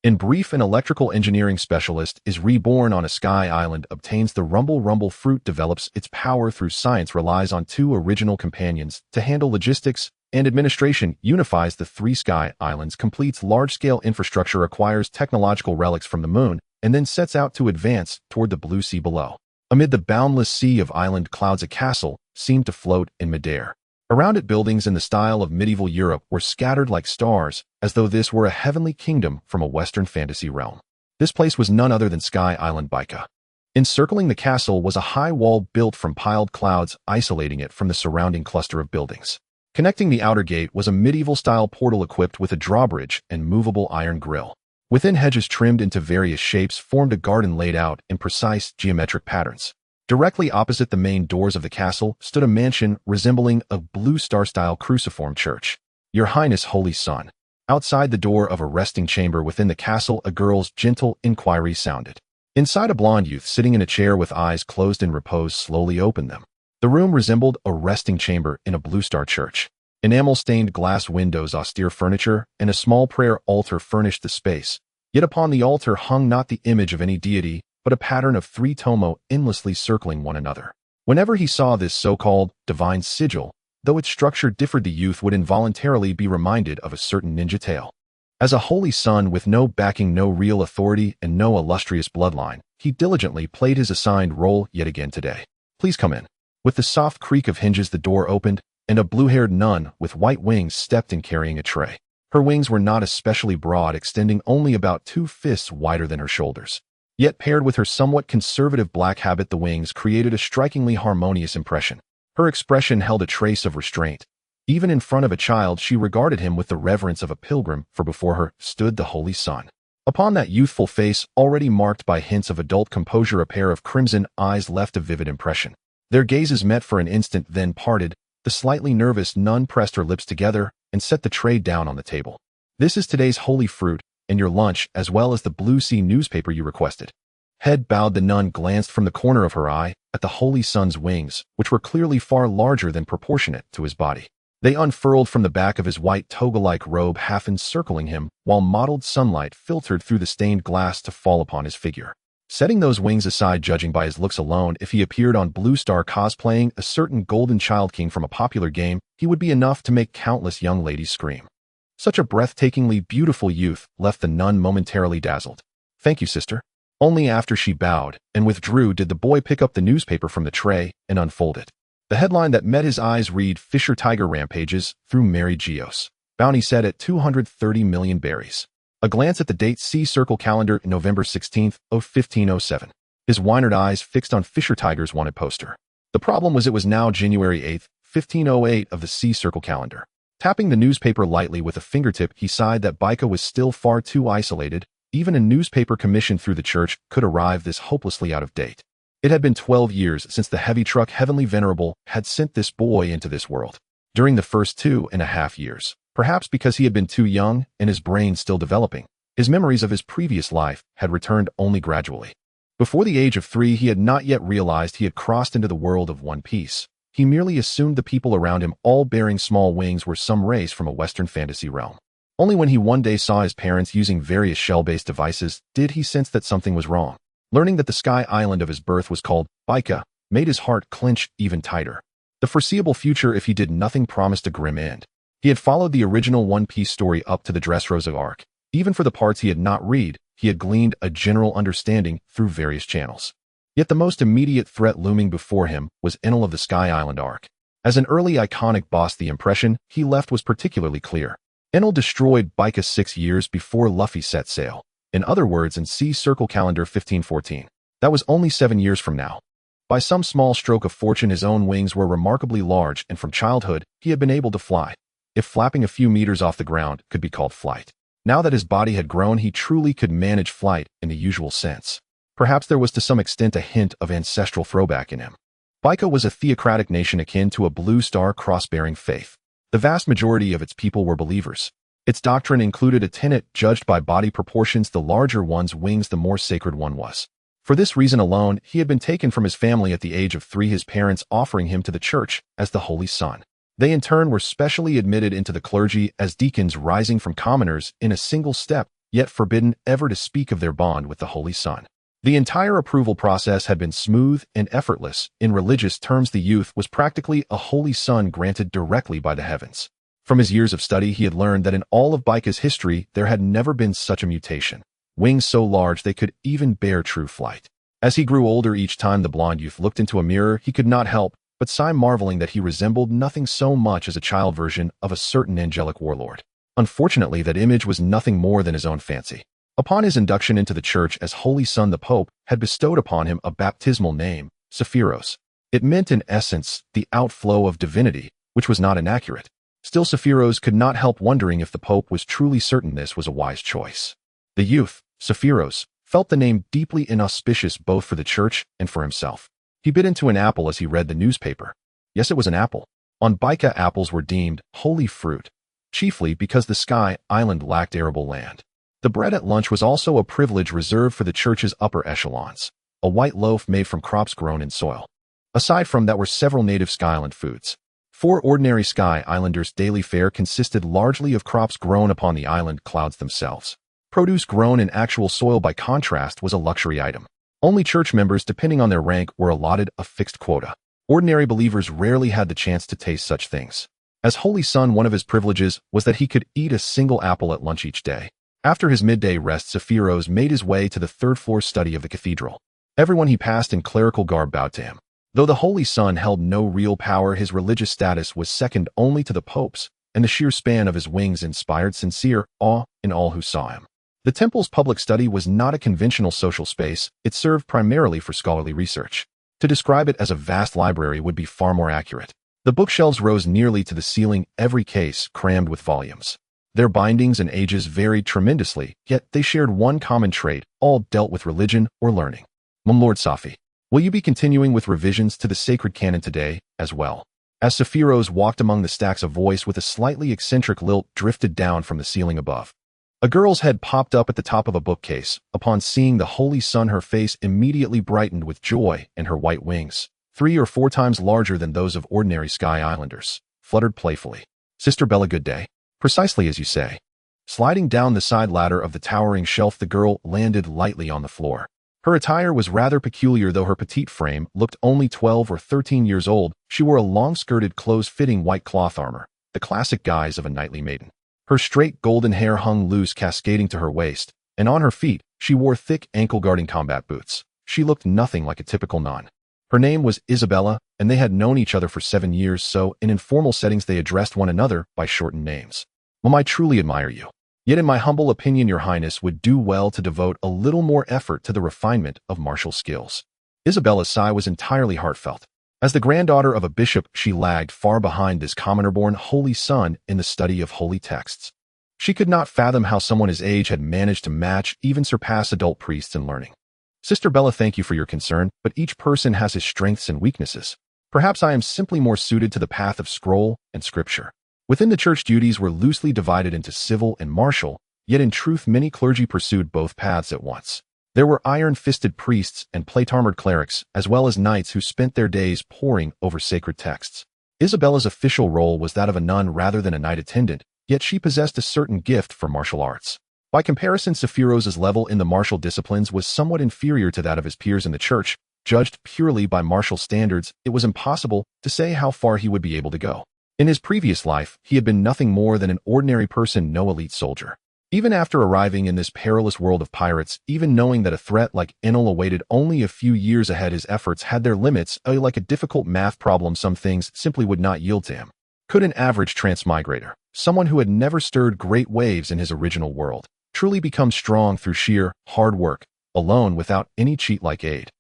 In brief, an electrical engineering specialist is reborn on a sky island, obtains the rumble fruit, develops its power through science, relies on two original companions to handle logistics and administration, unifies the three sky islands, completes large-scale infrastructure, acquires technological relics from the moon, and then sets out to advance toward the blue sea below. Amid the boundless sea of island clouds, a castle seemed to float in midair. Around it, buildings in the style of medieval Europe were scattered like stars, as though this were a heavenly kingdom from a Western fantasy realm. This place was none other than Sky Island Baika. Encircling the castle was a high wall built from piled clouds, isolating it from the surrounding cluster of buildings. Connecting the outer gate was a medieval-style portal equipped with a drawbridge and movable iron grill. Within, hedges trimmed into various shapes formed a garden laid out in precise geometric patterns. Directly opposite the main doors of the castle stood a mansion resembling a Blue Star-style cruciform church. Your Highness, Holy Son. Outside the door of a resting chamber within the castle, a girl's gentle inquiry sounded. Inside, a blonde youth sitting in a chair with eyes closed in repose slowly opened them. The room resembled a resting chamber in a Blue Star church. Enamel-stained glass windows, austere furniture, and a small prayer altar furnished the space. Yet upon the altar hung not the image of any deity, but a pattern of three tomo endlessly circling one another. Whenever he saw this so-called divine sigil, though its structure differed, the youth would involuntarily be reminded of a certain ninja tale. As a holy son with no backing, no real authority, and no illustrious bloodline, he diligently played his assigned role yet again today. Please come in. With the soft creak of hinges, the door opened, and a blue-haired nun with white wings stepped in carrying a tray. Her wings were not especially broad, extending only about 2 fists wider than her shoulders. Yet paired with her somewhat conservative black habit, the wings created a strikingly harmonious impression. Her expression held a trace of restraint. Even in front of a child, she regarded him with the reverence of a pilgrim, for before her stood the Holy Son. Upon that youthful face, already marked by hints of adult composure, a pair of crimson eyes left a vivid impression. Their gazes met for an instant, then parted. The slightly nervous nun pressed her lips together and set the tray down on the table. This is today's holy fruit, and your lunch, as well as the Blue Sea newspaper you requested. Head bowed, the nun glanced from the corner of her eye at the Holy Son's wings, which were clearly far larger than proportionate to his body. They unfurled from the back of his white toga-like robe, half encircling him, while mottled sunlight filtered through the stained glass to fall upon his figure. Setting those wings aside, judging by his looks alone, if he appeared on Blue Star cosplaying a certain golden child king from a popular game, he would be enough to make countless young ladies scream. Such a breathtakingly beautiful youth left the nun momentarily dazzled. Thank you, sister. Only after she bowed and withdrew did the boy pick up the newspaper from the tray and unfold it. The headline that met his eyes read, Fisher Tiger Rampages Through Mary Geos. Bounty set at 230 million berries. A glance at the date, see Circle Calendar, November 16th, 1507. His wynard eyes fixed on Fisher Tiger's wanted poster. The problem was it was now January 8th, 1508 of the C Circle Calendar. Tapping the newspaper lightly with a fingertip, he sighed that Baika was still far too isolated. Even a newspaper commissioned through the church could arrive this hopelessly out of date. It had been 12 years since the heavy truck Heavenly Venerable had sent this boy into this world. During the first 2.5 years, perhaps because he had been too young and his brain still developing, his memories of his previous life had returned only gradually. Before the age of 3, he had not yet realized he had crossed into the world of One Piece. He merely assumed the people around him, all bearing small wings, were some race from a Western fantasy realm. Only when he one day saw his parents using various shell-based devices did he sense that something was wrong. Learning that the sky island of his birth was called Baika made his heart clench even tighter. The foreseeable future, if he did nothing, promised a grim end. He had followed the original One Piece story up to the Dressrosa arc. Even for the parts he had not read, he had gleaned a general understanding through various channels. Yet the most immediate threat looming before him was Enel of the Sky Island arc. As an early iconic boss, the impression he left was particularly clear. Enel destroyed Baika 6 years before Luffy set sail. In other words, in C Circle Calendar 1514. That was only 7 years from now. By some small stroke of fortune, his own wings were remarkably large, and from childhood, he had been able to fly. If flapping a few meters off the ground could be called flight. Now that his body had grown, he truly could manage flight in the usual sense. Perhaps there was to some extent a hint of ancestral throwback in him. Baika was a theocratic nation akin to a Blue Star cross-bearing faith. The vast majority of its people were believers. Its doctrine included a tenet judged by body proportions: the larger one's wings, the more sacred one was. For this reason alone, he had been taken from his family at the age of 3, his parents offering him to the church as the Holy Son. They in turn were specially admitted into the clergy as deacons, rising from commoners in a single step yet forbidden ever to speak of their bond with the Holy Son. The entire approval process had been smooth and effortless. In religious terms, the youth was practically a Holy Son granted directly by the heavens. From his years of study, he had learned that in all of Baika's history, there had never been such a mutation. Wings so large they could even bear true flight. As he grew older, each time the blond youth looked into a mirror, he could not help but sigh, marveling that he resembled nothing so much as a child version of a certain angelic warlord. Unfortunately, that image was nothing more than his own fancy. Upon his induction into the church as Holy Son, the Pope had bestowed upon him a baptismal name, Sephiros. It meant in essence the outflow of divinity, which was not inaccurate. Still, Sephiros could not help wondering if the Pope was truly certain this was a wise choice. The youth, Sephiros, felt the name deeply inauspicious both for the church and for himself. He bit into an apple as he read the newspaper. Yes, it was an apple. On Baika, apples were deemed holy fruit, chiefly because the Sky Island lacked arable land. The bread at lunch was also a privilege reserved for the church's upper echelons, a white loaf made from crops grown in soil. Aside from that were several native Sky Island foods. For ordinary Sky Islanders' daily fare consisted largely of crops grown upon the island clouds themselves. Produce grown in actual soil, by contrast, was a luxury item. Only church members, depending on their rank, were allotted a fixed quota. Ordinary believers rarely had the chance to taste such things. As Holy Son, one of his privileges was that he could eat a single apple at lunch each day. After his midday rest, Sephiros made his way to the third-floor study of the cathedral. Everyone he passed in clerical garb bowed to him. Though the Holy Son held no real power, his religious status was second only to the Pope's, and the sheer span of his wings inspired sincere awe in all who saw him. The temple's public study was not a conventional social space. It served primarily for scholarly research. To describe it as a vast library would be far more accurate. The bookshelves rose nearly to the ceiling, every case crammed with volumes. Their bindings and ages varied tremendously, yet they shared one common trait: all dealt with religion or learning. Lord Safi, will you be continuing with revisions to the sacred canon today, as well? As Sephiros walked among the stacks, a voice with a slightly eccentric lilt drifted down from the ceiling above. A girl's head popped up at the top of a bookcase. Upon seeing the Holy Son, her face immediately brightened with joy, and her white wings, 3 or 4 times larger than those of ordinary Sky Islanders, fluttered playfully. Sister Bella, good day. Precisely as you say. Sliding down the side ladder of the towering shelf, the girl landed lightly on the floor. Her attire was rather peculiar. Though her petite frame looked only 12 or 13 years old, she wore a long-skirted, close-fitting white cloth armor, the classic guise of a knightly maiden. Her straight golden hair hung loose, cascading to her waist, and on her feet she wore thick, ankle-guarding combat boots. She looked nothing like a typical nun. Her name was Isabella, and they had known each other for 7 years, so in informal settings they addressed one another by shortened names. Mom, I truly admire you. Yet in my humble opinion, your highness would do well to devote a little more effort to the refinement of martial skills. Isabella's sigh was entirely heartfelt. As the granddaughter of a bishop, she lagged far behind this commoner-born Holy Son in the study of holy texts. She could not fathom how someone his age had managed to match, even surpass adult priests in learning. Sister Bella, thank you for your concern, but each person has his strengths and weaknesses. Perhaps I am simply more suited to the path of scroll and scripture. Within the church, duties were loosely divided into civil and martial, yet in truth many clergy pursued both paths at once. There were iron-fisted priests and plate-armored clerics, as well as knights who spent their days poring over sacred texts. Isabella's official role was that of a nun rather than a knight attendant, yet she possessed a certain gift for martial arts. By comparison, Sephiros' level in the martial disciplines was somewhat inferior to that of his peers in the church. Judged purely by martial standards, it was impossible to say how far he would be able to go. In his previous life, he had been nothing more than an ordinary person, no elite soldier. Even after arriving in this perilous world of pirates, even knowing that a threat like Enel awaited only a few years ahead, his efforts had their limits. Like a difficult math problem, some things simply would not yield to him. Could an average transmigrator, someone who had never stirred great waves in his original world, truly become strong through sheer hard work, alone, without any cheat-like aid?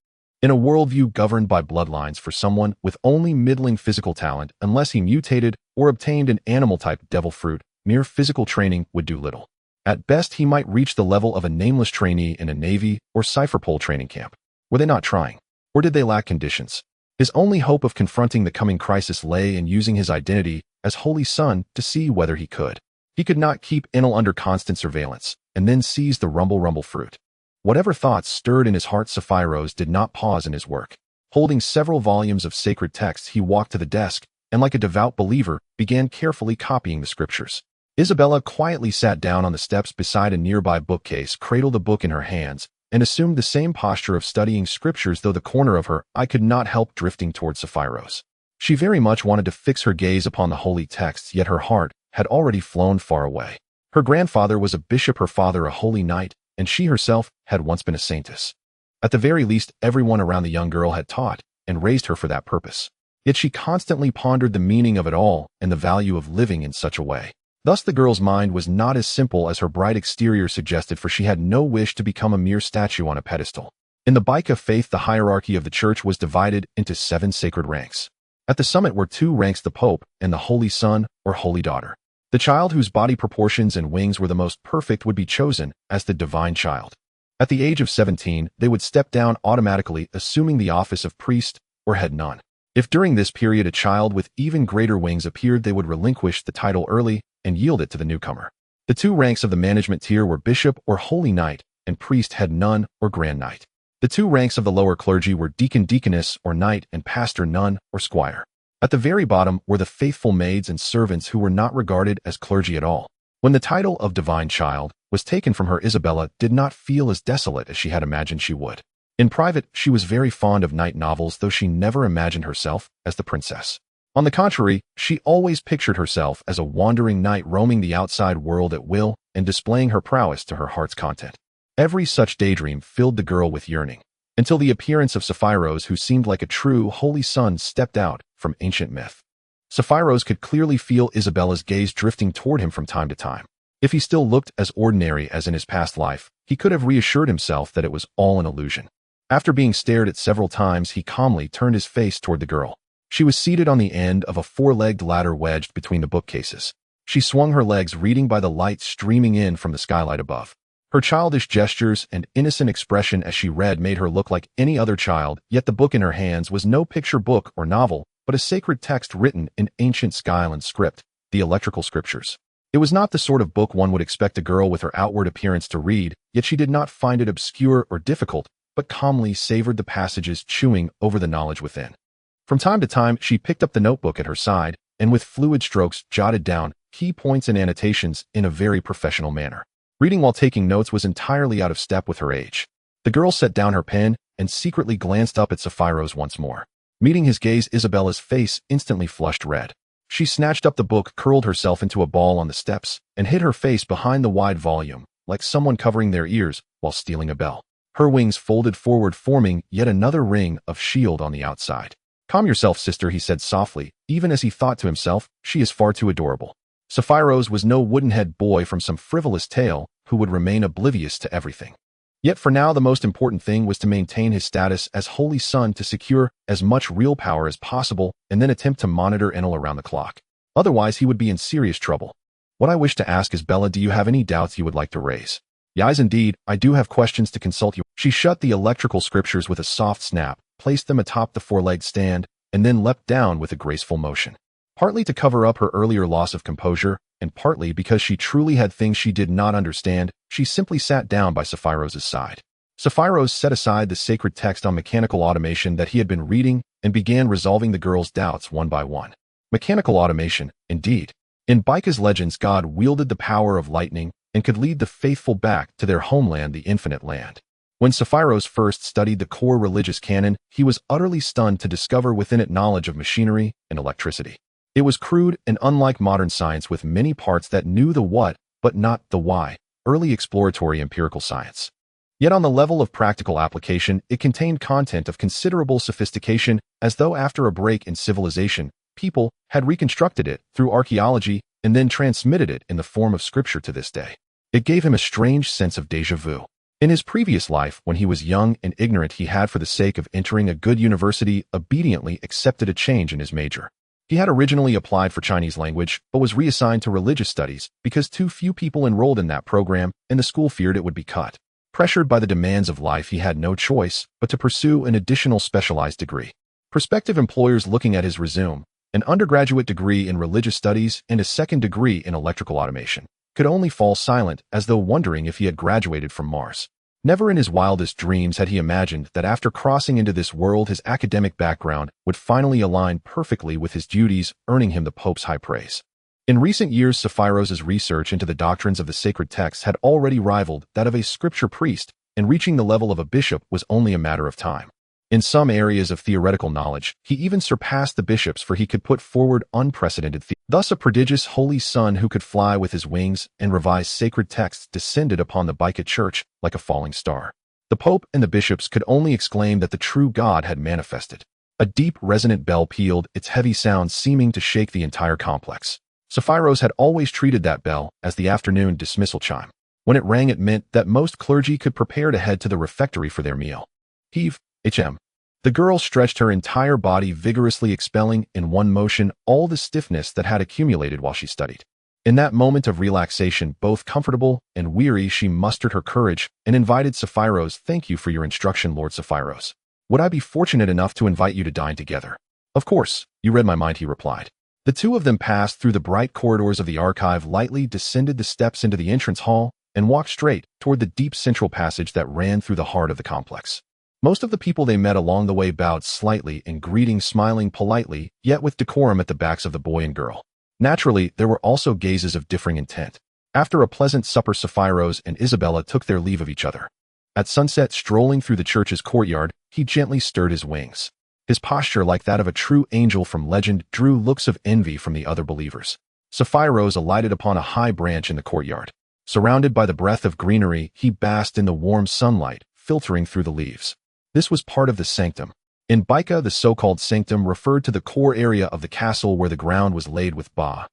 In a worldview governed by bloodlines, for someone with only middling physical talent, unless he mutated or obtained an animal-type devil fruit, mere physical training would do little. At best, he might reach the level of a nameless trainee in a Navy or Cypherpole training camp. Were they not trying? Or did they lack conditions? His only hope of confronting the coming crisis lay in using his identity as Holy Son to see whether he could. He could not keep Enel under constant surveillance, and then seize the rumble fruit. Whatever thoughts stirred in his heart, Sephiros did not pause in his work. Holding several volumes of sacred texts, he walked to the desk, and like a devout believer, began carefully copying the scriptures. Isabella quietly sat down on the steps beside a nearby bookcase, cradled a book in her hands, and assumed the same posture of studying scriptures, though the corner of her eye could not help drifting toward Sapphirose. She very much wanted to fix her gaze upon the holy texts, yet her heart had already flown far away. Her grandfather was a bishop, her father a holy knight, and she herself had once been a saintess. At the very least, everyone around the young girl had taught and raised her for that purpose. Yet she constantly pondered the meaning of it all and the value of living in such a way. Thus the girl's mind was not as simple as her bright exterior suggested, for she had no wish to become a mere statue on a pedestal. In the bike of faith, the hierarchy of the church was divided into 7 sacred ranks. At the summit were 2 ranks, the Pope and the Holy Son or Holy Daughter. The child whose body proportions and wings were the most perfect would be chosen as the divine child. At the age of 17, they would step down automatically, assuming the office of priest or head nun. If during this period a child with even greater wings appeared, they would relinquish the title early and yield it to the newcomer. The 2 ranks of the management tier were bishop or holy knight and priest head nun or grand knight. The 2 ranks of the lower clergy were deacon deaconess or knight and pastor nun or squire. At the very bottom were the faithful maids and servants who were not regarded as clergy at all. When the title of divine child was taken from her, Isabella did not feel as desolate as she had imagined she would. In private, she was very fond of knight novels, though she never imagined herself as the princess. On the contrary, she always pictured herself as a wandering knight roaming the outside world at will and displaying her prowess to her heart's content. Every such daydream filled the girl with yearning, until the appearance of Sapphirose, who seemed like a true holy sun, stepped out from ancient myth. Sapphirose could clearly feel Isabella's gaze drifting toward him from time to time. If he still looked as ordinary as in his past life, he could have reassured himself that it was all an illusion. After being stared at several times, he calmly turned his face toward the girl. She was seated on the end of a 4-legged ladder wedged between the bookcases. She swung her legs, reading by the light streaming in from the skylight above. Her childish gestures and innocent expression as she read made her look like any other child, yet the book in her hands was no picture book or novel, but a sacred text written in ancient Skyland script, the electrical scriptures. It was not the sort of book one would expect a girl with her outward appearance to read, yet she did not find it obscure or difficult, but calmly savored the passages, chewing over the knowledge within. From time to time, she picked up the notebook at her side, and with fluid strokes jotted down key points and annotations in a very professional manner. Reading while taking notes was entirely out of step with her age. The girl set down her pen and secretly glanced up at Sapphirose once more. Meeting his gaze, Isabella's face instantly flushed red. She snatched up the book, curled herself into a ball on the steps, and hid her face behind the wide volume, like someone covering their ears while stealing a bell. Her wings folded forward, forming yet another ring of shield on the outside. "Calm yourself, sister," he said softly, even as he thought to himself, "She is far too adorable." Sapphirose was no wooden-head boy from some frivolous tale who would remain oblivious to everything. Yet for now, the most important thing was to maintain his status as Holy Son, to secure as much real power as possible, and then attempt to monitor Enel around the clock. Otherwise, he would be in serious trouble. "What I wish to ask is, Bella, do you have any doubts you would like to raise?" "Yes, indeed, I do have questions to consult you." She shut the electrical scriptures with a soft snap, placed them atop the 4-legged stand, and then leapt down with a graceful motion. Partly to cover up her earlier loss of composure, and partly because she truly had things she did not understand, she simply sat down by Sapphirose's side. Sapphirose set aside the sacred text on mechanical automation that he had been reading and began resolving the girl's doubts one by one. Mechanical automation, indeed. In Baika's legends, God wielded the power of lightning and could lead the faithful back to their homeland, the Infinite Land. When Sapphirose first studied the core religious canon, he was utterly stunned to discover within it knowledge of machinery and electricity. It was crude and unlike modern science, with many parts that knew the what, but not the why, early exploratory empirical science. Yet on the level of practical application, it contained content of considerable sophistication, as though after a break in civilization, people had reconstructed it through archaeology and then transmitted it in the form of scripture to this day. It gave him a strange sense of déjà vu. In his previous life, when he was young and ignorant, he had, for the sake of entering a good university, obediently accepted a change in his major. He had originally applied for Chinese language, but was reassigned to religious studies because too few people enrolled in that program, and the school feared it would be cut. Pressured by the demands of life, he had no choice but to pursue an additional specialized degree. Prospective employers, looking at his resume, an undergraduate degree in religious studies and a second degree in electrical automation, could only fall silent, as though wondering if he had graduated from Mars. Never in his wildest dreams had he imagined that after crossing into this world, his academic background would finally align perfectly with his duties, earning him the Pope's high praise. In recent years, Sapphiros' research into the doctrines of the sacred texts had already rivaled that of a scripture priest, and reaching the level of a bishop was only a matter of time. In some areas of theoretical knowledge, he even surpassed the bishops, for he could put forward unprecedented theories. Thus a prodigious holy son who could fly with his wings and revise sacred texts descended upon the Baika church like a falling star. The Pope and the bishops could only exclaim that the true God had manifested. A deep, resonant bell pealed, its heavy sound seeming to shake the entire complex. Sapphiros had always treated that bell as the afternoon dismissal chime. When it rang, it meant that most clergy could prepare to head to the refectory for their meal. Heave, HM. The girl stretched her entire body, vigorously expelling, in one motion, all the stiffness that had accumulated while she studied. In that moment of relaxation, both comfortable and weary, she mustered her courage and invited Sapphiros. "Thank you for your instruction, Lord Sapphiros. Would I be fortunate enough to invite you to dine together?" "Of course, you read my mind," he replied. The two of them passed through the bright corridors of the archive, lightly descended the steps into the entrance hall, and walked straight toward the deep central passage that ran through the heart of the complex. Most of the people they met along the way bowed slightly in greeting, smiling politely, yet with decorum at the backs of the boy and girl. Naturally, there were also gazes of differing intent. After a pleasant supper, Sapphiros and Isabella took their leave of each other. At sunset, strolling through the church's courtyard, he gently stirred his wings. His posture, like that of a true angel from legend, drew looks of envy from the other believers. Sapphiros alighted upon a high branch in the courtyard. Surrounded by the breath of greenery, he basked in the warm sunlight, filtering through the leaves. This was part of the sanctum. In Baika, the so-called sanctum referred to the core area of the castle where the ground was laid with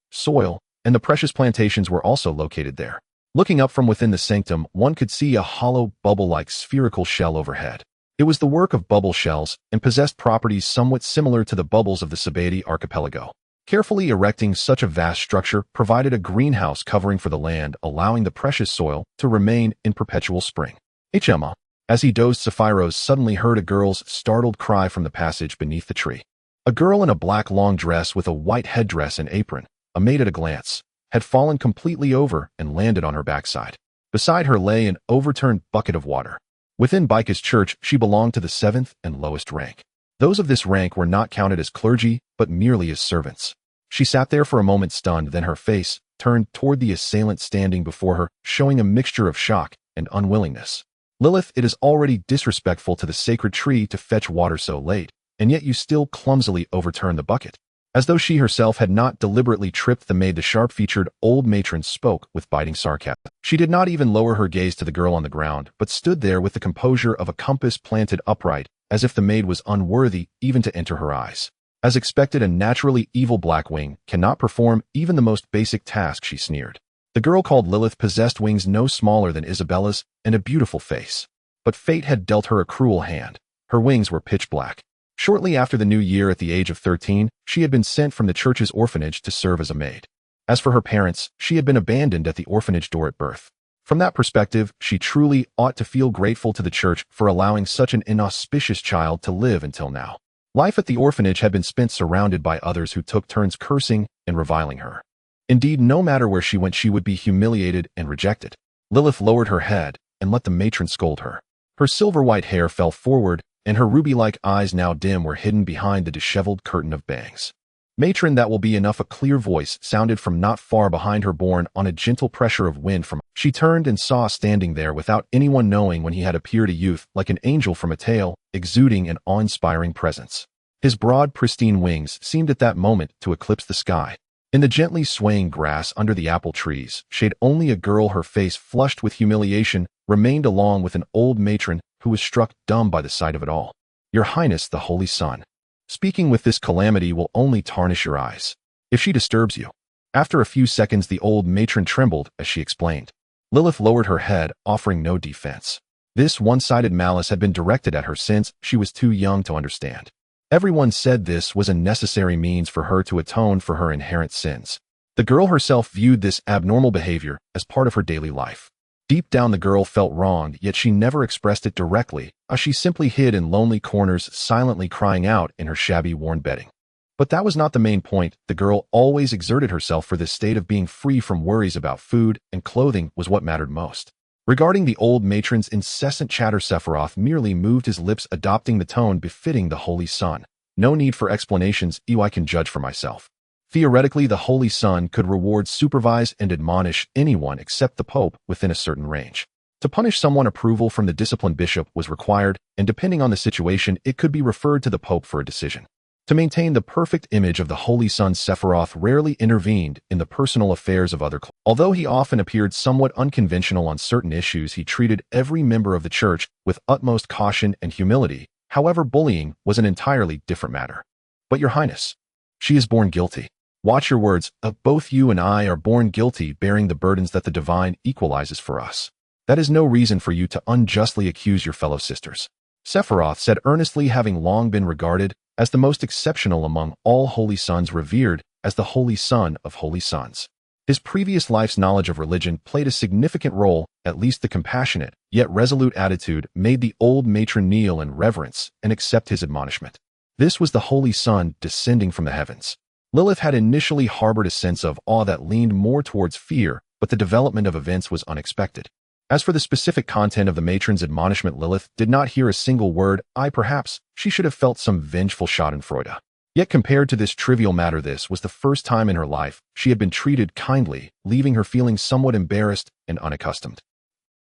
soil, and the precious plantations were also located there. Looking up from within the sanctum, one could see a hollow, bubble-like spherical shell overhead. It was the work of bubble shells and possessed properties somewhat similar to the bubbles of the Sabbatai archipelago. Carefully erecting such a vast structure provided a greenhouse covering for the land, allowing the precious soil to remain in perpetual spring. HMA. As he dozed, Sapphiros suddenly heard a girl's startled cry from the passage beneath the tree. A girl in a black long dress with a white headdress and apron, a maid at a glance, had fallen completely over and landed on her backside. Beside her lay an overturned bucket of water. Within Baika's church, she belonged to the 7th and lowest rank. Those of this rank were not counted as clergy, but merely as servants. She sat there for a moment stunned, then her face turned toward the assailant standing before her, showing a mixture of shock and unwillingness. "Lilith, it is already disrespectful to the sacred tree to fetch water so late, and yet you still clumsily overturn the bucket." As though she herself had not deliberately tripped the maid, the sharp-featured old matron spoke with biting sarcasm. She did not even lower her gaze to the girl on the ground, but stood there with the composure of a compass planted upright, as if the maid was unworthy even to enter her eyes. As expected, a naturally evil Blackwing cannot perform even the most basic task, she sneered. The girl called Lilith possessed wings no smaller than Isabella's and a beautiful face. But fate had dealt her a cruel hand. Her wings were pitch black. Shortly after the new year, at the age of 13, she had been sent from the church's orphanage to serve as a maid. As for her parents, she had been abandoned at the orphanage door at birth. From that perspective, she truly ought to feel grateful to the church for allowing such an inauspicious child to live until now. Life at the orphanage had been spent surrounded by others who took turns cursing and reviling her. Indeed, no matter where she went, she would be humiliated and rejected. Lilith lowered her head and let the matron scold her. Her silver-white hair fell forward, and her ruby-like eyes, now dim, were hidden behind the disheveled curtain of bangs. "Matron, that will be enough." A clear voice sounded from not far behind her, borne on a gentle pressure of wind from. She turned and saw standing there without anyone knowing when he had appeared a youth like an angel from a tale, exuding an awe-inspiring presence. His broad, pristine wings seemed at that moment to eclipse the sky. In the gently swaying grass under the apple trees, shade only a girl, her face flushed with humiliation, remained, along with an old matron who was struck dumb by the sight of it all. "Your Highness, the Holy Sun. Speaking with this calamity will only tarnish your eyes. If she disturbs you." After a few seconds, the old matron trembled as she explained. Lilith lowered her head, offering no defense. This one-sided malice had been directed at her since she was too young to understand. Everyone said this was a necessary means for her to atone for her inherent sins. The girl herself viewed this abnormal behavior as part of her daily life. Deep down, the girl felt wronged, yet she never expressed it directly, as she simply hid in lonely corners, silently crying out in her shabby, worn bedding. But that was not the main point. The girl always exerted herself for this state of being free from worries about food and clothing was what mattered most. Regarding the old matron's incessant chatter, Sephiroth merely moved his lips, adopting the tone befitting the Holy Sun. "No need for explanations, I can judge for myself." Theoretically, the Holy Son could reward, supervise, and admonish anyone except the Pope within a certain range. To punish someone, approval from the disciplined bishop was required, and depending on the situation, it could be referred to the Pope for a decision. To maintain the perfect image of the Holy Son, Sephiroth rarely intervened in the personal affairs of other clergy. Although he often appeared somewhat unconventional on certain issues, he treated every member of the church with utmost caution and humility. However, bullying was an entirely different matter. But Your Highness, she is born guilty. Watch your words. Both you and I are born guilty, bearing the burdens that the divine equalizes for us. That is no reason for you to unjustly accuse your fellow sisters. Sephiroth said earnestly, having long been regarded as the most exceptional among all holy sons, revered as the Holy Son of holy sons. His previous life's knowledge of religion played a significant role. At least the compassionate, yet resolute attitude made the old matron kneel in reverence and accept his admonishment. This was the Holy Son descending from the heavens. Lilith had initially harbored a sense of awe that leaned more towards fear, but the development of events was unexpected. As for the specific content of the matron's admonishment, Lilith did not hear a single word. Perhaps she should have felt some vengeful schadenfreude. Yet compared to this trivial matter, this was the first time in her life she had been treated kindly, leaving her feeling somewhat embarrassed and unaccustomed.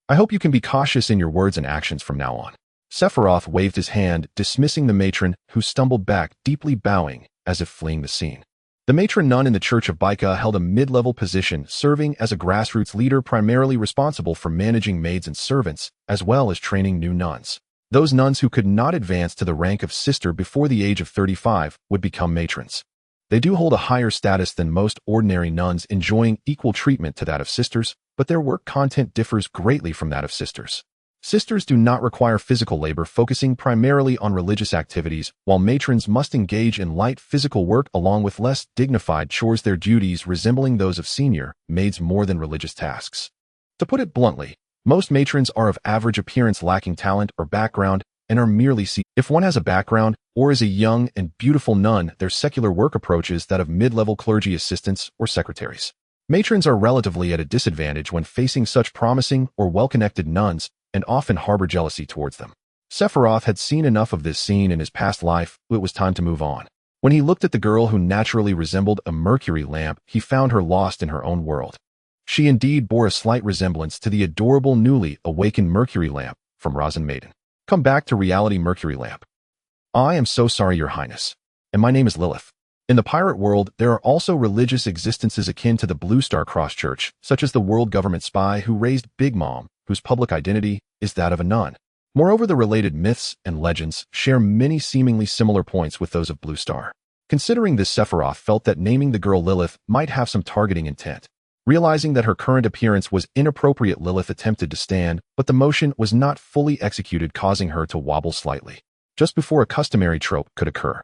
I hope you can be cautious in your words and actions from now on. Sephiroth waved his hand, dismissing the matron, who stumbled back, deeply bowing, as if fleeing the scene. The matron nun in the Church of Baika held a mid-level position, serving as a grassroots leader primarily responsible for managing maids and servants, as well as training new nuns. Those nuns who could not advance to the rank of sister before the age of 35 would become matrons. They do hold a higher status than most ordinary nuns, enjoying equal treatment to that of sisters, but their work content differs greatly from that of sisters. Sisters do not require physical labor, focusing primarily on religious activities, while matrons must engage in light physical work along with less dignified chores, their duties resembling those of senior maids more than religious tasks. To put it bluntly, most matrons are of average appearance, lacking talent or background, and are merely seen. If one has a background or is a young and beautiful nun, their secular work approaches that of mid-level clergy assistants or secretaries. Matrons are relatively at a disadvantage when facing such promising or well-connected nuns, and often harbor jealousy towards them. Sephiroth had seen enough of this scene in his past life. It was time to move on. When he looked at the girl who naturally resembled a mercury lamp, he found her lost in her own world. She indeed bore a slight resemblance to the adorable newly awakened mercury lamp from Rosin Maiden. Come back to reality, mercury lamp. I am so sorry, Your Highness. And my name is Lilith. In the pirate world, there are also religious existences akin to the Blue Star Cross Church, such as the world government spy who raised Big Mom, whose public identity is that of a nun. Moreover, the related myths and legends share many seemingly similar points with those of Blue Star. Considering this, Sephiroth felt that naming the girl Lilith might have some targeting intent. Realizing that her current appearance was inappropriate, Lilith attempted to stand, but the motion was not fully executed, causing her to wobble slightly, just before a customary trope could occur.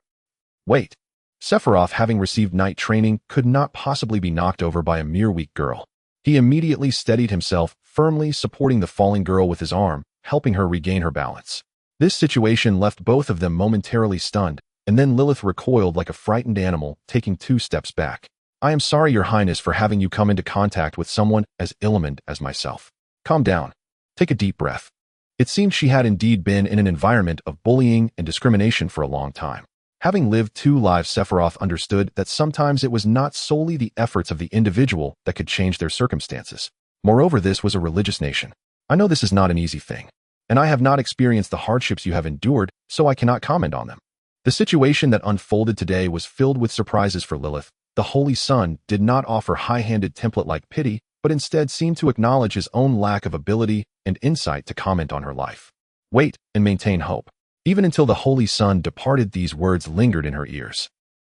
Wait. Sephiroth, having received knight training, could not possibly be knocked over by a mere weak girl. He immediately steadied himself, firmly supporting the falling girl with his arm, helping her regain her balance. This situation left both of them momentarily stunned, and then Lilith recoiled like a frightened animal, taking 2 steps back. I am sorry, Your Highness, for having you come into contact with someone as ill-mannered as myself. Calm down. Take a deep breath. It seemed she had indeed been in an environment of bullying and discrimination for a long time. Having lived 2 lives, Sephiroth understood that sometimes it was not solely the efforts of the individual that could change their circumstances. Moreover, this was a religious nation. I know this is not an easy thing, and I have not experienced the hardships you have endured, so I cannot comment on them. The situation that unfolded today was filled with surprises for Lilith. The Holy Son did not offer high-handed template-like pity, but instead seemed to acknowledge his own lack of ability and insight to comment on her life. Wait and maintain hope. Even until the Holy Son departed, these words lingered in her ears.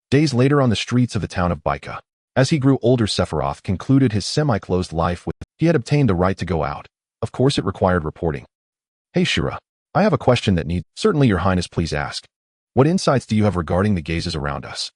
Days later, on the streets of the town of Baika, as he grew older, Sephiroth concluded his semi-closed life with he had obtained the right to go out. Of course, it required reporting. Hey Shura, I have a question that needs— Certainly, Your Highness, please ask. What insights do you have regarding the gazes around us?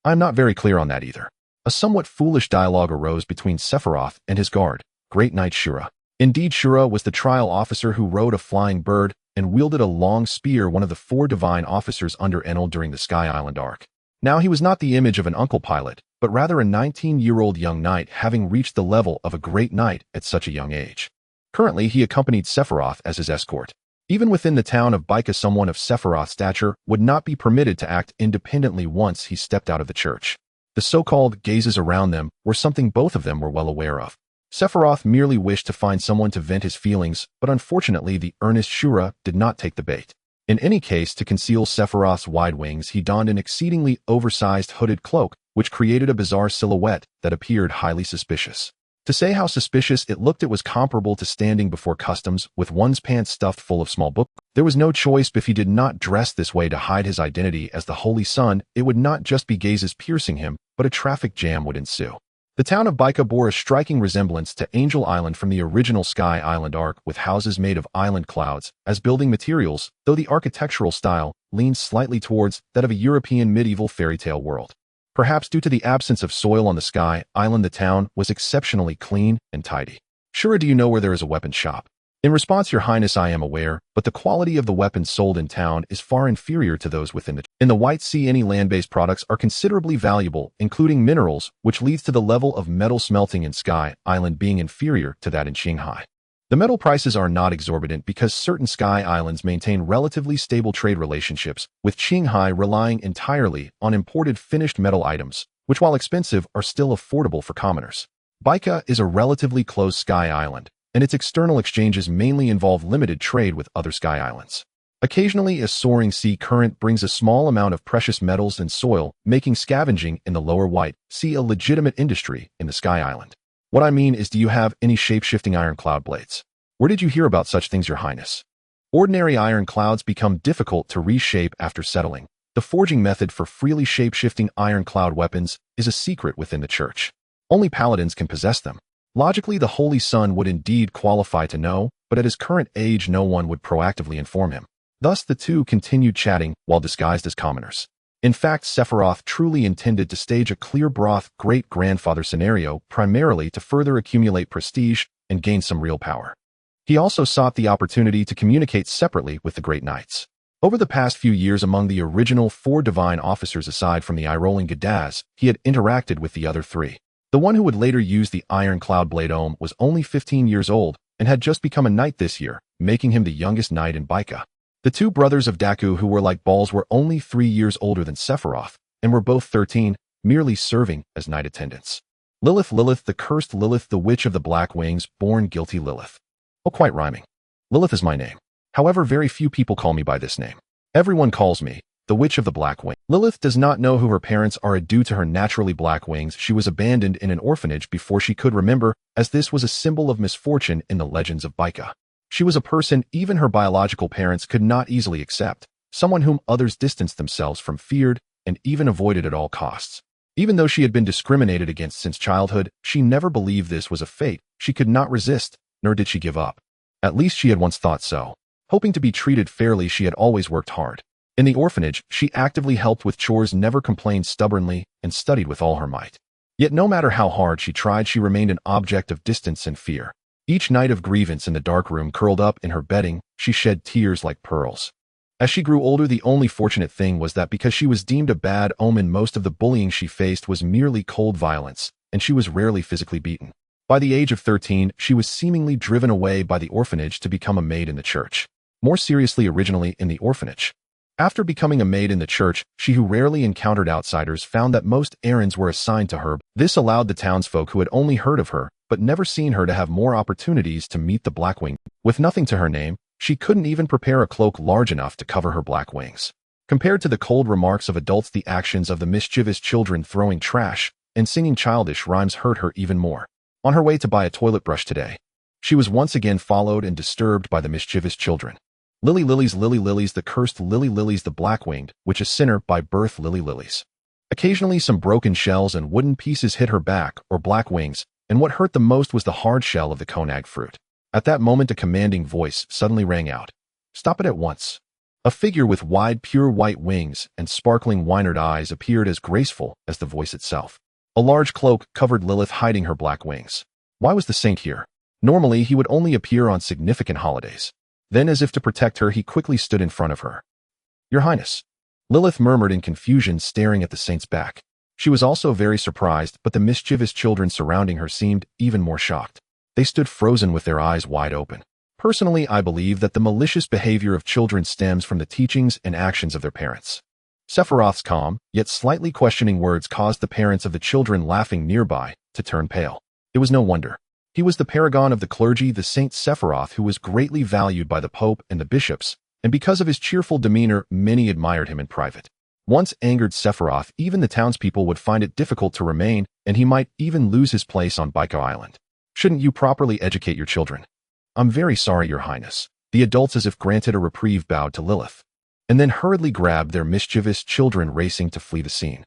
I am not very clear on that either. A somewhat foolish dialogue arose between Sephiroth and his guard, Great Knight Shura. Indeed, Shura was the trial officer who rode a flying bird and wielded a long spear, one of the 4 divine officers under Enel during the Sky Island arc. Now he was not the image of an uncle pilot, but rather a 19-year-old young knight, having reached the level of a great knight at such a young age. Currently, he accompanied Sephiroth as his escort. Even within the town of Baika, someone of Sephiroth's stature would not be permitted to act independently once he stepped out of the church. The so-called gazes around them were something both of them were well aware of. Sephiroth merely wished to find someone to vent his feelings, but unfortunately the earnest Shura did not take the bait. In any case, to conceal Sephiroth's wide wings, he donned an exceedingly oversized hooded cloak, which created a bizarre silhouette that appeared highly suspicious. To say how suspicious it looked, it was comparable to standing before customs with one's pants stuffed full of small books. There was no choice. If he did not dress this way to hide his identity as the Holy Son, it would not just be gazes piercing him, but a traffic jam would ensue. The town of Baika bore a striking resemblance to Angel Island from the original Sky Island arc, with houses made of island clouds as building materials, though the architectural style leans slightly towards that of a European medieval fairy tale world. Perhaps due to the absence of soil on the Sky Island, the town was exceptionally clean and tidy. Shura, do you know where there is a weapon shop? In response, Your Highness, I am aware, but the quality of the weapons sold in town is far inferior to those in the White Sea. Any land-based products are considerably valuable, including minerals, which leads to the level of metal smelting in Sky Island being inferior to that in Qinghai. The metal prices are not exorbitant because certain Sky Islands maintain relatively stable trade relationships, with Qinghai relying entirely on imported finished metal items, which while expensive are still affordable for commoners. Baika is a relatively closed Sky Island, and its external exchanges mainly involve limited trade with other Sky Islands. Occasionally, a soaring sea current brings a small amount of precious metals and soil, making scavenging in the lower White Sea a legitimate industry in the Sky Island. What I mean is, do you have any shape-shifting iron cloud blades? Where did you hear about such things, Your Highness? Ordinary iron clouds become difficult to reshape after settling. The forging method for freely shape-shifting iron cloud weapons is a secret within the church. Only paladins can possess them. Logically, the Holy Son would indeed qualify to know, but at his current age no one would proactively inform him. Thus the two continued chatting while disguised as commoners. In fact, Sephiroth truly intended to stage a clear broth great-grandfather scenario primarily to further accumulate prestige and gain some real power. He also sought the opportunity to communicate separately with the Great Knights. Over the past few years, among the original 4 divine officers aside from the eye-rolling Gadaz, he had interacted with the other 3. The one who would later use the Iron Cloud Blade Ohm was only 15 years old and had just become a knight this year, making him the youngest knight in Baika. The 2 brothers of Daku who were like balls were only 3 years older than Sephiroth and were both 13, merely serving as knight attendants. Lilith, the cursed Lilith, the witch of the Black Wings, born guilty Lilith. Oh, quite rhyming. Lilith is my name. However, very few people call me by this name. Everyone calls me the Witch of the Black Wing. Lilith does not know who her parents are. Due to her naturally black wings, she was abandoned in an orphanage before she could remember, as this was a symbol of misfortune in the legends of Baika. She was a person even her biological parents could not easily accept, someone whom others distanced themselves from, feared, and even avoided at all costs. Even though she had been discriminated against since childhood, she never believed this was a fate she could not resist, nor did she give up. At least she had once thought so. Hoping to be treated fairly, she had always worked hard. In the orphanage, she actively helped with chores, never complained stubbornly, and studied with all her might. Yet no matter how hard she tried, she remained an object of distance and fear. Each night of grievance in the dark room, curled up in her bedding, she shed tears like pearls. As she grew older, the only fortunate thing was that because she was deemed a bad omen, most of the bullying she faced was merely cold violence, and she was rarely physically beaten. By the age of 13, she was seemingly driven away by the orphanage to become a maid in the church. More seriously, originally in the orphanage. After becoming a maid in the church, she who rarely encountered outsiders found that most errands were assigned to her. This allowed the townsfolk who had only heard of her, but never seen her, to have more opportunities to meet the Blackwing. With nothing to her name, she couldn't even prepare a cloak large enough to cover her black wings. Compared to the cold remarks of adults, the actions of the mischievous children throwing trash and singing childish rhymes hurt her even more. On her way to buy a toilet brush today, she was once again followed and disturbed by the mischievous children. Lily Lilies, the cursed Lily Lilies, the black-winged, which a sinner by birth, Lily Lilies. Occasionally some broken shells and wooden pieces hit her back or black wings, and what hurt the most was the hard shell of the konag fruit. At that moment, a commanding voice suddenly rang out. Stop it at once. A figure with wide, pure white wings and sparkling wynard eyes appeared as graceful as the voice itself. A large cloak covered Lilith, hiding her black wings. Why was the saint here? Normally, he would only appear on significant holidays. Then, as if to protect her, he quickly stood in front of her. Your Highness, Lilith murmured in confusion, staring at the saint's back. She was also very surprised, but the mischievous children surrounding her seemed even more shocked. They stood frozen with their eyes wide open. Personally, I believe that the malicious behavior of children stems from the teachings and actions of their parents. Sephiroth's calm, yet slightly questioning words caused the parents of the children laughing nearby to turn pale. It was no wonder. He was the paragon of the clergy, the Saint Sephiroth, who was greatly valued by the Pope and the bishops, and because of his cheerful demeanor, many admired him in private. Once angered Sephiroth, even the townspeople would find it difficult to remain, and he might even lose his place on Baiko Island. Shouldn't you properly educate your children? I'm very sorry, Your Highness. The adults, as if granted a reprieve, bowed to Lilith, and then hurriedly grabbed their mischievous children, racing to flee the scene.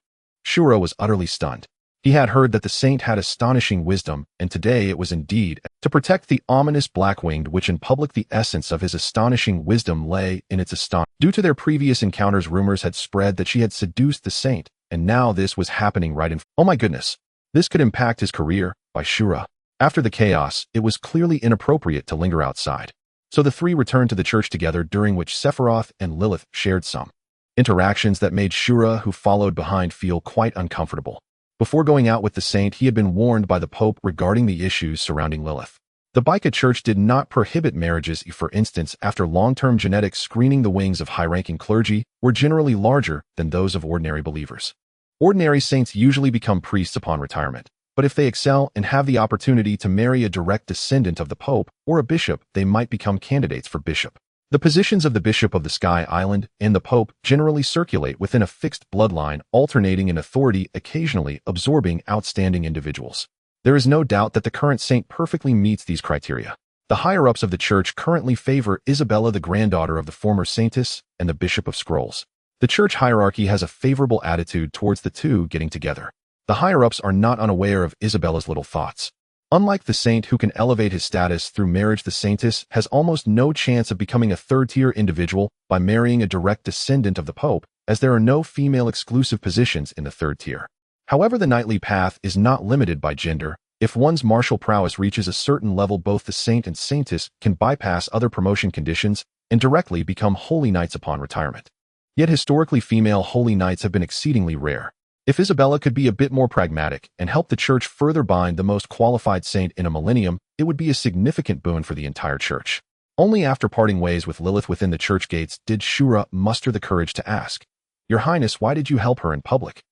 Shura was utterly stunned. He had heard that the saint had astonishing wisdom, and today it was indeed to protect the ominous Blackwinged, which in public the essence of his astonishing wisdom lay in its astonishment. Due to their previous encounters, rumors had spread that she had seduced the saint, and now this was happening right in. Oh my goodness! This could impact his career. By Shura. After the chaos, it was clearly inappropriate to linger outside. So the three returned to the church together, during which Sephiroth and Lilith shared some interactions that made Shura, who followed behind, feel quite uncomfortable. Before going out with the saint, he had been warned by the Pope regarding the issues surrounding Lilith. The Baika Church did not prohibit marriages. For instance, after long-term genetic screening, the wings of high-ranking clergy were generally larger than those of ordinary believers. Ordinary saints usually become priests upon retirement, but if they excel and have the opportunity to marry a direct descendant of the Pope or a bishop, they might become candidates for bishop. The positions of the Bishop of the Sky Island and the Pope generally circulate within a fixed bloodline, alternating in authority, occasionally absorbing outstanding individuals. There is no doubt that the current saint perfectly meets these criteria. The higher-ups of the church currently favor Isabella, the granddaughter of the former saintess and the Bishop of Scrolls. The church hierarchy has a favorable attitude towards the two getting together. The higher-ups are not unaware of Isabella's little thoughts. Unlike the saint, who can elevate his status through marriage, the saintess has almost no chance of becoming a third-tier individual by marrying a direct descendant of the Pope, as there are no female exclusive positions in the third tier. However, the knightly path is not limited by gender. If one's martial prowess reaches a certain level, both the saint and saintess can bypass other promotion conditions and directly become holy knights upon retirement. Yet historically, female holy knights have been exceedingly rare. If Isabella could be a bit more pragmatic and help the church further bind the most qualified saint in a millennium, it would be a significant boon for the entire church. Only after parting ways with Lilith within the church gates did Shura muster the courage to ask, "Your Highness, why did you help her in public?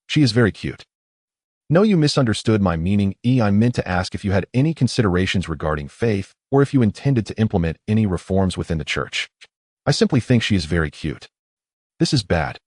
She is very cute." "No, you misunderstood my meaning. I meant to ask if you had any considerations regarding faith, or if you intended to implement any reforms within the church. I simply think she is very cute." This is bad.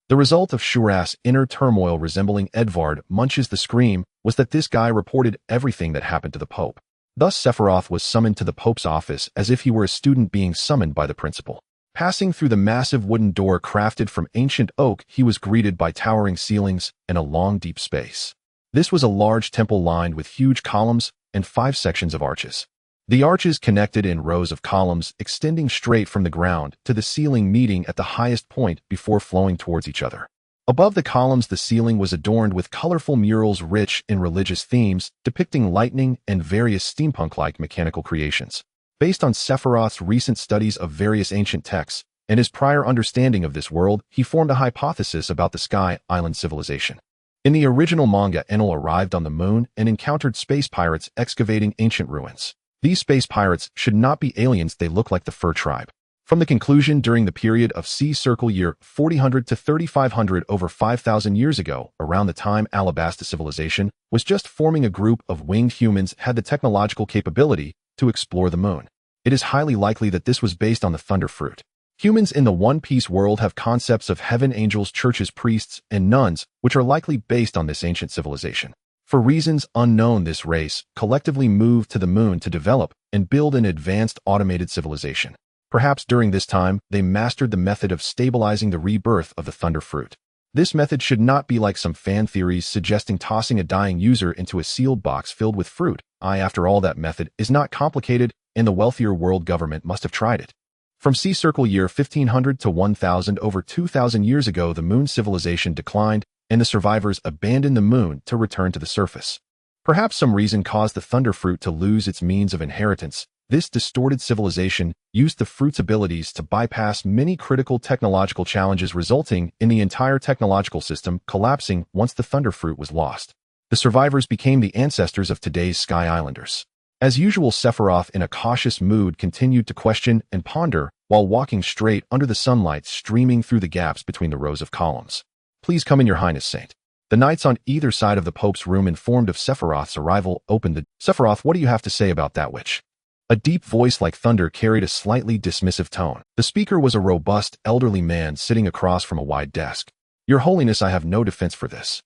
The result of Shura's inner turmoil, resembling Edvard Munch's The Scream, was that this guy reported everything that happened to the Pope. Thus Sephiroth was summoned to the Pope's office as if he were a student being summoned by the principal. Passing through the massive wooden door crafted from ancient oak, he was greeted by towering ceilings and a long, deep space. This was a large temple lined with huge columns and 5 sections of arches. The arches connected in rows of columns extending straight from the ground to the ceiling, meeting at the highest point before flowing towards each other. Above the columns, the ceiling was adorned with colorful murals rich in religious themes, depicting lightning and various steampunk-like mechanical creations. Based on Sephiroth's recent studies of various ancient texts and his prior understanding of this world, he formed a hypothesis about the Sky Island civilization. In the original manga, Enel arrived on the moon and encountered space pirates excavating ancient ruins. These space pirates should not be aliens, they look like the Fur tribe. From the conclusion, during the period of C circle year 4000 to 3500, over 5,000 years ago, around the time Alabasta civilization was just forming, a group of winged humans had the technological capability to explore the moon. It is highly likely that this was based on the Thunder Fruit. Humans in the One Piece world have concepts of heaven, angels, churches, priests, and nuns, which are likely based on this ancient civilization. For reasons unknown, this race collectively moved to the moon to develop and build an advanced automated civilization. Perhaps during this time, they mastered the method of stabilizing the rebirth of the Thunder Fruit. This method should not be like some fan theories suggesting tossing a dying user into a sealed box filled with fruit. After all, that method is not complicated, and the wealthier world government must have tried it. From C circle year 1500 to 1000, over 2,000 years ago, the moon civilization declined, and the survivors abandoned the moon to return to the surface. Perhaps some reason caused the Thunder Fruit to lose its means of inheritance. This distorted civilization used the fruit's abilities to bypass many critical technological challenges, resulting in the entire technological system collapsing once the Thunder Fruit was lost. The survivors became the ancestors of today's Sky Islanders. As usual, Sephiroth, in a cautious mood, continued to question and ponder while walking straight under the sunlight streaming through the gaps between the rows of columns. "Please come in, Your Highness, Saint." The knights on either side of the Pope's room, informed of Sephiroth's arrival, opened the "Sephiroth, what do you have to say about that witch?" A deep voice like thunder carried a slightly dismissive tone. The speaker was a robust, elderly man sitting across from a wide desk. "Your Holiness, I have no defense for this."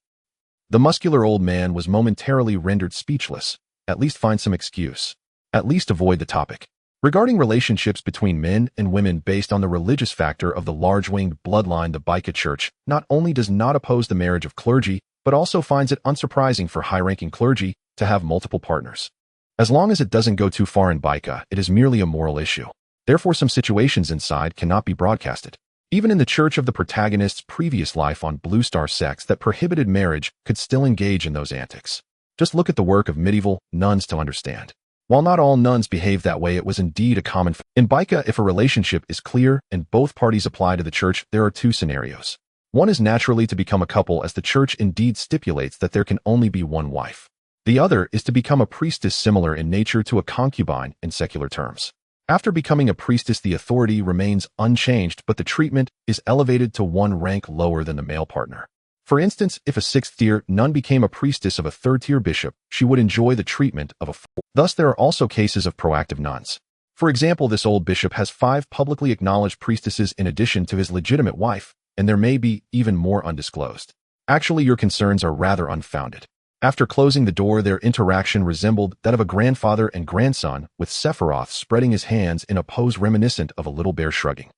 The muscular old man was momentarily rendered speechless. "At least find some excuse. At least avoid the topic." Regarding relationships between men and women based on the religious factor of the large-winged bloodline, the Baika Church not only does not oppose the marriage of clergy, but also finds it unsurprising for high-ranking clergy to have multiple partners. As long as it doesn't go too far in Baika, it is merely a moral issue. Therefore, some situations inside cannot be broadcasted. Even in the church of the protagonist's previous life on Blue Star, sects that prohibited marriage could still engage in those antics. Just look at the work of medieval nuns to understand. While not all nuns behaved that way, it was indeed a common in Baika. If a relationship is clear and both parties apply to the church, there are two scenarios. One is naturally to become a couple, as the church indeed stipulates that there can only be one wife. The other is to become a priestess, similar in nature to a concubine in secular terms. After becoming a priestess, the authority remains unchanged, but the treatment is elevated to one rank lower than the male partner. For instance, if a sixth-tier nun became a priestess of a third-tier bishop, she would enjoy the treatment of a fourth. Thus, there are also cases of proactive nuns. For example, this old bishop has 5 publicly acknowledged priestesses in addition to his legitimate wife, and there may be even more undisclosed. Actually, your concerns are rather unfounded. After closing the door, their interaction resembled that of a grandfather and grandson, with Sephiroth spreading his hands in a pose reminiscent of a little bear shrugging.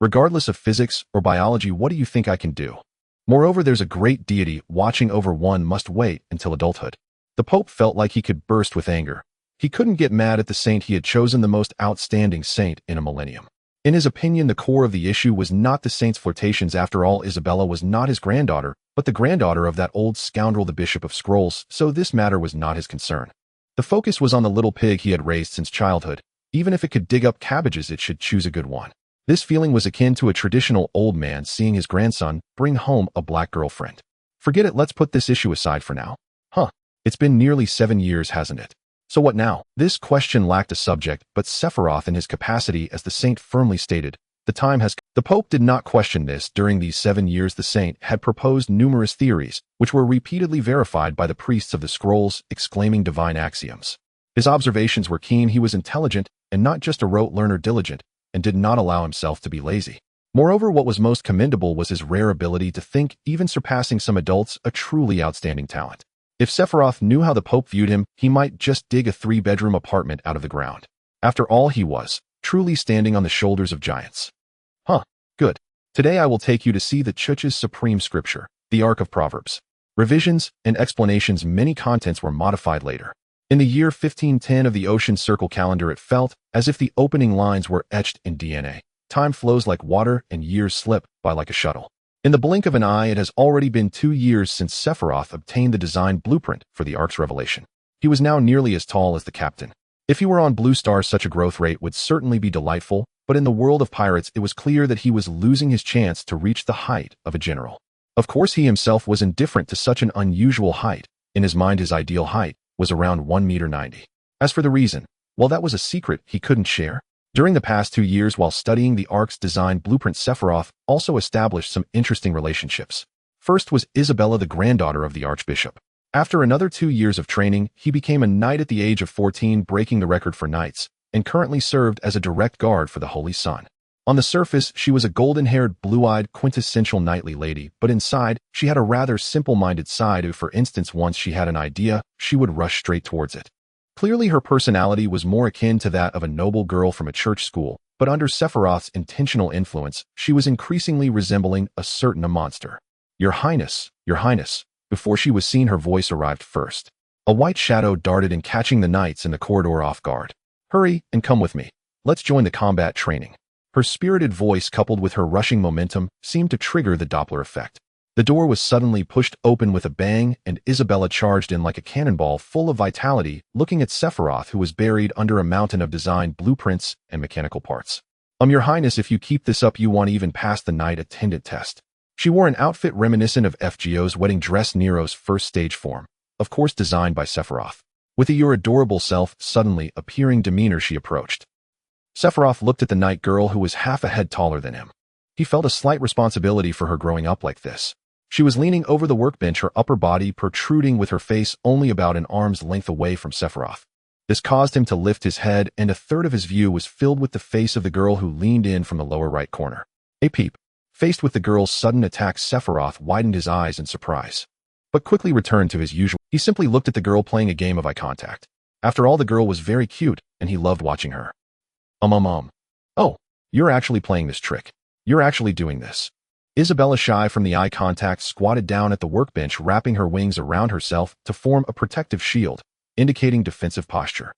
"Regardless of physics or biology, what do you think I can do? Moreover, there's a great deity watching over one. Must wait until adulthood." The Pope felt like he could burst with anger. He couldn't get mad at the saint. He had chosen the most outstanding saint in a millennium. In his opinion, the core of the issue was not the saint's flirtations. After all, Isabella was not his granddaughter, but the granddaughter of that old scoundrel, the Bishop of Scrolls, so this matter was not his concern. The focus was on the little pig he had raised since childhood. Even if it could dig up cabbages, it should choose a good one. This feeling was akin to a traditional old man seeing his grandson bring home a black girlfriend. Forget it, let's put this issue aside for now. It's been nearly 7 years, hasn't it? So what now? This question lacked a subject, but Sephiroth, in his capacity as the saint, firmly stated, "The time has come." The Pope did not question this. During these 7 years, the saint had proposed numerous theories, which were repeatedly verified by the priests of the scrolls, exclaiming divine axioms. His observations were keen. He was intelligent, and not just a rote learner, diligent, and did not allow himself to be lazy. Moreover, what was most commendable was his rare ability to think, even surpassing some adults, a truly outstanding talent. If Sephiroth knew how the Pope viewed him, he might just dig a 3-bedroom apartment out of the ground. After all, he was truly standing on the shoulders of giants. Good. Today I will take you to see the Church's supreme scripture, the Ark of Proverbs. Revisions and explanations. Many contents were modified later. In the year 1510 of the Ocean Circle calendar, it felt as if the opening lines were etched in DNA. Time flows like water and years slip by like a shuttle. In the blink of an eye, it has already been 2 years since Sephiroth obtained the design blueprint for the Ark's revelation. He was now nearly as tall as the captain. If he were on Blue Star, such a growth rate would certainly be delightful, but in the world of pirates, it was clear that he was losing his chance to reach the height of a general. Of course, he himself was indifferent to such an unusual height. In his mind, his ideal height was around 1.90 meters. As for the reason, well, that was a secret he couldn't share. During the past 2 years, while studying the Ark's design blueprint, Sephiroth also established some interesting relationships. First was Isabella, the granddaughter of the Archbishop. After another 2 years of training, he became a knight at the age of 14, breaking the record for knights, and currently served as a direct guard for the Holy Son. On the surface, she was a golden-haired, blue-eyed, quintessential knightly lady, but inside, she had a rather simple-minded side. If, for instance, once she had an idea, she would rush straight towards it. Clearly, her personality was more akin to that of a noble girl from a church school, but under Sephiroth's intentional influence, she was increasingly resembling a certain monster. Your Highness," before she was seen, her voice arrived first. A white shadow darted in, catching the knights in the corridor off guard. "Hurry and come with me. Let's join the combat training." Her spirited voice, coupled with her rushing momentum, seemed to trigger the Doppler effect. The door was suddenly pushed open with a bang, and Isabella charged in like a cannonball, full of vitality, looking at Sephiroth, who was buried under a mountain of design blueprints and mechanical parts. Your Highness, if you keep this up, you won't even pass the knight attendant test." She wore an outfit reminiscent of FGO's wedding dress, Nero's first stage form, of course designed by Sephiroth. With your adorable self suddenly appearing demeanor, she approached. Sephiroth looked at the night girl who was half a head taller than him. He felt a slight responsibility for her growing up like this. She was leaning over the workbench, her upper body protruding with her face only about an arm's length away from Sephiroth. This caused him to lift his head, and a third of his view was filled with the face of the girl who leaned in from the lower right corner. A peep. Faced with the girl's sudden attack, Sephiroth widened his eyes in surprise, but quickly returned to his usual. He simply looked at the girl playing a game of eye contact. After all, the girl was very cute, and he loved watching her. Oh, you're actually playing this trick. You're actually doing this. Isabella, shy from the eye contact, squatted down at the workbench, wrapping her wings around herself to form a protective shield, indicating defensive posture.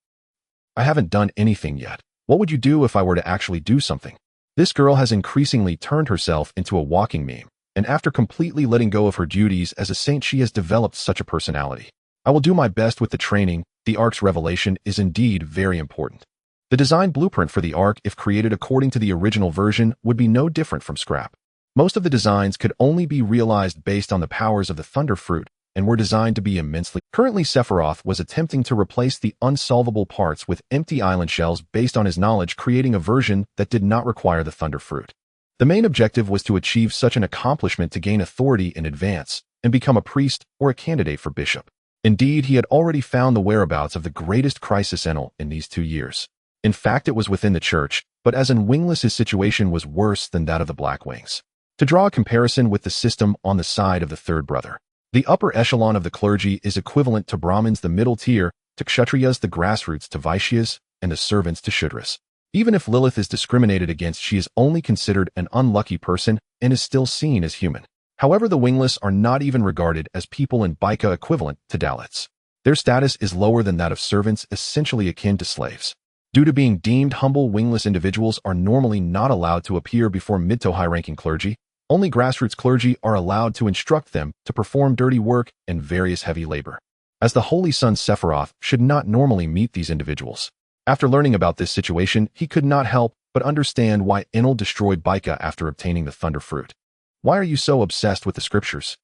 I haven't done anything yet. What would you do if I were to actually do something? This girl has increasingly turned herself into a walking meme, and after completely letting go of her duties as a saint, she has developed such a personality. I will do my best with the training. The Ark's revelation is indeed very important. The design blueprint for the Ark, if created according to the original version, would be no different from scrap. Most of the designs could only be realized based on the powers of the Thunder Fruit, and were designed to be immensely. Currently, Sephiroth was attempting to replace the unsolvable parts with empty island shells based on his knowledge, creating a version that did not require the Thunder Fruit. The main objective was to achieve such an accomplishment to gain authority in advance and become a priest or a candidate for bishop. Indeed, he had already found the whereabouts of the greatest crisis Enel in these 2 years. In fact, it was within the church, but as in Wingless, his situation was worse than that of the Black Wings. To draw a comparison with the system on the side of the third brother, the upper echelon of the clergy is equivalent to Brahmins, the middle tier, to Kshatriyas, the grassroots, to Vaishyas, and the servants to Shudras. Even if Lilith is discriminated against, she is only considered an unlucky person and is still seen as human. However, the Wingless are not even regarded as people in Baika, equivalent to Dalits. Their status is lower than that of servants, essentially akin to slaves. Due to being deemed humble, Wingless individuals are normally not allowed to appear before mid to high-ranking clergy. Only grassroots clergy are allowed to instruct them to perform dirty work and various heavy labor, as the Holy Son Sephiroth should not normally meet these individuals. After learning about this situation, he could not help but understand why Enel destroyed Baika after obtaining the Thunder Fruit. Why are you so obsessed with the scriptures?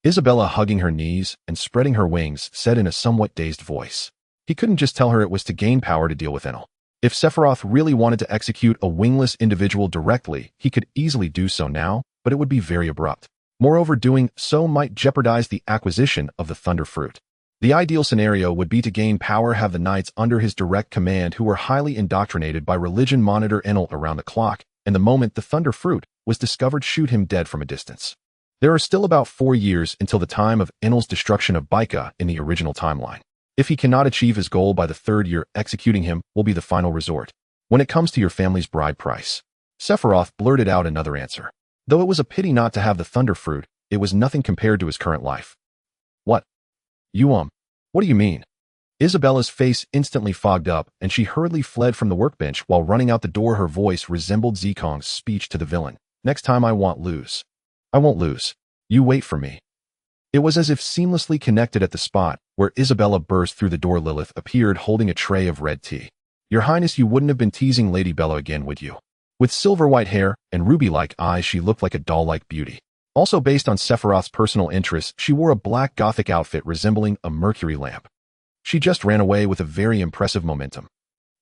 Isabella, hugging her knees and spreading her wings, said in a somewhat dazed voice. He couldn't just tell her it was to gain power to deal with Enel. If Sephiroth really wanted to execute a wingless individual directly, he could easily do so now, but it would be very abrupt. Moreover, doing so might jeopardize the acquisition of the Thunder Fruit. The ideal scenario would be to gain power, have the knights under his direct command who were highly indoctrinated by religion monitor Enel around the clock, and the moment the Thunder Fruit was discovered, shoot him dead from a distance. There are still about 4 years until the time of Enel's destruction of Baika in the original timeline. If he cannot achieve his goal by the 3rd year, executing him will be the final resort. When it comes to your family's bride price, Sephiroth blurted out another answer. Though it was a pity not to have the Thunder Fruit, it was nothing compared to his current life. What? What do you mean? Isabella's face instantly fogged up, and she hurriedly fled from the workbench. While running out the door, her voice resembled Zekong's speech to the villain. Next time I won't lose. I won't lose. You wait for me. It was as if seamlessly connected at the spot where Isabella burst through the door. Lilith appeared holding a tray of red tea. Your Highness, you wouldn't have been teasing Lady Bella again, would you? With silver-white hair and ruby-like eyes, she looked like a doll-like beauty. Also based on Sephiroth's personal interests, she wore a black gothic outfit resembling a mercury lamp. She just ran away with a very impressive momentum.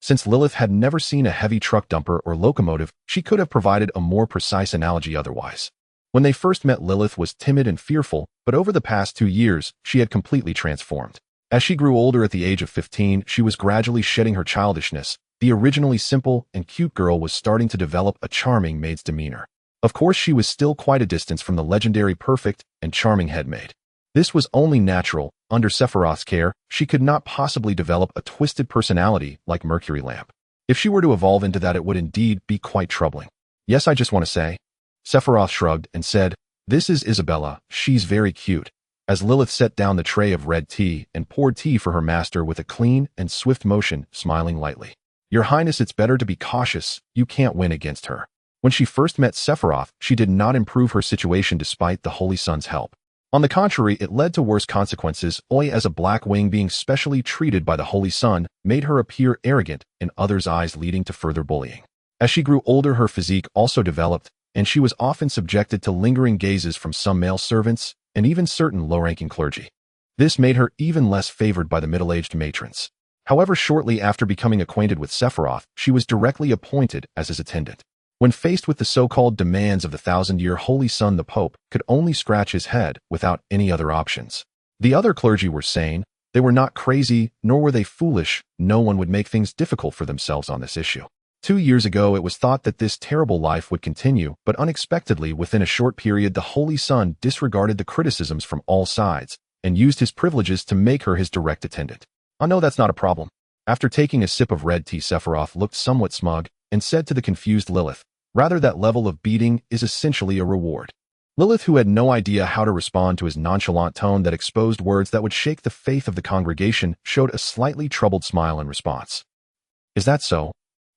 Since Lilith had never seen a heavy truck dumper or locomotive, she could have provided a more precise analogy otherwise. When they first met, Lilith was timid and fearful, but over the past 2 years, she had completely transformed. As she grew older, at the age of 15, she was gradually shedding her childishness. The originally simple and cute girl was starting to develop a charming maid's demeanor. Of course, she was still quite a distance from the legendary perfect and charming headmaid. This was only natural. Under Sephiroth's care, she could not possibly develop a twisted personality like Mercury Lamp. If she were to evolve into that, it would indeed be quite troubling. Yes, I just want to say. Sephiroth shrugged and said, this is Isabella, she's very cute. As Lilith set down the tray of red tea and poured tea for her master with a clean and swift motion, smiling lightly. Your Highness, it's better to be cautious, you can't win against her. When she first met Sephiroth, she did not improve her situation despite the Holy Son's help. On the contrary, it led to worse consequences. As a Black Wing, being specially treated by the Holy Son made her appear arrogant in others' eyes, leading to further bullying. As she grew older, her physique also developed, and she was often subjected to lingering gazes from some male servants and even certain low-ranking clergy. This made her even less favored by the middle-aged matrons. However, shortly after becoming acquainted with Sephiroth, she was directly appointed as his attendant. When faced with the so-called demands of the thousand-year Holy Son, the Pope could only scratch his head without any other options. The other clergy were sane. They were not crazy, nor were they foolish. No one would make things difficult for themselves on this issue. 2 years ago, it was thought that this terrible life would continue, but unexpectedly, within a short period, the Holy Son disregarded the criticisms from all sides and used his privileges to make her his direct attendant. I know that's not a problem. After taking a sip of red tea, Sephiroth looked somewhat smug and said to the confused Lilith, "Rather, that level of beating is essentially a reward." Lilith, who had no idea how to respond to his nonchalant tone that exposed words that would shake the faith of the congregation, showed a slightly troubled smile in response. "Is that so?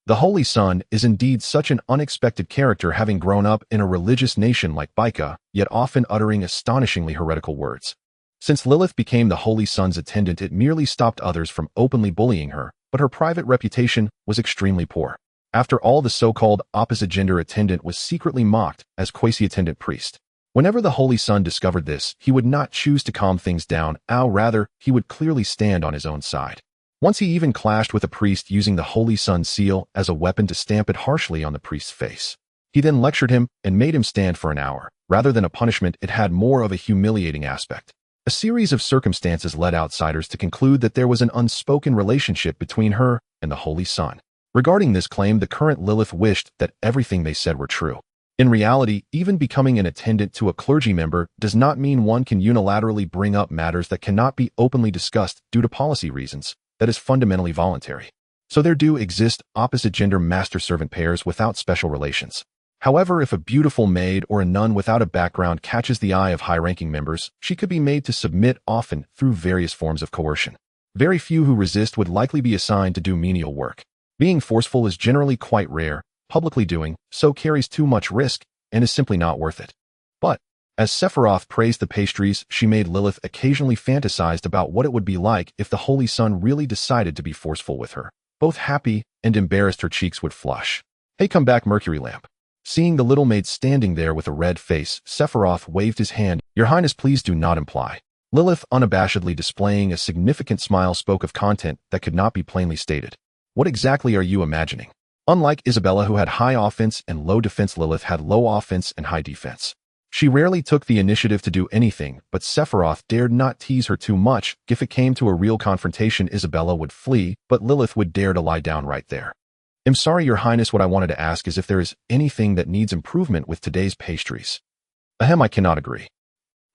The Holy Son is indeed such an unexpected character, having grown up in a religious nation like Baika, yet often uttering astonishingly heretical words." Since Lilith became the Holy Son's attendant, it merely stopped others from openly bullying her, but her private reputation was extremely poor. After all, the so-called opposite-gender attendant was secretly mocked as quasi-attendant priest. Whenever the Holy Son discovered this, he would not choose to calm things down. Rather, he would clearly stand on his own side. Once he even clashed with a priest, using the Holy Son's seal as a weapon to stamp it harshly on the priest's face. He then lectured him and made him stand for an hour. Rather than a punishment, it had more of a humiliating aspect. A series of circumstances led outsiders to conclude that there was an unspoken relationship between her and the Holy Son. Regarding this claim, the current Lilith wished that everything they said were true. In reality, even becoming an attendant to a clergy member does not mean one can unilaterally bring up matters that cannot be openly discussed due to policy reasons. That is fundamentally voluntary. So there do exist opposite-gender master-servant pairs without special relations. However, if a beautiful maid or a nun without a background catches the eye of high-ranking members, she could be made to submit, often through various forms of coercion. Very few who resist would likely be assigned to do menial work. Being forceful is generally quite rare. Publicly doing so carries too much risk and is simply not worth it. But, as Sephiroth praised the pastries she made, Lilith occasionally fantasized about what it would be like if the Holy Son really decided to be forceful with her. Both happy and embarrassed, her cheeks would flush. "Hey, come back, Mercury Lamp." Seeing the little maid standing there with a red face, Sephiroth waved his hand. "Your Highness, please do not imply." Lilith, unabashedly displaying a significant smile, spoke of content that could not be plainly stated. "What exactly are you imagining?" Unlike Isabella, who had high offense and low defense, Lilith had low offense and high defense. She rarely took the initiative to do anything, but Sephiroth dared not tease her too much. If it came to a real confrontation, Isabella would flee, but Lilith would dare to lie down right there. "I'm sorry, Your Highness, what I wanted to ask is if there is anything that needs improvement with today's pastries." "Ahem, I cannot agree."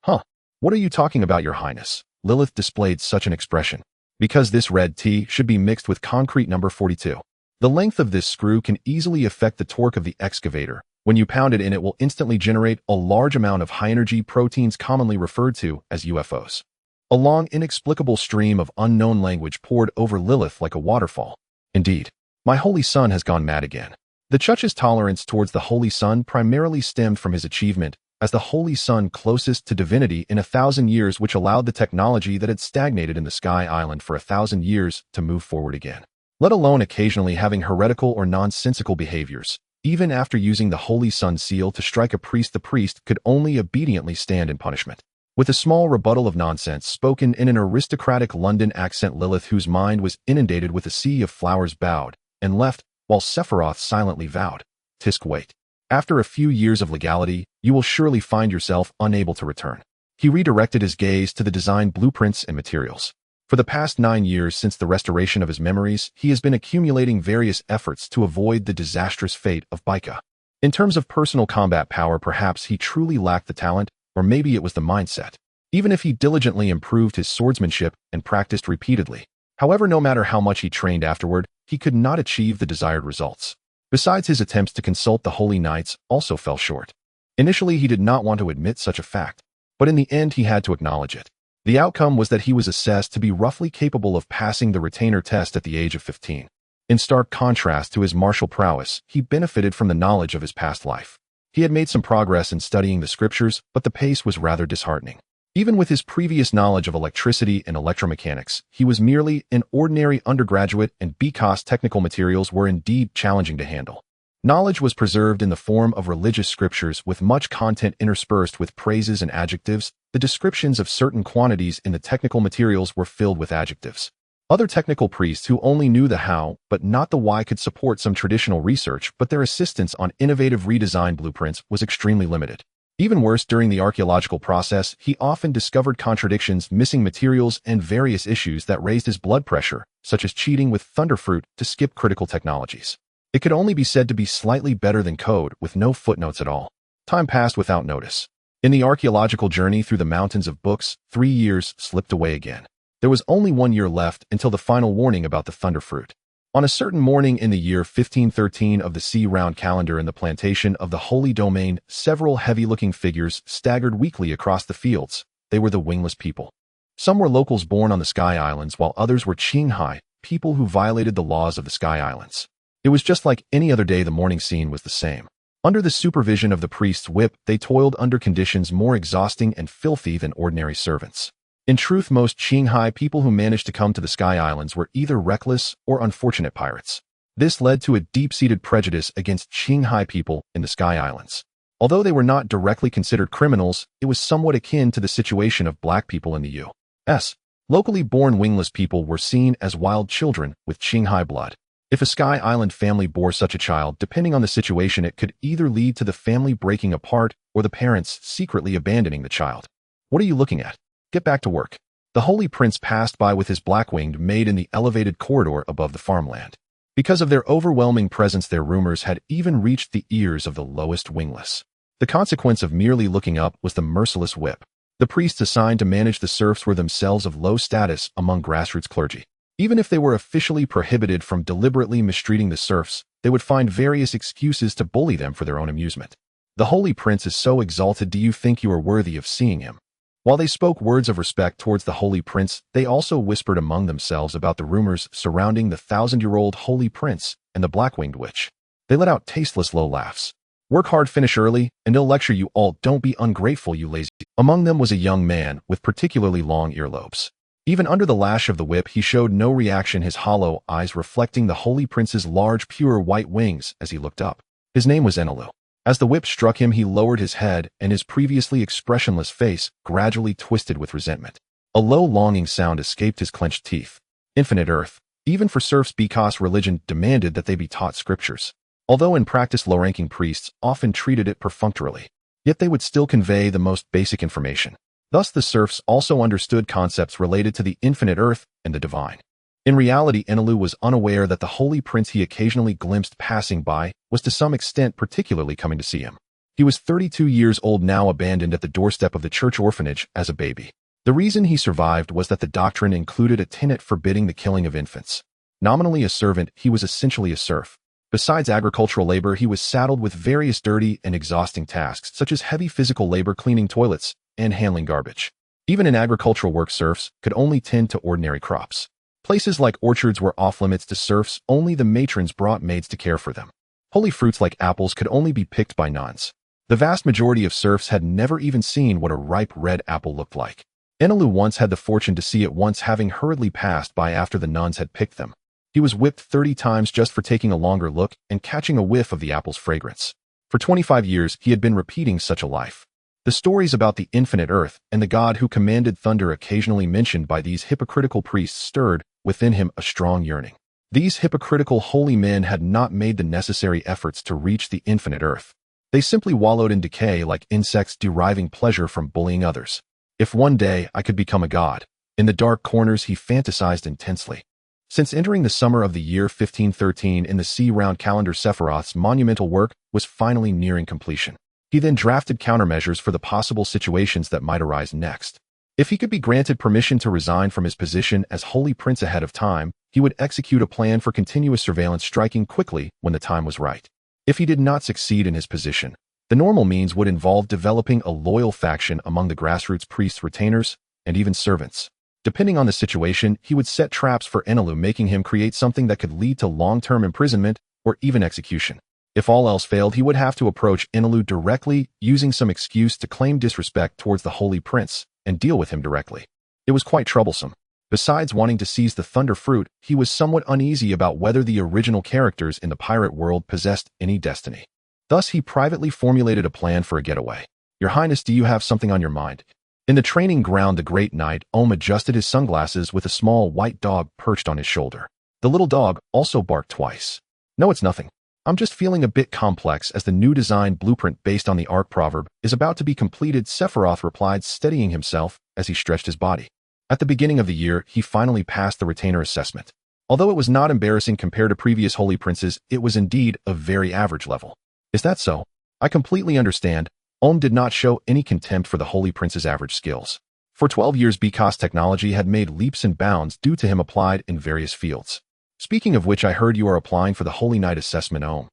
"Huh? What are you talking about, Your Highness?" Lilith displayed such an expression. "Because this red tea should be mixed with concrete number 42. The length of this screw can easily affect the torque of the excavator. When you pound it in, it will instantly generate a large amount of high-energy proteins, commonly referred to as UFOs." A long, inexplicable stream of unknown language poured over Lilith like a waterfall. "Indeed. My Holy Son has gone mad again." The Chuch's tolerance towards the Holy Son primarily stemmed from his achievement as the Holy Son closest to divinity in 1,000 years, which allowed the technology that had stagnated in the Sky Island for 1,000 years to move forward again. Let alone occasionally having heretical or nonsensical behaviors. Even after using the Holy Son's seal to strike a priest, the priest could only obediently stand in punishment. With a small rebuttal of nonsense spoken in an aristocratic London accent, Lilith, whose mind was inundated with a sea of flowers, bowed and left, while Sephiroth silently vowed, "Tisk, wait. After a few years of legality, you will surely find yourself unable to return." He redirected his gaze to the design blueprints and materials. For the past 9 years since the restoration of his memories, he has been accumulating various efforts to avoid the disastrous fate of Baika. In terms of personal combat power, perhaps he truly lacked the talent, or maybe it was the mindset. Even if he diligently improved his swordsmanship and practiced repeatedly. However, no matter how much he trained afterward, he could not achieve the desired results. Besides, his attempts to consult the Holy Knights also fell short. Initially, he did not want to admit such a fact, but in the end he had to acknowledge it. The outcome was that he was assessed to be roughly capable of passing the retainer test at the age of 15. In stark contrast to his martial prowess, he benefited from the knowledge of his past life. He had made some progress in studying the scriptures, but the pace was rather disheartening. Even with his previous knowledge of electricity and electromechanics, he was merely an ordinary undergraduate, and Baika's technical materials were indeed challenging to handle. Knowledge was preserved in the form of religious scriptures, with much content interspersed with praises and adjectives. The descriptions of certain quantities in the technical materials were filled with adjectives. Other technical priests who only knew the how but not the why could support some traditional research, but their assistance on innovative redesign blueprints was extremely limited. Even worse, during the archaeological process, he often discovered contradictions, missing materials, and various issues that raised his blood pressure, such as cheating with Thunderfruit to skip critical technologies. It could only be said to be slightly better than code, with no footnotes at all. Time passed without notice. In the archaeological journey through the mountains of books, 3 years slipped away again. There was only 1 year left until the final warning about the Thunderfruit. On a certain morning in the year 1513 of the sea-round calendar in the plantation of the Holy Domain, several heavy-looking figures staggered weakly across the fields. They were the wingless people. Some were locals born on the Sky Islands, while others were Qinghai, people who violated the laws of the Sky Islands. It was just like any other day. The morning scene was the same. Under the supervision of the priest's whip, they toiled under conditions more exhausting and filthy than ordinary servants. In truth, most Qinghai people who managed to come to the Sky Islands were either reckless or unfortunate pirates. This led to a deep-seated prejudice against Qinghai people in the Sky Islands. Although they were not directly considered criminals, it was somewhat akin to the situation of black people in the U.S. Locally born wingless people were seen as wild children with Qinghai blood. If a Sky Island family bore such a child, depending on the situation, it could either lead to the family breaking apart or the parents secretly abandoning the child. What are you looking at? Get back to work. The Holy Prince passed by with his black-winged maid in the elevated corridor above the farmland. Because of their overwhelming presence, their rumors had even reached the ears of the lowest wingless. The consequence of merely looking up was the merciless whip. The priests assigned to manage the serfs were themselves of low status among grassroots clergy. Even if they were officially prohibited from deliberately mistreating the serfs, they would find various excuses to bully them for their own amusement. The Holy Prince is so exalted, do you think you are worthy of seeing him? While they spoke words of respect towards the Holy Prince, they also whispered among themselves about the rumors surrounding the 1,000-year-old Holy Prince and the black-winged witch. They let out tasteless low laughs. Work hard, finish early, and they'll lecture you all. Don't be ungrateful, you lazy. Among them was a young man with particularly long earlobes. Even under the lash of the whip, he showed no reaction, his hollow eyes reflecting the Holy Prince's large, pure white wings as he looked up. His name was Enelu. As the whip struck him, he lowered his head, and his previously expressionless face gradually twisted with resentment. A low, longing sound escaped his clenched teeth. Infinite Earth. Even for serfs, because religion demanded that they be taught scriptures. Although in practice low-ranking priests often treated it perfunctorily, yet they would still convey the most basic information. Thus the serfs also understood concepts related to the infinite earth and the divine. In reality, Enelu was unaware that the Holy Prince he occasionally glimpsed passing by was to some extent particularly coming to see him. He was 32 years old now, abandoned at the doorstep of the church orphanage as a baby. The reason he survived was that the doctrine included a tenet forbidding the killing of infants. Nominally a servant, he was essentially a serf. Besides agricultural labor, he was saddled with various dirty and exhausting tasks, such as heavy physical labor, cleaning toilets, and handling garbage. Even in agricultural work, serfs could only tend to ordinary crops. Places like orchards were off-limits to serfs. Only the matrons brought maids to care for them. Holy fruits like apples could only be picked by nuns. The vast majority of serfs had never even seen what a ripe red apple looked like. Enelu once had the fortune to see it once, having hurriedly passed by after the nuns had picked them. He was whipped 30 times just for taking a longer look and catching a whiff of the apple's fragrance. For 25 years, he had been repeating such a life. The stories about the infinite earth and the God who commanded thunder, occasionally mentioned by these hypocritical priests, stirred within him a strong yearning. These hypocritical holy men had not made the necessary efforts to reach the infinite earth. They simply wallowed in decay like insects, deriving pleasure from bullying others. If one day I could become a god. In the dark corners he fantasized intensely. Since entering the summer of the year 1513 in the sea-round calendar, Sephiroth's monumental work was finally nearing completion. He then drafted countermeasures for the possible situations that might arise next. If he could be granted permission to resign from his position as Holy Prince ahead of time, he would execute a plan for continuous surveillance, striking quickly when the time was right. If he did not succeed in his position, the normal means would involve developing a loyal faction among the grassroots priests, retainers, and even servants. Depending on the situation, he would set traps for Enelu, making him create something that could lead to long-term imprisonment or even execution. If all else failed, he would have to approach Enelu directly, using some excuse to claim disrespect towards the Holy Prince, and deal with him directly. It was quite troublesome. Besides wanting to seize the Thunder Fruit, he was somewhat uneasy about whether the original characters in the pirate world possessed any destiny. Thus, he privately formulated a plan for a getaway. Your Highness, do you have something on your mind? In the training ground the great knight Om adjusted his sunglasses with a small white dog perched on his shoulder. The little dog also barked twice. No, it's nothing. I'm just feeling a bit complex as the new design blueprint based on the Ark proverb is about to be completed, Sephiroth replied, steadying himself as he stretched his body. At the beginning of the year, he finally passed the retainer assessment. Although it was not embarrassing compared to previous holy princes, it was indeed a very average level. Is that so? I completely understand. Om did not show any contempt for the holy prince's average skills. For 12 years Bikos technology had made leaps and bounds due to him applied in various fields. Speaking of which, I heard you are applying for the Holy Knight assessment, Om.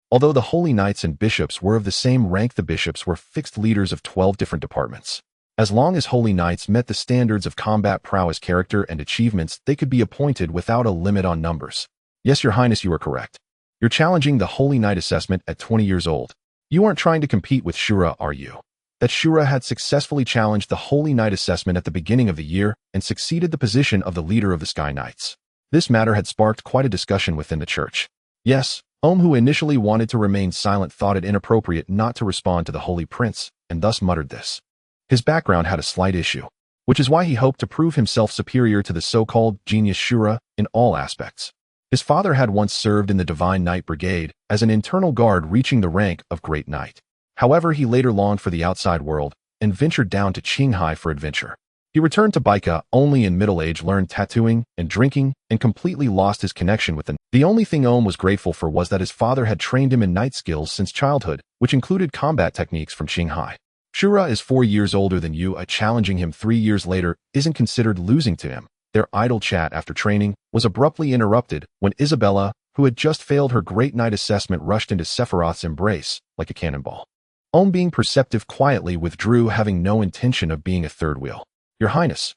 Although the Holy Knights and bishops were of the same rank, the bishops were fixed leaders of 12 different departments. As long as Holy Knights met the standards of combat prowess, character, and achievements, they could be appointed without a limit on numbers. Yes, Your Highness, you are correct. You're challenging the Holy Knight assessment at 20 years old. You aren't trying to compete with Shura, are you? That Shura had successfully challenged the Holy Knight assessment at the beginning of the year and succeeded the position of the leader of the Sky Knights. This matter had sparked quite a discussion within the church. Yes, Om, who initially wanted to remain silent, thought it inappropriate not to respond to the Holy Prince, and thus muttered this. His background had a slight issue, which is why he hoped to prove himself superior to the so-called genius Shura in all aspects. His father had once served in the Divine Knight Brigade as an internal guard, reaching the rank of Great Knight. However, he later longed for the outside world and ventured down to Qinghai for adventure. He returned to Baika only in middle age, learned tattooing and drinking, and completely lost his connection with them. The only thing Om was grateful for was that his father had trained him in knight skills since childhood, which included combat techniques from Qinghai. Shura is 4 years older than you. Challenging him 3 years later isn't considered losing to him. Their idle chat after training was abruptly interrupted when Isabella, who had just failed her Great Knight assessment, rushed into Sephiroth's embrace like a cannonball. Om, being perceptive, quietly withdrew, having no intention of being a third wheel. Your Highness,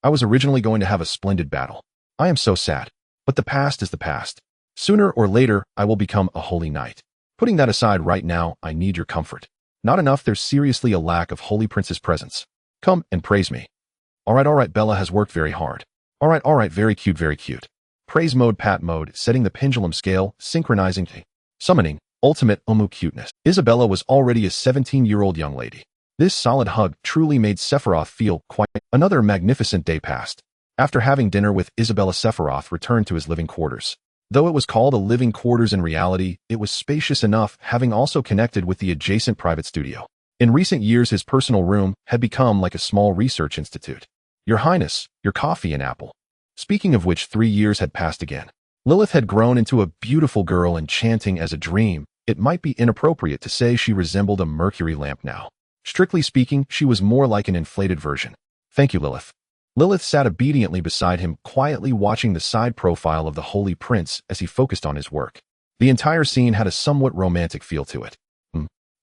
I was originally going to have a splendid battle. I am so sad. But the past is the past. Sooner or later, I will become a holy knight. Putting that aside right now, I need your comfort. Not enough, there's seriously a lack of Holy Prince's presence. Come and praise me. Alright, Bella has worked very hard. Alright, very cute. Praise mode, pat mode, setting the pendulum scale, synchronizing, summoning, ultimate Omu cuteness. Isabella was already a 17-year-old young lady. This solid hug truly made Sephiroth feel quite. Another magnificent day passed. After having dinner with Isabella, Sephiroth returned to his living quarters. Though it was called a living quarters, in reality, it was spacious enough, having also connected with the adjacent private studio. In recent years, his personal room had become like a small research institute. Your Highness, your coffee and apple. Speaking of which, 3 years had passed again. Lilith had grown into a beautiful girl, enchanting as a dream. It might be inappropriate to say she resembled a mercury lamp now. Strictly speaking, she was more like an inflated version. Thank you, Lilith. Lilith sat obediently beside him, quietly watching the side profile of the Holy Prince as he focused on his work. The entire scene had a somewhat romantic feel to it.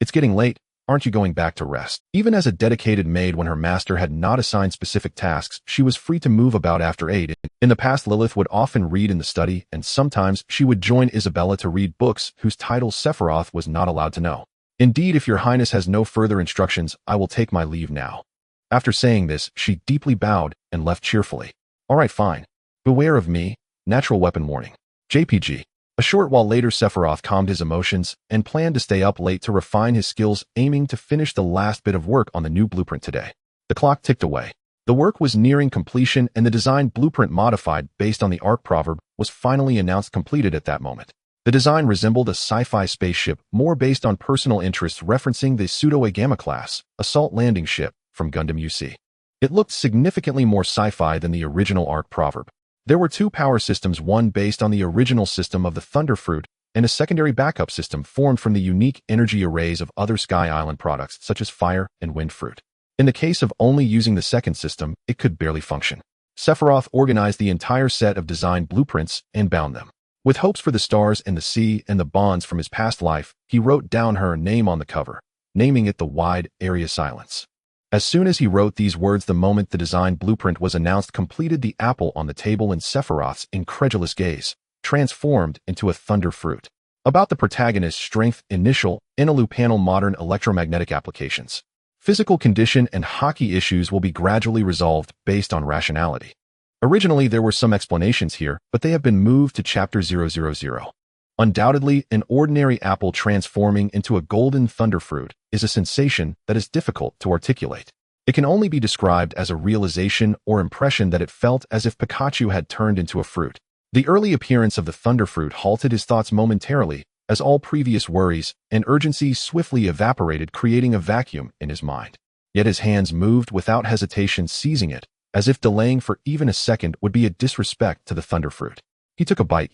It's getting late. Aren't you going back to rest? Even as a dedicated maid, when her master had not assigned specific tasks, she was free to move about after 8. In the past, Lilith would often read in the study, and sometimes she would join Isabella to read books whose titles Sephiroth was not allowed to know. Indeed, if your Highness has no further instructions, I will take my leave now. After saying this, she deeply bowed and left cheerfully. Alright, fine. Beware of me. Natural weapon warning. JPG. A short while later, Sephiroth calmed his emotions and planned to stay up late to refine his skills, aiming to finish the last bit of work on the new blueprint today. The clock ticked away. The work was nearing completion, and the design blueprint, modified based on the Ark proverb, was finally announced completed at that moment. The design resembled a sci-fi spaceship, more based on personal interests, referencing the Pseudo-Gamma class, assault landing ship, from Gundam UC. It looked significantly more sci-fi than the original Ark proverb. There were 2 power systems, one based on the original system of the Thunder Fruit, and a secondary backup system formed from the unique energy arrays of other Sky Island products such as Fire and Wind Fruit. In the case of only using the second system, it could barely function. Sephiroth organized the entire set of design blueprints and bound them. With hopes for the stars and the sea and the bonds from his past life, he wrote down her name on the cover, naming it the Wide Area Silence. As soon as he wrote these words, the moment the design blueprint was announced completed, the apple on the table in Sephiroth's incredulous gaze transformed into a thunder fruit. About the protagonist's strength, initial, Inalu panel, modern electromagnetic applications. Physical condition and hockey issues will be gradually resolved based on rationality. Originally, there were some explanations here, but they have been moved to Chapter 000. Undoubtedly, an ordinary apple transforming into a golden thunder fruit is a sensation that is difficult to articulate. It can only be described as a realization or impression that it felt as if Pikachu had turned into a fruit. The early appearance of the thunderfruit halted his thoughts momentarily, as all previous worries and urgency swiftly evaporated, creating a vacuum in his mind. Yet his hands moved without hesitation, seizing it, as if delaying for even a second would be a disrespect to the thunderfruit. He took a bite.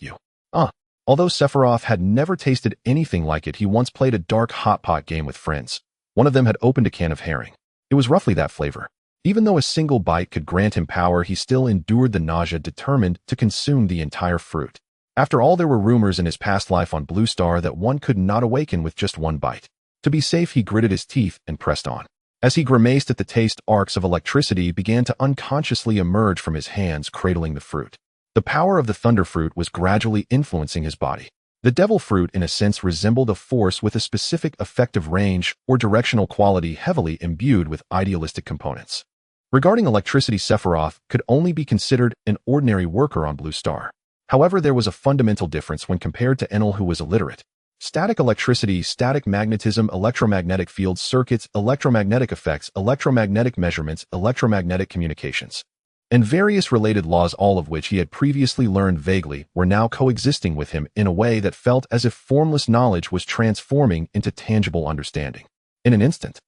Although Sephiroth had never tasted anything like it, he once played a dark hot pot game with friends. One of them had opened a can of herring. It was roughly that flavor. Even though a single bite could grant him power, he still endured the nausea, determined to consume the entire fruit. After all, there were rumors in his past life on Blue Star that one could not awaken with just one bite. To be safe, he gritted his teeth and pressed on. As he grimaced at the taste, arcs of electricity began to unconsciously emerge from his hands, cradling the fruit. The power of the thunderfruit was gradually influencing his body. The devil fruit, in a sense, resembled a force with a specific effective range or directional quality, heavily imbued with idealistic components. Regarding electricity, Sephiroth could only be considered an ordinary worker on Blue Star. However, there was a fundamental difference when compared to Enel, who was illiterate. Static electricity, static magnetism, electromagnetic field circuits, electromagnetic effects, electromagnetic measurements, electromagnetic communications, and various related laws, all of which he had previously learned vaguely, were now coexisting with him in a way that felt as if formless knowledge was transforming into tangible understanding. In an instant,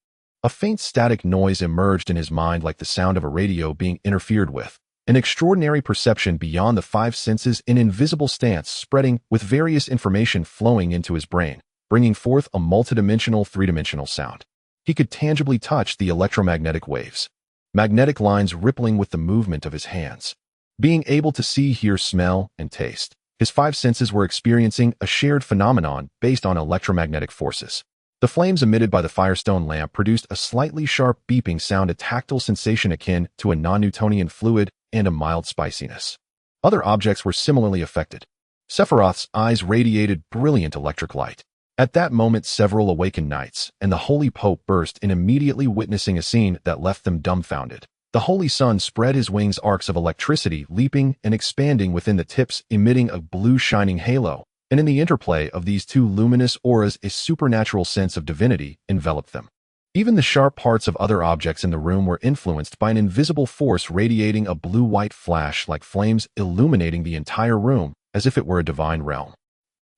a faint static noise emerged in his mind, like the sound of a radio being interfered with. An extraordinary perception beyond the five senses, an invisible stance spreading with various information flowing into his brain, bringing forth a multidimensional, three-dimensional sound. He could tangibly touch the electromagnetic waves, magnetic lines rippling with the movement of his hands. Being able to see, hear, smell, and taste, his five senses were experiencing a shared phenomenon based on electromagnetic forces. The flames emitted by the Firestone lamp produced a slightly sharp beeping sound, a tactile sensation akin to a non-Newtonian fluid, and a mild spiciness. Other objects were similarly affected. Sephiroth's eyes radiated brilliant electric light. At that moment, several awakened knights and the Holy Pope burst in, immediately witnessing a scene that left them dumbfounded. The Holy Sun spread his wings, arcs of electricity leaping and expanding within the tips, emitting a blue shining halo, and in the interplay of these two luminous auras, a supernatural sense of divinity enveloped them. Even the sharp parts of other objects in the room were influenced by an invisible force, radiating a blue-white flash like flames, illuminating the entire room as if it were a divine realm.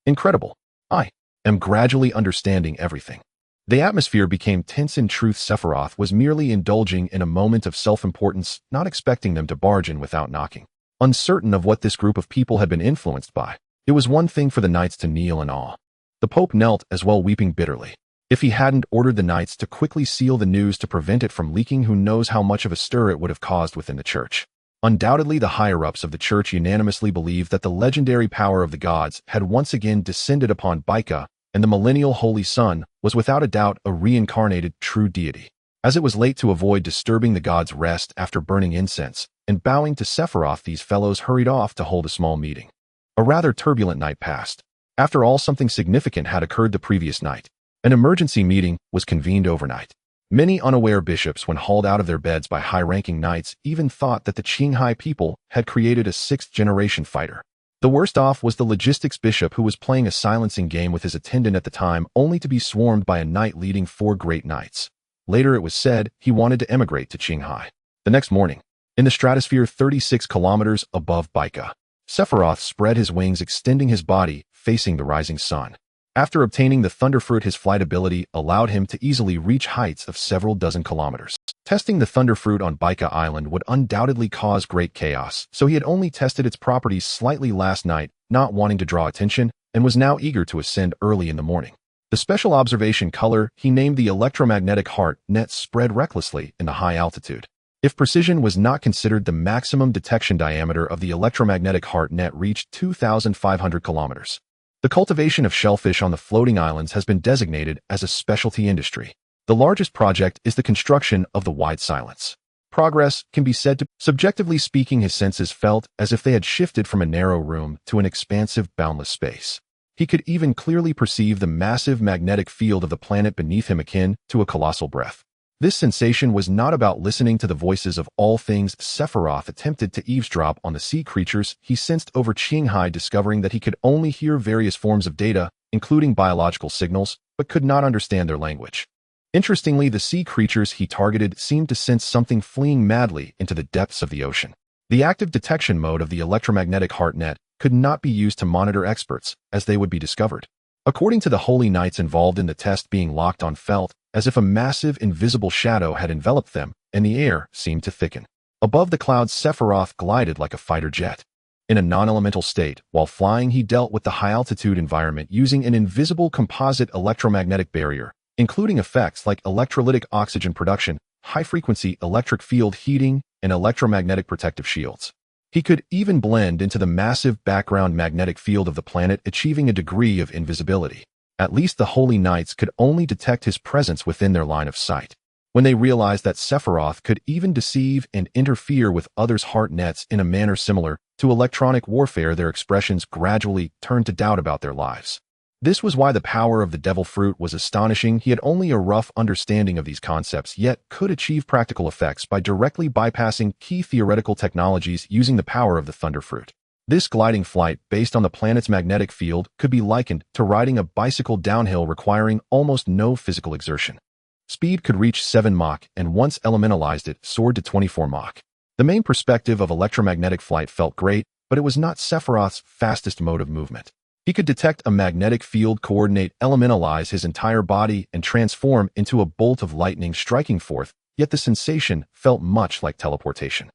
Incredible. I am gradually understanding everything. The atmosphere became tense. In truth, Sephiroth was merely indulging in a moment of self-importance, not expecting them to barge in without knocking. Uncertain of what this group of people had been influenced by, it was one thing for the knights to kneel in awe. The Pope knelt as well, weeping bitterly. If he hadn't ordered the knights to quickly seal the news to prevent it from leaking, who knows how much of a stir it would have caused within the church. Undoubtedly, the higher-ups of the church unanimously believed that the legendary power of the gods had once again descended upon Baika, and the millennial Holy Sun was without a doubt a reincarnated true deity. As it was late to avoid disturbing the gods' rest after burning incense and bowing to Sephiroth, these fellows hurried off to hold a small meeting. A rather turbulent night passed. After all, something significant had occurred the previous night. An emergency meeting was convened overnight. Many unaware bishops, when hauled out of their beds by high-ranking knights, even thought that the Qinghai people had created a sixth-generation fighter. The worst off was the logistics bishop, who was playing a silencing game with his attendant at the time, only to be swarmed by a knight leading 4 great knights. Later, it was said he wanted to emigrate to Qinghai. The next morning, in the stratosphere 36 kilometers above Baika, Sephiroth spread his wings, extending his body, facing the rising sun. After obtaining the Thunderfruit, his flight ability allowed him to easily reach heights of several dozen kilometers. Testing the Thunderfruit on Baika Island would undoubtedly cause great chaos, so he had only tested its properties slightly last night, not wanting to draw attention, and was now eager to ascend early in the morning. The special observation color he named the electromagnetic heart net spread recklessly in the high altitude. If precision was not considered, the maximum detection diameter of the electromagnetic heart net reached 2,500 kilometers. The cultivation of shellfish on the floating islands has been designated as a specialty industry. The largest project is the construction of the Wide Silence. Progress can be said to, subjectively speaking, his senses felt as if they had shifted from a narrow room to an expansive, boundless space. He could even clearly perceive the massive magnetic field of the planet beneath him, akin to a colossal breath. This sensation was not about listening to the voices of all things. Sephiroth attempted to eavesdrop on the sea creatures he sensed over Qinghai, discovering that he could only hear various forms of data, including biological signals, but could not understand their language. Interestingly, the sea creatures he targeted seemed to sense something fleeing madly into the depths of the ocean. The active detection mode of the electromagnetic heart net could not be used to monitor experts, as they would be discovered. According to the holy knights involved in the test, being locked on felt as if a massive invisible shadow had enveloped them, and the air seemed to thicken. Above the clouds, Sephiroth glided like a fighter jet. In a non-elemental state, while flying, he dealt with the high-altitude environment using an invisible composite electromagnetic barrier, including effects like electrolytic oxygen production, high-frequency electric field heating, and electromagnetic protective shields. He could even blend into the massive background magnetic field of the planet, achieving a degree of invisibility. At least the Holy Knights could only detect his presence within their line of sight. When they realized that Sephiroth could even deceive and interfere with others' heart nets in a manner similar to electronic warfare, their expressions gradually turned to doubt about their lives. This was why the power of the devil fruit was astonishing. He had only a rough understanding of these concepts, yet could achieve practical effects by directly bypassing key theoretical technologies using the power of the thunder fruit. This gliding flight, based on the planet's magnetic field, could be likened to riding a bicycle downhill, requiring almost no physical exertion. Speed could reach 7 Mach, and once elementalized, it soared to 24 Mach. The main perspective of electromagnetic flight felt great, but it was not Sephiroth's fastest mode of movement. He could detect a magnetic field, coordinate, elementalize his entire body, and transform into a bolt of lightning striking forth, yet the sensation felt much like teleportation.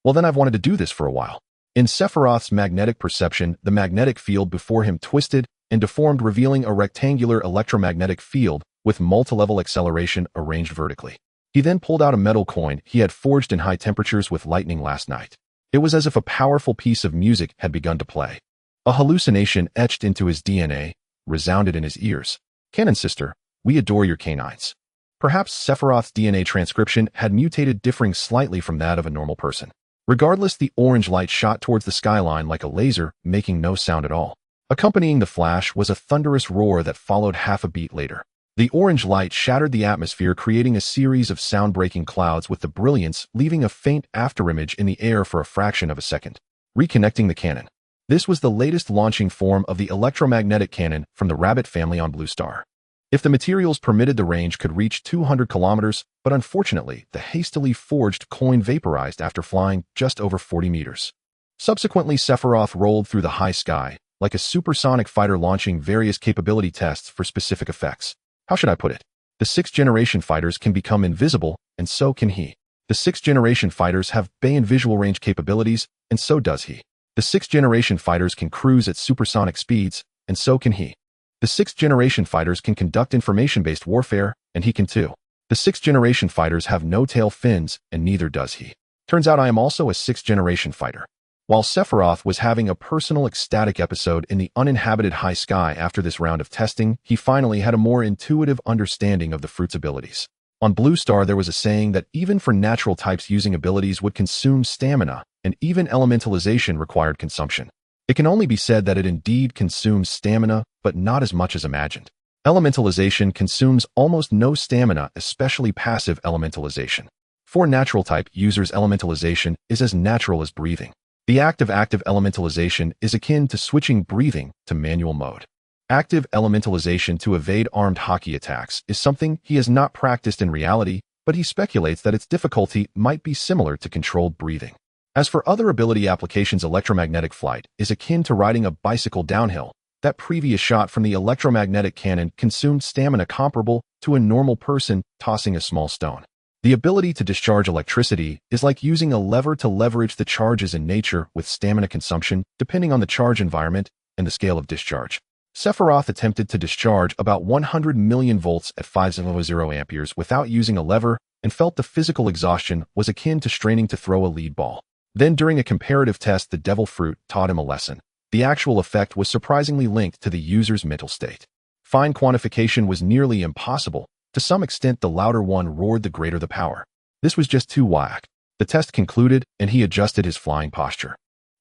Well, then I've wanted to do this for a while. In Sephiroth's magnetic perception, the magnetic field before him twisted and deformed, revealing a rectangular electromagnetic field with multi-level acceleration arranged vertically. He then pulled out a metal coin he had forged in high temperatures with lightning last night. It was as if a powerful piece of music had begun to play. A hallucination etched into his DNA resounded in his ears. "Canon sister, we adore your canines." Perhaps Sephiroth's DNA transcription had mutated, differing slightly from that of a normal person. Regardless, the orange light shot towards the skyline like a laser, making no sound at all. Accompanying the flash was a thunderous roar that followed half a beat later. The orange light shattered the atmosphere, creating a series of sound-breaking clouds with the brilliance leaving a faint afterimage in the air for a fraction of a second. Reconnecting the cannon. This was the latest launching form of the electromagnetic cannon from the Rabbit family on Blue Star. If the materials permitted, the range could reach 200 kilometers, but unfortunately, the hastily forged coin vaporized after flying just over 40 meters. Subsequently, Sephiroth rolled through the high sky, like a supersonic fighter, launching various capability tests for specific effects. How should I put it? The 6th-generation fighters can become invisible, and so can he. The 6th-generation fighters have beyond visual range capabilities, and so does he. The 6th-generation fighters can cruise at supersonic speeds, and so can he. The 6th-generation fighters can conduct information-based warfare, and he can too. The 6th-generation fighters have no tail fins, and neither does he. Turns out I am also a 6th-generation fighter. While Sephiroth was having a personal ecstatic episode in the uninhabited high sky after this round of testing, he finally had a more intuitive understanding of the fruit's abilities. On Blue Star, there was a saying that even for natural types, using abilities would consume stamina, and even elementalization required consumption. It can only be said that it indeed consumes stamina, but not as much as imagined. Elementalization consumes almost no stamina, especially passive elementalization. For natural type users, elementalization is as natural as breathing. The act of active elementalization is akin to switching breathing to manual mode. Active elementalization to evade armed hockey attacks is something he has not practiced in reality, but he speculates that its difficulty might be similar to controlled breathing. As for other ability applications, electromagnetic flight is akin to riding a bicycle downhill. That previous shot from the electromagnetic cannon consumed stamina comparable to a normal person tossing a small stone. The ability to discharge electricity is like using a lever to leverage the charges in nature, with stamina consumption depending on the charge environment and the scale of discharge. Sephiroth attempted to discharge about 100 million volts at 500 amperes without using a lever and felt the physical exhaustion was akin to straining to throw a lead ball. Then during a comparative test, the devil fruit taught him a lesson. The actual effect was surprisingly linked to the user's mental state. Fine quantification was nearly impossible. To some extent, the louder one roared, the greater the power. This was just too whack. The test concluded, and he adjusted his flying posture.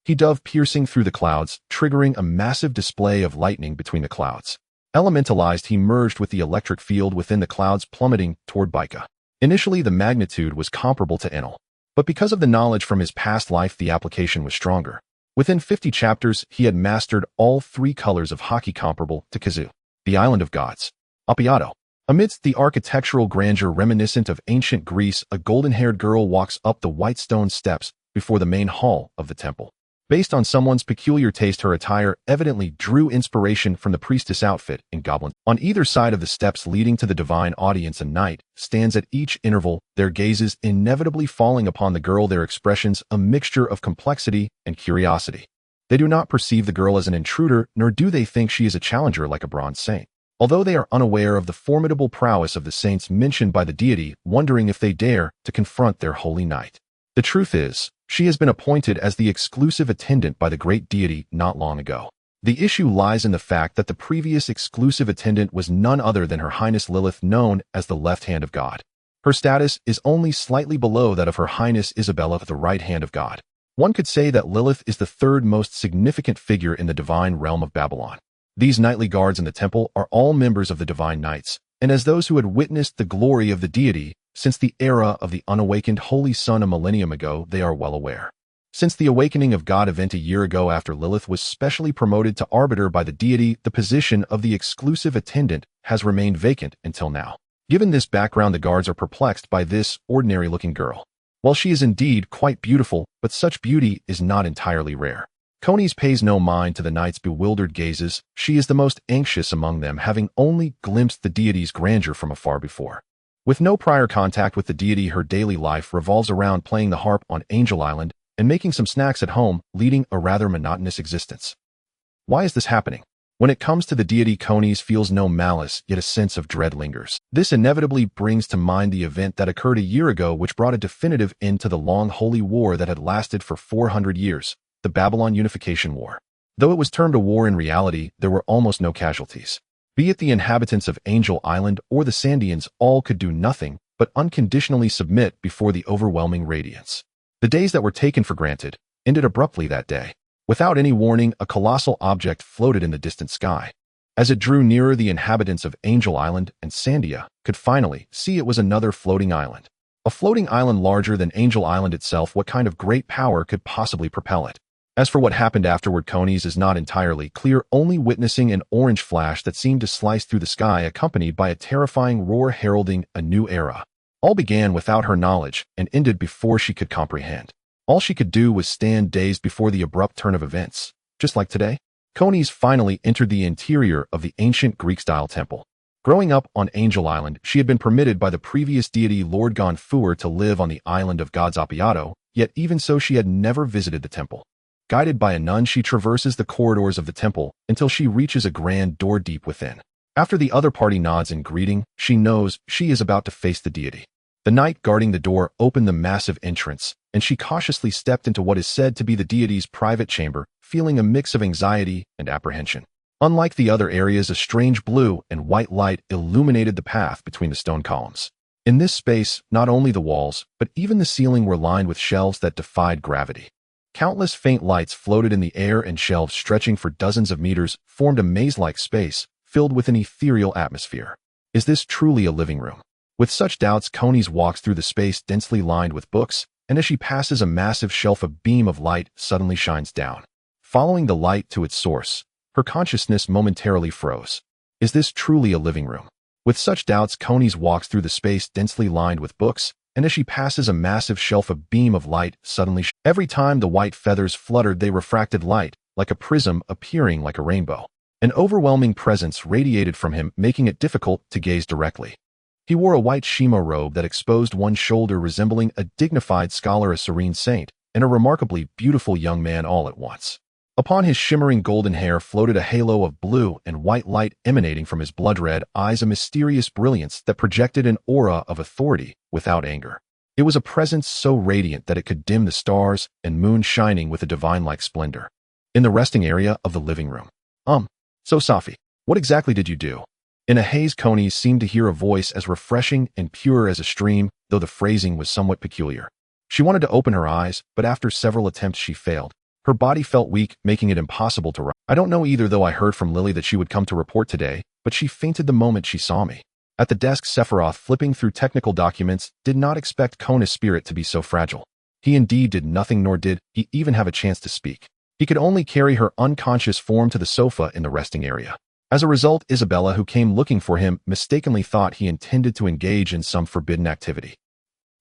He dove piercing through the clouds, triggering a massive display of lightning between the clouds. Elementalized, he merged with the electric field within the clouds, plummeting toward Baika. Initially, the magnitude was comparable to Enel, but because of the knowledge from his past life, the application was stronger. Within 50 chapters, he had mastered all 3 colors of hockey comparable to Kazoo, the Island of Gods, Appiato, Amidst the architectural grandeur reminiscent of ancient Greece, a golden-haired girl walks up the white stone steps before the main hall of the temple. Based on someone's peculiar taste, her attire evidently drew inspiration from the priestess outfit in Goblin. On either side of the steps leading to the divine audience, a knight stands at each interval, their gazes inevitably falling upon the girl, their expressions a mixture of complexity and curiosity. They do not perceive the girl as an intruder, nor do they think she is a challenger like a bronze saint. Although they are unaware of the formidable prowess of the saints mentioned by the deity, wondering if they dare to confront their holy knight. The truth is, she has been appointed as the exclusive attendant by the great deity not long ago. The issue lies in the fact that the previous exclusive attendant was none other than Her Highness Lilith, known as the left hand of God. Her status is only slightly below that of Her Highness Isabella, the right hand of God. One could say that Lilith is the third most significant figure in the divine realm of Babylon. These knightly guards in the temple are all members of the divine knights, and as those who had witnessed the glory of the deity since the era of the unawakened Holy Sun a millennium ago, they are well aware. Since the awakening of God event a year ago, after Lilith was specially promoted to arbiter by the deity, the position of the exclusive attendant has remained vacant until now. Given this background, the guards are perplexed by this ordinary-looking girl. While she is indeed quite beautiful, but such beauty is not entirely rare. Conies pays no mind to the knight's bewildered gazes. She is the most anxious among them, having only glimpsed the deity's grandeur from afar before. With no prior contact with the deity, her daily life revolves around playing the harp on Angel Island and making some snacks at home, leading a rather monotonous existence. Why is this happening? When it comes to the deity, Conies feels no malice, yet a sense of dread lingers. This inevitably brings to mind the event that occurred a year ago, which brought a definitive end to the long holy war that had lasted for 400 years. The Babylon Unification War. Though it was termed a war, in reality, there were almost no casualties. Be it the inhabitants of Angel Island or the Sandians, all could do nothing but unconditionally submit before the overwhelming radiance. The days that were taken for granted ended abruptly that day. Without any warning, a colossal object floated in the distant sky. As it drew nearer, the inhabitants of Angel Island and Sandia could finally see it was another floating island. A floating island larger than Angel Island itself. What kind of great power could possibly propel it? As for what happened afterward, Conies is not entirely clear, only witnessing an orange flash that seemed to slice through the sky, accompanied by a terrifying roar heralding a new era. All began without her knowledge and ended before she could comprehend. All she could do was stand dazed before the abrupt turn of events. Just like today, Conies finally entered the interior of the ancient Greek-style temple. Growing up on Angel Island, she had been permitted by the previous deity Lord Gonfuer to live on the island of God's Appiato, yet even so she had never visited the temple. Guided by a nun, she traverses the corridors of the temple until she reaches a grand door deep within. After the other party nods in greeting, she knows she is about to face the deity. The knight guarding the door opened the massive entrance, and she cautiously stepped into what is said to be the deity's private chamber, feeling a mix of anxiety and apprehension. Unlike the other areas, a strange blue and white light illuminated the path between the stone columns. In this space, not only the walls, but even the ceiling were lined with shelves that defied gravity. Countless faint lights floated in the air, and shelves stretching for dozens of meters formed a maze-like space filled with an ethereal atmosphere. Is this truly a living room? With such doubts, Conies walks through the space densely lined with books, and as she passes a massive shelf, a beam of light suddenly shines down. Following the light to its source, her consciousness momentarily froze. Is this truly a living room? With such doubts, Conies walks through the space densely lined with books, and as she passes a massive shelf, a beam of light suddenly every time the white feathers fluttered, they refracted light, like a prism appearing like a rainbow. An overwhelming presence radiated from him, making it difficult to gaze directly. He wore a white shima robe that exposed one shoulder, resembling a dignified scholar, a serene saint, and a remarkably beautiful young man all at once. Upon his shimmering golden hair floated a halo of blue and white light emanating from his blood-red eyes, a mysterious brilliance that projected an aura of authority without anger. It was a presence so radiant that it could dim the stars and moon, shining with a divine-like splendor. In the resting area of the living room. So Safi, what exactly did you do? In a haze, Conies seemed to hear a voice as refreshing and pure as a stream, though the phrasing was somewhat peculiar. She wanted to open her eyes, but after several attempts she failed. Her body felt weak, making it impossible to rise. I don't know either, though I heard from Lily that she would come to report today, but she fainted the moment she saw me. At the desk, Sephiroth, flipping through technical documents, did not expect Kona's spirit to be so fragile. He indeed did nothing, nor did he even have a chance to speak. He could only carry her unconscious form to the sofa in the resting area. As a result, Isabella, who came looking for him, mistakenly thought he intended to engage in some forbidden activity.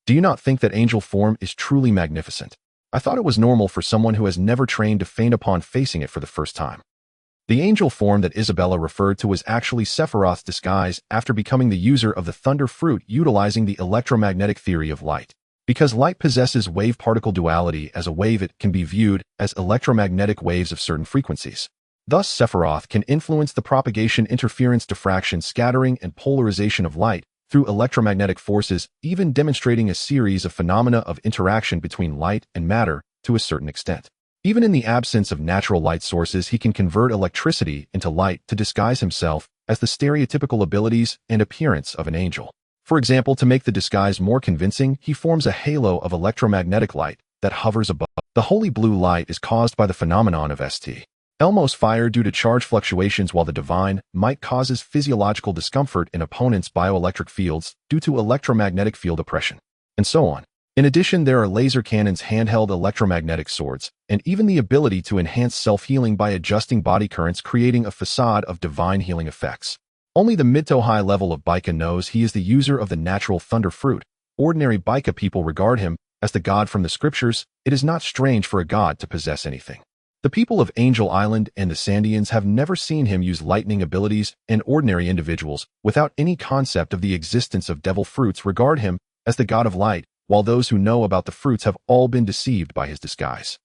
Do you not think that angel form is truly magnificent? I thought it was normal for someone who has never trained to faint upon facing it for the first time. The angel form that Isabella referred to was actually Sephiroth's disguise after becoming the user of the thunder fruit, utilizing the electromagnetic theory of light. Because light possesses wave-particle duality as a wave, it can be viewed as electromagnetic waves of certain frequencies. Thus, Sephiroth can influence the propagation, interference, diffraction, scattering, and polarization of light through electromagnetic forces, even demonstrating a series of phenomena of interaction between light and matter to a certain extent. Even in the absence of natural light sources, he can convert electricity into light to disguise himself as the stereotypical abilities and appearance of an angel. For example, to make the disguise more convincing, he forms a halo of electromagnetic light that hovers above. The holy blue light is caused by the phenomenon of St. Elmo's fire due to charge fluctuations, while the divine might causes physiological discomfort in opponents' bioelectric fields due to electromagnetic field oppression, and so on. In addition, there are laser cannons, handheld electromagnetic swords, and even the ability to enhance self-healing by adjusting body currents, creating a facade of divine healing effects. Only the mid to high level of Baika knows he is the user of the natural thunder fruit. Ordinary Baika people regard him as the god from the scriptures. It is not strange for a god to possess anything. The people of Angel Island and the Sandians have never seen him use lightning abilities, and ordinary individuals, without any concept of the existence of devil fruits, regard him as the god of light, while those who know about the fruits have all been deceived by his disguise.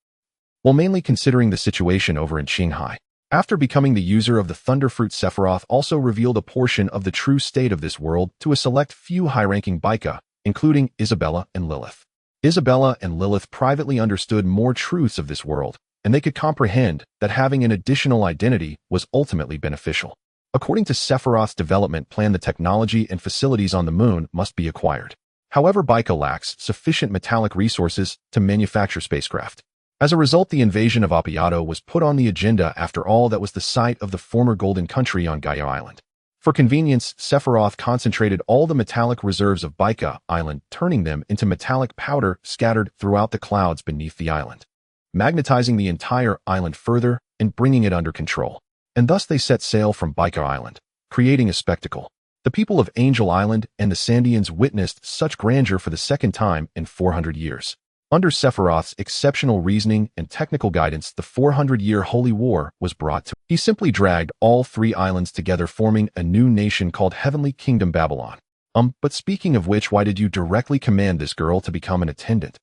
While mainly considering the situation over in Qinghai, after becoming the user of the thunder fruit, Sephiroth also revealed a portion of the true state of this world to a select few high-ranking Baika, including Isabella and Lilith. Isabella and Lilith privately understood more truths of this world, and they could comprehend that having an additional identity was ultimately beneficial. According to Sephiroth's development plan, the technology and facilities on the moon must be acquired. However, Baika lacks sufficient metallic resources to manufacture spacecraft. As a result, the invasion of Appiato was put on the agenda. After all, that was the site of the former Golden Country on Gaia Island. For convenience, Sephiroth concentrated all the metallic reserves of Baika Island, turning them into metallic powder scattered throughout the clouds beneath the island, magnetizing the entire island further and bringing it under control. And thus they set sail from Baika Island, creating a spectacle. The people of Angel Island and the Sandians witnessed such grandeur for the second time in 400 years. Under Sephiroth's exceptional reasoning and technical guidance, the 400-year Holy War was brought to. He simply dragged all three islands together, forming a new nation called Heavenly Kingdom Babylon. But speaking of which, why did you directly command this girl to become an attendant?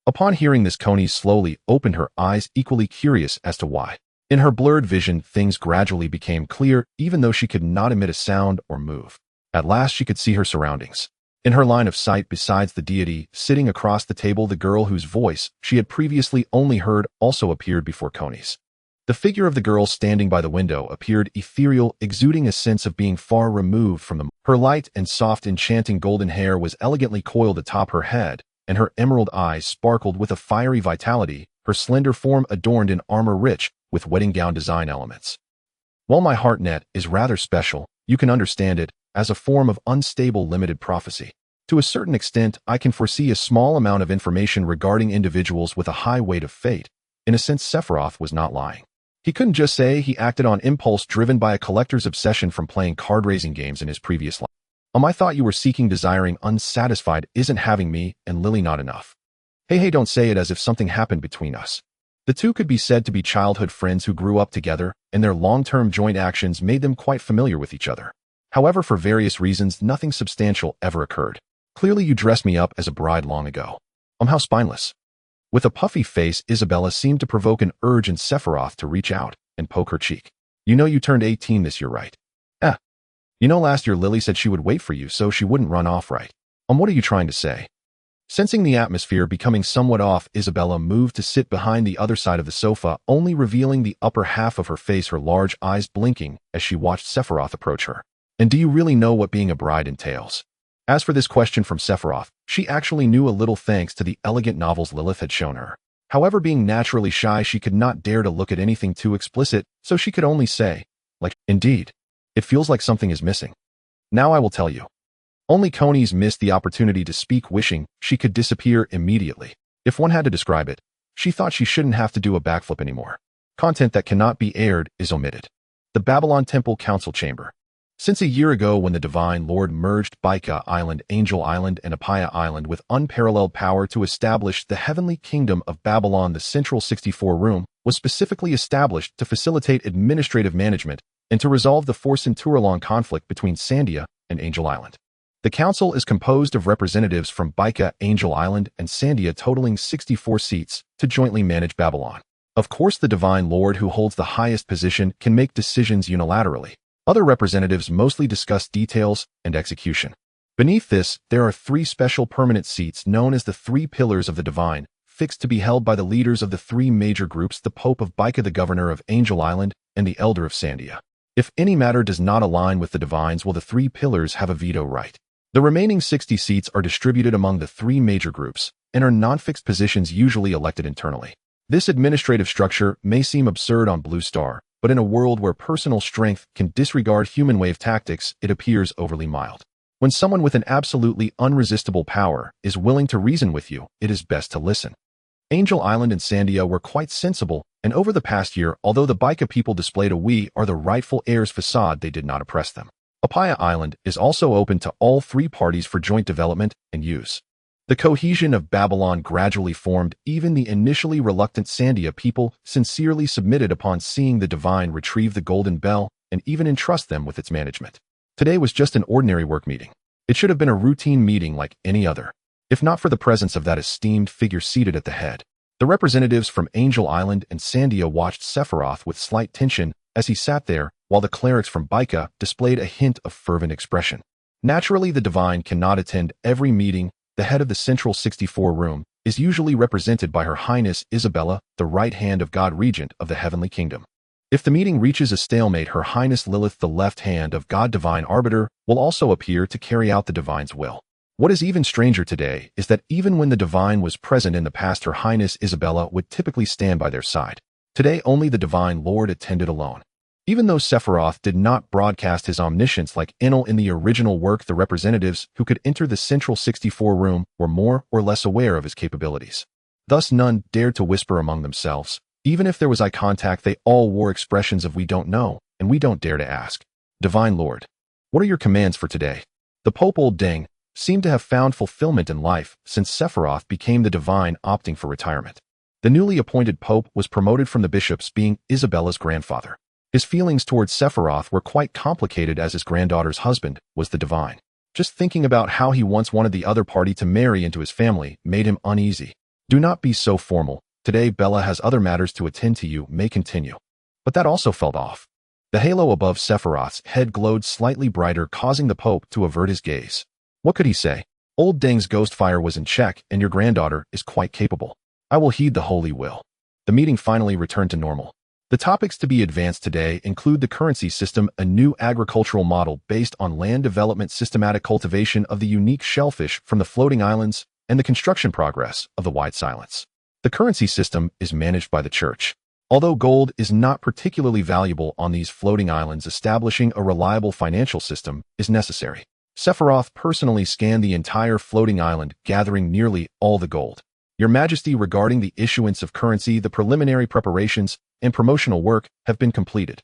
Upon hearing this, Coney slowly opened her eyes, equally curious as to why. In her blurred vision, things gradually became clear, even though she could not emit a sound or move. At last she could see her surroundings. In her line of sight, besides the deity sitting across the table, the girl whose voice she had previously only heard also appeared before Coney's. The figure of the girl standing by the window appeared ethereal, exuding a sense of being far removed from them. Her light and soft, enchanting golden hair was elegantly coiled atop her head, and her emerald eyes sparkled with a fiery vitality, her slender form adorned in armor rich with wedding gown design elements. While my heart net is rather special, you can understand it as a form of unstable limited prophecy. To a certain extent, I can foresee a small amount of information regarding individuals with a high weight of fate. In a sense, Sephiroth was not lying. He couldn't just say he acted on impulse driven by a collector's obsession from playing card-raising games in his previous life. I thought you were seeking, desiring, unsatisfied. Isn't having me and Lily not enough? Hey, don't say it as if something happened between us. The two could be said to be childhood friends who grew up together, and their long-term joint actions made them quite familiar with each other. However, for various reasons, nothing substantial ever occurred. Clearly you dressed me up as a bride long ago. How spineless. With a puffy face, Isabella seemed to provoke an urge in Sephiroth to reach out and poke her cheek. You know you turned 18 this year, right? You know last year Lily said she would wait for you so she wouldn't run off, right? What are you trying to say? Sensing the atmosphere becoming somewhat off, Isabella moved to sit behind the other side of the sofa, only revealing the upper half of her face, her large eyes blinking as she watched Sephiroth approach her. And do you really know what being a bride entails? As for this question from Sephiroth, she actually knew a little thanks to the elegant novels Lilith had shown her. However, being naturally shy, she could not dare to look at anything too explicit, so she could only say, indeed. It feels like something is missing. Now I will tell you. Only Coney's missed the opportunity to speak, wishing she could disappear immediately. If one had to describe it, she thought she shouldn't have to do a backflip anymore. Content that cannot be aired is omitted. The Babylon Temple Council Chamber. Since a year ago when the Divine Lord merged Baika Island, Angel Island, and Apaya Island with unparalleled power to establish the heavenly kingdom of Babylon, the Central 64 Room was specifically established to facilitate administrative management and to resolve the Force-Centuralon conflict between Sandia and Angel Island. The council is composed of representatives from Baika, Angel Island, and Sandia totaling 64 seats to jointly manage Babylon. Of course, the Divine Lord who holds the highest position can make decisions unilaterally. Other representatives mostly discuss details and execution. Beneath this, there are 3 special permanent seats known as the 3 Pillars of the Divine, fixed to be held by the leaders of the 3 major groups, the Pope of Baika, the Governor of Angel Island, and the Elder of Sandia. If any matter does not align with the Divines, will the 3 Pillars have a veto right. The remaining 60 seats are distributed among the 3 major groups and are non-fixed positions usually elected internally. This administrative structure may seem absurd on Blue Star, but in a world where personal strength can disregard human wave tactics, it appears overly mild. When someone with an absolutely unresistible power is willing to reason with you, it is best to listen. Angel Island and Sandia were quite sensible, and over the past year, although the Baika people displayed a "we are the rightful heirs" facade, they did not oppress them. Apaya Island is also open to all 3 parties for joint development and use. The cohesion of Babylon gradually formed. Even the initially reluctant Sandia people sincerely submitted upon seeing the Divine retrieve the Golden Bell and even entrust them with its management. Today was just an ordinary work meeting. It should have been a routine meeting like any other, if not for the presence of that esteemed figure seated at the head. The representatives from Angel Island and Sandia watched Sephiroth with slight tension as he sat there, while the clerics from Baika displayed a hint of fervent expression. Naturally, the Divine cannot attend every meeting. The head of the Central 64 Room is usually represented by Her Highness Isabella, the right hand of God Regent of the Heavenly Kingdom. If the meeting reaches a stalemate, Her Highness Lilith, the left hand of God Divine Arbiter, will also appear to carry out the Divine's will. What is even stranger today is that even when the Divine was present in the past, Her Highness Isabella would typically stand by their side. Today, only the Divine Lord attended alone. Even though Sephiroth did not broadcast his omniscience like Enel in the original work, the representatives who could enter the Central 64 Room were more or less aware of his capabilities. Thus, none dared to whisper among themselves. Even if there was eye contact, they all wore expressions of "we don't know, and we don't dare to ask." Divine Lord, what are your commands for today? The Pope Old Deng seemed to have found fulfillment in life since Sephiroth became the Divine, opting for retirement. The newly appointed Pope was promoted from the bishops, being Isabella's grandfather. His feelings towards Sephiroth were quite complicated, as his granddaughter's husband was the Divine. Just thinking about how he once wanted the other party to marry into his family made him uneasy. Do not be so formal. Today Bella has other matters to attend to. You may continue. But that also fell off. The halo above Sephiroth's head glowed slightly brighter, causing the Pope to avert his gaze. What could he say? Old Deng's ghost fire was in check, and your granddaughter is quite capable. I will heed the holy will. The meeting finally returned to normal. The topics to be advanced today include the currency system, a new agricultural model based on land development, systematic cultivation of the unique shellfish from the floating islands, and the construction progress of the White Silence. The currency system is managed by the Church. Although gold is not particularly valuable on these floating islands, establishing a reliable financial system is necessary. Sephiroth personally scanned the entire floating island, gathering nearly all the gold. Your Majesty, regarding the issuance of currency, the preliminary preparations and promotional work have been completed.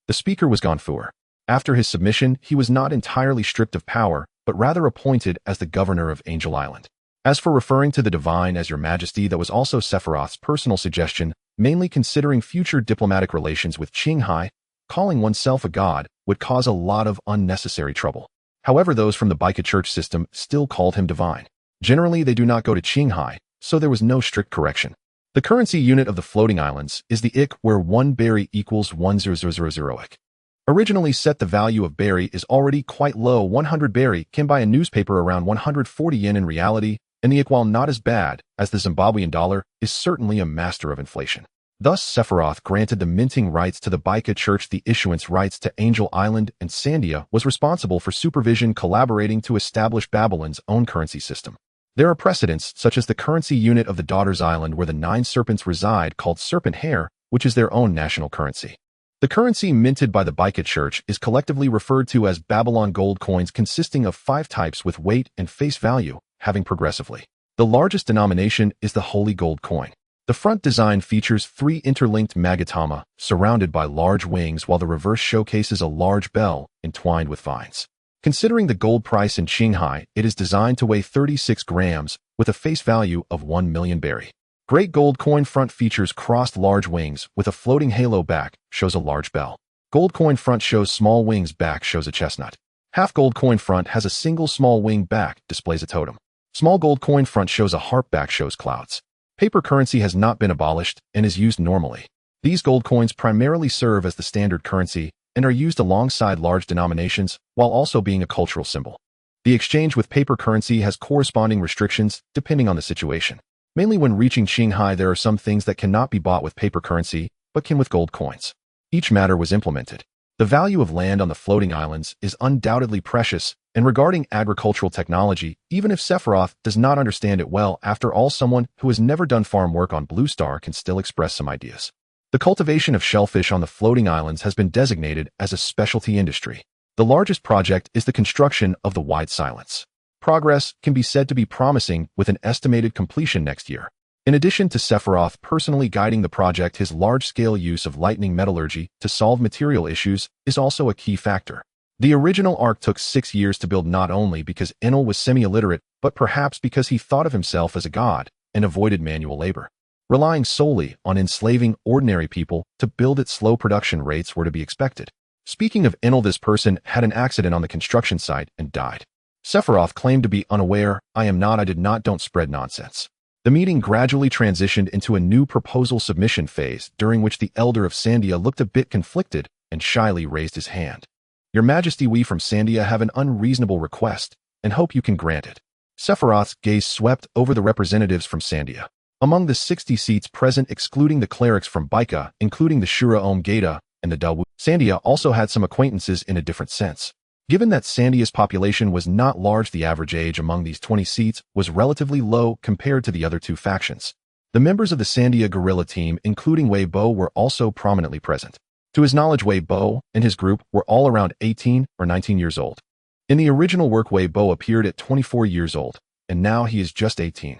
The speaker was Gonfur. After his submission, he was not entirely stripped of power, but rather appointed as the governor of Angel Island. As for referring to the Divine as Your Majesty, that was also Sephiroth's personal suggestion, mainly considering future diplomatic relations with Qinghai. Calling oneself a god would cause a lot of unnecessary trouble. However, those from the Baika church system still called him Divine. Generally, they do not go to Qinghai, so there was no strict correction. The currency unit of the floating islands is the ik, where 1 berry equals 1,000 ik. Originally set, the value of berry is already quite low. 100 berry can buy a newspaper around 140 yen in reality, and the ik, while not as bad as the Zimbabwean dollar, is certainly a master of inflation. Thus, Sephiroth granted the minting rights to the Baika church. The issuance rights to Angel Island and Sandia was responsible for supervision, collaborating to establish Babylon's own currency system. There are precedents, such as the currency unit of the Daughters Island, where the 9 serpents reside, called Serpent Hair, which is their own national currency. The currency minted by the Baika Church is collectively referred to as Babylon gold coins, consisting of 5 types with weight and face value, having progressively. The largest denomination is the Holy Gold coin. The front design features 3 interlinked magatama surrounded by large wings, while the reverse showcases a large bell entwined with vines. Considering the gold price in Qinghai, it is designed to weigh 36 grams with a face value of 1 million berry. Great gold coin front features crossed large wings with a floating halo. Back shows a large bell. Gold coin front shows small wings. Back shows a chestnut. Half gold coin front has a single small wing. Back displays a totem. Small gold coin front shows a harp. Back shows clouds. Paper currency has not been abolished and is used normally. These gold coins primarily serve as the standard currency and are used alongside large denominations while also being a cultural symbol. The exchange with paper currency has corresponding restrictions depending on the situation. Mainly when reaching Qinghai, there are some things that cannot be bought with paper currency but can with gold coins. Each matter was implemented. The value of land on the floating islands is undoubtedly precious, and regarding agricultural technology, even if Sephiroth does not understand it well, after all, someone who has never done farm work on Blue Star can still express some ideas. The cultivation of shellfish on the floating islands has been designated as a specialty industry. The largest project is the construction of the Wide Silence. Progress can be said to be promising, with an estimated completion next year. In addition to Sephiroth personally guiding the project, his large-scale use of lightning metallurgy to solve material issues is also a key factor. The original arc took 6 years to build, not only because Enel was semi-illiterate, but perhaps because he thought of himself as a god and avoided manual labor. Relying solely on enslaving ordinary people to build it, slow production rates were to be expected. Speaking of Enel, this person had an accident on the construction site and died. Sephiroth claimed to be unaware. I did not, don't spread nonsense. The meeting gradually transitioned into a new proposal submission phase, during which the elder of Sandia looked a bit conflicted and shyly raised his hand. Your Majesty, we from Sandia have an unreasonable request and hope you can grant it. Sephiroth's gaze swept over the representatives from Sandia. Among the 60 seats present, excluding the clerics from Baika, including the Shura Om Geda and the Dawu, Sandia also had some acquaintances in a different sense. Given that Sandia's population was not large, the average age among these 20 seats was relatively low compared to the other 2 factions. The members of the Sandia guerrilla team, including Wei Bo, were also prominently present. To his knowledge, Wei Bo and his group were all around 18 or 19 years old. In the original work, Wei Bo appeared at 24 years old, and now he is just 18.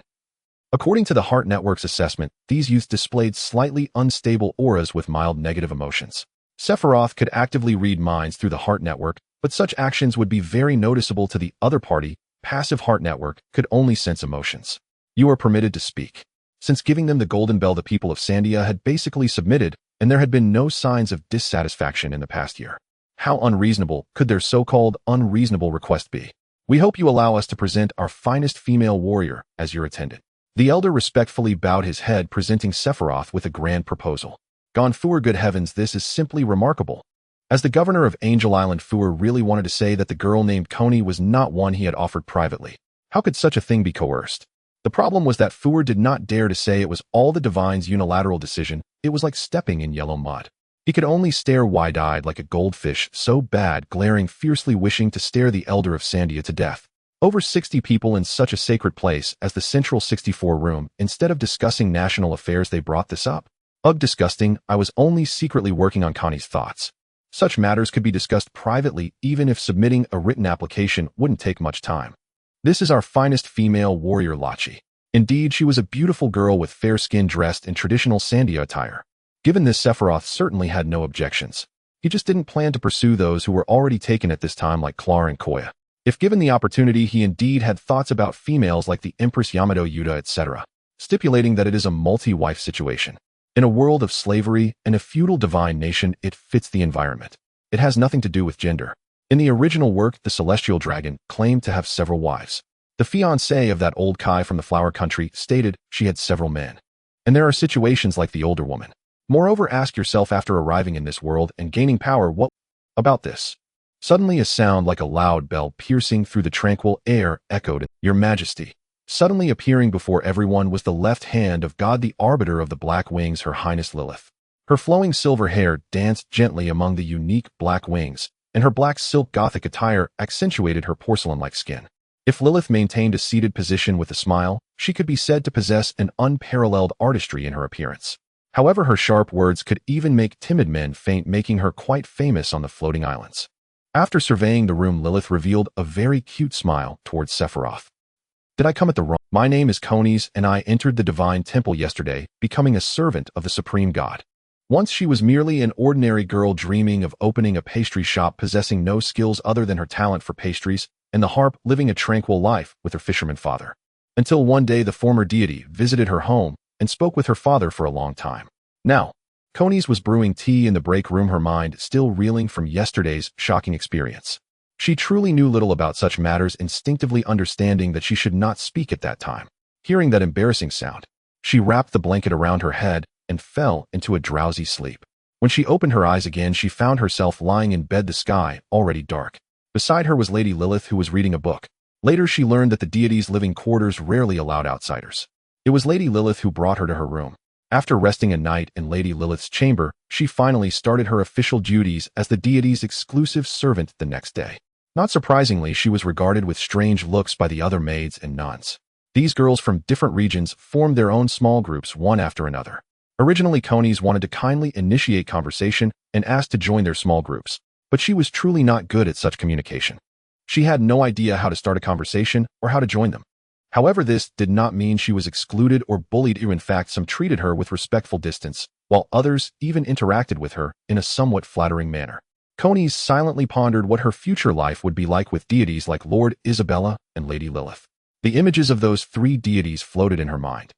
According to the Heart Network's assessment, these youths displayed slightly unstable auras with mild negative emotions. Sephiroth could actively read minds through the Heart Network, but such actions would be very noticeable to the other party. Passive Heart Network could only sense emotions. You are permitted to speak. Since giving them the Golden Bell, the people of Sandia had basically submitted, and there had been no signs of dissatisfaction in the past year. How unreasonable could their so-called unreasonable request be? We hope you allow us to present our finest female warrior as your attendant. The elder respectfully bowed his head, presenting Sephiroth with a grand proposal. Gonfur, good heavens, this is simply remarkable. As the governor of Angel Island, Fuer really wanted to say that the girl named Coney was not one he had offered privately. How could such a thing be coerced? The problem was that Fuer did not dare to say it was all the Divine's unilateral decision. It was like stepping in yellow mud. He could only stare wide-eyed like a goldfish, so bad, glaring fiercely, wishing to stare the elder of Sandia to death. Over 60 people in such a sacred place as the Central 64 room. Instead of discussing national affairs, they brought this up. Ugh, disgusting. I was only secretly working on Connie's thoughts. Such matters could be discussed privately, even if submitting a written application wouldn't take much time. This is our finest female warrior, Lachi. Indeed, she was a beautiful girl with fair skin, dressed in traditional Sandia attire. Given this, Sephiroth certainly had no objections. He just didn't plan to pursue those who were already taken at this time, like Clar and Koya. If given the opportunity, he indeed had thoughts about females like the Empress Yamato Yuta, etc., stipulating that it is a multi-wife situation. In a world of slavery and a feudal divine nation, it fits the environment. It has nothing to do with gender. In the original work, the Celestial Dragon claimed to have several wives. The fiancée of that old Kai from the Flower Country stated she had several men. And there are situations like the older woman. Moreover, ask yourself, after arriving in this world and gaining power, what about this? Suddenly a sound like a loud bell piercing through the tranquil air echoed, Your Majesty. Suddenly appearing before everyone was the left hand of God, the arbiter of the black wings, Her Highness Lilith. Her flowing silver hair danced gently among the unique black wings, and her black silk Gothic attire accentuated her porcelain-like skin. If Lilith maintained a seated position with a smile, she could be said to possess an unparalleled artistry in her appearance. However, her sharp words could even make timid men faint, making her quite famous on the floating islands. After surveying the room, Lilith revealed a very cute smile towards Sephiroth. Did I come at the wrong My name is Conies, and I entered the divine temple yesterday, becoming a servant of the supreme god. Once she was merely an ordinary girl dreaming of opening a pastry shop, possessing no skills other than her talent for pastries, and the harp, living a tranquil life with her fisherman father. Until one day the former deity visited her home and spoke with her father for a long time. Now, Conies was brewing tea in the break room, her mind still reeling from yesterday's shocking experience. She truly knew little about such matters, instinctively understanding that she should not speak at that time. Hearing that embarrassing sound, she wrapped the blanket around her head and fell into a drowsy sleep. When she opened her eyes again, she found herself lying in bed, the sky already dark. Beside her was Lady Lilith, who was reading a book. Later she learned that the deity's living quarters rarely allowed outsiders. It was Lady Lilith who brought her to her room. After resting a night in Lady Lilith's chamber, she finally started her official duties as the deity's exclusive servant the next day. Not surprisingly, she was regarded with strange looks by the other maids and nuns. These girls from different regions formed their own small groups one after another. Originally, Conies wanted to kindly initiate conversation and asked to join their small groups, but she was truly not good at such communication. She had no idea how to start a conversation or how to join them. However, this did not mean she was excluded or bullied. In fact, some treated her with respectful distance, while others even interacted with her in a somewhat flattering manner. Conies silently pondered what her future life would be like with deities like Lord Isabella and Lady Lilith. The images of those three deities floated in her mind.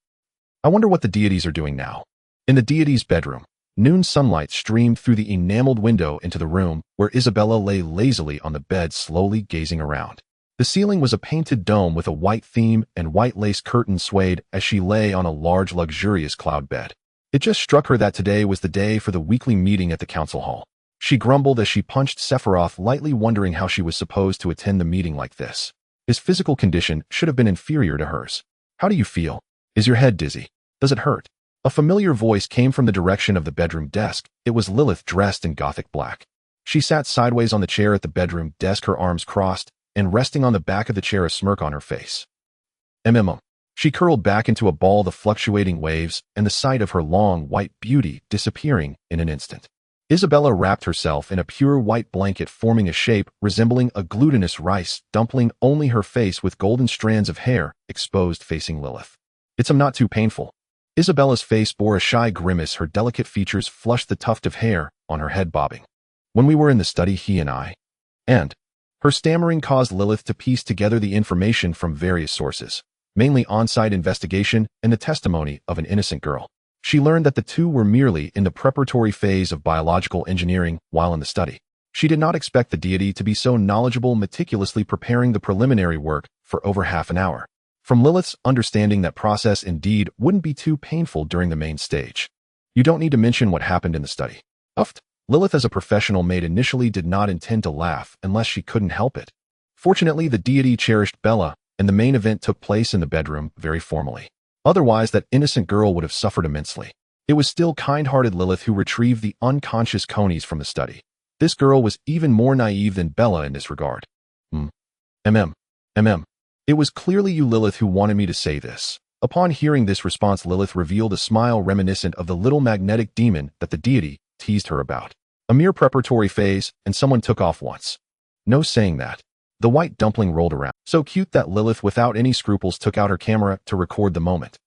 I wonder what the deities are doing now. In the deity's bedroom, noon sunlight streamed through the enameled window into the room where Isabella lay lazily on the bed, slowly gazing around. The ceiling was a painted dome with a white theme, and white lace curtains swayed as she lay on a large, luxurious cloud bed. It just struck her that today was the day for the weekly meeting at the council hall. She grumbled as she punched Sephiroth lightly, wondering how she was supposed to attend the meeting like this. His physical condition should have been inferior to hers. How do you feel? Is your head dizzy? Does it hurt? A familiar voice came from the direction of the bedroom desk. It was Lilith, dressed in gothic black. She sat sideways on the chair at the bedroom desk, her arms crossed, and resting on the back of the chair, a smirk on her face. She curled back into a ball, the fluctuating waves and the sight of her long white beauty disappearing in an instant. Isabella wrapped herself in a pure white blanket, forming a shape resembling a glutinous rice dumpling, only her face with golden strands of hair exposed facing Lilith. It's not too painful. Isabella's face bore a shy grimace, her delicate features flushed, the tuft of hair on her head bobbing. When we were in the study, he and I, and her stammering caused Lilith to piece together the information from various sources, mainly on-site investigation and the testimony of an innocent girl. She learned that the two were merely in the preparatory phase of biological engineering while in the study. She did not expect the deity to be so knowledgeable, meticulously preparing the preliminary work for over half an hour. From Lilith's understanding, that process indeed wouldn't be too painful during the main stage. You don't need to mention what happened in the study. Uffed. Lilith, as a professional maid, initially did not intend to laugh unless she couldn't help it. Fortunately, the deity cherished Bella, and the main event took place in the bedroom very formally. Otherwise, that innocent girl would have suffered immensely. It was still kind-hearted Lilith who retrieved the unconscious Conies from the study. This girl was even more naive than Bella in this regard. It was clearly you, Lilith, who wanted me to say this. Upon hearing this response, Lilith revealed a smile reminiscent of the little magnetic demon that the deity teased her about. A mere preparatory phase, and someone took off once. No saying that. The white dumpling rolled around, so cute that Lilith, without any scruples, took out her camera to record the moment.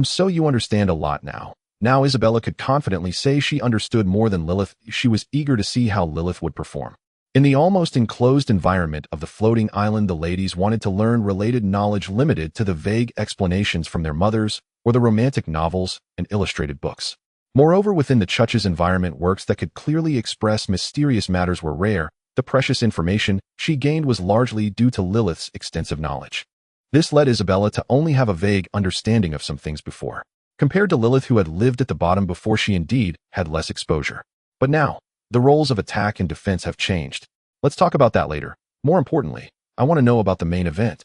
So you understand a lot now. Now Isabella could confidently say she understood more than Lilith. She was eager to see how Lilith would perform. In the almost enclosed environment of the floating island, the ladies wanted to learn related knowledge limited to the vague explanations from their mothers or the romantic novels and illustrated books. Moreover, within the church's environment, works that could clearly express mysterious matters were rare. The precious information she gained was largely due to Lilith's extensive knowledge. This led Isabella to only have a vague understanding of some things before. Compared to Lilith, who had lived at the bottom before, she indeed had less exposure. But now, the roles of attack and defense have changed. Let's talk about that later. More importantly, I want to know about the main event.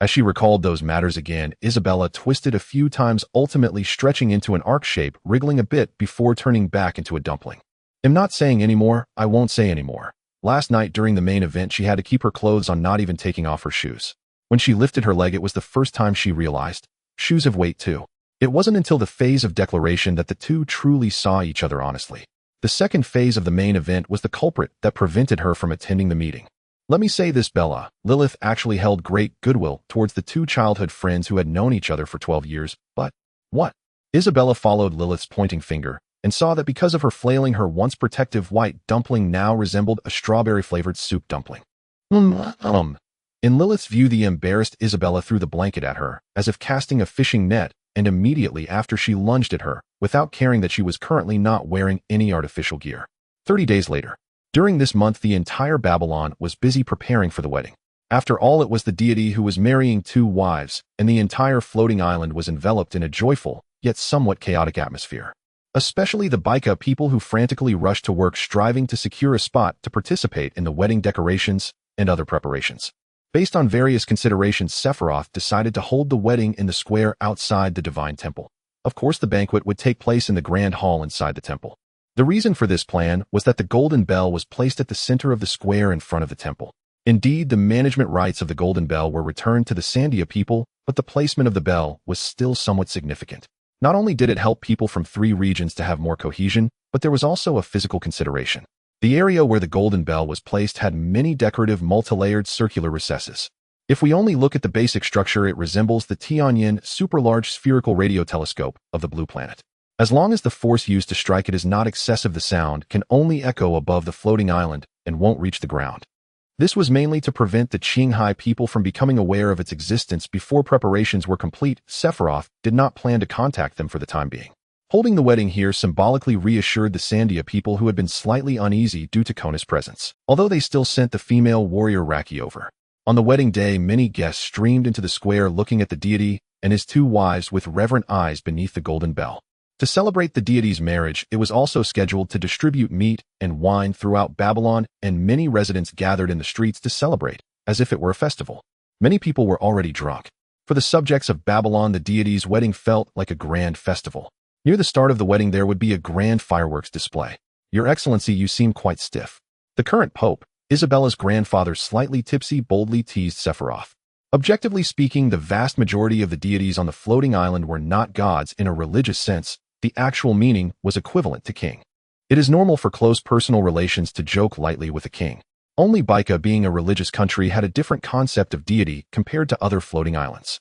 As she recalled those matters again, Isabella twisted a few times, ultimately stretching into an arc shape, wriggling a bit before turning back into a dumpling. I'm not saying anymore, I won't say anymore. Last night during the main event, she had to keep her clothes on, not even taking off her shoes. When she lifted her leg, it was the first time she realized shoes have weight too. It wasn't until the phase of declaration that the two truly saw each other honestly. The second phase of the main event was the culprit that prevented her from attending the meeting. Let me say this, Bella. Lilith actually held great goodwill towards the two childhood friends who had known each other for 12 years, but what? Isabella followed Lilith's pointing finger and saw that because of her flailing, her once protective white dumpling now resembled a strawberry-flavored soup dumpling. In Lilith's view, the embarrassed Isabella threw the blanket at her, as if casting a fishing net, and immediately after she lunged at her, without caring that she was currently not wearing any artificial gear. 30 days later. During this month, the entire Babylon was busy preparing for the wedding. After all, it was the deity who was marrying two wives, and the entire floating island was enveloped in a joyful, yet somewhat chaotic atmosphere. Especially the Baika people who frantically rushed to work striving to secure a spot to participate in the wedding decorations and other preparations. Based on various considerations, Sephiroth decided to hold the wedding in the square outside the divine temple. Of course, the banquet would take place in the grand hall inside the temple. The reason for this plan was that the golden bell was placed at the center of the square in front of the temple. Indeed, the management rights of the golden bell were returned to the Sandia people, but the placement of the bell was still somewhat significant. Not only did it help people from 3 regions to have more cohesion, but there was also a physical consideration. The area where the golden bell was placed had many decorative multi-layered circular recesses. If we only look at the basic structure, it resembles the Tianyin super-large spherical radio telescope of the blue planet. As long as the force used to strike it is not excessive, the sound can only echo above the floating island and won't reach the ground. This was mainly to prevent the Qinghai people from becoming aware of its existence before preparations were complete. Sephiroth did not plan to contact them for the time being. Holding the wedding here symbolically reassured the Sandia people who had been slightly uneasy due to Kona's presence, although they still sent the female warrior Raki over. On the wedding day, many guests streamed into the square looking at the deity and his 2 wives with reverent eyes beneath the golden bell. To celebrate the deity's marriage, it was also scheduled to distribute meat and wine throughout Babylon, and many residents gathered in the streets to celebrate, as if it were a festival. Many people were already drunk. For the subjects of Babylon, the deity's wedding felt like a grand festival. Near the start of the wedding, there would be a grand fireworks display. Your Excellency, you seem quite stiff. The current pope, Isabella's grandfather, slightly tipsy, boldly teased Sephiroth. Objectively speaking, the vast majority of the deities on the floating island were not gods in a religious sense. The actual meaning was equivalent to king. It is normal for close personal relations to joke lightly with a king. Only Baika, being a religious country, had a different concept of deity compared to other floating islands.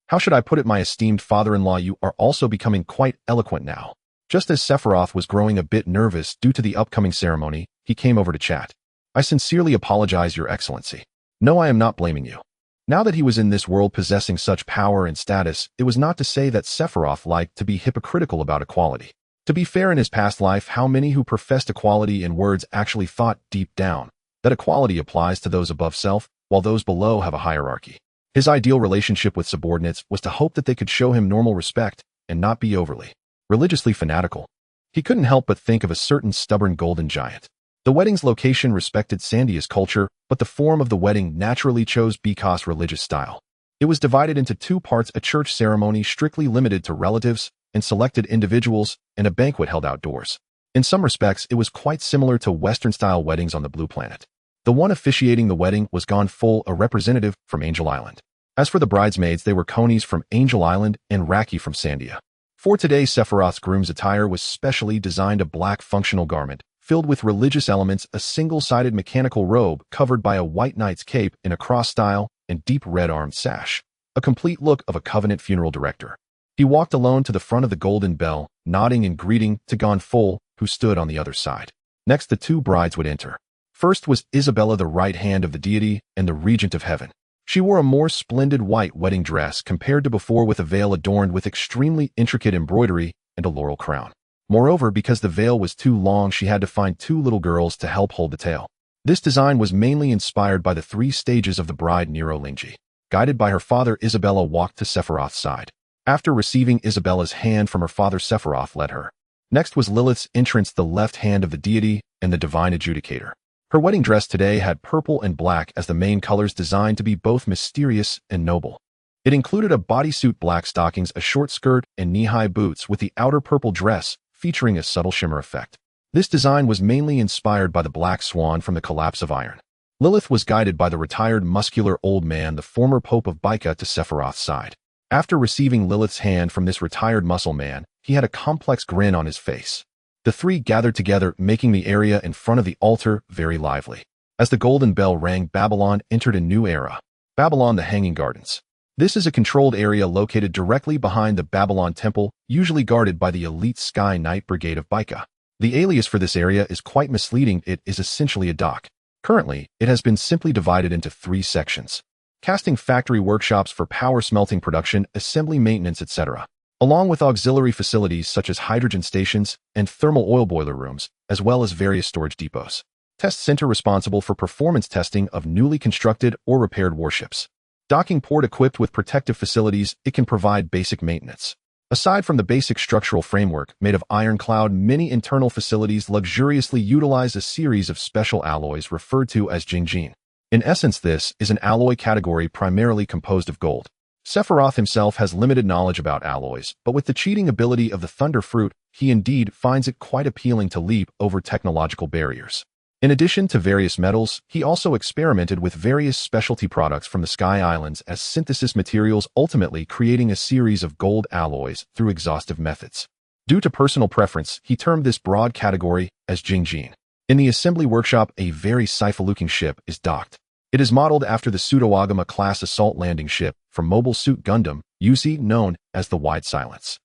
How should I put it, my esteemed father-in-law, you are also becoming quite eloquent now. Just as Sephiroth was growing a bit nervous due to the upcoming ceremony, he came over to chat. I sincerely apologize, Your Excellency. No, I am not blaming you. Now that he was in this world possessing such power and status, it was not to say that Sephiroth liked to be hypocritical about equality. To be fair, in his past life, how many who professed equality in words actually thought deep down that equality applies to those above self, while those below have a hierarchy? His ideal relationship with subordinates was to hope that they could show him normal respect and not be overly religiously fanatical. He couldn't help but think of a certain stubborn golden giant. The wedding's location respected Sandia's culture, but the form of the wedding naturally chose Bika's religious style. It was divided into 2 parts: a church ceremony strictly limited to relatives and selected individuals, and a banquet held outdoors. In some respects, it was quite similar to Western-style weddings on the blue planet. The one officiating the wedding was gone full a representative from Angel Island. As for the bridesmaids, they were Konis from Angel Island and Raki from Sandia. For today, Sephiroth's groom's attire was specially designed: a black functional garment filled with religious elements, a single-sided mechanical robe covered by a white knight's cape in a cross style, and deep red-armed sash. A complete look of a covenant funeral director. He walked alone to the front of the golden bell, nodding and greeting to Gonful, who stood on the other side. Next, the 2 brides would enter. First was Isabella, the right hand of the deity and the regent of heaven. She wore a more splendid white wedding dress compared to before, with a veil adorned with extremely intricate embroidery and a laurel crown. Moreover, because the veil was too long, she had to find 2 little girls to help hold the tail. This design was mainly inspired by the 3 stages of the bride Nero Lingji. Guided by her father, Isabella walked to Sephiroth's side. After receiving Isabella's hand from her father, Sephiroth led her. Next was Lilith's entrance, the left hand of the deity and the divine adjudicator. Her wedding dress today had purple and black as the main colors, designed to be both mysterious and noble. It included a bodysuit, black stockings, a short skirt, and knee-high boots, with the outer purple dress featuring a subtle shimmer effect. This design was mainly inspired by the black swan from the collapse of Iron. Lilith was guided by the retired muscular old man, the former Pope of Baika, to Sephiroth's side. After receiving Lilith's hand from this retired muscle man, he had a complex grin on his face. The 3 gathered together, making the area in front of the altar very lively. As the golden bell rang, Babylon entered a new era. Babylon the Hanging Gardens. This is a controlled area located directly behind the Babylon Temple, usually guarded by the elite Sky Knight Brigade of Baika. The alias for this area is quite misleading. It is essentially a dock. Currently, it has been simply divided into 3 sections. Casting factory workshops for power smelting production, assembly maintenance, etc., along with auxiliary facilities such as hydrogen stations and thermal oil boiler rooms, as well as various storage depots. Test center responsible for performance testing of newly constructed or repaired warships. Docking port equipped with protective facilities, it can provide basic maintenance. Aside from the basic structural framework made of ironclad, many internal facilities luxuriously utilize a series of special alloys referred to as jingjin. In essence, this is an alloy category primarily composed of gold. Sephiroth himself has limited knowledge about alloys, but with the cheating ability of the Thunder Fruit, he indeed finds it quite appealing to leap over technological barriers. In addition to various metals, he also experimented with various specialty products from the Sky Islands as synthesis materials, ultimately creating a series of gold alloys through exhaustive methods. Due to personal preference, he termed this broad category as Jingjin. In the assembly workshop, a very sci-fi-looking ship is docked. It is modeled after the Pseudo-Agama-class assault landing ship from Mobile Suit Gundam, usually known as the Wide Silence.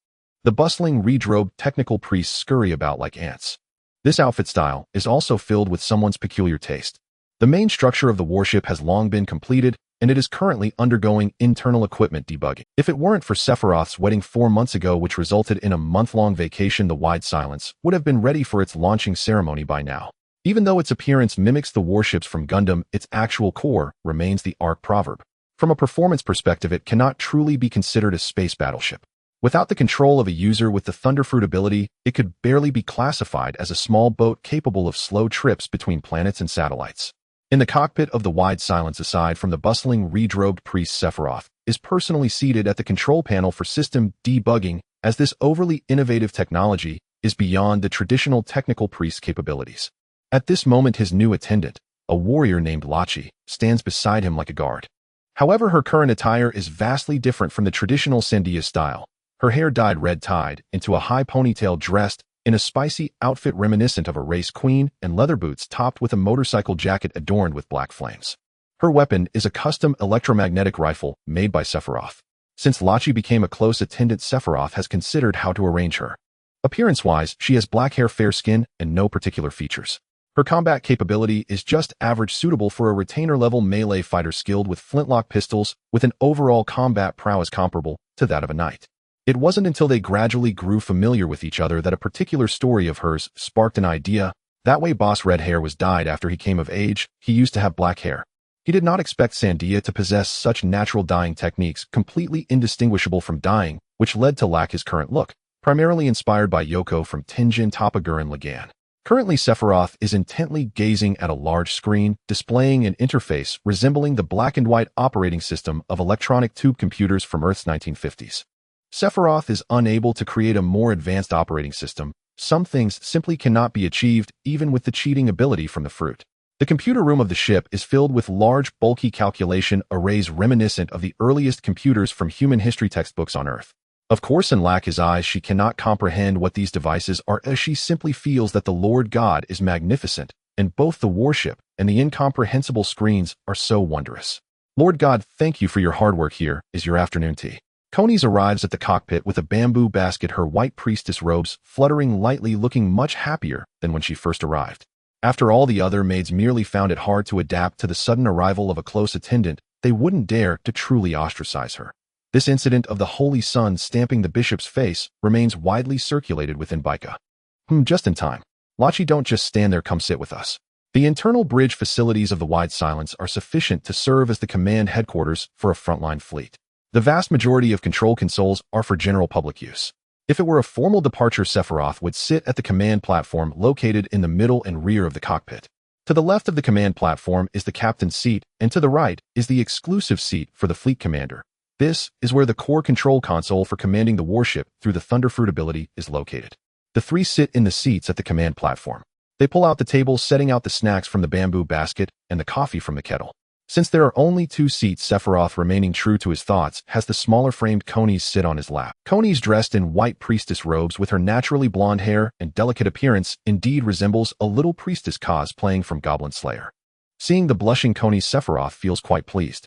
The bustling, redrobed technical priests scurry about like ants. This outfit style is also filled with someone's peculiar taste. The main structure of the warship has long been completed, and it is currently undergoing internal equipment debugging. If it weren't for Sephiroth's wedding 4 months ago, which resulted in a month-long vacation, the Wide Silence would have been ready for its launching ceremony by now. Even though its appearance mimics the warships from Gundam, its actual core remains the Ark proverb. From a performance perspective, it cannot truly be considered a space battleship. Without the control of a user with the Thunderfruit ability, it could barely be classified as a small boat capable of slow trips between planets and satellites. In the cockpit of the Wide Silence, aside from the bustling, redrobed priest, Sephiroth is personally seated at the control panel for system debugging, as this overly innovative technology is beyond the traditional technical priest capabilities. At this moment, his new attendant, a warrior named Lachi, stands beside him like a guard. However, her current attire is vastly different from the traditional Sandia style. Her hair dyed red, tied into a high ponytail, dressed in a spicy outfit reminiscent of a race queen, and leather boots topped with a motorcycle jacket adorned with black flames. Her weapon is a custom electromagnetic rifle made by Sephiroth. Since Lachi became a close attendant, Sephiroth has considered how to arrange her. Appearance-wise, she has black hair, fair skin, and no particular features. Her combat capability is just average, suitable for a retainer-level melee fighter skilled with flintlock pistols, with an overall combat prowess comparable to that of a knight. It wasn't until they gradually grew familiar with each other that a particular story of hers sparked an idea. That way, Boss Red Hair was dyed after he came of age. He used to have black hair. He did not expect Sandia to possess such natural dyeing techniques, completely indistinguishable from dyeing, which led to lack his current look, primarily inspired by Yoko from Tenjin Toppa Gurren Lagann. Currently, Sephiroth is intently gazing at a large screen, displaying an interface resembling the black-and-white operating system of electronic tube computers from Earth's 1950s. Sephiroth is unable to create a more advanced operating system. Some things simply cannot be achieved, even with the cheating ability from the fruit. The computer room of the ship is filled with large, bulky calculation arrays reminiscent of the earliest computers from human history textbooks on Earth. Of course, in lack his eyes, she cannot comprehend what these devices are, as she simply feels that the Lord God is magnificent, and both the warship and the incomprehensible screens are so wondrous. Lord God, thank you for your hard work. Here is your afternoon tea. Konis arrives at the cockpit with a bamboo basket, her white priestess robes fluttering lightly, looking much happier than when she first arrived. After all, the other maids merely found it hard to adapt to the sudden arrival of a close attendant. They wouldn't dare to truly ostracize her. This incident of the Holy Sun stamping the bishop's face remains widely circulated within Baika. Just in time. Lachi, don't just stand there, come sit with us. The internal bridge facilities of the Wide Silence are sufficient to serve as the command headquarters for a frontline fleet. The vast majority of control consoles are for general public use. If it were a formal departure, Sephiroth would sit at the command platform located in the middle and rear of the cockpit. To the left of the command platform is the captain's seat, and to the right is the exclusive seat for the fleet commander. This is where the core control console for commanding the warship through the Thunderfruit ability is located. The three sit in the seats at the command platform. They pull out the table, setting out the snacks from the bamboo basket and the coffee from the kettle. Since there are only 2 seats, Sephiroth, remaining true to his thoughts, has the smaller framed Konis sit on his lap. Konis, dressed in white priestess robes with her naturally blonde hair and delicate appearance, indeed resembles a little priestess cosplaying from Goblin Slayer. Seeing the blushing Coney, Sephiroth feels quite pleased.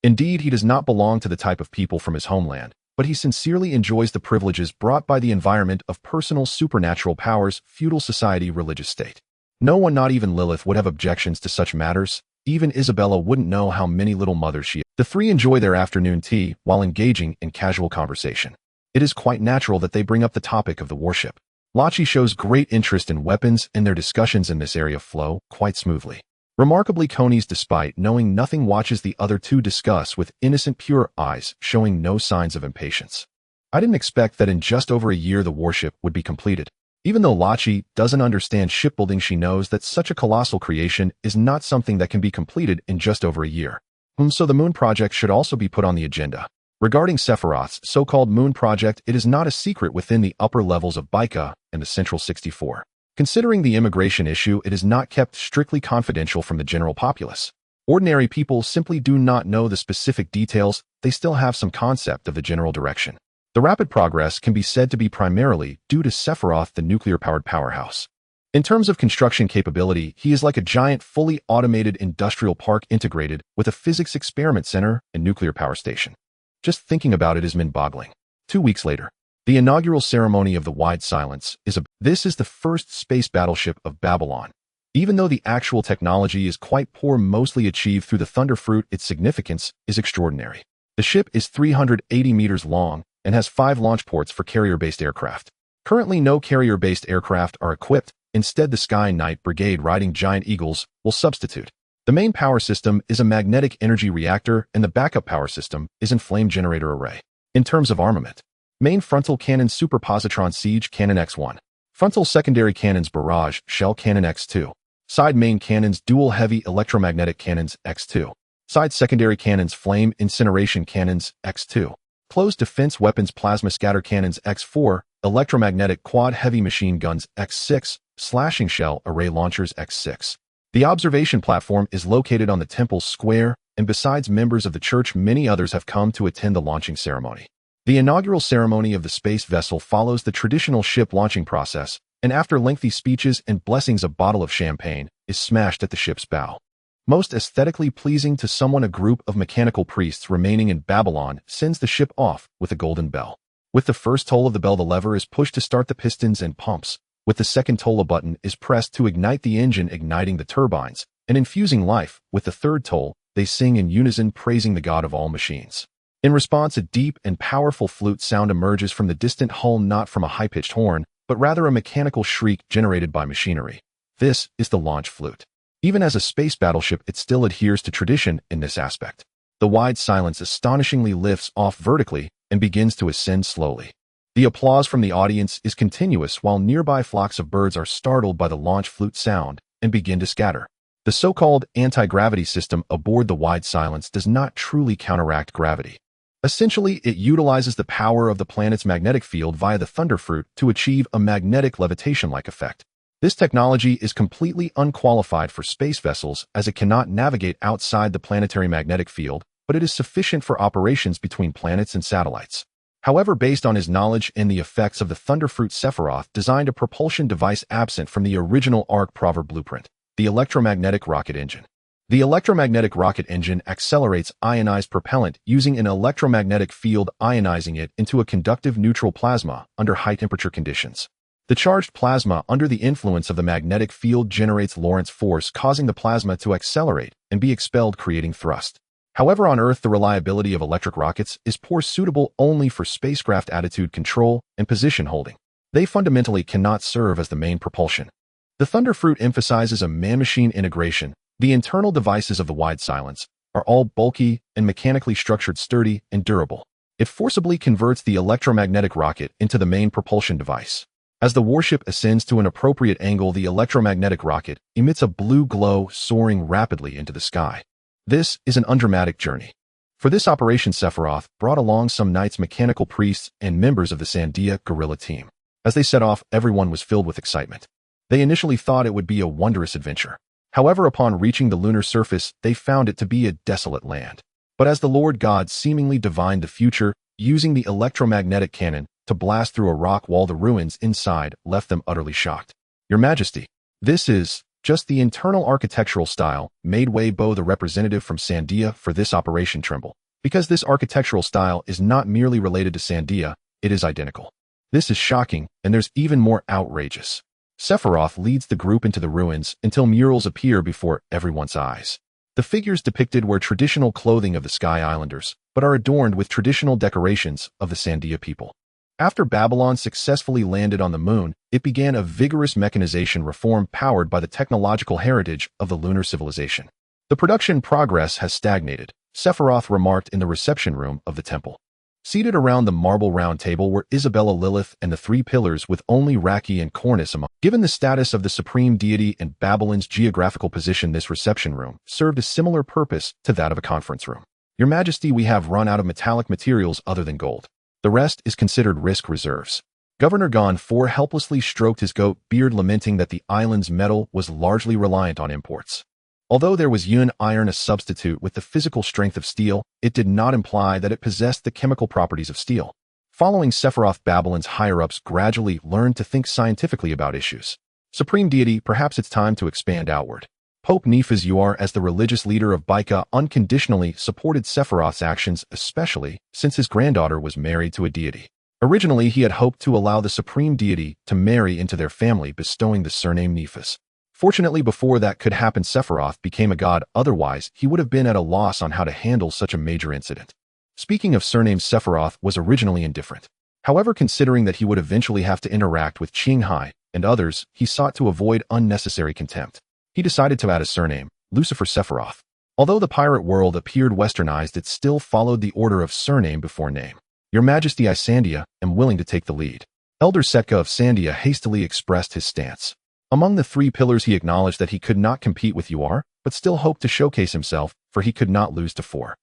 Indeed, he does not belong to the type of people from his homeland, but he sincerely enjoys the privileges brought by the environment of personal supernatural powers, feudal society, religious state. No one, not even Lilith, would have objections to such matters. Even Isabella wouldn't know how many little mothers she is. The three enjoy their afternoon tea while engaging in casual conversation. It is quite natural that they bring up the topic of the warship. Lachi shows great interest in weapons, and their discussions in this area flow quite smoothly. Remarkably, Coney's, despite knowing nothing, watches the other two discuss with innocent, pure eyes, showing no signs of impatience. I didn't expect that in just over a year the warship would be completed. Even though Lachi doesn't understand shipbuilding, she knows that such a colossal creation is not something that can be completed in just over a year. So the Moon Project should also be put on the agenda. Regarding Sephiroth's so-called Moon Project, it is not a secret within the upper levels of Baika and the Central 64. Considering the immigration issue, it is not kept strictly confidential from the general populace. Ordinary people simply do not know the specific details, they still have some concept of the general direction. The rapid progress can be said to be primarily due to Sephiroth, the nuclear-powered powerhouse. In terms of construction capability, he is like a giant, fully automated industrial park integrated with a physics experiment center and nuclear power station. Just thinking about it is mind-boggling. 2 weeks later, the inaugural ceremony of the Wide Silence is This is the first space battleship of Babylon. Even though the actual technology is quite poor, mostly achieved through the Thunderfruit, its significance is extraordinary. The ship is 380 meters long and has 5 launch ports for carrier-based aircraft. Currently, no carrier-based aircraft are equipped. Instead, the Sky Knight Brigade riding Giant Eagles will substitute. The main power system is a magnetic energy reactor, and the backup power system is a flame generator array. In terms of armament, main frontal cannon Super Positron Siege Cannon X1. Frontal secondary cannons Barrage Shell Cannon X2. Side main cannons Dual Heavy Electromagnetic Cannons X2. Side secondary cannons Flame Incineration Cannons X2. Closed defense weapons Plasma Scatter Cannons X4. Electromagnetic Quad Heavy Machine Guns X6. Slashing Shell Array Launchers X6. The observation platform is located on the Temple Square, and besides members of the church, many others have come to attend the launching ceremony. The inaugural ceremony of the space vessel follows the traditional ship launching process, and after lengthy speeches and blessings, a bottle of champagne is smashed at the ship's bow. Most aesthetically pleasing to someone, a group of mechanical priests remaining in Babylon sends the ship off with a golden bell. With the first toll of the bell, the lever is pushed to start the pistons and pumps. With the second toll, a button is pressed to ignite the engine, igniting the turbines and infusing life. With the third toll, they sing in unison, praising the God of all machines. In response, a deep and powerful flute sound emerges from the distant hull, not from a high-pitched horn, but rather a mechanical shriek generated by machinery. This is the launch flute. Even as a space battleship, it still adheres to tradition in this aspect. The Wide Silence astonishingly lifts off vertically and begins to ascend slowly. The applause from the audience is continuous, while nearby flocks of birds are startled by the launch flute sound and begin to scatter. The so-called anti-gravity system aboard the Wide Silence does not truly counteract gravity. Essentially, it utilizes the power of the planet's magnetic field via the Thunderfruit to achieve a magnetic levitation-like effect. This technology is completely unqualified for space vessels, as it cannot navigate outside the planetary magnetic field, but it is sufficient for operations between planets and satellites. However, based on his knowledge and the effects of the Thunderfruit, Sephiroth designed a propulsion device absent from the original Arc Proverb blueprint, the electromagnetic rocket engine. The electromagnetic rocket engine accelerates ionized propellant using an electromagnetic field, ionizing it into a conductive neutral plasma under high-temperature conditions. The charged plasma, under the influence of the magnetic field, generates Lorentz force, causing the plasma to accelerate and be expelled, creating thrust. However, on Earth, the reliability of electric rockets is poor, suitable only for spacecraft attitude control and position holding. They fundamentally cannot serve as the main propulsion. The Thunderfruit emphasizes a man-machine integration. The internal devices of the Wide Silence are all bulky and mechanically structured, sturdy and durable. It forcibly converts the electromagnetic rocket into the main propulsion device. As the warship ascends to an appropriate angle, the electromagnetic rocket emits a blue glow, soaring rapidly into the sky. This is an undramatic journey. For this operation, Sephiroth brought along some knights, mechanical priests, and members of the Sandia guerrilla team. As they set off, everyone was filled with excitement. They initially thought it would be a wondrous adventure. However, upon reaching the lunar surface, they found it to be a desolate land. But as the Lord God seemingly divined the future, using the electromagnetic cannon to blast through a rock wall, the ruins inside left them utterly shocked. "Your Majesty, this is..." just the internal architectural style made way Bo the representative from Sandia for this Operation Trimble. Because this architectural style is not merely related to Sandia, it is identical. This is shocking, and there's even more outrageous. Sephiroth leads the group into the ruins until murals appear before everyone's eyes. The figures depicted wear traditional clothing of the Sky Islanders, but are adorned with traditional decorations of the Sandia people. After Babylon successfully landed on the moon, it began a vigorous mechanization reform powered by the technological heritage of the lunar civilization. The production progress has stagnated, Sephiroth remarked in the reception room of the temple. Seated around the marble round table were Isabella, Lilith, and the three pillars with only Raki and Cornus among. Given the status of the supreme deity and Babylon's geographical position, this reception room served a similar purpose to that of a conference room. Your Majesty, we have run out of metallic materials other than gold. The rest is considered risk reserves. Governor Gon 4 helplessly stroked his goat beard, lamenting that the island's metal was largely reliant on imports. Although there was Yun iron, a substitute with the physical strength of steel, it did not imply that it possessed the chemical properties of steel. Following Sephiroth, Babylon's higher-ups gradually learned to think scientifically about issues. Supreme Deity, perhaps it's time to expand outward. Pope Nephas Uar, as the religious leader of Baika, unconditionally supported Sephiroth's actions, especially since his granddaughter was married to a deity. Originally, he had hoped to allow the Supreme Deity to marry into their family, bestowing the surname Nephas. Fortunately, before that could happen, Sephiroth became a god, otherwise he would have been at a loss on how to handle such a major incident. Speaking of surnames, Sephiroth was originally indifferent. However, considering that he would eventually have to interact with Qinghai and others, he sought to avoid unnecessary contempt. He decided to add a surname, Lucifer Sephiroth. Although the pirate world appeared westernized, it still followed the order of surname before name. Your Majesty, I, Sandia, am willing to take the lead. Elder Setka of Sandia hastily expressed his stance. Among the three pillars, he acknowledged that he could not compete with Uar, but still hoped to showcase himself, for he could not lose to 4.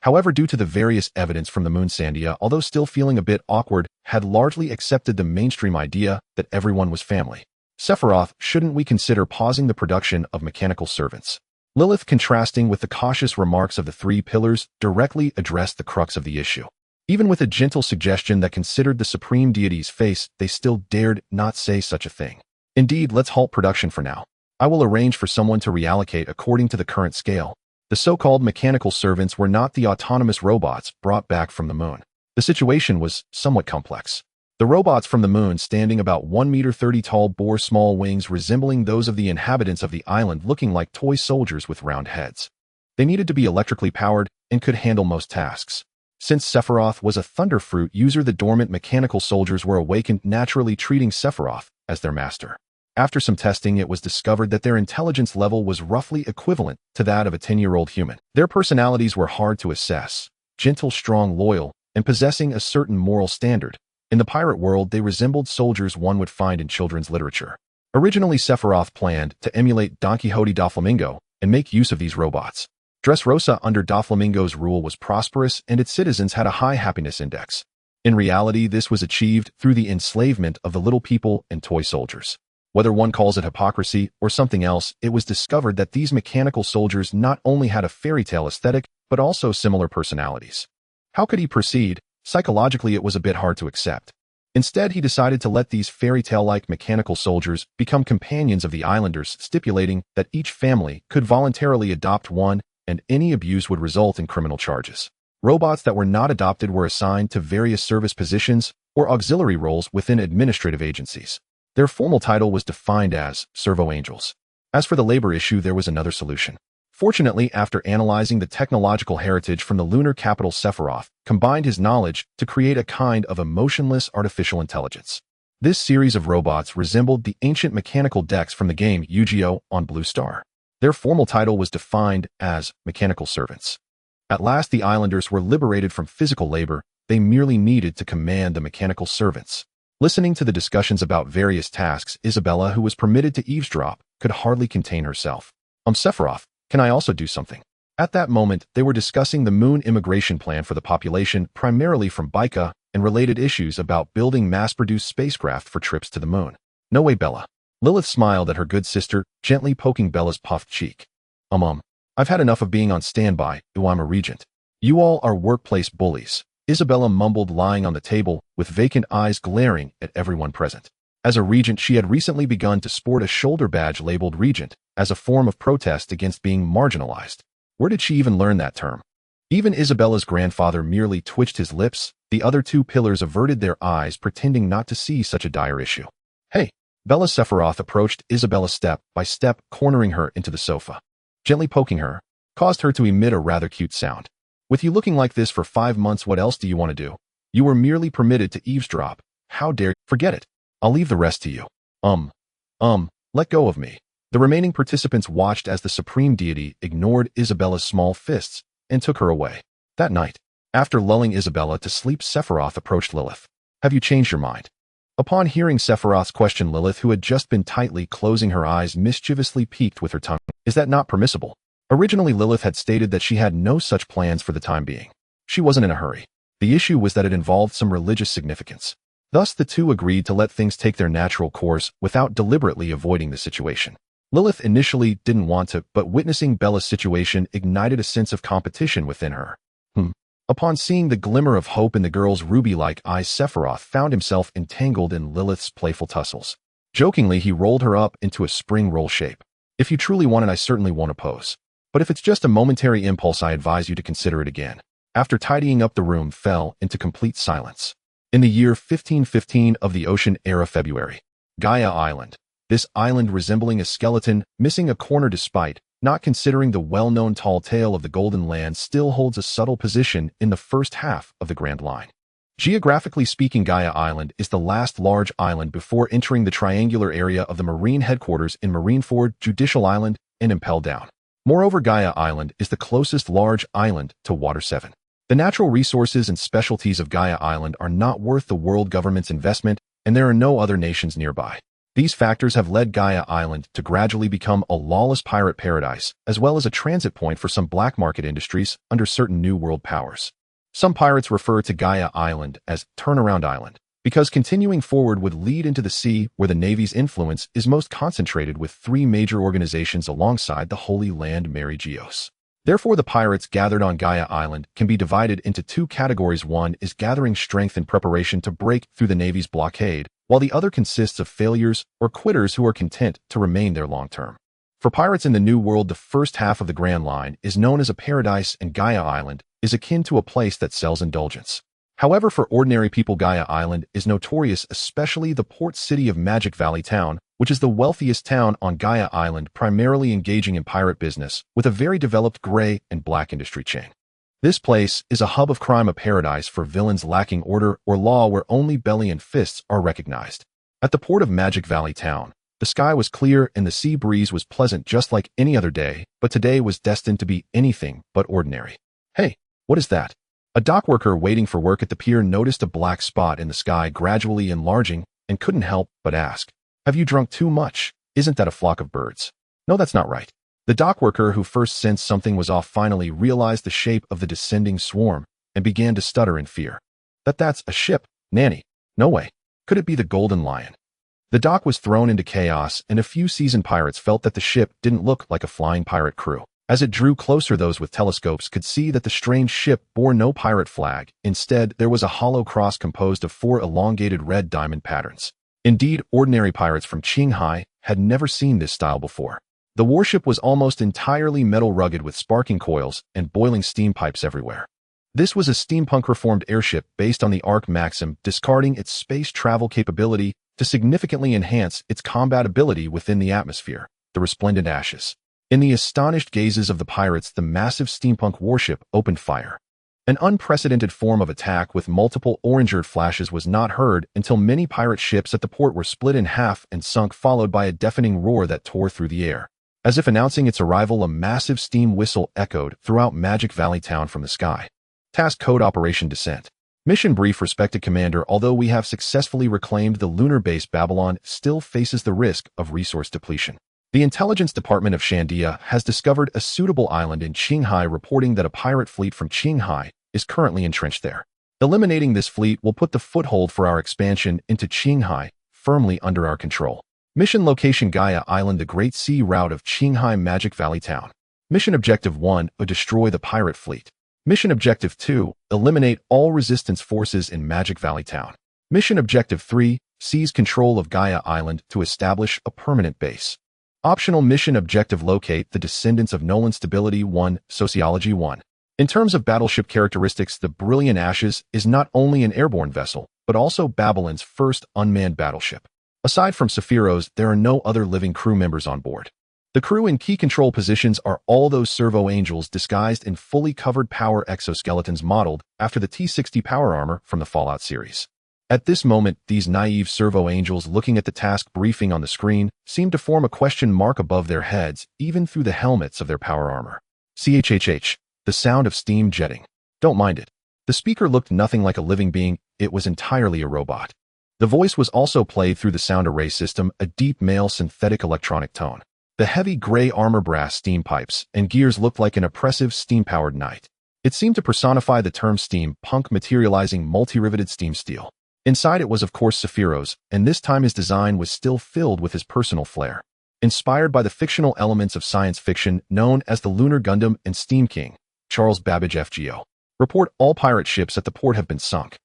However, due to the various evidence from the moon, Sandia, although still feeling a bit awkward, had largely accepted the mainstream idea that everyone was family. Sephiroth, shouldn't we consider pausing the production of mechanical servants? Lilith, contrasting with the cautious remarks of the three pillars, directly addressed the crux of the issue. Even with a gentle suggestion that considered the supreme deity's face, they still dared not say such a thing. Indeed, let's halt production for now. I will arrange for someone to reallocate according to the current scale. The so-called mechanical servants were not the autonomous robots brought back from the moon. The situation was somewhat complex. The robots from the moon, standing about 1.30 meters tall, bore small wings resembling those of the inhabitants of the island, looking like toy soldiers with round heads. They needed to be electrically powered and could handle most tasks. Since Sephiroth was a Thunderfruit user, the dormant mechanical soldiers were awakened, naturally treating Sephiroth as their master. After some testing, it was discovered that their intelligence level was roughly equivalent to that of a 10-year-old human. Their personalities were hard to assess, gentle, strong, loyal, and possessing a certain moral standard. In the pirate world, they resembled soldiers one would find in children's literature. Originally, Sephiroth planned to emulate Don Quixote Doflamingo and make use of these robots. Dressrosa under Doflamingo's rule was prosperous, and its citizens had a high happiness index. In reality, this was achieved through the enslavement of the little people and toy soldiers. Whether one calls it hypocrisy or something else, it was discovered that these mechanical soldiers not only had a fairy tale aesthetic, but also similar personalities. How could he proceed? Psychologically, it was a bit hard to accept. Instead, he decided to let these fairy tale-like mechanical soldiers become companions of the islanders, stipulating that each family could voluntarily adopt one, and any abuse would result in criminal charges. Robots that were not adopted were assigned to various service positions or auxiliary roles within administrative agencies. Their formal title was defined as Servo Angels. As for the labor issue, there was another solution. Fortunately, after analyzing the technological heritage from the lunar capital, Sephiroth combined his knowledge to create a kind of emotionless artificial intelligence. This series of robots resembled the ancient mechanical decks from the game Yu-Gi-Oh! On Blue Star. Their formal title was defined as mechanical servants. At last, the islanders were liberated from physical labor. They merely needed to command the mechanical servants. Listening to the discussions about various tasks, Isabella, who was permitted to eavesdrop, could hardly contain herself. Sephiroth, can I also do something? At that moment, they were discussing the moon immigration plan for the population, primarily from Baika, and related issues about building mass-produced spacecraft for trips to the moon. No way, Bella. Lilith smiled at her good sister, gently poking Bella's puffed cheek. I've had enough of being on standby. I'm a regent. You all are workplace bullies. Isabella mumbled, lying on the table, with vacant eyes glaring at everyone present. As a regent, she had recently begun to sport a shoulder badge labeled regent as a form of protest against being marginalized. Where did she even learn that term? Even Isabella's grandfather merely twitched his lips. The other two pillars averted their eyes, pretending not to see such a dire issue. Hey, Bella. Sephiroth approached Isabella step by step, cornering her into the sofa. Gently poking her caused her to emit a rather cute sound. With you looking like this for 5 months, what else do you want to do? You were merely permitted to eavesdrop. How dare you? Forget it. I'll leave the rest to you. Let go of me. The remaining participants watched as the supreme deity ignored Isabella's small fists and took her away. That night, after lulling Isabella to sleep, Sephiroth approached Lilith. Have you changed your mind? Upon hearing Sephiroth's question, Lilith, who had just been tightly closing her eyes, mischievously peeked with her tongue. Is that not permissible? Originally, Lilith had stated that she had no such plans for the time being. She wasn't in a hurry. The issue was that it involved some religious significance. Thus, the two agreed to let things take their natural course without deliberately avoiding the situation. Lilith initially didn't want to, but witnessing Bella's situation ignited a sense of competition within her. Upon seeing the glimmer of hope in the girl's ruby-like eyes, Sephiroth found himself entangled in Lilith's playful tussles. Jokingly, he rolled her up into a spring roll shape. If you truly want it, I certainly won't oppose. But if it's just a momentary impulse, I advise you to consider it again. After tidying up, the room fell into complete silence. In the year 1515 of the Ocean Era, February, Gaia Island. This island, resembling a skeleton, missing a corner despite not considering the well-known tall tale of the Golden Land, still holds a subtle position in the first half of the Grand Line. Geographically speaking, Gaia Island is the last large island before entering the triangular area of the Marine headquarters in Marineford, Judicial Island, and Impel Down. Moreover, Gaia Island is the closest large island to Water 7. The natural resources and specialties of Gaia Island are not worth the world government's investment, and there are no other nations nearby. These factors have led Gaia Island to gradually become a lawless pirate paradise, as well as a transit point for some black market industries under certain New World powers. Some pirates refer to Gaia Island as Turnaround Island, because continuing forward would lead into the sea, where the Navy's influence is most concentrated with 3 major organizations alongside the Holy Land Mary Geos. Therefore, the pirates gathered on Gaia Island can be divided into 2 categories. One is gathering strength in preparation to break through the Navy's blockade, while the other consists of failures or quitters who are content to remain there long term. For pirates in the New World, the first half of the Grand Line is known as a paradise, and Gaia Island is akin to a place that sells indulgence. However, for ordinary people, Gaia Island is notorious, especially the port city of Magic Valley Town, which is the wealthiest town on Gaia Island, primarily engaging in pirate business, with a very developed gray and black industry chain. This place is a hub of crime, a paradise for villains lacking order or law, where only belly and fists are recognized. At the port of Magic Valley Town, the sky was clear and the sea breeze was pleasant, just like any other day, but today was destined to be anything but ordinary. Hey, what is that? A dockworker waiting for work at the pier noticed a black spot in the sky gradually enlarging and couldn't help but ask, "Have you drunk too much? Isn't that a flock of birds?" No, that's not right. The dockworker, who first sensed something was off, finally realized the shape of the descending swarm and began to stutter in fear. That's a ship, Nanny. No way. Could it be the Golden Lion? The dock was thrown into chaos, and a few seasoned pirates felt that the ship didn't look like a flying pirate crew. As it drew closer, those with telescopes could see that the strange ship bore no pirate flag. Instead, there was a hollow cross composed of 4 elongated red diamond patterns. Indeed, ordinary pirates from Qinghai had never seen this style before. The warship was almost entirely metal, rugged with sparking coils and boiling steam pipes everywhere. This was a steampunk reformed airship based on the Arc Maxim, discarding its space travel capability to significantly enhance its combat ability within the atmosphere, the resplendent ashes. In the astonished gazes of the pirates, the massive steampunk warship opened fire. An unprecedented form of attack with multiple orange flashes was not heard until many pirate ships at the port were split in half and sunk, followed by a deafening roar that tore through the air. As if announcing its arrival, a massive steam whistle echoed throughout Magic Valley Town from the sky. Task Code: Operation Descent. Mission Brief: Respected Commander, although we have successfully reclaimed the lunar base, Babylon still faces the risk of resource depletion. The Intelligence Department of Shandia has discovered a suitable island in Qinghai, reporting that a pirate fleet from Qinghai is currently entrenched there. Eliminating this fleet will put the foothold for our expansion into Qinghai firmly under our control. Mission Location: Gaia Island, the Great Sea Route of Qinghai, Magic Valley Town. Mission Objective 1: Destroy the pirate fleet. Mission Objective 2: Eliminate all resistance forces in Magic Valley Town. Mission Objective 3: seize control of Gaia Island to establish a permanent base. Optional mission objective: locate the descendants of Nolan. Stability 1, Sociology 1. In terms of battleship characteristics, the Brilliant Ashes is not only an airborne vessel, but also Babylon's first unmanned battleship. Aside from Sephiroth, there are no other living crew members on board. The crew in key control positions are all those servo angels disguised in fully covered power exoskeletons modeled after the T-60 power armor from the Fallout series. At this moment, these naive servo angels looking at the task briefing on the screen seem to form a question mark above their heads, even through the helmets of their power armor. CHHH, the sound of steam jetting. Don't mind it. The speaker looked nothing like a living being, it was entirely a robot. The voice was also played through the sound array system, a deep male synthetic electronic tone. The heavy gray armor brass steam pipes and gears looked like an oppressive steam-powered knight. It seemed to personify the term steampunk, materializing multi-riveted steam steel. Inside it was of course Sephiroth, and this time his design was still filled with his personal flair. Inspired by the fictional elements of science fiction known as the Lunar Gundam and Steam King, Charles Babbage FGO. Report: all pirate ships at the port have been sunk.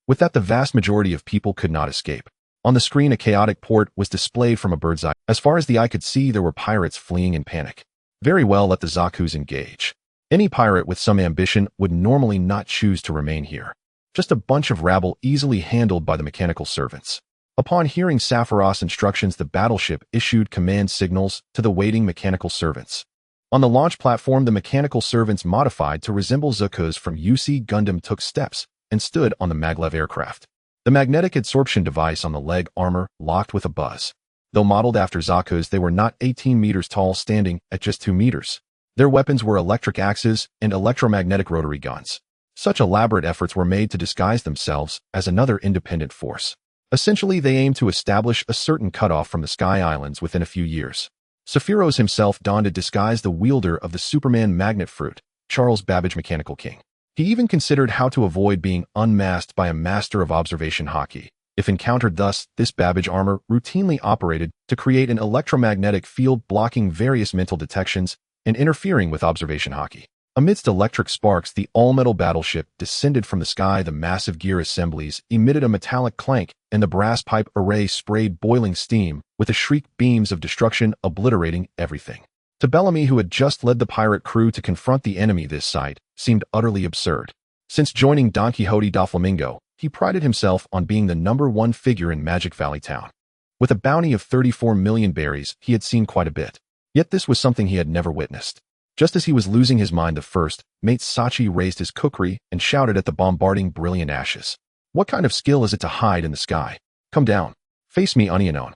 With that, the vast majority of people could not escape. On the screen, a chaotic port was displayed from a bird's eye. As far as the eye could see, there were pirates fleeing in panic. Very well, let the Zaku's engage. Any pirate with some ambition would normally not choose to remain here. Just a bunch of rabble easily handled by the mechanical servants. Upon hearing Sephiroth's instructions, the battleship issued command signals to the waiting mechanical servants. On the launch platform, the mechanical servants modified to resemble Zaku's from UC Gundam took steps and stood on the maglev aircraft. The magnetic absorption device on the leg armor locked with a buzz. Though modeled after Zaku's, they were not 18 meters tall, standing at just 2 meters. Their weapons were electric axes and electromagnetic rotary guns. Such elaborate efforts were made to disguise themselves as another independent force. Essentially, they aimed to establish a certain cutoff from the Sky Islands within a few years. Sephiroth himself donned a disguise, the wielder of the Superman magnet fruit, Charles Babbage Mechanical King. He even considered how to avoid being unmasked by a master of observation hockey. If encountered thus, this Babbage armor routinely operated to create an electromagnetic field blocking various mental detections and interfering with observation hockey. Amidst electric sparks, the all-metal battleship descended from the sky. The massive gear assemblies emitted a metallic clank, and the brass pipe array sprayed boiling steam, with the shriek beams of destruction obliterating everything. To Bellamy, who had just led the pirate crew to confront the enemy, this sight seemed utterly absurd. Since joining Don Quixote Doflamingo, he prided himself on being the #1 figure in Magic Valley Town. With a bounty of 34 million berries, he had seen quite a bit. Yet this was something he had never witnessed. Just as he was losing his mind, the first mate Sachi raised his kukri and shouted at the bombarding Brilliant Ashes. What kind of skill is it to hide in the sky? Come down. Face me, Onionon.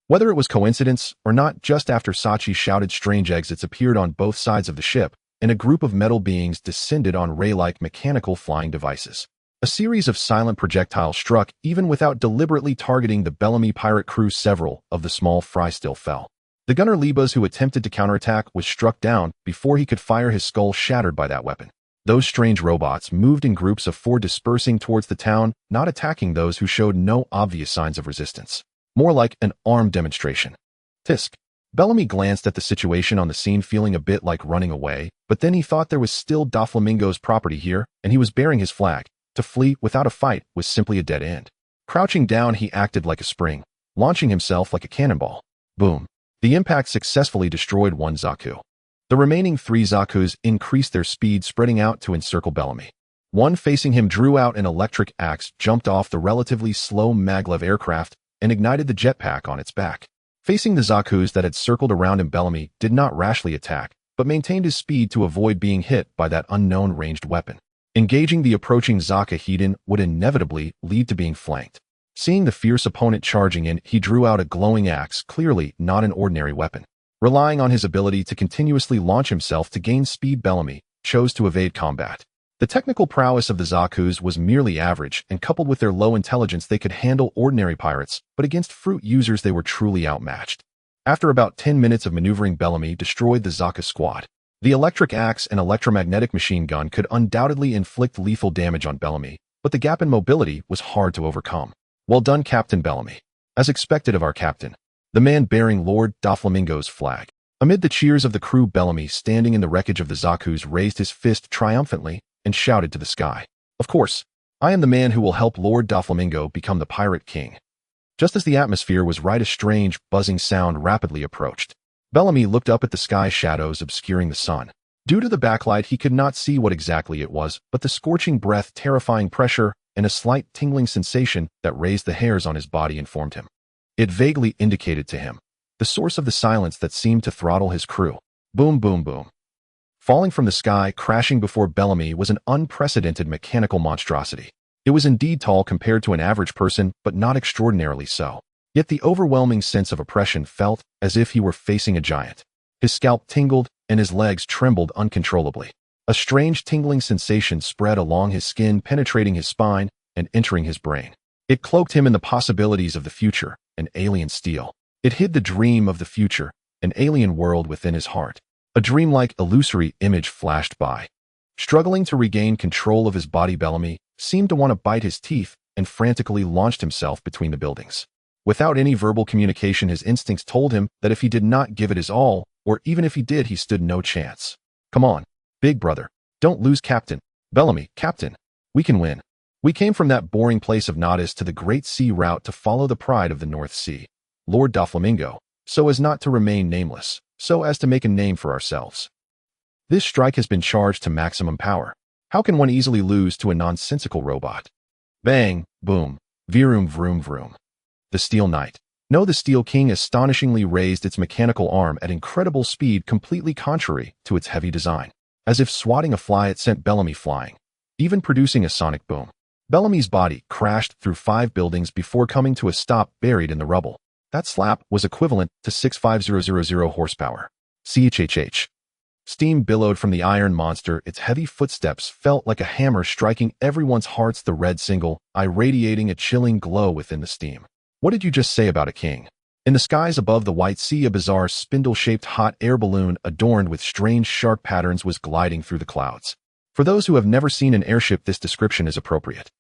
Whether it was coincidence or not, just after Sachi shouted, strange exits appeared on both sides of the ship, and a group of metal beings descended on ray-like mechanical flying devices. A series of silent projectiles struck, even without deliberately targeting the Bellamy pirate crew. Several of the small fry still fell. The gunner Libas, who attempted to counterattack, was struck down before he could fire, his skull shattered by that weapon. Those strange robots moved in groups of 4, dispersing towards the town, not attacking those who showed no obvious signs of resistance. More like an armed demonstration. Tisk. Bellamy glanced at the situation on the scene, feeling a bit like running away, but then he thought there was still Doflamingo's property here, and he was bearing his flag. To flee without a fight was simply a dead end. Crouching down, he acted like a spring, launching himself like a cannonball. Boom. The impact successfully destroyed one Zaku. The remaining 3 Zakus increased their speed, spreading out to encircle Bellamy. One facing him drew out an electric axe, jumped off the relatively slow maglev aircraft, and ignited the jetpack on its back. Facing the Zakus that had circled around him, Bellamy did not rashly attack, but maintained his speed to avoid being hit by that unknown ranged weapon. Engaging the approaching Zaka Hedon would inevitably lead to being flanked. Seeing the fierce opponent charging in, he drew out a glowing axe, clearly not an ordinary weapon. Relying on his ability to continuously launch himself to gain speed, Bellamy chose to evade combat. The technical prowess of the Zakus was merely average, and coupled with their low intelligence, they could handle ordinary pirates, but against fruit users they were truly outmatched. After about 10 minutes of maneuvering, Bellamy destroyed the Zaka squad. The electric axe and electromagnetic machine gun could undoubtedly inflict lethal damage on Bellamy, but the gap in mobility was hard to overcome. Well done, Captain Bellamy. As expected of our captain, the man bearing Lord Doflamingo's flag. Amid the cheers of the crew, Bellamy, standing in the wreckage of the Zakus, raised his fist triumphantly and shouted to the sky. Of course, I am the man who will help Lord Doflamingo become the Pirate King. Just as the atmosphere was right, a strange, buzzing sound rapidly approached. Bellamy looked up at the sky, shadows obscuring the sun. Due to the backlight, he could not see what exactly it was, but the scorching breath, terrifying pressure, and a slight tingling sensation that raised the hairs on his body informed him. It vaguely indicated to him the source of the silence that seemed to throttle his crew. Boom, boom, boom. Falling from the sky, crashing before Bellamy, was an unprecedented mechanical monstrosity. It was indeed tall compared to an average person, but not extraordinarily so. Yet the overwhelming sense of oppression felt as if he were facing a giant. His scalp tingled, and his legs trembled uncontrollably. A strange tingling sensation spread along his skin, penetrating his spine and entering his brain. It cloaked him in the possibilities of the future, an alien steel. It hid the dream of the future, an alien world within his heart. A dreamlike, illusory image flashed by. Struggling to regain control of his body, Bellamy seemed to want to bite his teeth and frantically launched himself between the buildings. Without any verbal communication, his instincts told him that if he did not give it his all, or even if he did, he stood no chance. Come on, big brother. Don't lose, Captain. Bellamy, Captain. We can win. We came from that boring place of Nadas to the Great Sea route to follow the pride of the North Sea, Lord Doflamingo, so as not to remain nameless, so as to make a name for ourselves. This strike has been charged to maximum power. How can one easily lose to a nonsensical robot? Bang, boom, vroom, vroom, vroom. The Steel Knight. No, the Steel King astonishingly raised its mechanical arm at incredible speed, completely contrary to its heavy design. As if swatting a fly, it sent Bellamy flying, even producing a sonic boom. Bellamy's body crashed through 5 buildings before coming to a stop, buried in the rubble. That slap was equivalent to 65000 horsepower. CHHH. Steam billowed from the iron monster. Its heavy footsteps felt like a hammer striking everyone's hearts. The red single eye radiating a chilling glow within the steam. What did you just say about a king? In the skies above the White Sea, a bizarre spindle-shaped hot air balloon adorned with strange shark patterns was gliding through the clouds. For those who have never seen an airship, this description is appropriate.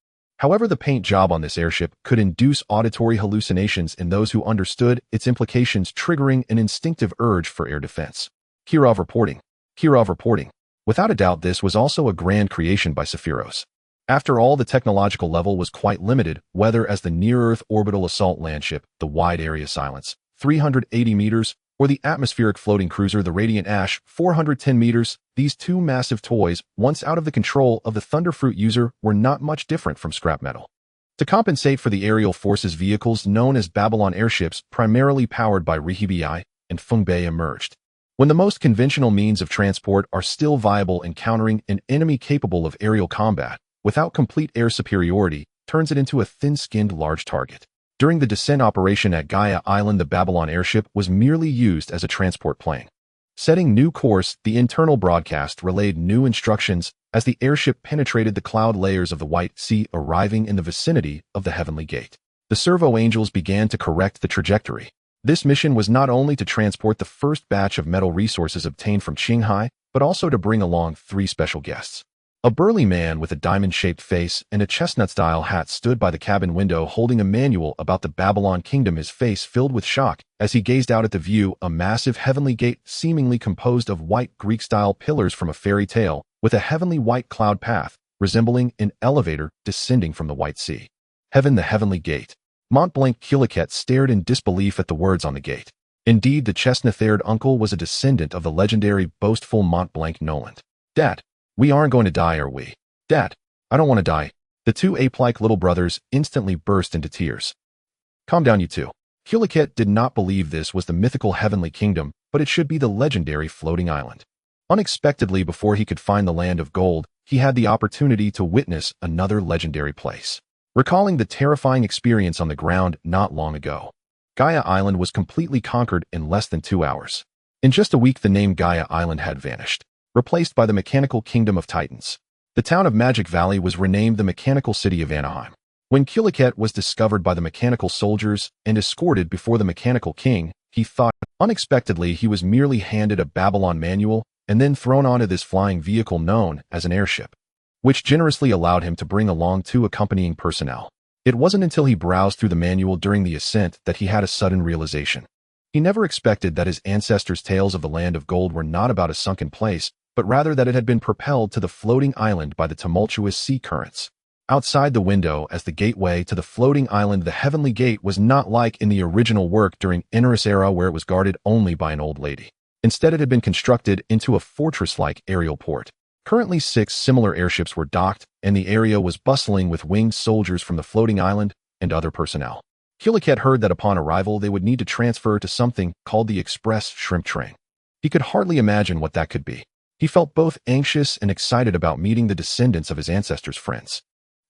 However, the paint job on this airship could induce auditory hallucinations in those who understood its implications, triggering an instinctive urge for air defense. Kirov reporting. Kirov reporting. Without a doubt, this was also a grand creation by Sephiros. After all, the technological level was quite limited, whether as the near-Earth orbital assault landship, the Wide Area Silence, 380 meters, or the atmospheric floating cruiser, the Radiant Ash, 410 meters, these two massive toys, once out of the control of the Thunderfruit user, were not much different from scrap metal. To compensate for the aerial forces, vehicles known as Babylon airships, primarily powered by Rihibi and Fungbei, emerged. When the most conventional means of transport are still viable, encountering an enemy capable of aerial combat, without complete air superiority, turns it into a thin-skinned large target. During the descent operation at Gaia Island, the Babylon airship was merely used as a transport plane. Setting new course, the internal broadcast relayed new instructions as the airship penetrated the cloud layers of the White Sea, arriving in the vicinity of the Heavenly Gate. The servo angels began to correct the trajectory. This mission was not only to transport the first batch of metal resources obtained from Qinghai, but also to bring along 3 special guests. A burly man with a diamond-shaped face and a chestnut-style hat stood by the cabin window holding a manual about the Babylon kingdom, his face filled with shock as he gazed out at the view, a massive heavenly gate seemingly composed of white Greek-style pillars from a fairy tale, with a heavenly white cloud path, resembling an elevator descending from the White Sea. Heaven, the heavenly gate. Montblanc Killiket stared in disbelief at the words on the gate. Indeed, the chestnut-haired uncle was a descendant of the legendary boastful Montblanc Noland. Dad, we aren't going to die, are we? Dad, I don't want to die. The 2 ape-like little brothers instantly burst into tears. Calm down, you two. Killiket did not believe this was the mythical heavenly kingdom, but it should be the legendary floating island. Unexpectedly, before he could find the land of gold, he had the opportunity to witness another legendary place. Recalling the terrifying experience on the ground not long ago, Gaia Island was completely conquered in less than 2 hours. In just a week, the name Gaia Island had vanished, replaced by the mechanical kingdom of Titans. The town of Magic Valley was renamed the mechanical city of Anaheim. When Killiket was discovered by the mechanical soldiers and escorted before the mechanical king, he thought unexpectedly he was merely handed a Babylon manual and then thrown onto this flying vehicle known as an airship, which generously allowed him to bring along 2 accompanying personnel. It wasn't until he browsed through the manual during the ascent that he had a sudden realization. He never expected that his ancestors' tales of the land of gold were not about a sunken place, but rather that it had been propelled to the floating island by the tumultuous sea currents. Outside the window, as the gateway to the floating island, the Heavenly Gate was not like in the original work during Innerus era where it was guarded only by an old lady. Instead, it had been constructed into a fortress-like aerial port. Currently, 6 similar airships were docked, and the area was bustling with winged soldiers from the floating island and other personnel. Kuliket heard that upon arrival they would need to transfer to something called the Express Shrimp Train. He could hardly imagine what that could be. He felt both anxious and excited about meeting the descendants of his ancestors' friends.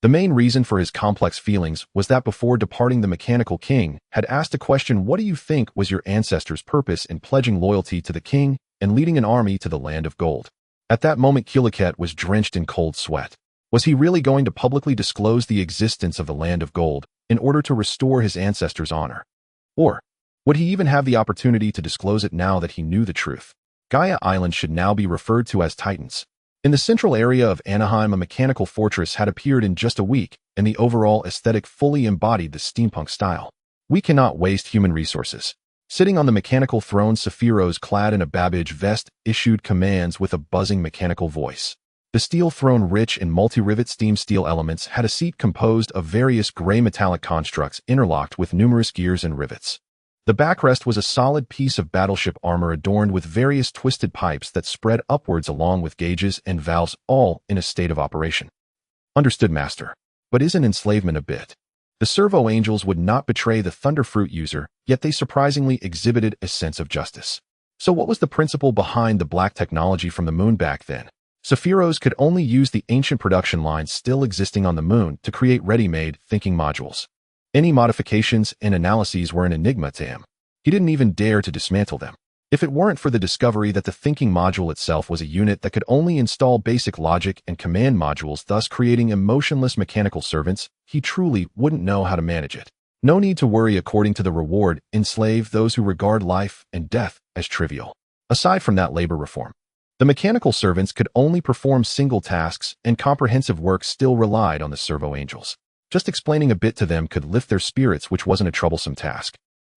The main reason for his complex feelings was that before departing, the Mechanical King had asked a question: what do you think was your ancestors' purpose in pledging loyalty to the king and leading an army to the land of gold? At that moment, Kuliket was drenched in cold sweat. Was he really going to publicly disclose the existence of the land of gold in order to restore his ancestors' honor? Or would he even have the opportunity to disclose it now that he knew the truth? Gaia Island should now be referred to as Titans. In the central area of Anaheim, a mechanical fortress had appeared in just a week, and the overall aesthetic fully embodied the steampunk style. We cannot waste human resources. Sitting on the mechanical throne, Sephiroth, clad in a babbage vest, issued commands with a buzzing mechanical voice. The steel throne, rich in multi-rivet steam steel elements, had a seat composed of various gray metallic constructs interlocked with numerous gears and rivets. The backrest was a solid piece of battleship armor adorned with various twisted pipes that spread upwards along with gauges and valves, all in a state of operation. Understood, Master. But isn't enslavement a bit? The servo angels would not betray the Thunderfruit user, yet they surprisingly exhibited a sense of justice. So what was the principle behind the black technology from the moon back then? Sephiroth could only use the ancient production lines still existing on the moon to create ready-made thinking modules. Any modifications and analyses were an enigma to him. He didn't even dare to dismantle them. If it weren't for the discovery that the thinking module itself was a unit that could only install basic logic and command modules, thus creating emotionless mechanical servants, he truly wouldn't know how to manage it. No need to worry. According to the reward, enslave those who regard life and death as trivial. Aside from that labor reform, the mechanical servants could only perform single tasks, and comprehensive work still relied on the servo angels. Just explaining a bit to them could lift their spirits, which wasn't a troublesome task.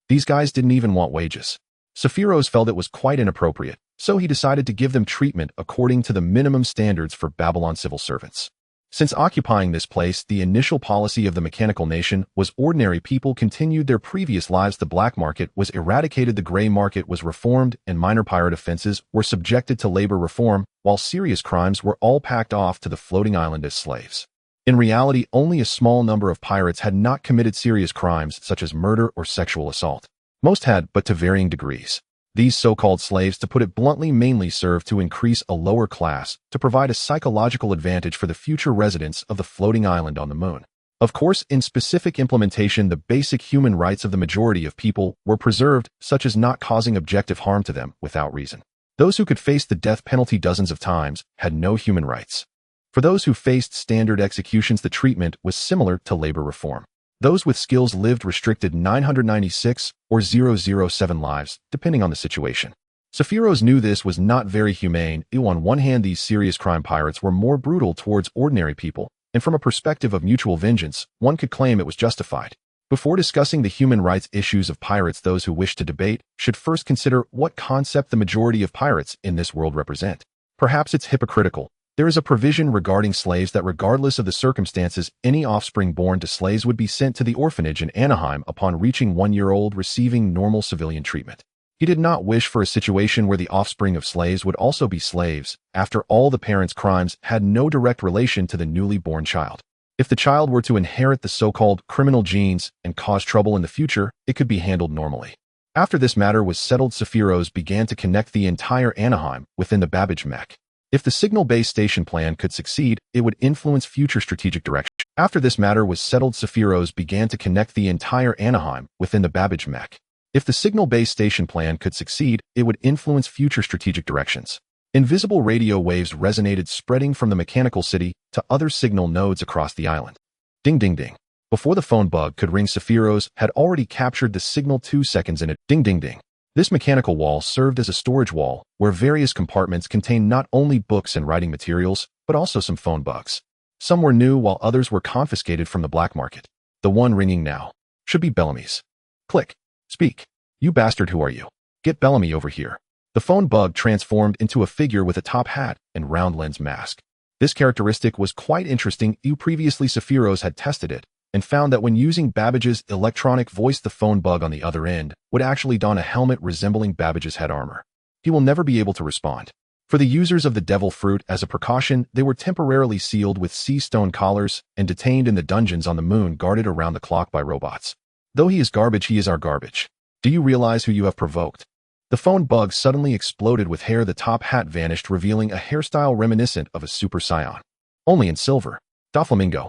These guys didn't even want wages. Sephiroth felt it was quite inappropriate, so he decided to give them treatment according to the minimum standards for Babylon civil servants. Since occupying this place, the initial policy of the mechanical nation was ordinary people continued their previous lives. The black market was eradicated, the gray market was reformed, and minor pirate offenses were subjected to labor reform, while serious crimes were all packed off to the floating island as slaves. In reality, only a small number of pirates had not committed serious crimes such as murder or sexual assault. Most had, but to varying degrees. These so-called slaves, to put it bluntly, mainly served to increase a lower class, to provide a psychological advantage for the future residents of the floating island on the moon. Of course, in specific implementation, the basic human rights of the majority of people were preserved, such as not causing objective harm to them without reason. Those who could face the death penalty dozens of times had no human rights. For those who faced standard executions, the treatment was similar to labor reform. Those with skills lived restricted 996 or 007 lives, depending on the situation. Sephiroth knew this was not very humane. On one hand, these serious crime pirates were more brutal towards ordinary people, and from a perspective of mutual vengeance, one could claim it was justified. Before discussing the human rights issues of pirates, those who wish to debate should first consider what concept the majority of pirates in this world represent. Perhaps it's hypocritical. There is a provision regarding slaves that regardless of the circumstances, any offspring born to slaves would be sent to the orphanage in Anaheim upon reaching 1 year old, receiving normal civilian treatment. He did not wish for a situation where the offspring of slaves would also be slaves. After all, the parents' crimes had no direct relation to the newly born child. If the child were to inherit the so-called criminal genes and cause trouble in the future, it could be handled normally. After this matter was settled, Sephiroth began to connect the entire Anaheim within the Babbage mech. If the signal-based station plan could succeed, it would influence future strategic direction. After this matter was settled, Sephiroth began to connect the entire Anaheim within the Babbage mech. If the signal-based station plan could succeed, it would influence future strategic directions. Invisible radio waves resonated, spreading from the mechanical city to other signal nodes across the island. Ding ding ding. Before the phone bug could ring, Sephiroth had already captured the signal 2 seconds in it. Ding ding ding. This mechanical wall served as a storage wall, where various compartments contained not only books and writing materials, but also some phone bugs. Some were new, while others were confiscated from the black market. The one ringing now should be Bellamy's. Click. Speak. You bastard, who are you? Get Bellamy over here. The phone bug transformed into a figure with a top hat and round lens mask. This characteristic was quite interesting. Previously Sephiroth had tested it, and found that when using Babbage's electronic voice, the phone bug on the other end would actually don a helmet resembling Babbage's head armor. He will never be able to respond. For the users of the Devil Fruit, as a precaution, they were temporarily sealed with sea stone collars and detained in the dungeons on the moon, guarded around the clock by robots. Though he is garbage, he is our garbage. Do you realize who you have provoked? The phone bug suddenly exploded with hair. The top hat vanished, revealing a hairstyle reminiscent of a Super Saiyan, only in silver. Doflamingo.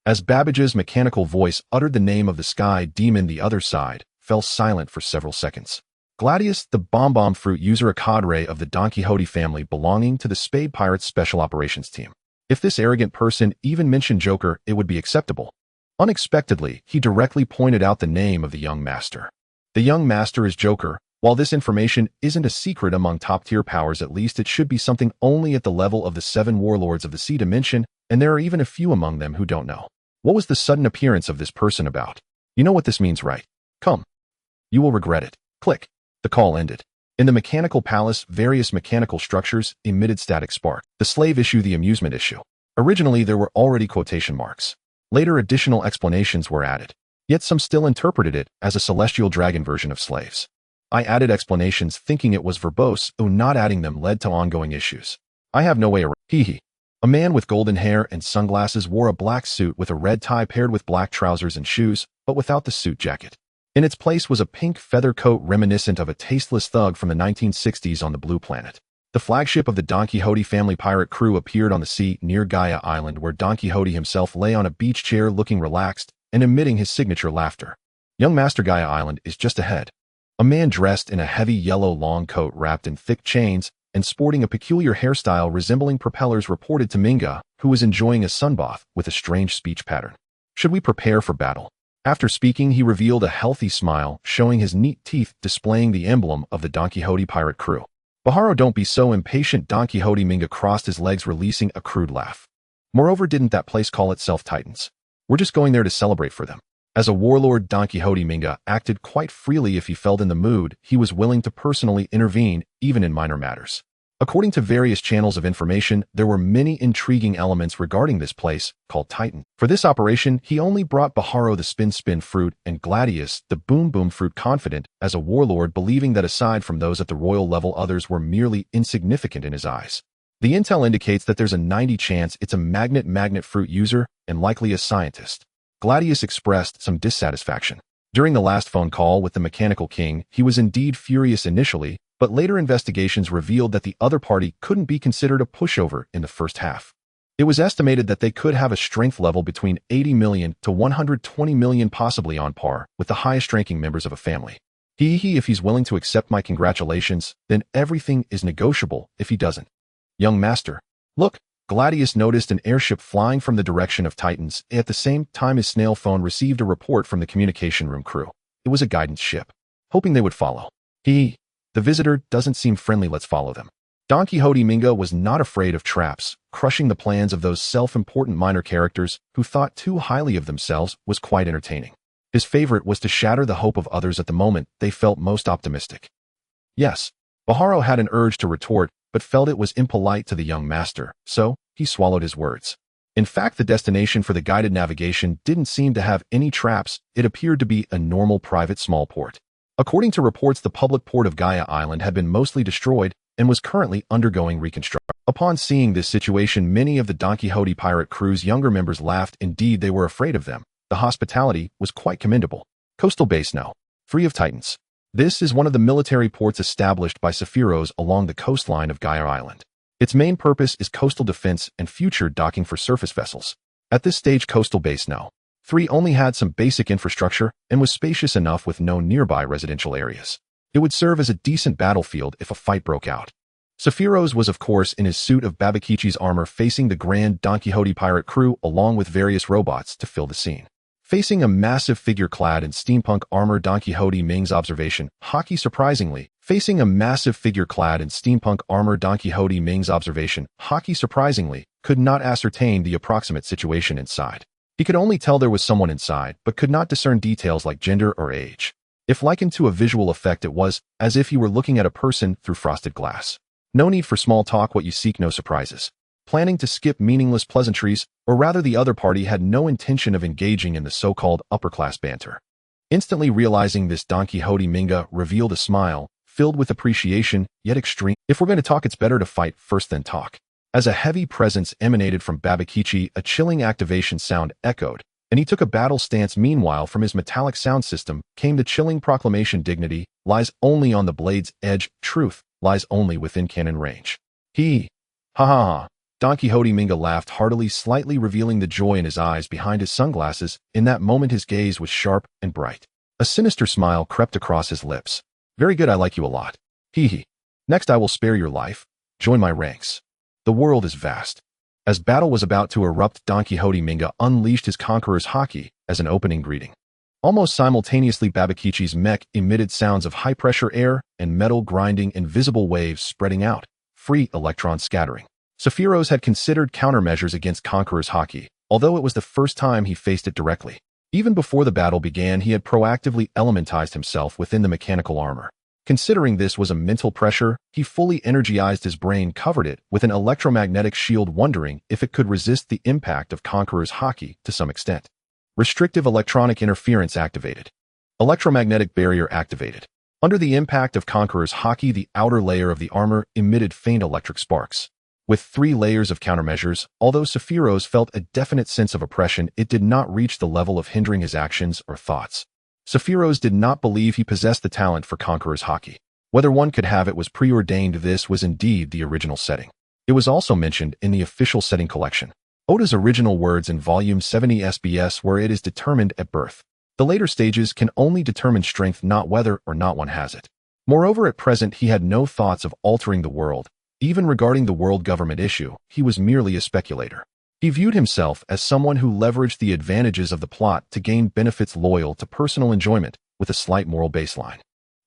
As Babbage's mechanical voice uttered the name of the sky demon, the other side fell silent for several seconds. Gladius, the Bomb Fruit user, a cadre of the Don Quixote family belonging to the Spade Pirates Special Operations Team. If this arrogant person even mentioned Joker, it would be acceptable. Unexpectedly, he directly pointed out the name of the young master. The young master is Joker. While this information isn't a secret among top-tier powers, at least it should be something only at the level of the 7 warlords of the Sea Dimension, and there are even a few among them who don't know. What was the sudden appearance of this person about? You know what this means, right? Come. You will regret it. Click. The call ended. In the mechanical palace, various mechanical structures emitted static spark. The slave issue, the amusement issue. Originally, there were already quotation marks. Later, additional explanations were added. Yet some still interpreted it as a celestial dragon version of slaves. I added explanations thinking it was verbose, though not adding them led to ongoing issues. I have no way around. Hee. A man with golden hair and sunglasses wore a black suit with a red tie paired with black trousers and shoes, but without the suit jacket. In its place was a pink feather coat reminiscent of a tasteless thug from the 1960s on the Blue Planet. The flagship of the Don Quixote family pirate crew appeared on the sea near Gaia Island, where Don Quixote himself lay on a beach chair looking relaxed and emitting his signature laughter. Young Master, Gaia Island is just ahead. A man dressed in a heavy yellow long coat wrapped in thick chains and sporting a peculiar hairstyle resembling propellers reported to Minga, who was enjoying a sunbath with a strange speech pattern. Should we prepare for battle? After speaking, he revealed a healthy smile, showing his neat teeth displaying the emblem of the Don Quixote pirate crew. Baharo, don't be so impatient. Don Quixote Minga crossed his legs, releasing a crude laugh. Moreover, didn't that place call itself Titans? We're just going there to celebrate for them. As a warlord, Don Quixote Minga acted quite freely. If he felt in the mood, he was willing to personally intervene, even in minor matters. According to various channels of information, there were many intriguing elements regarding this place, called Titan. For this operation, he only brought Baharo the Spin Fruit and Gladius the Boom Fruit, confident as a warlord, believing that aside from those at the royal level, others were merely insignificant in his eyes. The intel indicates that there's a 90 chance it's a magnet fruit user and likely a scientist. Gladius expressed some dissatisfaction. During the last phone call with the Mechanical King, he was indeed furious initially, but later investigations revealed that the other party couldn't be considered a pushover in the first half. It was estimated that they could have a strength level between 80 million to 120 million, possibly on par with the highest-ranking members of a family. If he's willing to accept my congratulations, then everything is negotiable. If he doesn't. Young master. Look, Gladius noticed an airship flying from the direction of Titans. At the same time, his snail phone received a report from the communication room crew. It was a guidance ship. Hoping they would follow. The visitor doesn't seem friendly, let's follow them. Don Quixote Minga was not afraid of traps. Crushing the plans of those self-important minor characters who thought too highly of themselves was quite entertaining. His favorite was to shatter the hope of others at the moment they felt most optimistic. Yes, Baharo had an urge to retort, but felt it was impolite to the young master, so he swallowed his words. In fact, the destination for the guided navigation didn't seem to have any traps. It appeared to be a normal private small port. According to reports, the public port of Gaia Island had been mostly destroyed and was currently undergoing reconstruction. Upon seeing this situation, many of the Don Quixote pirate crew's younger members laughed. Indeed, they were afraid of them. The hospitality was quite commendable. Coastal base now. Free of Titans. This is one of the military ports established by Sephiroth along the coastline of Gaia Island. Its main purpose is coastal defense and future docking for surface vessels. At this stage, Coastal Base No. 3 only had some basic infrastructure and was spacious enough with no nearby residential areas. It would serve as a decent battlefield if a fight broke out. Sephiroth was of course in his suit of Babakichi's armor, facing the grand Don Quixote pirate crew along with various robots to fill the scene. Facing a massive figure clad in steampunk armor, Don Quixote Ming's observation, Hockey surprisingly, facing a massive figure clad in steampunk armor, Don Quixote Ming's observation, Hockey surprisingly, could not ascertain the approximate situation inside. He could only tell there was someone inside, but could not discern details like gender or age. If likened to a visual effect, it was as if he were looking at a person through frosted glass. No need for small talk, what you seek, no surprises. planning to skip meaningless pleasantries, or rather the other party had no intention of engaging in the so-called upper-class banter. Instantly realizing this, Don Quixote Minga revealed a smile, filled with appreciation, yet extreme. If we're going to talk, it's better to fight first than talk. As a heavy presence emanated from Babakichi, a chilling activation sound echoed, and he took a battle stance. Meanwhile, from his metallic sound system came the chilling proclamation: dignity lies only on the blade's edge, truth lies only within cannon range. Ha ha ha. Don Quixote Minga laughed heartily, slightly revealing the joy in his eyes behind his sunglasses. In that moment his gaze was sharp and bright. A sinister smile crept across his lips. Very good, I like you a lot. Hee. Next I will spare your life. Join my ranks. The world is vast. As battle was about to erupt, Don Quixote Minga unleashed his conqueror's haki as an opening greeting. Almost simultaneously, Babakichi's mech emitted sounds of high-pressure air and metal grinding, invisible waves spreading out, free electron scattering. Sephiroth had considered countermeasures against Conqueror's haki, although it was the first time he faced it directly. Even before the battle began, he had proactively elementized himself within the mechanical armor. Considering this was a mental pressure, he fully energized his brain, covered it with an electromagnetic shield, wondering if it could resist the impact of Conqueror's haki to some extent. Restrictive electronic interference activated. Electromagnetic barrier activated. Under the impact of Conqueror's haki, the outer layer of the armor emitted faint electric sparks. With 3 layers of countermeasures, although Sephiroth felt a definite sense of oppression, it did not reach the level of hindering his actions or thoughts. Sephiroth did not believe he possessed the talent for Conqueror's haki. Whether one could have it was preordained. This was indeed the original setting. It was also mentioned in the official setting collection. Oda's original words in Volume 70 SBS, where it is determined at birth. The later stages can only determine strength, not whether or not one has it. Moreover, at present he had no thoughts of altering the world. Even regarding the world government issue, he was merely a speculator. He viewed himself as someone who leveraged the advantages of the plot to gain benefits loyal to personal enjoyment, with a slight moral baseline.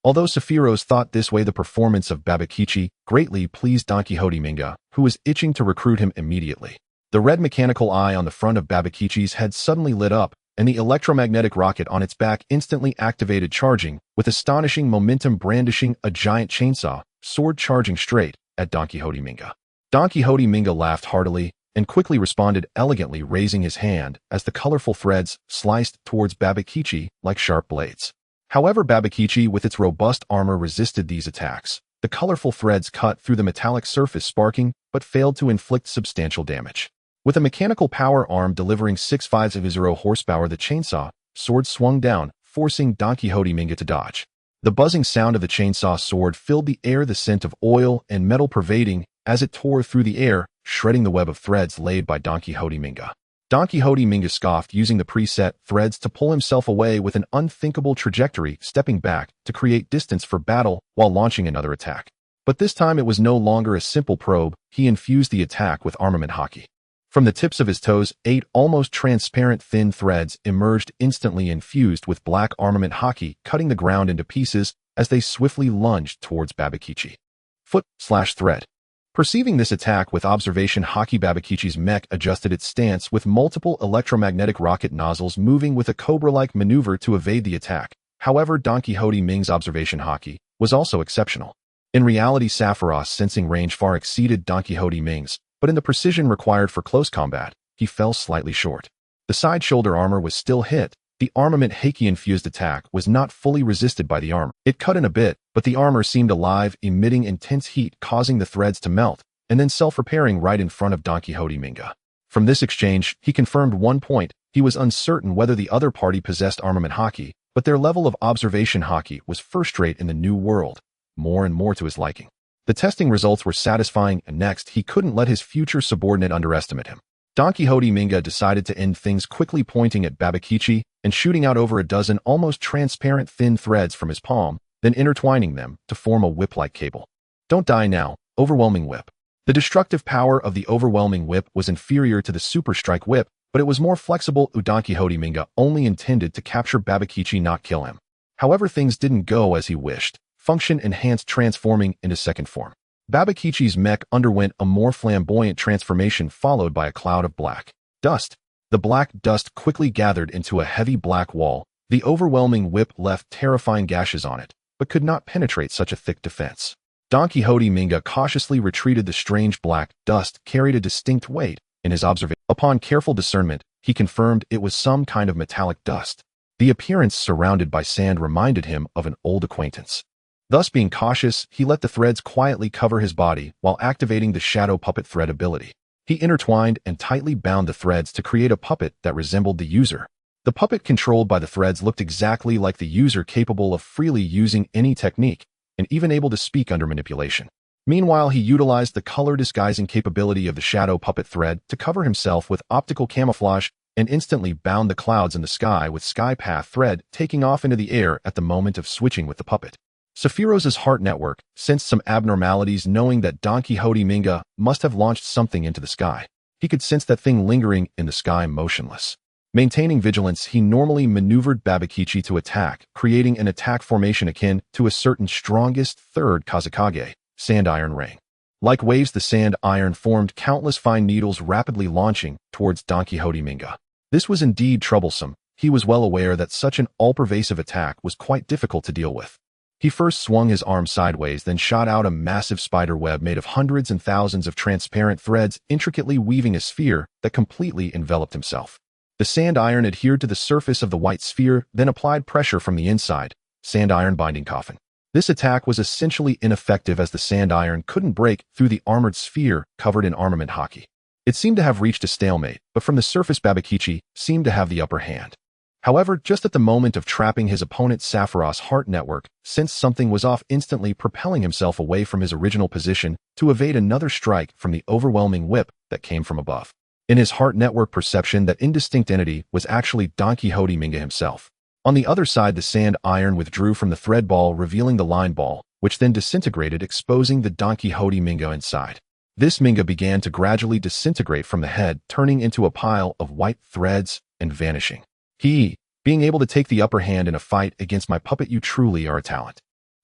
Although Sephiroth thought this way, the performance of Babakichi greatly pleased Don Quixote Minga, who was itching to recruit him immediately. The red mechanical eye on the front of Babakichi's head suddenly lit up, and the electromagnetic rocket on its back instantly activated, charging with astonishing momentum, brandishing a giant chainsaw, sword charging straight at Don Quixote Minga. Don Quixote Minga laughed heartily and quickly responded, elegantly raising his hand as the colorful threads sliced towards Babakichi like sharp blades. However, Babakichi with its robust armor resisted these attacks. The colorful threads cut through the metallic surface, sparking, but failed to inflict substantial damage. With a mechanical power arm delivering 650 horsepower, the chainsaw sword swung down, forcing Don Quixote Minga to dodge. The buzzing sound of the chainsaw sword filled the air, the scent of oil and metal pervading as it tore through the air, shredding the web of threads laid by Don Quixote Minga. Don Quixote Minga scoffed, using the preset threads to pull himself away with an unthinkable trajectory, stepping back to create distance for battle while launching another attack. But this time it was no longer a simple probe. He infused the attack with armament haki. From the tips of his toes, 8 almost transparent thin threads emerged, instantly infused with black armament haki, cutting the ground into pieces as they swiftly lunged towards Babakichi. Foot/thread. Perceiving this attack with observation haki, Babakichi's mech adjusted its stance, with multiple electromagnetic rocket nozzles moving with a cobra-like maneuver to evade the attack. However, Don Quixote Minga's observation haki was also exceptional. In reality, Sephiroth's sensing range far exceeded Don Quixote Minga's, but in the precision required for close combat, he fell slightly short. The side shoulder armor was still hit. The armament haki-infused attack was not fully resisted by the armor. It cut in a bit, but the armor seemed alive, emitting intense heat, causing the threads to melt, and then self-repairing right in front of Don Quixote Minga. From this exchange, he confirmed one point. He was uncertain whether the other party possessed armament haki, but their level of observation haki was first-rate in the new world, more and more to his liking. The testing results were satisfying, and next, he couldn't let his future subordinate underestimate him. Don Quixote Minga decided to end things quickly, pointing at Babakichi and shooting out over a dozen almost transparent thin threads from his palm, then intertwining them to form a whip-like cable. Don't die now, overwhelming whip. The destructive power of the overwhelming whip was inferior to the super strike whip, but it was more flexible. Don Quixote Minga only intended to capture Babakichi, not kill him. However, things didn't go as he wished. Function enhanced, transforming into second form. Babakichi's mech underwent a more flamboyant transformation, followed by a cloud of black dust. The black dust quickly gathered into a heavy black wall. The overwhelming whip left terrifying gashes on it, but could not penetrate such a thick defense. Don Quixote Minga cautiously retreated. The strange black dust carried a distinct weight in his observation. Upon careful discernment, he confirmed it was some kind of metallic dust. The appearance surrounded by sand reminded him of an old acquaintance. Thus, being cautious, he let the threads quietly cover his body while activating the shadow puppet thread ability. He intertwined and tightly bound the threads to create a puppet that resembled the user. The puppet controlled by the threads looked exactly like the user, capable of freely using any technique, and even able to speak under manipulation. Meanwhile, he utilized the color disguising capability of the shadow puppet thread to cover himself with optical camouflage and instantly bound the clouds in the sky with sky path thread, taking off into the air at the moment of switching with the puppet. Sephiros's heart network sensed some abnormalities, knowing that Don Quixote Minga must have launched something into the sky. He could sense that thing lingering in the sky motionless. Maintaining vigilance, he normally maneuvered Babakichi to attack, creating an attack formation akin to a certain strongest third Kazakage, sand iron ring. Like waves, the sand iron formed countless fine needles rapidly launching towards Don Quixote Minga. This was indeed troublesome. He was well aware that such an all-pervasive attack was quite difficult to deal with. He first swung his arm sideways, then shot out a massive spider web made of hundreds and thousands of transparent threads, intricately weaving a sphere that completely enveloped himself. The sand iron adhered to the surface of the white sphere, then applied pressure from the inside. Sand iron binding coffin. This attack was essentially ineffective as the sand iron couldn't break through the armored sphere covered in armament hockey. It seemed to have reached a stalemate, but from the surface Babakichi seemed to have the upper hand. However, just at the moment of trapping his opponent, Sephiroth's heart network sensed something was off, instantly propelling himself away from his original position to evade another strike from the overwhelming whip that came from above. In his heart network perception, that indistinct entity was actually Don Quixote Minga himself. On the other side, the sand iron withdrew from the thread ball, revealing the line ball, which then disintegrated, exposing the Don Quixote Minga inside. This Minga began to gradually disintegrate from the head, turning into a pile of white threads and vanishing. Being able to take the upper hand in a fight against my puppet, you truly are a talent.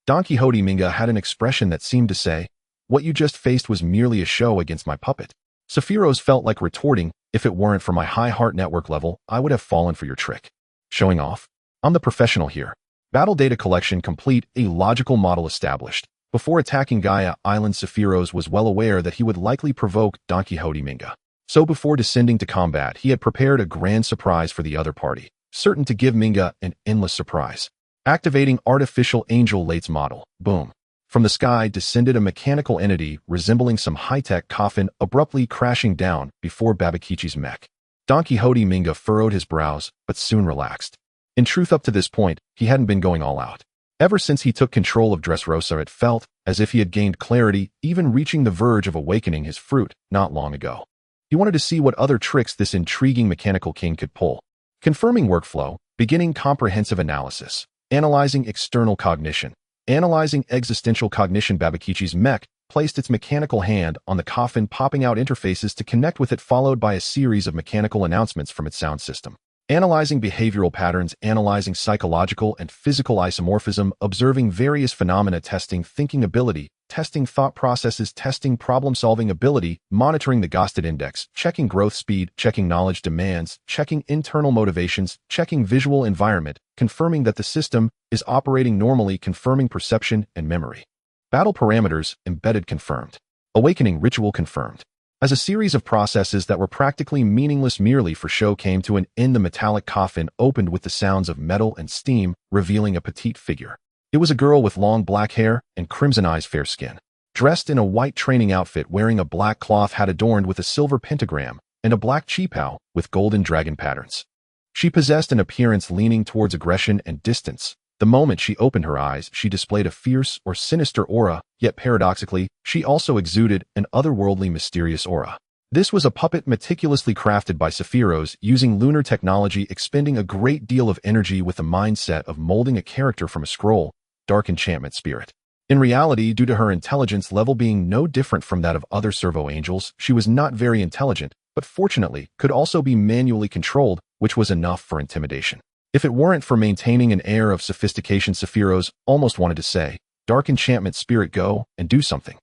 Don Quixote Minga had an expression that seemed to say, what you just faced was merely a show against my puppet. Sephiroth felt like retorting, if it weren't for my high heart network level, I would have fallen for your trick. Showing off? I'm the professional here. Battle data collection complete, a logical model established. Before attacking Gaia Island, Sephiroth was well aware that he would likely provoke Don Quixote Minga. So before descending to combat, he had prepared a grand surprise for the other party, certain to give Minga an endless surprise. Activating artificial angel Late's model. Boom. From the sky descended a mechanical entity resembling some high-tech coffin, abruptly crashing down before Babakichi's mech. Don Quixote Minga furrowed his brows, but soon relaxed. In truth, up to this point, he hadn't been going all out. Ever since he took control of Dressrosa, it felt as if he had gained clarity, even reaching the verge of awakening his fruit not long ago. He wanted to see what other tricks this intriguing mechanical king could pull. Confirming workflow, beginning comprehensive analysis, analyzing external cognition, analyzing existential cognition. Babakichi's mech placed its mechanical hand on the coffin, popping out interfaces to connect with it, followed by a series of mechanical announcements from its sound system. Analyzing behavioral patterns, analyzing psychological and physical isomorphism, observing various phenomena, testing thinking ability, testing thought processes, testing problem-solving ability, monitoring the Gosted index, checking growth speed, checking knowledge demands, checking internal motivations, checking visual environment, confirming that the system is operating normally, confirming perception and memory. Battle parameters embedded, confirmed. Awakening ritual, confirmed. As a series of processes that were practically meaningless merely for show came to an end, the metallic coffin opened with the sounds of metal and steam, revealing a petite figure. It was a girl with long black hair and crimson eyes, fair skin. Dressed in a white training outfit, wearing a black cloth hat adorned with a silver pentagram and a black qipao with golden dragon patterns. She possessed an appearance leaning towards aggression and distance. The moment she opened her eyes, she displayed a fierce or sinister aura, yet paradoxically, she also exuded an otherworldly, mysterious aura. This was a puppet meticulously crafted by Sephiroth using lunar technology, expending a great deal of energy with the mindset of molding a character from a scroll, dark enchantment spirit. In reality, due to her intelligence level being no different from that of other servo angels, she was not very intelligent, but fortunately could also be manually controlled, which was enough for intimidation. If it weren't for maintaining an air of sophistication, Sephiroth almost wanted to say, Dark Enchantment Spirit, go and do something.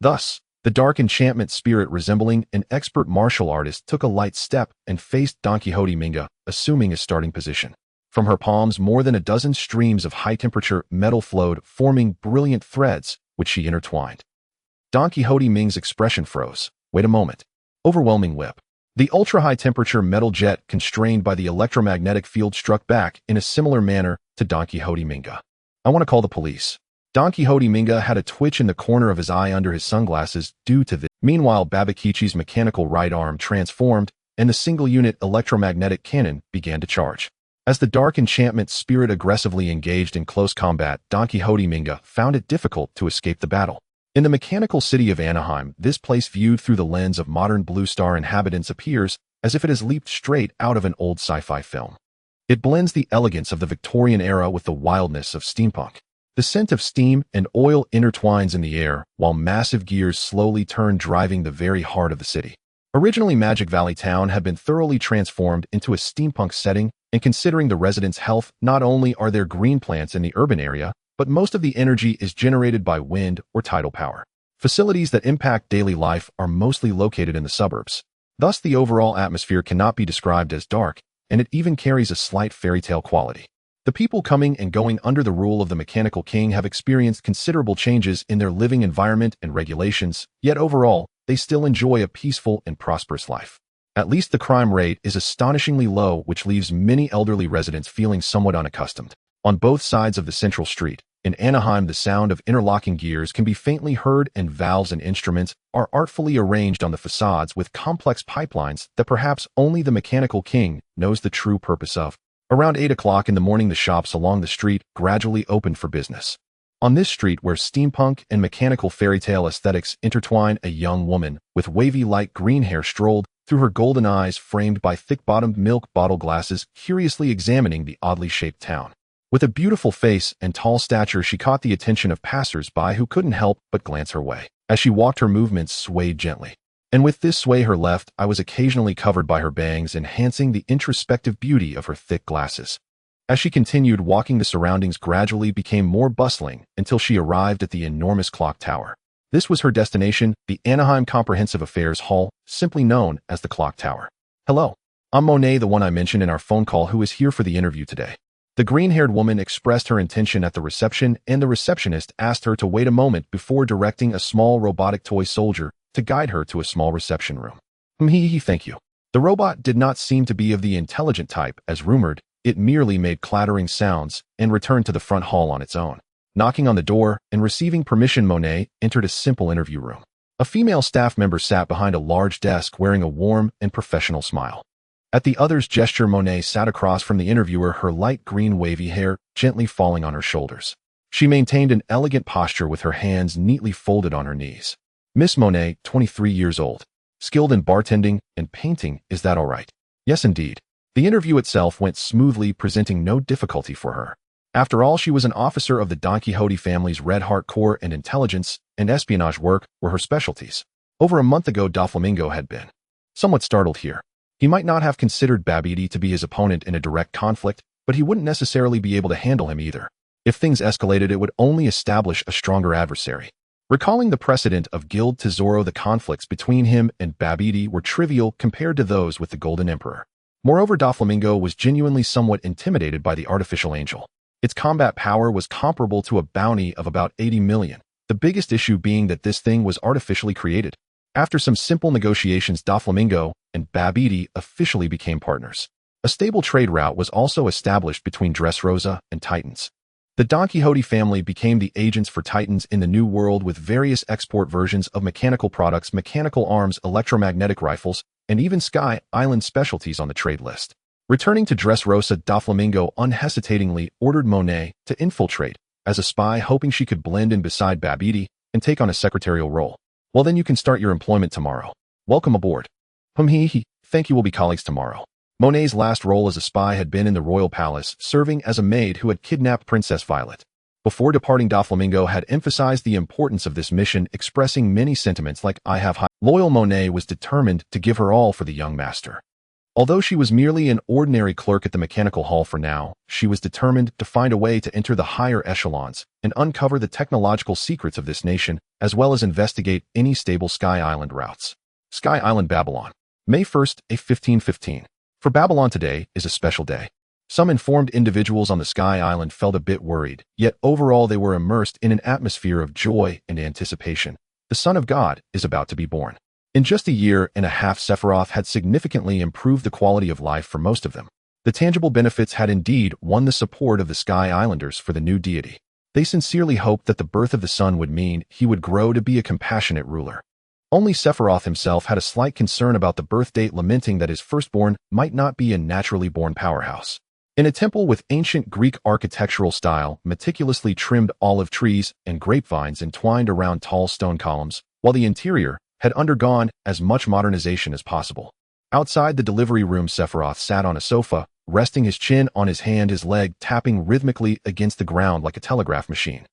Thus, the Dark Enchantment Spirit, resembling an expert martial artist, took a light step and faced Don Quixote Minga, assuming his starting position. From her palms, more than a dozen streams of high-temperature metal flowed, forming brilliant threads, which she intertwined. Don Quixote Ming's expression froze. Wait a moment. Overwhelming whip. The ultra-high temperature metal jet constrained by the electromagnetic field struck back in a similar manner to Don Quixote Minga. I want to call the police. Don Quixote Minga had a twitch in the corner of his eye under his sunglasses due to this. Meanwhile, Babakichi's mechanical right arm transformed, and the single-unit electromagnetic cannon began to charge. As the dark enchantment spirit aggressively engaged in close combat, Don Quixote Minga found it difficult to escape the battle. In the mechanical city of Anaheim, this place viewed through the lens of modern Blue Star inhabitants appears as if it has leaped straight out of an old sci-fi film. It blends the elegance of the Victorian era with the wildness of steampunk. The scent of steam and oil intertwines in the air, while massive gears slowly turn, driving the very heart of the city. Originally, Magic Valley Town had been thoroughly transformed into a steampunk setting, and considering the residents' health, not only are there green plants in the urban area, but most of the energy is generated by wind or tidal power. Facilities that impact daily life are mostly located in the suburbs. Thus, the overall atmosphere cannot be described as dark, and it even carries a slight fairy tale quality. The people coming and going under the rule of the Mechanical King have experienced considerable changes in their living environment and regulations, yet overall, they still enjoy a peaceful and prosperous life. At least the crime rate is astonishingly low, which leaves many elderly residents feeling somewhat unaccustomed. On both sides of the central street, in Anaheim, the sound of interlocking gears can be faintly heard, and valves and instruments are artfully arranged on the facades with complex pipelines that perhaps only the Mechanical King knows the true purpose of. Around 8 o'clock in the morning, the shops along the street gradually opened for business. On this street, where steampunk and mechanical fairy tale aesthetics intertwine, a young woman with wavy light green hair strolled through, her golden eyes framed by thick-bottomed milk bottle glasses, curiously examining the oddly shaped town. With a beautiful face and tall stature, she caught the attention of passers-by who couldn't help but glance her way. As she walked, her movements swayed gently. And with this sway, her left eye was occasionally covered by her bangs, enhancing the introspective beauty of her thick glasses. As she continued walking, the surroundings gradually became more bustling until she arrived at the enormous clock tower. This was her destination, the Anaheim Comprehensive Affairs Hall, simply known as the Clock Tower. Hello. I'm Monet, the one I mentioned in our phone call, who is here for the interview today. The green-haired woman expressed her intention at the reception, and the receptionist asked her to wait a moment before directing a small robotic toy soldier to guide her to a small reception room. Thank you. The robot did not seem to be of the intelligent type, as rumored. It merely made clattering sounds and returned to the front hall on its own. Knocking on the door and receiving permission, Monet entered a simple interview room. A female staff member sat behind a large desk wearing a warm and professional smile. At the other's gesture, Monet sat across from the interviewer, her light green wavy hair gently falling on her shoulders. She maintained an elegant posture with her hands neatly folded on her knees. Miss Monet, 23 years old. Skilled in bartending and painting, is that all right? Yes, indeed. The interview itself went smoothly, presenting no difficulty for her. After all, she was an officer of the Don Quixote family's Red Heart Corps, and intelligence and espionage work were her specialties. Over a month ago, Doflamingo had been somewhat startled here. He might not have considered Babidi to be his opponent in a direct conflict, but he wouldn't necessarily be able to handle him either. If things escalated, it would only establish a stronger adversary. Recalling the precedent of Guild Tesoro, the conflicts between him and Babidi were trivial compared to those with the Golden Emperor. Moreover, Doflamingo was genuinely somewhat intimidated by the artificial angel. Its combat power was comparable to a bounty of about 80 million, the biggest issue being that this thing was artificially created. After some simple negotiations, Doflamingo and Babidi officially became partners. A stable trade route was also established between Dressrosa and Titans. The Don Quixote family became the agents for Titans in the New World, with various export versions of mechanical products, mechanical arms, electromagnetic rifles, and even Sky Island specialties on the trade list. Returning to Dressrosa, Doflamingo unhesitatingly ordered Monet to infiltrate as a spy, hoping she could blend in beside Babidi and take on a secretarial role. Well, then you can start your employment tomorrow. Welcome aboard. Thank you, we'll be colleagues tomorrow. Monet's last role as a spy had been in the royal palace, serving as a maid who had kidnapped Princess Violet. Before departing, Doflamingo had emphasized the importance of this mission, expressing many sentiments like "I have high." Loyal Monet was determined to give her all for the young master. Although she was merely an ordinary clerk at the mechanical hall for now, she was determined to find a way to enter the higher echelons and uncover the technological secrets of this nation, as well as investigate any stable Sky Island routes. Sky Island, Babylon. May 1st, 1515. For Babylon, today is a special day. Some informed individuals on the Sky Island felt a bit worried, yet overall they were immersed in an atmosphere of joy and anticipation. The Son of God is about to be born. In just a year and a half, Sephiroth had significantly improved the quality of life for most of them. The tangible benefits had indeed won the support of the Sky Islanders for the new deity. They sincerely hoped that the birth of the son would mean he would grow to be a compassionate ruler. Only Sephiroth himself had a slight concern about the birth date, lamenting that his firstborn might not be a naturally born powerhouse. In a temple with ancient Greek architectural style, meticulously trimmed olive trees and grapevines entwined around tall stone columns, while the interior had undergone as much modernization as possible. Outside the delivery room, Sephiroth sat on a sofa, resting his chin on his hand, his leg tapping rhythmically against the ground like a telegraph machine.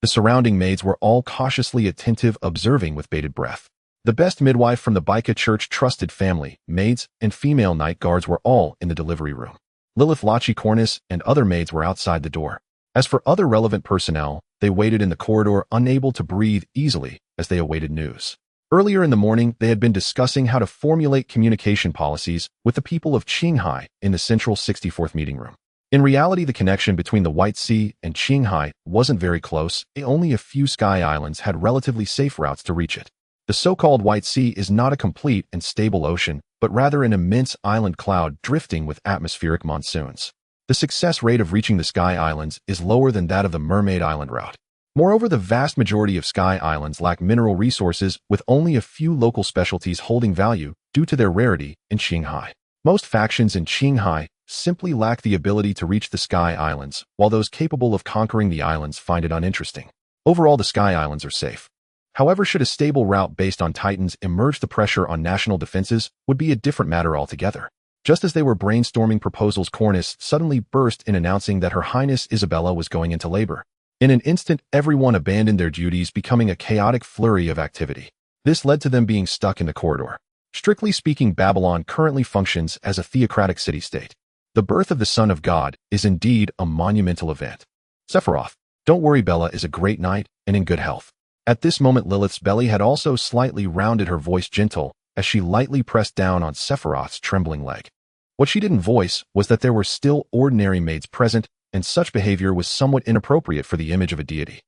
The surrounding maids were all cautiously attentive, observing with bated breath. The best midwife from the Baika Church, trusted family, maids, and female night guards were all in the delivery room. Lilith, Lachi, Cornice, and other maids were outside the door. As for other relevant personnel, they waited in the corridor, unable to breathe easily as they awaited news. Earlier in the morning, they had been discussing how to formulate communication policies with the people of Qinghai in the central 64th meeting room. In reality, the connection between the White Sea and Qinghai wasn't very close. Only a few Sky Islands had relatively safe routes to reach it. The so-called White Sea is not a complete and stable ocean, but rather an immense island cloud drifting with atmospheric monsoons. The success rate of reaching the Sky Islands is lower than that of the Mermaid Island route. Moreover, the vast majority of Sky Islands lack mineral resources, with only a few local specialties holding value due to their rarity in Qinghai. Most factions in Qinghai simply lack the ability to reach the Sky Islands, while those capable of conquering the islands find it uninteresting. Overall, the Sky Islands are safe. However, should a stable route based on Titans emerge, the pressure on national defenses would be a different matter altogether. Just as they were brainstorming proposals, Cornice suddenly burst in, announcing that Her Highness Isabella was going into labor. In an instant, everyone abandoned their duties, becoming a chaotic flurry of activity. This led to them being stuck in the corridor. Strictly speaking, Babylon currently functions as a theocratic city-state. The birth of the Son of God is indeed a monumental event. Sephiroth, don't worry, Bella is a great knight and in good health. At this moment, Lilith's belly had also slightly rounded, her voice gentle as she lightly pressed down on Sephiroth's trembling leg. What she didn't voice was that there were still ordinary maids present, and such behavior was somewhat inappropriate for the image of a deity.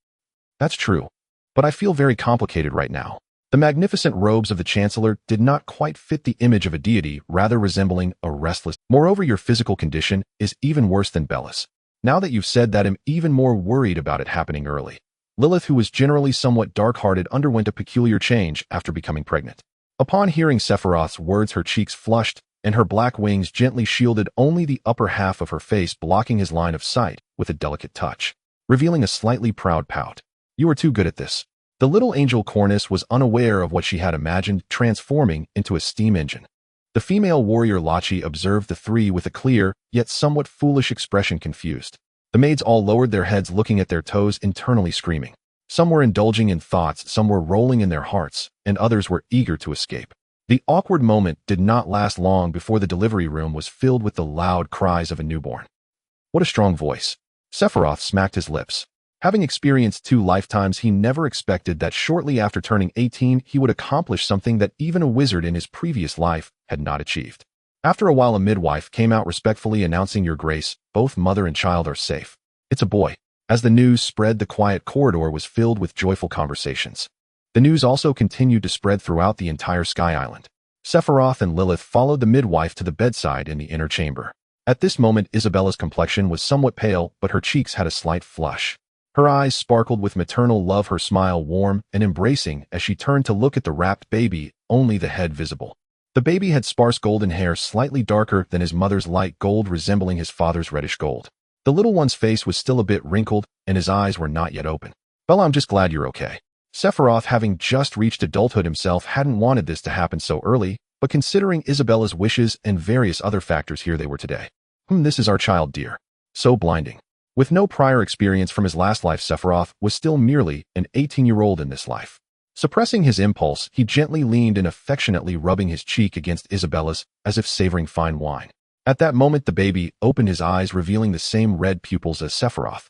That's true, but I feel very complicated right now. The magnificent robes of the Chancellor did not quite fit the image of a deity, rather resembling a restless. Moreover, your physical condition is even worse than Bella's. Now that you've said that, I'm even more worried about it happening early. Lilith, who was generally somewhat dark-hearted, underwent a peculiar change after becoming pregnant. Upon hearing Sephiroth's words, her cheeks flushed, and her black wings gently shielded only the upper half of her face, blocking his line of sight with a delicate touch, revealing a slightly proud pout. You are too good at this. The little angel Cornice was unaware of what she had imagined transforming into a steam engine. The female warrior Lachi observed the three with a clear, yet somewhat foolish expression, confused. The maids all lowered their heads, looking at their toes, internally screaming. Some were indulging in thoughts, some were rolling in their hearts, and others were eager to escape. The awkward moment did not last long before the delivery room was filled with the loud cries of a newborn. What a strong voice. Sephiroth smacked his lips. Having experienced 2 lifetimes, he never expected that shortly after turning 18, he would accomplish something that even a wizard in his previous life had not achieved. After a while, a midwife came out respectfully, announcing, Your Grace, both mother and child are safe. It's a boy. As the news spread, the quiet corridor was filled with joyful conversations. The news also continued to spread throughout the entire Sky Island. Sephiroth and Lilith followed the midwife to the bedside in the inner chamber. At this moment, Isabella's complexion was somewhat pale, but her cheeks had a slight flush. Her eyes sparkled with maternal love, her smile warm and embracing as she turned to look at the wrapped baby, only the head visible. The baby had sparse golden hair, slightly darker than his mother's light gold, resembling his father's reddish gold. The little one's face was still a bit wrinkled, and his eyes were not yet open. Bella, I'm just glad you're okay. Sephiroth, having just reached adulthood himself, hadn't wanted this to happen so early, but considering Isabella's wishes and various other factors, here they were today. This is our child, dear. So blinding. With no prior experience from his last life, Sephiroth was still merely an 18-year-old in this life. Suppressing his impulse, he gently leaned in, affectionately rubbing his cheek against Isabella's, as if savoring fine wine. At that moment, the baby opened his eyes, revealing the same red pupils as Sephiroth.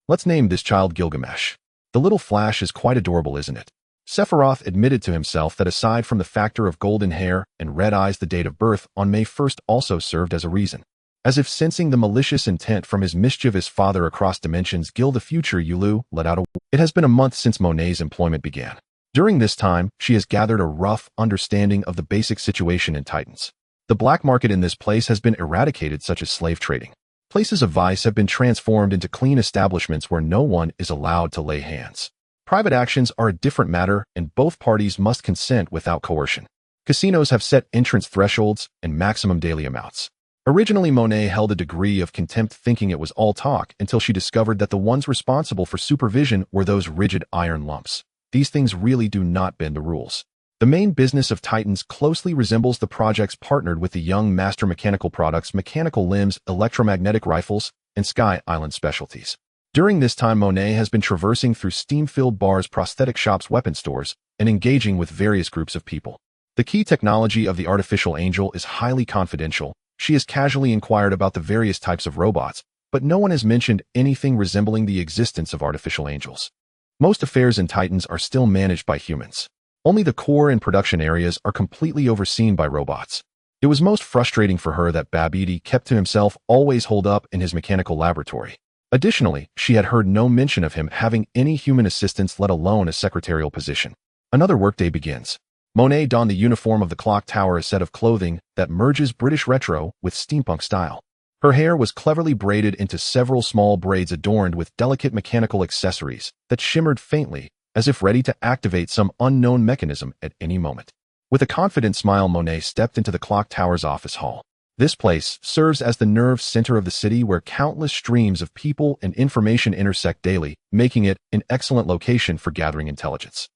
Let's name this child Gilgamesh. The little flash is quite adorable, isn't it? Sephiroth admitted to himself that aside from the factor of golden hair and red eyes, the date of birth on May 1st also served as a reason. As if sensing the malicious intent from his mischievous father across dimensions, Gil the future Yulu let out a... It has been a month since Monet's employment began. During this time, she has gathered a rough understanding of the basic situation in Titans. The black market in this place has been eradicated, such as slave trading. Places of vice have been transformed into clean establishments where no one is allowed to lay hands. Private actions are a different matter, and both parties must consent without coercion. Casinos have set entrance thresholds and maximum daily amounts. Originally, Monet held a degree of contempt, thinking it was all talk, until she discovered that the ones responsible for supervision were those rigid iron lumps. These things really do not bend the rules. The main business of Titans closely resembles the projects partnered with the young master mechanical products, mechanical limbs, electromagnetic rifles, and Sky Island specialties. During this time, Monet has been traversing through steam-filled bars, prosthetic shops, weapon stores, and engaging with various groups of people. The key technology of the artificial angel is highly confidential. She has casually inquired about the various types of robots, but no one has mentioned anything resembling the existence of artificial angels. Most affairs in Titans are still managed by humans. Only the core and production areas are completely overseen by robots. It was most frustrating for her that Babidi kept to himself, always holed up in his mechanical laboratory. Additionally, she had heard no mention of him having any human assistance, let alone a secretarial position. Another workday begins. Monet donned the uniform of the clock tower, a set of clothing that merges British retro with steampunk style. Her hair was cleverly braided into several small braids adorned with delicate mechanical accessories that shimmered faintly, as if ready to activate some unknown mechanism at any moment. With a confident smile, Monet stepped into the clock tower's office hall. This place serves as the nerve center of the city, where countless streams of people and information intersect daily, making it an excellent location for gathering intelligence.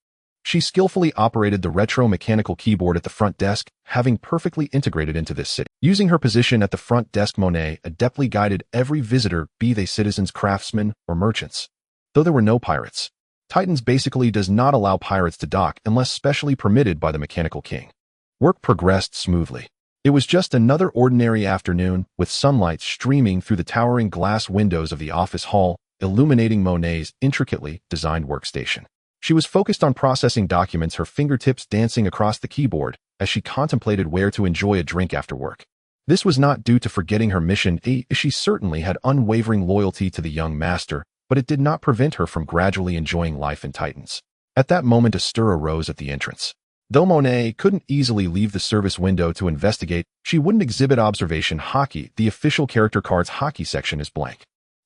She skillfully operated the retro-mechanical keyboard at the front desk, having perfectly integrated into this city. Using her position at the front desk, Monet adeptly guided every visitor, be they citizens, craftsmen, or merchants. Though there were no pirates, Titans basically does not allow pirates to dock unless specially permitted by the Mechanical King. Work progressed smoothly. It was just another ordinary afternoon, with sunlight streaming through the towering glass windows of the office hall, illuminating Monet's intricately designed workstation. She was focused on processing documents, her fingertips dancing across the keyboard as she contemplated where to enjoy a drink after work. This was not due to forgetting her mission. She certainly had unwavering loyalty to the young master, but it did not prevent her from gradually enjoying life in Titans. At that moment, a stir arose at the entrance. Though Monet couldn't easily leave the service window to investigate, she wouldn't exhibit observation. Hockey, the official character card's hockey section, is blank.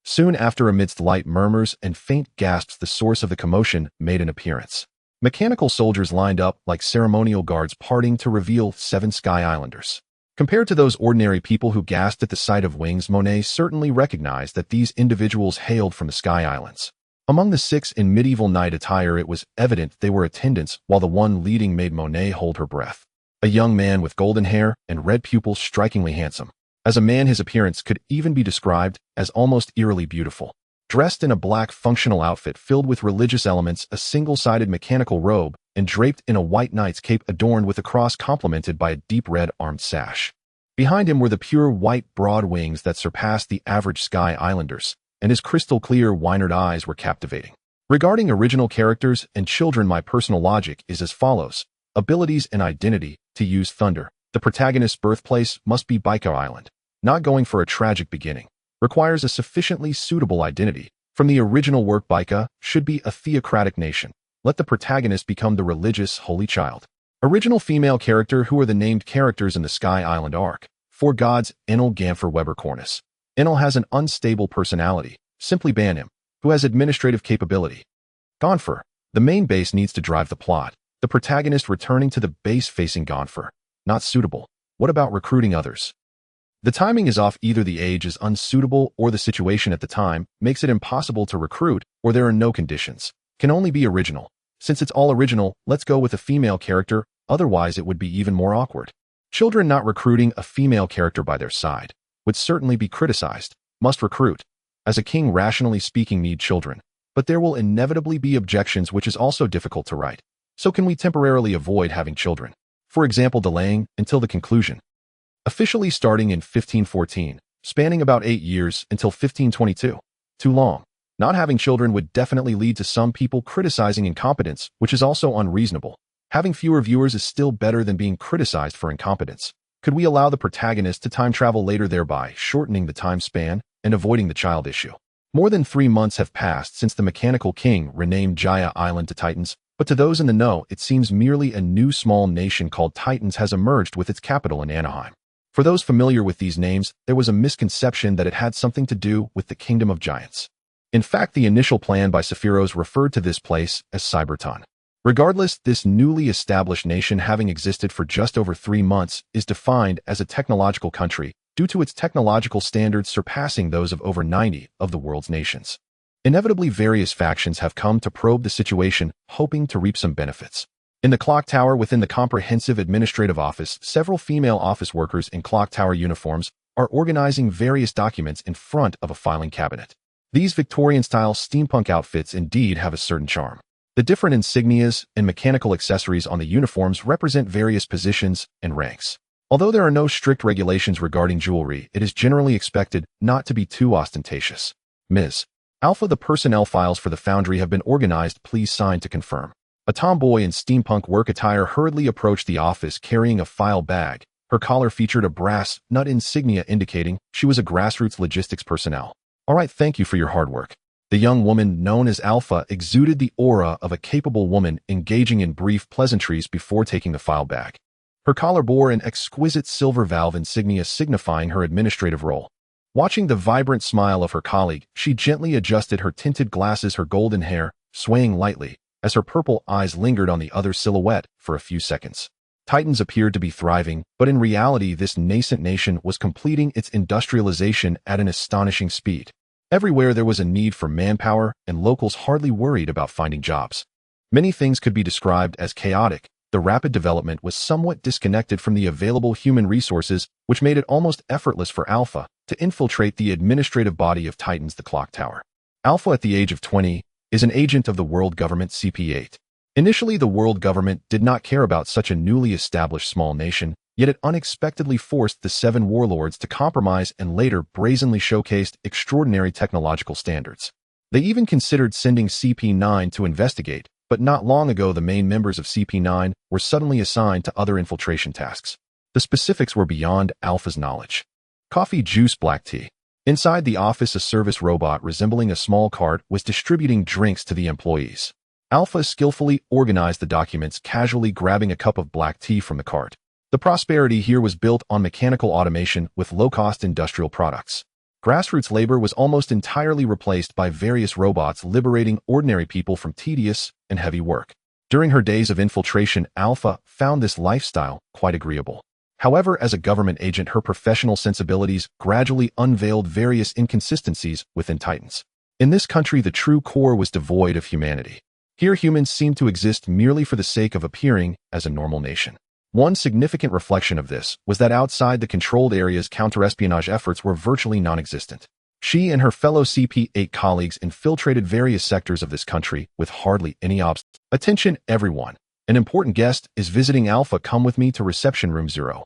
Soon after, amidst light murmurs and faint gasps, the source of the commotion made an appearance. Mechanical soldiers lined up like ceremonial guards, parting to reveal 7 Sky Islanders. Compared to those ordinary people who gasped at the sight of wings, Monet certainly recognized that these individuals hailed from the Sky Islands. Among the 6 in medieval knight attire, it was evident they were attendants, while the one leading made Monet hold her breath. A young man with golden hair and red pupils, strikingly handsome. As a man, his appearance could even be described as almost eerily beautiful. Dressed in a black functional outfit filled with religious elements, a single-sided mechanical robe, and draped in a white knight's cape adorned with a cross complemented by a deep red armed sash. Behind him were the pure white broad wings that surpassed the average Sky Islanders, and his crystal-clear wynard eyes were captivating. Regarding original characters and children, my personal logic is as follows. Abilities and identity. To use thunder, the protagonist's birthplace must be Baika Island. Not going for a tragic beginning. Requires a sufficiently suitable identity. From the original work, Baika should be a theocratic nation. Let the protagonist become the religious holy child. Original female character. Who are the named characters in the Sky Island arc? 4 gods. Enel Gamfer Weber Cornus. Enel has an unstable personality. Simply ban him. Who has administrative capability? Gonfer. The main base needs to drive the plot. The protagonist returning to the base facing Gonfer. Not suitable. What about recruiting others? The timing is off. Either the age is unsuitable or the situation at the time makes it impossible to recruit, or there are no conditions. Can only be original. Since it's all original, let's go with a female character, otherwise it would be even more awkward. Children not recruiting a female character by their side would certainly be criticized. Must recruit. As a king, rationally speaking, need children. But there will inevitably be objections, which is also difficult to write. So can we temporarily avoid having children? For example, delaying until the conclusion. Officially starting in 1514, spanning about 8 years until 1522. Too long. Not having children would definitely lead to some people criticizing incompetence, which is also unreasonable. Having fewer viewers is still better than being criticized for incompetence. Could we allow the protagonist to time travel later, thereby shortening the time span and avoiding the child issue? More than 3 months have passed since the Mechanical King renamed Jaya Island to Titans, but to those in the know, it seems merely a new small nation called Titans has emerged with its capital in Anaheim. For those familiar with these names, there was a misconception that it had something to do with the Kingdom of Giants. In fact, the initial plan by Sephiroth referred to this place as Cyberton. Regardless, this newly established nation, having existed for just over 3 months, is defined as a technological country due to its technological standards surpassing those of over 90 of the world's nations. Inevitably, various factions have come to probe the situation, hoping to reap some benefits. In the clock tower within the Comprehensive Administrative Office, several female office workers in clock tower uniforms are organizing various documents in front of a filing cabinet. These Victorian-style steampunk outfits indeed have a certain charm. The different insignias and mechanical accessories on the uniforms represent various positions and ranks. Although there are no strict regulations regarding jewelry, it is generally expected not to be too ostentatious. Ms. Alpha, the personnel files for the foundry have been organized. Please sign to confirm. A tomboy in steampunk work attire hurriedly approached the office carrying a file bag. Her collar featured a brass nut insignia indicating she was a grassroots logistics personnel. All right, thank you for your hard work. The young woman known as Alpha exuded the aura of a capable woman engaging in brief pleasantries before taking the file bag. Her collar bore an exquisite silver valve insignia signifying her administrative role. Watching the vibrant smile of her colleague, she gently adjusted her tinted glasses, her golden hair swaying lightly as her purple eyes lingered on the other's silhouette for a few seconds. Titans appeared to be thriving, but in reality this nascent nation was completing its industrialization at an astonishing speed. Everywhere there was a need for manpower, and locals hardly worried about finding jobs. Many things could be described as chaotic. The rapid development was somewhat disconnected from the available human resources, which made it almost effortless for Alpha to infiltrate the administrative body of Titans, the clock tower. Alpha, at the age of 20, is an agent of the world government CP8. Initially, the world government did not care about such a newly established small nation, yet it unexpectedly forced the 7 warlords to compromise and later brazenly showcased extraordinary technological standards. They even considered sending CP9 to investigate, but not long ago the main members of CP9 were suddenly assigned to other infiltration tasks. The specifics were beyond Alpha's knowledge. Coffee, juice, black tea. Inside the office, a service robot resembling a small cart was distributing drinks to the employees. Alpha skillfully organized the documents, casually grabbing a cup of black tea from the cart. The prosperity here was built on mechanical automation with low-cost industrial products. Grassroots labor was almost entirely replaced by various robots, liberating ordinary people from tedious and heavy work. During her days of infiltration, Alpha found this lifestyle quite agreeable. However, as a government agent, her professional sensibilities gradually unveiled various inconsistencies within Titans. In this country, the true core was devoid of humanity. Here, humans seemed to exist merely for the sake of appearing as a normal nation. One significant reflection of this was that outside the controlled areas, counterespionage efforts were virtually non-existent. She and her fellow CP8 colleagues infiltrated various sectors of this country with hardly any obstacles. Attention, everyone. An important guest is visiting Alpha. Come with me to Reception Room 0.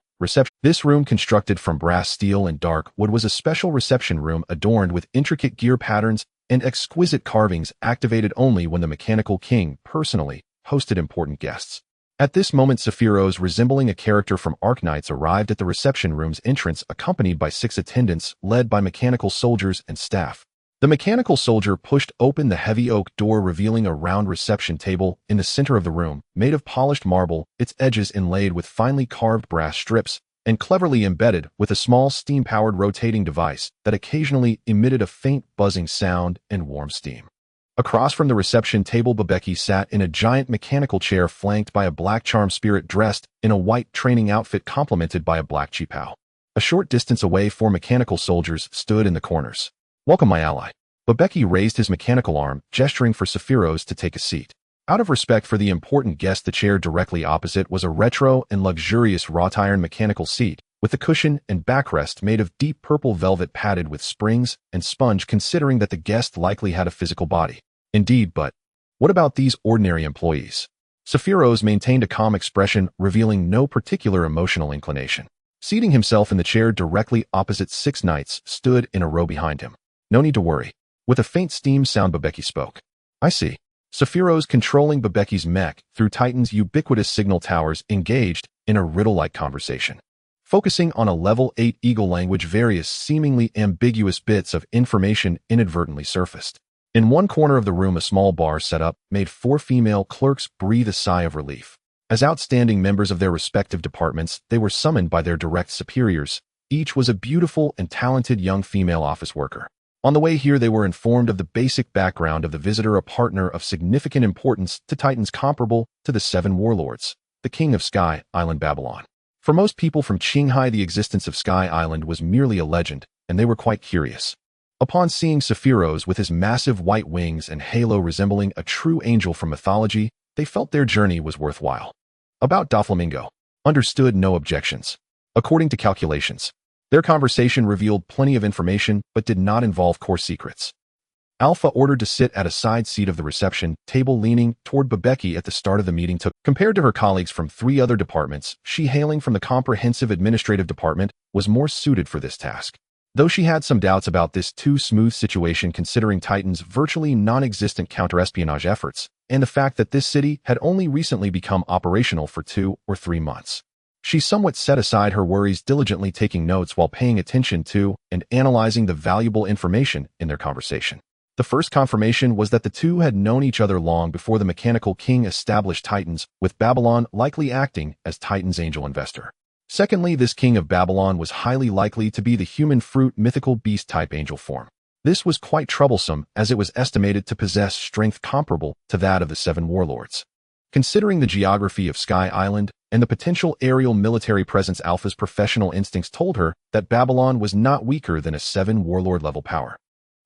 This room, constructed from brass, steel, and dark wood, was a special reception room adorned with intricate gear patterns and exquisite carvings, activated only when the Mechanical King personally hosted important guests. At this moment, Sephiroth, resembling a character from Arknights, arrived at the reception room's entrance, accompanied by 6 attendants led by mechanical soldiers and staff. The mechanical soldier pushed open the heavy oak door, revealing a round reception table in the center of the room, made of polished marble, its edges inlaid with finely carved brass strips, and cleverly embedded with a small steam-powered rotating device that occasionally emitted a faint buzzing sound and warm steam. Across from the reception table, Babeki sat in a giant mechanical chair flanked by a black charm spirit dressed in a white training outfit complemented by a black chipao. A short distance away, 4 mechanical soldiers stood in the corners. Welcome, my ally. Babeki raised his mechanical arm, gesturing for Sephiroth to take a seat. Out of respect for the important guest, the chair directly opposite was a retro and luxurious wrought iron mechanical seat, with the cushion and backrest made of deep purple velvet padded with springs and sponge, considering that the guest likely had a physical body. Indeed, but what about these ordinary employees? Sephiroth maintained a calm expression, revealing no particular emotional inclination. Seating himself in the chair directly opposite, 6 knights stood in a row behind him. No need to worry. With a faint steam sound, Babeki spoke. I see. Sephiroth, controlling Babeki's mech through Titan's ubiquitous signal towers, engaged in a riddle-like conversation. Focusing on a level 8 Eagle language, various seemingly ambiguous bits of information inadvertently surfaced. In one corner of the room, a small bar set up made 4 female clerks breathe a sigh of relief. As outstanding members of their respective departments, they were summoned by their direct superiors. Each was a beautiful and talented young female office worker. On the way here, they were informed of the basic background of the visitor, a partner of significant importance to Titans comparable to the 7 warlords, the king of Sky Island Babylon. For most people from Qinghai, the existence of Sky Island was merely a legend, and they were quite curious. Upon seeing Sephiroth with his massive white wings and halo resembling a true angel from mythology, they felt their journey was worthwhile. About Doflamingo, understood no objections. According to calculations, their conversation revealed plenty of information but did not involve core secrets. Alpha ordered to sit at a side seat of the reception table leaning toward Babeki at the start of the meeting. Compared to her colleagues from 3 other departments, she, hailing from the comprehensive administrative department, was more suited for this task. Though she had some doubts about this too smooth situation considering Titan's virtually non-existent counter-espionage efforts, and the fact that this city had only recently become operational for 2 or 3 months. She somewhat set aside her worries, diligently taking notes while paying attention to and analyzing the valuable information in their conversation. The first confirmation was that the two had known each other long before the Mechanical King established Titans, with Babylon likely acting as Titan's angel investor. Secondly, this king of Babylon was highly likely to be the human fruit mythical beast-type angel form. This was quite troublesome, as it was estimated to possess strength comparable to that of the 7 warlords. Considering the geography of Sky Island and the potential aerial military presence, Alpha's professional instincts told her that Babylon was not weaker than a 7 warlord-level power.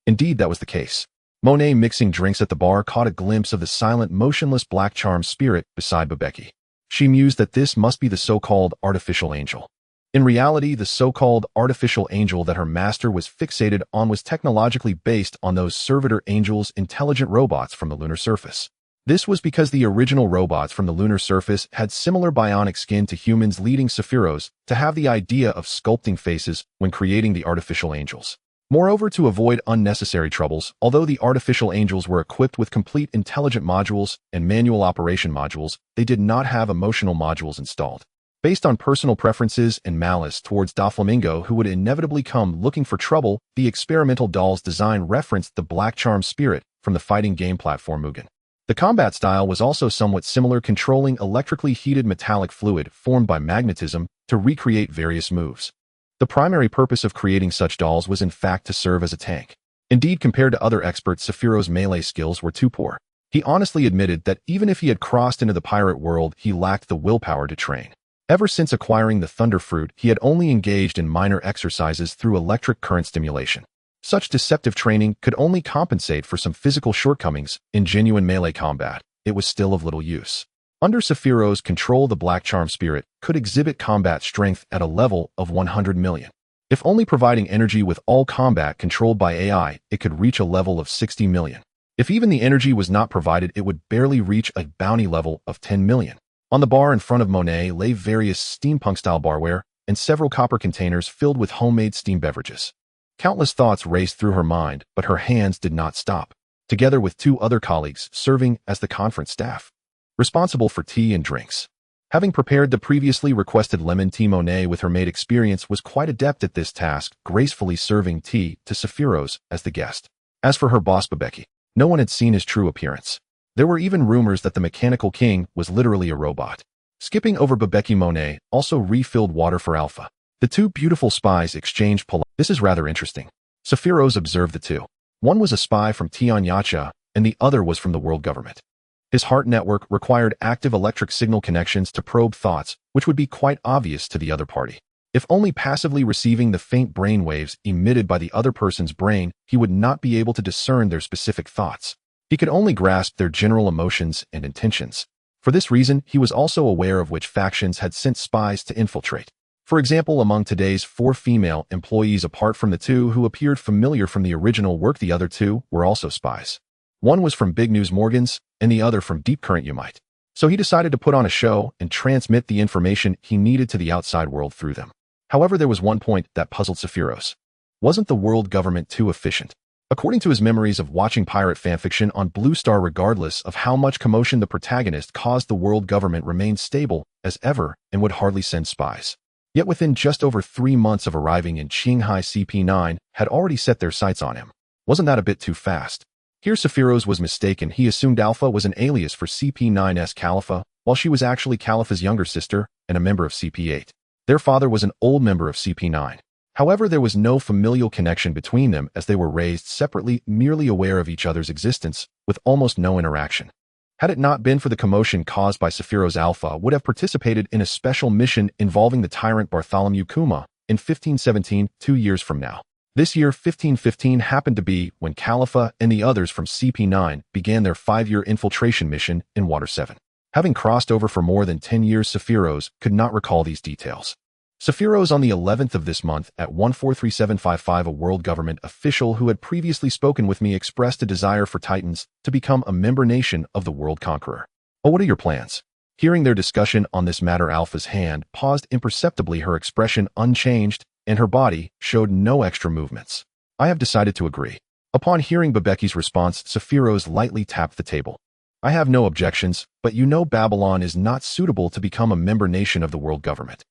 Indeed, that was the case. Monet, mixing drinks at the bar, caught a glimpse of the silent, motionless black charm spirit beside Babeki. She mused that this must be the so-called artificial angel. In reality, the so-called artificial angel that her master was fixated on was technologically based on those servitor angels, intelligent robots from the lunar surface. This was because the original robots from the lunar surface had similar bionic skin to humans, leading Sephiroth to have the idea of sculpting faces when creating the artificial angels. Moreover, to avoid unnecessary troubles, although the artificial angels were equipped with complete intelligent modules and manual operation modules, they did not have emotional modules installed. Based on personal preferences and malice towards Doflamingo, who would inevitably come looking for trouble, the experimental doll's design referenced the black charm spirit from the fighting game platform Mugen. The combat style was also somewhat similar, controlling electrically heated metallic fluid formed by magnetism to recreate various moves. The primary purpose of creating such dolls was in fact to serve as a tank. Indeed, compared to other experts, Sephiroth's melee skills were too poor. He honestly admitted that even if he had crossed into the pirate world, he lacked the willpower to train. Ever since acquiring the Thunder Fruit, he had only engaged in minor exercises through electric current stimulation. Such deceptive training could only compensate for some physical shortcomings. In genuine melee combat, it was still of little use. Under Sephiroth's control, the Black Charm Spirit could exhibit combat strength at a level of 100 million. If only providing energy with all combat controlled by AI, it could reach a level of 60 million. If even the energy was not provided, it would barely reach a bounty level of 10 million. On the bar in front of Monet lay various steampunk-style barware and several copper containers filled with homemade steam beverages. Countless thoughts raced through her mind, but her hands did not stop, together with 2 other colleagues serving as the conference staff, responsible for tea and drinks. Having prepared the previously requested lemon tea, Monet, with her maid experience, was quite adept at this task, gracefully serving tea to Sephiroth as the guest. As for her boss Babeki, no one had seen his true appearance. There were even rumors that the Mechanical King was literally a robot. Skipping over Babeki, Monet also refilled water for Alpha. The 2 beautiful spies exchanged polite. This is rather interesting. Sephiroth observed the 2. One was a spy from Tianyacha, and the other was from the world government. His heart network required active electric signal connections to probe thoughts, which would be quite obvious to the other party. If only passively receiving the faint brain waves emitted by the other person's brain, he would not be able to discern their specific thoughts. He could only grasp their general emotions and intentions. For this reason, he was also aware of which factions had sent spies to infiltrate. For example, among today's 4 female employees, apart from the 2 who appeared familiar from the original work, the other 2 were also spies. One was from Big News Morgans, and the other from Deep Current Umite. So he decided to put on a show and transmit the information he needed to the outside world through them. However, there was one point that puzzled Sephiroth. Wasn't the world government too efficient? According to his memories of watching pirate fanfiction on Blue Star, regardless of how much commotion the protagonist caused, the world government remained stable as ever and would hardly send spies. Yet within just over 3 months of arriving in Qinghai, CP9 had already set their sights on him. Wasn't that a bit too fast? Here Sephiroth was mistaken. He assumed Alpha was an alias for CP9's Calipha, while she was actually Calipha's younger sister and a member of CP8. Their father was an old member of CP9. However, there was no familial connection between them as they were raised separately, merely aware of each other's existence, with almost no interaction. Had it not been for the commotion caused by Sephiroth's Alpha would have participated in a special mission involving the tyrant Bartholomew Kuma in 1517, 2 years from now. This year, 1515, happened to be when Calipha and the others from CP9 began their 5-year infiltration mission in Water 7. Having crossed over for more than 10 years, Sephiroth could not recall these details. Sephiroth on the 11th of this month at 143755, a world government official who had previously spoken with me expressed a desire for Titans to become a member nation of the world conqueror. Oh, what are your plans? Hearing their discussion on this matter, Alpha's hand paused imperceptibly, her expression unchanged, and her body showed no extra movements. I have decided to agree. Upon hearing Bebeki's response, Sephiroth lightly tapped the table. I have no objections, but you know Babylon is not suitable to become a member nation of the world government.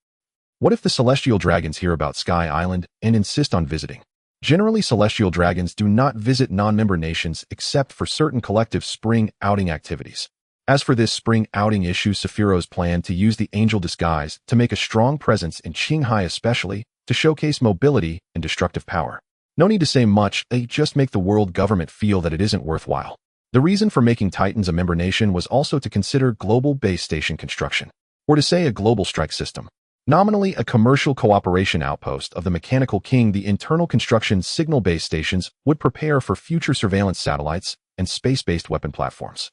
What if the celestial dragons hear about Sky Island and insist on visiting? Generally, celestial dragons do not visit non-member nations except for certain collective spring outing activities. As for this spring outing issue, Sephiroth planned to use the angel disguise to make a strong presence in Qinghai, especially to showcase mobility and destructive power. No need to say much, they just make the world government feel that it isn't worthwhile. The reason for making Titans a member nation was also to consider global base station construction, or to say a global strike system. Nominally a commercial cooperation outpost of the Mechanical King, the internal construction signal base stations would prepare for future surveillance satellites and space-based weapon platforms.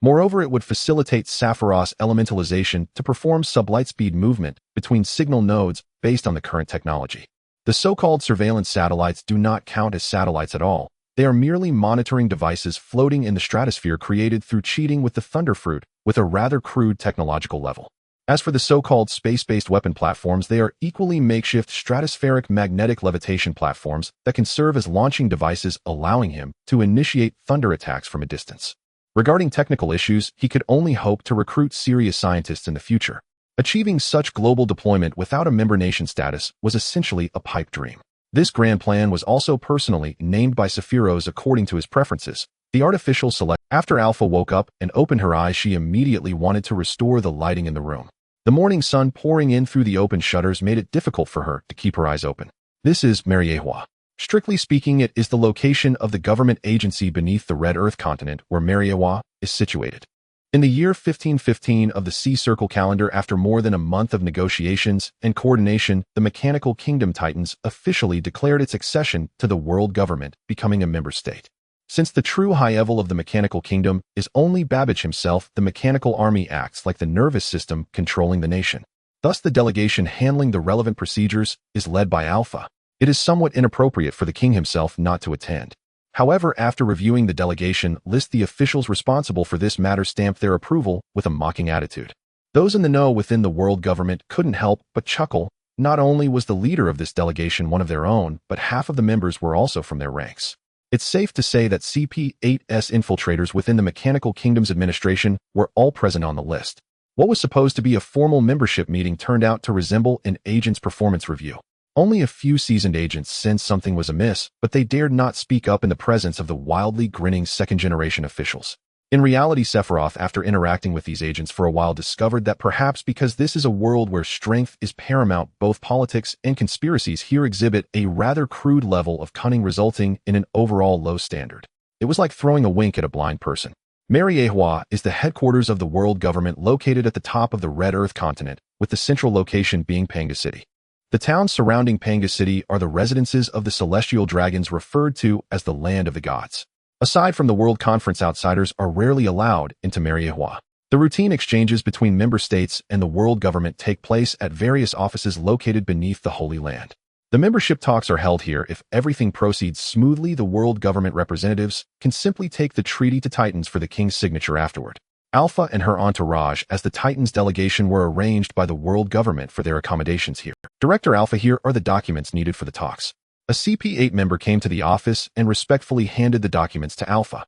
Moreover, it would facilitate Sephiroth's elementalization to perform sub-light-speed movement between signal nodes based on the current technology. The so-called surveillance satellites do not count as satellites at all. They are merely monitoring devices floating in the stratosphere created through cheating with the Thunder Fruit with a rather crude technological level. As for the so-called space-based weapon platforms, they are equally makeshift stratospheric magnetic levitation platforms that can serve as launching devices, allowing him to initiate thunder attacks from a distance. Regarding technical issues, he could only hope to recruit serious scientists in the future. Achieving such global deployment without a member nation status was essentially a pipe dream. This grand plan was also personally named by Sephiroth according to his preferences. The artificial select. After Alpha woke up and opened her eyes, she immediately wanted to restore the lighting in the room. The morning sun pouring in through the open shutters made it difficult for her to keep her eyes open. This is Mariehua. Strictly speaking, it is the location of the government agency beneath the Red Earth continent where Mariehua is situated. In the year 1515 of the Sea Circle calendar, after more than a month of negotiations and coordination, the Mechanical Kingdom Titans officially declared its accession to the world government, becoming a member state. Since the true high-level of the Mechanical Kingdom is only Babbage himself, the Mechanical Army acts like the nervous system controlling the nation. Thus, the delegation handling the relevant procedures is led by Alpha. It is somewhat inappropriate for the king himself not to attend. However, after reviewing the delegation list, the officials responsible for this matter stamped their approval with a mocking attitude. Those in the know within the world government couldn't help but chuckle. Not only was the leader of this delegation one of their own, but half of the members were also from their ranks. It's safe to say that CP8's infiltrators within the Mechanical Kingdom's administration were all present on the list. What was supposed to be a formal membership meeting turned out to resemble an agent's performance review. Only a few seasoned agents sensed something was amiss, but they dared not speak up in the presence of the wildly grinning second-generation officials. In reality, Sephiroth, after interacting with these agents for a while, discovered that perhaps because this is a world where strength is paramount, both politics and conspiracies here exhibit a rather crude level of cunning, resulting in an overall low standard. It was like throwing a wink at a blind person. Mariehua is the headquarters of the world government, located at the top of the Red Earth continent, with the central location being Panga City. The towns surrounding Panga City are the residences of the celestial dragons, referred to as the Land of the Gods. Aside from the World Conference, outsiders are rarely allowed into Mariehua. The routine exchanges between member states and the world government take place at various offices located beneath the Holy Land. The membership talks are held here. If everything proceeds smoothly, the world government representatives can simply take the treaty to Titans for the king's signature afterward. Alpha and her entourage as the Titans delegation were arranged by the world government for their accommodations here. Director Alpha, here are the documents needed for the talks. A CP8 member came to the office and respectfully handed the documents to Alpha.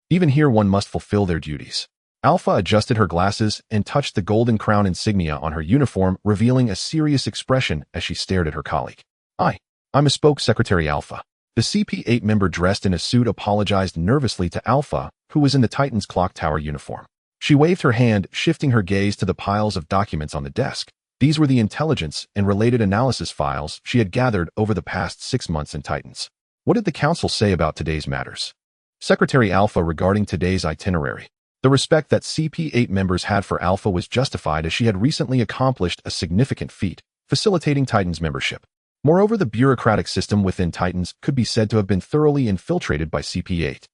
Even here, one must fulfill their duties. Alpha adjusted her glasses and touched the golden crown insignia on her uniform, revealing a serious expression as she stared at her colleague. I misspoke, Secretary Alpha. The CP-8 member dressed in a suit apologized nervously to Alpha, who was in the Titan's clock tower uniform. She waved her hand, shifting her gaze to the piles of documents on the desk. These were the intelligence and related analysis files she had gathered over the past 6 months in Titans. What did the Council say about today's matters? Secretary Alpha regarding today's itinerary. The respect that CP-8 members had for Alpha was justified as she had recently accomplished a significant feat, facilitating Titans membership. Moreover, the bureaucratic system within Titans could be said to have been thoroughly infiltrated by CP-8.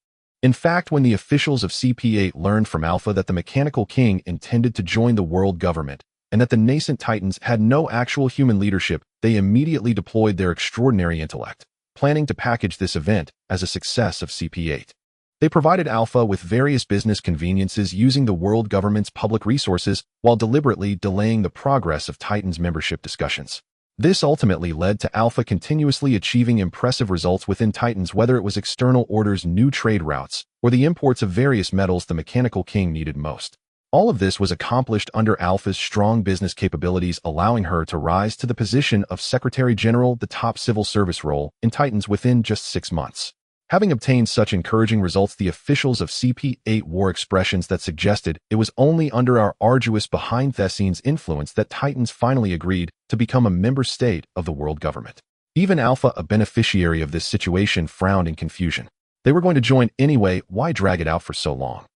In fact, when the officials of CP-8 learned from Alpha that the Mechanical King intended to join the world government and that the nascent Titans had no actual human leadership, they immediately deployed their extraordinary intellect, planning to package this event as a success of CP-8. They provided Alpha with various business conveniences using the world government's public resources while deliberately delaying the progress of Titans membership discussions. This ultimately led to Alpha continuously achieving impressive results within Titans, whether it was external orders, new trade routes, or the imports of various metals the Mechanical King needed most. All of this was accomplished under Alpha's strong business capabilities, allowing her to rise to the position of Secretary General, the top civil service role in Titans within just 6 months. Having obtained such encouraging results, the officials of CP-8 wore expressions that suggested it was only under our arduous behind-the-scenes influence that Titans finally agreed to become a member state of the world government. Even Alpha, a beneficiary of this situation, frowned in confusion. They were going to join anyway, why drag it out for so long?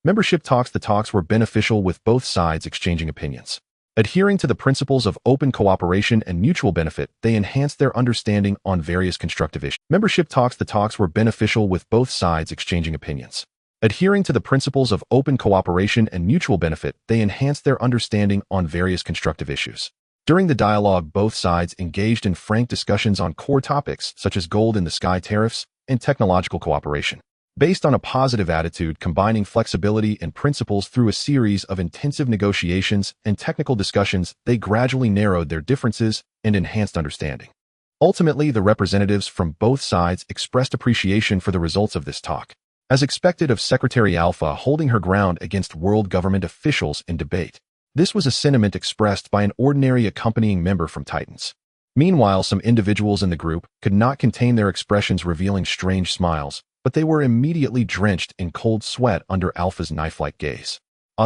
Membership talks. The talks were beneficial with both sides exchanging opinions. Adhering to the principles of open cooperation and mutual benefit, they enhanced their understanding on various constructive issues. Membership talks. The talks were beneficial with both sides exchanging opinions. Adhering to the principles of open cooperation and mutual benefit, they enhanced their understanding on various constructive issues. During the dialogue, both sides engaged in frank discussions on core topics such as gold in the sky tariffs and technological cooperation. Based on a positive attitude combining flexibility and principles through a series of intensive negotiations and technical discussions, they gradually narrowed their differences and enhanced understanding. Ultimately, the representatives from both sides expressed appreciation for the results of this talk. As expected of Secretary Alpha holding her ground against world government officials in debate, this was a sentiment expressed by an ordinary accompanying member from Titans. Meanwhile, some individuals in the group could not contain their expressions, revealing strange smiles, but they were immediately drenched in cold sweat under Alpha's knife-like gaze.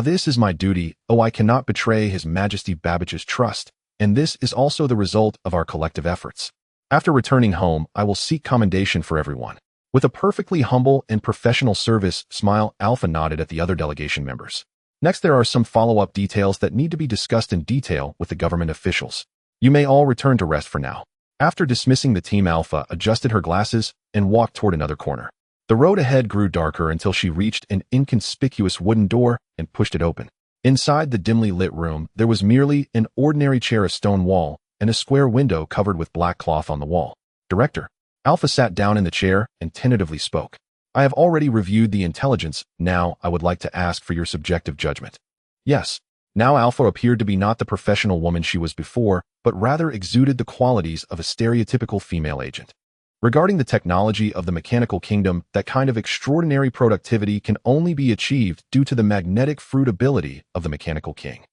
This is my duty. I cannot betray His Majesty Babbage's trust, and this is also the result of our collective efforts. After returning home, I will seek commendation for everyone. With a perfectly humble and professional service smile, Alpha nodded at the other delegation members. Next, there are some follow-up details that need to be discussed in detail with the government officials. You may all return to rest for now. After dismissing the team, Alpha adjusted her glasses and walked toward another corner. The road ahead grew darker until she reached an inconspicuous wooden door and pushed it open. Inside the dimly lit room, there was merely an ordinary chair, a stone wall, and a square window covered with black cloth on the wall. Director. Alpha sat down in the chair and tentatively spoke. I have already reviewed the intelligence. Now I would like to ask for your subjective judgment. Yes. Now Alpha appeared to be not the professional woman she was before, but rather exuded the qualities of a stereotypical female agent. Regarding the technology of the Mechanical Kingdom, that kind of extraordinary productivity can only be achieved due to the magnetic fruit ability of the Mechanical King.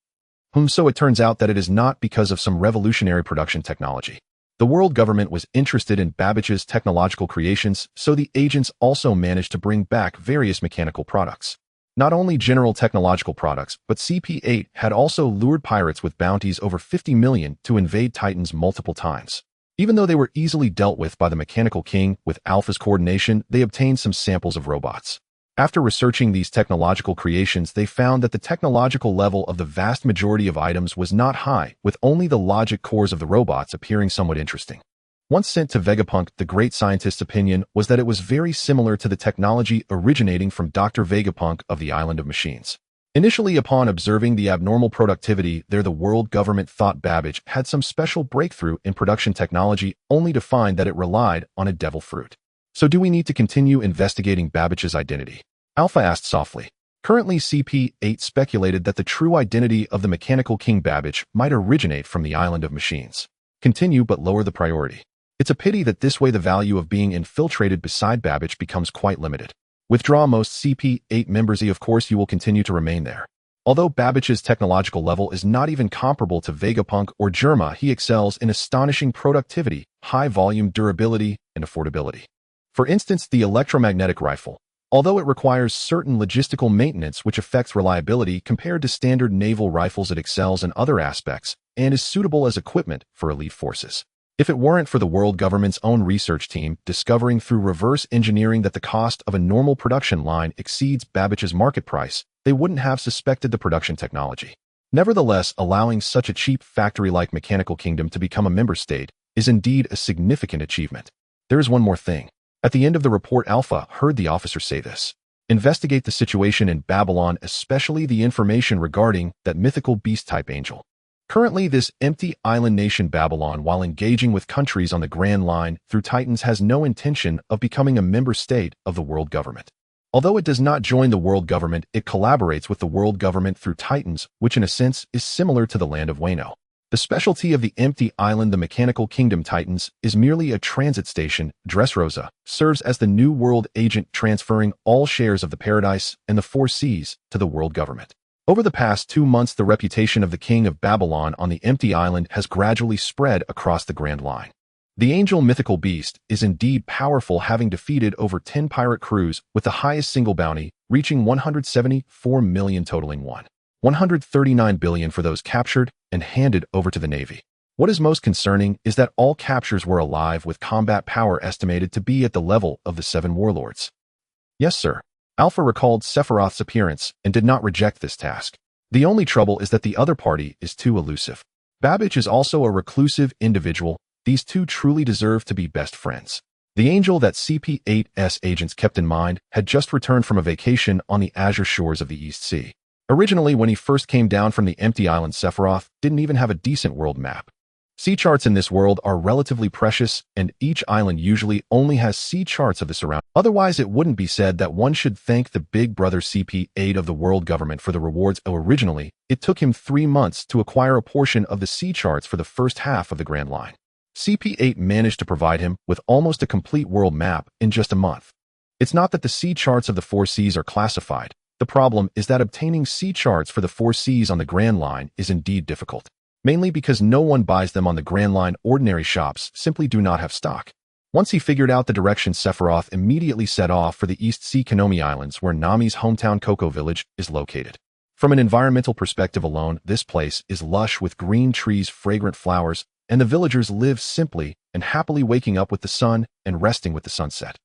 So it turns out that it is not because of some revolutionary production technology. The world government was interested in Babbage's technological creations, so the agents also managed to bring back various mechanical products. Not only general technological products, but CP-8 had also lured pirates with bounties over 50 million to invade Titans multiple times. Even though they were easily dealt with by the Mechanical King, with Alpha's coordination, they obtained some samples of robots. After researching these technological creations, they found that the technological level of the vast majority of items was not high, with only the logic cores of the robots appearing somewhat interesting. Once sent to Vegapunk, the great scientist's opinion was that it was very similar to the technology originating from Dr. Vegapunk of the Island of Machines. Initially, upon observing the abnormal productivity there, the world government thought Babbage had some special breakthrough in production technology, only to find that it relied on a devil fruit. So do we need to continue investigating Babbage's identity? Alpha asked softly. Currently, CP-8 speculated that the true identity of the Mechanical King Babbage might originate from the Island of Machines. Continue, but lower the priority. It's a pity that this way the value of being infiltrated beside Babbage becomes quite limited. Withdraw most CP8 members. Of course, you will continue to remain there. Although Babbage's technological level is not even comparable to Vegapunk or Germa, he excels in astonishing productivity, high volume, durability, and affordability. For instance, the electromagnetic rifle. Although it requires certain logistical maintenance which affects reliability compared to standard naval rifles, it excels in other aspects and is suitable as equipment for elite forces. If it weren't for the world government's own research team discovering through reverse engineering that the cost of a normal production line exceeds Babbage's market price, they wouldn't have suspected the production technology. Nevertheless, allowing such a cheap factory like Mechanical Kingdom to become a member state is indeed a significant achievement. There is one more thing. At the end of the report, Alpha heard the officer say this. Investigate the situation in Babylon, especially the information regarding that mythical beast-type angel. Currently, this empty island nation Babylon, while engaging with countries on the Grand Line through Titans, has no intention of becoming a member state of the world government. Although it does not join the world government, it collaborates with the world government through Titans, which in a sense is similar to the land of Wano. The specialty of the empty island, the Mechanical Kingdom Titans, is merely a transit station. Dressrosa serves as the new world agent, transferring all shares of the Paradise and the Four Seas to the world government. Over the past 2 months, the reputation of the King of Babylon on the empty island has gradually spread across the Grand Line. The angel mythical beast is indeed powerful, having defeated over 10 pirate crews with the highest single bounty, reaching 174 million, totaling 139 billion for those captured and handed over to the Navy. What is most concerning is that all captures were alive, with combat power estimated to be at the level of the 7 warlords. Yes, sir. Alpha recalled Sephiroth's appearance and did not reject this task. The only trouble is that the other party is too elusive. Babbage is also a reclusive individual. These two truly deserve to be best friends. The angel that CP8's agents kept in mind had just returned from a vacation on the azure shores of the East Sea. Originally, when he first came down from the empty island, Sephiroth didn't even have a decent world map. Sea charts in this world are relatively precious, and each island usually only has sea charts of the surroundings. Otherwise, it wouldn't be said that one should thank the big brother CP8 of the world government for the rewards. Originally, it took him 3 months to acquire a portion of the sea charts for the first half of the Grand Line. CP8 managed to provide him with almost a complete world map in just a month. It's not that the sea charts of the Four Seas are classified. The problem is that obtaining sea charts for the Four Seas on the Grand Line is indeed difficult. Mainly because no one buys them on the Grand Line. Ordinary shops simply do not have stock. Once he figured out the direction, Sephiroth immediately set off for the East Sea Konomi Islands, where Nami's hometown Cocoa Village is located. From an environmental perspective alone, this place is lush with green trees, fragrant flowers, and the villagers live simply and happily, waking up with the sun and resting with the sunset.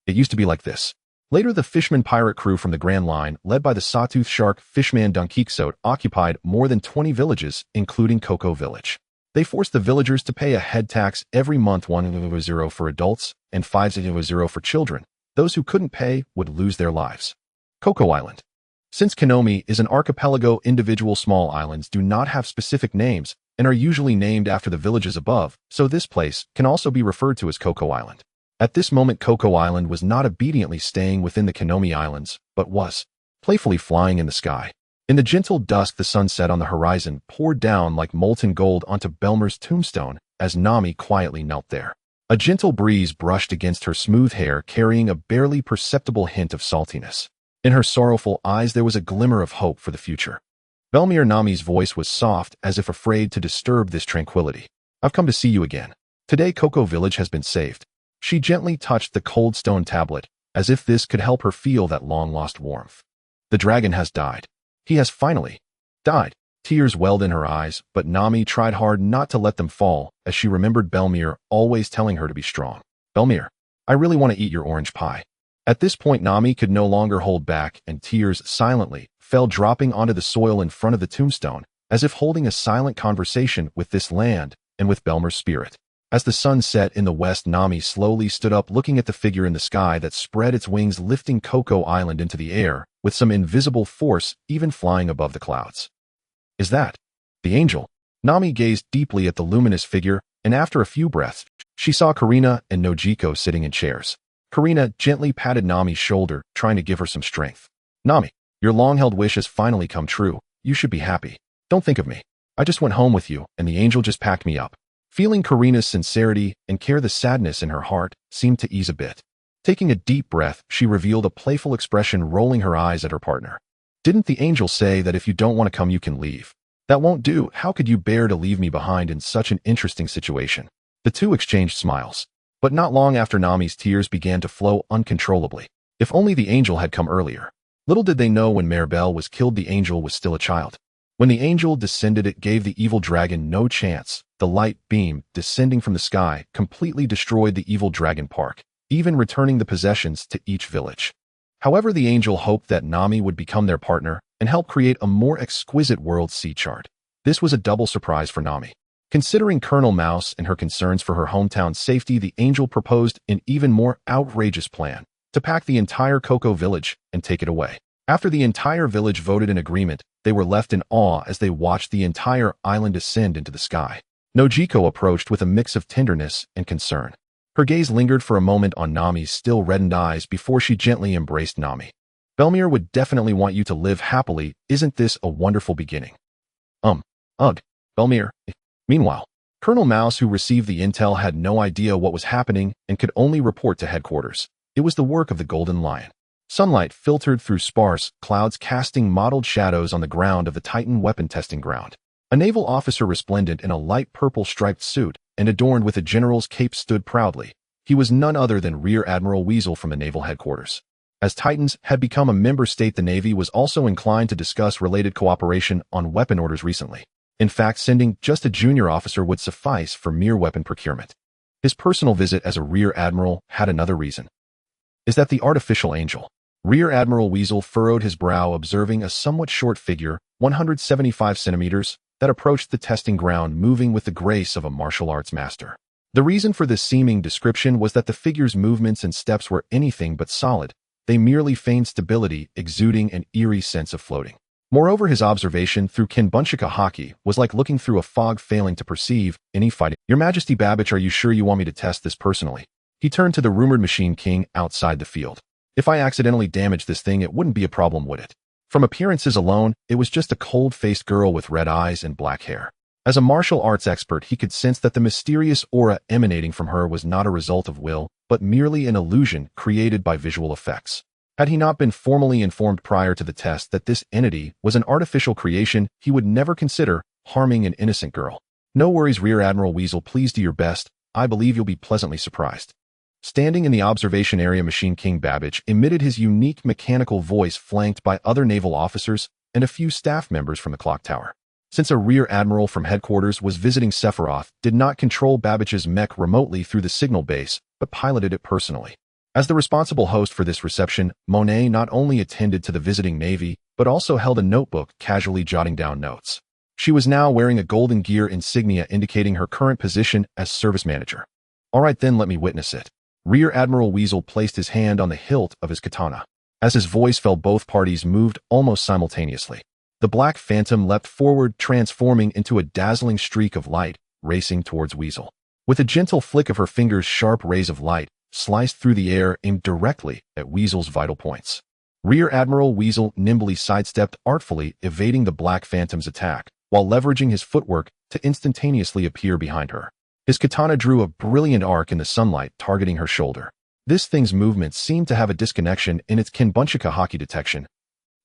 It used to be like this. Later, the Fishman pirate crew from the Grand Line, led by the Sawtooth Shark Fishman Dunkixote, occupied more than 20 villages, including Cocoa Village. They forced the villagers to pay a head tax every month, 100 for adults and 500 for children. Those who couldn't pay would lose their lives. Cocoa Island. Since Konomi is an archipelago, individual small islands do not have specific names and are usually named after the villages above, so this place can also be referred to as Cocoa Island. At this moment, Cocoa Island was not obediently staying within the Konomi Islands, but was playfully flying in the sky. In the gentle dusk, the sunset on the horizon poured down like molten gold onto Belmer's tombstone as Nami quietly knelt there. A gentle breeze brushed against her smooth hair, carrying a barely perceptible hint of saltiness. In her sorrowful eyes, there was a glimmer of hope for the future. Belmer. Nami's voice was soft, as if afraid to disturb this tranquility. I've come to see you again. Today, Cocoa Village has been saved. She gently touched the cold stone tablet, as if this could help her feel that long-lost warmth. The dragon has died. He has finally died. Tears welled in her eyes, but Nami tried hard not to let them fall, as she remembered Belmer always telling her to be strong. Belmer, I really want to eat your orange pie. At this point, Nami could no longer hold back, and tears silently fell, dropping onto the soil in front of the tombstone, as if holding a silent conversation with this land and with Belmer's spirit. As the sun set in the west, Nami slowly stood up, looking at the figure in the sky that spread its wings, lifting Cocoa Island into the air with some invisible force, even flying above the clouds. Is that the angel? Nami gazed deeply at the luminous figure, and after a few breaths, she saw Karina and Nojiko sitting in chairs. Karina gently patted Nami's shoulder, trying to give her some strength. Nami, your long-held wish has finally come true. You should be happy. Don't think of me. I just went home with you, and the angel just packed me up. Feeling Karina's sincerity and care, the sadness in her heart seemed to ease a bit. Taking a deep breath, she revealed a playful expression, rolling her eyes at her partner. "Didn't the angel say that if you don't want to come, you can leave? That won't do. How could you bear to leave me behind in such an interesting situation?" The two exchanged smiles. But not long after, Nami's tears began to flow uncontrollably. If only the angel had come earlier. Little did they know, when Maribel was killed, the angel was still a child. When the angel descended, it gave the evil dragon no chance. The light beam, descending from the sky, completely destroyed the evil dragon park, even returning the possessions to each village. However, the angel hoped that Nami would become their partner and help create a more exquisite world sea chart. This was a double surprise for Nami. Considering Colonel Mouse and her concerns for her hometown's safety, the angel proposed an even more outrageous plan: to pack the entire Cocoa village and take it away. After the entire village voted in agreement, they were left in awe as they watched the entire island ascend into the sky. Nojiko approached with a mix of tenderness and concern. Her gaze lingered for a moment on Nami's still reddened eyes before she gently embraced Nami. "Belmir would definitely want you to live happily. Isn't this a wonderful beginning?" Ugh, Belmir. Meanwhile, Colonel Mouse, who received the intel, had no idea what was happening and could only report to headquarters. It was the work of the Golden Lion. Sunlight filtered through sparse clouds, casting mottled shadows on the ground of the Titan weapon testing ground. A naval officer resplendent in a light purple striped suit and adorned with a general's cape stood proudly. He was none other than Rear Admiral Weasel from the naval headquarters. As Titans had become a member state, the Navy was also inclined to discuss related cooperation on weapon orders recently. In fact, sending just a junior officer would suffice for mere weapon procurement. His personal visit as a Rear Admiral had another reason. Is that the artificial angel? Rear Admiral Weasel furrowed his brow, observing a somewhat short figure, 175 centimeters, that approached the testing ground, moving with the grace of a martial arts master. The reason for this seeming description was that the figure's movements and steps were anything but solid. They merely feigned stability, exuding an eerie sense of floating. Moreover, his observation through Kinbunchika Haki was like looking through a fog, failing to perceive any fighting. "Your Majesty Babbage, are you sure you want me to test this personally?" He turned to the rumored Machine King outside the field. "If I accidentally damaged this thing, it wouldn't be a problem, would it?" From appearances alone, it was just a cold-faced girl with red eyes and black hair. As a martial arts expert, he could sense that the mysterious aura emanating from her was not a result of will, but merely an illusion created by visual effects. Had he not been formally informed prior to the test that this entity was an artificial creation, he would never consider harming an innocent girl. "No worries, Rear Admiral Weasel, please do your best. I believe you'll be pleasantly surprised." Standing in the observation area, Machine King Babbage emitted his unique mechanical voice, flanked by other naval officers and a few staff members from the clock tower. Since a Rear Admiral from headquarters was visiting Sephiroth, did not control Babbage's mech remotely through the signal base, but piloted it personally. As the responsible host for this reception, Monet not only attended to the visiting Navy, but also held a notebook, casually jotting down notes. She was now wearing a golden gear insignia indicating her current position as service manager. "All right then, let me witness it." Rear Admiral Weasel placed his hand on the hilt of his katana. As his voice fell, both parties moved almost simultaneously. The Black Phantom leapt forward, transforming into a dazzling streak of light, racing towards Weasel. With a gentle flick of her fingers, sharp rays of light sliced through the air, aimed directly at Weasel's vital points. Rear Admiral Weasel nimbly sidestepped, artfully evading the Black Phantom's attack, while leveraging his footwork to instantaneously appear behind her. His katana drew a brilliant arc in the sunlight, targeting her shoulder. This thing's movements seemed to have a disconnection in its Kinbunchika Haki detection.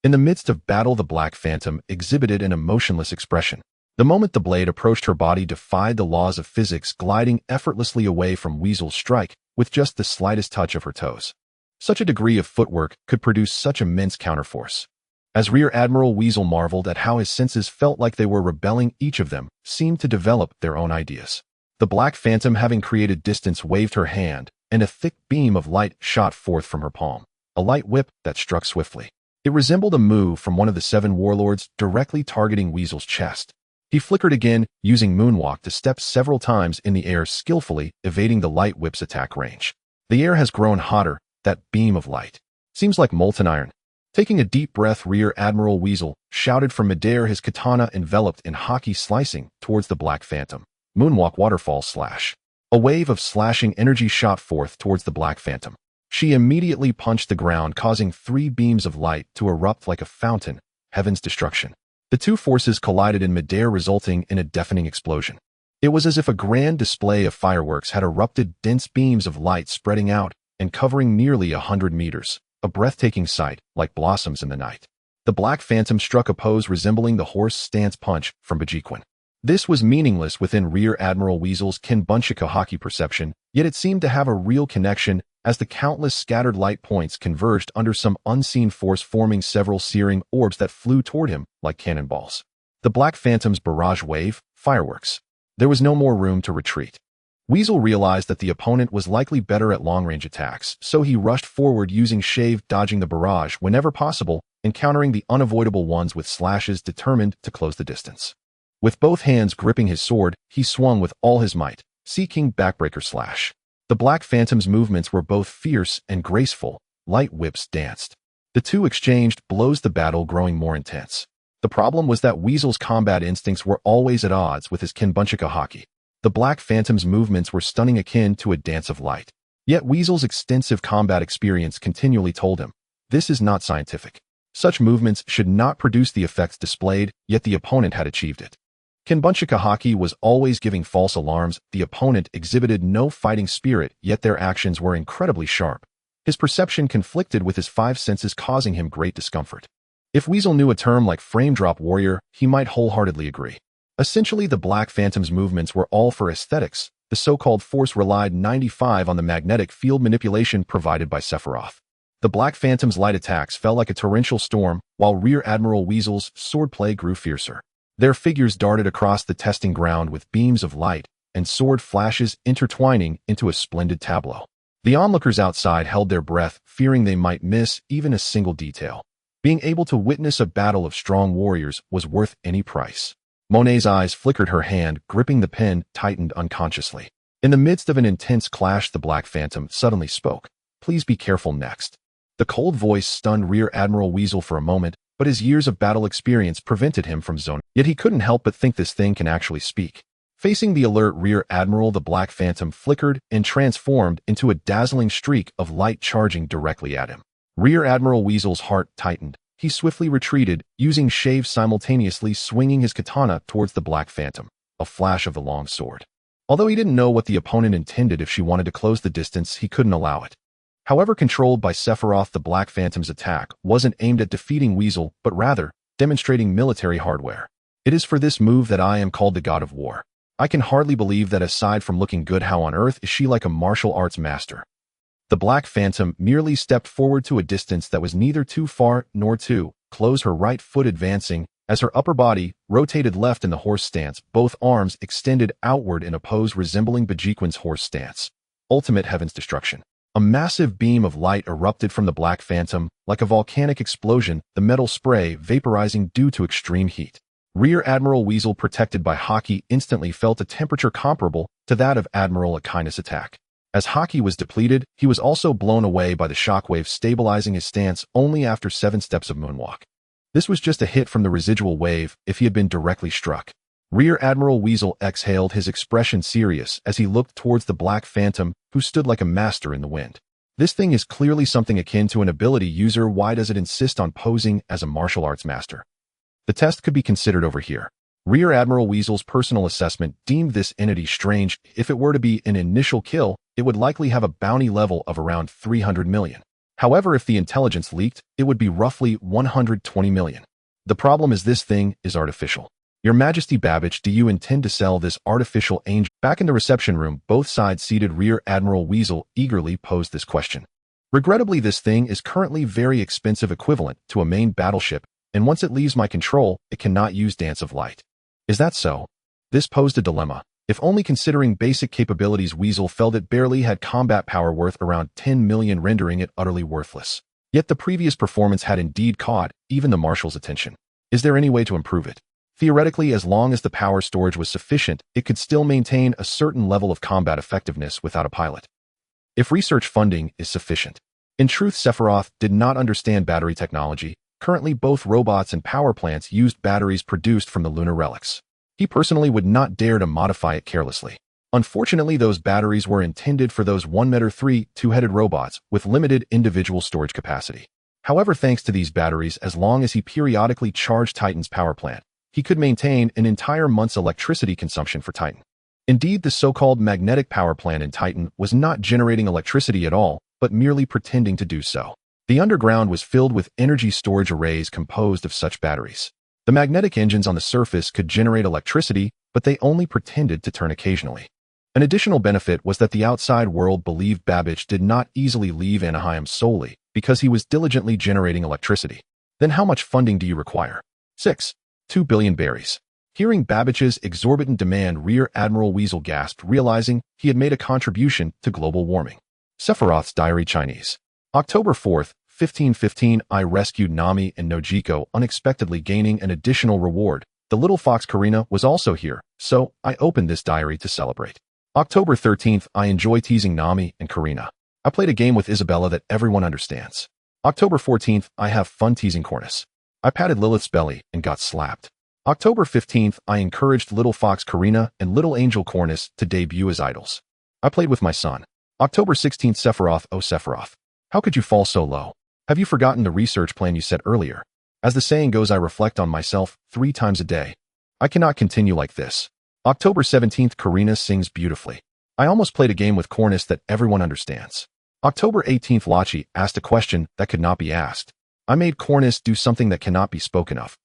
In the midst of battle, the Black Phantom exhibited an emotionless expression. The moment the blade approached her body, defied the laws of physics, gliding effortlessly away from Weasel's strike with just the slightest touch of her toes. Such a degree of footwork could produce such immense counterforce. As Rear Admiral Weasel marveled at how his senses felt like they were rebelling, each of them seemed to develop their own ideas. The Black Phantom, having created distance, waved her hand, and a thick beam of light shot forth from her palm, a light whip that struck swiftly. It resembled a move from one of the 7 warlords, directly targeting Weasel's chest. He flickered again, using Moonwalk to step several times in the air, skillfully evading the light whip's attack range. The air has grown hotter, that beam of light seems like molten iron. Taking a deep breath, Rear Admiral Weasel shouted from midair, his katana enveloped in haki, slicing towards the Black Phantom. Moonwalk, waterfall slash. A wave of slashing energy shot forth towards the Black Phantom. She immediately punched the ground, causing 3 beams of light to erupt like a fountain, heaven's destruction. The two forces collided in midair, resulting in a deafening explosion. It was as if a grand display of fireworks had erupted, dense beams of light spreading out, and covering nearly 100 meters, a breathtaking sight, like blossoms in the night. The Black Phantom struck a pose resembling the horse stance punch from Bajiquan. This was meaningless within Rear Admiral Weasel's Kinbunchika hockey perception, yet it seemed to have a real connection as the countless scattered light points converged under some unseen force, forming several searing orbs that flew toward him like cannonballs. The Black Phantom's barrage wave, fireworks. There was no more room to retreat. Weasel realized that the opponent was likely better at long-range attacks, so he rushed forward using shave, dodging the barrage whenever possible, encountering the unavoidable ones with slashes, determined to close the distance. With both hands gripping his sword, he swung with all his might, seeking backbreaker slash. The Black Phantom's movements were both fierce and graceful. Light whips danced. The two exchanged blows, the battle growing more intense. The problem was that Weasel's combat instincts were always at odds with his Kinbunchika hockey. The Black Phantom's movements were stunning, akin to a dance of light. Yet Weasel's extensive combat experience continually told him, this is not scientific. Such movements should not produce the effects displayed, yet the opponent had achieved it. Kinbunchika hockey was always giving false alarms. The opponent exhibited no fighting spirit, yet their actions were incredibly sharp. His perception conflicted with his five senses, causing him great discomfort. If Weasel knew a term like frame drop warrior, he might wholeheartedly agree. Essentially, the Black Phantom's movements were all for aesthetics. The so-called force relied 95 on the magnetic field manipulation provided by Sephiroth. The Black Phantom's light attacks fell like a torrential storm, while Rear Admiral Weasel's swordplay grew fiercer. Their figures darted across the testing ground with beams of light and sword flashes intertwining into a splendid tableau. The onlookers outside held their breath, fearing they might miss even a single detail. Being able to witness a battle of strong warriors was worth any price. Monet's eyes flickered, her hand gripping the pen tightened unconsciously. In the midst of an intense clash, the Black Phantom suddenly spoke. Please be careful next. The cold voice stunned Rear Admiral Weasel for a moment, but his years of battle experience prevented him from zoning. Yet he couldn't help but think this thing can actually speak. Facing the alert Rear Admiral, the Black Phantom flickered and transformed into a dazzling streak of light charging directly at him. Rear Admiral Weasel's heart tightened. He swiftly retreated, using shave, simultaneously swinging his katana towards the Black Phantom, a flash of the long sword. Although he didn't know what the opponent intended, if she wanted to close the distance, he couldn't allow it. However, controlled by Sephiroth, the Black Phantom's attack wasn't aimed at defeating Weasel, but rather demonstrating military hardware. It is for this move that I am called the God of War. I can hardly believe that aside from looking good, how on earth is she like a martial arts master? The Black Phantom merely stepped forward to a distance that was neither too far nor too close, her right foot advancing as her upper body rotated left in the horse stance, both arms extended outward in a pose resembling Bajiquan's horse stance. Ultimate Heaven's Destruction. A massive beam of light erupted from the Black Phantom, like a volcanic explosion, the metal spray vaporizing due to extreme heat. Rear Admiral Weasel, protected by Haki, instantly felt a temperature comparable to that of Admiral Akina's attack. As Haki was depleted, he was also blown away by the shockwave, stabilizing his stance only after 7 steps of moonwalk. This was just a hit from the residual wave if he had been directly struck. Rear Admiral Weasel exhaled, his expression serious as he looked towards the Black Phantom, who stood like a master in the wind. This thing is clearly something akin to an ability user. Why does it insist on posing as a martial arts master? The test could be considered over here. Rear Admiral Weasel's personal assessment deemed this entity strange. If it were to be an initial kill, it would likely have a bounty level of around 300 million. However, if the intelligence leaked, it would be roughly 120 million. The problem is this thing is artificial. Your Majesty Babbage, do you intend to sell this artificial angel? Back in the reception room, both sides seated Rear Admiral Weasel eagerly posed this question. Regrettably, this thing is currently very expensive, equivalent to a main battleship, and once it leaves my control, it cannot use Dance of Light. Is that so? This posed a dilemma. If only considering basic capabilities, Weasel felt it barely had combat power worth around 10 million, rendering it utterly worthless. Yet the previous performance had indeed caught even the Marshal's attention. Is there any way to improve it? Theoretically, as long as the power storage was sufficient, it could still maintain a certain level of combat effectiveness without a pilot. If research funding is sufficient. In truth, Sephiroth did not understand battery technology. Currently, both robots and power plants used batteries produced from the lunar relics. He personally would not dare to modify it carelessly. Unfortunately, those batteries were intended for those 1m3 two-headed robots with limited individual storage capacity. However, thanks to these batteries, as long as he periodically charged Titan's power plant, he could maintain an entire month's electricity consumption for Titan. Indeed, the so-called magnetic power plant in Titan was not generating electricity at all, but merely pretending to do so. The underground was filled with energy storage arrays composed of such batteries. The magnetic engines on the surface could generate electricity, but they only pretended to turn occasionally. An additional benefit was that the outside world believed Babbage did not easily leave Anaheim solely because he was diligently generating electricity. Then how much funding do you require? 6. 2 billion berries. Hearing Babbage's exorbitant demand, Rear Admiral Weasel gasped, realizing he had made a contribution to global warming. Sephiroth's Diary, Chinese. October 4th, 1515, I rescued Nami and Nojiko, unexpectedly gaining an additional reward. The little fox Karina was also here, so I opened this diary to celebrate. October 13th, I enjoy teasing Nami and Karina. I played a game with Isabella that everyone understands. October 14th, I have fun teasing Cornus. I patted Lilith's belly and got slapped. October 15th, I encouraged little fox Karina and little angel Cornus to debut as idols. I played with my son. October 16th, Sephiroth, oh Sephiroth. How could you fall so low? Have you forgotten the research plan you set earlier? As the saying goes, I reflect on myself 3 times a day. I cannot continue like this. October 17th, Karina sings beautifully. I almost played a game with Cornus that everyone understands. October 18th, Lachi asked a question that could not be asked. I made Cornus do something that cannot be spoken of.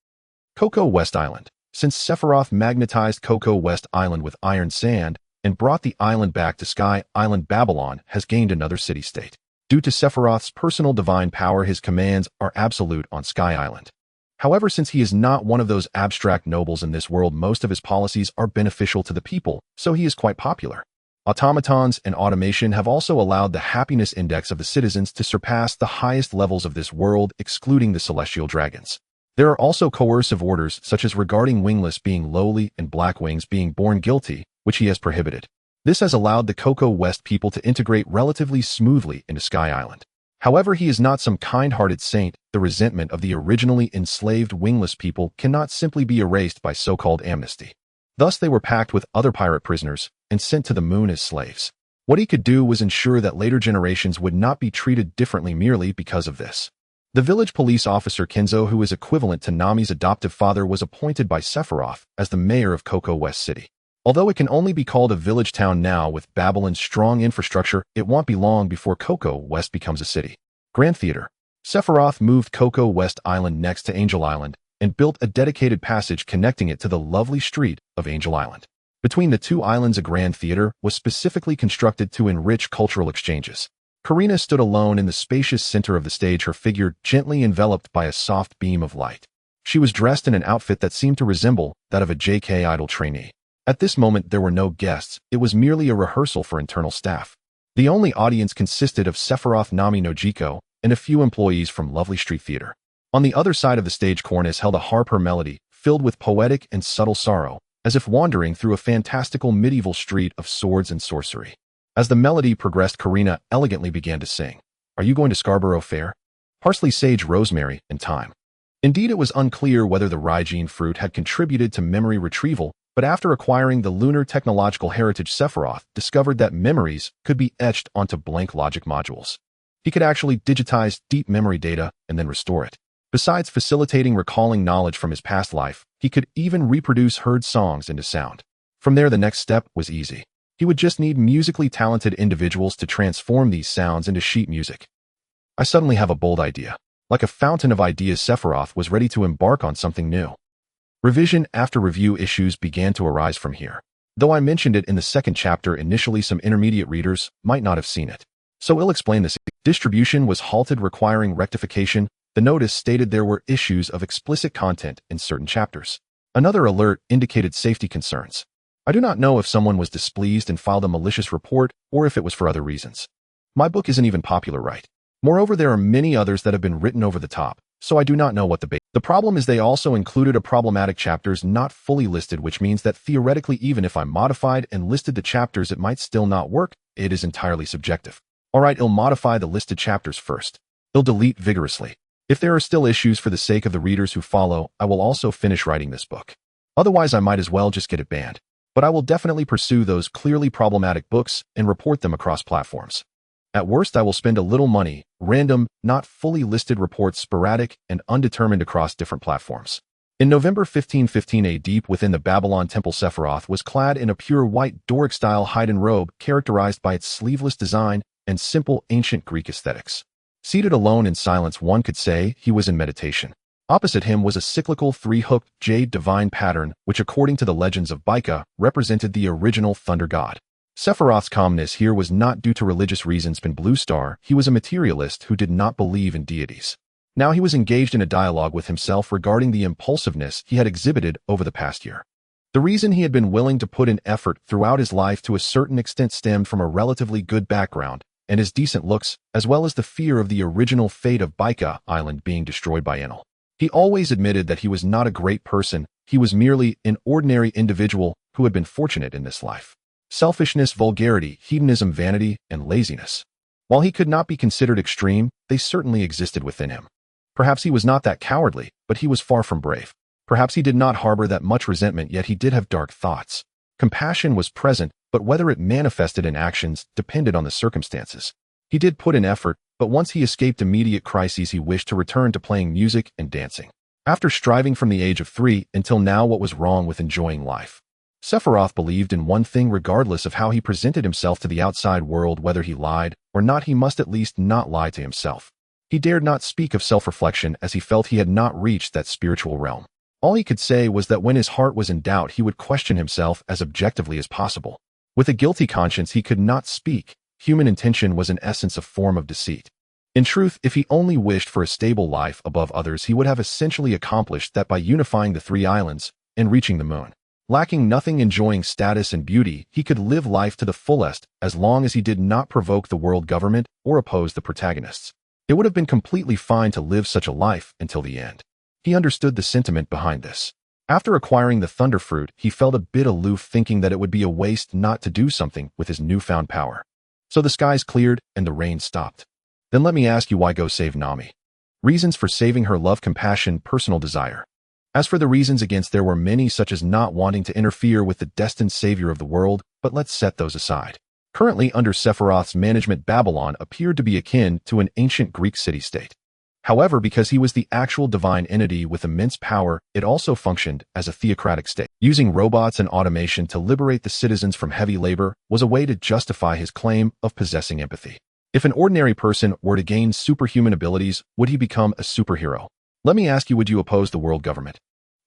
Cocoa West Island. Since Sephiroth magnetized Cocoa West Island with iron sand and brought the island back to Sky Island, Babylon has gained another city-state. Due to Sephiroth's personal divine power, his commands are absolute on Sky Island. However, since he is not one of those abstract nobles in this world, most of his policies are beneficial to the people, so he is quite popular. Automatons and automation have also allowed the happiness index of the citizens to surpass the highest levels of this world, excluding the celestial dragons. There are also coercive orders, such as regarding Wingless being lowly and Black Wings being born guilty, which he has prohibited. This has allowed the Cocoa West people to integrate relatively smoothly into Sky Island. However, he is not some kind-hearted saint. The resentment of the originally enslaved Wingless people cannot simply be erased by so-called amnesty. Thus, they were packed with other pirate prisoners and sent to the moon as slaves. What he could do was ensure that later generations would not be treated differently merely because of this. The village police officer Kenzo, who is equivalent to Nami's adoptive father, was appointed by Sephiroth as the mayor of Cocoa West City. Although it can only be called a village town now, with Babylon's strong infrastructure, it won't be long before Cocoa West becomes a city. Grand Theater. Sephiroth moved Cocoa West Island next to Angel Island and built a dedicated passage connecting it to the lovely street of Angel Island. Between the two islands, a grand theater was specifically constructed to enrich cultural exchanges. Karina stood alone in the spacious center of the stage, her figure gently enveloped by a soft beam of light. She was dressed in an outfit that seemed to resemble that of a JK Idol trainee. At this moment, there were no guests. It was merely a rehearsal for internal staff. The only audience consisted of Sephiroth, Nami, Nojiko, and a few employees from Lovely Street Theater. On the other side of the stage, Cornus held a harp, her melody filled with poetic and subtle sorrow, as if wandering through a fantastical medieval street of swords and sorcery. As the melody progressed, Karina elegantly began to sing. Are you going to Scarborough Fair? Parsley, sage, rosemary, and thyme. Indeed, it was unclear whether the Rygene fruit had contributed to memory retrieval, but after acquiring the lunar technological heritage, Sephiroth discovered that memories could be etched onto blank logic modules. He could actually digitize deep memory data and then restore it. Besides facilitating recalling knowledge from his past life, he could even reproduce heard songs into sound. From there, the next step was easy. He would just need musically talented individuals to transform these sounds into sheet music. I suddenly have a bold idea. Like a fountain of ideas, Sephiroth was ready to embark on something new. Revision after review issues began to arise from here. Though I mentioned it in the second chapter, initially some intermediate readers might not have seen it. So I'll explain this. Distribution was halted, requiring rectification. The notice stated there were issues of explicit content in certain chapters. Another alert indicated safety concerns. I do not know if someone was displeased and filed a malicious report or if it was for other reasons. My book isn't even popular, right? Moreover, there are many others that have been written over the top, so I do not know what the problem is. They also included a problematic chapters not fully listed, which means that theoretically, even if I modified and listed the chapters, it might still not work. It is entirely subjective. Alright, I'll modify the listed chapters first. I'll delete vigorously. If there are still issues for the sake of the readers who follow, I will also finish writing this book. Otherwise, I might as well just get it banned. But I will definitely pursue those clearly problematic books and report them across platforms. At worst, I will spend a little money, random, not fully listed reports, sporadic and undetermined across different platforms. In November 1515 AD, deep within the Babylon temple, Sephiroth was clad in a pure white Doric-style hidden robe characterized by its sleeveless design and simple ancient Greek aesthetics. Seated alone in silence, one could say he was in meditation. Opposite him was a cyclical three-hooked jade divine pattern which, according to the legends of Baika, represented the original thunder god. Sephiroth's calmness here was not due to religious reasons. In Blue Star, he was a materialist who did not believe in deities. Now he was engaged in a dialogue with himself regarding the impulsiveness he had exhibited over the past year. The reason he had been willing to put in effort throughout his life to a certain extent stemmed from a relatively good background and his decent looks, as well as the fear of the original fate of Baika Island being destroyed by Enel. He always admitted that he was not a great person, he was merely an ordinary individual who had been fortunate in this life. Selfishness, vulgarity, hedonism, vanity, and laziness. While he could not be considered extreme, they certainly existed within him. Perhaps he was not that cowardly, but he was far from brave. Perhaps he did not harbor that much resentment, yet he did have dark thoughts. Compassion was present, but whether it manifested in actions depended on the circumstances. He did put in effort, but once he escaped immediate crises, he wished to return to playing music and dancing. After striving from the age of 3 until now, what was wrong with enjoying life? Sephiroth believed in one thing: regardless of how he presented himself to the outside world, whether he lied or not, he must at least not lie to himself. He dared not speak of self-reflection as he felt he had not reached that spiritual realm. All he could say was that when his heart was in doubt, he would question himself as objectively as possible. With a guilty conscience, he could not speak. Human intention was in essence a form of deceit. In truth, if he only wished for a stable life above others, he would have essentially accomplished that by unifying the 3 islands and reaching the moon. Lacking nothing, enjoying status and beauty, he could live life to the fullest as long as he did not provoke the world government or oppose the protagonists. It would have been completely fine to live such a life until the end. He understood the sentiment behind this. After acquiring the Thunder Fruit, he felt a bit aloof, thinking that it would be a waste not to do something with his newfound power. So the skies cleared and the rain stopped. Then let me ask you, why go save Nami? Reasons for saving her: love, compassion, personal desire. As for the reasons against, there were many, such as not wanting to interfere with the destined savior of the world, but let's set those aside. Currently under Sephiroth's management, Babylon appeared to be akin to an ancient Greek city-state. However, because he was the actual divine entity with immense power, it also functioned as a theocratic state. Using robots and automation to liberate the citizens from heavy labor was a way to justify his claim of possessing empathy. If an ordinary person were to gain superhuman abilities, would he become a superhero? Let me ask you, would you oppose the world government?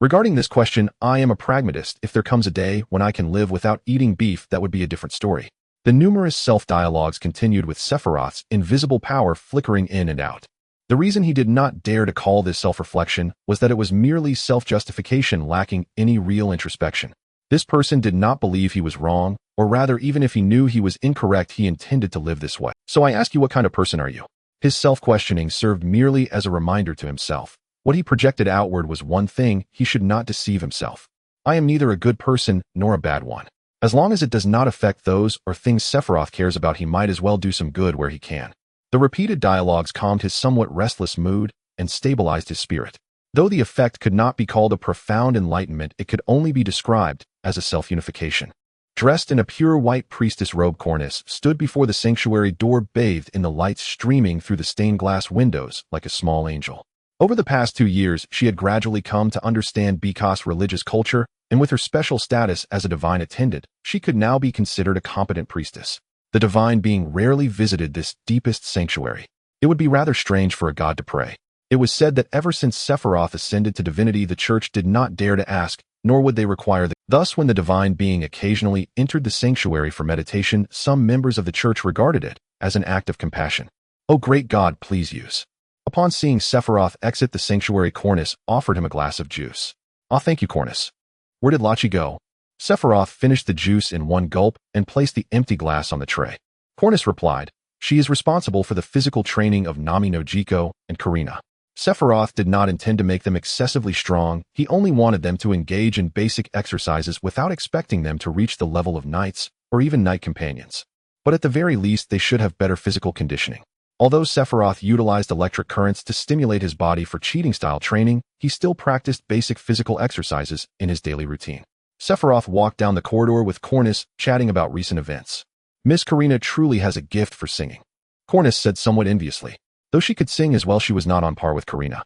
Regarding this question, I am a pragmatist. If there comes a day when I can live without eating beef, that would be a different story. The numerous self-dialogues continued, with Sephiroth's invisible power flickering in and out. The reason he did not dare to call this self-reflection was that it was merely self-justification, lacking any real introspection. This person did not believe he was wrong, or rather, even if he knew he was incorrect, he intended to live this way. So I ask you, what kind of person are you? His self-questioning served merely as a reminder to himself. What he projected outward was one thing: he should not deceive himself. I am neither a good person nor a bad one. As long as it does not affect those or things Sephiroth cares about, he might as well do some good where he can. The repeated dialogues calmed his somewhat restless mood and stabilized his spirit. Though the effect could not be called a profound enlightenment, it could only be described as a self-unification. Dressed in a pure white priestess robe, Cornus stood before the sanctuary door, bathed in the lights streaming through the stained glass windows like a small angel. Over the past 2 years, she had gradually come to understand Bika's religious culture, and with her special status as a divine attendant, she could now be considered a competent priestess. The divine being rarely visited this deepest sanctuary. It would be rather strange for a god to pray. It was said that ever since Sephiroth ascended to divinity, the church did not dare to ask, nor would they require Thus, when the divine being occasionally entered the sanctuary for meditation, some members of the church regarded it as an act of compassion. "Oh great God, please use." Upon seeing Sephiroth exit the sanctuary, Cornus offered him a glass of juice. "Ah, thank you, Cornus." "Where did Lachi go?" Sephiroth finished the juice in one gulp and placed the empty glass on the tray. Cornus replied, "She is responsible for the physical training of Nami no Jiko and Karina." Sephiroth did not intend to make them excessively strong. He only wanted them to engage in basic exercises without expecting them to reach the level of knights or even knight companions. But at the very least, they should have better physical conditioning. Although Sephiroth utilized electric currents to stimulate his body for cheating-style training, he still practiced basic physical exercises in his daily routine. Sephiroth walked down the corridor with Cornus, chatting about recent events. "Miss Karina truly has a gift for singing," Cornus said somewhat enviously. Though she could sing as well, she was not on par with Karina.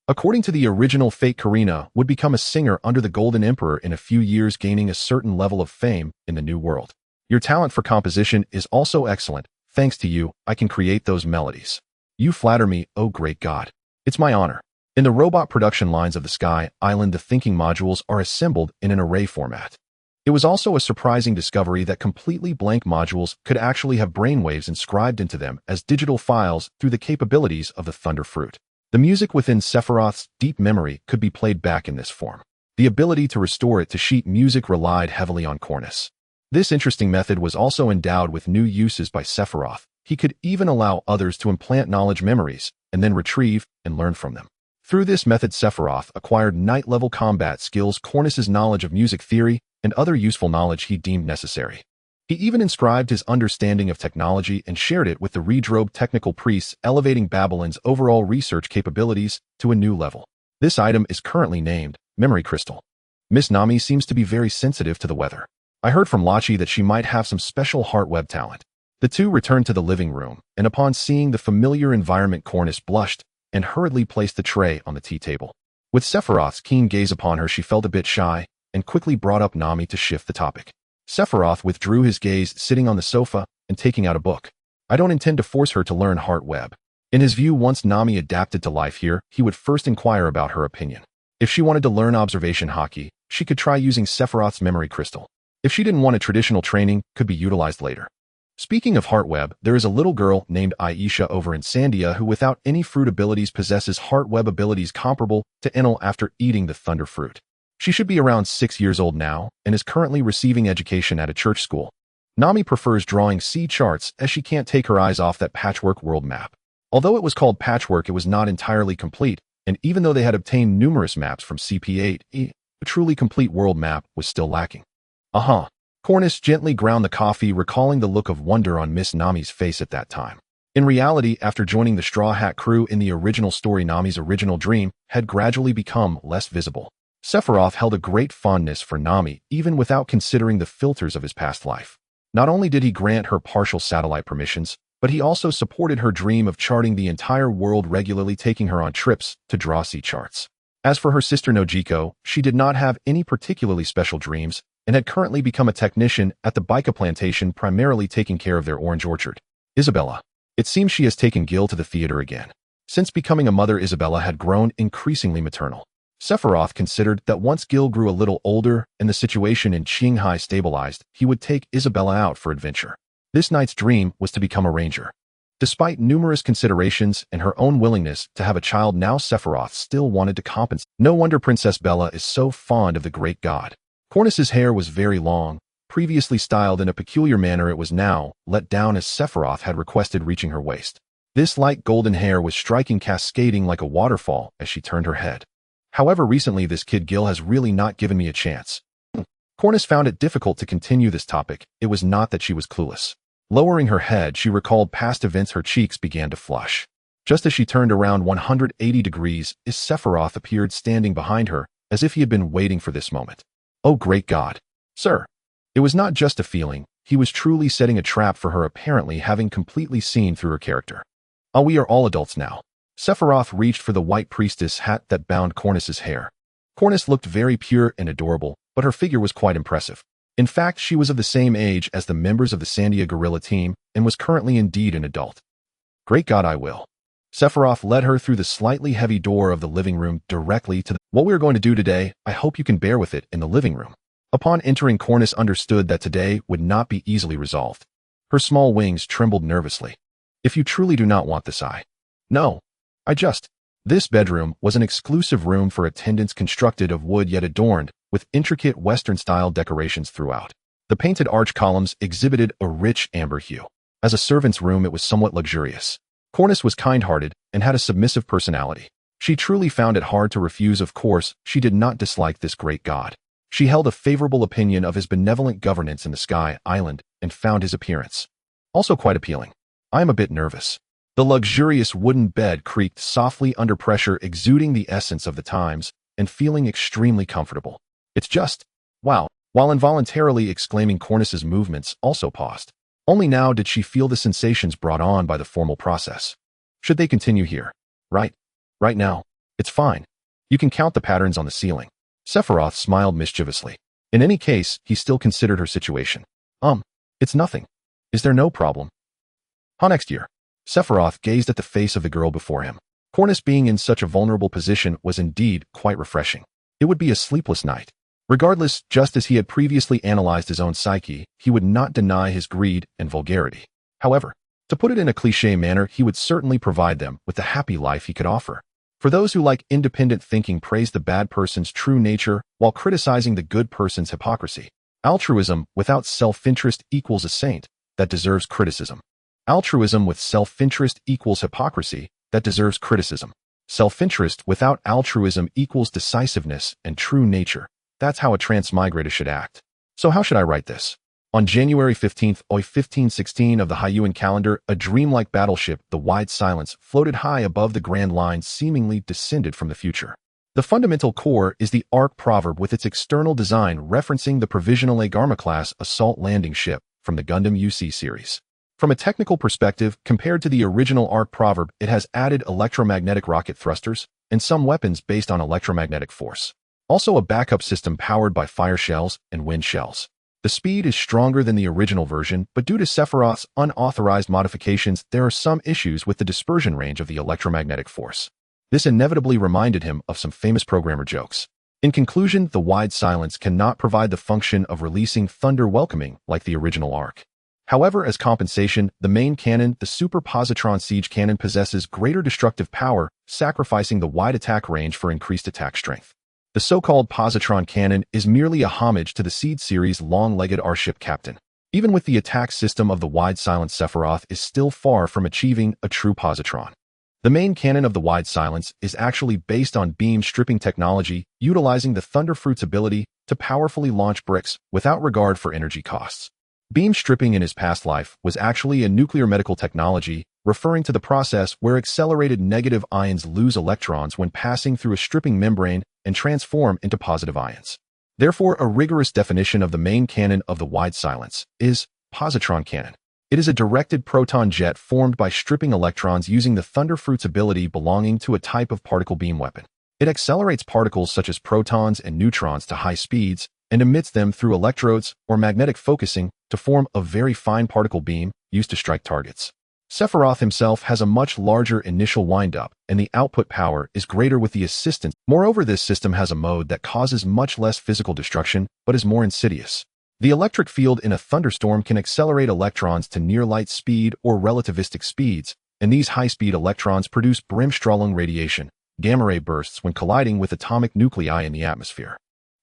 According to the original fate, Karina would become a singer under the Golden Emperor in a few years, gaining a certain level of fame in the New World. "Your talent for composition is also excellent," Thanks to you, I can create those melodies. You flatter me, oh great God. It's my honor. In the robot production lines of the Sky Island, the thinking modules are assembled in an array format. It was also a surprising discovery that completely blank modules could actually have brainwaves inscribed into them as digital files through the capabilities of the Thunder Fruit. The music within Sephiroth's deep memory could be played back in this form. The ability to restore it to sheet music relied heavily on Cornus. This interesting method was also endowed with new uses by Sephiroth. He could even allow others to implant knowledge memories and then retrieve and learn from them. Through this method, Sephiroth acquired knight-level combat skills, Cornus's knowledge of music theory, and other useful knowledge he deemed necessary. He even inscribed his understanding of technology and shared it with the redrobed technical priests, elevating Babylon's overall research capabilities to a new level. This item is currently named Memory Crystal. Miss Nami seems to be very sensitive to the weather. I heard from Lachi that she might have some special heart web talent. The two returned to the living room, and upon seeing the familiar environment, Cornus blushed and hurriedly placed the tray on the tea table. With Sephiroth's keen gaze upon her, she felt a bit shy and quickly brought up Nami to shift the topic. Sephiroth withdrew his gaze, sitting on the sofa and taking out a book. I don't intend to force her to learn heart web. In his view, once Nami adapted to life here, he would first inquire about her opinion. If she wanted to learn observation hockey, she could try using Sephiroth's memory crystal. If she didn't want a traditional training, could be utilized later. Speaking of heart web, there is a little girl named Aisha over in Sandia who without any fruit abilities possesses heart web abilities comparable to Enel after eating the Thunder Fruit. She should be around 6 years old now and is currently receiving education at a church school. Nami prefers drawing sea charts as she can't take her eyes off that patchwork world map. Although it was called patchwork, it was not entirely complete, and even though they had obtained numerous maps from CP8, a truly complete world map was still lacking. Cornus gently ground the coffee, recalling the look of wonder on Miss Nami's face at that time. In reality, after joining the Straw Hat crew in the original story, Nami's original dream had gradually become less visible. Sephiroth held a great fondness for Nami, even without considering the filters of his past life. Not only did he grant her partial satellite permissions, but he also supported her dream of charting the entire world, regularly taking her on trips to draw sea charts. As for her sister Nojiko, she did not have any particularly special dreams, and had currently become a technician at the Bika plantation, primarily taking care of their orange orchard. Isabella. It seems she has taken Gil to the theater again. Since becoming a mother, Isabella had grown increasingly maternal. Sephiroth considered that once Gil grew a little older and the situation in Qinghai stabilized, he would take Isabella out for adventure. This knight's dream was to become a ranger. Despite numerous considerations and her own willingness to have a child, now Sephiroth still wanted to compensate. No wonder Princess Bella is so fond of the great god. Cornus's hair was very long. Previously styled in a peculiar manner, it was now let down as Sephiroth had requested, reaching her waist. This light golden hair was striking, cascading like a waterfall as she turned her head. However, recently this kid Gil has really not given me a chance. Cornus found it difficult to continue this topic. It was not that she was clueless. Lowering her head, she recalled past events. Her cheeks began to flush. Just as she turned around 180 degrees, Sephiroth appeared, standing behind her, as if he had been waiting for this moment. Oh great God. Sir. It was not just a feeling. He was truly setting a trap for her, apparently having completely seen through her character. We are all adults now. Sephiroth reached for the white priestess hat that bound Cornus's hair. Cornus looked very pure and adorable, but her figure was quite impressive. In fact, she was of the same age as the members of the Sandia gorilla team and was currently indeed an adult. Great God, I will. Sephiroth led her through the slightly heavy door of the living room directly to what we are going to do today. I hope you can bear with it in the living room. Upon entering, Cornus understood that today would not be easily resolved. Her small wings trembled nervously. If you truly do not want this, No. This bedroom was an exclusive room for attendants, constructed of wood yet adorned with intricate Western-style decorations throughout. The painted arch columns exhibited a rich amber hue. As a servant's room, it was somewhat luxurious. Cornus was kind-hearted and had a submissive personality. She truly found it hard to refuse. Of course, she did not dislike this great god. She held a favorable opinion of his benevolent governance in the Sky Island and found his appearance also quite appealing. I am a bit nervous. The luxurious wooden bed creaked softly under pressure, exuding the essence of the times and feeling extremely comfortable. It's just, wow. While involuntarily exclaiming, Cornus's movements also paused. Only now did she feel the sensations brought on by the formal process. Should they continue here? Right now. It's fine. You can count the patterns on the ceiling. Sephiroth smiled mischievously. In any case, he still considered her situation. It's nothing. Is there no problem? Next year, Sephiroth gazed at the face of the girl before him. Cornus being in such a vulnerable position was indeed quite refreshing. It would be a sleepless night. Regardless, just as he had previously analyzed his own psyche, he would not deny his greed and vulgarity. However, to put it in a cliché manner, he would certainly provide them with the happy life he could offer. For those who like independent thinking praise the bad person's true nature while criticizing the good person's hypocrisy. Altruism without self-interest equals a saint that deserves criticism. Altruism with self-interest equals hypocrisy that deserves criticism. Self-interest without altruism equals decisiveness and true nature. That's how a transmigrator should act. So how should I write this? On January 15th, 1516 of the Hyuan calendar, a dreamlike battleship, the Wide Silence, floated high above the Grand Line, seemingly descended from the future. The fundamental core is the Ark proverb with its external design referencing the Provisional Agarma-class assault landing ship from the Gundam UC series. From a technical perspective, compared to the original Ark proverb, it has added electromagnetic rocket thrusters and some weapons based on electromagnetic force. Also a backup system powered by fire shells and wind shells. The speed is stronger than the original version, but due to Sephiroth's unauthorized modifications, there are some issues with the dispersion range of the electromagnetic force. This inevitably reminded him of some famous programmer jokes. In conclusion, the Wide Silence cannot provide the function of releasing thunder welcoming like the original Ark. However, as compensation, the main cannon, the Super Positron Siege Cannon, possesses greater destructive power, sacrificing the wide attack range for increased attack strength. The so-called Positron Cannon is merely a homage to the Seed series' long-legged airship captain. Even with the attack system of the Wide Silence, Sephiroth is still far from achieving a true positron. The main cannon of the Wide Silence is actually based on beam stripping technology, utilizing the Thunderfruit's ability to powerfully launch bricks without regard for energy costs. Beam stripping in his past life was actually a nuclear medical technology, referring to the process where accelerated negative ions lose electrons when passing through a stripping membrane and transform into positive ions. Therefore, a rigorous definition of the main cannon of the Wide Silence is positron cannon. It is a directed proton jet formed by stripping electrons using the Thunderfruit's ability belonging to a type of particle beam weapon. It accelerates particles such as protons and neutrons to high speeds and emits them through electrodes or magnetic focusing to form a very fine particle beam used to strike targets. Sephiroth himself has a much larger initial wind-up, and the output power is greater with the assistance. Moreover, this system has a mode that causes much less physical destruction, but is more insidious. The electric field in a thunderstorm can accelerate electrons to near-light speed or relativistic speeds, and these high-speed electrons produce Bremsstrahlung radiation, gamma-ray bursts when colliding with atomic nuclei in the atmosphere.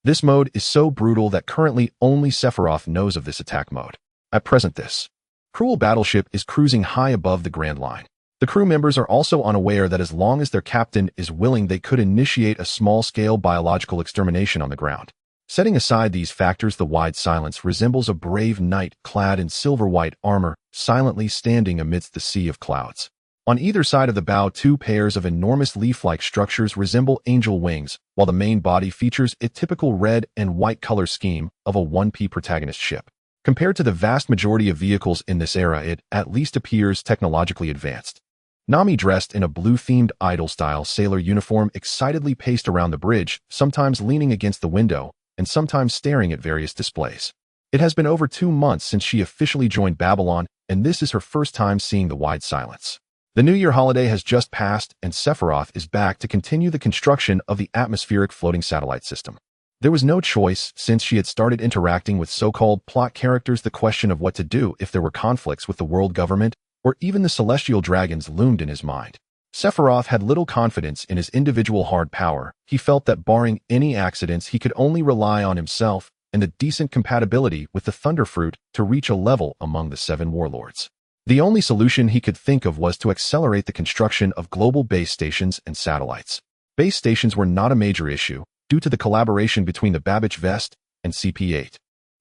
This mode is so brutal that currently only Sephiroth knows of this attack mode. At present, this cruel battleship is cruising high above the Grand Line. The crew members are also unaware that as long as their captain is willing, they could initiate a small-scale biological extermination on the ground. Setting aside these factors, the Wide Silence resembles a brave knight clad in silver-white armor, silently standing amidst the sea of clouds. On either side of the bow, two pairs of enormous leaf-like structures resemble angel wings, while the main body features a typical red and white color scheme of a 1P protagonist ship. Compared to the vast majority of vehicles in this era, it at least appears technologically advanced. Nami, dressed in a blue-themed idol-style sailor uniform, excitedly paced around the bridge, sometimes leaning against the window and sometimes staring at various displays. It has been over 2 months since she officially joined Babylon, and this is her first time seeing the Wide Silence. The New Year holiday has just passed, and Sephiroth is back to continue the construction of the atmospheric floating satellite system. There was no choice since she had started interacting with so-called plot characters. The question of what to do if there were conflicts with the world government or even the celestial dragons loomed in his mind. Sephiroth had little confidence in his individual hard power. He felt that barring any accidents, he could only rely on himself and a decent compatibility with the Thunderfruit to reach a level among the 7 warlords. The only solution he could think of was to accelerate the construction of global base stations and satellites. Base stations were not a major issue, due to the collaboration between the Babbage Vest and CP8.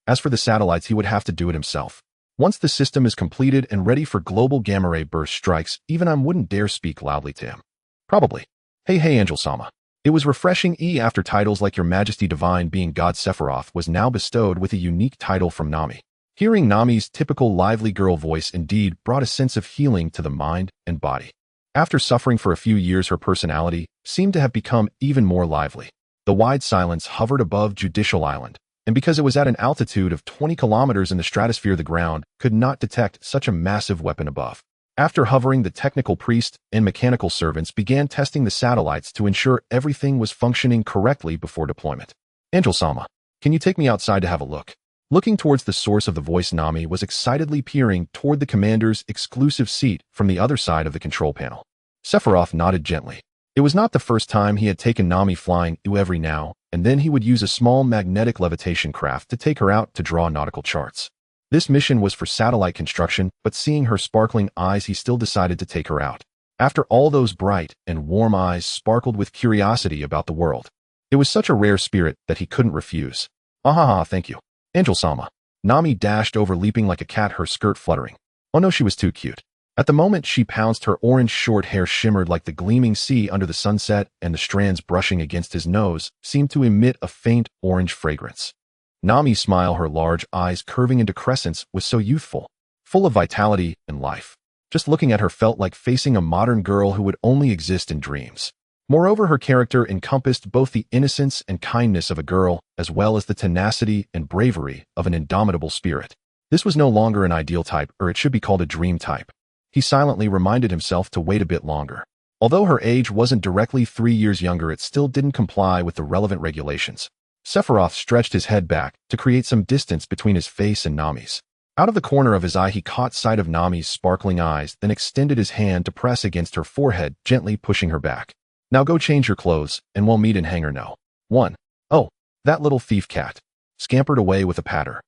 As for the satellites, he would have to do it himself. Once the system is completed and ready for global gamma-ray burst strikes, even I wouldn't dare speak loudly to him. Probably. Hey Angel-sama. It was refreshing after titles like Your Majesty Divine being God. Sephiroth was now bestowed with a unique title from Nami. Hearing Nami's typical lively girl voice indeed brought a sense of healing to the mind and body. After suffering for a few years, her personality seemed to have become even more lively. The Wide Silence hovered above Judicial Island, and because it was at an altitude of 20 kilometers in the stratosphere, the ground could not detect such a massive weapon above. After hovering, the technical priest and mechanical servants began testing the satellites to ensure everything was functioning correctly before deployment. Angel-sama, can you take me outside to have a look? Looking towards the source of the voice, Nami was excitedly peering toward the commander's exclusive seat from the other side of the control panel. Sephiroth nodded gently. It was not the first time he had taken Nami flying every now and then he would use a small magnetic levitation craft to take her out to draw nautical charts. This mission was for satellite construction, but seeing her sparkling eyes, he still decided to take her out. After all, those bright and warm eyes sparkled with curiosity about the world. It was such a rare spirit that he couldn't refuse. Ahaha, thank you. Angel-sama. Nami dashed over, leaping like a cat, her skirt fluttering. Oh no, she was too cute. At the moment she pounced, her orange short hair shimmered like the gleaming sea under the sunset, and the strands brushing against his nose seemed to emit a faint orange fragrance. Nami's smile, her large eyes curving into crescents, was so youthful, full of vitality and life. Just looking at her felt like facing a modern girl who would only exist in dreams. Moreover, her character encompassed both the innocence and kindness of a girl, as well as the tenacity and bravery of an indomitable spirit. This was no longer an ideal type, or it should be called a dream type. He silently reminded himself to wait a bit longer. Although her age wasn't directly 3 years younger, it still didn't comply with the relevant regulations. Sephiroth stretched his head back to create some distance between his face and Nami's. Out of the corner of his eye, he caught sight of Nami's sparkling eyes, then extended his hand to press against her forehead, gently pushing her back. Now go change your clothes, and we'll meet in hangar no. 1. Oh, that little thief cat scampered away with a patter.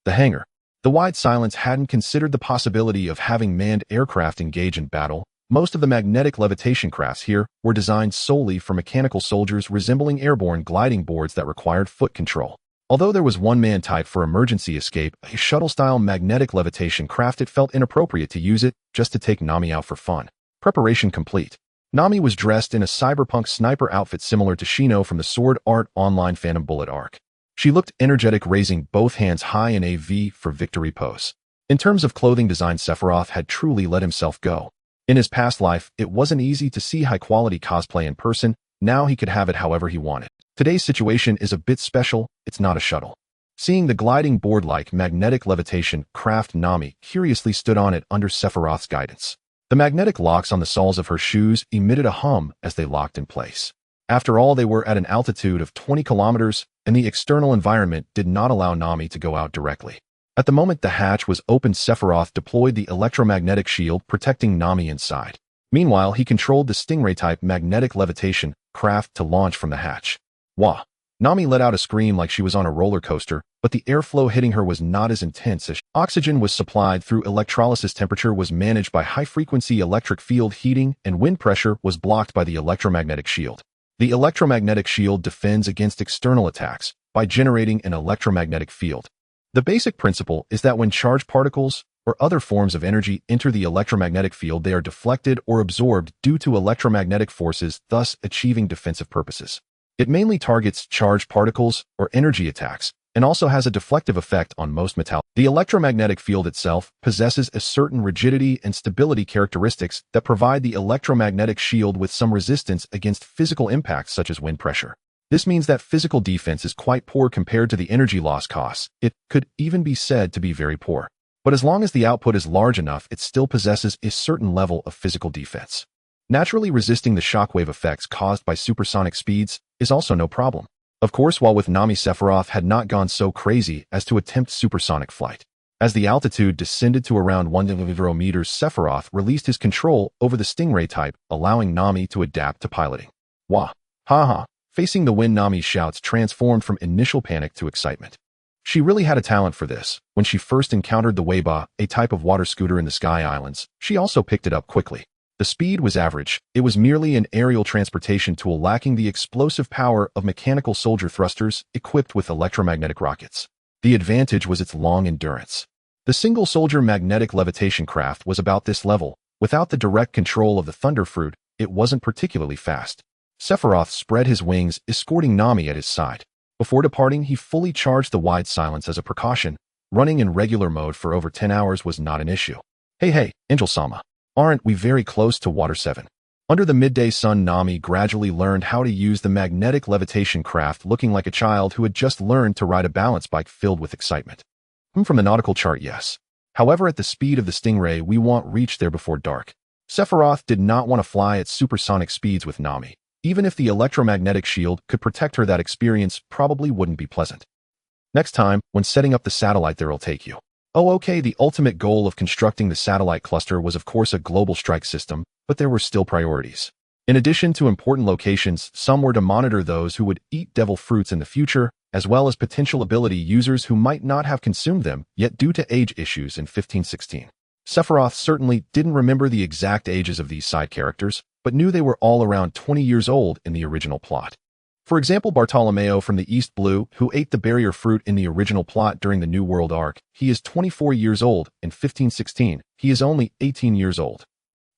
The hangar. The wide silence hadn't considered the possibility of having manned aircraft engage in battle. Most of the magnetic levitation crafts here were designed solely for mechanical soldiers, resembling airborne gliding boards that required foot control. Although there was one-man type for emergency escape, a shuttle-style magnetic levitation craft, it felt inappropriate to use it just to take Nami out for fun. Preparation complete. Nami was dressed in a cyberpunk sniper outfit similar to Shino from the Sword Art Online Phantom Bullet arc. She looked energetic, raising both hands high in a V for victory pose. In terms of clothing design, Sephiroth had truly let himself go. In his past life, it wasn't easy to see high-quality cosplay in person. Now he could have it however he wanted. Today's situation is a bit special. It's not a shuttle. Seeing the gliding board-like magnetic levitation craft, Nami curiously stood on it under Sephiroth's guidance. The magnetic locks on the soles of her shoes emitted a hum as they locked in place. After all, they were at an altitude of 20 kilometers, and the external environment did not allow Nami to go out directly. At the moment the hatch was opened, Sephiroth deployed the electromagnetic shield, protecting Nami inside. Meanwhile, he controlled the Stingray-type magnetic levitation craft to launch from the hatch. Wah! Nami let out a scream like she was on a roller coaster, but the airflow hitting her was not as intense as oxygen was supplied through electrolysis. Temperature was managed by high-frequency electric field heating, and wind pressure was blocked by the electromagnetic shield. The electromagnetic shield defends against external attacks by generating an electromagnetic field. The basic principle is that when charged particles or other forms of energy enter the electromagnetic field, they are deflected or absorbed due to electromagnetic forces, thus achieving defensive purposes. It mainly targets charged particles or energy attacks, and also has a deflective effect on most metal. The electromagnetic field itself possesses a certain rigidity and stability characteristics that provide the electromagnetic shield with some resistance against physical impacts such as wind pressure. This means that physical defense is quite poor compared to the energy loss costs. It could even be said to be very poor. But as long as the output is large enough, it still possesses a certain level of physical defense. Naturally, resisting the shockwave effects caused by supersonic speeds is also no problem. Of course, while with Nami, Sephiroth had not gone so crazy as to attempt supersonic flight. As the altitude descended to around 100 meters, Sephiroth released his control over the Stingray type, allowing Nami to adapt to piloting. Wah! Ha! Facing the wind, Nami's shouts transformed from initial panic to excitement. She really had a talent for this. When she first encountered the Weiba, a type of water scooter in the Sky Islands, she also picked it up quickly. The speed was average. It was merely an aerial transportation tool lacking the explosive power of mechanical soldier thrusters equipped with electromagnetic rockets. The advantage was its long endurance. The single-soldier magnetic levitation craft was about this level. Without the direct control of the Thunder Fruit, it wasn't particularly fast. Sephiroth spread his wings, escorting Nami at his side. Before departing, he fully charged the wide silence as a precaution. Running in regular mode for over 10 hours was not an issue. Hey, Angel-sama. Aren't we very close to Water 7? Under the midday sun, Nami gradually learned how to use the magnetic levitation craft, looking like a child who had just learned to ride a balance bike, filled with excitement. From the nautical chart, yes. However, at the speed of the Stingray, we won't reach there before dark. Sephiroth did not want to fly at supersonic speeds with Nami. Even if the electromagnetic shield could protect her, that experience probably wouldn't be pleasant. Next time, when setting up the satellite, there'll take you. Oh, okay, the ultimate goal of constructing the satellite cluster was of course a global strike system, but there were still priorities. In addition to important locations, some were to monitor those who would eat devil fruits in the future, as well as potential ability users who might not have consumed them, yet due to age issues in 1516. Sephiroth certainly didn't remember the exact ages of these side characters, but knew they were all around 20 years old in the original plot. For example, Bartolomeo from the East Blue, who ate the barrier fruit in the original plot during the New World arc, he is 24 years old. In 1516, he is only 18 years old.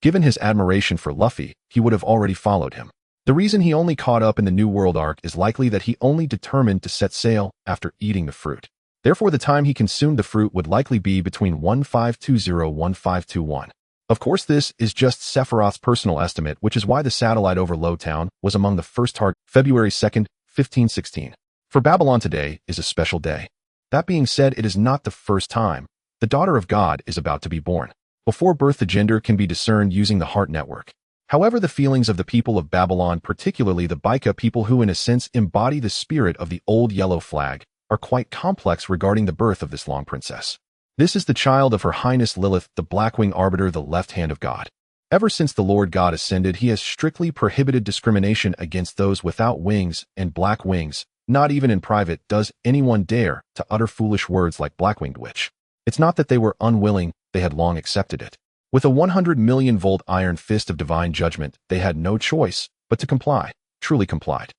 Given his admiration for Luffy, he would have already followed him. The reason he only caught up in the New World arc is likely that he only determined to set sail after eating the fruit. Therefore, the time he consumed the fruit would likely be between 1520-1521. Of course, this is just Sephiroth's personal estimate, which is why the satellite over Lowtown was among the first targets. February 2nd, 1516. For Babylon, today is a special day. That being said, it is not the first time. The daughter of God is about to be born. Before birth, the gender can be discerned using the heart network. However, the feelings of the people of Babylon, particularly the Baika people who in a sense embody the spirit of the old yellow flag, are quite complex regarding the birth of this long princess. This is the child of Her Highness Lilith, the Blackwing Arbiter, the left hand of God. Ever since the Lord God ascended, he has strictly prohibited discrimination against those without wings and black wings. Not even in private does anyone dare to utter foolish words like Blackwinged Witch. It's not that they were unwilling, they had long accepted it. With a 100 million volt iron fist of divine judgment, they had no choice but to comply, truly complied.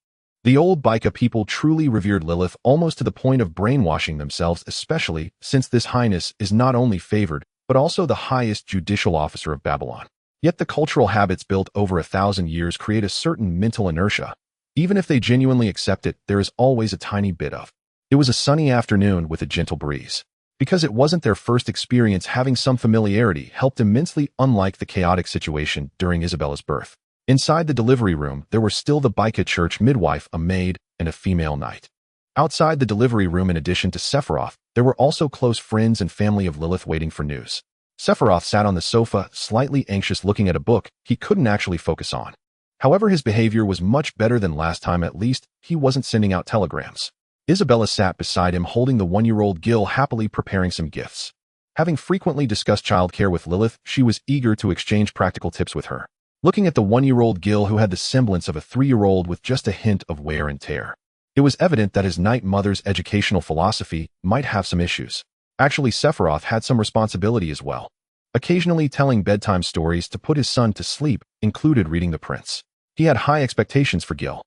The old Baika people truly revered Lilith almost to the point of brainwashing themselves, especially since this highness is not only favored, but also the highest judicial officer of Babylon. Yet the cultural habits built over 1,000 years create a certain mental inertia. Even if they genuinely accept it, there is always a tiny bit of. It was a sunny afternoon with a gentle breeze. Because it wasn't their first experience, having some familiarity helped immensely, unlike the chaotic situation during Isabella's birth. Inside the delivery room, there were still the Baika church midwife, a maid, and a female knight. Outside the delivery room, in addition to Sephiroth, there were also close friends and family of Lilith waiting for news. Sephiroth sat on the sofa, slightly anxious, looking at a book he couldn't actually focus on. However, his behavior was much better than last time. At least, he wasn't sending out telegrams. Isabella sat beside him holding the 1-year-old Gil, happily preparing some gifts. Having frequently discussed childcare with Lilith, she was eager to exchange practical tips with her. Looking at the 1-year-old Gil, who had the semblance of a 3-year-old with just a hint of wear and tear, it was evident that his night mother's educational philosophy might have some issues. Actually, Sephiroth had some responsibility as well. Occasionally telling bedtime stories to put his son to sleep included reading The Prince. He had high expectations for Gil.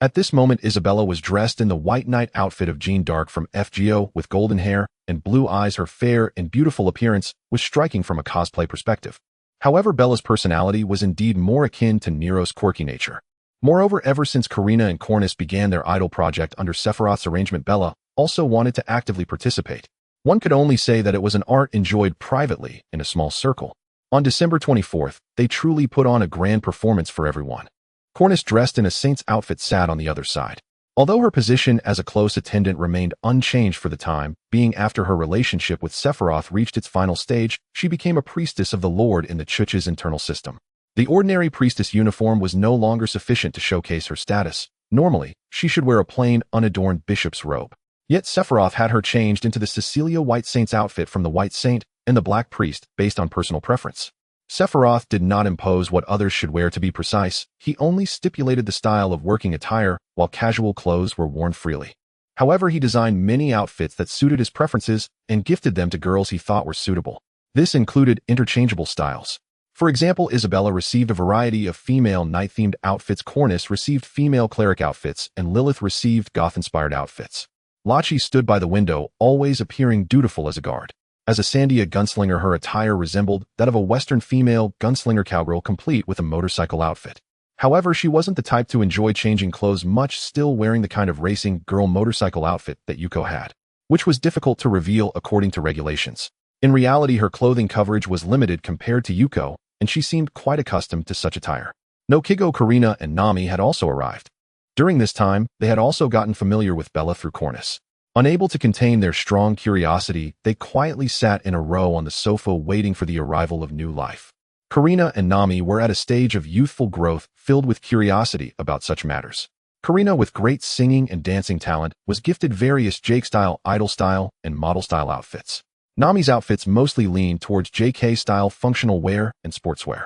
At this moment, Isabella was dressed in the white knight outfit of Jeanne d'Arc from FGO with golden hair and blue eyes. Her fair and beautiful appearance was striking from a cosplay perspective. However, Bella's personality was indeed more akin to Nero's quirky nature. Moreover, ever since Karina and Cornus began their idol project under Sephiroth's arrangement, Bella also wanted to actively participate. One could only say that it was an art enjoyed privately in a small circle. On December 24th, they truly put on a grand performance for everyone. Cornus, dressed in a saint's outfit, sat on the other side. Although her position as a close attendant remained unchanged for the time being, after her relationship with Sephiroth reached its final stage, she became a priestess of the Lord in the Church's internal system. The ordinary priestess uniform was no longer sufficient to showcase her status. Normally, she should wear a plain, unadorned bishop's robe. Yet Sephiroth had her changed into the Cecilia White Saint's outfit from the White Saint and the Black Priest based on personal preference. Sephiroth did not impose what others should wear. To be precise, he only stipulated the style of working attire, while casual clothes were worn freely. However, he designed many outfits that suited his preferences and gifted them to girls he thought were suitable. This included interchangeable styles. For example, Isabella received a variety of female knight-themed outfits, Cornus received female cleric outfits, and Lilith received goth-inspired outfits. Lachi stood by the window, always appearing dutiful as a guard. As a Sandia gunslinger, her attire resembled that of a Western female gunslinger cowgirl, complete with a motorcycle outfit. However, she wasn't the type to enjoy changing clothes much, still wearing the kind of racing girl motorcycle outfit that Yuko had, which was difficult to reveal according to regulations. In reality, her clothing coverage was limited compared to Yuko, and she seemed quite accustomed to such attire. No Kigo, Karina, and Nami had also arrived. During this time, they had also gotten familiar with Bella through Cornus. Unable to contain their strong curiosity, they quietly sat in a row on the sofa waiting for the arrival of new life. Karina and Nami were at a stage of youthful growth filled with curiosity about such matters. Karina, with great singing and dancing talent, was gifted various Jake-style, idol-style, and model-style outfits. Nami's outfits mostly leaned towards JK-style functional wear and sportswear.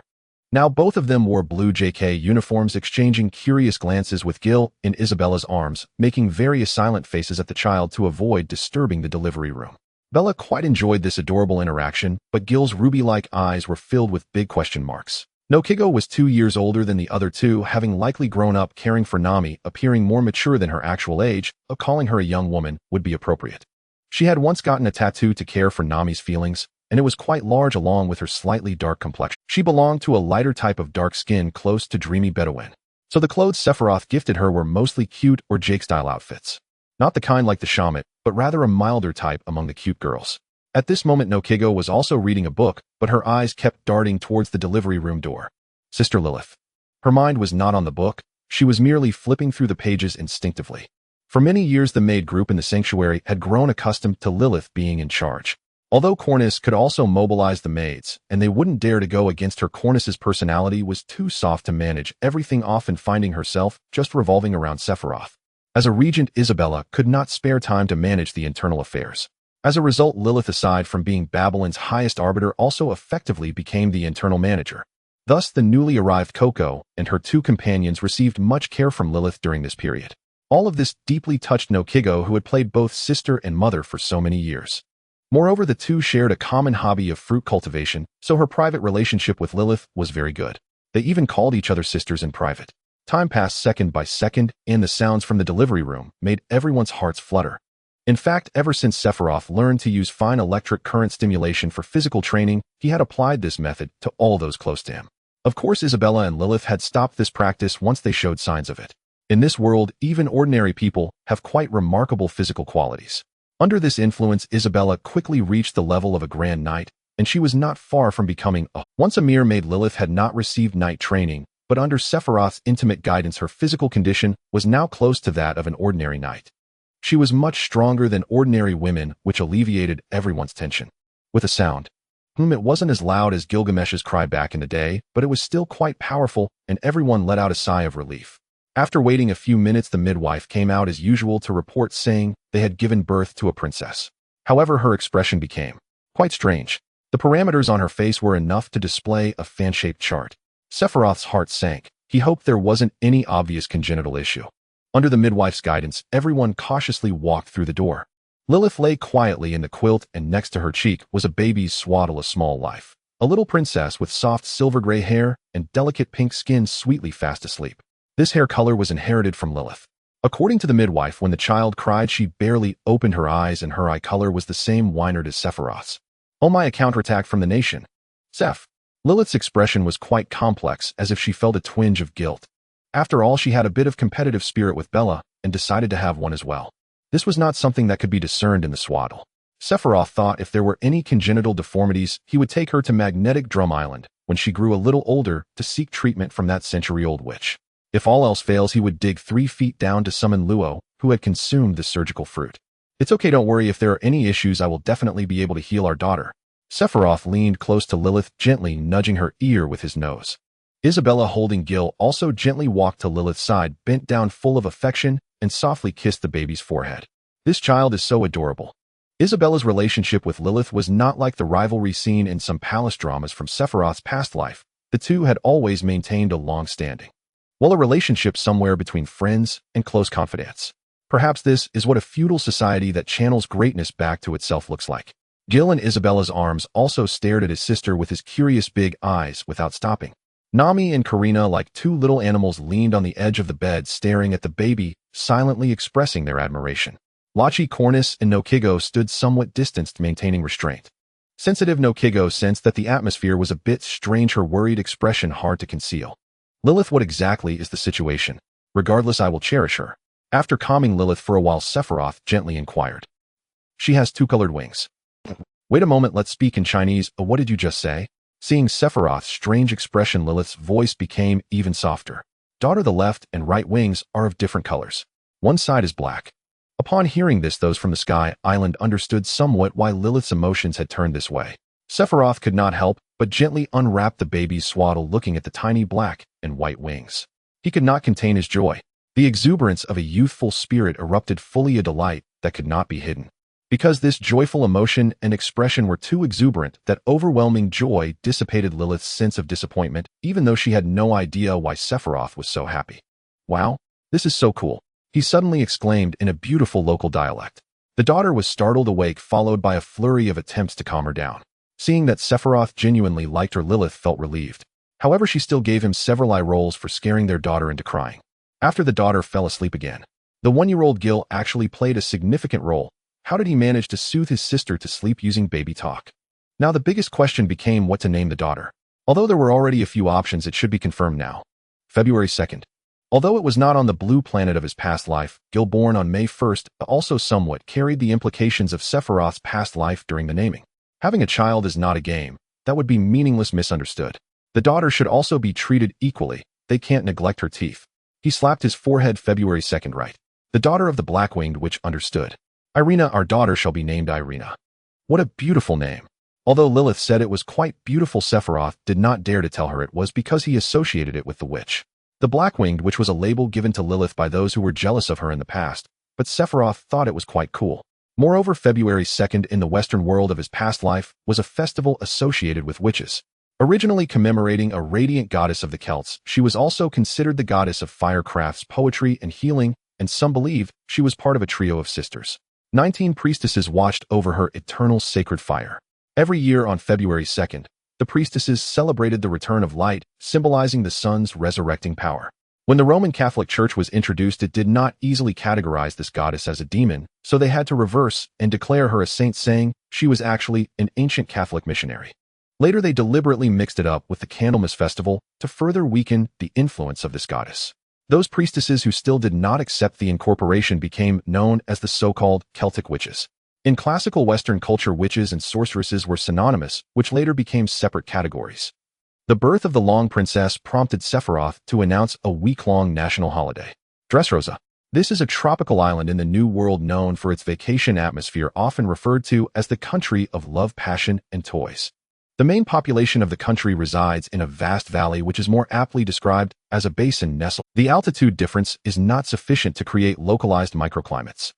Now both of them wore blue JK uniforms, exchanging curious glances with Gil in Isabella's arms, making various silent faces at the child to avoid disturbing the delivery room. Bella quite enjoyed this adorable interaction, but Gil's ruby-like eyes were filled with big question marks. Nokigo was 2 years older than the other two, having likely grown up caring for Nami, appearing more mature than her actual age, calling her a young woman would be appropriate. She had once gotten a tattoo to care for Nami's feelings, and it was quite large along with her slightly dark complexion. She belonged to a lighter type of dark skin close to dreamy Bedouin. So the clothes Sephiroth gifted her were mostly cute or Jake-style outfits. Not the kind like the Shamet, but rather a milder type among the cute girls. At this moment Nokigo was also reading a book, but her eyes kept darting towards the delivery room door. Sister Lilith. Her mind was not on the book, she was merely flipping through the pages instinctively. For many years the maid group in the sanctuary had grown accustomed to Lilith being in charge. Although Cornice could also mobilize the maids, and they wouldn't dare to go against her, Cornice's personality was too soft to manage everything, often finding herself just revolving around Sephiroth. As a regent, Isabella could not spare time to manage the internal affairs. As a result, Lilith, aside from being Babylon's highest arbiter, also effectively became the internal manager. Thus, the newly arrived Coco and her two companions received much care from Lilith during this period. All of this deeply touched Nokigo, who had played both sister and mother for so many years. Moreover, the two shared a common hobby of fruit cultivation, so her private relationship with Lilith was very good. They even called each other sisters in private. Time passed second by second, and the sounds from the delivery room made everyone's hearts flutter. In fact, ever since Sephiroth learned to use fine electric current stimulation for physical training, he had applied this method to all those close to him. Of course, Isabella and Lilith had stopped this practice once they showed signs of it. In this world, even ordinary people have quite remarkable physical qualities. Under this influence, Isabella quickly reached the level of a Grand Knight, and she was not far from becoming a once a mere maid. Lilith had not received knight training, but under Sephiroth's intimate guidance, her physical condition was now close to that of an ordinary knight. She was much stronger than ordinary women, which alleviated everyone's tension. With a sound. It wasn't as loud as Gilgamesh's cry back in the day, but it was still quite powerful, and everyone let out a sigh of relief. After waiting a few minutes, the midwife came out as usual to report, saying they had given birth to a princess. However, her expression became quite strange. The parameters on her face were enough to display a fan-shaped chart. Sephiroth's heart sank. He hoped there wasn't any obvious congenital issue. Under the midwife's guidance, everyone cautiously walked through the door. Lilith lay quietly in the quilt, and next to her cheek was a baby's swaddle, a small life. A little princess with soft silver-gray hair and delicate pink skin, sweetly fast asleep. This hair color was inherited from Lilith. According to the midwife, when the child cried, she barely opened her eyes, and her eye color was the same Wynard as Sephiroth's. Oh my, a counterattack from the nation. Seph. Lilith's expression was quite complex, as if she felt a twinge of guilt. After all, she had a bit of competitive spirit with Bella, and decided to have one as well. This was not something that could be discerned in the swaddle. Sephiroth thought if there were any congenital deformities, he would take her to Magnetic Drum Island, when she grew a little older, to seek treatment from that century-old witch. If all else fails, he would dig 3 feet down to summon Luo, who had consumed the surgical fruit. It's okay, don't worry, if there are any issues, I will definitely be able to heal our daughter. Sephiroth leaned close to Lilith, gently nudging her ear with his nose. Isabella, holding Gil, also gently walked to Lilith's side, bent down full of affection, and softly kissed the baby's forehead. This child is so adorable. Isabella's relationship with Lilith was not like the rivalry seen in some palace dramas from Sephiroth's past life. The two had always maintained a long-standing, well, a relationship somewhere between friends and close confidants. Perhaps this is what a feudal society that channels greatness back to itself looks like. Gil, in Isabella's arms, also stared at his sister with his curious big eyes without stopping. Nami and Karina, like two little animals, leaned on the edge of the bed, staring at the baby, silently expressing their admiration. Lachi, Cornice, and Nokigo stood somewhat distanced, maintaining restraint. Sensitive Nokigo sensed that the atmosphere was a bit strange, her worried expression hard to conceal. Lilith, what exactly is the situation? Regardless, I will cherish her. After calming Lilith for a while, Sephiroth gently inquired. She has 2 colored wings. Wait a moment, let's speak in Chinese. What did you just say? Seeing Sephiroth's strange expression, Lilith's voice became even softer. Daughter, the left and right wings are of different colors. One side is black. Upon hearing this, those from the Sky Island understood somewhat why Lilith's emotions had turned this way. Sephiroth could not help but gently unwrap the baby's swaddle, looking at the tiny black and white wings. He could not contain his joy. The exuberance of a youthful spirit erupted, fully a delight that could not be hidden. Because this joyful emotion and expression were too exuberant, that overwhelming joy dissipated Lilith's sense of disappointment, even though she had no idea why Sephiroth was so happy. "Wow, this is so cool," he suddenly exclaimed in a beautiful local dialect. The daughter was startled awake, followed by a flurry of attempts to calm her down. Seeing that Sephiroth genuinely liked her, Lilith felt relieved. However, she still gave him several eye rolls for scaring their daughter into crying. After the daughter fell asleep again, the 1-year-old Gil actually played a significant role. How did he manage to soothe his sister to sleep using baby talk? Now the biggest question became what to name the daughter. Although there were already a few options, it should be confirmed now. February 2nd. Although it was not on the blue planet of his past life, Gil, born on May 1st, also somewhat carried the implications of Sephiroth's past life during the naming. Having a child is not a game. That would be meaningless, misunderstood. The daughter should also be treated equally. They can't neglect her teeth. He slapped his forehead. February 2nd, right. The daughter of the Black-Winged Witch understood. Irina, our daughter shall be named Irina. What a beautiful name. Although Lilith said it was quite beautiful, Sephiroth did not dare to tell her it was because he associated it with the witch. The Black-Winged Witch was a label given to Lilith by those who were jealous of her in the past, but Sephiroth thought it was quite cool. Moreover, February 2nd in the Western world of his past life was a festival associated with witches. Originally commemorating a radiant goddess of the Celts, she was also considered the goddess of fire, crafts, poetry, and healing, and some believe she was part of a trio of sisters. 19 priestesses watched over her eternal sacred fire. Every year on February 2nd, the priestesses celebrated the return of light, symbolizing the sun's resurrecting power. When the Roman Catholic Church was introduced, it did not easily categorize this goddess as a demon, so they had to reverse and declare her a saint, saying she was actually an ancient Catholic missionary. Later, they deliberately mixed it up with the Candlemas festival to further weaken the influence of this goddess. Those priestesses who still did not accept the incorporation became known as the so-called Celtic witches. In classical Western culture, witches and sorceresses were synonymous, which later became separate categories. The birth of the Long Princess prompted Sephiroth to announce a week-long national holiday. Dressrosa. This is a tropical island in the New World known for its vacation atmosphere, often referred to as the country of love, passion, and toys. The main population of the country resides in a vast valley, which is more aptly described as a basin nestled. The altitude difference is not sufficient to create localized microclimates.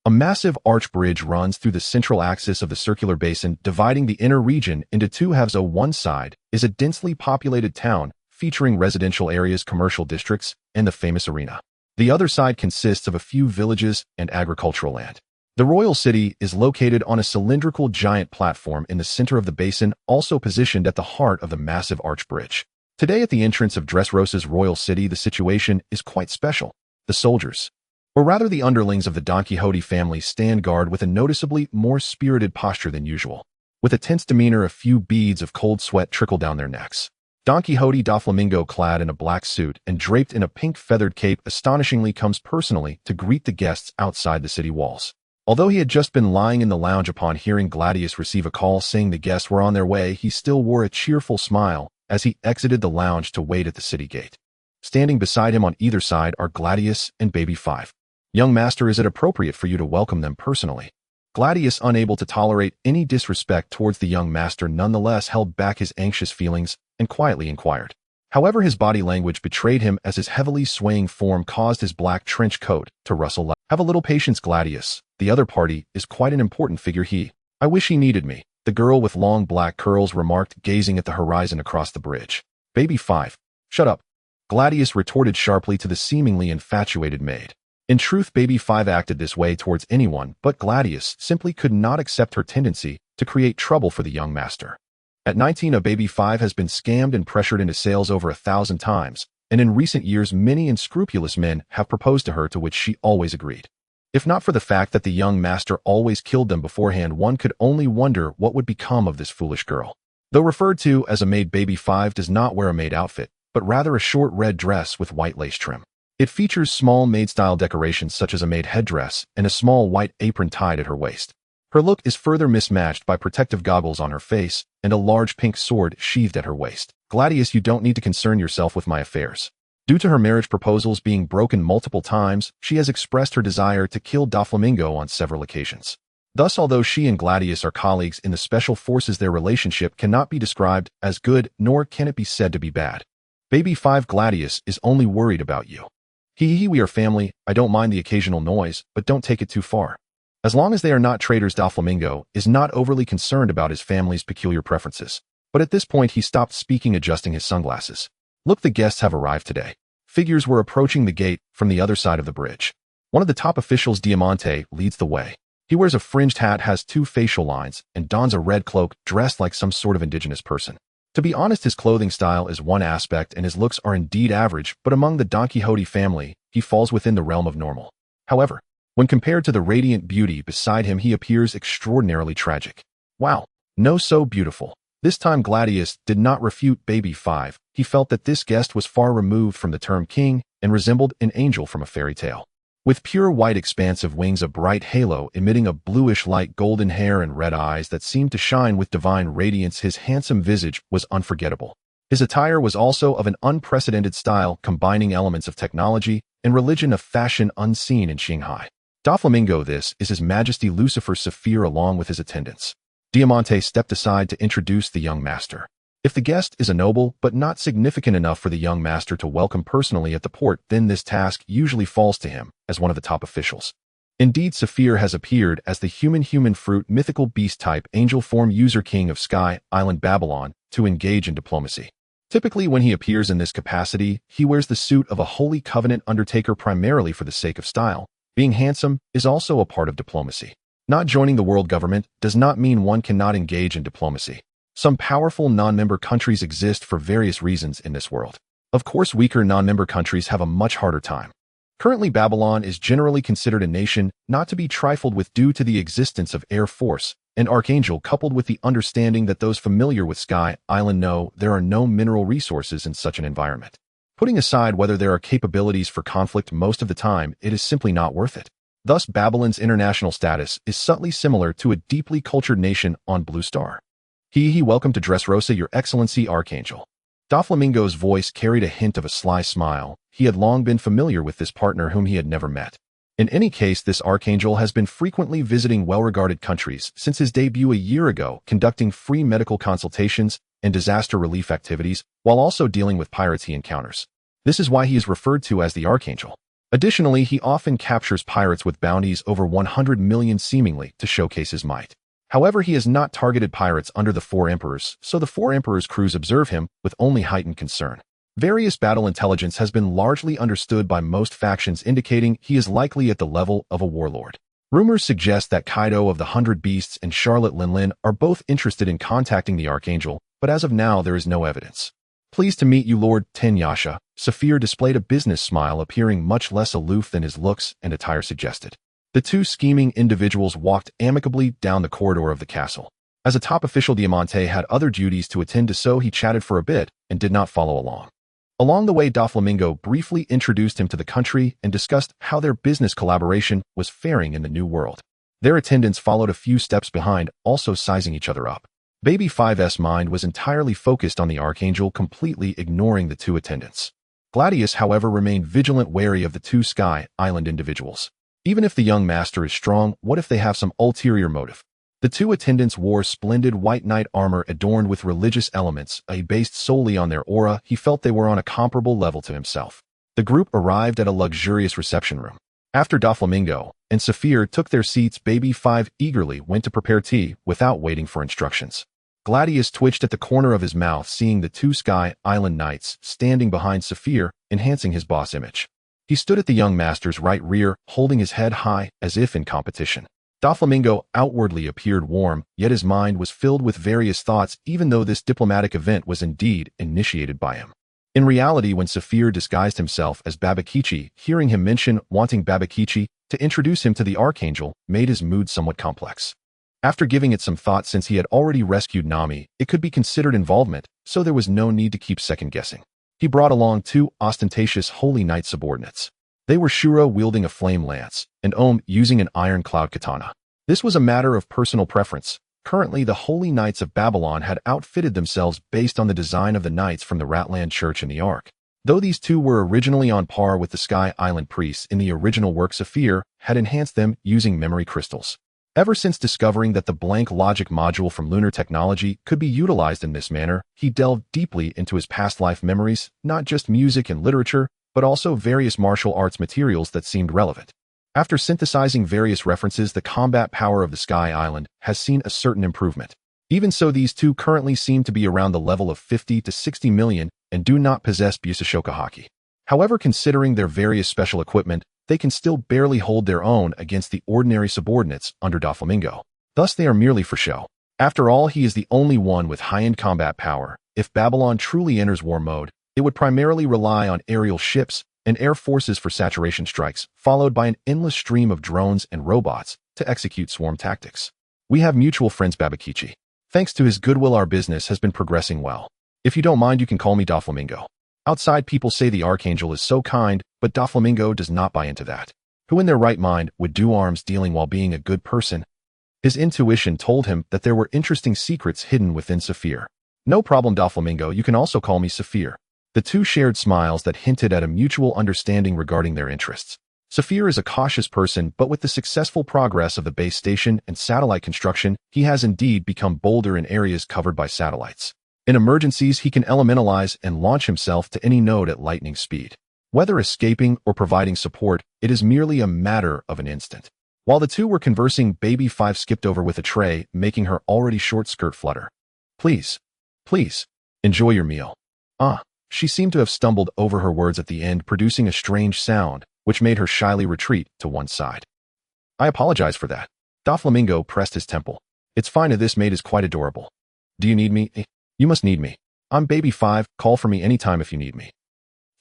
A massive arch bridge runs through the central axis of the circular basin, dividing the inner region into two halves. On one side is a densely populated town featuring residential areas, commercial districts, and the famous arena. The other side consists of a few villages and agricultural land. The royal city is located on a cylindrical giant platform in the center of the basin, also positioned at the heart of the massive arch bridge. Today, at the entrance of Dressrosa's royal city, the situation is quite special. The soldiers, or rather the underlings of the Don Quixote family, stand guard with a noticeably more spirited posture than usual. With a tense demeanor, a few beads of cold sweat trickle down their necks. Don Quixote da Flamingo, clad in a black suit and draped in a pink feathered cape, astonishingly comes personally to greet the guests outside the city walls. Although he had just been lying in the lounge upon hearing Gladius receive a call saying the guests were on their way, he still wore a cheerful smile as he exited the lounge to wait at the city gate. Standing beside him on either side are Gladius and Baby 5. "Young master, is it appropriate for you to welcome them personally?" Gladius, unable to tolerate any disrespect towards the young master, nonetheless held back his anxious feelings and quietly inquired. However, his body language betrayed him as his heavily swaying form caused his black trench coat to rustle. "Have a little patience, Gladius. The other party is quite an important figure. I wish he needed me," the girl with long black curls remarked, gazing at the horizon across the bridge. "Baby 5. Shut up," Gladius retorted sharply to the seemingly infatuated maid. In truth, Baby 5 acted this way towards anyone, but Gladius simply could not accept her tendency to create trouble for the young master. At 19, a Baby 5 has been scammed and pressured into sales over 1,000 times, and in recent years many unscrupulous men have proposed to her, to which she always agreed. If not for the fact that the young master always killed them beforehand, one could only wonder what would become of this foolish girl. Though referred to as a maid, Baby 5 does not wear a maid outfit, but rather a short red dress with white lace trim. It features small maid-style decorations such as a maid headdress and a small white apron tied at her waist. Her look is further mismatched by protective goggles on her face and a large pink sword sheathed at her waist. "Gladius, you don't need to concern yourself with my affairs. Due to her marriage proposals being broken multiple times, she has expressed her desire to kill Doflamingo on several occasions. Thus, although she and Gladius are colleagues in the special forces, their relationship cannot be described as good, nor can it be said to be bad. Baby 5 Gladius is only worried about you. We are family, I don't mind the occasional noise, but don't take it too far. As long as they are not traitors. Doflamingo is not overly concerned about his family's peculiar preferences. But at this point he stopped speaking, adjusting his sunglasses. Look, the guests have arrived today. Figures were approaching the gate from the other side of the bridge. One of the top officials, Diamante, leads the way. He wears a fringed hat, has 2 facial lines, and dons a red cloak, dressed like some sort of indigenous person. To be honest, his clothing style is one aspect and his looks are indeed average, but among the Don Quixote family, he falls within the realm of normal. However, when compared to the radiant beauty beside him, he appears extraordinarily tragic. Wow, no, so beautiful. This time Gladius did not refute Baby 5. He felt that this guest was far removed from the term king and resembled an angel from a fairy tale. With pure white expansive wings, a bright halo emitting a bluish light, golden hair and red eyes that seemed to shine with divine radiance, his handsome visage was unforgettable. His attire was also of an unprecedented style, combining elements of technology and religion, of fashion unseen in Shanghai. Doflamingo, this is His Majesty Lucifer Saphir along with his attendants. Diamante stepped aside to introduce the young master. If the guest is a noble but not significant enough for the young master to welcome personally at the port, then this task usually falls to him as one of the top officials. Indeed, Saphir has appeared as the human fruit mythical beast type angel form user king of Sky Island Babylon to engage in diplomacy. Typically when he appears in this capacity, he wears the suit of a Holy Covenant undertaker primarily for the sake of style. Being handsome is also a part of diplomacy. Not joining the world government does not mean one cannot engage in diplomacy. Some powerful non-member countries exist for various reasons in this world. Of course, weaker non-member countries have a much harder time. Currently, Babylon is generally considered a nation not to be trifled with due to the existence of Air Force and Archangel, coupled with the understanding that those familiar with Sky Island know there are no mineral resources in such an environment. Putting aside whether there are capabilities for conflict, most of the time it is simply not worth it. Thus, Babylon's international status is subtly similar to a deeply cultured nation on Blue Star. Welcome to Dressrosa, Your Excellency Archangel. Doflamingo's voice carried a hint of a sly smile. He had long been familiar with this partner whom he had never met. In any case, this Archangel has been frequently visiting well-regarded countries since his debut a year ago, conducting free medical consultations and disaster relief activities, while also dealing with pirates he encounters. This is why he is referred to as the Archangel. Additionally, he often captures pirates with bounties over 100 million seemingly to showcase his might. However, he has not targeted pirates under the 4 Emperors, so the 4 Emperors' crews observe him with only heightened concern. Various battle intelligence has been largely understood by most factions, indicating he is likely at the level of a warlord. Rumors suggest that Kaido of the 100 Beasts and Charlotte Linlin are both interested in contacting the Archangel, but as of now there is no evidence. Pleased to meet you, Lord Tenyasha. Saphir displayed a business smile, appearing much less aloof than his looks and attire suggested. The 2 scheming individuals walked amicably down the corridor of the castle. As a top official, Diamante had other duties to attend to, so he chatted for a bit and did not follow along. Along the way, Doflamingo briefly introduced him to the country and discussed how their business collaboration was faring in the new world. Their attendants followed a few steps behind, also sizing each other up. Baby 5's mind was entirely focused on the Archangel, completely ignoring the 2 attendants. Gladius, however, remained vigilant, wary of the 2 Sky Island individuals. Even if the young master is strong, what if they have some ulterior motive? The 2 attendants wore splendid white knight armor adorned with religious elements, based solely on their aura. He felt they were on a comparable level to himself. The group arrived at a luxurious reception room. After Doflamingo and Saphir took their seats, Baby 5 eagerly went to prepare tea without waiting for instructions. Gladius twitched at the corner of his mouth, seeing the 2 Sky Island knights standing behind Saphir, enhancing his boss image. He stood at the young master's right rear, holding his head high as if in competition. Doflamingo outwardly appeared warm, yet his mind was filled with various thoughts, even though this diplomatic event was indeed initiated by him. In reality, when Saphir disguised himself as Babakichi, hearing him mention wanting Babakichi to introduce him to the Archangel made his mood somewhat complex. After giving it some thought, since he had already rescued Nami, it could be considered involvement, so there was no need to keep second-guessing. He brought along 2 ostentatious Holy Knight subordinates. They were Shuro wielding a flame lance, and Om using an iron cloud katana. This was a matter of personal preference. Currently, the Holy Knights of Babylon had outfitted themselves based on the design of the knights from the Ratland Church in the Ark. Though these two were originally on par with the Sky Island priests in the original work, Saphir had enhanced them using memory crystals. Ever since discovering that the blank logic module from lunar technology could be utilized in this manner, he delved deeply into his past life memories, not just music and literature, but also various martial arts materials that seemed relevant. After synthesizing various references, the combat power of the Sky Island has seen a certain improvement. Even so, these two currently seem to be around the level of 50 to 60 million and do not possess Busashoka Haki. However, considering their various special equipment, they can still barely hold their own against the ordinary subordinates under Doflamingo. Thus, they are merely for show. After all, he is the only one with high-end combat power. If Babylon truly enters war mode, it would primarily rely on aerial ships and air forces for saturation strikes, followed by an endless stream of drones and robots to execute swarm tactics. We have mutual friends, Babakichi. Thanks to his goodwill, our business has been progressing well. If you don't mind, you can call me Doflamingo. Outside, people say the Archangel is so kind, but Doflamingo does not buy into that. Who in their right mind would do arms dealing while being a good person? His intuition told him that there were interesting secrets hidden within Saphir. No problem, Doflamingo, you can also call me Saphir. The two shared smiles that hinted at a mutual understanding regarding their interests. Saphir is a cautious person, but with the successful progress of the base station and satellite construction, he has indeed become bolder in areas covered by satellites. In emergencies, he can elementalize and launch himself to any node at lightning speed. Whether escaping or providing support, it is merely a matter of an instant. While the two were conversing, Baby 5 skipped over with a tray, making her already short skirt flutter. Please, enjoy your meal. She seemed to have stumbled over her words at the end, producing a strange sound, which made her shyly retreat to one side. I apologize for that. Doflamingo pressed his temple. It's fine, this maid is quite adorable. Do you need me? You must need me. I'm Baby 5, call for me anytime if you need me.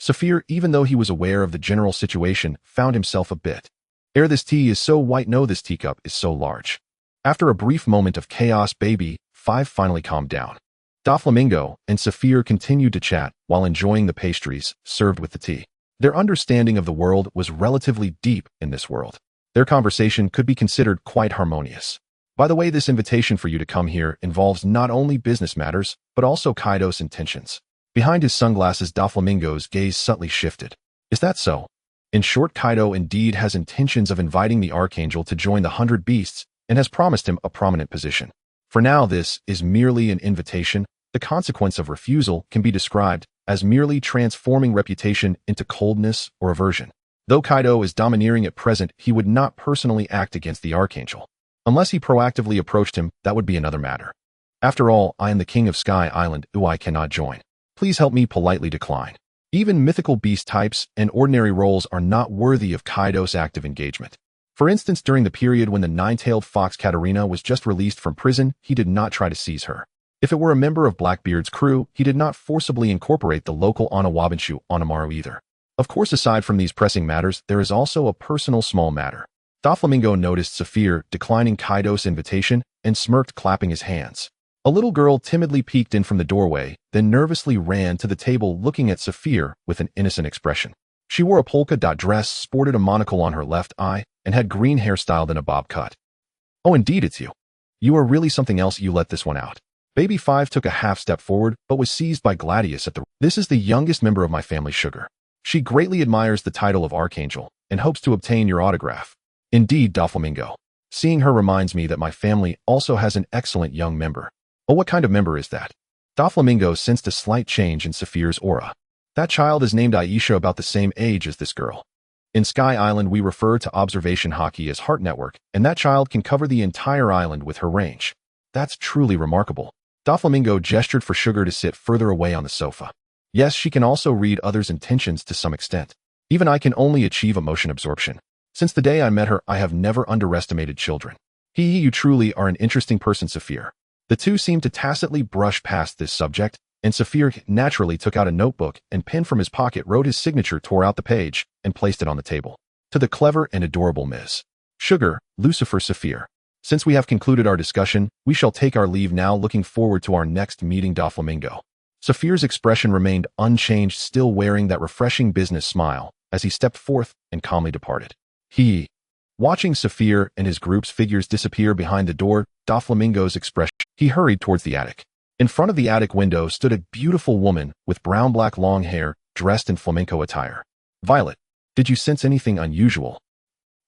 Saphir, even though he was aware of the general situation, found himself a bit. This tea is so white, no, this teacup is so large. After a brief moment of chaos, Baby 5 finally calmed down. Doflamingo and Saphir continued to chat while enjoying the pastries served with the tea. Their understanding of the world was relatively deep in this world. Their conversation could be considered quite harmonious. By the way, this invitation for you to come here involves not only business matters, but also Kaido's intentions. Behind his sunglasses, Doflamingo's gaze subtly shifted. Is that so? In short, Kaido indeed has intentions of inviting the Archangel to join the 100 Beasts and has promised him a prominent position. For now, this is merely an invitation. The consequence of refusal can be described as merely transforming reputation into coldness or aversion. Though Kaido is domineering at present, he would not personally act against the Archangel. Unless he proactively approached him, that would be another matter. After all, I am the king of Sky Island, who I cannot join. Please help me politely decline. Even mythical beast types and ordinary roles are not worthy of Kaido's active engagement. For instance, during the period when the nine-tailed fox Katarina was just released from prison, he did not try to seize her. If it were a member of Blackbeard's crew, he did not forcibly incorporate the local Anawabanshu Onamaru either. Of course, aside from these pressing matters, there is also a personal small matter. Doflamingo noticed Saphir declining Kaido's invitation and smirked, clapping his hands. A little girl timidly peeked in from the doorway, then nervously ran to the table, looking at Saphir with an innocent expression. She wore a polka-dot dress, sported a monocle on her left eye, and had green hair styled in a bob cut. Oh, indeed it's you. You are really something else, you let this one out. Baby 5 took a half step forward, but was seized by Gladius at the... This is the youngest member of my family, Sugar. She greatly admires the title of Archangel and hopes to obtain your autograph. Indeed, Doflamingo. Seeing her reminds me that my family also has an excellent young member. Oh, what kind of member is that? Doflamingo sensed a slight change in Saphir's aura. That child is named Aisha, about the same age as this girl. In Sky Island, we refer to observation Haki as Heart Network, and that child can cover the entire island with her range. That's truly remarkable. Doflamingo gestured for Sugar to sit further away on the sofa. Yes, she can also read others' intentions to some extent. Even I can only achieve emotion absorption. Since the day I met her, I have never underestimated children. You truly are an interesting person, Saphir. The two seemed to tacitly brush past this subject, and Saphir naturally took out a notebook and pen from his pocket, wrote his signature, tore out the page, and placed it on the table. To the clever and adorable Ms. Sugar, Lucifer Saphir. Since we have concluded our discussion, we shall take our leave now, looking forward to our next meeting, Doflamingo. Saphir's expression remained unchanged, still wearing that refreshing business smile, as he stepped forth and calmly departed. Watching Saphir and his group's figures disappear behind the door, Doflamingo's expression, he hurried towards the attic. In front of the attic window stood a beautiful woman with brown-black long hair, dressed in flamenco attire. Violet, did you sense anything unusual?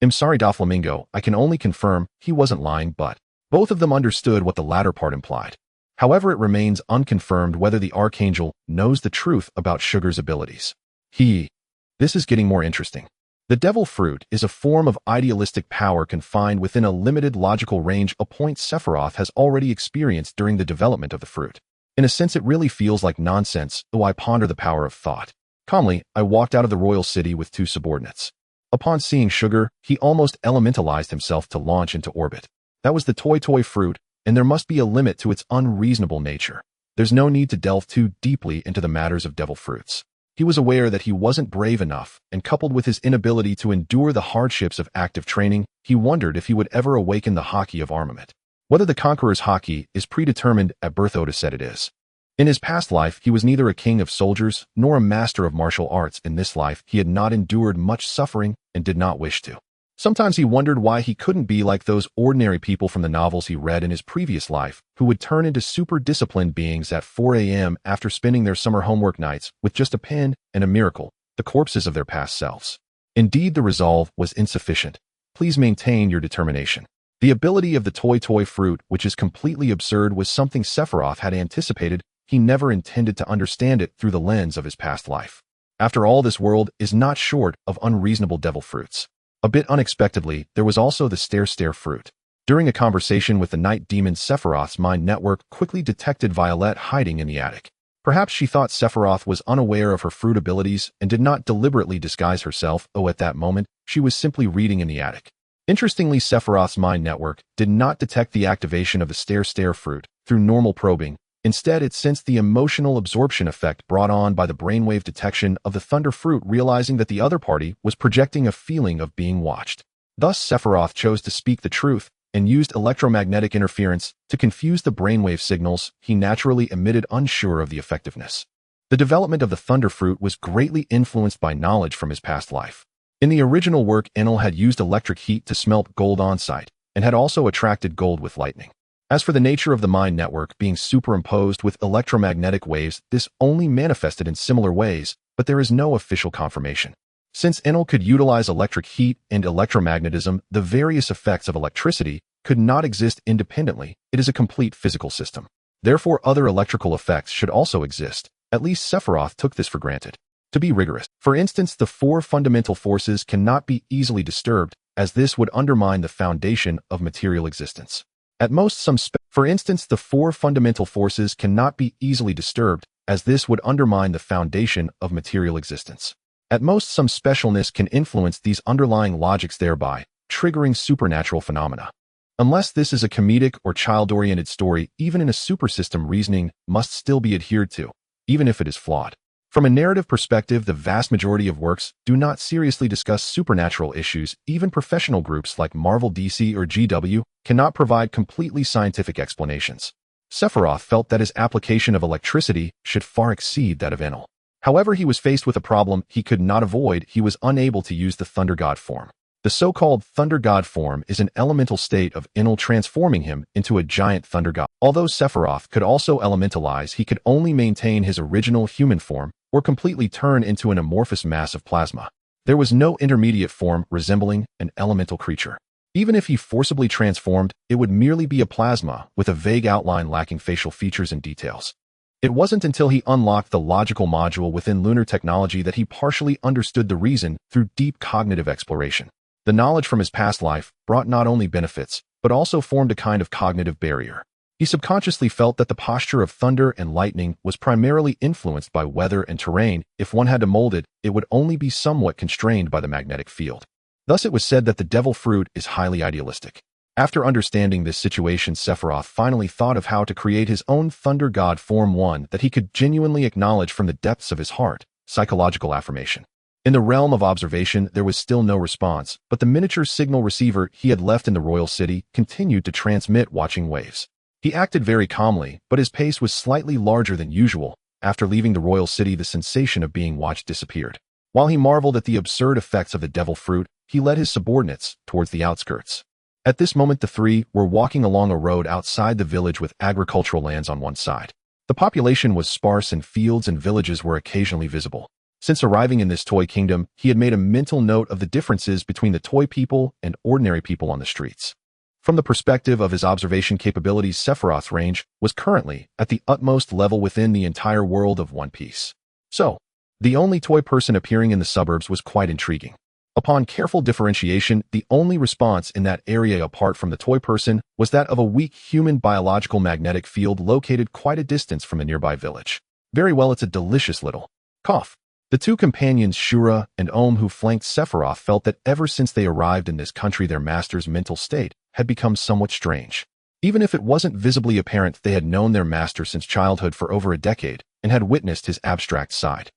I'm sorry, Doflamingo, I can only confirm he wasn't lying, but both of them understood what the latter part implied. However, it remains unconfirmed whether the Archangel knows the truth about Sugar's abilities. This is getting more interesting. The devil fruit is a form of idealistic power confined within a limited logical range, a point Sephiroth has already experienced during the development of the fruit. In a sense, it really feels like nonsense, though I ponder the power of thought. Calmly, I walked out of the royal city with two subordinates. Upon seeing Sugar, he almost elementalized himself to launch into orbit. That was the toy fruit, and there must be a limit to its unreasonable nature. There's no need to delve too deeply into the matters of devil fruits. He was aware that he wasn't brave enough, and coupled with his inability to endure the hardships of active training, he wondered if he would ever awaken the haki of armament. Whether the Conqueror's haki is predetermined at birth, Oda said it is. In his past life, he was neither a king of soldiers nor a master of martial arts. In this life, he had not endured much suffering and did not wish to. Sometimes he wondered why he couldn't be like those ordinary people from the novels he read in his previous life, who would turn into super disciplined beings at 4 a.m. after spending their summer homework nights with just a pen and a miracle, the corpses of their past selves. Indeed, the resolve was insufficient. Please maintain your determination. The ability of the toy fruit, which is completely absurd, was something Sephiroth had anticipated. He never intended to understand it through the lens of his past life. After all, this world is not short of unreasonable devil fruits. A bit unexpectedly, there was also the stare fruit. During a conversation with the night demon, Sephiroth's mind network quickly detected Violet hiding in the attic. Perhaps she thought Sephiroth was unaware of her fruit abilities and did not deliberately disguise herself. At that moment, she was simply reading in the attic. Interestingly, Sephiroth's mind network did not detect the activation of the stare fruit through normal probing. Instead, it sensed the emotional absorption effect brought on by the brainwave detection of the thunder fruit, realizing that the other party was projecting a feeling of being watched. Thus, Sephiroth chose to speak the truth and used electromagnetic interference to confuse the brainwave signals he naturally emitted, unsure of the effectiveness. The development of the thunder fruit was greatly influenced by knowledge from his past life. In the original work, Enel had used electric heat to smelt gold on site, and had also attracted gold with lightning. As for the nature of the mind network being superimposed with electromagnetic waves, this only manifested in similar ways, but there is no official confirmation. Since Enel could utilize electric heat and electromagnetism, the various effects of electricity could not exist independently. It is a complete physical system. Therefore, other electrical effects should also exist. At least Sephiroth took this for granted. To be rigorous, for instance, the four fundamental forces cannot be easily disturbed, as this would undermine the foundation of material existence. At most, some specialness can influence these underlying logics, thereby triggering supernatural phenomena. Unless this is a comedic or child-oriented story, even in a supersystem, reasoning must still be adhered to, even if it is flawed. From a narrative perspective, the vast majority of works do not seriously discuss supernatural issues. Even professional groups like Marvel, DC, or GW cannot provide completely scientific explanations. Sephiroth felt that his application of electricity should far exceed that of Enel. However, he was faced with a problem he could not avoid. He was unable to use the Thunder God form. The so-called Thunder God form is an elemental state of Enel, transforming him into a giant Thunder God. Although Sephiroth could also elementalize, he could only maintain his original human form or completely turn into an amorphous mass of plasma. There was no intermediate form resembling an elemental creature. Even if he forcibly transformed, it would merely be a plasma with a vague outline lacking facial features and details. It wasn't until he unlocked the logical module within lunar technology that he partially understood the reason through deep cognitive exploration. The knowledge from his past life brought not only benefits, but also formed a kind of cognitive barrier. He subconsciously felt that the posture of thunder and lightning was primarily influenced by weather and terrain. If one had to mold it, it would only be somewhat constrained by the magnetic field. Thus, it was said that the devil fruit is highly idealistic. After understanding this situation, Sephiroth finally thought of how to create his own Thunder God form, one that he could genuinely acknowledge from the depths of his heart. Psychological affirmation. In the realm of observation, there was still no response, but the miniature signal receiver he had left in the royal city continued to transmit watching waves. He acted very calmly, but his pace was slightly larger than usual. After leaving the royal city, the sensation of being watched disappeared. While he marveled at the absurd effects of the devil fruit, he led his subordinates towards the outskirts. At this moment, the three were walking along a road outside the village with agricultural lands on one side. The population was sparse and fields and villages were occasionally visible. Since arriving in this toy kingdom, he had made a mental note of the differences between the toy people and ordinary people on the streets. From the perspective of his observation capabilities, Sephiroth's range was currently at the utmost level within the entire world of One Piece. So, the only toy person appearing in the suburbs was quite intriguing. Upon careful differentiation, the only response in that area apart from the toy person was that of a weak human biological magnetic field located quite a distance from a nearby village. Very well, it's a delicious little cough. The two companions Shura and Ohm who flanked Sephiroth felt that ever since they arrived in this country their master's mental state had become somewhat strange. Even if it wasn't visibly apparent, they had known their master since childhood for over a decade and had witnessed his abstract side.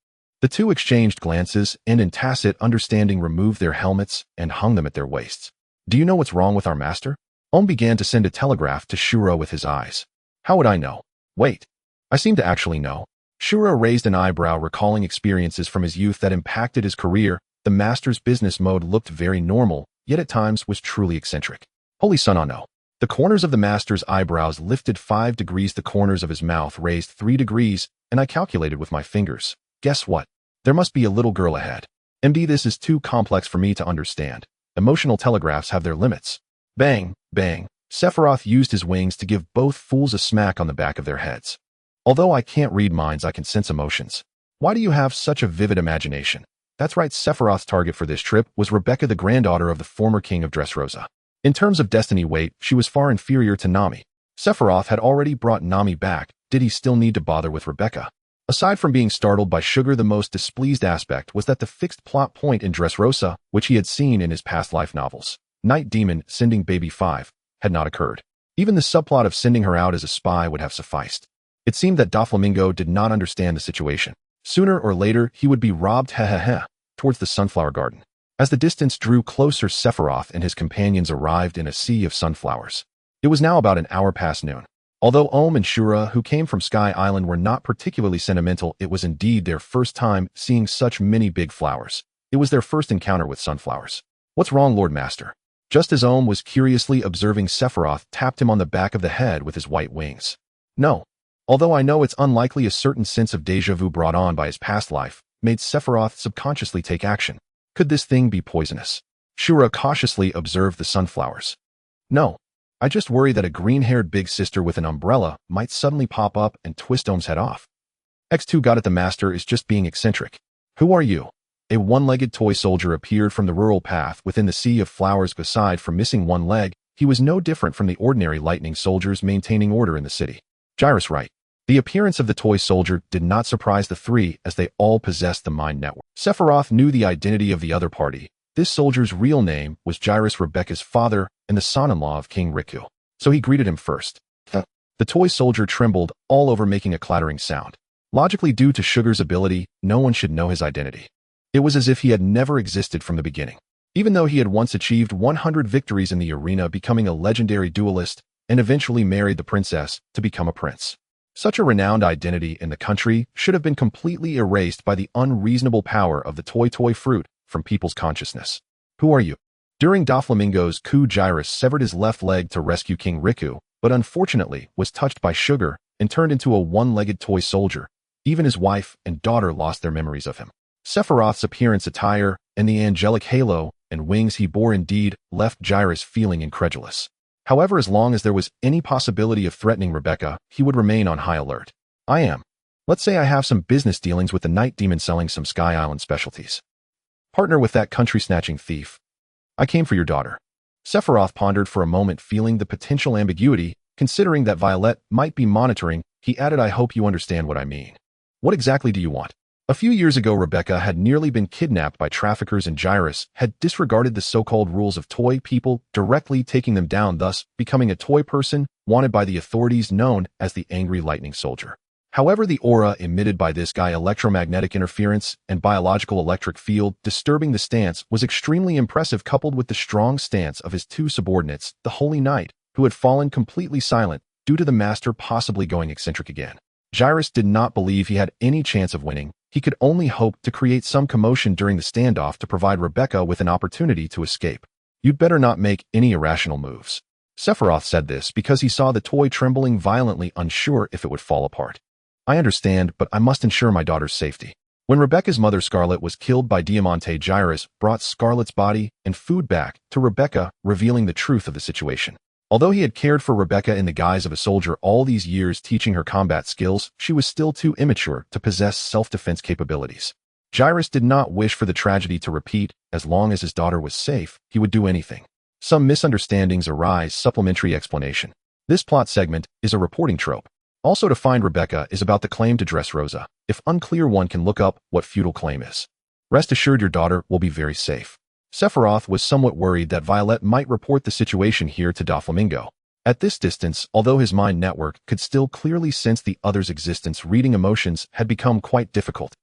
The two exchanged glances and in tacit understanding removed their helmets and hung them at their waists. Do you know what's wrong with our master? Ohm began to send a telegraph to Shura with his eyes. How would I know? Wait. I seem to actually know. Shura raised an eyebrow, recalling experiences from his youth that impacted his career. The master's business mode looked very normal, yet at times was truly eccentric. Holy son, oh no. The corners of the master's eyebrows lifted 5 degrees, the corners of his mouth raised 3 degrees, and I calculated with my fingers. Guess what? There must be a little girl ahead. MD, this is too complex for me to understand. Emotional telegraphs have their limits. Bang, bang. Sephiroth used his wings to give both fools a smack on the back of their heads. Although I can't read minds, I can sense emotions. Why do you have such a vivid imagination? That's right, Sephiroth's target for this trip was Rebecca, the granddaughter of the former king of Dressrosa. In terms of destiny weight, she was far inferior to Nami. Sephiroth had already brought Nami back. Did he still need to bother with Rebecca? Aside from being startled by Sugar, the most displeased aspect was that the fixed plot point in Dressrosa, which he had seen in his past life novels, Night Demon sending Baby 5, had not occurred. Even the subplot of sending her out as a spy would have sufficed. It seemed that Doflamingo did not understand the situation. Sooner or later, he would be robbed towards the sunflower garden. As the distance drew closer, Sephiroth and his companions arrived in a sea of sunflowers. It was now about an hour past noon. Although Ohm and Shura, who came from Sky Island, were not particularly sentimental, it was indeed their first time seeing such many big flowers. It was their first encounter with sunflowers. What's wrong, Lord Master? Just as Ohm was curiously observing, Sephiroth tapped him on the back of the head with his white wings. No. Although I know it's unlikely, a certain sense of deja vu brought on by his past life made Sephiroth subconsciously take action. Could this thing be poisonous? Shura cautiously observed the sunflowers. No. I just worry that a green-haired big sister with an umbrella might suddenly pop up and twist Ohm's head off. X2 got it, the master is just being eccentric. Who are you? A one-legged toy soldier appeared from the rural path within the sea of flowers. Aside from missing one leg, he was no different from the ordinary lightning soldiers maintaining order in the city. Gyrus, right. The appearance of the toy soldier did not surprise the three, as they all possessed the mind network. Sephiroth knew the identity of the other party. This soldier's real name was Gyrus, Rebecca's father and the son-in-law of King Riku. So he greeted him first. The toy soldier trembled all over, making a clattering sound. Logically, due to Sugar's ability, no one should know his identity. It was as if he had never existed from the beginning. Even though he had once achieved 100 victories in the arena, becoming a legendary duelist, and eventually married the princess to become a prince. Such a renowned identity in the country should have been completely erased by the unreasonable power of the toy fruit from people's consciousness. Who are you? During Doflamingo's coup, Gyrus severed his left leg to rescue King Riku, but unfortunately was touched by Sugar and turned into a one-legged toy soldier. Even his wife and daughter lost their memories of him. Sephiroth's appearance, attire, and the angelic halo and wings he bore indeed left Gyrus feeling incredulous. However, as long as there was any possibility of threatening Rebecca, he would remain on high alert. I am. Let's say I have some business dealings with the Night Demon selling some Sky Island specialties. Partner with that country-snatching thief. I came for your daughter. Sephiroth pondered for a moment, feeling the potential ambiguity. Considering that Violet might be monitoring, he added, I hope you understand what I mean. What exactly do you want? A few years ago, Rebecca had nearly been kidnapped by traffickers, and Gyrus had disregarded the so-called rules of toy people, directly taking them down, thus becoming a toy person wanted by the authorities, known as the Angry Lightning Soldier. However, the aura emitted by this guy, electromagnetic interference and biological electric field disturbing the stance, was extremely impressive, coupled with the strong stance of his two subordinates, the Holy Knight, who had fallen completely silent due to the master possibly going eccentric again. Gyrus did not believe he had any chance of winning. He could only hope to create some commotion during the standoff to provide Rebecca with an opportunity to escape. You'd better not make any irrational moves. Sephiroth said this because he saw the toy trembling violently, unsure if it would fall apart. I understand, but I must ensure my daughter's safety. When Rebecca's mother Scarlett was killed by Diamante, Jairus brought Scarlett's body and food back to Rebecca, revealing the truth of the situation. Although he had cared for Rebecca in the guise of a soldier all these years, teaching her combat skills, she was still too immature to possess self-defense capabilities. Jairus did not wish for the tragedy to repeat. As long as his daughter was safe, he would do anything. Some misunderstandings arise. Supplementary explanation. This plot segment is a reporting trope. Also, to find Rebecca is about the claim to Dressrosa. If unclear, one can look up what feudal claim is. Rest assured your daughter will be very safe. Sephiroth was somewhat worried that Violet might report the situation here to Doflamingo. At this distance, although his mind network could still clearly sense the other's existence, reading emotions had become quite difficult.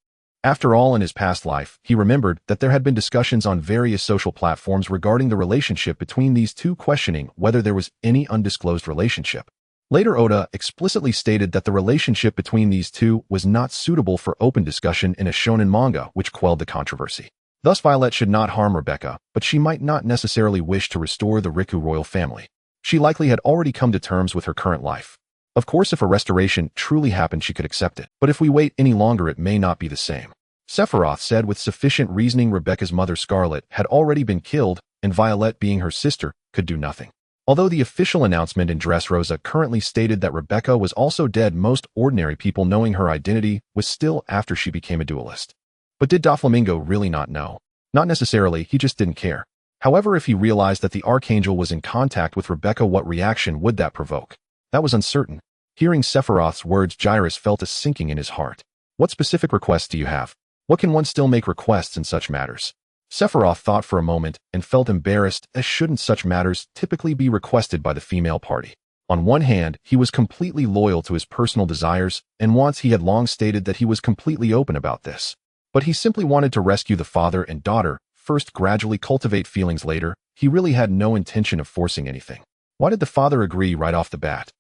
After all, in his past life, he remembered that there had been discussions on various social platforms regarding the relationship between these two, questioning whether there was any undisclosed relationship. Later, Oda explicitly stated that the relationship between these two was not suitable for open discussion in a shonen manga, which quelled the controversy. Thus, Violet should not harm Rebecca, but she might not necessarily wish to restore the Riku royal family. She likely had already come to terms with her current life. Of course, if a restoration truly happened, she could accept it. But if we wait any longer, it may not be the same. Sephiroth said with sufficient reasoning Rebecca's mother Scarlett had already been killed, and Violet, being her sister, could do nothing. Although the official announcement in Dressrosa currently stated that Rebecca was also dead, most ordinary people knowing her identity was still after she became a duelist. But did Doflamingo really not know? Not necessarily, he just didn't care. However, if he realized that the Archangel was in contact with Rebecca, what reaction would that provoke? That was uncertain. Hearing Sephiroth's words, Jairus felt a sinking in his heart. What specific requests do you have? What can one still make requests in such matters? Sephiroth thought for a moment and felt embarrassed, as shouldn't such matters typically be requested by the female party? On one hand, he was completely loyal to his personal desires, and once he had long stated that he was completely open about this. But he simply wanted to rescue the father and daughter, first gradually cultivate feelings later. He really had no intention of forcing anything. Why did the father agree right off the bat?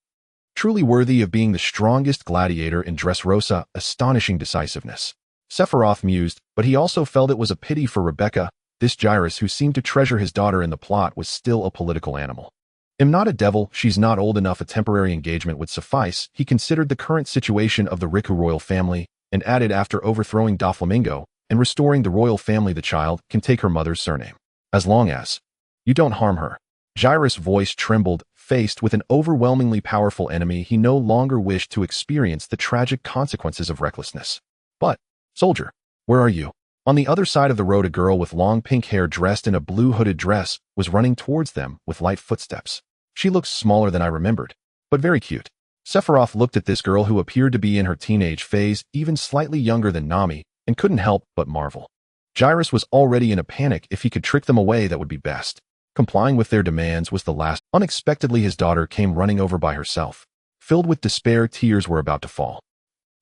Truly worthy of being the strongest gladiator in Dressrosa, astonishing decisiveness. Sephiroth mused, but he also felt it was a pity for Rebecca. This Jairus, who seemed to treasure his daughter in the plot, was still a political animal. "Am not a devil, she's not old enough, a temporary engagement would suffice." He considered the current situation of the Riku royal family, and added, after overthrowing Doflamingo and restoring the royal family, the child can take her mother's surname. As long as you don't harm her. Jairus' voice trembled. Faced with an overwhelmingly powerful enemy, he no longer wished to experience the tragic consequences of recklessness. But, soldier, where are you? On the other side of the road, a girl with long pink hair dressed in a blue hooded dress was running towards them with light footsteps. She looked smaller than I remembered, but very cute. Sephiroth looked at this girl, who appeared to be in her teenage phase, even slightly younger than Nami, and couldn't help but marvel. Jairus was already in a panic. If he could trick them away, that would be best. Complying with their demands was the last. Unexpectedly, his daughter came running over by herself. Filled with despair, tears were about to fall.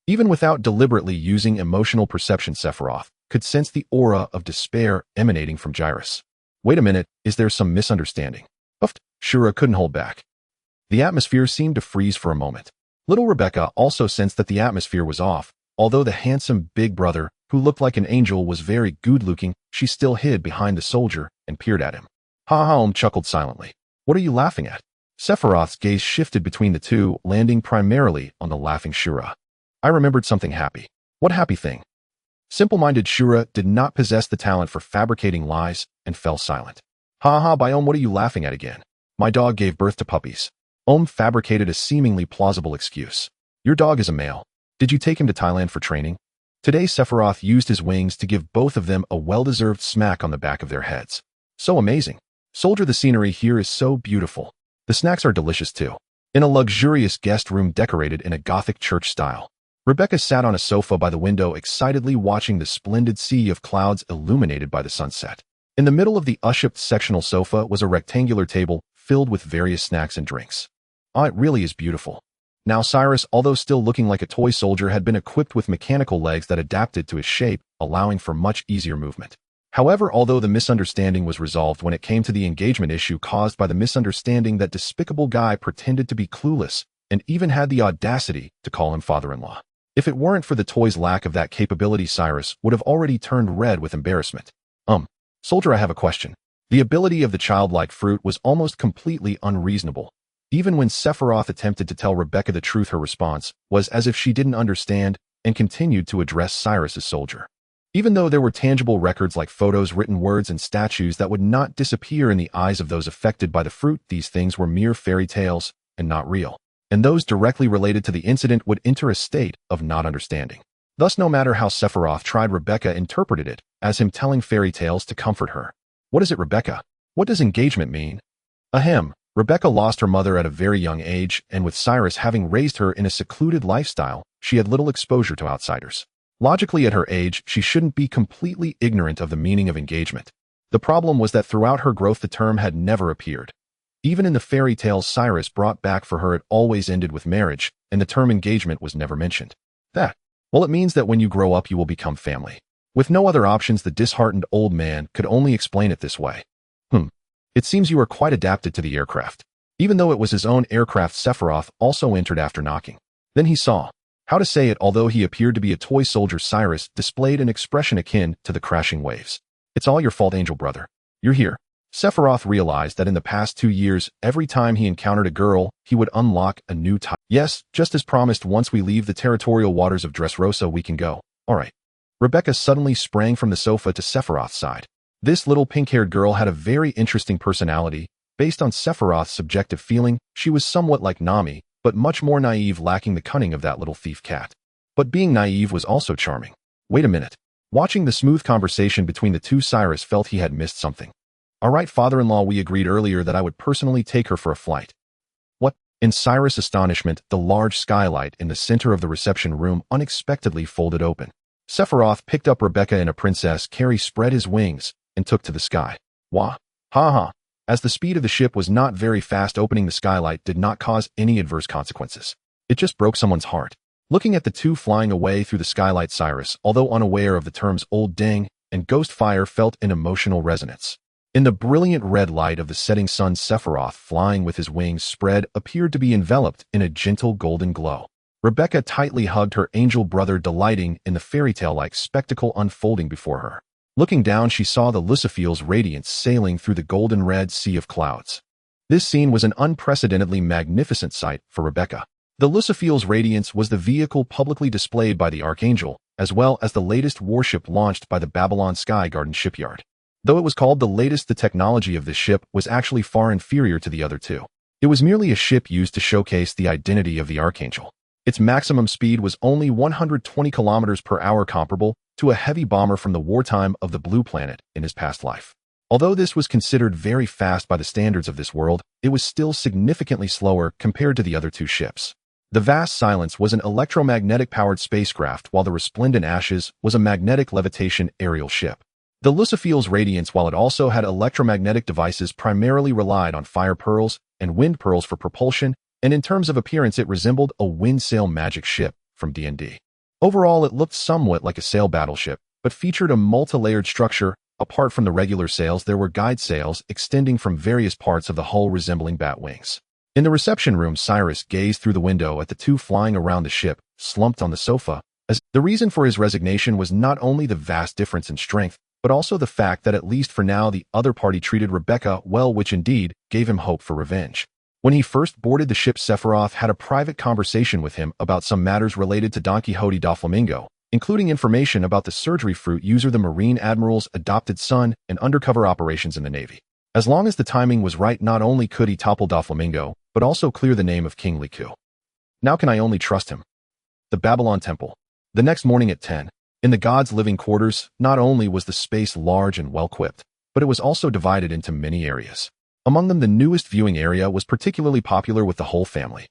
Even without deliberately using emotional perception, Sephiroth could sense the aura of despair emanating from Jairus. Wait a minute, is there some misunderstanding? Uffed, Shura couldn't hold back. The atmosphere seemed to freeze for a moment. Little Rebecca also sensed that the atmosphere was off. Although the handsome big brother, who looked like an angel, was very good-looking, she still hid behind the soldier and peered at him. Ha ha, chuckled silently. What are you laughing at? Sephiroth's gaze shifted between the two, landing primarily on the laughing Shura. I remembered something happy. What happy thing? Simple-minded Shura did not possess the talent for fabricating lies and fell silent. Ha ha, Biome, what are you laughing at again? My dog gave birth to puppies. Fabricated a seemingly plausible excuse. Your dog is a male. Did you take him to Thailand for training? Today, Sephiroth used his wings to give both of them a well-deserved smack on the back of their heads. So amazing. Soldier, the scenery here is so beautiful. The snacks are delicious too. In a luxurious guest room decorated in a Gothic church style, Rebecca sat on a sofa by the window, excitedly watching the splendid sea of clouds illuminated by the sunset. In the middle of the ushaped sectional sofa was a rectangular table filled with various snacks and drinks. Ah, it really is beautiful. Now Cyrus, although still looking like a toy soldier, had been equipped with mechanical legs that adapted to his shape, allowing for much easier movement. However, although the misunderstanding was resolved when it came to the engagement issue caused by the misunderstanding, that despicable guy pretended to be clueless and even had the audacity to call him father-in-law. If it weren't for the toy's lack of that capability, Cyrus would have already turned red with embarrassment. Soldier, I have a question. The ability of the childlike fruit was almost completely unreasonable. Even when Sephiroth attempted to tell Rebecca the truth, her response was as if she didn't understand. and continued to address Cyrus as soldier. Even though there were tangible records like photos, written words, and statues that would not disappear in the eyes of those affected by the fruit, these things were mere fairy tales and not real, and those directly related to the incident would enter a state of not understanding. Thus, no matter how Sephiroth tried, Rebecca interpreted it as him telling fairy tales to comfort her. What is it, Rebecca? What does engagement mean? Ahem. Rebecca lost her mother at a very young age, and with Cyrus having raised her in a secluded lifestyle, she had little exposure to outsiders. Logically, at her age, she shouldn't be completely ignorant of the meaning of engagement. The problem was that throughout her growth the term had never appeared. Even in the fairy tales Cyrus brought back for her, it always ended with marriage, and the term engagement was never mentioned. Well, it means that when you grow up you will become family. With no other options, the disheartened old man could only explain it this way. It seems you are quite adapted to the aircraft. Even though it was his own aircraft, Sephiroth also entered after knocking. Then he saw. How to say it, although he appeared to be a toy soldier, Cyrus displayed an expression akin to the crashing waves. It's all your fault, angel brother. You're here. Sephiroth realized that in the past 2 years, every time he encountered a girl, he would unlock a new type. Yes, just as promised, once we leave the territorial waters of Dressrosa we can go. Alright. Rebecca suddenly sprang from the sofa to Sephiroth's side. This little pink-haired girl had a very interesting personality. Based on Sephiroth's subjective feeling, she was somewhat like Nami, but much more naive, lacking the cunning of that little thief cat. But being naive was also charming. Wait a minute. Watching the smooth conversation between the two, Cyrus felt he had missed something. Alright, father-in-law, we agreed earlier that I would personally take her for a flight. What? In Cyrus' astonishment, the large skylight in the center of the reception room unexpectedly folded open. Sephiroth picked up Rebecca in a princess carry, spread his wings, and took to the sky. Wah! Ha ha! As the speed of the ship was not very fast, opening the skylight did not cause any adverse consequences. It just broke someone's heart. Looking at the two flying away through the skylight, Cyrus, although unaware of the terms old ding and ghost fire, felt an emotional resonance. In the brilliant red light of the setting sun, Sephiroth, flying with his wings spread, appeared to be enveloped in a gentle golden glow. Rebecca tightly hugged her angel brother, delighting in the fairy tale-like spectacle unfolding before her. Looking down, she saw the Lucifield's radiance sailing through the golden red sea of clouds. This scene was an unprecedentedly magnificent sight for Rebecca. The Lucifield's radiance was the vehicle publicly displayed by the Archangel, as well as the latest warship launched by the Babylon Sky Garden shipyard. Though it was called the latest, the technology of this ship was actually far inferior to the other two. It was merely a ship used to showcase the identity of the Archangel. Its maximum speed was only 120 kilometers per hour, comparable to a heavy bomber from the wartime of the Blue Planet in his past life. Although this was considered very fast by the standards of this world, it was still significantly slower compared to the other two ships. The vast silence was an electromagnetic-powered spacecraft, while the resplendent ashes was a magnetic levitation aerial ship. The Lucifield's radiance, while it also had electromagnetic devices, primarily relied on fire pearls and wind pearls for propulsion, and in terms of appearance it resembled a wind sail magic ship from D&D. Overall, it looked somewhat like a sail battleship, but featured a multi-layered structure. Apart from the regular sails, there were guide sails extending from various parts of the hull resembling bat wings. In the reception room, Cyrus gazed through the window at the two flying around the ship, slumped on the sofa, as the reason for his resignation was not only the vast difference in strength, but also the fact that at least for now the other party treated Rebecca well, which indeed gave him hope for revenge. When he first boarded the ship, Sephiroth had a private conversation with him about some matters related to Don Quixote da Flamingo, including information about the surgery fruit user, the Marine Admiral's adopted son, and undercover operations in the Navy. As long as the timing was right, not only could he topple da Flamingo, but also clear the name of King Liku. Now can I only trust him? The Babylon Temple. The next morning at 10, in the gods' living quarters, not only was the space large and well-equipped, but it was also divided into many areas. Among them, the newest viewing area was particularly popular with the whole family.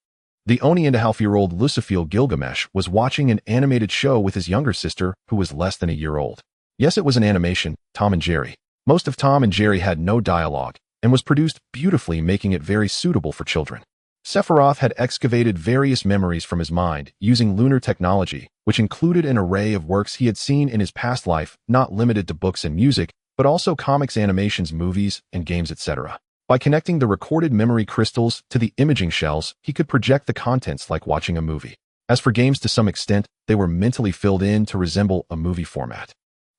The only and a half-year-old Lucifiel Gilgamesh was watching an animated show with his younger sister, who was less than a year old. Yes, it was an animation, Tom and Jerry. Most of Tom and Jerry had no dialogue, and was produced beautifully, making it very suitable for children. Sephiroth had excavated various memories from his mind using lunar technology, which included an array of works he had seen in his past life, not limited to books and music, but also comics, animations, movies, and games, etc. By connecting the recorded memory crystals to the imaging shells, he could project the contents like watching a movie. As for games, to some extent, they were mentally filled in to resemble a movie format.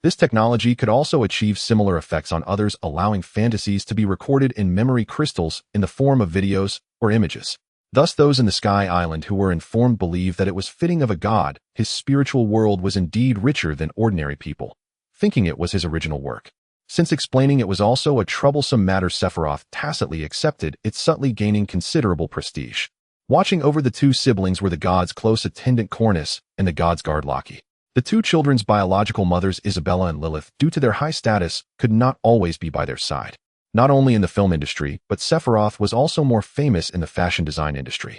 This technology could also achieve similar effects on others, allowing fantasies to be recorded in memory crystals in the form of videos or images. Thus those in the Sky Island who were informed believed that it was fitting of a god, his spiritual world was indeed richer than ordinary people, thinking it was his original work. Since explaining it was also a troublesome matter, Sephiroth tacitly accepted it, subtly gaining considerable prestige. Watching over the two siblings were the god's close attendant Cornus and the god's guard Loki. The two children's biological mothers, Isabella and Lilith, due to their high status, could not always be by their side. Not only in the film industry, but Sephiroth was also more famous in the fashion design industry.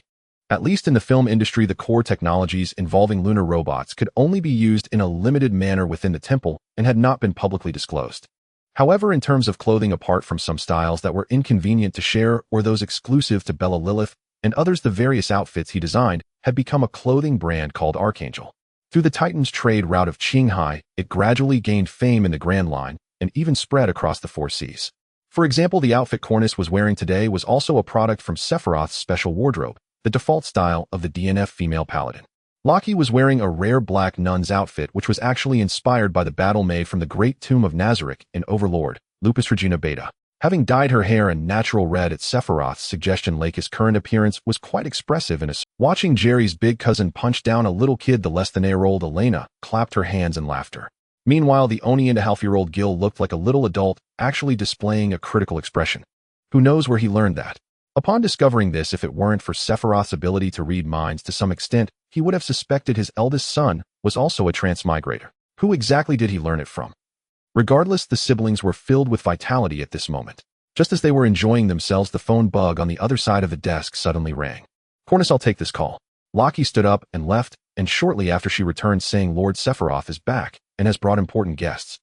At least in the film industry, the core technologies involving lunar robots could only be used in a limited manner within the temple and had not been publicly disclosed. However, in terms of clothing, apart from some styles that were inconvenient to share or those exclusive to Bella, Lilith, and others, the various outfits he designed had become a clothing brand called Archangel. Through the Titan's trade route of Qinghai, it gradually gained fame in the Grand Line and even spread across the four seas. For example, the outfit Cornus was wearing today was also a product from Sephiroth's special wardrobe, the default style of the DNF female paladin. Loki was wearing a rare black nun's outfit which was actually inspired by the battle made from the Great Tomb of Nazarick in Overlord, Lupus Regina Beta. Having dyed her hair a natural red at Sephiroth's suggestion, Lake's current appearance was quite expressive and watching Jerry's big cousin punch down a little kid, the less than a-year-old Elena clapped her hands in laughter. Meanwhile, the only and a half-year-old Gil looked like a little adult, actually displaying a critical expression. Who knows where he learned that? Upon discovering this, if it weren't for Sephiroth's ability to read minds to some extent, he would have suspected his eldest son was also a transmigrator. Who exactly did he learn it from? Regardless, the siblings were filled with vitality at this moment. Just as they were enjoying themselves, the phone bug on the other side of the desk suddenly rang. Cornus, I'll take this call. Loki stood up and left, and shortly after she returned saying Lord Sephiroth is back and has brought important guests.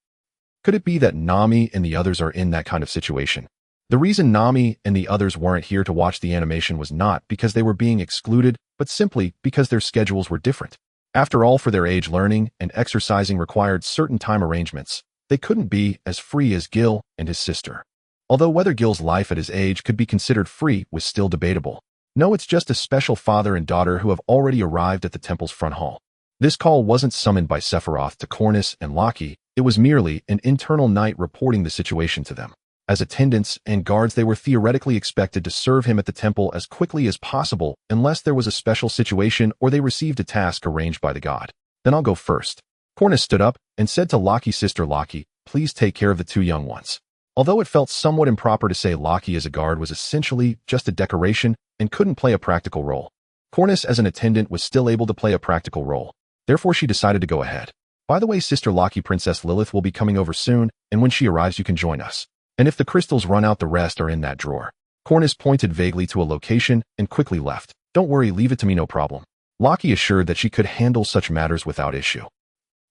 Could it be that Nami and the others are in that kind of situation? The reason Nami and the others weren't here to watch the animation was not because they were being excluded, but simply because their schedules were different. After all, for their age, learning and exercising required certain time arrangements. They couldn't be as free as Gil and his sister. Although whether Gil's life at his age could be considered free was still debatable. No, it's just a special father and daughter who have already arrived at the temple's front hall. This call wasn't summoned by Sephiroth to Cornus and Loki, it was merely an internal knight reporting the situation to them. As attendants and guards, they were theoretically expected to serve him at the temple as quickly as possible unless there was a special situation or they received a task arranged by the god. Then I'll go first. Cornus stood up and said to Loki's sister, Loki, please take care of the two young ones. Although it felt somewhat improper to say Loki as a guard was essentially just a decoration and couldn't play a practical role, Cornus as an attendant was still able to play a practical role. Therefore, she decided to go ahead. By the way, Sister Loki, Princess Lilith will be coming over soon, and when she arrives you can join us. And if the crystals run out, the rest are in that drawer. Cornus pointed vaguely to a location and quickly left. Don't worry, leave it to me, no problem. Loki assured that she could handle such matters without issue.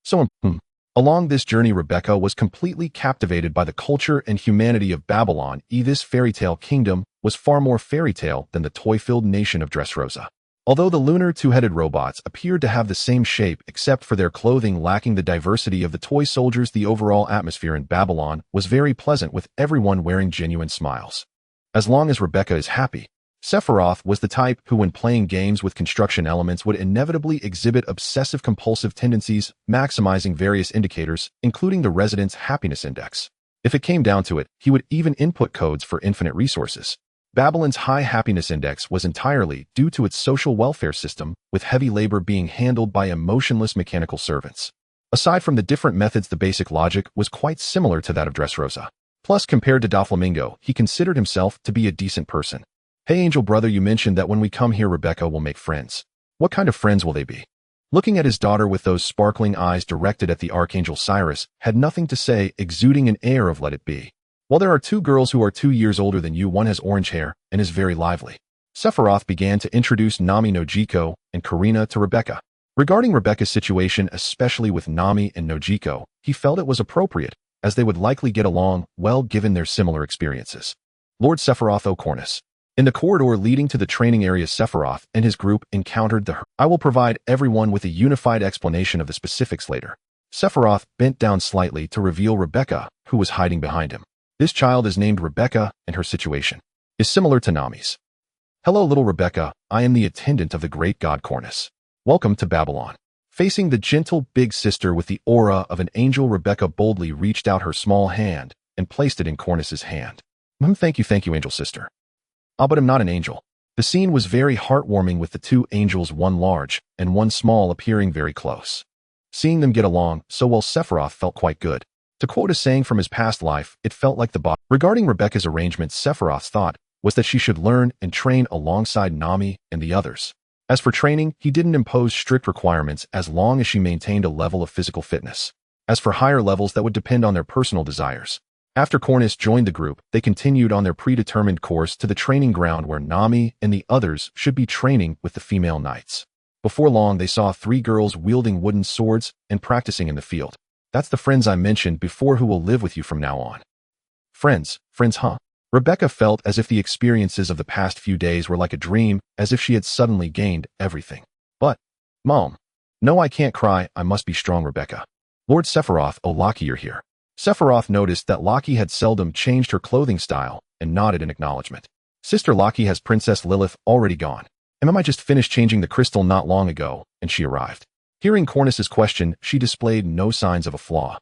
So, along this journey, Rebecca was completely captivated by the culture and humanity of Babylon. This fairy tale kingdom was far more fairy tale than the toy-filled nation of Dressrosa. Although the lunar two-headed robots appeared to have the same shape except for their clothing lacking the diversity of the toy soldiers, the overall atmosphere in Babylon was very pleasant, with everyone wearing genuine smiles. As long as Rebecca is happy. Sephiroth was the type who, when playing games with construction elements, would inevitably exhibit obsessive-compulsive tendencies, maximizing various indicators, including the resident's happiness index. If it came down to it, he would even input codes for infinite resources. Babylon's high happiness index was entirely due to its social welfare system, with heavy labor being handled by emotionless mechanical servants. Aside from the different methods, the basic logic was quite similar to that of Dressrosa. Plus, compared to Doflamingo, he considered himself to be a decent person. Hey, Angel brother, you mentioned that when we come here, Rebecca will make friends. What kind of friends will they be? Looking at his daughter with those sparkling eyes directed at the Archangel Cyrus, had nothing to say, exuding an air of let it be. Well, there are two girls who are 2 years older than you. One has orange hair and is very lively. Sephiroth began to introduce Nami, Nojiko, and Karina to Rebecca. Regarding Rebecca's situation, especially with Nami and Nojiko, he felt it was appropriate, as they would likely get along well given their similar experiences. Lord Sephiroth O'Cornus. In the corridor leading to the training area, Sephiroth and his group encountered the I will provide everyone with a unified explanation of the specifics later. Sephiroth bent down slightly to reveal Rebecca, who was hiding behind him. This child is named Rebecca, and her situation is similar to Nami's. Hello, little Rebecca. I am the attendant of the great god Cornus. Welcome to Babylon. Facing the gentle big sister with the aura of an angel, Rebecca boldly reached out her small hand and placed it in Cornus's hand. Thank you, angel sister. Ah, but I'm not an angel. The scene was very heartwarming with the two angels, one large and one small, appearing very close. Seeing them get along so well, Sephiroth felt quite good. To quote a saying from his past life, it felt like the body. Regarding Rebecca's arrangement, Sephiroth's thought was that she should learn and train alongside Nami and the others. As for training, he didn't impose strict requirements as long as she maintained a level of physical fitness. As for higher levels, that would depend on their personal desires. After Cornus joined the group, they continued on their predetermined course to the training ground where Nami and the others should be training with the female knights. Before long, they saw 3 girls wielding wooden swords and practicing in the field. That's the friends I mentioned before who will live with you from now on. Friends, huh? Rebecca felt as if the experiences of the past few days were like a dream, as if she had suddenly gained everything. But, Mom. No, I can't cry, I must be strong, Rebecca. Lord Sephiroth, oh Lockie, you're here. Sephiroth noticed that Lockie had seldom changed her clothing style and nodded in acknowledgement. Sister Lockie, has Princess Lilith already gone? I just finished changing the crystal not long ago, and she arrived. Hearing Cornus's question, she displayed no signs of a flaw.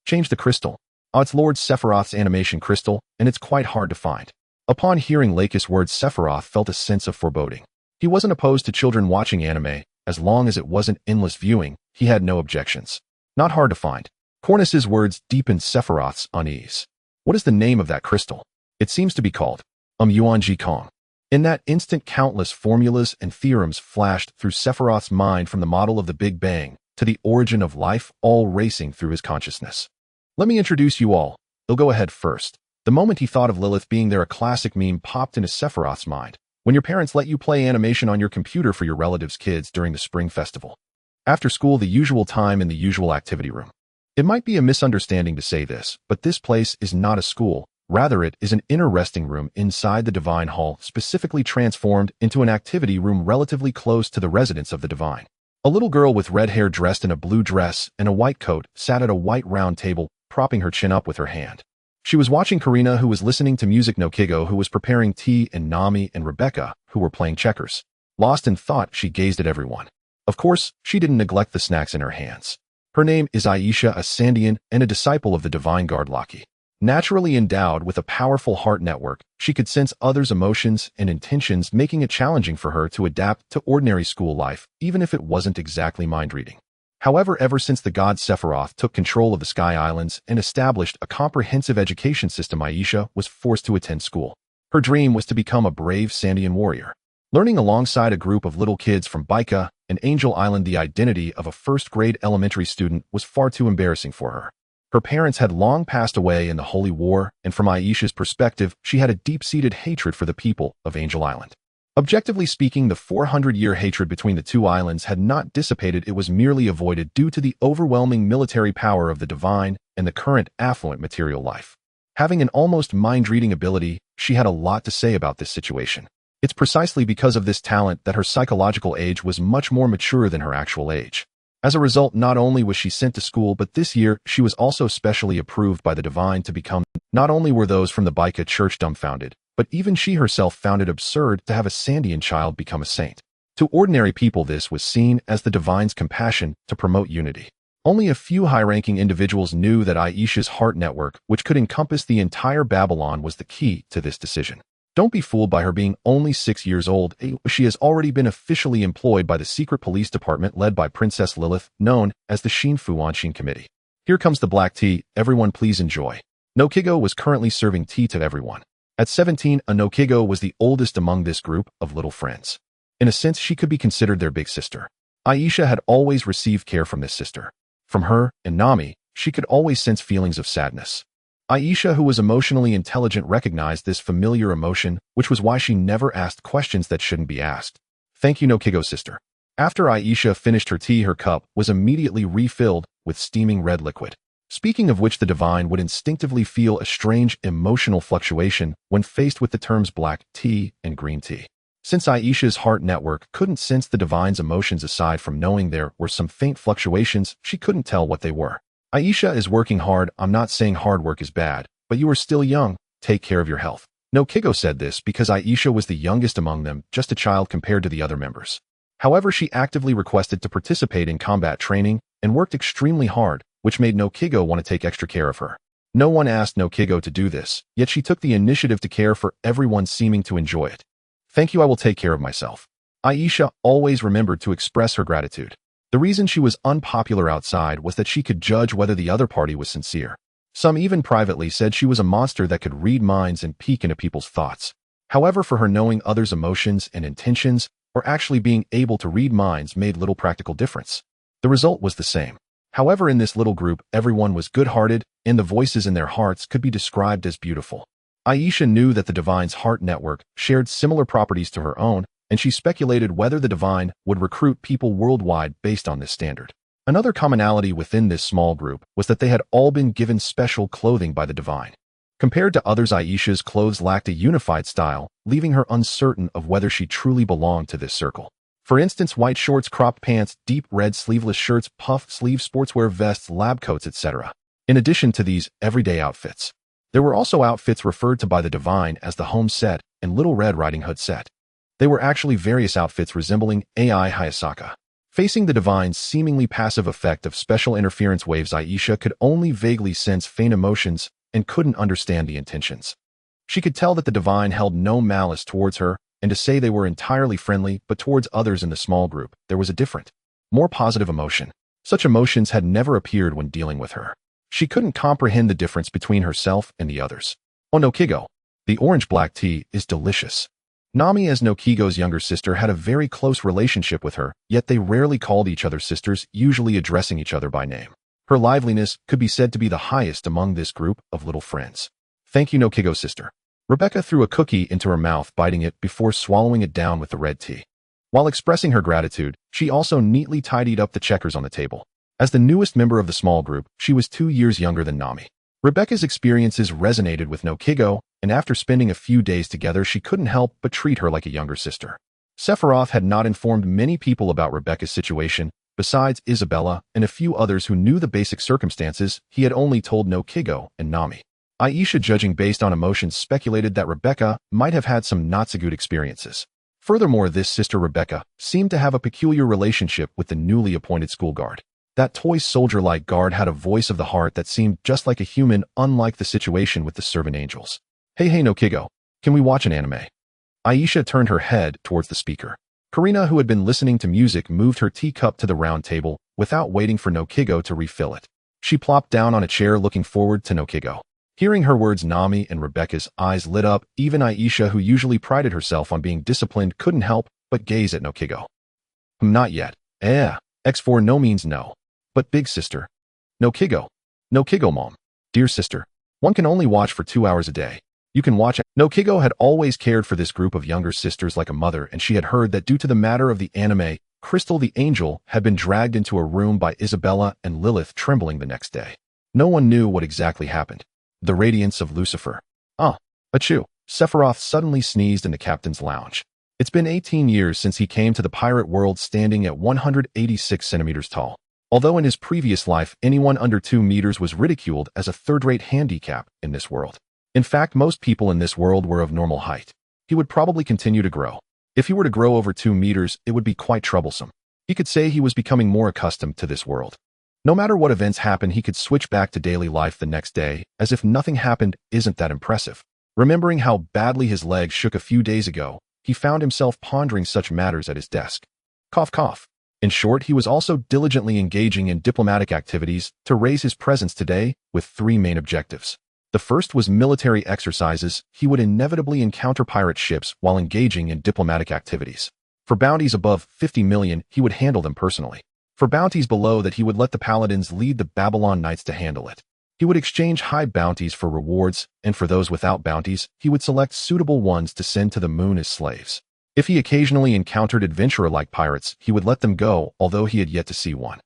Change the crystal? Oh, it's Lord Sephiroth's animation crystal, and it's quite hard to find. Upon hearing Lakis' words, Sephiroth felt a sense of foreboding. He wasn't opposed to children watching anime, as long as it wasn't endless viewing, he had no objections. Not hard to find. Cornus's words deepened Sephiroth's unease. What is the name of that crystal? It seems to be called Yuan-Ji Kong. In that instant, countless formulas and theorems flashed through Sephiroth's mind, from the model of the Big Bang to the origin of life, all racing through his consciousness. Let me introduce you all. He'll go ahead first. The moment he thought of Lilith being there, a classic meme popped into Sephiroth's mind. When your parents let you play animation on your computer for your relatives' kids during the spring festival. After school, the usual time in the usual activity room. It might be a misunderstanding to say this, but this place is not a school. Rather, it is an inner resting room inside the Divine Hall, specifically transformed into an activity room relatively close to the residence of the Divine. A little girl with red hair dressed in a blue dress and a white coat sat at a white round table, propping her chin up with her hand. She was watching Karina, who was listening to music, Nokigo, who was preparing tea, and Nami and Rebecca, who were playing checkers. Lost in thought, she gazed at everyone. Of course, she didn't neglect the snacks in her hands. Her name is Aisha, a Sandian and a disciple of the Divine Guard Lockie. Naturally endowed with a powerful heart network, she could sense others' emotions and intentions, making it challenging for her to adapt to ordinary school life, even if it wasn't exactly mind-reading. However, ever since the god Sephiroth took control of the Sky Islands and established a comprehensive education system, Aisha was forced to attend school. Her dream was to become a brave Sandian warrior. Learning alongside a group of little kids from Baika and Angel Island, the identity of a first-grade elementary student was far too embarrassing for her. Her parents had long passed away in the Holy War, and from Aisha's perspective, she had a deep-seated hatred for the people of Angel Island. Objectively speaking, the 400-year hatred between the two islands had not dissipated, it was merely avoided due to the overwhelming military power of the Divine and the current affluent material life. Having an almost mind-reading ability, she had a lot to say about this situation. It's precisely because of this talent that her psychological age was much more mature than her actual age. As a result, not only was she sent to school, but this year she was also specially approved by the Divine to become. Not only were those from the Baika church dumbfounded, but even she herself found it absurd to have a Sandian child become a saint. To ordinary people, this was seen as the Divine's compassion to promote unity. Only a few high-ranking individuals knew that Aisha's heart network, which could encompass the entire Babylon, was the key to this decision. Don't be fooled by her being only 6 years old. She has already been officially employed by the secret police department led by Princess Lilith, known as the Shinfu Anshin Committee. Here comes the black tea, everyone please enjoy. Nokigo was currently serving tea to everyone. At 17, Nokigo was the oldest among this group of little friends. In a sense, she could be considered their big sister. Aisha had always received care from this sister. From her and Nami, she could always sense feelings of sadness. Aisha, who was emotionally intelligent, recognized this familiar emotion, which was why she never asked questions that shouldn't be asked. Thank you, Nokigo sister. After Aisha finished her tea, her cup was immediately refilled with steaming red liquid. Speaking of which, the Divine would instinctively feel a strange emotional fluctuation when faced with the terms black tea and green tea. Since Aisha's heart network couldn't sense the Divine's emotions aside from knowing there were some faint fluctuations, she couldn't tell what they were. Aisha is working hard. I'm not saying hard work is bad, but you are still young. Take care of your health. Nokigo said this because Aisha was the youngest among them, just a child compared to the other members. However, she actively requested to participate in combat training and worked extremely hard, which made Nokigo want to take extra care of her. No one asked Nokigo to do this, yet she took the initiative to care for everyone, seeming to enjoy it. Thank you, I will take care of myself. Aisha always remembered to express her gratitude. The reason she was unpopular outside was that she could judge whether the other party was sincere. Some even privately said she was a monster that could read minds and peek into people's thoughts. However, for her, knowing others' emotions and intentions, or actually being able to read minds, made little practical difference. The result was the same. However, in this little group, everyone was good-hearted, and the voices in their hearts could be described as beautiful. Aisha knew that the Divine's heart network shared similar properties to her own, and she speculated whether the Divine would recruit people worldwide based on this standard. Another commonality within this small group was that they had all been given special clothing by the Divine. Compared to others, Aisha's clothes lacked a unified style, leaving her uncertain of whether she truly belonged to this circle. For instance, white shorts, cropped pants, deep red sleeveless shirts, puffed sleeve sportswear vests, lab coats, etc. In addition to these everyday outfits, there were also outfits referred to by the Divine as the Home Set and Little Red Riding Hood Set. They were actually various outfits resembling AI Hayasaka. Facing the Divine's seemingly passive effect of special interference waves, Aisha could only vaguely sense faint emotions and couldn't understand the intentions. She could tell that the Divine held no malice towards her, and to say they were entirely friendly, but towards others in the small group, there was a different, more positive emotion. Such emotions had never appeared when dealing with her. She couldn't comprehend the difference between herself and the others. Oh, Nokigo, the orange black tea is delicious. Nami, as Nokigo's younger sister, had a very close relationship with her, yet they rarely called each other sisters, usually addressing each other by name. Her liveliness could be said to be the highest among this group of little friends. Thank you, Nokigo sister. Rebecca threw a cookie into her mouth, biting it before swallowing it down with the red tea. While expressing her gratitude, she also neatly tidied up the checkers on the table. As the newest member of the small group, she was 2 years younger than Nami. Rebecca's experiences resonated with Nokigo, and after spending a few days together, she couldn't help but treat her like a younger sister. Sephiroth had not informed many people about Rebecca's situation. Besides Isabella and a few others who knew the basic circumstances, he had only told Nokigo and Nami. Aisha, judging based on emotions, speculated that Rebecca might have had some not-so-good experiences. Furthermore, this sister Rebecca seemed to have a peculiar relationship with the newly appointed school guard. That toy soldier-like guard had a voice of the heart that seemed just like a human, unlike the situation with the servant angels. Hey Nokigo, can we watch an anime? Aisha turned her head towards the speaker. Karina, who had been listening to music, moved her teacup to the round table without waiting for Nokigo to refill it. She plopped down on a chair, looking forward to Nokigo. Hearing her words, Nami and Rebecca's eyes lit up. Even Aisha, who usually prided herself on being disciplined, couldn't help but gaze at Nokigo. Not yet. X4 no means no. But big sister. Nokigo. Nokigo mom. Dear sister. One can only watch for 2 hours a day. You can watch it. Nokigo had always cared for this group of younger sisters like a mother, and she had heard that due to the matter of the anime, Crystal the Angel had been dragged into a room by Isabella and Lilith, trembling the next day. No one knew what exactly happened. The radiance of Lucifer. Achoo. Sephiroth suddenly sneezed in the captain's lounge. It's been 18 years since he came to the pirate world, standing at 186 centimeters tall. Although in his previous life, anyone under 2 meters was ridiculed as a third-rate handicap in this world. In fact, most people in this world were of normal height. He would probably continue to grow. If he were to grow over 2 meters, it would be quite troublesome. He could say he was becoming more accustomed to this world. No matter what events happen, he could switch back to daily life the next day, as if nothing happened. Isn't that impressive? Remembering how badly his legs shook a few days ago, he found himself pondering such matters at his desk. Cough, cough. In short, he was also diligently engaging in diplomatic activities to raise his presence today, with 3 main objectives. The first was military exercises. He would inevitably encounter pirate ships while engaging in diplomatic activities. For bounties above 50 million, he would handle them personally. For bounties below that, he would let the paladins lead the Babylon Knights to handle it. He would exchange high bounties for rewards, and for those without bounties, he would select suitable ones to send to the moon as slaves. If he occasionally encountered adventurer-like pirates, he would let them go, although he had yet to see one.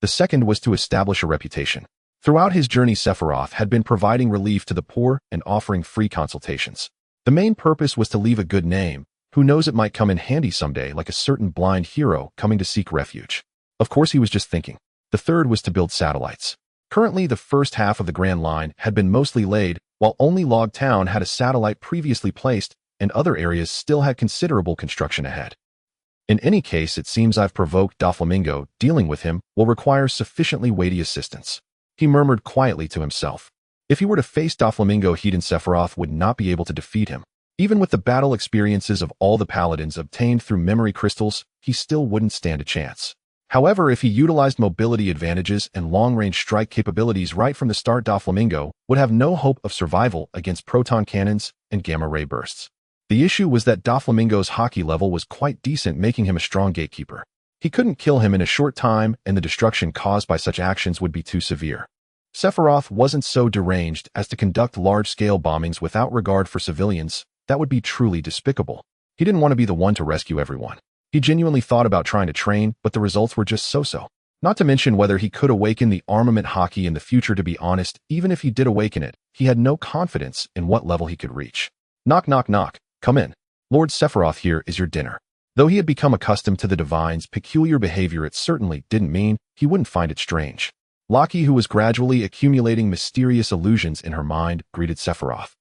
The second was to establish a reputation. Throughout his journey, Sephiroth had been providing relief to the poor and offering free consultations. The main purpose was to leave a good name. Who knows, it might come in handy someday, like a certain blind hero coming to seek refuge. Of course, he was just thinking. The third was to build satellites. Currently, the first half of the Grand Line had been mostly laid, while only Log Town had a satellite previously placed, and other areas still had considerable construction ahead. In any case, it seems I've provoked Doflamingo. Dealing with him will require sufficiently weighty assistance. He murmured quietly to himself. If he were to face Doflamingo, he and Sephiroth would not be able to defeat him. Even with the battle experiences of all the paladins obtained through memory crystals, he still wouldn't stand a chance. However, if he utilized mobility advantages and long-range strike capabilities right from the start, Doflamingo would have no hope of survival against proton cannons and gamma-ray bursts. The issue was that Doflamingo's hockey level was quite decent, making him a strong gatekeeper. He couldn't kill him in a short time, and the destruction caused by such actions would be too severe. Sephiroth wasn't so deranged as to conduct large-scale bombings without regard for civilians. That would be truly despicable. He didn't want to be the one to rescue everyone. He genuinely thought about trying to train, but the results were just so-so. Not to mention whether he could awaken the armament hockey in the future. To be honest, even if he did awaken it, he had no confidence in what level he could reach. Knock, knock, knock. Come in. Lord Sephiroth, here is your dinner. Though he had become accustomed to the divine's peculiar behavior, it certainly didn't mean he wouldn't find it strange. Laki, who was gradually accumulating mysterious illusions in her mind, greeted Sephiroth.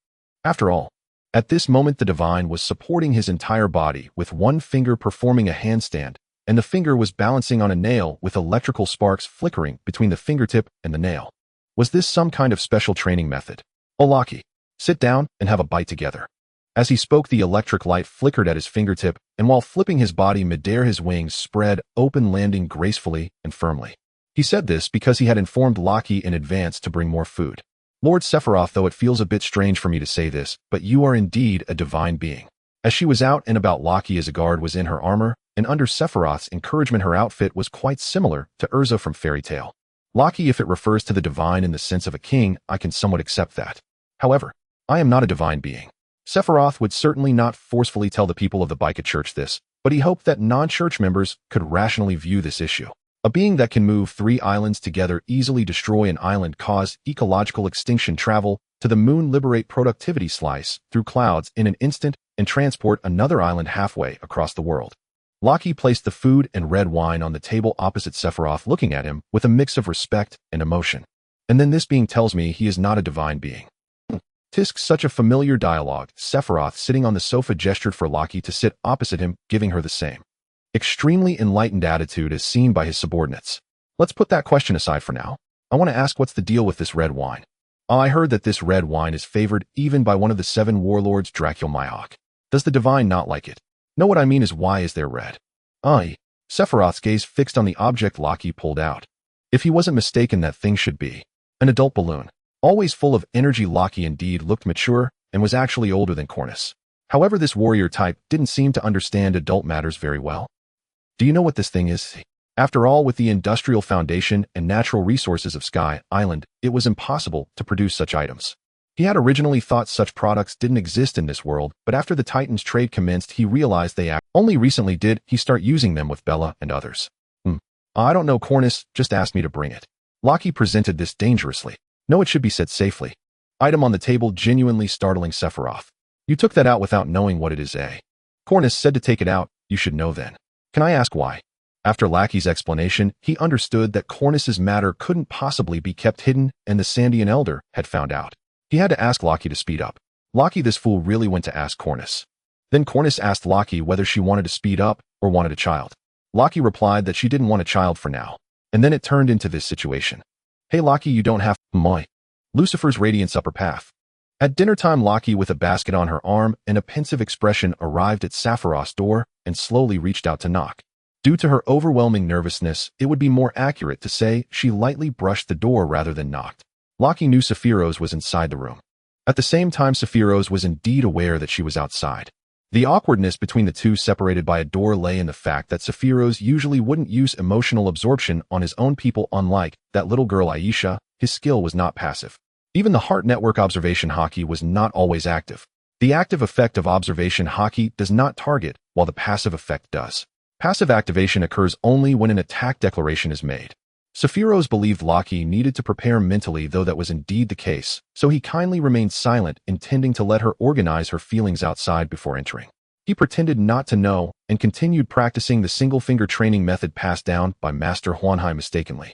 After all, at this moment the divine was supporting his entire body, with one finger performing a handstand, and the finger was balancing on a nail with electrical sparks flickering between the fingertip and the nail. Was this some kind of special training method? Oh, Laki, sit down and have a bite together. As he spoke, the electric light flickered at his fingertip, and while flipping his body midair, his wings spread open, landing gracefully and firmly. He said this because he had informed Laki in advance to bring more food. Lord Sephiroth, though it feels a bit strange for me to say this, but you are indeed a divine being. As she was out and about, Laki as a guard was in her armor, and under Sephiroth's encouragement her outfit was quite similar to Urza from Fairy Tail. Laki, if it refers to the divine in the sense of a king, I can somewhat accept that. However, I am not a divine being. Sephiroth would certainly not forcefully tell the people of the Bika Church this, but he hoped that non-church members could rationally view this issue. A being that can move 3 islands together, easily destroy an island, cause ecological extinction, travel to the moon, liberate productivity, slice through clouds in an instant, and transport another island halfway across the world. Laki placed the food and red wine on the table opposite Sephiroth, looking at him with a mix of respect and emotion. And then this being tells me he is not a divine being. Tisk, such a familiar dialogue. Sephiroth, sitting on the sofa, gestured for Laki to sit opposite him, giving her the same extremely enlightened attitude as seen by his subordinates. Let's put that question aside for now. I want to ask, what's the deal with this red wine? I heard that this red wine is favored even by one of the 7 warlords, Dracul Myhawk. Does the divine not like it? No, what I mean is, why is there red? Sephiroth's gaze fixed on the object Laki pulled out. If he wasn't mistaken, that thing should be an adult balloon. Always full of energy, Laki indeed looked mature and was actually older than Cornus. However, this warrior type didn't seem to understand adult matters very well. Do you know what this thing is? After all, with the industrial foundation and natural resources of Sky Island, it was impossible to produce such items. He had originally thought such products didn't exist in this world, but after the Titans' trade commenced, he realized they only recently did he start using them with Bella and others. I don't know, Cornus just asked me to bring it. Laki presented this dangerously. No, it should be said safely. Item on the table, genuinely startling Sephiroth. You took that out without knowing what it is, eh? Cornus said to take it out. You should know then. Can I ask why? After Laki's explanation, he understood that Cornus's matter couldn't possibly be kept hidden, and the Sandian Elder had found out. He had to ask Laki to speed up. Laki, this fool, really went to ask Cornus. Then Cornus asked Laki whether she wanted to speed up or wanted a child. Laki replied that she didn't want a child for now. And then it turned into this situation. Hey Laki, you don't have Lucifer's Radiance Upper Path. At dinner time, Laki, with a basket on her arm and a pensive expression, arrived at Sephiroth's door and slowly reached out to knock. Due to her overwhelming nervousness, it would be more accurate to say she lightly brushed the door rather than knocked. Laki knew Sephiroth was inside the room. At the same time, Sephiroth was indeed aware that she was outside. The awkwardness between the two, separated by a door, lay in the fact that Sephiroth usually wouldn't use emotional absorption on his own people. Unlike that little girl Aisha, his skill was not passive. Even the heart network observation hockey was not always active. The active effect of observation hockey does not target, while the passive effect does. Passive activation occurs only when an attack declaration is made. Sephiroth believed Laki needed to prepare mentally, though that was indeed the case, so he kindly remained silent, intending to let her organize her feelings outside before entering. He pretended not to know and continued practicing the single-finger training method passed down by Master Huanhai mistakenly.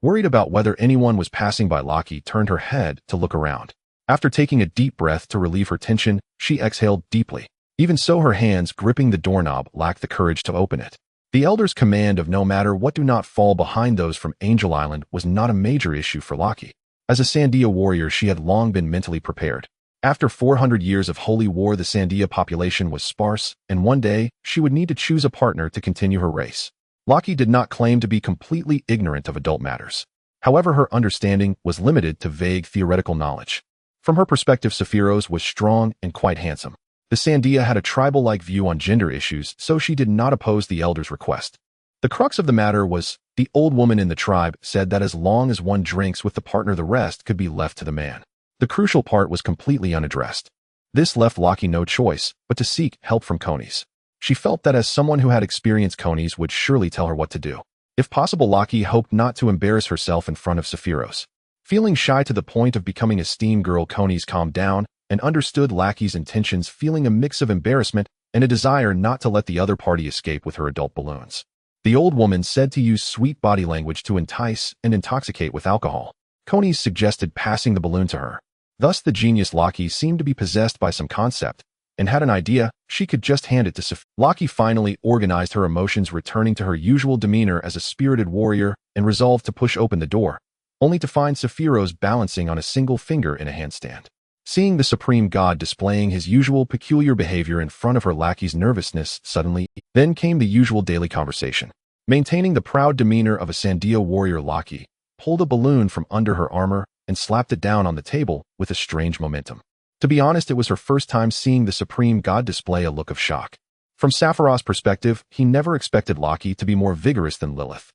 Worried about whether anyone was passing by, Laki turned her head to look around. After taking a deep breath to relieve her tension, she exhaled deeply. Even so, her hands gripping the doorknob lacked the courage to open it. The Elder's command of no matter what do not fall behind those from Angel Island was not a major issue for Laki. As a Sandia warrior, she had long been mentally prepared. After 400 years of holy war, the Sandia population was sparse, and one day, she would need to choose a partner to continue her race. Laki did not claim to be completely ignorant of adult matters. However, her understanding was limited to vague theoretical knowledge. From her perspective, Sephiros was strong and quite handsome. The Sandia had a tribal-like view on gender issues, so she did not oppose the elder's request. The crux of the matter was, the old woman in the tribe said that as long as one drinks with the partner, the rest could be left to the man. The crucial part was completely unaddressed. This left Laki no choice but to seek help from Conies. She felt that as someone who had experienced, Conies would surely tell her what to do. If possible, Laki hoped not to embarrass herself in front of Sephiros. Feeling shy to the point of becoming a steam girl, Conies calmed down and understood Laki's intentions, feeling a mix of embarrassment and a desire not to let the other party escape with her adult balloons. The old woman said to use sweet body language to entice and intoxicate with alcohol. Conies suggested passing the balloon to her. Thus, the genius Laki seemed to be possessed by some concept and had an idea she could just hand it to Sephiros. Laki finally organized her emotions, returning to her usual demeanor as a spirited warrior, and resolved to push open the door, only to find Sephiros balancing on a single finger in a handstand. Seeing the supreme god displaying his usual peculiar behavior in front of her, Laki's nervousness suddenly. Then came the usual daily conversation. Maintaining the proud demeanor of a Sandia warrior, Laki pulled a balloon from under her armor and slapped it down on the table with a strange momentum. To be honest, it was her first time seeing the supreme god display a look of shock. From Sephiros' perspective, he never expected Laki to be more vigorous than Lilith.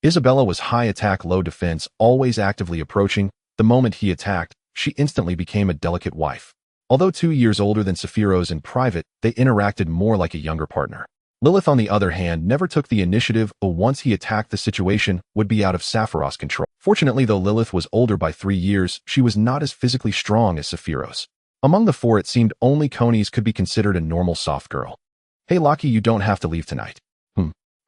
Isabella was high attack, low defense, always actively approaching. The moment he attacked, she instantly became a delicate wife. Although 2 years older than Sephiros in private, they interacted more like a younger partner. Lilith, on the other hand, never took the initiative, but once he attacked, the situation would be out of Sephiros' control. Fortunately, though Lilith was older by 3 years, she was not as physically strong as Sephiros. Among the four, it seemed only Conies could be considered a normal soft girl. "Hey Laki, you don't have to leave tonight."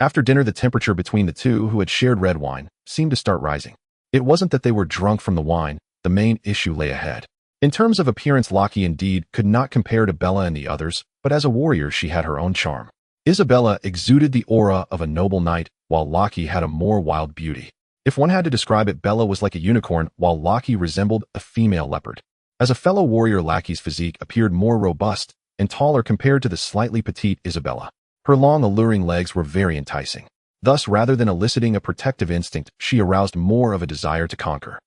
After dinner, the temperature between the two, who had shared red wine, seemed to start rising. It wasn't that they were drunk from the wine, the main issue lay ahead. In terms of appearance, Laki indeed could not compare to Bella and the others, but as a warrior she had her own charm. Isabella exuded the aura of a noble knight, while Laki had a more wild beauty. If one had to describe it, Bella was like a unicorn, while Laki resembled a female leopard. As a fellow warrior, Laki's physique appeared more robust and taller compared to the slightly petite Isabella. Her long, alluring legs were very enticing. Thus, rather than eliciting a protective instinct, she aroused more of a desire to conquer.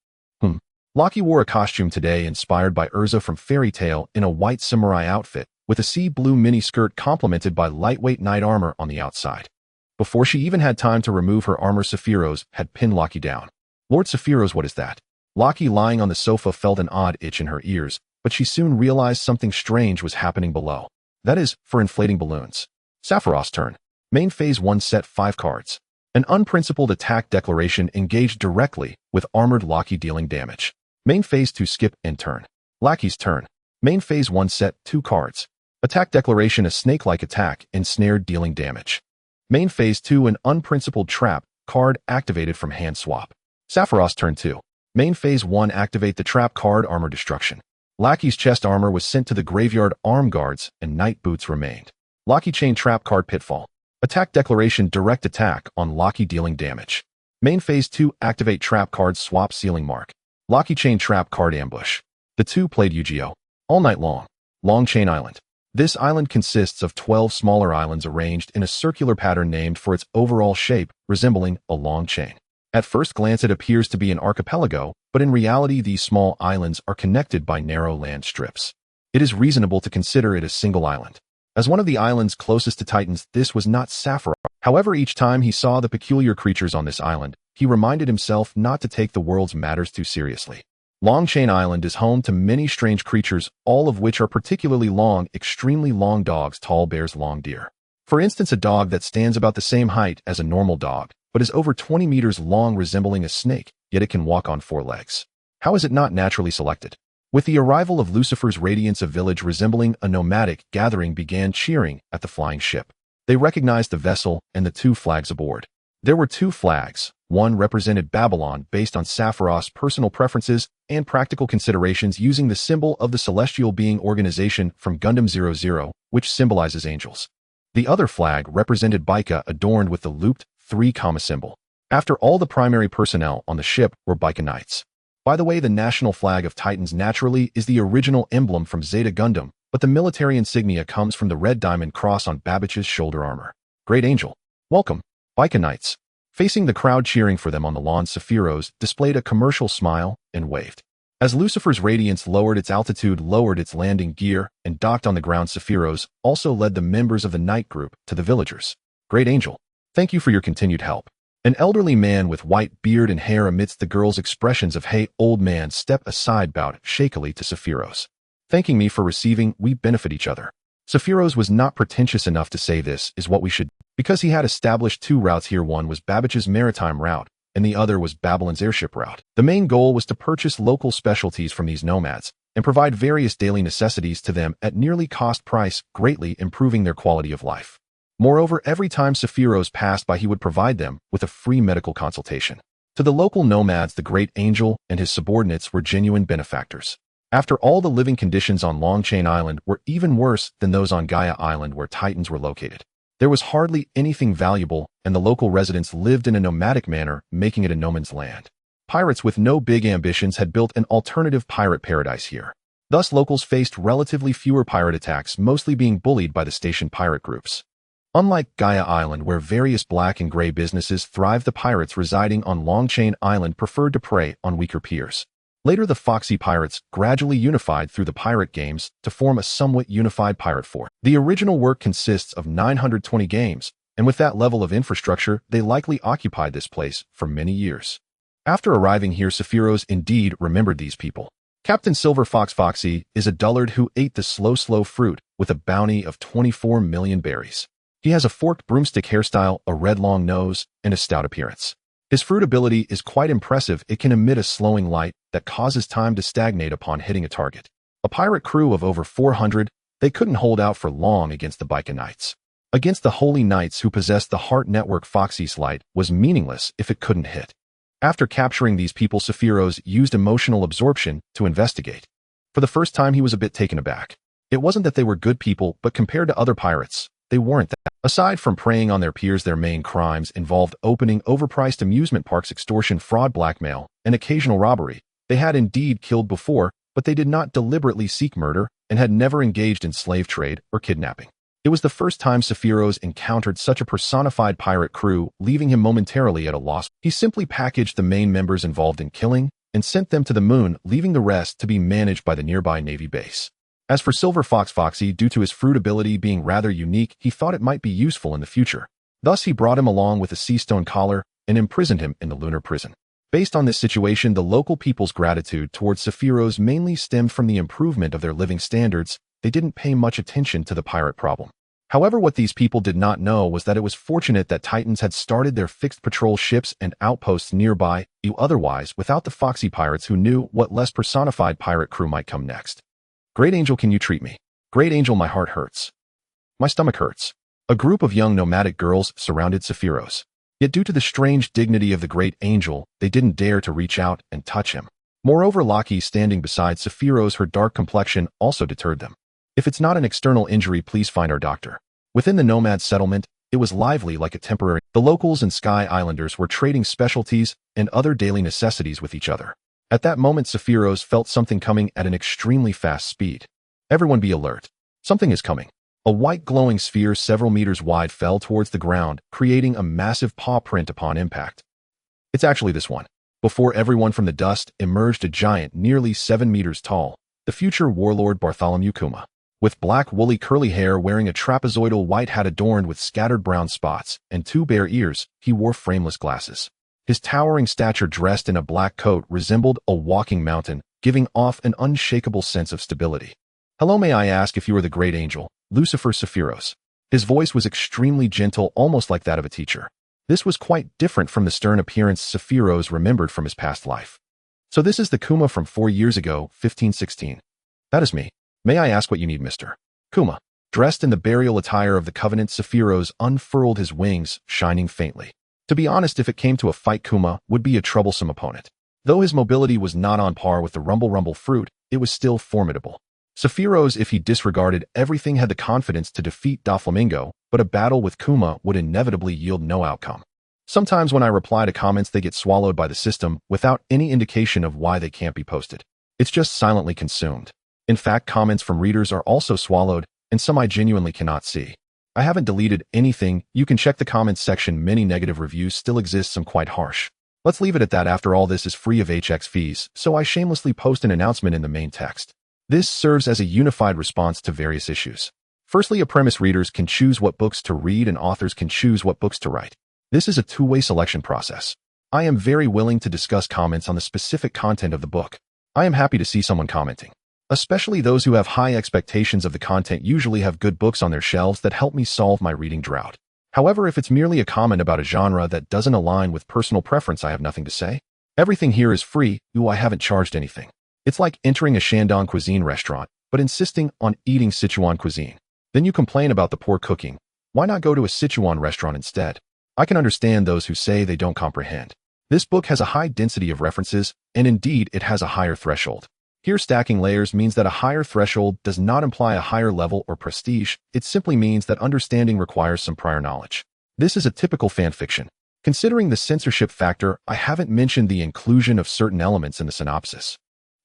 Laki wore a costume today inspired by Urza from Fairy Tale, in a white samurai outfit, with a sea blue mini-skirt complemented by lightweight knight armor on the outside. Before she even had time to remove her armor, Sephiros had pinned Laki down. "Lord Sephiros, what is that?" Laki, lying on the sofa, felt an odd itch in her ears, but she soon realized something strange was happening below. That is, for inflating balloons. Sephiros' turn. Main Phase 1, set 5 cards. An unprincipled attack declaration engaged directly with armored Laki, dealing damage. Main Phase 2, skip and turn. Laki's turn. Main Phase 1, set 2 cards. Attack declaration, a snake-like attack, ensnared, dealing damage. Main Phase 2, an unprincipled trap, card activated from hand swap. Sephiros' turn 2. Main Phase 1, activate the trap card, armor destruction. Laki's chest armor was sent to the graveyard, arm guards and knight boots remained. Laki chain trap card, pitfall. Attack declaration, direct attack on Laki, dealing damage. Main Phase 2, activate trap card, swap, sealing mark. Laki chain trap card, ambush. The two played Yu-Gi-Oh! All night long. Long Chain Island. This island consists of 12 smaller islands arranged in a circular pattern named for its overall shape, resembling a long chain. At first glance, it appears to be an archipelago, but in reality these small islands are connected by narrow land strips. It is reasonable to consider it a single island. As one of the islands closest to Titans, this was not Sephiros. However, each time he saw the peculiar creatures on this island, he reminded himself not to take the world's matters too seriously. Long Chain Island is home to many strange creatures, all of which are particularly long, extremely long dogs, tall bears, long deer. For instance, a dog that stands about the same height as a normal dog, but is over 20 meters long, resembling a snake, yet it can walk on 4 legs. How is it not naturally selected? With the arrival of Lucifer's radiance, a village resembling a nomadic gathering began cheering at the flying ship. They recognized the vessel and the 2 flags aboard. There were 2 flags. One represented Babylon, based on Sephiros' personal preferences and practical considerations, using the symbol of the celestial being organization from Gundam 00, which symbolizes angels. The other flag represented Baika, adorned with the looped 3, symbol. After all, the primary personnel on the ship were Baika Knights. By the way, the national flag of Titans naturally is the original emblem from Zeta Gundam, but the military insignia comes from the red diamond cross on Babbage's shoulder armor. Great Angel. Welcome, Biker Knights. Facing the crowd cheering for them on the lawn, Sephiroth displayed a commercial smile and waved. As Lucifer's radiance lowered its altitude, lowered its landing gear, and docked on the ground, Sephiroth also led the members of the night group to the villagers. Great Angel, thank you for your continued help. An elderly man with white beard and hair amidst the girls' expressions of "Hey, old man," stepped aside, bowed shakily to Sephiroth. Thanking me for receiving, we benefit each other. Sephiroth was not pretentious enough to say this is what we should, because he had established two routes here. One was Babbage's maritime route, and the other was Babylon's airship route. The main goal was to purchase local specialties from these nomads and provide various daily necessities to them at nearly cost price, greatly improving their quality of life. Moreover, every time Sephiroth passed by, he would provide them with a free medical consultation. To the local nomads, the Great Angel and his subordinates were genuine benefactors. After all, the living conditions on Longchain Island were even worse than those on Gaia Island where Titans were located. There was hardly anything valuable, and the local residents lived in a nomadic manner, making it a no man's land. Pirates with no big ambitions had built an alternative pirate paradise here. Thus, locals faced relatively fewer pirate attacks, mostly being bullied by the station pirate groups. Unlike Gaia Island, where various black and gray businesses thrived, the pirates residing on Longchain Island preferred to prey on weaker peers. Later, the Foxy Pirates gradually unified through the pirate games to form a somewhat unified pirate force. The original work consists of 920 games, and with that level of infrastructure, they likely occupied this place for many years. After arriving here, Sephiroth indeed remembered these people. Captain Silver Fox Foxy is a dullard who ate the slow fruit with a bounty of 24 million berries. He has a forked broomstick hairstyle, a red long nose, and a stout appearance. His fruit ability is quite impressive. It can emit a slowing light that causes time to stagnate upon hitting a target. A pirate crew of over 400, they couldn't hold out for long against the Biker Knights. Against the Holy Knights who possessed the Heart Network, Foxy's light was meaningless if it couldn't hit. After capturing these people, Sephiroth used emotional absorption to investigate. For the first time, he was a bit taken aback. It wasn't that they were good people, but compared to other pirates, they weren't that. Aside from preying on their peers, their main crimes involved opening overpriced amusement parks, extortion, fraud, blackmail, and occasional robbery. They had indeed killed before, but they did not deliberately seek murder and had never engaged in slave trade or kidnapping. It was the first time Sephiroth encountered such a personified pirate crew, leaving him momentarily at a loss. He simply packaged the main members involved in killing and sent them to the moon, leaving the rest to be managed by the nearby Navy base. As for Silver Fox Foxy, due to his fruit ability being rather unique, he thought it might be useful in the future. Thus, he brought him along with a sea stone collar and imprisoned him in the lunar prison. Based on this situation, the local people's gratitude towards Sephiroth mainly stemmed from the improvement of their living standards. They didn't pay much attention to the pirate problem. However, what these people did not know was that it was fortunate that Titans had started their fixed patrol ships and outposts nearby. Otherwise, without the Foxy Pirates, who knew what less personified pirate crew might come next. Great Angel, can you treat me? Great Angel, my heart hurts. My stomach hurts. A group of young nomadic girls surrounded Sephiroth. Yet due to the strange dignity of the Great Angel, they didn't dare to reach out and touch him. Moreover, Laki standing beside Sephiroth, her dark complexion also deterred them. If it's not an external injury, please find our doctor. Within the nomad settlement, it was lively like a temporary. The locals and Sky Islanders were trading specialties and other daily necessities with each other. At that moment, Sephiroth felt something coming at an extremely fast speed. Everyone be alert. Something is coming. A white glowing sphere several meters wide fell towards the ground, creating a massive paw print upon impact. It's actually this one. Before everyone from the dust emerged a giant nearly 7 meters tall, the future warlord Bartholomew Kuma. With black woolly curly hair, wearing a trapezoidal white hat adorned with scattered brown spots and 2 bare ears, he wore frameless glasses. His towering stature, dressed in a black coat, resembled a walking mountain, giving off an unshakable sense of stability. Hello, may I ask if you are the Great Angel, Lucifer Sephiroth? His voice was extremely gentle, almost like that of a teacher. This was quite different from the stern appearance Sephiroth remembered from his past life. So this is the Kuma from 4 years ago, 1516. That is me. May I ask what you need, Mr. Kuma? Dressed in the burial attire of the Covenant, Sephiroth unfurled his wings, shining faintly. To be honest, if it came to a fight, Kuma would be a troublesome opponent. Though his mobility was not on par with the Rumble fruit, it was still formidable. Sephiroth, if he disregarded everything, had the confidence to defeat Doflamingo, but a battle with Kuma would inevitably yield no outcome. Sometimes when I reply to comments, they get swallowed by the system without any indication of why they can't be posted. It's just silently consumed. In fact, comments from readers are also swallowed, and some I genuinely cannot see. I haven't deleted anything. You can check the comments section. Many negative reviews still exist, some quite harsh. Let's leave it at that. After all, this is free of HX fees, so I shamelessly post an announcement in the main text. This serves as a unified response to various issues. Firstly, a premise: readers can choose what books to read and authors can choose what books to write. This is a two-way selection process. I am very willing to discuss comments on the specific content of the book. I am happy to see someone commenting. Especially those who have high expectations of the content usually have good books on their shelves that help me solve my reading drought. However, if it's merely a comment about a genre that doesn't align with personal preference, I have nothing to say. Everything here is free. I haven't charged anything. It's like entering a Shandong cuisine restaurant, but insisting on eating Sichuan cuisine. Then you complain about the poor cooking. Why not go to a Sichuan restaurant instead? I can understand those who say they don't comprehend. This book has a high density of references, and indeed it has a higher threshold. Here, stacking layers means that a higher threshold does not imply a higher level or prestige. It simply means that understanding requires some prior knowledge. This is a typical fan fiction. Considering the censorship factor, I haven't mentioned the inclusion of certain elements in the synopsis.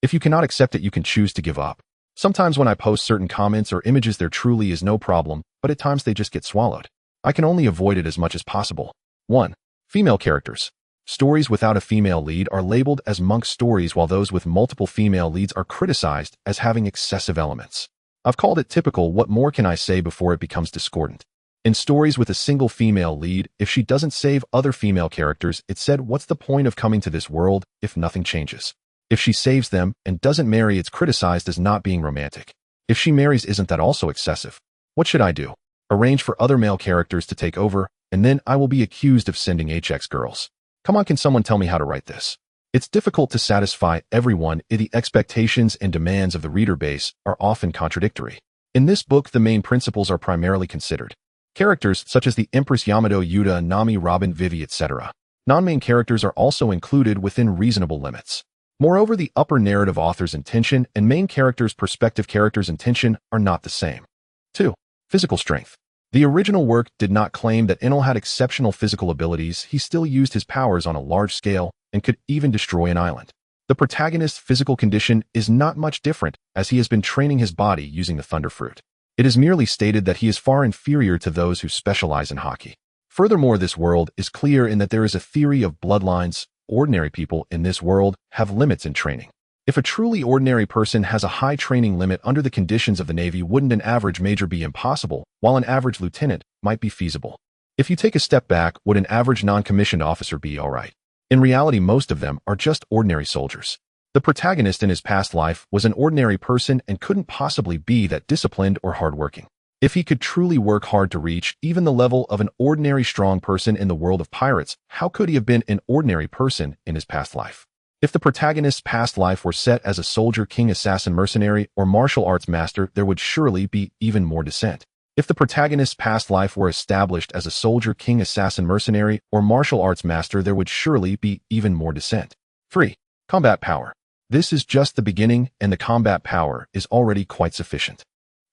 If you cannot accept it, you can choose to give up. Sometimes when I post certain comments or images, there truly is no problem, but at times they just get swallowed. I can only avoid it as much as possible. 1. Female characters. Stories without a female lead are labeled as monk stories, while those with multiple female leads are criticized as having excessive elements. I've called it typical. What more can I say before it becomes discordant? In stories with a single female lead, if she doesn't save other female characters, it's said, what's the point of coming to this world if nothing changes? If she saves them and doesn't marry, it's criticized as not being romantic. If she marries, isn't that also excessive? What should I do? Arrange for other male characters to take over, and then I will be accused of sending HX girls. Come on, can someone tell me how to write this? It's difficult to satisfy everyone. The expectations and demands of the reader base are often contradictory. In this book, the main principles are primarily considered. Characters such as the Empress Yamato, Yuta, Nami, Robin, Vivi, etc. Non-main characters are also included within reasonable limits. Moreover, the upper narrative author's intention and main character's perspective character's intention are not the same. 2. Physical strength. The original work did not claim that Enel had exceptional physical abilities. He still used his powers on a large scale and could even destroy an island. The protagonist's physical condition is not much different, as he has been training his body using the Thunder Fruit. It is merely stated that he is far inferior to those who specialize in hockey. Furthermore, this world is clear in that there is a theory of bloodlines. Ordinary people in this world have limits in training. If a truly ordinary person has a high training limit under the conditions of the Navy, wouldn't an average major be impossible, while an average lieutenant might be feasible? If you take a step back, would an average non-commissioned officer be alright? In reality, most of them are just ordinary soldiers. The protagonist in his past life was an ordinary person and couldn't possibly be that disciplined or hardworking. If he could truly work hard to reach even the level of an ordinary strong person in the world of pirates, how could he have been an ordinary person in his past life? If the protagonist's past life were set as a soldier, king, assassin, mercenary, or martial arts master, there would surely be even more dissent. If the protagonist's past life were established as a soldier, king, assassin, mercenary, or martial arts master, there would surely be even more dissent. 3. Combat power. This is just the beginning, and the combat power is already quite sufficient.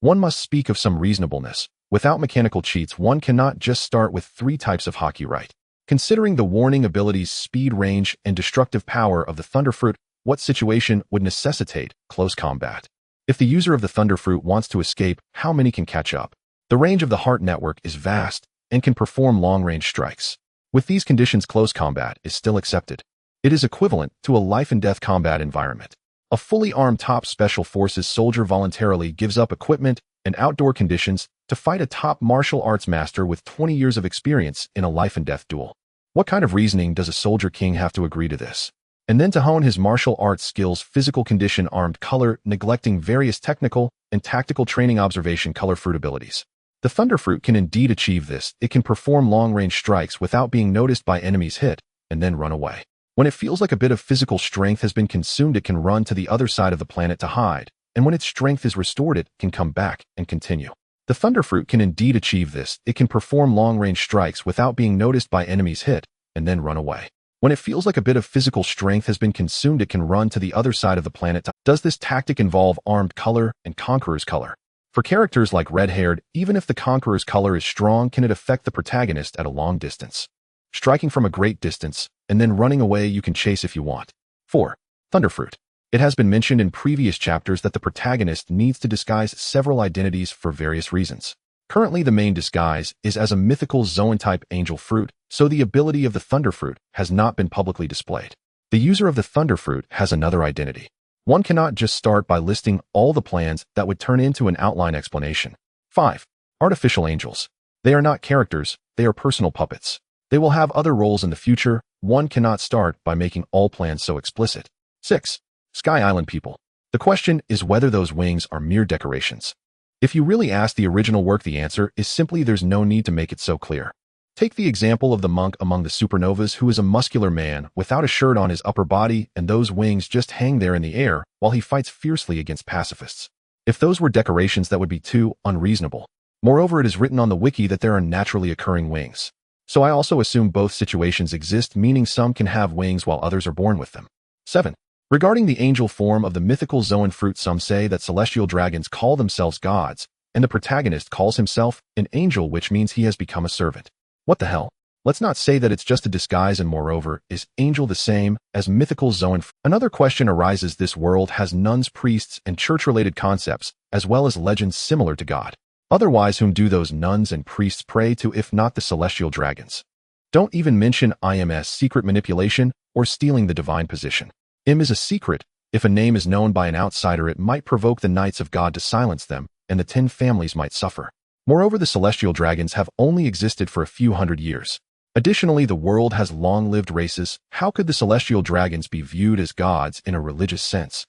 One must speak of some reasonableness. Without mechanical cheats, one cannot just start with 3 types of hockey right. Considering the warning abilities, speed, range, and destructive power of the Thunder Fruit, what situation would necessitate close combat? If the user of the Thunder Fruit wants to escape, how many can catch up? The range of the Heart Network is vast and can perform long-range strikes. With these conditions, close combat is still accepted. It is equivalent to a life-and-death combat environment. A fully armed top special forces soldier voluntarily gives up equipment and outdoor conditions to fight a top martial arts master with 20 years of experience in a life-and-death duel. What kind of reasoning does a soldier king have to agree to this? And then to hone his martial arts skills, physical condition, armed color, neglecting various technical and tactical training, observation, color, fruit abilities. The Thunder Fruit can indeed achieve this. It can perform long-range strikes without being noticed by enemies, hit, and then run away. When it feels like a bit of physical strength has been consumed, it can run to the other side of the planet to hide, and when its strength is restored, it can come back and continue. The Thunder Fruit can indeed achieve this. It can perform long-range strikes without being noticed by enemies, hit, and then run away. When it feels like a bit of physical strength has been consumed, it can run to the other side of the planet to... Does this tactic involve armed color and conqueror's color? For characters like red-haired, even if the conqueror's color is strong, can it affect the protagonist at a long distance? striking from a great distance, and then running away you can chase if you want. 4. Thunderfruit. It has been mentioned in previous chapters that the protagonist needs to disguise several identities for various reasons. Currently, the main disguise is as a mythical zoan-type angel fruit, so the ability of the thunderfruit has not been publicly displayed. The user of the thunderfruit has another identity. One cannot just start by listing all the plans that would turn into an outline explanation. 5. Artificial angels. They are not characters, they are personal puppets. They will have other roles in the future. One cannot start by making all plans so explicit. 6. Sky Island people. The question is whether those wings are mere decorations. If you really ask the original work, the answer is simply there's no need to make it so clear. Take the example of the monk among the supernovas who is a muscular man without a shirt on his upper body, and those wings just hang there in the air while he fights fiercely against pacifists. If those were decorations, that would be too unreasonable. Moreover, it is written on the wiki that there are naturally occurring wings. So I also assume both situations exist, meaning some can have wings while others are born with them. 7. Regarding the angel form of the mythical zoan fruit, some say that celestial dragons call themselves gods, and the protagonist calls himself an angel, which means he has become a servant. What the hell? Let's not say that it's just a disguise, and moreover, is angel the same as mythical zoan fruit? Another question arises. This world has nuns, priests, and church-related concepts, as well as legends similar to God. Otherwise, whom do those nuns and priests pray to if not the celestial dragons? Don't even mention IMS secret manipulation or stealing the divine position. M is a secret. If a name is known by an outsider, it might provoke the knights of God to silence them, and the 10 families might suffer. Moreover, the celestial dragons have only existed for a few hundred years. Additionally, the world has long-lived races. How could the celestial dragons be viewed as gods in a religious sense?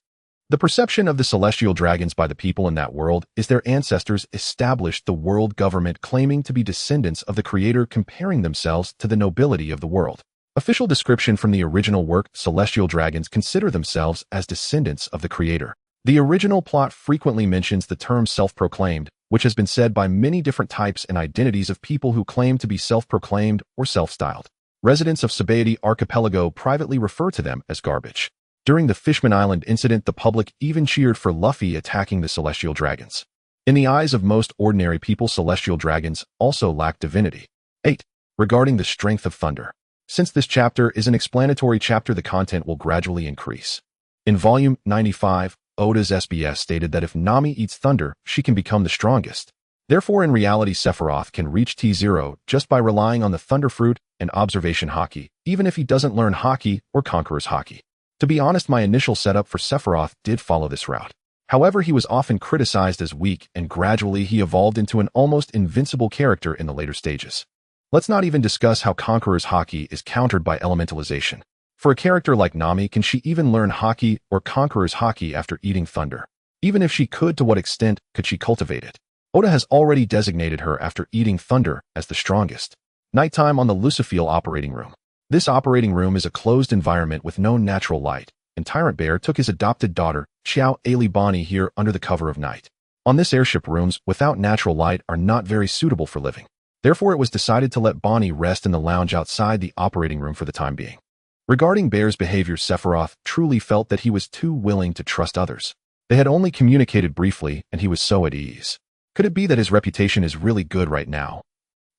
The perception of the celestial dragons by the people in that world is their ancestors established the world government, claiming to be descendants of the Creator, comparing themselves to the nobility of the world. Official description from the original work: celestial dragons consider themselves as descendants of the Creator. The original plot frequently mentions the term self-proclaimed, which has been said by many different types and identities of people who claim to be self-proclaimed or self-styled. Residents of Sabaody Archipelago privately refer to them as garbage. During the Fishman Island incident, the public even cheered for Luffy attacking the celestial dragons. In the eyes of most ordinary people, celestial dragons also lack divinity. 8. Regarding the strength of thunder. Since this chapter is an explanatory chapter, the content will gradually increase. In volume 95, Oda's SBS stated that if Nami eats thunder, she can become the strongest. Therefore, in reality, Sephiroth can reach T0 just by relying on the thunder fruit and observation haki, even if he doesn't learn haki or conqueror's haki. To be honest, my initial setup for Sephiroth did follow this route. However, he was often criticized as weak, and gradually he evolved into an almost invincible character in the later stages. Let's not even discuss how Conqueror's haki is countered by elementalization. For a character like Nami, can she even learn haki or Conqueror's haki after eating thunder? Even if she could, to what extent could she cultivate it? Oda has already designated her after eating thunder as the strongest. Nighttime on the Lucifeel operating room. This operating room is a closed environment with no natural light, and Tyrant Bear took his adopted daughter, Xiao Ailey Bonnie, here under the cover of night. On this airship, rooms without natural light are not very suitable for living. Therefore, it was decided to let Bonnie rest in the lounge outside the operating room for the time being. Regarding Bear's behavior, Sephiroth truly felt that he was too willing to trust others. They had only communicated briefly, and he was so at ease. Could it be that his reputation is really good right now?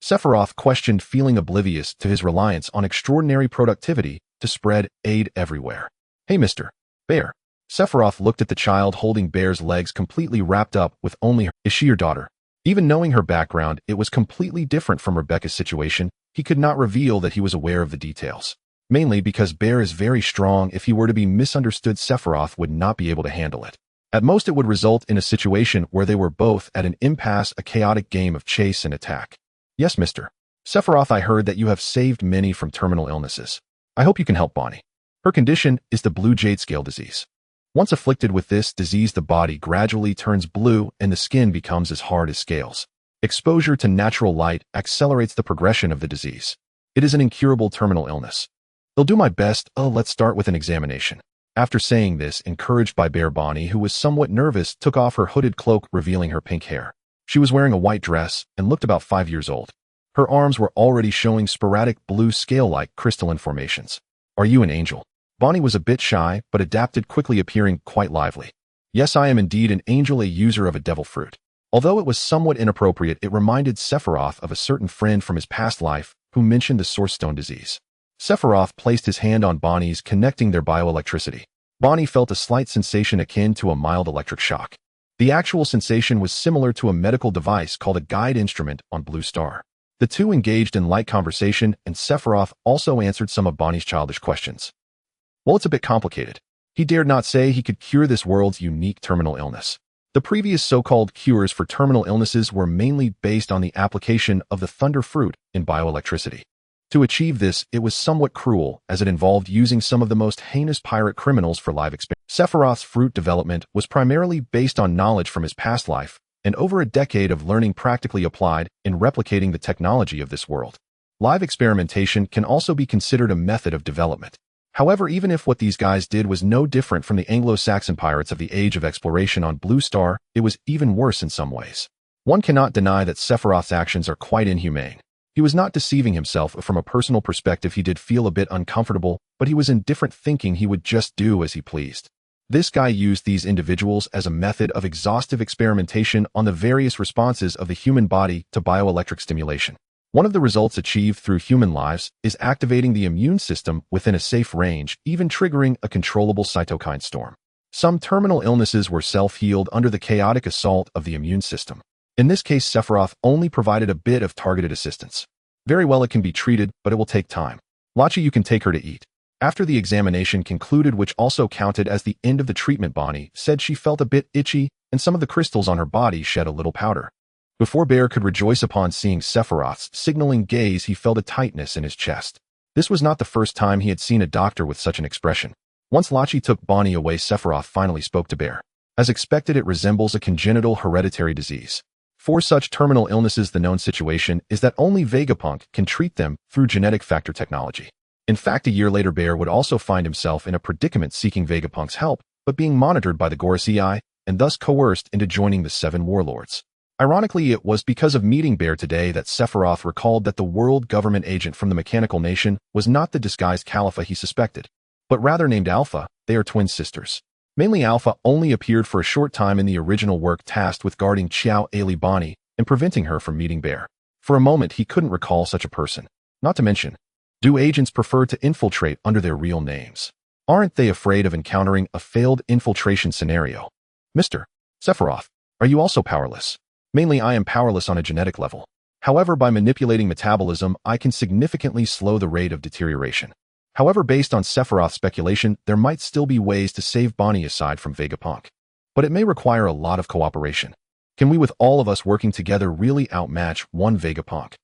Sephiroth questioned, feeling oblivious to his reliance on extraordinary productivity to spread aid everywhere. Hey, Mr. Bear. Sephiroth looked at the child holding Bear's legs, completely wrapped up with only her. Is she your daughter? Even knowing her background, it was completely different from Rebecca's situation. He could not reveal that he was aware of the details. Mainly because Bear is very strong. If he were to be misunderstood, Sephiroth would not be able to handle it. At most, it would result in a situation where they were both at an impasse, a chaotic game of chase and attack. Yes, Mr. Sephiroth, I heard that you have saved many from terminal illnesses. I hope you can help Bonnie. Her condition is the blue jade scale disease. Once afflicted with this disease, the body gradually turns blue and the skin becomes as hard as scales. Exposure to natural light accelerates the progression of the disease. It is an incurable terminal illness. They'll do my best. Let's start with an examination. After saying this, encouraged by Bear, Bonnie, who was somewhat nervous, took off her hooded cloak, revealing her pink hair. She was wearing a white dress and looked about 5 years old. Her arms were already showing sporadic blue scale-like crystalline formations. Are you an angel? Bonnie was a bit shy, but adapted quickly, appearing quite lively. Yes, I am indeed an angel, a user of a devil fruit. Although it was somewhat inappropriate, it reminded Sephiroth of a certain friend from his past life who mentioned the source stone disease. Sephiroth placed his hand on Bonnie's, connecting their bioelectricity. Bonnie felt a slight sensation akin to a mild electric shock. The actual sensation was similar to a medical device called a guide instrument on Blue Star. The two engaged in light conversation, and Sephiroth also answered some of Bonnie's childish questions. Well, it's a bit complicated. He dared not say he could cure this world's unique terminal illness. The previous so-called cures for terminal illnesses were mainly based on the application of the thunder fruit in bioelectricity. To achieve this, it was somewhat cruel, as it involved using some of the most heinous pirate criminals for live experiments. Sephiroth's fruit development was primarily based on knowledge from his past life, and over a decade of learning practically applied in replicating the technology of this world. Live experimentation can also be considered a method of development. However, even if what these guys did was no different from the Anglo-Saxon pirates of the Age of Exploration on Blue Star, it was even worse in some ways. One cannot deny that Sephiroth's actions are quite inhumane. He was not deceiving himself. From a personal perspective, he did feel a bit uncomfortable, but he was indifferent, thinking he would just do as he pleased. This guy used these individuals as a method of exhaustive experimentation on the various responses of the human body to bioelectric stimulation. One of the results achieved through human lives is activating the immune system within a safe range, even triggering a controllable cytokine storm. Some terminal illnesses were self-healed under the chaotic assault of the immune system. In this case, Sephiroth only provided a bit of targeted assistance. Very well, it can be treated, but it will take time. Lachi, you can take her to eat. After the examination concluded, which also counted as the end of the treatment, Bonnie said she felt a bit itchy, and some of the crystals on her body shed a little powder. Before Bear could rejoice upon seeing Sephiroth's signaling gaze, he felt a tightness in his chest. This was not the first time he had seen a doctor with such an expression. Once Lachi took Bonnie away, Sephiroth finally spoke to Bear. As expected, it resembles a congenital hereditary disease. For such terminal illnesses, the known situation is that only Vegapunk can treat them through genetic factor technology. In fact, a year later, Bear would also find himself in a predicament, seeking Vegapunk's help, but being monitored by the Gorosei, and thus coerced into joining the Seven Warlords. Ironically, it was because of meeting Bear today that Sephiroth recalled that the world government agent from the Mechanical Nation was not the disguised Califa he suspected, but rather named Alpha. They are twin sisters. Mainly, Alpha only appeared for a short time in the original work, tasked with guarding Xiao Ailey Bonnie and preventing her from meeting Bear. For a moment, he couldn't recall such a person. Not to mention, do agents prefer to infiltrate under their real names? Aren't they afraid of encountering a failed infiltration scenario? Mr. Sephiroth, are you also powerless? Mainly, I am powerless on a genetic level. However, by manipulating metabolism, I can significantly slow the rate of deterioration. However, based on Sephiroth's speculation, there might still be ways to save Bonnie aside from Vegapunk. But it may require a lot of cooperation. Can we, with all of us working together, really outmatch one Vegapunk?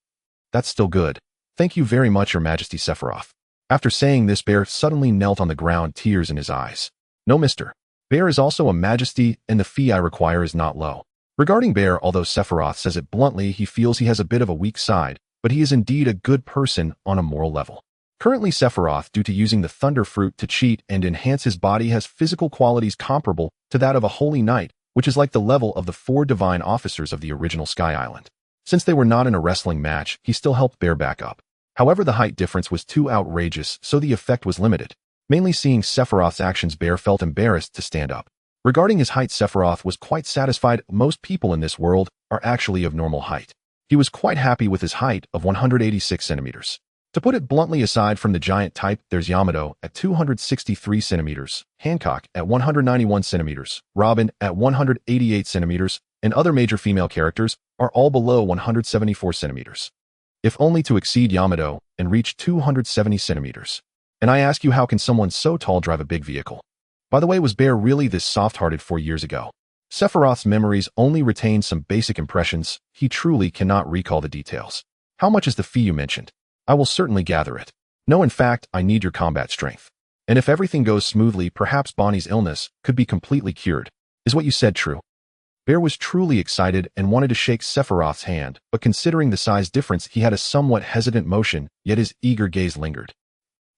That's still good. Thank you very much, Your Majesty Sephiroth. After saying this, Bear suddenly knelt on the ground, tears in his eyes. No, Mr. Bear is also a majesty, and the fee I require is not low. Regarding Bear, although Sephiroth says it bluntly, he feels he has a bit of a weak side, but he is indeed a good person on a moral level. Currently, Sephiroth, due to using the Thunder Fruit to cheat and enhance his body, has physical qualities comparable to that of a holy knight, which is like the level of the 4 divine officers of the original Sky Island. Since they were not in a wrestling match, he still helped Bear back up. However, the height difference was too outrageous, so the effect was limited. Mainly seeing Sephiroth's actions, Bear felt embarrassed to stand up. Regarding his height, Sephiroth was quite satisfied. Most people in this world are actually of normal height. He was quite happy with his height of 186 centimeters. To put it bluntly, aside from the giant type, there's Yamato at 263 centimeters, Hancock at 191 centimeters, Robin at 188 centimeters, and other major female characters are all below 174 centimeters. If only to exceed Yamato and reach 270 centimeters. And I ask you, how can someone so tall drive a big vehicle? By the way, was Bear really this soft-hearted 4 years ago? Sephiroth's memories only retain some basic impressions. He truly cannot recall the details. How much is the fee you mentioned? I will certainly gather it. No, in fact, I need your combat strength. And if everything goes smoothly, perhaps Bonnie's illness could be completely cured. Is what you said true? Bear was truly excited and wanted to shake Sephiroth's hand, but considering the size difference, he had a somewhat hesitant motion, yet his eager gaze lingered.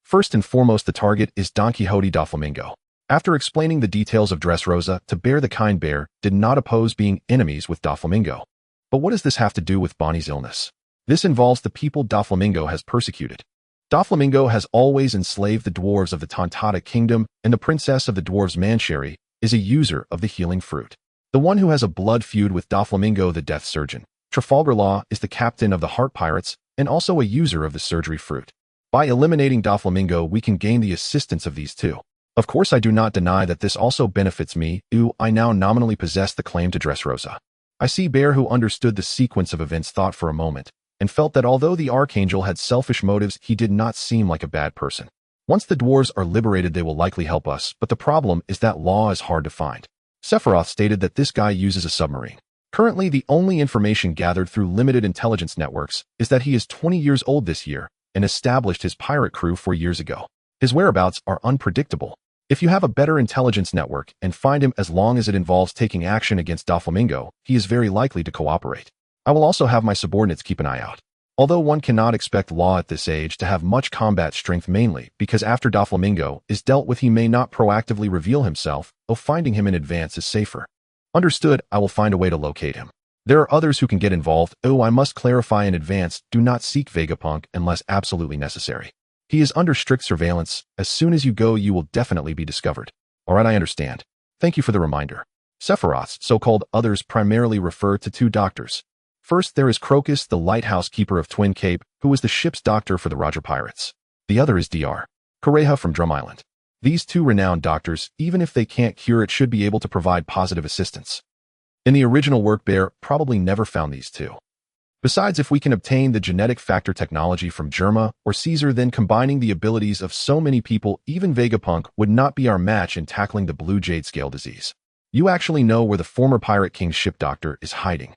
First and foremost, the target is Don Quixote Doflamingo. After explaining the details of Dressrosa to Bear, the kind Bear did not oppose being enemies with Doflamingo. But what does this have to do with Bonnie's illness? This involves the people Doflamingo has persecuted. Doflamingo has always enslaved the dwarves of the Tontata Kingdom, and the princess of the dwarves, Mancheri, is a user of the healing fruit. The one who has a blood feud with Doflamingo, the Death Surgeon. Trafalgar Law is the captain of the Heart Pirates, and also a user of the surgery fruit. By eliminating Doflamingo, we can gain the assistance of these two. Of course, I do not deny that this also benefits me. I now nominally possess the claim to Dressrosa. I see Bear, who understood the sequence of events, thought for a moment, and felt that although the Archangel had selfish motives, he did not seem like a bad person. Once the dwarves are liberated, they will likely help us, but the problem is that Law is hard to find. Sephiroth stated that this guy uses a submarine. Currently, the only information gathered through limited intelligence networks is that he is 20 years old this year and established his pirate crew 4 years ago. His whereabouts are unpredictable. If you have a better intelligence network and find him, as long as it involves taking action against Doflamingo, he is very likely to cooperate. I will also have my subordinates keep an eye out. Although one cannot expect Law at this age to have much combat strength, mainly because after Doflamingo is dealt with, he may not proactively reveal himself, though finding him in advance is safer. Understood, I will find a way to locate him. There are others who can get involved. I must clarify in advance, do not seek Vegapunk unless absolutely necessary. He is under strict surveillance. As soon as you go, you will definitely be discovered. Alright, I understand. Thank you for the reminder. Sephiroth's so-called others primarily refer to 2 doctors. First, there is Crocus, the lighthouse keeper of Twin Cape, who is the ship's doctor for the Roger Pirates. The other is Dr. Kureha from Drum Island. These 2 renowned doctors, even if they can't cure it, should be able to provide positive assistance. In the original work, Bear probably never found these 2. Besides, if we can obtain the genetic factor technology from Germa or Caesar, then combining the abilities of so many people, even Vegapunk would not be our match in tackling the Blue Jade Scale disease. You actually know where the former Pirate King's ship doctor is hiding.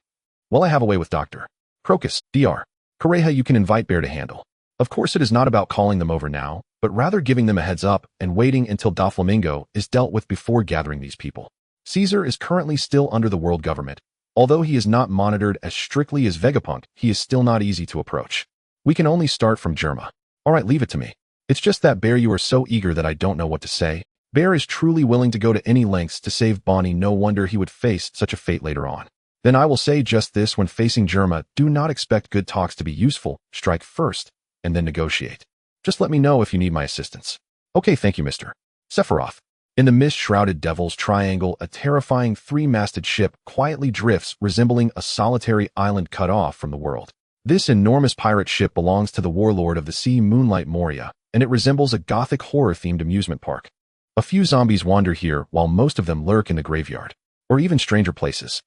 Well, I have a way with Dr. Crocus, Dr. Kureha you can invite Bear to handle. Of course, it is not about calling them over now, but rather giving them a heads up and waiting until Doflamingo is dealt with before gathering these people. Caesar is currently still under the world government. Although he is not monitored as strictly as Vegapunk, he is still not easy to approach. We can only start from Germa. Alright, leave it to me. It's just that, Bear, you are so eager that I don't know what to say. Bear is truly willing to go to any lengths to save Bonnie. No wonder he would face such a fate later on. Then I will say just this: when facing Germa, do not expect good talks to be useful. Strike first, and then negotiate. Just let me know if you need my assistance. Okay, thank you, Mr. Sephiroth. In the mist-shrouded Devil's Triangle, a terrifying 3-masted ship quietly drifts, resembling a solitary island cut off from the world. This enormous pirate ship belongs to the warlord of the sea, Moonlight Moria, and it resembles a gothic horror-themed amusement park. A few zombies wander here, while most of them lurk in the graveyard, or even stranger places.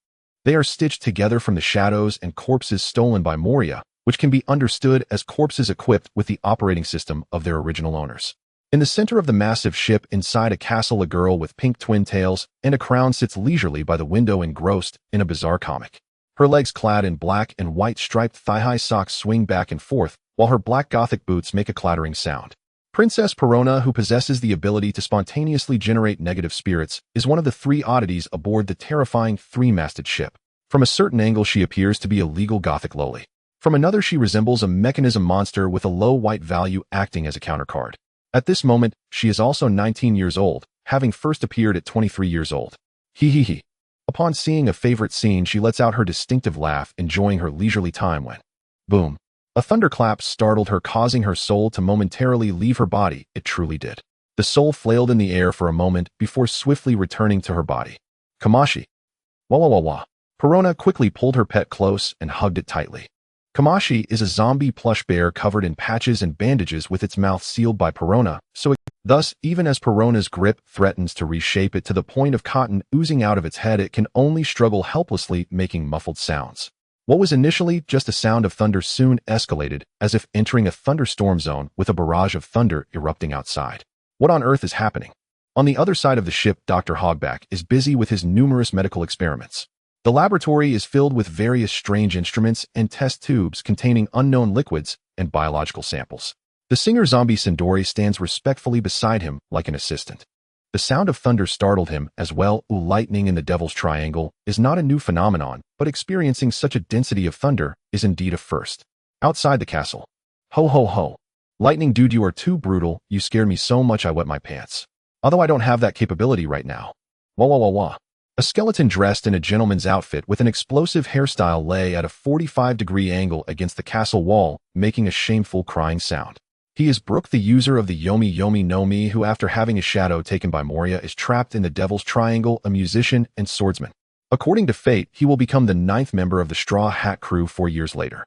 They are stitched together from the shadows and corpses stolen by Moria, which can be understood as corpses equipped with the operating system of their original owners. In the center of the massive ship, inside a castle, a girl with pink twin tails and a crown sits leisurely by the window, engrossed in a bizarre comic. Her legs, clad in black and white striped thigh-high socks, swing back and forth, while her black gothic boots make a clattering sound. Princess Perona, who possesses the ability to spontaneously generate negative spirits, is one of the 3 oddities aboard the terrifying 3-masted ship. From a certain angle, she appears to be a legal gothic loli. From another, she resembles a mechanism monster with a low white value acting as a countercard. At this moment, she is also 19 years old, having first appeared at 23 years old. Hee. Upon seeing a favorite scene, she lets out her distinctive laugh, enjoying her leisurely time when, boom, a thunderclap startled her, causing her soul to momentarily leave her body. It truly did. The soul flailed in the air for a moment before swiftly returning to her body. Kamashi. Wah. Perona quickly pulled her pet close and hugged it tightly. Kamashi is a zombie plush bear covered in patches and bandages, with its mouth sealed by Perona, thus, even as Perona's grip threatens to reshape it to the point of cotton oozing out of its head, it can only struggle helplessly, making muffled sounds. What was initially just a sound of thunder soon escalated, as if entering a thunderstorm zone, with a barrage of thunder erupting outside. What on earth is happening? On the other side of the ship, Dr. Hogback is busy with his numerous medical experiments. The laboratory is filled with various strange instruments and test tubes containing unknown liquids and biological samples. The singer zombie Sindori stands respectfully beside him like an assistant. The sound of thunder startled him as well. Lightning in the Devil's Triangle is not a new phenomenon, but experiencing such a density of thunder is indeed a first. Outside the castle. Ho. Lightning dude, you are too brutal. You scared me so much I wet my pants. Although I don't have that capability right now. Wah. A skeleton dressed in a gentleman's outfit with an explosive hairstyle lay at a 45-degree angle against the castle wall, making a shameful crying sound. He is Brook, the user of the Yomi no Mi, who after having his shadow taken by Moria is trapped in the Devil's Triangle, a musician and swordsman. According to fate, he will become the 9th member of the Straw Hat crew 4 years later.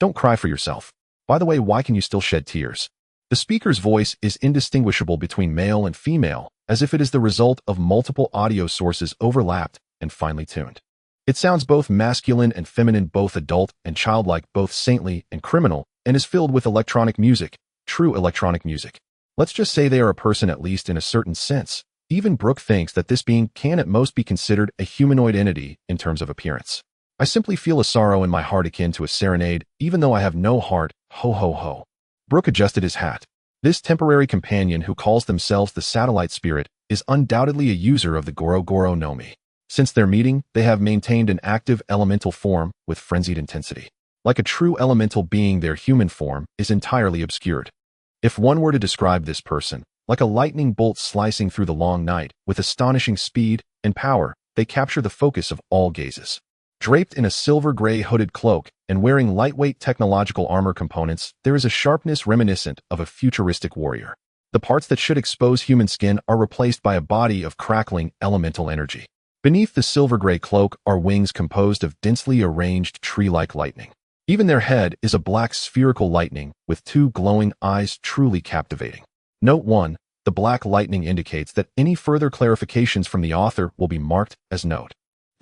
Don't cry for yourself. By the way, why can you still shed tears? The speaker's voice is indistinguishable between male and female, as if it is the result of multiple audio sources overlapped and finely tuned. It sounds both masculine and feminine, both adult and childlike, both saintly and criminal, and is filled with electronic music, true electronic music. Let's just say they are a person, at least in a certain sense. Even Brooke thinks that this being can at most be considered a humanoid entity in terms of appearance. I simply feel a sorrow in my heart akin to a serenade, even though I have no heart, ho ho ho. Brooke adjusted his hat. This temporary companion who calls themselves the satellite spirit is undoubtedly a user of the Goro Goro no Mi. Since their meeting, they have maintained an active elemental form with frenzied intensity. Like a true elemental being, their human form is entirely obscured. If one were to describe this person, like a lightning bolt slicing through the long night, with astonishing speed and power, they capture the focus of all gazes. Draped in a silver-gray hooded cloak and wearing lightweight technological armor components, there is a sharpness reminiscent of a futuristic warrior. The parts that should expose human skin are replaced by a body of crackling elemental energy. Beneath the silver-gray cloak are wings composed of densely arranged tree-like lightning. Even their head is a black spherical lightning with two glowing eyes, truly captivating. Note 1. The black lightning indicates that any further clarifications from the author will be marked as note.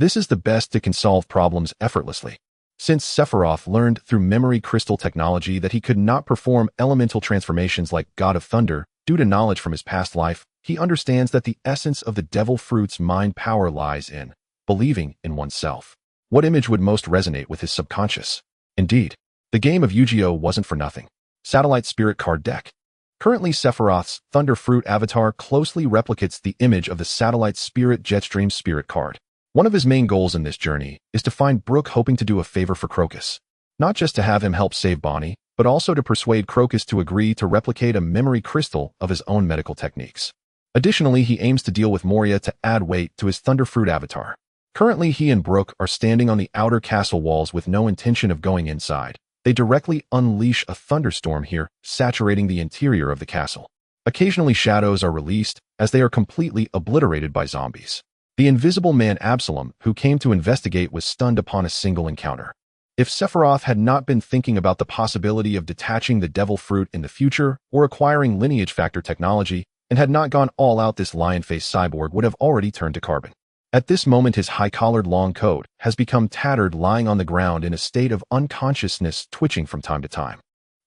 This is the best that can solve problems effortlessly. Since Sephiroth learned through memory crystal technology that he could not perform elemental transformations like God of Thunder due to knowledge from his past life, he understands that the essence of the devil fruit's mind power lies in believing in oneself. What image would most resonate with his subconscious? Indeed, the game of Yu-Gi-Oh! Wasn't for nothing. Satellite Spirit card deck. Currently, Sephiroth's Thunder Fruit avatar closely replicates the image of the Satellite Spirit Jetstream Spirit card. One of his main goals in this journey is to find Brooke, hoping to do a favor for Crocus. Not just to have him help save Bonnie, but also to persuade Crocus to agree to replicate a memory crystal of his own medical techniques. Additionally, he aims to deal with Moria to add weight to his Thunder Fruit avatar. Currently, he and Brooke are standing on the outer castle walls with no intention of going inside. They directly unleash a thunderstorm here, saturating the interior of the castle. Occasionally, shadows are released as they are completely obliterated by zombies. The invisible man Absalom, who came to investigate, was stunned upon a single encounter. If Sephiroth had not been thinking about the possibility of detaching the devil fruit in the future or acquiring lineage factor technology and had not gone all out, this lion-faced cyborg would have already turned to carbon. At this moment, his high-collared long coat has become tattered, lying on the ground in a state of unconsciousness, twitching from time to time.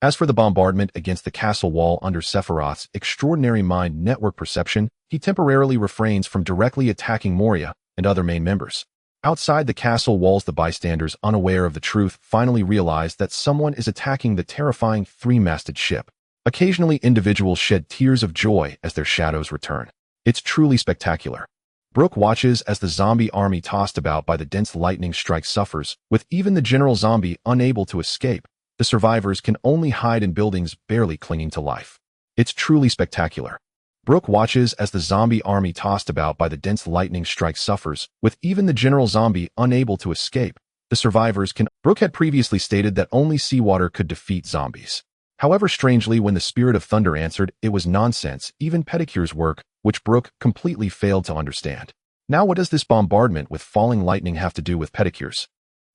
As for the bombardment against the castle wall under Sephiroth's extraordinary mind network perception, he temporarily refrains from directly attacking Moria and other main members. Outside the castle walls, the bystanders, unaware of the truth, finally realize that someone is attacking the terrifying three-masted ship. Occasionally, individuals shed tears of joy as their shadows return. It's truly spectacular. Brooke watches as the zombie army tossed about by the dense lightning strike suffers, with even the general zombie unable to escape. The survivors can only hide in buildings, barely clinging to life. It's truly spectacular. Brooke watches as the zombie army tossed about by the dense lightning strike suffers, with even the general zombie unable to escape. The survivors can. Brooke had previously stated that only seawater could defeat zombies. However, strangely, when the Spirit of Thunder answered, it was nonsense, even Pedicure's work, which Brooke completely failed to understand. Now, what does this bombardment with falling lightning have to do with Pedicure's?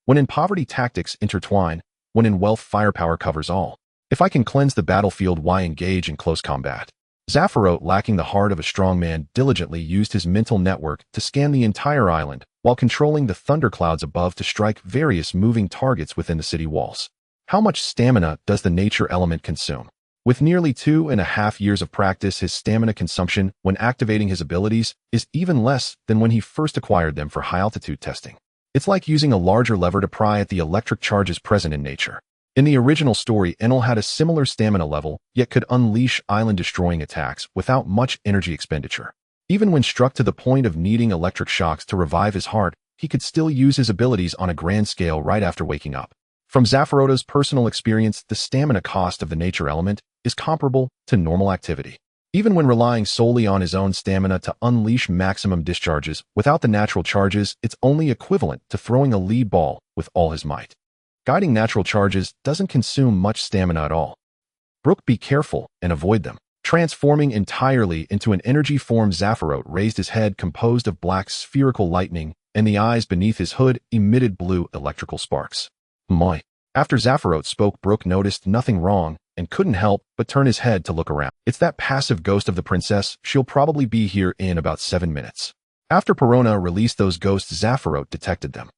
When in poverty, tactics intertwine. When in wealth, firepower covers all. If I can cleanse the battlefield, why engage in close combat? Sephiroth, lacking the heart of a strong man, diligently used his mental network to scan the entire island, while controlling the thunderclouds above to strike various moving targets within the city walls. How much stamina does the nature element consume? With nearly 2.5 years of practice, his stamina consumption when activating his abilities is even less than when he first acquired them for high-altitude testing. It's like using a larger lever to pry at the electric charges present in nature. In the original story, Enel had a similar stamina level, yet could unleash island-destroying attacks without much energy expenditure. Even when struck to the point of needing electric shocks to revive his heart, he could still use his abilities on a grand scale right after waking up. From Sephiroth's personal experience, the stamina cost of the nature element is comparable to normal activity. Even when relying solely on his own stamina to unleash maximum discharges, without the natural charges, it's only equivalent to throwing a lead ball with all his might. Guiding natural charges doesn't consume much stamina at all. Brooke, be careful and avoid them. Transforming entirely into an energy form, Sephiroth raised his head composed of black spherical lightning, and the eyes beneath his hood emitted blue electrical sparks. Moi. After Zapharot spoke, Brooke noticed nothing wrong and couldn't help but turn his head to look around. It's that passive ghost of the princess. She'll probably be here in about 7 minutes. After Perona released those ghosts, Zapharot detected them.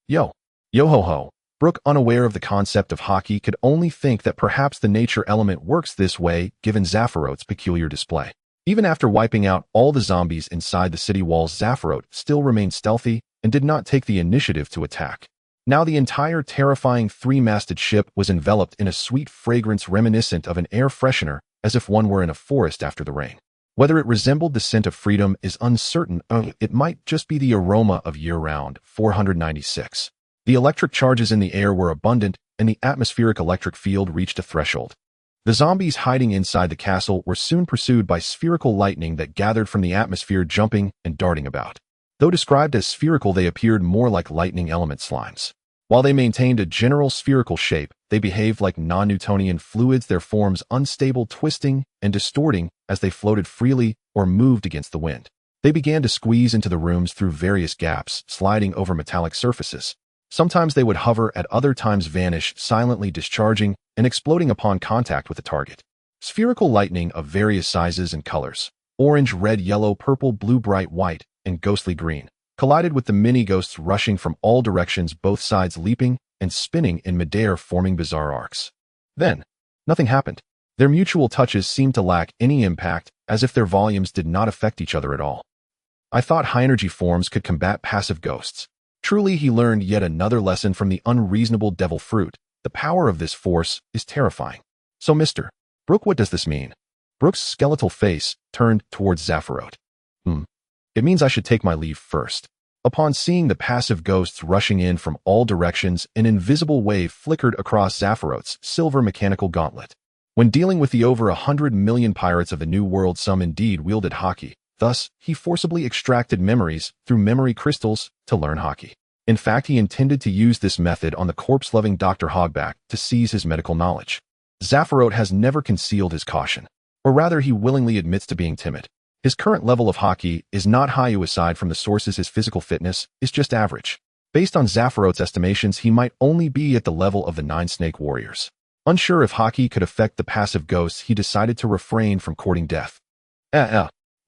Yo ho ho. Brooke, unaware of the concept of hockey, could only think that perhaps the nature element works this way given Zapharot's peculiar display. Even after wiping out all the zombies inside the city walls, Zapharot still remained stealthy and did not take the initiative to attack. Now the entire terrifying three-masted ship was enveloped in a sweet fragrance reminiscent of an air freshener, as if one were in a forest after the rain. Whether it resembled the scent of freedom is uncertain. It might just be the aroma of year-round. 496. The electric charges in the air were abundant, and the atmospheric electric field reached a threshold. The zombies hiding inside the castle were soon pursued by spherical lightning that gathered from the atmosphere, jumping and darting about. Though described as spherical, they appeared more like lightning element slimes. While they maintained a general spherical shape, they behaved like non-Newtonian fluids, their forms unstable, twisting and distorting as they floated freely or moved against the wind. They began to squeeze into the rooms through various gaps, sliding over metallic surfaces. Sometimes they would hover, at other times vanish, silently discharging and exploding upon contact with the target. Spherical lightning of various sizes and colors, orange, red, yellow, purple, blue, bright white, and ghostly green, collided with the mini-ghosts rushing from all directions, both sides leaping and spinning in midair, forming bizarre arcs. Then, nothing happened. Their mutual touches seemed to lack any impact, as if their volumes did not affect each other at all. I thought high-energy forms could combat passive ghosts. Truly, he learned yet another lesson from the unreasonable devil fruit. The power of this force is terrifying. So, Mr. Brooke, what does this mean? Brooke's skeletal face turned towards Zapharot. It means I should take my leave first. Upon seeing the passive ghosts rushing in from all directions, an invisible wave flickered across Zapharot's silver mechanical gauntlet. When dealing with the over 100 million pirates of the New World, some indeed wielded hockey. Thus, he forcibly extracted memories through memory crystals to learn hockey. In fact, he intended to use this method on the corpse-loving Dr. Hogback to seize his medical knowledge. Zapharot has never concealed his caution, or rather he willingly admits to being timid. His current level of hockey is not high. Aside from the sources, his physical fitness is just average. Based on Zapharot's estimations, he might only be at the level of the 9 snake warriors. Unsure if hockey could affect the passive ghosts, he decided to refrain from courting death.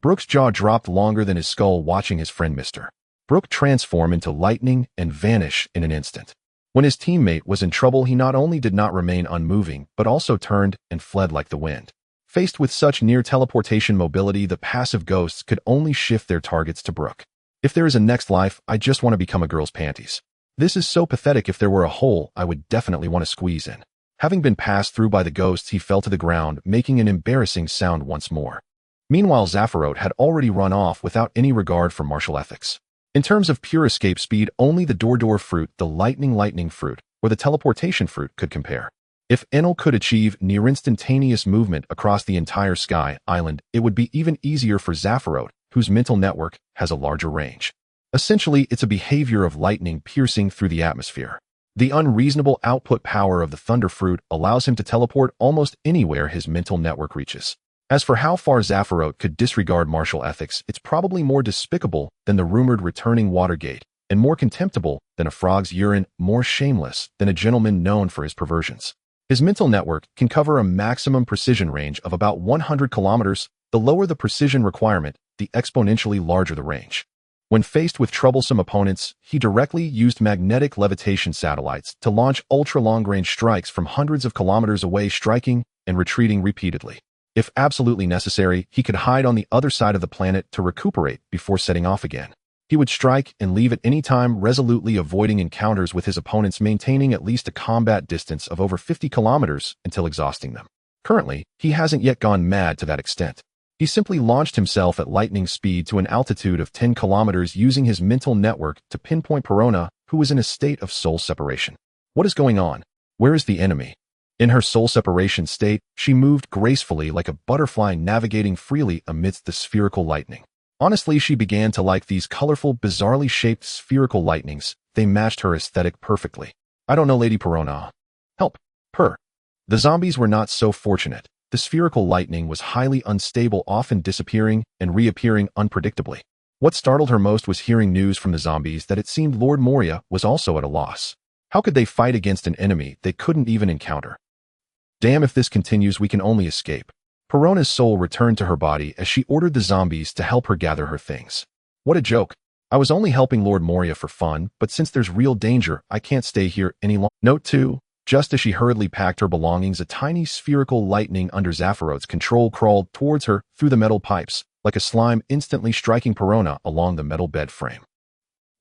Brooke's jaw dropped longer than his skull, watching his friend Mr. Brooke transform into lightning and vanish in an instant. When his teammate was in trouble, he not only did not remain unmoving, but also turned and fled like the wind. Faced with such near teleportation mobility, the passive ghosts could only shift their targets to Brooke. If there is a next life, I just want to become a girl's panties. This is so pathetic. If there were a hole, I would definitely want to squeeze in. Having been passed through by the ghosts, he fell to the ground, making an embarrassing sound once more. Meanwhile, Zapharot had already run off without any regard for martial ethics. In terms of pure escape speed, only the door fruit, the lightning fruit, or the teleportation fruit could compare. If Enel could achieve near-instantaneous movement across the entire sky island, it would be even easier for Zapharot, whose mental network has a larger range. Essentially, it's a behavior of lightning piercing through the atmosphere. The unreasonable output power of the thunder fruit allows him to teleport almost anywhere his mental network reaches. As for how far Zapharot could disregard martial ethics, it's probably more despicable than the rumored returning Watergate, and more contemptible than a frog's urine, more shameless than a gentleman known for his perversions. His mental network can cover a maximum precision range of about 100 kilometers. The lower the precision requirement, the exponentially larger the range. When faced with troublesome opponents, he directly used magnetic levitation satellites to launch ultra-long-range strikes from hundreds of kilometers away, striking and retreating repeatedly. If absolutely necessary, he could hide on the other side of the planet to recuperate before setting off again. He would strike and leave at any time, resolutely avoiding encounters with his opponents, maintaining at least a combat distance of over 50 kilometers until exhausting them. Currently, he hasn't yet gone mad to that extent. He simply launched himself at lightning speed to an altitude of 10 kilometers, using his mental network to pinpoint Perona, who was in a state of soul separation. What is going on? Where is the enemy? In her soul separation state, she moved gracefully like a butterfly, navigating freely amidst the spherical lightning. Honestly, she began to like these colorful, bizarrely shaped spherical lightnings. They matched her aesthetic perfectly. I don't know, Lady Perona. Help. Her. The zombies were not so fortunate. The spherical lightning was highly unstable, often disappearing and reappearing unpredictably. What startled her most was hearing news from the zombies that it seemed Lord Moria was also at a loss. How could they fight against an enemy they couldn't even encounter? Damn, if this continues, we can only escape. Perona's soul returned to her body as she ordered the zombies to help her gather her things. What a joke. I was only helping Lord Moria for fun, but since there's real danger, I can't stay here any longer. Note 2. Just as she hurriedly packed her belongings, a tiny spherical lightning under Zaphiroth's control crawled towards her through the metal pipes, like a slime, instantly striking Perona along the metal bed frame.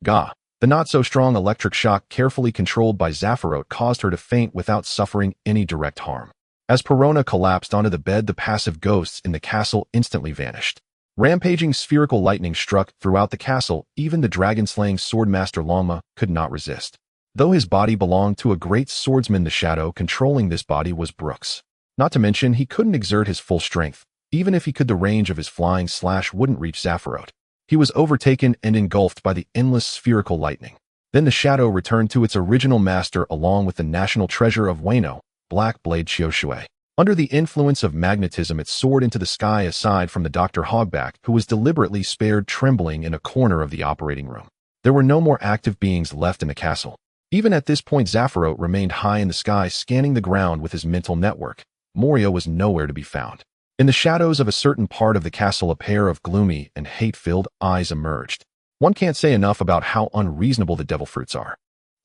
Gah! The not-so-strong electric shock, carefully controlled by Zaphiroth, caused her to faint without suffering any direct harm. As Perona collapsed onto the bed, the passive ghosts in the castle instantly vanished. Rampaging spherical lightning struck throughout the castle. Even the dragon-slaying swordmaster Longma could not resist. Though his body belonged to a great swordsman, the shadow controlling this body was Brooks. Not to mention, he couldn't exert his full strength. Even if he could, the range of his flying slash wouldn't reach Zaphiroth. He was overtaken and engulfed by the endless spherical lightning. Then the shadow returned to its original master along with the national treasure of Wano, Black Blade Xiaoshui. Under the influence of magnetism, it soared into the sky aside from the Dr. Hogback, who was deliberately spared trembling in a corner of the operating room. There were no more active beings left in the castle. Even at this point, Zaphiroth remained high in the sky, scanning the ground with his mental network. Moria was nowhere to be found. In the shadows of a certain part of the castle, a pair of gloomy and hate-filled eyes emerged. One can't say enough about how unreasonable the devil fruits are.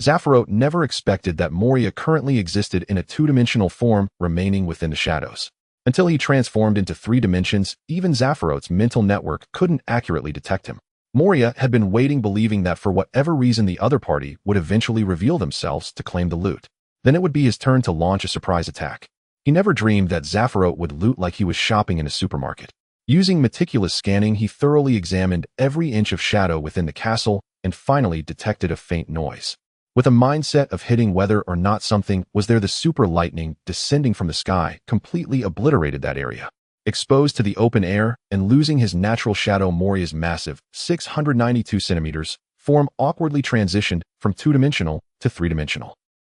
Zaphiroth never expected that Moria currently existed in a two-dimensional form, remaining within the shadows. Until he transformed into 3 dimensions, even Zaphiroth's mental network couldn't accurately detect him. Moria had been waiting, believing that for whatever reason the other party would eventually reveal themselves to claim the loot. Then it would be his turn to launch a surprise attack. He never dreamed that Zaphiroth would loot like he was shopping in a supermarket. Using meticulous scanning, he thoroughly examined every inch of shadow within the castle and finally detected a faint noise. With a mindset of hitting whether or not something was there, the super lightning descending from the sky completely obliterated that area. Exposed to the open air and losing his natural shadow, Moria's massive, 692 centimeters, form awkwardly transitioned from two-dimensional to three-dimensional.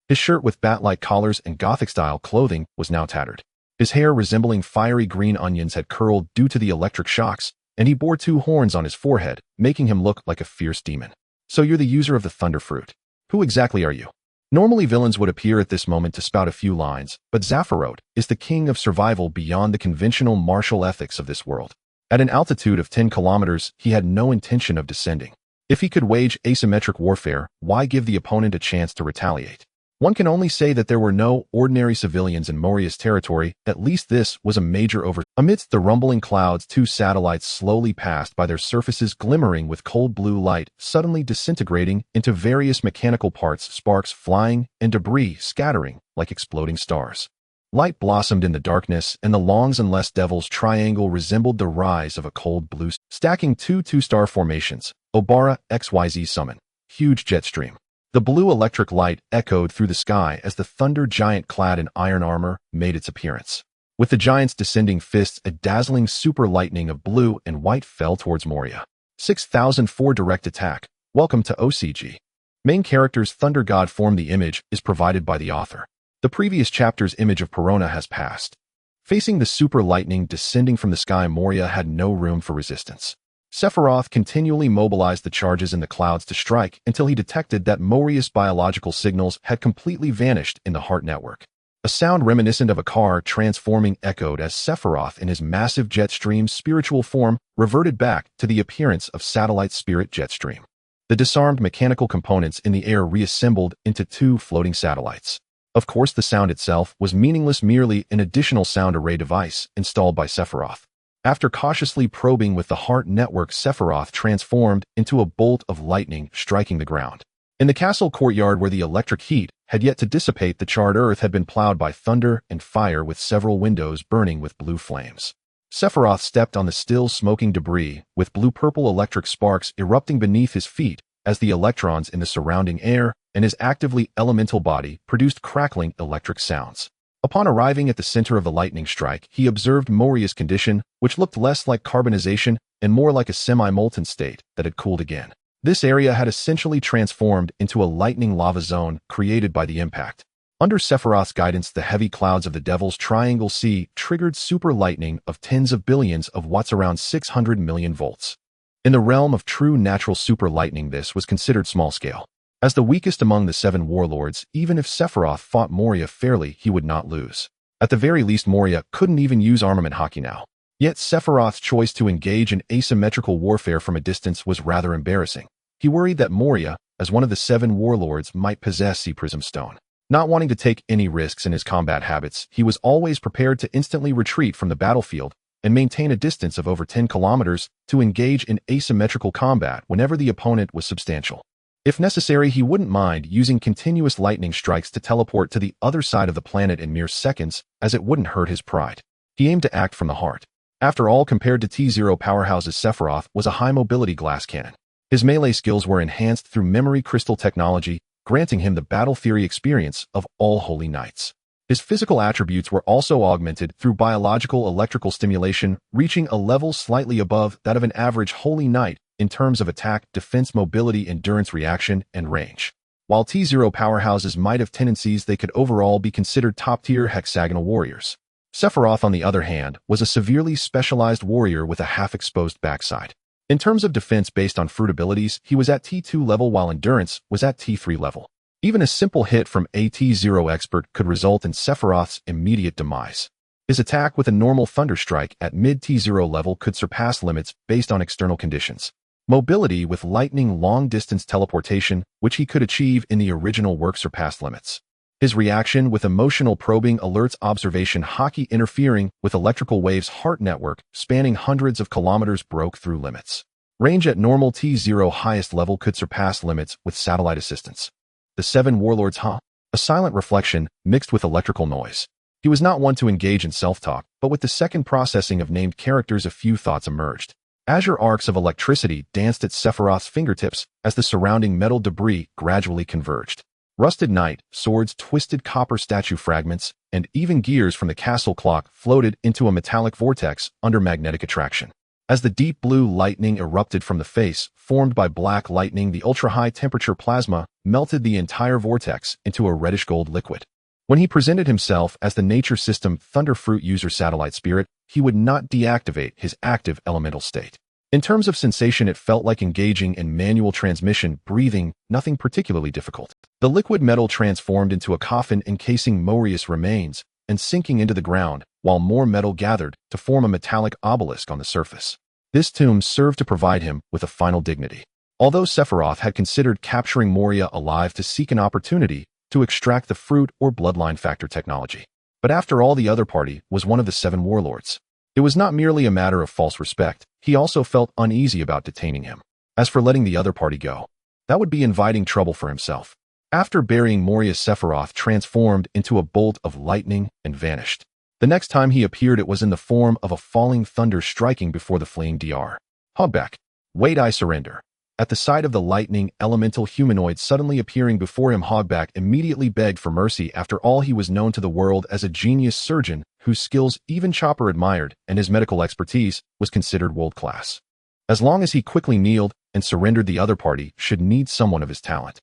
His shirt with bat-like collars and Gothic-style clothing was now tattered. His hair, resembling fiery green onions, had curled due to the electric shocks, and he bore 2 horns on his forehead, making him look like a fierce demon. So you're the user of the Thunder Fruit. Who exactly are you? Normally villains would appear at this moment to spout a few lines, but Zaphiroth is the king of survival beyond the conventional martial ethics of this world. At an altitude of 10 kilometers, he had no intention of descending. If he could wage asymmetric warfare, why give the opponent a chance to retaliate? One can only say that there were no ordinary civilians in Moria's territory. At least this was a major over. Amidst the rumbling clouds, 2 satellites slowly passed by, their surfaces glimmering with cold blue light, suddenly disintegrating into various mechanical parts, sparks flying and debris scattering like exploding stars. Light blossomed in the darkness, and the Longs and Less Devils triangle resembled the rise of a cold blue, stacking 2 two-star formations. Obara XYZ summon. Huge jet stream. The blue electric light echoed through the sky as the thunder giant clad in iron armor made its appearance. With the giant's descending fists, a dazzling super lightning of blue and white fell towards Moria. 6004 direct attack. Welcome to OCG. Main character's Thunder God form. The image is provided by the author. The previous chapter's image of Perona has passed. Facing the super lightning descending from the sky, Moria had no room for resistance. Sephiroth continually mobilized the charges in the clouds to strike until he detected that Moria's biological signals had completely vanished in the heart network. A sound reminiscent of a car transforming echoed as Sephiroth, in his massive jet stream spiritual form, reverted back to the appearance of satellite spirit Jetstream. The disarmed mechanical components in the air reassembled into 2 floating satellites. Of course, the sound itself was meaningless, merely an additional sound array device installed by Sephiroth. After cautiously probing with the heart network, Sephiroth transformed into a bolt of lightning striking the ground. In the castle courtyard, where the electric heat had yet to dissipate, the charred earth had been plowed by thunder and fire, with several windows burning with blue flames. Sephiroth stepped on the still smoking debris, with blue-purple electric sparks erupting beneath his feet as the electrons in the surrounding air and his actively elemental body produced crackling electric sounds. Upon arriving at the center of the lightning strike, he observed Moria's condition, which looked less like carbonization and more like a semi-molten state that had cooled again. This area had essentially transformed into a lightning lava zone created by the impact. Under Sephiroth's guidance, the heavy clouds of the Devil's Triangle Sea triggered super lightning of tens of billions of watts, around 600 million volts. In the realm of true natural super lightning, this was considered small scale. As the weakest among the 7 warlords, even if Sephiroth fought Moria fairly, he would not lose. At the very least, Moria couldn't even use armament hockey now. Yet Sephiroth's choice to engage in asymmetrical warfare from a distance was rather embarrassing. He worried that Moria, as one of the 7 warlords, might possess the Prism Stone. Not wanting to take any risks in his combat habits, he was always prepared to instantly retreat from the battlefield and maintain a distance of over 10 kilometers to engage in asymmetrical combat whenever the opponent was substantial. If necessary, he wouldn't mind using continuous lightning strikes to teleport to the other side of the planet in mere seconds, as it wouldn't hurt his pride. He aimed to act from the heart. After all, compared to T0 powerhouses, Sephiroth was a high-mobility glass cannon. His melee skills were enhanced through memory crystal technology, granting him the battle theory experience of all holy knights. His physical attributes were also augmented through biological electrical stimulation, reaching a level slightly above that of an average holy knight in terms of attack, defense, mobility, endurance, reaction, and range. While T0 powerhouses might have tendencies, they could overall be considered top-tier hexagonal warriors. Sephiroth, on the other hand, was a severely specialized warrior with a half-exposed backside. In terms of defense based on fruit abilities, he was at T2 level while endurance was at T3 level. Even a simple hit from a T0 expert could result in Sephiroth's immediate demise. His attack with a normal Thunder Strike at mid-T0 level could surpass limits based on external conditions. Mobility with lightning long-distance teleportation, which he could achieve in the original work, surpassed limits. His reaction with emotional probing alerts, observation hockey interfering with electrical waves, heart network spanning hundreds of kilometers, broke through limits. Range at normal T0 highest level could surpass limits with satellite assistance. The 7 warlords, a silent reflection mixed with electrical noise. He was not one to engage in self-talk, but with the second processing of named characters, a few thoughts emerged. Azure arcs of electricity danced at Sephiroth's fingertips as the surrounding metal debris gradually converged. Rusted knight, swords, twisted copper statue fragments, and even gears from the castle clock floated into a metallic vortex under magnetic attraction. As the deep blue lightning erupted from the face, formed by black lightning, the ultra-high temperature plasma melted the entire vortex into a reddish-gold liquid. When he presented himself as the Nature System Thunderfruit user satellite spirit, he would not deactivate his active elemental state. In terms of sensation, it felt like engaging in manual transmission, breathing, nothing particularly difficult. The liquid metal transformed into a coffin encasing Moria's remains and sinking into the ground, while more metal gathered to form a metallic obelisk on the surface. This tomb served to provide him with a final dignity. Although Sephiroth had considered capturing Moria alive to seek an opportunity to extract the fruit or bloodline factor technology. But after all, the other party was one of the 7 warlords. It was not merely a matter of false respect. He also felt uneasy about detaining him. As for letting the other party go, that would be inviting trouble for himself. After burying Moria, Sephiroth transformed into a bolt of lightning and vanished. The next time he appeared, it was in the form of a falling thunder striking before the fleeing Dr. Hogback. Wait, I surrender. At the sight of the lightning elemental humanoid suddenly appearing before him, Hogback immediately begged for mercy. After all, he was known to the world as a genius surgeon whose skills even Chopper admired, and his medical expertise was considered world-class. As long as he quickly kneeled and surrendered, the other party should need someone of his talent.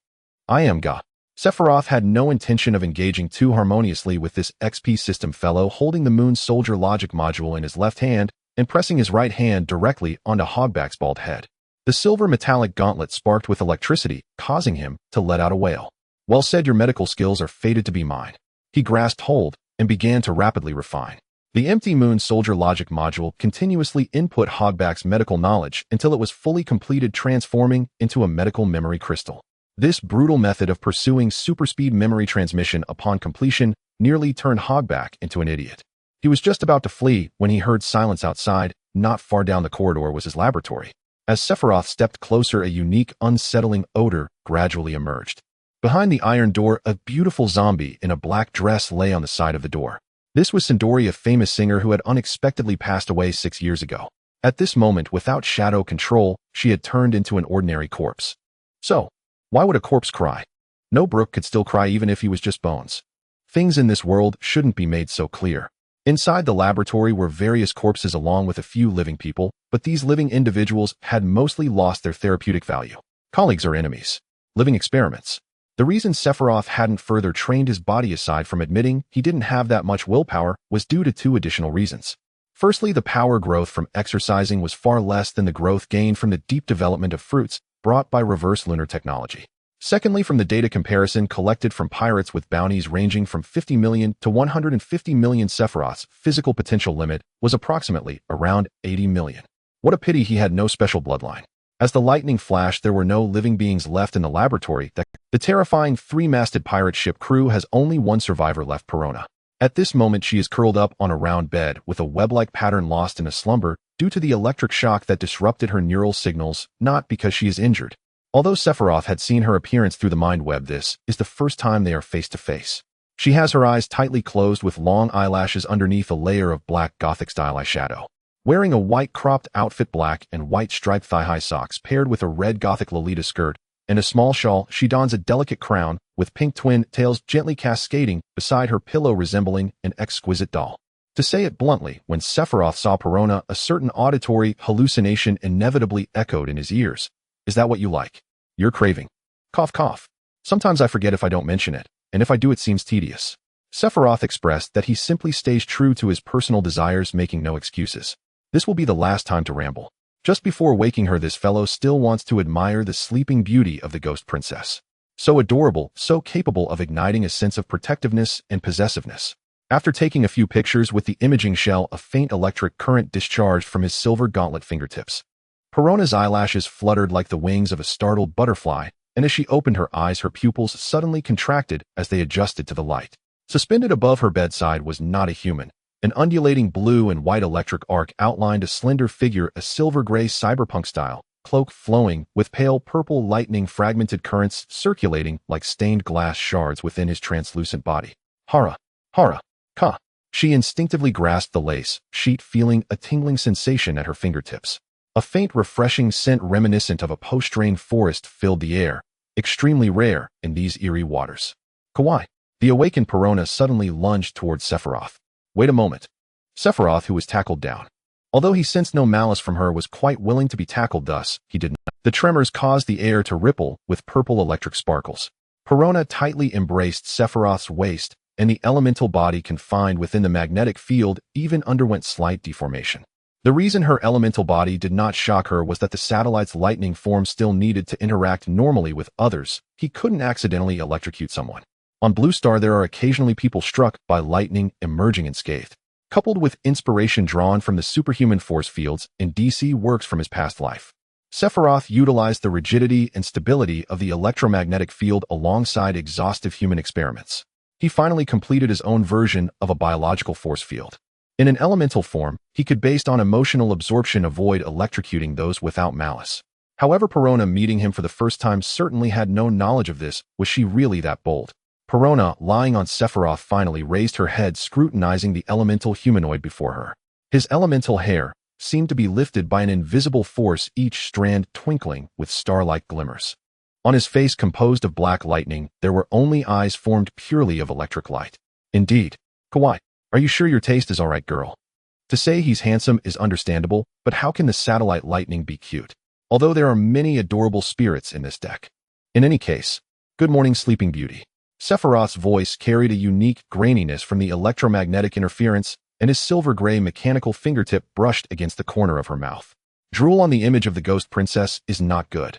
I am Ga. Sephiroth had no intention of engaging too harmoniously with this XP system fellow, holding the Moon Soldier logic module in his left hand and pressing his right hand directly onto Hogback's bald head. The silver metallic gauntlet sparked with electricity, causing him to let out a wail. Well said, your medical skills are fated to be mine. He grasped hold and began to rapidly refine. The empty Moon Soldier logic module continuously input Hogback's medical knowledge until it was fully completed, transforming into a medical memory crystal. This brutal method of pursuing superspeed memory transmission upon completion nearly turned Hogback into an idiot. He was just about to flee when he heard silence outside. Not far down the corridor was his laboratory. As Sephiroth stepped closer, a unique, unsettling odor gradually emerged. Behind the iron door, a beautiful zombie in a black dress lay on the side of the door. This was Sindori, a famous singer who had unexpectedly passed away 6 years ago. At this moment, without shadow control, she had turned into an ordinary corpse. So, why would a corpse cry? No, Brook could still cry even if he was just bones. Things in this world shouldn't be made so clear. Inside the laboratory were various corpses along with a few living people, but these living individuals had mostly lost their therapeutic value. Colleagues or enemies. Living experiments. The reason Sephiroth hadn't further trained his body, aside from admitting he didn't have that much willpower, was due to 2 additional reasons. Firstly, the power growth from exercising was far less than the growth gained from the deep development of fruits brought by reverse lunar technology. Secondly, from the data comparison collected from pirates with bounties ranging from 50 million to 150 million, Sephiroth's physical potential limit was approximately around 80 million. What a pity he had no special bloodline. As the lightning flashed, there were no living beings left in the laboratory. The terrifying three-masted pirate ship crew has only one survivor left, Perona. At this moment, she is curled up on a round bed with a web-like pattern, lost in a slumber due to the electric shock that disrupted her neural signals, not because she is injured. Although Sephiroth had seen her appearance through the mind web, this is the first time they are face to face. She has her eyes tightly closed with long eyelashes underneath a layer of black Gothic-style eyeshadow. Wearing a white cropped outfit, black and white striped thigh-high socks paired with a red Gothic Lolita skirt and a small shawl, she dons a delicate crown with pink twin tails gently cascading beside her pillow, resembling an exquisite doll. To say it bluntly, when Sephiroth saw Perona, a certain auditory hallucination inevitably echoed in his ears. Is that what you like? You're craving. Cough, cough. Sometimes I forget if I don't mention it, and if I do it seems tedious. Sephiroth expressed that he simply stays true to his personal desires, making no excuses. This will be the last time to ramble. Just before waking her, this fellow still wants to admire the sleeping beauty of the ghost princess. So adorable, so capable of igniting a sense of protectiveness and possessiveness. After taking a few pictures with the imaging shell, a faint electric current discharged from his silver gauntlet fingertips. Perona's eyelashes fluttered like the wings of a startled butterfly, and as she opened her eyes, her pupils suddenly contracted as they adjusted to the light. Suspended above her bedside was not a human. An undulating blue and white electric arc outlined a slender figure, a silver-gray cyberpunk-style cloak flowing with pale purple lightning, fragmented currents circulating like stained glass shards within his translucent body. Hara, ka. She instinctively grasped the lace sheet, feeling a tingling sensation at her fingertips. A faint, refreshing scent reminiscent of a post-rain forest filled the air, extremely rare in these eerie waters. Kawaii. The awakened Perona suddenly lunged towards Sephiroth. Wait a moment. Sephiroth, who was tackled down. Although he sensed no malice from her, was quite willing to be tackled, thus he did not. The tremors caused the air to ripple with purple electric sparkles. Perona tightly embraced Sephiroth's waist, and the elemental body confined within the magnetic field even underwent slight deformation. The reason her elemental body did not shock her was that the satellite's lightning form still needed to interact normally with others. He couldn't accidentally electrocute someone. On Blue Star, there are occasionally people struck by lightning emerging unscathed. Coupled with inspiration drawn from the superhuman force fields in DC works from his past life, Sephiroth utilized the rigidity and stability of the electromagnetic field alongside exhaustive human experiments. He finally completed his own version of a biological force field. In an elemental form, he could, based on emotional absorption, avoid electrocuting those without malice. However, Perona, meeting him for the first time, certainly had no knowledge of this. Was she really that bold? Perona, lying on Sephiroth, finally raised her head, scrutinizing the elemental humanoid before her. His elemental hair seemed to be lifted by an invisible force, each strand twinkling with star-like glimmers. On his face, composed of black lightning, there were only eyes formed purely of electric light. Indeed. Kawaii. Are you sure your taste is alright, girl? To say he's handsome is understandable, but how can the satellite lightning be cute? Although there are many adorable spirits in this deck. In any case, good morning, sleeping beauty. Sephiroth's voice carried a unique graininess from the electromagnetic interference, and his silver-gray mechanical fingertip brushed against the corner of her mouth. Drool on the image of the ghost princess is not good.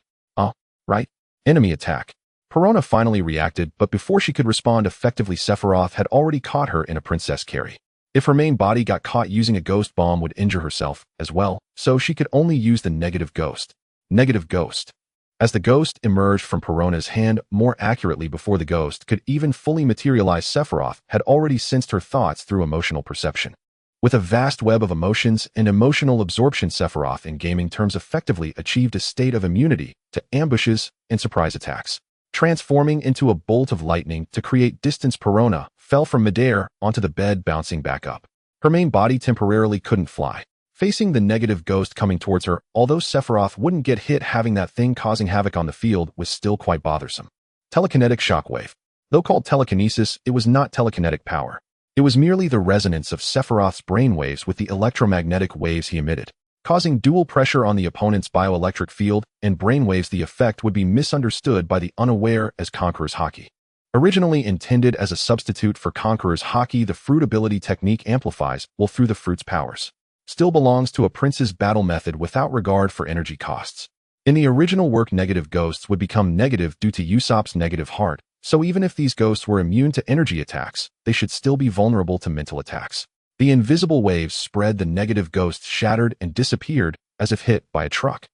Right? Enemy attack. Perona finally reacted, but before she could respond effectively, Sephiroth had already caught her in a princess carry. If her main body got caught using a ghost bomb, would injure herself as well, so she could only use the negative ghost. Negative ghost. As the ghost emerged from Perona's hand, more accurately before the ghost could even fully materialize, Sephiroth had already sensed her thoughts through emotional perception. With a vast web of emotions and emotional absorption, Sephiroth, in gaming terms, effectively achieved a state of immunity to ambushes and surprise attacks. Transforming into a bolt of lightning to create distance, Perona fell from midair onto the bed, bouncing back up. Her main body temporarily couldn't fly, facing the negative ghost coming towards her. Although Sephiroth wouldn't get hit, having that thing causing havoc on the field was still quite bothersome. Telekinetic shockwave. Though called telekinesis, it was not telekinetic power. It was merely the resonance of Sephiroth's brainwaves with the electromagnetic waves he emitted, causing dual pressure on the opponent's bioelectric field and brainwaves. The effect would be misunderstood by the unaware as Conqueror's Haki. Originally intended as a substitute for Conqueror's Haki, the fruit ability technique amplifies while through the fruit's powers. Still belongs to a prince's battle method without regard for energy costs. In the original work, negative ghosts would become negative due to Usopp's negative heart, so even if these ghosts were immune to energy attacks, they should still be vulnerable to mental attacks. The invisible waves spread, the negative ghosts shattered and disappeared as if hit by a truck.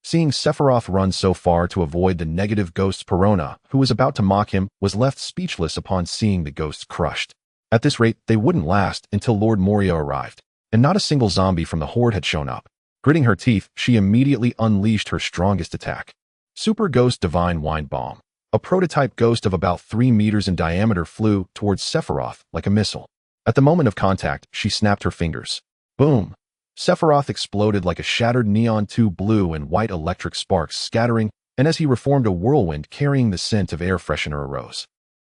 Seeing Sephiroth run so far to avoid the negative ghosts, Perona, who was about to mock him, was left speechless upon seeing the ghosts crushed. At this rate, they wouldn't last until Lord Moria arrived, and not a single zombie from the horde had shown up. Gritting her teeth, she immediately unleashed her strongest attack. Super Ghost Divine Wind Bomb. A prototype ghost of about 3 meters in diameter flew towards Sephiroth like a missile. At the moment of contact, she snapped her fingers. Boom! Sephiroth exploded like a shattered neon tube, blue and white electric sparks scattering, and as he reformed, a whirlwind carrying the scent of air freshener arose.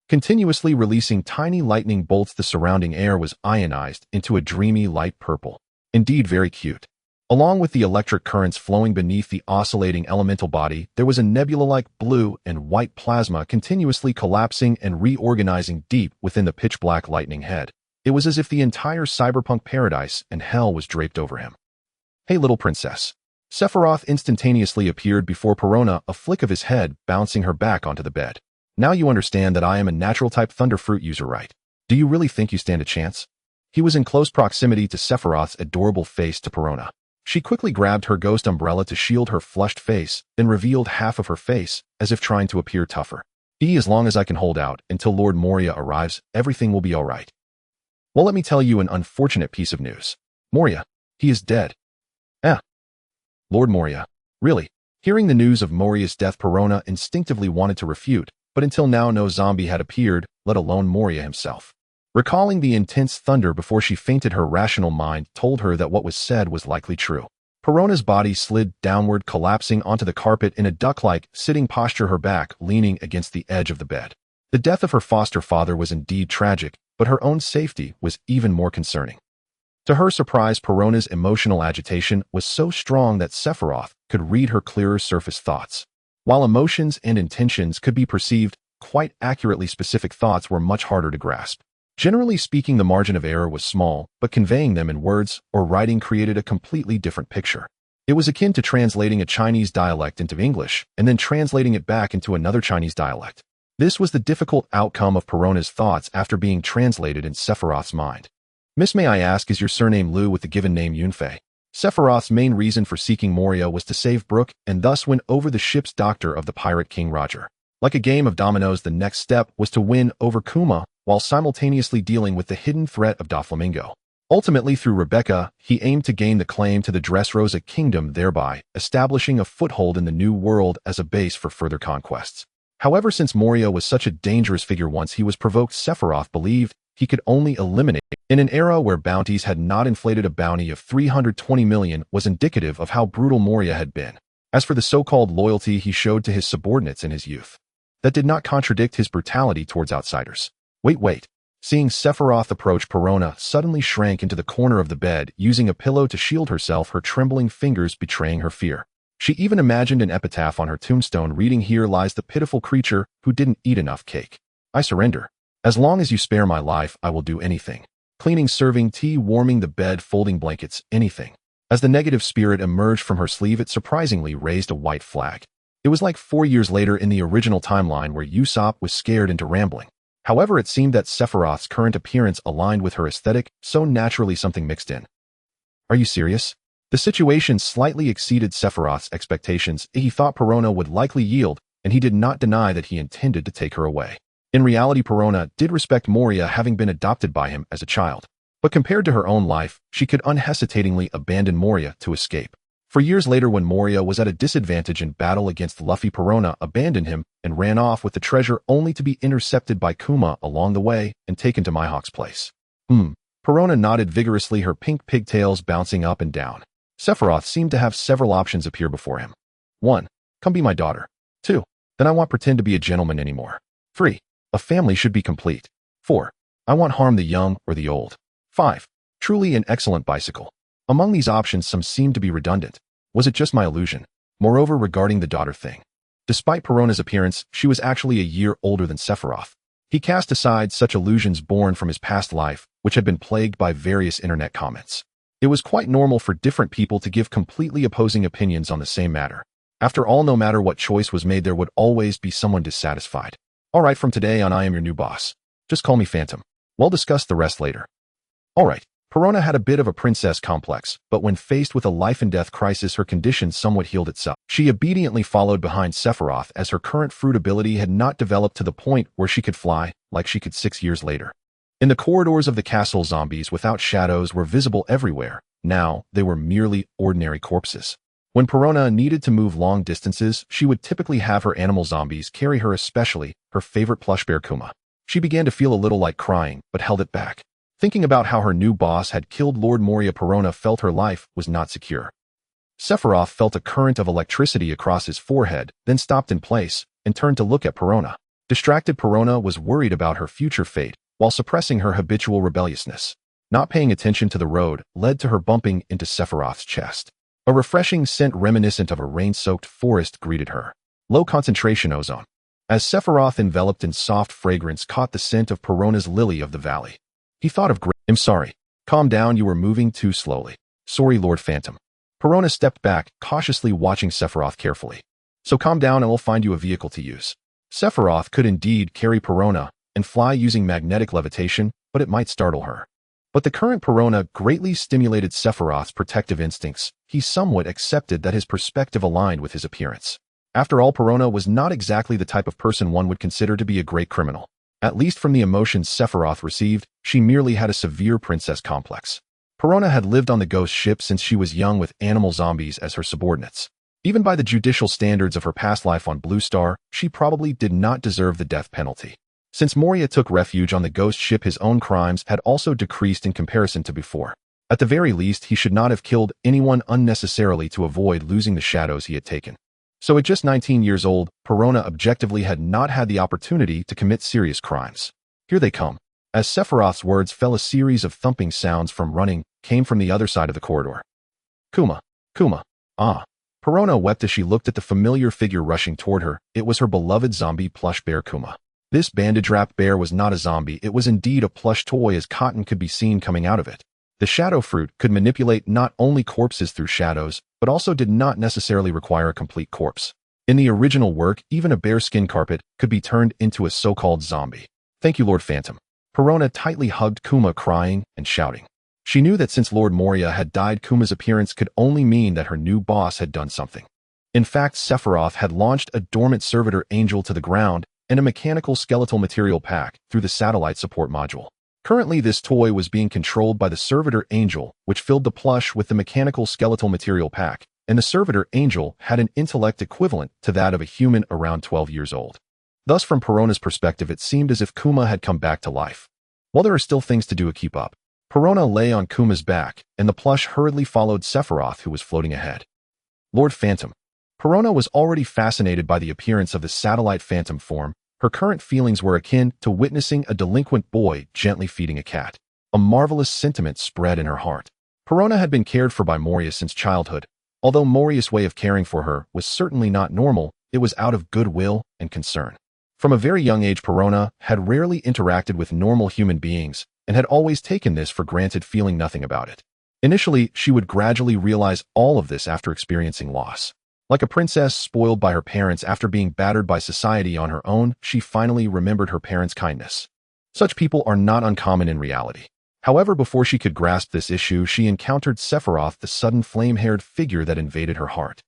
Continuously releasing tiny lightning bolts, the surrounding air was ionized into a dreamy light purple. Indeed, very cute. Along with the electric currents flowing beneath the oscillating elemental body, there was a nebula-like blue and white plasma continuously collapsing and reorganizing deep within the pitch-black lightning head. It was as if the entire cyberpunk paradise and hell was draped over him. Hey, little princess. Sephiroth instantaneously appeared before Perona, a flick of his head bouncing her back onto the bed. Now you understand that I am a natural-type Thunderfruit user, right? Do you really think you stand a chance? He was in close proximity to Sephiroth's adorable face to Perona. She quickly grabbed her ghost umbrella to shield her flushed face, then revealed half of her face, as if trying to appear tougher. As long as I can hold out until Lord Moria arrives, everything will be alright. Well, let me tell you an unfortunate piece of news. Moria, he is dead. Lord Moria. Really? Hearing the news of Moria's death, Perona instinctively wanted to refute, but until now no zombie had appeared, let alone Moria himself. Recalling the intense thunder before she fainted, her rational mind told her that what was said was likely true. Perona's body slid downward, collapsing onto the carpet in a duck-like sitting posture, her back leaning against the edge of the bed. The death of her foster father was indeed tragic, but her own safety was even more concerning. To her surprise, Perona's emotional agitation was so strong that Sephiroth could read her clearer surface thoughts. While emotions and intentions could be perceived quite accurately, specific thoughts were much harder to grasp. Generally speaking, the margin of error was small, but conveying them in words or writing created a completely different picture. It was akin to translating a Chinese dialect into English and then translating it back into another Chinese dialect. This was the difficult outcome of Perona's thoughts after being translated in Sephiroth's mind. Miss, may I ask, is your surname Liu with the given name Yunfei? Sephiroth's main reason for seeking Moria was to save Brook and thus win over the ship's doctor of the Pirate King Roger. Like a game of dominoes, the next step was to win over Kuma while simultaneously dealing with the hidden threat of Doflamingo. Ultimately, through Rebecca, he aimed to gain the claim to the Dressrosa kingdom, thereby establishing a foothold in the new world as a base for further conquests. However, since Moria was such a dangerous figure once he was provoked, Sephiroth believed he could only eliminate. In an era where bounties had not inflated, a bounty of 320 million was indicative of how brutal Moria had been. As for the so-called loyalty he showed to his subordinates in his youth, that did not contradict his brutality towards outsiders. Wait. Seeing Sephiroth approach, Perona suddenly shrank into the corner of the bed, using a pillow to shield herself, her trembling fingers betraying her fear. She even imagined an epitaph on her tombstone reading, "Here lies the pitiful creature who didn't eat enough cake. I surrender. As long as you spare my life, I will do anything. Cleaning, serving tea, warming the bed, folding blankets, anything." As the negative spirit emerged from her sleeve, it surprisingly raised a white flag. It was like 4 years later in the original timeline where Usopp was scared into rambling. However, it seemed that Sephiroth's current appearance aligned with her aesthetic, so naturally something mixed in. Are you serious? The situation slightly exceeded Sephiroth's expectations. He thought Perona would likely yield, and he did not deny that he intended to take her away. In reality, Perona did respect Moria, having been adopted by him as a child. But compared to her own life, she could unhesitatingly abandon Moria to escape. For years later, when Moria was at a disadvantage in battle against Luffy, Perona abandoned him and ran off with the treasure, only to be intercepted by Kuma along the way and taken to Mihawk's place. Perona nodded vigorously, her pink pigtails bouncing up and down. Sephiroth seemed to have several options appear before him. 1. Come be my daughter. 2. Then I won't pretend to be a gentleman anymore. 3. A family should be complete. 4. I won't harm the young or the old. 5. Truly an excellent bicycle. Among these options, some seemed to be redundant. Was it just my illusion? Moreover, regarding the daughter thing. Despite Perona's appearance, she was actually a year older than Sephiroth. He cast aside such illusions born from his past life, which had been plagued by various internet comments. It was quite normal for different people to give completely opposing opinions on the same matter. After all, no matter what choice was made, there would always be someone dissatisfied. Alright, from today on I am your new boss. Just call me Phantom. We'll discuss the rest later. Alright, Perona had a bit of a princess complex, but when faced with a life-and-death crisis, her condition somewhat healed itself. She obediently followed behind Sephiroth, as her current fruit ability had not developed to the point where she could fly, like she could 6 years later. In the corridors of the castle, zombies without shadows were visible everywhere. Now, they were merely ordinary corpses. When Perona needed to move long distances, she would typically have her animal zombies carry her, especially her favorite plush bear Kuma. She began to feel a little like crying, but held it back. Thinking about how her new boss had killed Lord Moria, Perona felt her life was not secure. Sephiroth felt a current of electricity across his forehead, then stopped in place, and turned to look at Perona. Distracted Perona was worried about her future fate, while suppressing her habitual rebelliousness. Not paying attention to the road led to her bumping into Sephiroth's chest. A refreshing scent reminiscent of a rain-soaked forest greeted her. Low-concentration ozone. As Sephiroth, enveloped in soft fragrance, caught the scent of Perona's lily of the valley. He thought of I'm sorry. Calm down, you were moving too slowly. Sorry, Lord Phantom. Perona stepped back, cautiously watching Sephiroth carefully. So calm down and we'll find you a vehicle to use. Sephiroth could indeed carry Perona and fly using magnetic levitation, but it might startle her. But the current Perona greatly stimulated Sephiroth's protective instincts. He somewhat accepted that his perspective aligned with his appearance. After all, Perona was not exactly the type of person one would consider to be a great criminal. At least from the emotions Sephiroth received, she merely had a severe princess complex. Perona had lived on the ghost ship since she was young, with animal zombies as her subordinates. Even by the judicial standards of her past life on Blue Star, she probably did not deserve the death penalty. Since Moria took refuge on the ghost ship, his own crimes had also decreased in comparison to before. At the very least, he should not have killed anyone unnecessarily to avoid losing the shadows he had taken. So at just 19 years old, Perona objectively had not had the opportunity to commit serious crimes. Here they come. As Sephiroth's words fell, a series of thumping sounds from running came from the other side of the corridor. Kuma. Kuma. Ah. Perona wept as she looked at the familiar figure rushing toward her. It was her beloved zombie plush bear Kuma. This bandage-wrapped bear was not a zombie, it was indeed a plush toy, as cotton could be seen coming out of it. The shadow fruit could manipulate not only corpses through shadows, but also did not necessarily require a complete corpse. In the original work, even a bearskin carpet could be turned into a so-called zombie. Thank you, Lord Phantom. Perona tightly hugged Kuma, crying and shouting. She knew that since Lord Moria had died, Kuma's appearance could only mean that her new boss had done something. In fact, Sephiroth had launched a dormant servitor angel to the ground and a mechanical skeletal material pack through the satellite support module. Currently, this toy was being controlled by the servitor angel, which filled the plush with the mechanical skeletal material pack, and the servitor angel had an intellect equivalent to that of a human around 12 years old. Thus, from Perona's perspective, it seemed as if Kuma had come back to life. While there are still things to do to keep up, Perona lay on Kuma's back, and the plush hurriedly followed Sephiroth, who was floating ahead. Lord Phantom. Perona was already fascinated by the appearance of the satellite phantom form. Her current feelings were akin to witnessing a delinquent boy gently feeding a cat. A marvelous sentiment spread in her heart. Perona had been cared for by Moria since childhood. Although Moria's way of caring for her was certainly not normal, it was out of goodwill and concern. From a very young age, Perona had rarely interacted with normal human beings and had always taken this for granted, feeling nothing about it. Initially, she would gradually realize all of this after experiencing loss. Like a princess spoiled by her parents after being battered by society on her own, she finally remembered her parents' kindness. Such people are not uncommon in reality. However, before she could grasp this issue, she encountered Sephiroth, the sudden flame-haired figure that invaded her heart.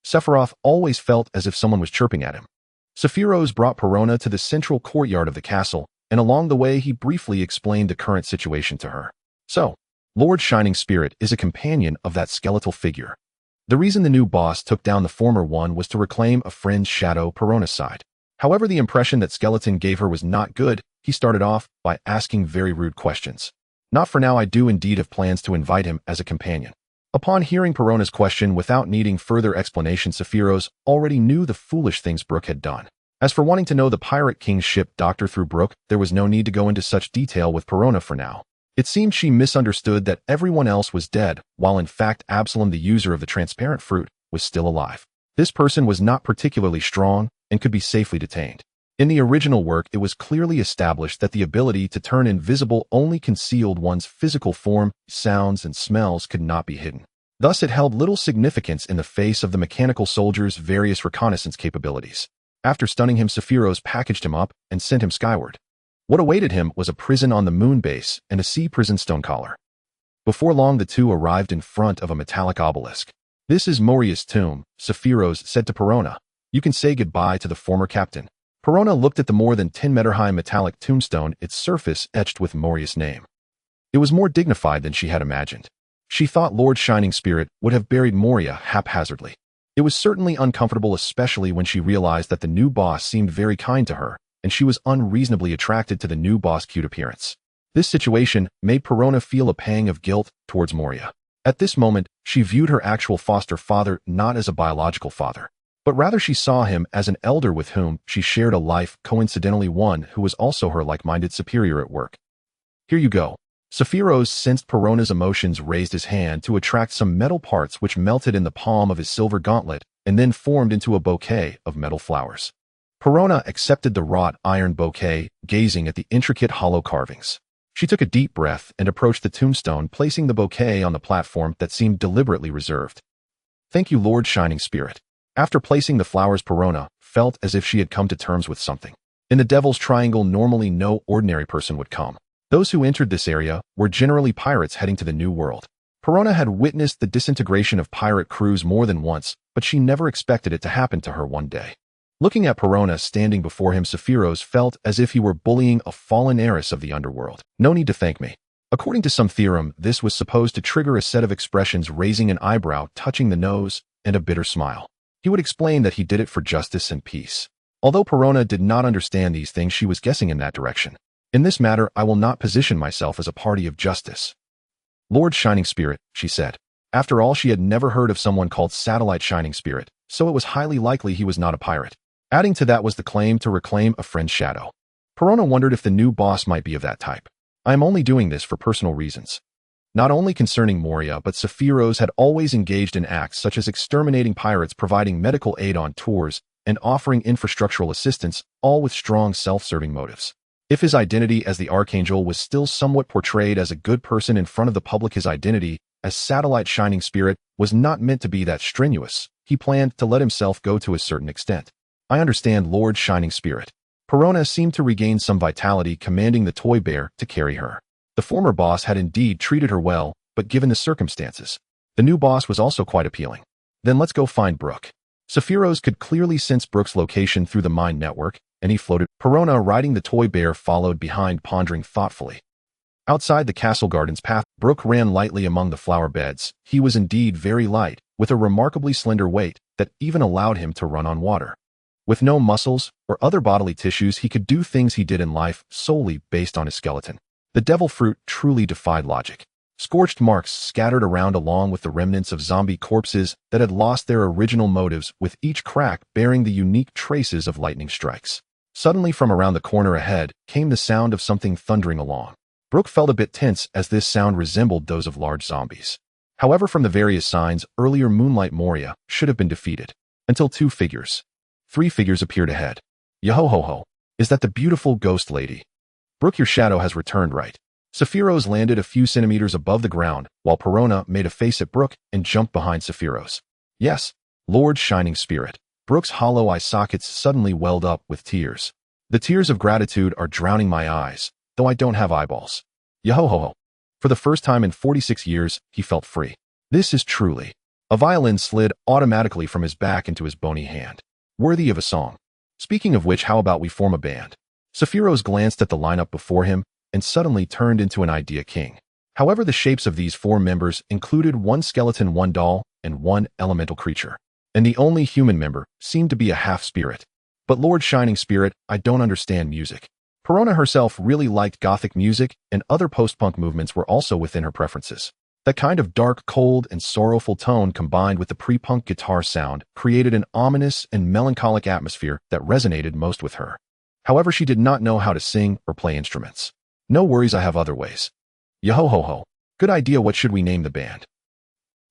Sephiroth always felt as if someone was chirping at him. Sephiroth brought Perona to the central courtyard of the castle, and along the way he briefly explained the current situation to her. So, Lord Shining Spirit is a companion of that skeletal figure. The reason the new boss took down the former one was to reclaim a friend's shadow, Perona's side. However, the impression that Skeleton gave her was not good. He started off by asking very rude questions. Not for now, I do indeed have plans to invite him as a companion. Upon hearing Perona's question without needing further explanation, Sephiroth already knew the foolish things Brooke had done. As for wanting to know the Pirate King's ship doctor through Brooke, there was no need to go into such detail with Perona for now. It seemed she misunderstood that everyone else was dead, while in fact Absalom, the user of the transparent fruit, was still alive. This person was not particularly strong and could be safely detained. In the original work, it was clearly established that the ability to turn invisible only concealed one's physical form. Sounds and smells could not be hidden. Thus it held little significance in the face of the mechanical soldier's various reconnaissance capabilities. After stunning him, Sephiroth packaged him up and sent him skyward. What awaited him was a prison on the moon base and a sea prison stone collar. Before long the two arrived in front of a metallic obelisk. "This is Moria's tomb," Sephiroth said to Perona. "You can say goodbye to the former captain." Perona looked at the more than 10-meter-high metallic tombstone, its surface etched with Moria's name. It was more dignified than she had imagined. She thought Lord Shining Spirit would have buried Moria haphazardly. It was certainly uncomfortable, especially when she realized that the new boss seemed very kind to her, and she was unreasonably attracted to the new boss' cute appearance. This situation made Perona feel a pang of guilt towards Moria. At this moment, she viewed her actual foster father not as a biological father, but rather she saw him as an elder with whom she shared a life, coincidentally one who was also her like-minded superior at work. "Here you go." Sephiroth sensed Perona's emotions, raised his hand to attract some metal parts which melted in the palm of his silver gauntlet and then formed into a bouquet of metal flowers. Perona accepted the wrought iron bouquet, gazing at the intricate hollow carvings. She took a deep breath and approached the tombstone, placing the bouquet on the platform that seemed deliberately reserved. "Thank you, Lord Shining Spirit." After placing the flowers, Perona felt as if she had come to terms with something. In the Devil's Triangle, normally no ordinary person would come. Those who entered this area were generally pirates heading to the New World. Perona had witnessed the disintegration of pirate crews more than once, but she never expected it to happen to her one day. Looking at Perona standing before him, Sephiroth felt as if he were bullying a fallen heiress of the underworld. "No need to thank me." According to some theorem, this was supposed to trigger a set of expressions, raising an eyebrow, touching the nose, and a bitter smile. He would explain that he did it for justice and peace. Although Perona did not understand these things, she was guessing in that direction. "In this matter, I will not position myself as a party of justice." "Lord Shining Spirit," she said. After all, she had never heard of someone called Satellite Shining Spirit, so it was highly likely he was not a pirate. Adding to that was the claim to reclaim a friend's shadow. Perona wondered if the new boss might be of that type. "I am only doing this for personal reasons." Not only concerning Moria, but Sephiroth had always engaged in acts such as exterminating pirates, providing medical aid on tours, and offering infrastructural assistance, all with strong self-serving motives. If his identity as the Archangel was still somewhat portrayed as a good person in front of the public, his identity as Satellite Shining Spirit was not meant to be that strenuous. He planned to let himself go to a certain extent. "I understand, Lord Shining Spirit." Perona seemed to regain some vitality, commanding the toy bear to carry her. The former boss had indeed treated her well, but given the circumstances, the new boss was also quite appealing. "Then let's go find Brooke." Sephiroth could clearly sense Brooke's location through the mind network, and he floated. Perona, riding the toy bear, followed behind, pondering thoughtfully. Outside the castle garden's path, Brooke ran lightly among the flower beds. He was indeed very light, with a remarkably slender weight that even allowed him to run on water. With no muscles or other bodily tissues, he could do things he did in life solely based on his skeleton. The devil fruit truly defied logic. Scorched marks scattered around along with the remnants of zombie corpses that had lost their original motives, with each crack bearing the unique traces of lightning strikes. Suddenly, from around the corner ahead, came the sound of something thundering along. Brooke felt a bit tense as this sound resembled those of large zombies. However, from the various signs, earlier Moonlight Moria should have been defeated. Until three figures appeared ahead. "Yo-ho-ho-ho. Is that the beautiful ghost lady?" "Brooke, your shadow has returned, right?" Sephiroth landed a few centimeters above the ground, while Perona made a face at Brooke and jumped behind Sephiroth. "Yes, Lord Shining Spirit." Brooke's hollow eye sockets suddenly welled up with tears. "The tears of gratitude are drowning my eyes, though I don't have eyeballs." Yo-ho-ho-ho. For the first time in 46 years, he felt free. This is truly. A violin slid automatically from his back into his bony hand. Worthy of a song. Speaking of which, how about we form a band? Sephiroth glanced at the lineup before him and suddenly turned into an idea king. However, the shapes of these four members included one skeleton, one doll, and one elemental creature. And the only human member seemed to be a half-spirit. "But Lord Shining Spirit, I don't understand music." Perona herself really liked gothic music, and other post-punk movements were also within her preferences. That kind of dark, cold, and sorrowful tone combined with the pre-punk guitar sound created an ominous and melancholic atmosphere that resonated most with her. However, she did not know how to sing or play instruments. "No worries, I have other ways." Yo-ho-ho-ho. Good idea. What should we name the band?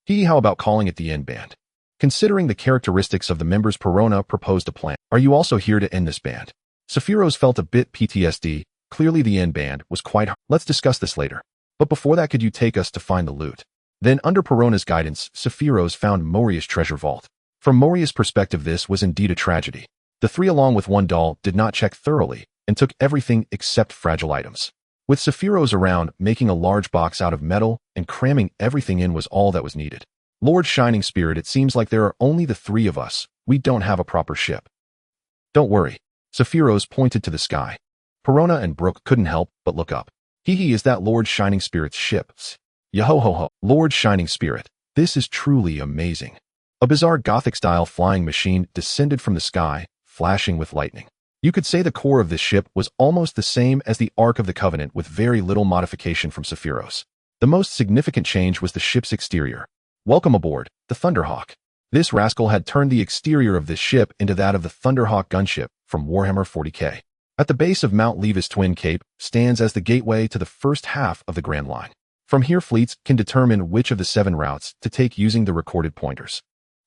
How about calling it the End Band? Considering the characteristics of the members, Perona proposed a plan. "Are you also here to end this band?" Sephiroth felt a bit PTSD. Clearly the End Band was quite hard. "Let's discuss this later. But before that, could you take us to find the loot?" Then, under Perona's guidance, Sephiroth found Moria's treasure vault. From Moria's perspective, this was indeed a tragedy. The three, along with one doll, did not check thoroughly and took everything except fragile items. With Sephiroth around, making a large box out of metal and cramming everything in was all that was needed. Lord Shining Spirit, it seems like there are only the three of us. We don't have a proper ship. Don't worry. Sephiroth pointed to the sky. Perona and Brook couldn't help but look up. He is that Lord Shining Spirit's ship. Yo-ho-ho-ho, Lord Shining Spirit. This is truly amazing. A bizarre Gothic-style flying machine descended from the sky, flashing with lightning. You could say the core of this ship was almost the same as the Ark of the Covenant, with very little modification from Sephiroth. The most significant change was the ship's exterior. Welcome aboard, the Thunderhawk. This rascal had turned the exterior of this ship into that of the Thunderhawk gunship from Warhammer 40k. At the base of Mount Levis Twin Cape stands as the gateway to the first half of the Grand Line. From here, fleets can determine which of the 7 routes to take using the recorded pointers.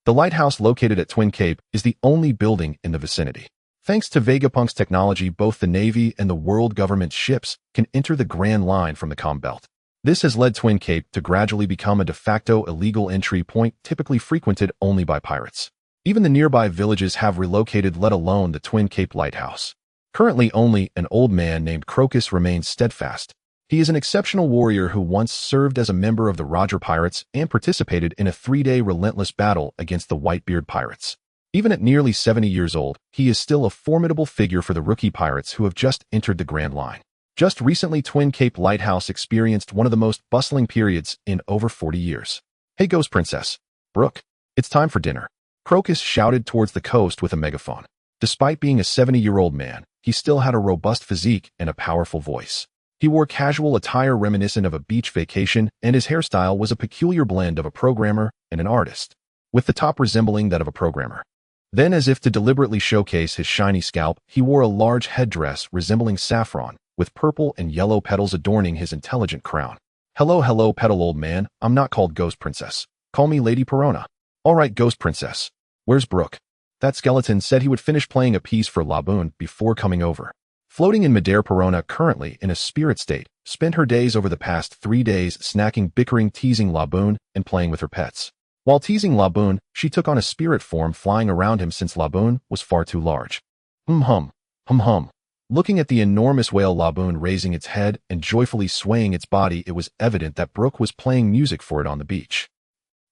The lighthouse located at Twin Cape is the only building in the vicinity. Thanks to Vegapunk's technology, both the Navy and the world government ships can enter the Grand Line from the Com Belt. This has led Twin Cape to gradually become a de facto illegal entry point, typically frequented only by pirates. Even the nearby villages have relocated, let alone the Twin Cape lighthouse. Currently, only an old man named Crocus remains steadfast. He is an exceptional warrior who once served as a member of the Roger Pirates and participated in a 3-day relentless battle against the Whitebeard Pirates. Even at nearly 70 years old, he is still a formidable figure for the rookie pirates who have just entered the Grand Line. Just recently, Twin Cape Lighthouse experienced one of the most bustling periods in over 40 years. Hey, Ghost Princess. Brooke, it's time for dinner. Crocus shouted towards the coast with a megaphone. Despite being a 70-year-old man, he still had a robust physique and a powerful voice. He wore casual attire reminiscent of a beach vacation, and his hairstyle was a peculiar blend of a programmer and an artist, with the top resembling that of a programmer. Then, as if to deliberately showcase his shiny scalp, he wore a large headdress resembling saffron, with purple and yellow petals adorning his intelligent crown. Hello, petal old man. I'm not called Ghost Princess. Call me Lady Perona. All right, Ghost Princess. Where's Brook? That skeleton said he would finish playing a piece for Laboon before coming over. Floating in midair, Perona, currently in a spirit state, spent her days over the past 3 days snacking, bickering, teasing Laboon, and playing with her pets. While teasing Laboon, she took on a spirit form, flying around him since Laboon was far too large. Hum. Looking at the enormous whale Laboon raising its head and joyfully swaying its body, it was evident that Brook was playing music for it on the beach.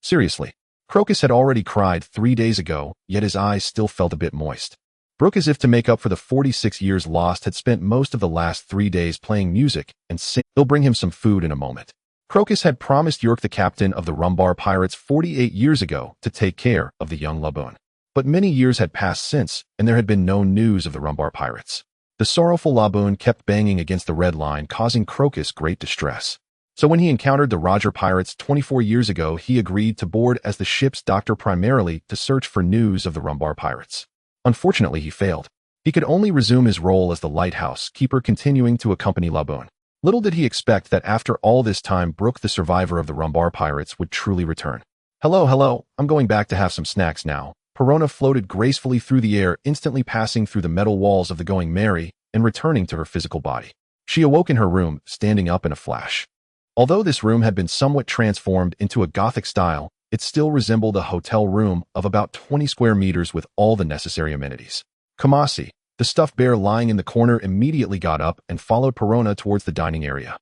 Seriously, Crocus had already cried 3 days ago, yet his eyes still felt a bit moist. Brook, as if to make up for the 46 years lost, had spent most of the last 3 days playing music and singing. He'll bring him some food in a moment. Crocus had promised York, the captain of the Rumbar Pirates 48 years ago, to take care of the young Laboon. But many years had passed since, and there had been no news of the Rumbar Pirates. The sorrowful Laboon kept banging against the red line, causing Crocus great distress. So when he encountered the Roger Pirates 24 years ago, he agreed to board as the ship's doctor, primarily to search for news of the Rumbar Pirates. Unfortunately, he failed. He could only resume his role as the lighthouse keeper, continuing to accompany Laboon. Little did he expect that after all this time, Brook, the survivor of the Rumbar Pirates, would truly return. Hello, I'm going back to have some snacks now. Perona floated gracefully through the air, instantly passing through the metal walls of the Going Merry and returning to her physical body. She awoke in her room, standing up in a flash. Although this room had been somewhat transformed into a Gothic style, it still resembled a hotel room of about 20 square meters with all the necessary amenities. Kamasi, the stuffed bear lying in the corner, immediately got up and followed Perona towards the dining area,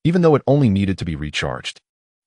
even though it only needed to be recharged.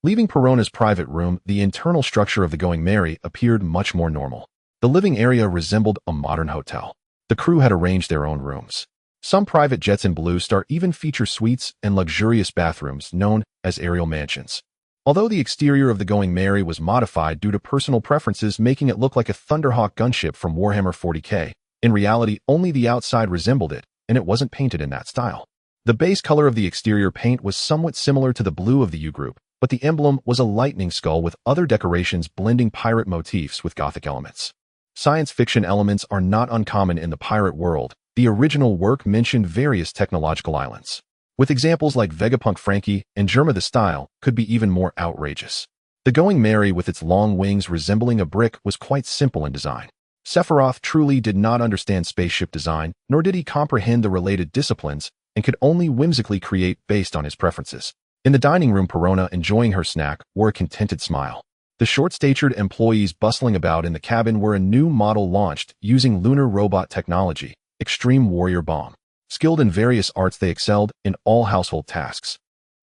Leaving Perona's private room, the internal structure of the Going Merry appeared much more normal. The living area resembled a modern hotel. The crew had arranged their own rooms. Some private jets in Blue Star even feature suites and luxurious bathrooms known as aerial mansions. Although the exterior of the Going Merry was modified due to personal preferences, making it look like a Thunderhawk gunship from Warhammer 40k, in reality, only the outside resembled it, and it wasn't painted in that style. The base color of the exterior paint was somewhat similar to the blue of the U group, but the emblem was a lightning skull with other decorations blending pirate motifs with Gothic elements. Science fiction elements are not uncommon in the pirate world. The original work mentioned various technological islands, with examples like Vegapunk Frankie and Germa. The style could be even more outrageous. The Going Merry, with its long wings resembling a brick, was quite simple in design. Sephiroth truly did not understand spaceship design, nor did he comprehend the related disciplines, and could only whimsically create based on his preferences. In the dining room, Perona, enjoying her snack, wore a contented smile. The short-statured employees bustling about in the cabin were a new model launched using lunar robot technology, Extreme Warrior Bomb. Skilled in various arts, they excelled in all household tasks.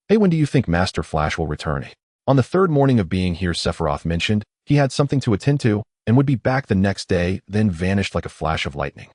Hey, when do you think Master Flash will return? On the third morning of being here, Sephiroth mentioned he had something to attend to and would be back the next day, then vanished like a flash of lightning.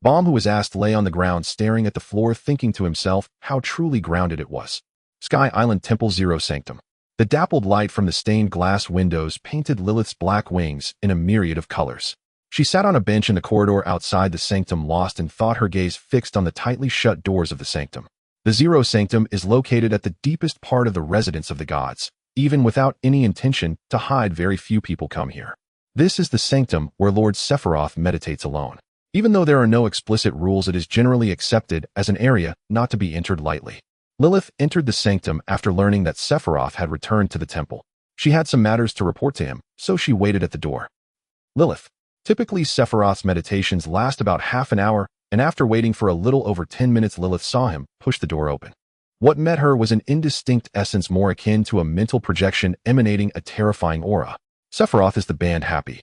Bomb, who was asked, lay on the ground staring at the floor, thinking to himself how truly grounded it was. Sky Island Temple Zero Sanctum. The dappled light from the stained glass windows painted Lilith's black wings in a myriad of colors. She sat on a bench in the corridor outside the sanctum, lost in thought, her gaze fixed on the tightly shut doors of the sanctum. The Zero Sanctum is located at the deepest part of the residence of the gods. Even without any intention to hide, very few people come here. This is the sanctum where Lord Sephiroth meditates alone. Even though there are no explicit rules, it is generally accepted as an area not to be entered lightly. Lilith entered the sanctum after learning that Sephiroth had returned to the temple. She had some matters to report to him, so she waited at the door. Lilith. Typically, Sephiroth's meditations last about half an hour, and after waiting for a little over 10 minutes, Lilith saw him push the door open. What met her was an indistinct essence more akin to a mental projection emanating a terrifying aura. Sephiroth, is the band happy?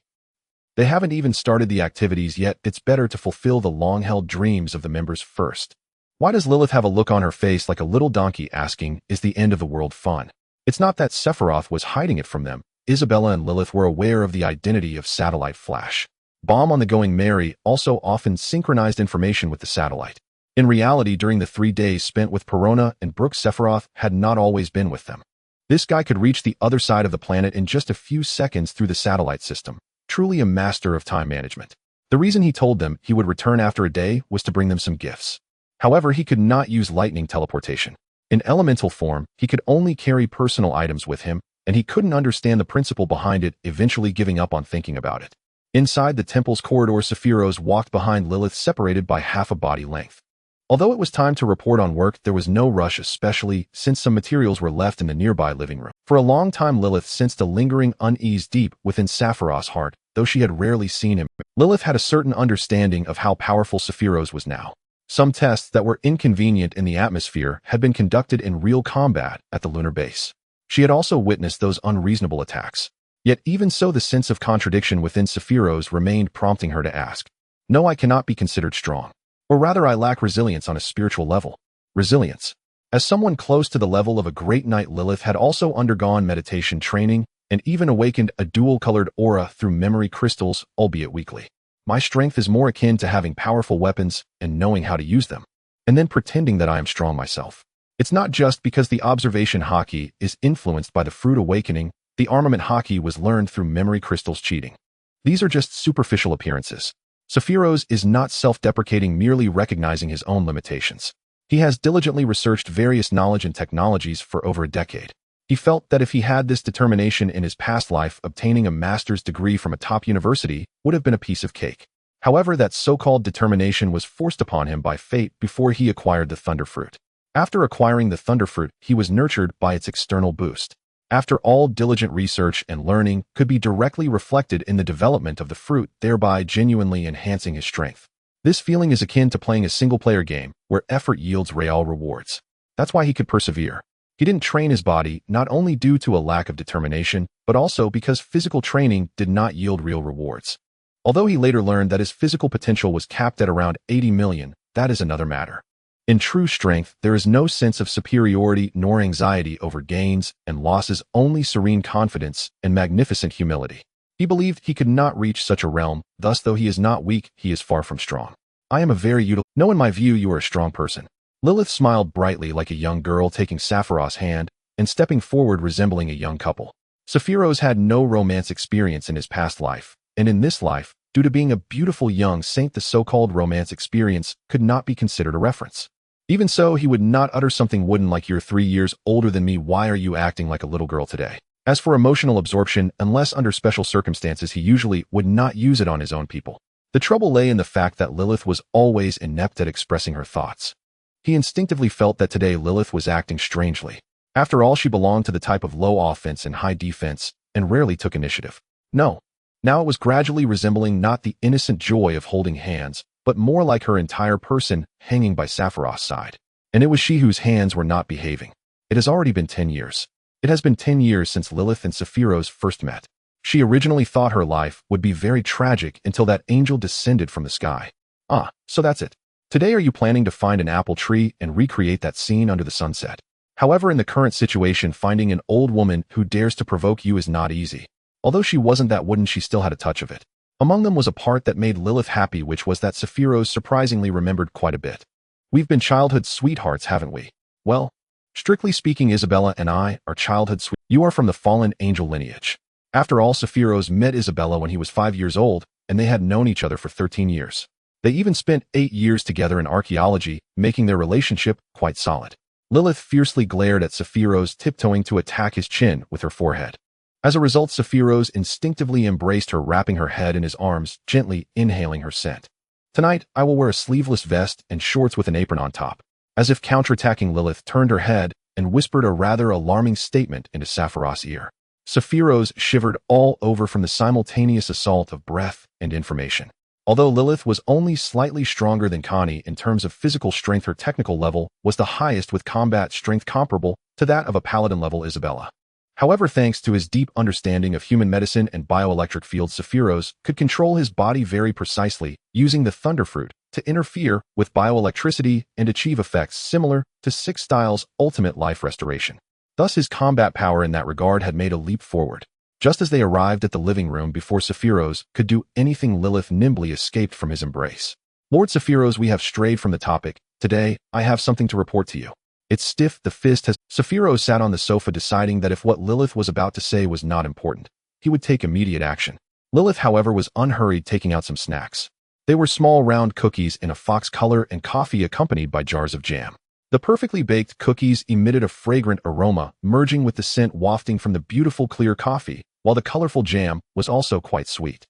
They haven't even started the activities yet. It's better to fulfill the long-held dreams of the members first. Why does Lilith have a look on her face like a little donkey asking, is the end of the world fun? It's not that Sephiroth was hiding it from them. Isabella and Lilith were aware of the identity of Satellite Flash. Bomb, on the going merry, also often synchronized information with the satellite. In reality, during the 3 days spent with Perona and Brooke, Sephiroth had not always been with them. This guy could reach the other side of the planet in just a few seconds through the satellite system. Truly a master of time management. The reason he told them he would return after a day was to bring them some gifts. However, he could not use lightning teleportation. In elemental form, he could only carry personal items with him, and he couldn't understand the principle behind it, eventually giving up on thinking about it. Inside the temple's corridor, Sephiroth walked behind Lilith, separated by half a body length. Although it was time to report on work, there was no rush, especially since some materials were left in the nearby living room. For a long time, Lilith sensed a lingering unease deep within Sephiroth's heart, though she had rarely seen him. Lilith had a certain understanding of how powerful Sephiroth was now. Some tests that were inconvenient in the atmosphere had been conducted in real combat at the lunar base. She had also witnessed those unreasonable attacks. Yet even so, the sense of contradiction within Sephiroth remained, prompting her to ask, "No, I cannot be considered strong. Or rather, I lack resilience on a spiritual level." Resilience. As someone close to the level of a great knight, Lilith had also undergone meditation training and even awakened a dual-colored aura through memory crystals, albeit weakly. My strength is more akin to having powerful weapons and knowing how to use them, and then pretending that I am strong myself. It's not just because the observation haki is influenced by the fruit awakening. The armament haki was learned through memory crystals cheating. These are just superficial appearances. Sephiroth is not self-deprecating, merely recognizing his own limitations. He has diligently researched various knowledge and technologies for over a decade. He felt that if he had this determination in his past life, obtaining a master's degree from a top university would have been a piece of cake. However, that so-called determination was forced upon him by fate before he acquired the Thunder Fruit. After acquiring the Thunder Fruit, he was nurtured by its external boost. After all, diligent research and learning could be directly reflected in the development of the fruit, thereby genuinely enhancing his strength. This feeling is akin to playing a single-player game where effort yields real rewards. That's why he could persevere. He didn't train his body, not only due to a lack of determination, but also because physical training did not yield real rewards. Although he later learned that his physical potential was capped at around 80 million, that is another matter. In true strength, there is no sense of superiority nor anxiety over gains and losses, only serene confidence and magnificent humility. He believed he could not reach such a realm, thus though he is not weak, he is far from strong. I am a very No, in my view, you are a strong person. Lilith smiled brightly like a young girl, taking Sephiroth's hand and stepping forward, resembling a young couple. Sephiroth had no romance experience in his past life, and in this life, due to being a beautiful young saint, the so-called romance experience could not be considered a reference. Even so, he would not utter something wooden like, "You're 3 years older than me, why are you acting like a little girl today?" As for emotional absorption, unless under special circumstances, he usually would not use it on his own people. The trouble lay in the fact that Lilith was always inept at expressing her thoughts. He instinctively felt that today Lilith was acting strangely. After all, she belonged to the type of low offense and high defense, and rarely took initiative. No. Now it was gradually resembling not the innocent joy of holding hands, but more like her entire person hanging by Sephiroth's side. And it was she whose hands were not behaving. It has already been 10 years. It has been 10 years since Lilith and Sephiroth first met. She originally thought her life would be very tragic until that angel descended from the sky. Ah, so that's it. Today are you planning to find an apple tree and recreate that scene under the sunset? However, in the current situation, finding an old woman who dares to provoke you is not easy. Although she wasn't that wooden, she still had a touch of it. Among them was a part that made Lilith happy, which was that Sephiroth surprisingly remembered quite a bit. We've been childhood sweethearts, haven't we? Well, strictly speaking, Isabella and I are childhood sweet. You are from the fallen angel lineage. After all, Sephiroth met Isabella when he was 5 years old, and they had known each other for 13 years. They even spent 8 years together in archaeology, making their relationship quite solid. Lilith fiercely glared at Sephiroth, tiptoeing to attack his chin with her forehead. As a result, Sephiroth instinctively embraced her, wrapping her head in his arms, gently inhaling her scent. Tonight, I will wear a sleeveless vest and shorts with an apron on top. As if counterattacking, Lilith turned her head and whispered a rather alarming statement into Sephiroth's ear. Sephiroth shivered all over from the simultaneous assault of breath and information. Although Lilith was only slightly stronger than Connie in terms of physical strength, her technical level was the highest, with combat strength comparable to that of a paladin-level Isabella. However, thanks to his deep understanding of human medicine and bioelectric fields, Sephiroth could control his body very precisely, using the Thunder Fruit to interfere with bioelectricity and achieve effects similar to Six Styles' ultimate life restoration. Thus, his combat power in that regard had made a leap forward. Just as they arrived at the living room, before Sephiroth could do anything, Lilith nimbly escaped from his embrace. Lord Sephiroth, we have strayed from the topic. Today, I have something to report to you. It's stiff, the fist has... Sephiroth sat on the sofa, deciding that if what Lilith was about to say was not important, he would take immediate action. Lilith, however, was unhurried, taking out some snacks. They were small round cookies in a fox color and coffee accompanied by jars of jam. The perfectly baked cookies emitted a fragrant aroma, merging with the scent wafting from the beautiful clear coffee, while the colorful jam was also quite sweet.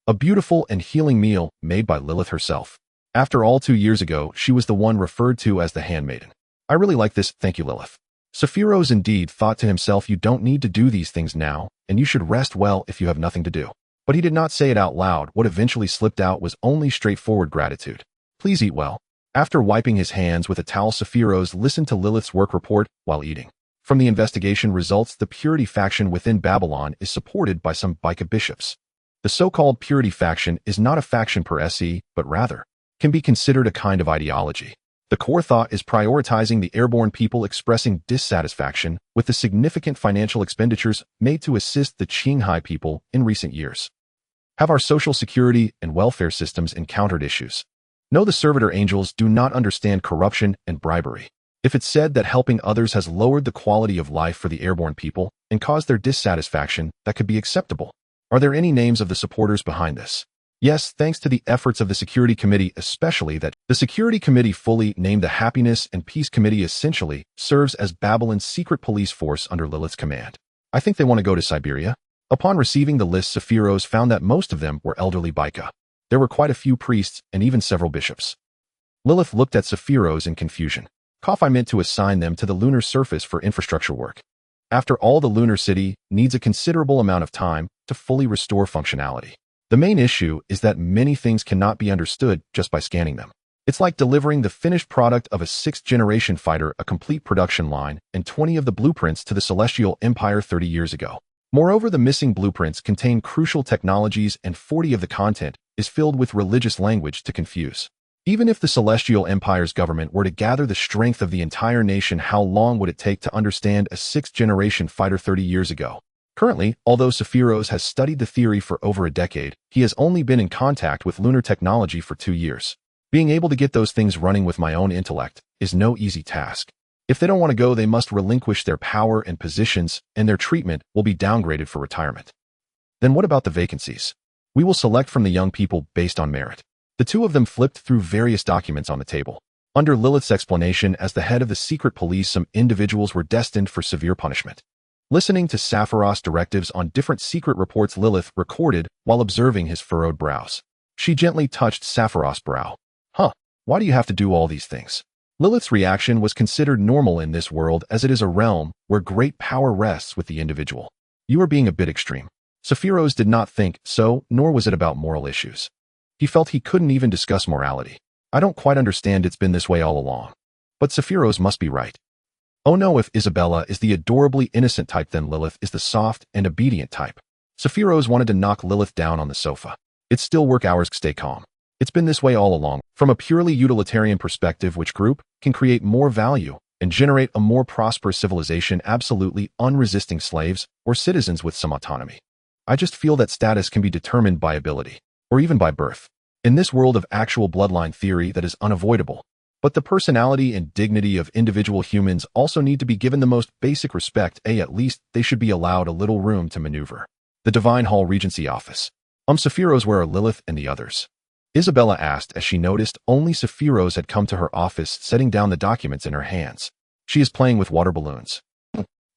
A beautiful and healing meal made by Lilith herself. After all, 2 years ago, she was the one referred to as the handmaiden. I really like this, thank you, Lilith. Sephiroth indeed thought to himself, you don't need to do these things now, and you should rest well if you have nothing to do. But he did not say it out loud. What eventually slipped out was only straightforward gratitude. Please eat well. After wiping his hands with a towel, Sephiroth listened to Lilith's work report while eating. From the investigation results, the Purity faction within Babylon is supported by some Bika bishops. The so-called Purity faction is not a faction per se, but rather can be considered a kind of ideology. The core thought is prioritizing the airborne people, expressing dissatisfaction with the significant financial expenditures made to assist the Qinghai people in recent years. Have our social security and welfare systems encountered issues? No, the servitor angels do not understand corruption and bribery. If it's said that helping others has lowered the quality of life for the airborne people and caused their dissatisfaction, that could be acceptable. Are there any names of the supporters behind this? Yes, thanks to the efforts of the Security Committee, especially that the Security Committee, fully named the Happiness and Peace Committee, essentially serves as Babylon's secret police force under Lilith's command. I think they want to go to Siberia. Upon receiving the list, Sephiroth found that most of them were elderly Bika. There were quite a few priests and even several bishops. Lilith looked at Sephiroth in confusion. I meant to assign them to the lunar surface for infrastructure work. After all, the lunar city needs a considerable amount of time to fully restore functionality. The main issue is that many things cannot be understood just by scanning them. It's like delivering the finished product of a 6th-generation fighter, a complete production line, and 20 of the blueprints to the Celestial Empire 30 years ago. Moreover, the missing blueprints contain crucial technologies, and 40 of the content is filled with religious language to confuse. Even if the Celestial Empire's government were to gather the strength of the entire nation, how long would it take to understand a 6th-generation fighter 30 years ago? Currently, although Sephiroth has studied the theory for over a decade, he has only been in contact with lunar technology for 2 years. Being able to get those things running with my own intellect is no easy task. If they don't want to go, they must relinquish their power and positions, and their treatment will be downgraded for retirement. Then what about the vacancies? We will select from the young people based on merit. The two of them flipped through various documents on the table. Under Lilith's explanation, as the head of the secret police, some individuals were destined for severe punishment. Listening to Sephiroth's directives on different secret reports, Lilith recorded while observing his furrowed brows. She gently touched Sephiroth's brow. Why do you have to do all these things? Lilith's reaction was considered normal in this world, as it is a realm where great power rests with the individual. You are being a bit extreme. Sephiroth did not think so, nor was it about moral issues. He felt he couldn't even discuss morality. I don't quite understand, it's been this way all along. But Sephiroth must be right. Oh no, if Isabella is the adorably innocent type, then Lilith is the soft and obedient type. Sephiroth wanted to knock Lilith down on the sofa. It's still work hours, stay calm. It's been this way all along. From a purely utilitarian perspective, which group can create more value and generate a more prosperous civilization, absolutely unresisting slaves or citizens with some autonomy? I just feel that status can be determined by ability, or even by birth. In this world of actual bloodline theory, that is unavoidable. But the personality and dignity of individual humans also need to be given the most basic respect. At least they should be allowed a little room to maneuver. The Divine Hall Regency Office. Sephiroth, where are Lilith and the others? Isabella asked as she noticed only Sephiroth had come to her office, setting down the documents in her hands. She is playing with water balloons.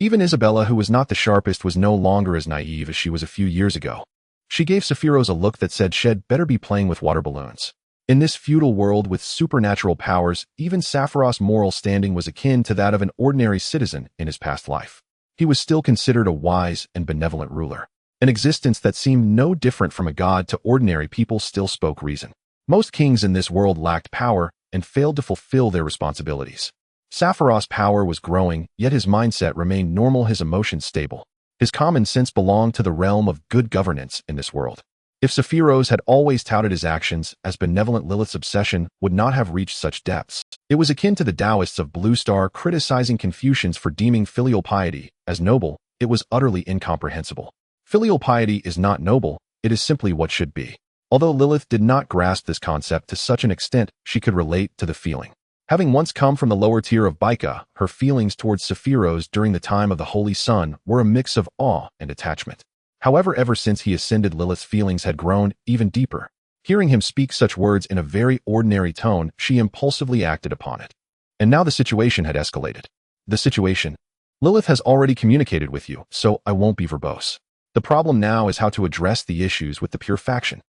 Even Isabella, who was not the sharpest, was no longer as naive as she was a few years ago. She gave Sephiroth a look that said she'd better be playing with water balloons. In this feudal world with supernatural powers, even Sephiroth's moral standing was akin to that of an ordinary citizen in his past life. He was still considered a wise and benevolent ruler. An existence that seemed no different from a god to ordinary people still spoke reason. Most kings in this world lacked power and failed to fulfill their responsibilities. Sephiroth's power was growing, yet his mindset remained normal, his emotions stable. His common sense belonged to the realm of good governance in this world. If Sephiroth had always touted his actions as benevolent, Lilith's obsession would not have reached such depths. It was akin to the Taoists of Blue Star criticizing Confucians for deeming filial piety as noble. It was utterly incomprehensible. Filial piety is not noble, it is simply what should be. Although Lilith did not grasp this concept to such an extent, she could relate to the feeling. Having once come from the lower tier of Baika, her feelings towards Sephiroth during the time of the Holy Sun were a mix of awe and attachment. However, ever since he ascended, Lilith's feelings had grown even deeper. Hearing him speak such words in a very ordinary tone, she impulsively acted upon it. And now the situation had escalated. The situation? Lilith has already communicated with you, so I won't be verbose. The problem now is how to address the issues with the pure faction.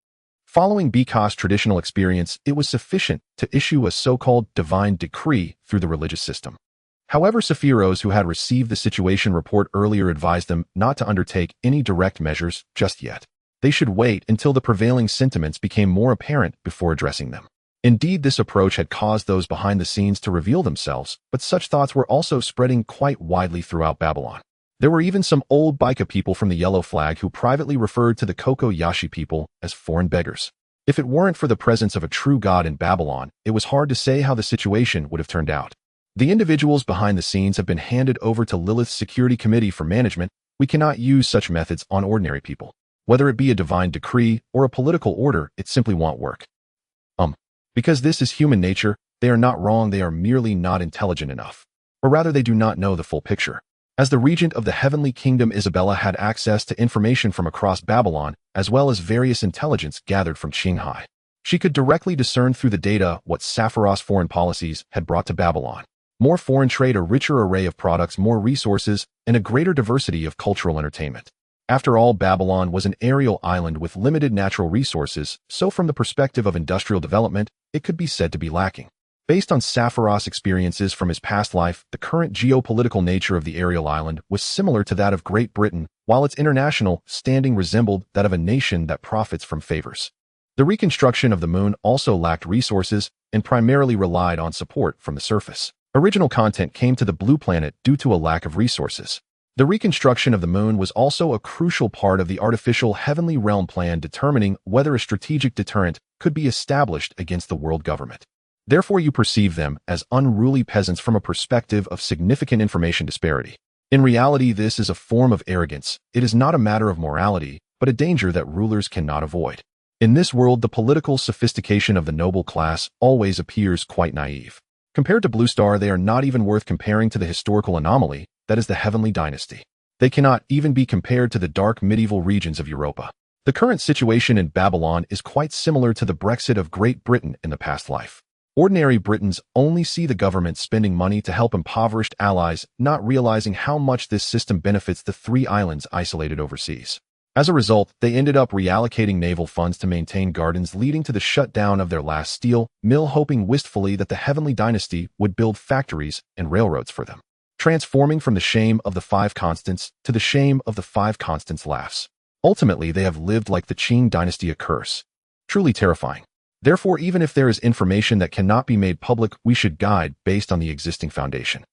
Following Baika's traditional experience, it was sufficient to issue a so-called divine decree through the religious system. However, Sephiroth, who had received the situation report earlier, advised them not to undertake any direct measures just yet. They should wait until the prevailing sentiments became more apparent before addressing them. Indeed, this approach had caused those behind the scenes to reveal themselves, but such thoughts were also spreading quite widely throughout Babylon. There were even some old Baika people from the Yellow Flag who privately referred to the Kokoyashi people as foreign beggars. If it weren't for the presence of a true god in Babylon, it was hard to say how the situation would have turned out. The individuals behind the scenes have been handed over to Lilith's Security Committee for management. We cannot use such methods on ordinary people. Whether it be a divine decree or a political order, it simply won't work. Because this is human nature, they are not wrong, they are merely not intelligent enough. Or rather, they do not know the full picture. As the regent of the Heavenly Kingdom, Isabella had access to information from across Babylon, as well as various intelligence gathered from Qinghai. She could directly discern through the data what Sephiroth's foreign policies had brought to Babylon. More foreign trade, a richer array of products, more resources, and a greater diversity of cultural entertainment. After all, Babylon was an aerial island with limited natural resources, so from the perspective of industrial development, it could be said to be lacking. Based on Sephiroth's experiences from his past life, the current geopolitical nature of the aerial island was similar to that of Great Britain, while its international standing resembled that of a nation that profits from favors. The reconstruction of the moon also lacked resources and primarily relied on support from the surface. Original content came to the blue planet due to a lack of resources. The reconstruction of the moon was also a crucial part of the artificial heavenly realm plan, determining whether a strategic deterrent could be established against the world government. Therefore, you perceive them as unruly peasants from a perspective of significant information disparity. In reality, this is a form of arrogance. It is not a matter of morality, but a danger that rulers cannot avoid. In this world, the political sophistication of the noble class always appears quite naive. Compared to Blue Star, they are not even worth comparing to the historical anomaly that is the Heavenly Dynasty. They cannot even be compared to the dark medieval regions of Europa. The current situation in Babylon is quite similar to the Brexit of Great Britain in the past life. Ordinary Britons only see the government spending money to help impoverished allies, not realizing how much this system benefits the 3 islands isolated overseas. As a result, they ended up reallocating naval funds to maintain gardens, leading to the shutdown of their last steel mill, hoping wistfully that the Heavenly Dynasty would build factories and railroads for them. Transforming from the shame of the 5 constants to the shame of the 5 constants laughs. Ultimately, they have lived like the Qing Dynasty, a curse. Truly terrifying. Therefore, even if there is information that cannot be made public, we should guide based on the existing foundation.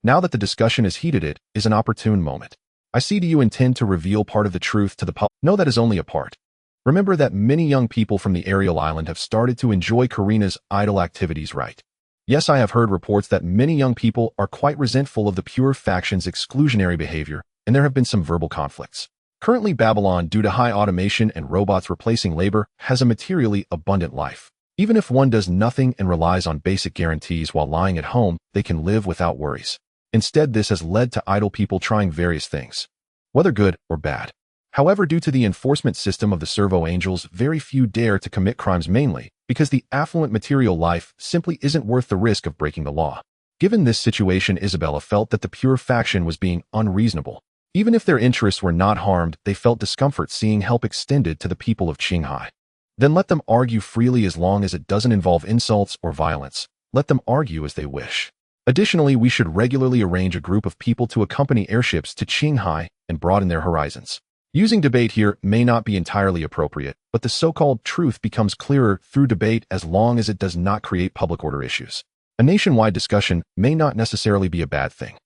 Now that the discussion has heated, it is an opportune moment. I see you intend to reveal part of the truth to the public. No, that is only a part. Remember that many young people from the aerial island have started to enjoy Karina's idle activities, right? Yes, I have heard reports that many young people are quite resentful of the pure faction's exclusionary behavior, and there have been some verbal conflicts. Currently, Babylon, due to high automation and robots replacing labor, has a materially abundant life. Even if one does nothing and relies on basic guarantees while lying at home, they can live without worries. Instead, this has led to idle people trying various things, whether good or bad. However, due to the enforcement system of the Servo Angels, very few dare to commit crimes, mainly because the affluent material life simply isn't worth the risk of breaking the law. Given this situation, Isabella felt that the pure faction was being unreasonable. Even if their interests were not harmed, they felt discomfort seeing help extended to the people of Qinghai. Then let them argue freely as long as it doesn't involve insults or violence. Let them argue as they wish. Additionally, we should regularly arrange a group of people to accompany airships to Qinghai and broaden their horizons. Using debate here may not be entirely appropriate, but the so-called truth becomes clearer through debate as long as it does not create public order issues. A nationwide discussion may not necessarily be a bad thing.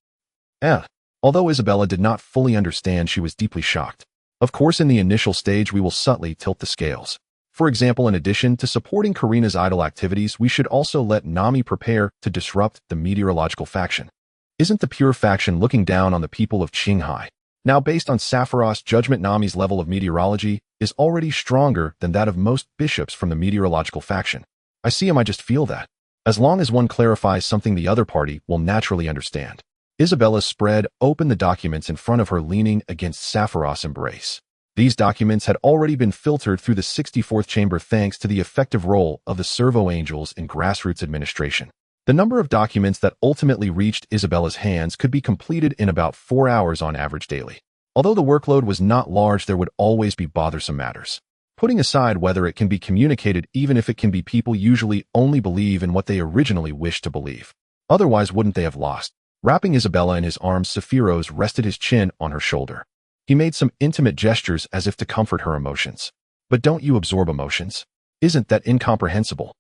Although Isabella did not fully understand, she was deeply shocked. Of course, in the initial stage, we will subtly tilt the scales. For example, in addition to supporting Karina's idle activities, we should also let Nami prepare to disrupt the meteorological faction. Isn't the pure faction looking down on the people of Qinghai? Now, based on Sephiroth's judgment, Nami's level of meteorology is already stronger than that of most bishops from the meteorological faction. I see him, I just feel that. As long as one clarifies something, the other party will naturally understand. Isabella spread open the documents in front of her, leaning against Sephiroth's embrace. These documents had already been filtered through the 64th chamber thanks to the effective role of the Servo Angels in grassroots administration. The number of documents that ultimately reached Isabella's hands could be completed in about 4 hours on average daily. Although the workload was not large, there would always be bothersome matters. Putting aside whether it can be communicated, even if it can be, people usually only believe in what they originally wished to believe. Otherwise, wouldn't they have lost? Wrapping Isabella in his arms, Sephiroth rested his chin on her shoulder. He made some intimate gestures as if to comfort her emotions. But don't you absorb emotions? Isn't that incomprehensible?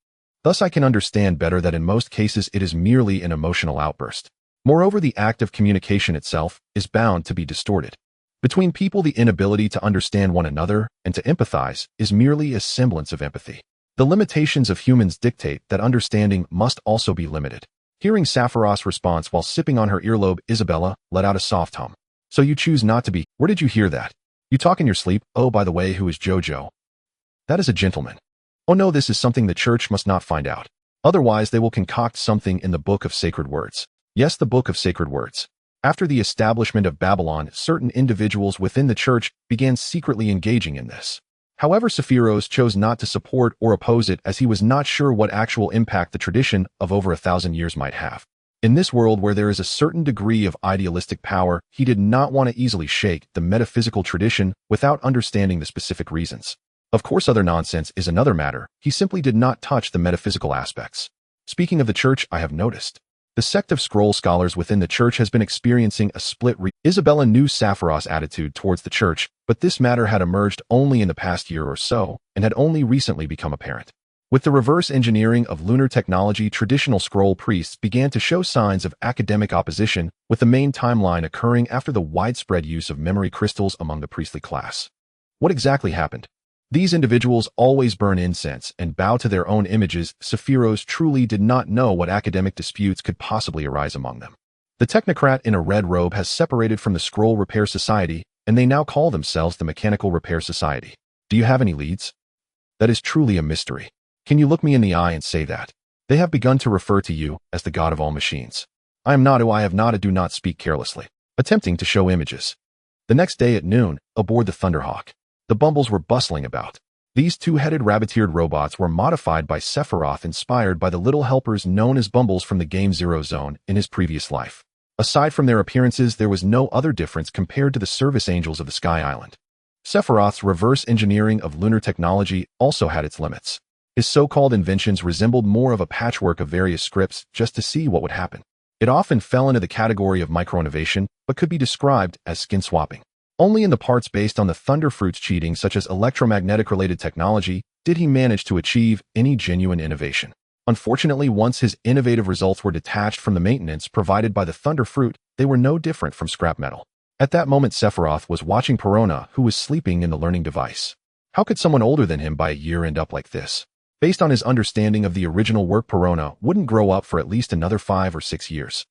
Thus, I can understand better that in most cases it is merely an emotional outburst. Moreover, the act of communication itself is bound to be distorted. Between people, the inability to understand one another and to empathize is merely a semblance of empathy. The limitations of humans dictate that understanding must also be limited. Hearing Sephiroth's response while sipping on her earlobe, Isabella let out a soft hum. So you choose not to be. Where did you hear that? You talk in your sleep. Oh, by the way, who is Jojo? That is a gentleman. Oh no, this is something the church must not find out. Otherwise, they will concoct something in the Book of Sacred Words. Yes, the Book of Sacred Words. After the establishment of Babylon, certain individuals within the church began secretly engaging in this. However, Sephiroth chose not to support or oppose it, as he was not sure what actual impact the tradition of over 1,000 years might have. In this world where there is a certain degree of idealistic power, he did not want to easily shake the metaphysical tradition without understanding the specific reasons. Of course, other nonsense is another matter. He simply did not touch the metaphysical aspects. Speaking of the church, I have noticed the sect of scroll scholars within the church has been experiencing a split. Isabella knew Sephiroth's attitude towards the church, but this matter had emerged only in the past year or so and had only recently become apparent. With the reverse engineering of lunar technology, traditional scroll priests began to show signs of academic opposition, with the main timeline occurring after the widespread use of memory crystals among the priestly class. What exactly happened? These individuals always burn incense and bow to their own images. Sephiroth truly did not know what academic disputes could possibly arise among them. The technocrat in a red robe has separated from the Scroll Repair Society, and they now call themselves the Mechanical Repair Society. Do you have any leads? That is truly a mystery. Can you look me in the eye and say that? They have begun to refer to you as the god of all machines. I am not who I have not a do not speak carelessly. Attempting to show images. The next day at noon, aboard the Thunderhawk, the Bumbles were bustling about. These two-headed rabbit-eared robots were modified by Sephiroth, inspired by the little helpers known as Bumbles from the game Zero Zone in his previous life. Aside from their appearances, there was no other difference compared to the service angels of the Sky Island. Sephiroth's reverse engineering of lunar technology also had its limits. His so-called inventions resembled more of a patchwork of various scripts just to see what would happen. It often fell into the category of micro-innovation, but could be described as skin swapping. Only in the parts based on the Thunderfruit's cheating, such as electromagnetic-related technology, did he manage to achieve any genuine innovation. Unfortunately, once his innovative results were detached from the maintenance provided by the Thunder Fruit, they were no different from scrap metal. At that moment, Sephiroth was watching Perona, who was sleeping in the learning device. How could someone older than him by a year end up like this? Based on his understanding of the original work, Perona wouldn't grow up for at least another 5 or 6 years.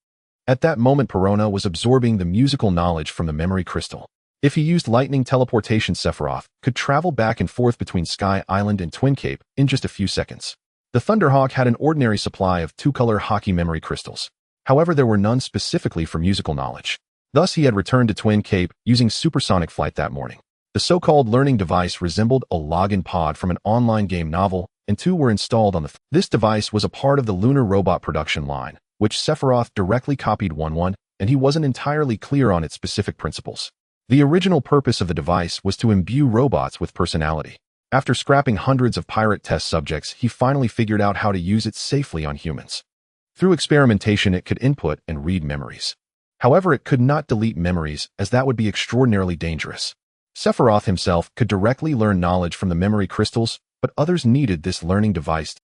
At that moment, Perona was absorbing the musical knowledge from the memory crystal. If he used lightning teleportation, Sephiroth could travel back and forth between Sky Island and Twin Cape in just a few seconds. The Thunderhawk had an ordinary supply of 2-color hockey memory crystals. However, there were none specifically for musical knowledge. Thus, he had returned to Twin Cape using supersonic flight that morning. The so-called learning device resembled a login pod from an online game novel, and 2 were installed on the This device was a part of the lunar robot production line, which Sephiroth directly copied 1-1, and he wasn't entirely clear on its specific principles. The original purpose of the device was to imbue robots with personality. After scrapping hundreds of pirate test subjects, he finally figured out how to use it safely on humans. Through experimentation, it could input and read memories. However, it could not delete memories, as that would be extraordinarily dangerous. Sephiroth himself could directly learn knowledge from the memory crystals, but others needed this learning device.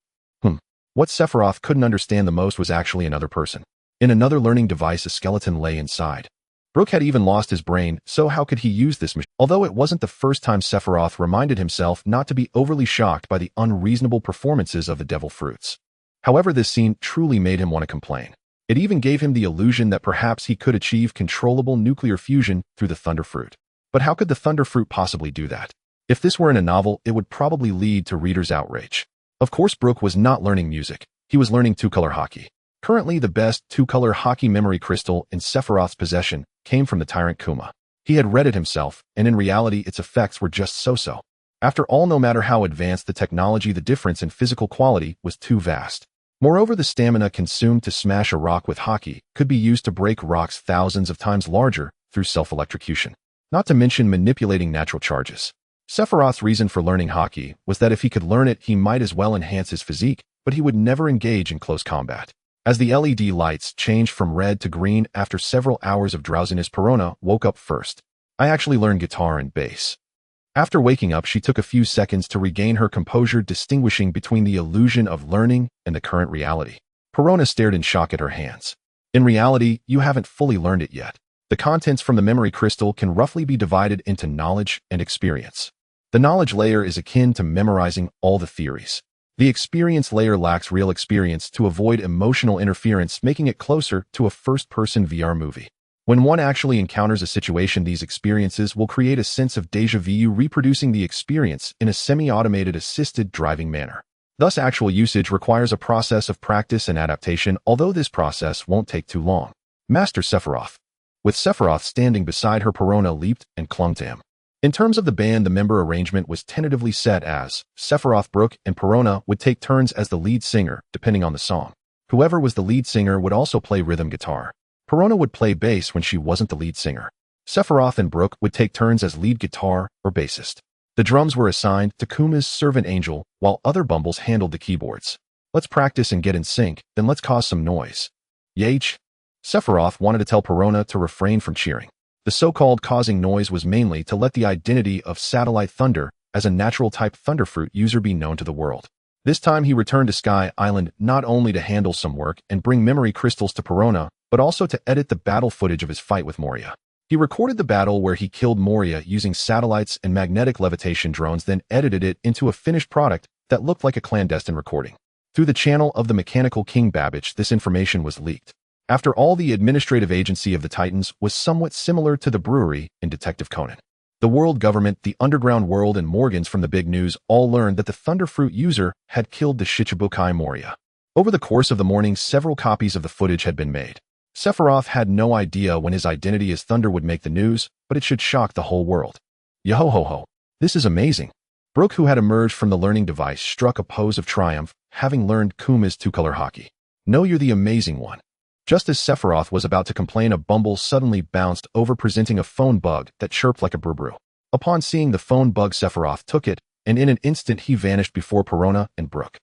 What Sephiroth couldn't understand the most was actually another person. In another learning device, a skeleton lay inside. Brook had even lost his brain, so how could he use this machine? Although it wasn't the first time, Sephiroth reminded himself not to be overly shocked by the unreasonable performances of the devil fruits. However, this scene truly made him want to complain. It even gave him the illusion that perhaps he could achieve controllable nuclear fusion through the Thunder Fruit. But how could the Thunder Fruit possibly do that? If this were in a novel, it would probably lead to readers' outrage. Of course, Brook was not learning music. He was learning 2-color hockey. Currently, the best 2-color hockey memory crystal in Sephiroth's possession came from the tyrant Kuma. He had read it himself, and in reality, its effects were just so-so. After all, no matter how advanced the technology, the difference in physical quality was too vast. Moreover, the stamina consumed to smash a rock with hockey could be used to break rocks thousands of times larger through self-electrocution, not to mention manipulating natural charges. Sephiroth's reason for learning hockey was that if he could learn it, he might as well enhance his physique, but he would never engage in close combat. As the LED lights changed from red to green after several hours of drowsiness, Perona woke up first. I actually learned guitar and bass. After waking up, she took a few seconds to regain her composure, distinguishing between the illusion of learning and the current reality. Perona stared in shock at her hands. In reality, you haven't fully learned it yet. The contents from the memory crystal can roughly be divided into knowledge and experience. The knowledge layer is akin to memorizing all the theories. The experience layer lacks real experience to avoid emotional interference, making it closer to a first-person VR movie. When one actually encounters a situation, these experiences will create a sense of déjà vu, reproducing the experience in a semi-automated assisted driving manner. Thus, actual usage requires a process of practice and adaptation, although this process won't take too long. Master Sephiroth. With Sephiroth standing beside her, Perona leaped and clung to him. In terms of the band, the member arrangement was tentatively set as Sephiroth, Brook, and Perona would take turns as the lead singer, depending on the song. Whoever was the lead singer would also play rhythm guitar. Perona would play bass when she wasn't the lead singer. Sephiroth and Brook would take turns as lead guitar or bassist. The drums were assigned to Kuma's servant Angel, while other bumbles handled the keyboards. Let's practice and get in sync, then let's cause some noise. Yach. Sephiroth wanted to tell Perona to refrain from cheering. The so-called causing noise was mainly to let the identity of Satellite Thunder as a natural-type Thunderfruit user be known to the world. This time he returned to Sky Island not only to handle some work and bring memory crystals to Perona, but also to edit the battle footage of his fight with Moria. He recorded the battle where he killed Moria using satellites and magnetic levitation drones, then edited it into a finished product that looked like a clandestine recording. Through the channel of the Mechanical King Babbage, this information was leaked. After all, the administrative agency of the Titans was somewhat similar to the brewery in Detective Conan. The world government, the underground world, and Morgans from the big news all learned that the Thunderfruit user had killed the Shichibukai Moria. Over the course of the morning, several copies of the footage had been made. Sephiroth had no idea when his identity as Thunder would make the news, but it should shock the whole world. Yo-ho-ho-ho. This is amazing. Brook, who had emerged from the learning device, struck a pose of triumph, having learned Kuma's 2-color hockey. No, you're the amazing one. Just as Sephiroth was about to complain, a bumble suddenly bounced over, presenting a phone bug that chirped like a brew. Upon seeing the phone bug, Sephiroth took it, and in an instant he vanished before Perona and Brook.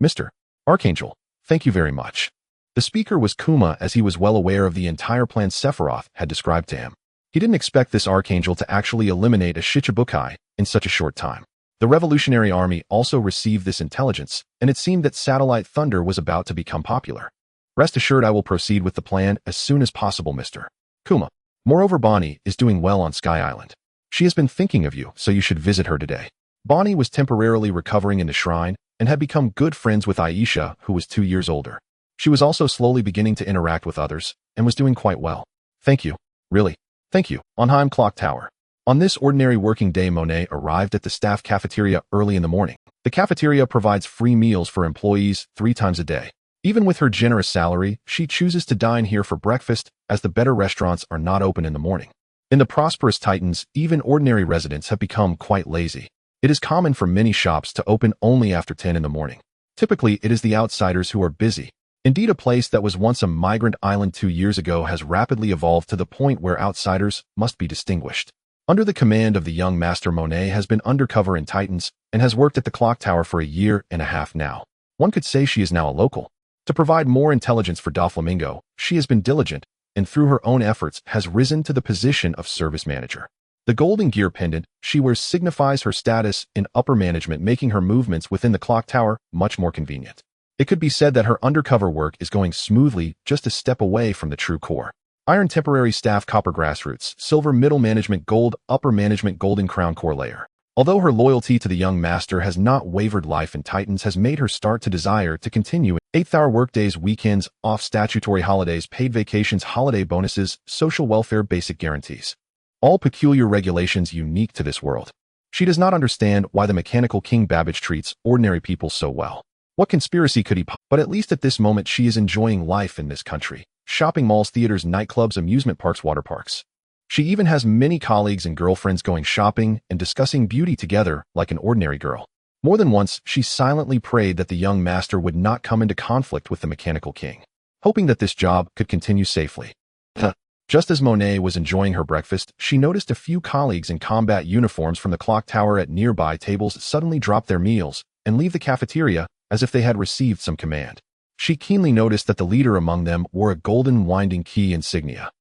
Mr. Archangel, thank you very much. The speaker was Kuma, as he was well aware of the entire plan Sephiroth had described to him. He didn't expect this Archangel to actually eliminate a Shichibukai in such a short time. The Revolutionary Army also received this intelligence, and it seemed that satellite thunder was about to become popular. Rest assured I will proceed with the plan as soon as possible, Mr. Kuma. Moreover, Bonnie is doing well on Sky Island. She has been thinking of you, so you should visit her today. Bonnie was temporarily recovering in the shrine and had become good friends with Aisha, who was 2 years older. She was also slowly beginning to interact with others and was doing quite well. Thank you. Really. Thank you. Onheim Clock Tower. On this ordinary working day, Monet arrived at the staff cafeteria early in the morning. The cafeteria provides free meals for employees 3 times a day. Even with her generous salary, she chooses to dine here for breakfast, as the better restaurants are not open in the morning. In the prosperous Titans, even ordinary residents have become quite lazy. It is common for many shops to open only after 10 in the morning. Typically, it is the outsiders who are busy. Indeed, a place that was once a migrant island 2 years ago has rapidly evolved to the point where outsiders must be distinguished. Under the command of the young master, Monet has been undercover in Titans and has worked at the clock tower for a year and a half now. One could say she is now a local. To provide more intelligence for Doflamingo, she has been diligent and through her own efforts has risen to the position of service manager. The golden gear pendant she wears signifies her status in upper management, making her movements within the clock tower much more convenient. It could be said that her undercover work is going smoothly, just a step away from the true core. Iron temporary staff, copper grassroots, silver middle management, gold upper management, golden crown core layer. Although her loyalty to the young master has not wavered, life in Titans has made her start to desire to continue. 8th-hour workdays, weekends, off, statutory holidays, paid vacations, holiday bonuses, social welfare, basic guarantees. All peculiar regulations unique to this world. She does not understand why the mechanical king Babbage treats ordinary people so well. What conspiracy could he but at least at this moment she is enjoying life in this country. Shopping malls, theaters, nightclubs, amusement parks, water parks. She even has many colleagues and girlfriends going shopping and discussing beauty together like an ordinary girl. More than once, she silently prayed that the young master would not come into conflict with the mechanical king, hoping that this job could continue safely. Just as Monet was enjoying her breakfast, she noticed a few colleagues in combat uniforms from the clock tower at nearby tables suddenly drop their meals and leave the cafeteria as if they had received some command. She keenly noticed that the leader among them wore a golden winding key insignia.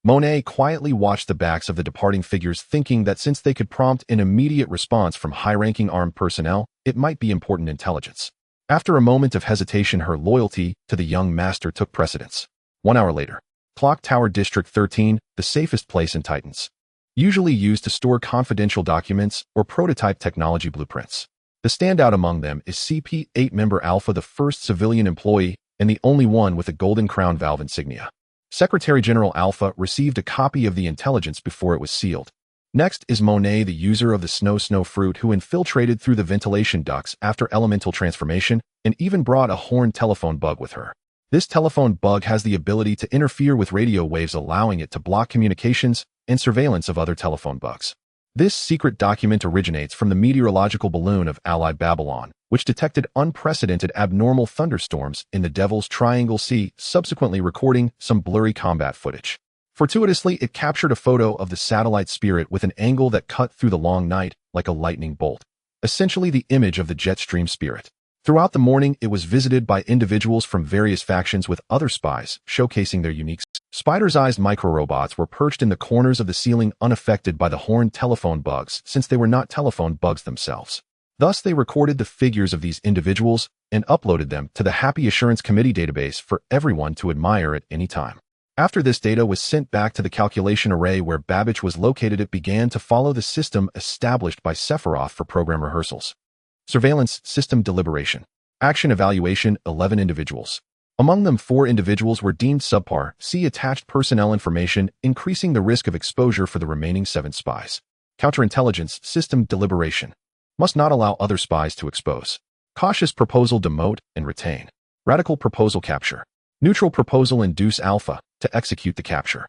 Monet quietly watched the backs of the departing figures, thinking that since they could prompt an immediate response from high-ranking armed personnel, it might be important intelligence. After a moment of hesitation, her loyalty to the young master took precedence. 1 hour later. Clock Tower District 13, the safest place in Titans. Usually used to store confidential documents or prototype technology blueprints. The standout among them is CP8 member Alpha, the first civilian employee and the only one with a golden crown valve insignia. Secretary General Alpha received a copy of the intelligence before it was sealed. Next is Monet, the user of the snow fruit, who infiltrated through the ventilation ducts after elemental transformation and even brought a horned telephone bug with her. This telephone bug has the ability to interfere with radio waves, allowing it to block communications and surveillance of other telephone bugs. This secret document originates from the meteorological balloon of Allied Babylon, which detected unprecedented abnormal thunderstorms in the Devil's Triangle Sea, subsequently recording some blurry combat footage. Fortuitously, it captured a photo of the satellite Spirit with an angle that cut through the long night like a lightning bolt, essentially the image of the Jetstream Spirit. Throughout the morning, it was visited by individuals from various factions with other spies, showcasing their unique spider-sized microrobots were perched in the corners of the ceiling, unaffected by the horned telephone bugs, since they were not telephone bugs themselves. Thus, they recorded the figures of these individuals and uploaded them to the Happy Assurance Committee database for everyone to admire at any time. After this data was sent back to the calculation array where Babbage was located, it began to follow the system established by Sephiroth for program rehearsals. Surveillance System Deliberation. Action Evaluation 11 individuals. Among them, 4 individuals were deemed subpar. See attached personnel information, increasing the risk of exposure for the remaining 7 spies. Counterintelligence System Deliberation. Must not allow other spies to expose. Cautious Proposal Demote and retain. Radical Proposal Capture. Neutral Proposal Induce Alpha to execute the capture.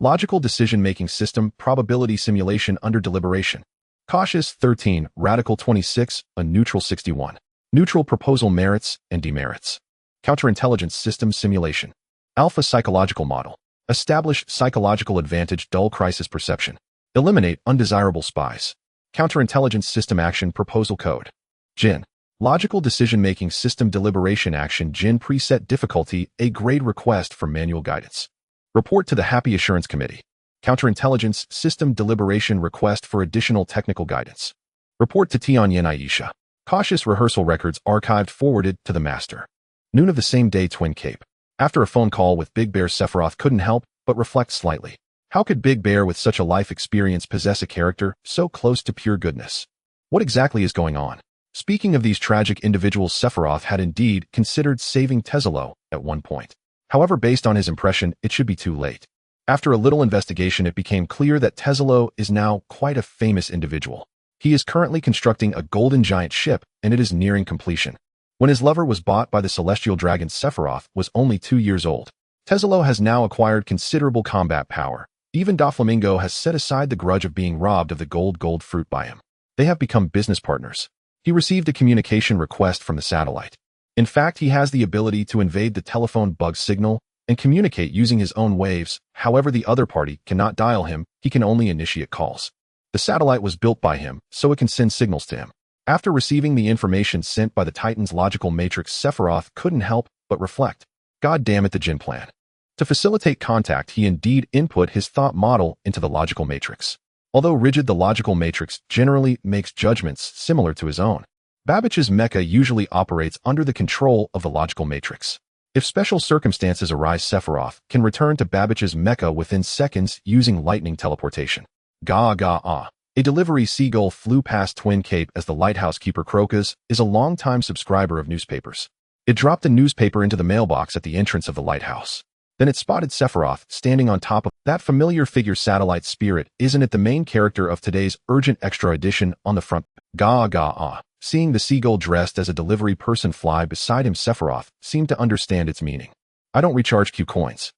Logical Decision-Making System Probability Simulation under deliberation. Cautious 13, Radical 26, a Neutral 61. Neutral Proposal Merits and Demerits. Counterintelligence System Simulation. Alpha Psychological Model. Establish Psychological Advantage. Dull Crisis Perception. Eliminate Undesirable Spies. Counterintelligence System Action Proposal Code. Jin. Logical Decision-Making System Deliberation Action. Jin Preset Difficulty, a grade request for manual guidance. Report to the Happy Assurance Committee. Counterintelligence System Deliberation Request for additional technical guidance. Report to Tianyan Aisha. Cautious rehearsal records archived forwarded to the master. Noon of the same day, Twin Cape. After a phone call with Big Bear, Sephiroth couldn't help but reflect slightly. How could Big Bear with such a life experience possess a character so close to pure goodness? What exactly is going on? Speaking of these tragic individuals, Sephiroth had indeed considered saving Tezalo at one point. However, based on his impression, it should be too late. After a little investigation, it became clear that Tezalo is now quite a famous individual. He is currently constructing a golden giant ship, and it is nearing completion. When his lover was bought by the celestial dragon, Sephiroth was only 2 years old. Tezalo has now acquired considerable combat power. Even Doflamingo has set aside the grudge of being robbed of the gold fruit by him. They have become business partners. He received a communication request from the satellite. In fact, he has the ability to invade the telephone bug signal and communicate using his own waves. However, the other party cannot dial him, he can only initiate calls. The satellite was built by him, so it can send signals to him. After receiving the information sent by the Titan's logical matrix, Sephiroth couldn't help but reflect. God damn it, the Jin plan. To facilitate contact, he indeed input his thought model into the logical matrix. Although rigid, the logical matrix generally makes judgments similar to his own. Babbage's mecha usually operates under the control of the logical matrix. If special circumstances arise, Sephiroth can return to Babbage's mecha within seconds using lightning teleportation. Ga-ga-ah. A delivery seagull flew past Twin Cape as the lighthouse keeper. Crocus is a longtime subscriber of newspapers. It dropped a newspaper into the mailbox at the entrance of the lighthouse. Then it spotted Sephiroth standing on top of that familiar figure. Satellite Spirit, isn't it the main character of today's urgent extra edition on the front? Ga-ga-ah. Seeing the seagull dressed as a delivery person fly beside him, Sephiroth seemed to understand its meaning. I don't recharge Q coins.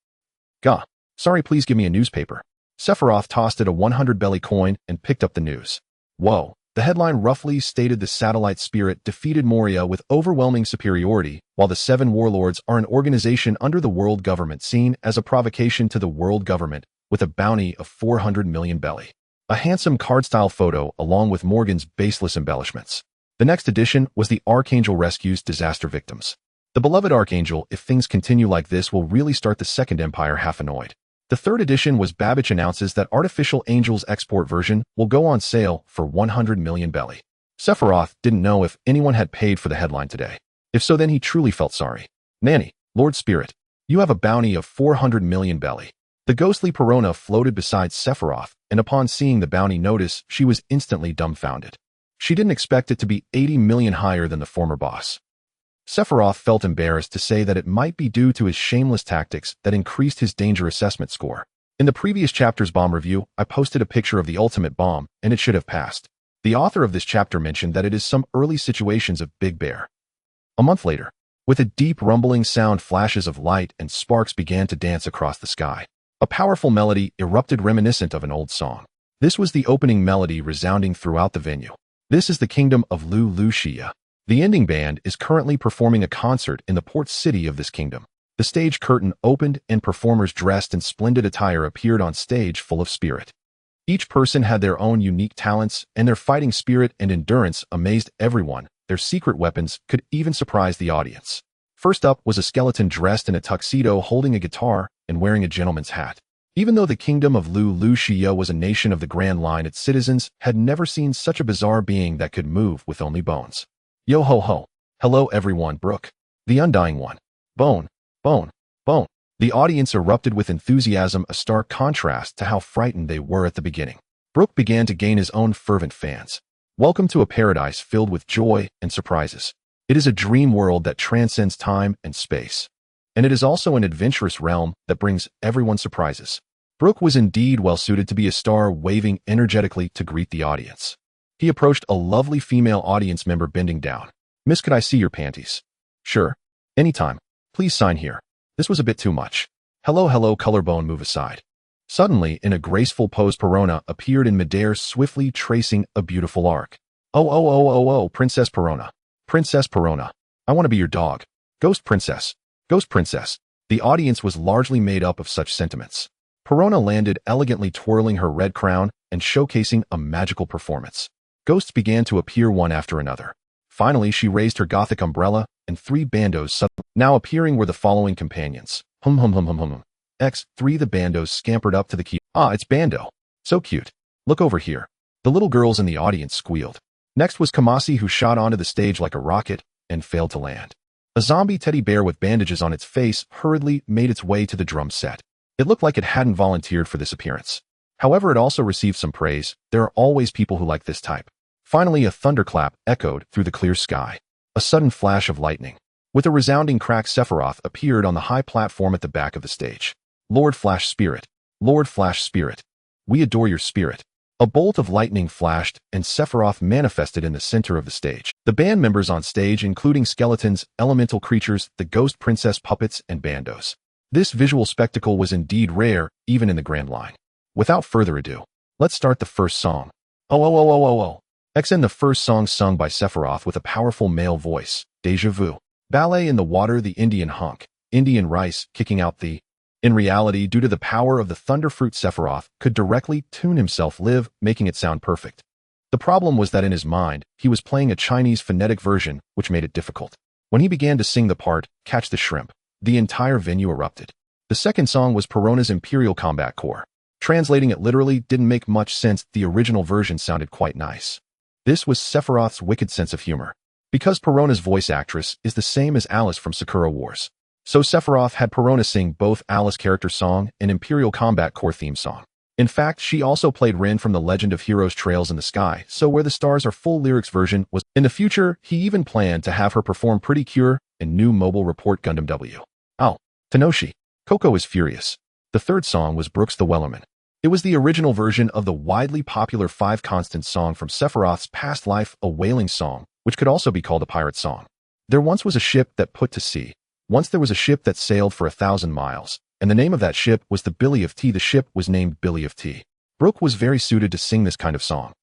Gah. Sorry, please give me a newspaper. Sephiroth tossed it a 100 belly coin and picked up the news. Whoa. The headline roughly stated the Satellite Spirit defeated Moria with overwhelming superiority, while the 7 warlords are an organization under the world government seen as a provocation to the world government with a bounty of 400 million belly. A handsome card-style photo along with Morgan's baseless embellishments. The next edition was the Archangel rescues disaster victims. The beloved Archangel, if things continue like this, will really start the Second Empire half annoyed. The third edition was Babbage announces that Artificial Angel's export version will go on sale for 100 million belly. Sephiroth didn't know if anyone had paid for the headline today. If so, then he truly felt sorry. Nanny, Lord Spirit, you have a bounty of 400 million belly. The ghostly Perona floated beside Sephiroth, and upon seeing the bounty notice, she was instantly dumbfounded. She didn't expect it to be 80 million higher than the former boss. Sephiroth felt embarrassed to say that it might be due to his shameless tactics that increased his danger assessment score. In the previous chapter's bomb review, I posted a picture of the ultimate bomb, and it should have passed. The author of this chapter mentioned that it is some early situations of Big Bear. A month later, with a deep rumbling sound, flashes of light and sparks began to dance across the sky. A powerful melody erupted reminiscent of an old song. This was the opening melody resounding throughout the venue. This is the kingdom of Lu-Lu-Shia. The ending band is currently performing a concert in the port city of this kingdom. The stage curtain opened and performers dressed in splendid attire appeared on stage full of spirit. Each person had their own unique talents, and their fighting spirit and endurance amazed everyone. Their secret weapons could even surprise the audience. First up was a skeleton dressed in a tuxedo holding a guitar and wearing a gentleman's hat. Even though the kingdom of Lu-Lu-Shia was a nation of the Grand Line, its citizens had never seen such a bizarre being that could move with only bones. Yo ho ho. Hello everyone, Brooke. The Undying One. Bone. Bone. Bone. The audience erupted with enthusiasm, a stark contrast to how frightened they were at the beginning. Brooke began to gain his own fervent fans. Welcome to a paradise filled with joy and surprises. It is a dream world that transcends time and space. And it is also an adventurous realm that brings everyone surprises. Brooke was indeed well suited to be a star, waving energetically to greet the audience. He approached a lovely female audience member bending down. Miss, could I see your panties? Sure. Anytime. Please sign here. This was a bit too much. Hello, hello, collarbone, move aside. Suddenly, in a graceful pose, Perona appeared in midair, swiftly tracing a beautiful arc. Oh, Princess Perona. Princess Perona. I want to be your dog. Ghost Princess. Ghost Princess. The audience was largely made up of such sentiments. Perona landed elegantly, twirling her red crown and showcasing a magical performance. Ghosts began to appear one after another. Finally, she raised her gothic umbrella, and 3 bandos now appearing were the following companions. X3 the bandos scampered up to the key. Ah, it's Bando. So cute. Look over here. The little girls in the audience squealed. Next was Kamasi, who shot onto the stage like a rocket and failed to land. A zombie teddy bear with bandages on its face hurriedly made its way to the drum set. It looked like it hadn't volunteered for this appearance. However, it also received some praise. There are always people who like this type. Finally, a thunderclap echoed through the clear sky. A sudden flash of lightning. With a resounding crack, Sephiroth appeared on the high platform at the back of the stage. Lord Flash Spirit. Lord Flash Spirit. We adore your spirit. A bolt of lightning flashed, and Sephiroth manifested in the center of the stage. The band members on stage, including skeletons, elemental creatures, the ghost princess puppets, and bandos. This visual spectacle was indeed rare, even in the Grand Line. Without further ado, let's start the first song. Oh, oh, oh, oh, oh, oh. XN, the first song sung by Sephiroth with a powerful male voice, Deja Vu. Ballet in the water, the Indian hunk, Indian rice, kicking out the... In reality, due to the power of the Thunderfruit, Sephiroth could directly tune himself live, making it sound perfect. The problem was that in his mind, he was playing a Chinese phonetic version, which made it difficult. When he began to sing the part, Catch the Shrimp, the entire venue erupted. The second song was Perona's Imperial Combat Corps. Translating it literally didn't make much sense. The original version sounded quite nice. This was Sephiroth's wicked sense of humor. Because Perona's voice actress is the same as Alice from Sakura Wars. So Sephiroth had Perona sing both Alice character song and Imperial Combat Corps theme song. In fact, she also played Rin from the Legend of Heroes Trails in the Sky, so Where the Stars Are full lyrics version was. In the future, he even planned to have her perform Pretty Cure and New Mobile Report Gundam W. Oh, Tenoshi. Coco is furious. The third song was Brooks the Wellerman. It was the original version of the widely popular Five Constants song from Sephiroth's past life, a whaling song, which could also be called a pirate song. There once was a ship that put to sea. Once there was a ship that sailed for 1,000 miles, and the name of that ship was the Billy of Tea. The ship was named Billy of Tea. Brooke was very suited to sing this kind of song.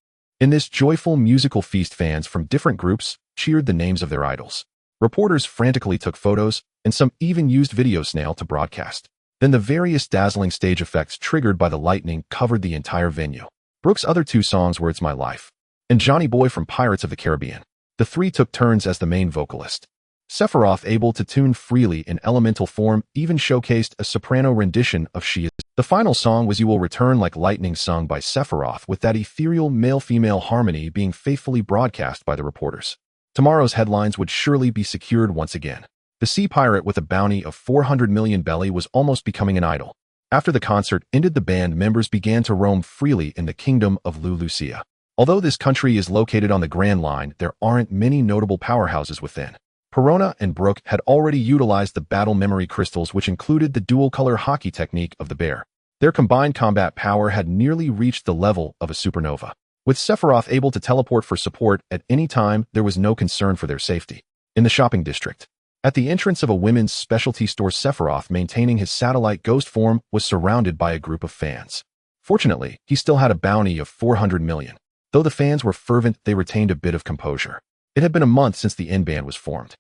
In this joyful musical feast, fans from different groups cheered the names of their idols. Reporters frantically took photos, and some even used video snail to broadcast. Then the various dazzling stage effects triggered by the lightning covered the entire venue. Brooke's other two songs were It's My Life and Johnny Boy from Pirates of the Caribbean. The three took turns as the main vocalist. Sephiroth, able to tune freely in elemental form, even showcased a soprano rendition of She Is. The final song was You Will Return Like Lightning, sung by Sephiroth, with that ethereal male-female harmony being faithfully broadcast by the reporters. Tomorrow's headlines would surely be secured once again. The sea pirate with a bounty of 400 million belly was almost becoming an idol. After the concert ended, the band members began to roam freely in the kingdom of Lucia. Although this country is located on the Grand Line, there aren't many notable powerhouses within. Perona and Brooke had already utilized the battle memory crystals, which included the dual-color hockey technique of the bear. Their combined combat power had nearly reached the level of a supernova. With Sephiroth able to teleport for support at any time, there was no concern for their safety. In the shopping district, at the entrance of a women's specialty store, Sephiroth, maintaining his satellite ghost form, was surrounded by a group of fans. Fortunately, he still had a bounty of 400 million. Though the fans were fervent, they retained a bit of composure. It had been a month since the N-Band was formed.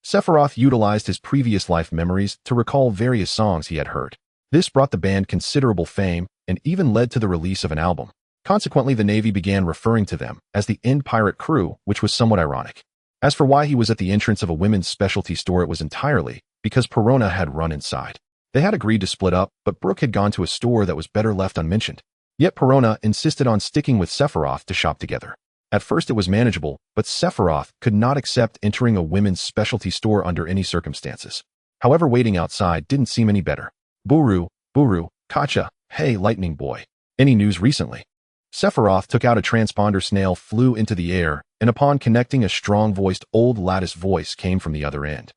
Sephiroth utilized his previous life memories to recall various songs he had heard. This brought the band considerable fame and even led to the release of an album. Consequently, the Navy began referring to them as the End Pirate Crew, which was somewhat ironic. As for why he was at the entrance of a women's specialty store, it was entirely because Perona had run inside. They had agreed to split up, but Brooke had gone to a store that was better left unmentioned. Yet Perona insisted on sticking with Sephiroth to shop together. At first it was manageable, but Sephiroth could not accept entering a women's specialty store under any circumstances. However, waiting outside didn't seem any better. Buru, Kacha, hey Lightning Boy. Any news recently? Sephiroth took out a transponder snail, flew into the air, and upon connecting, a strong-voiced old lattice voice came from the other end.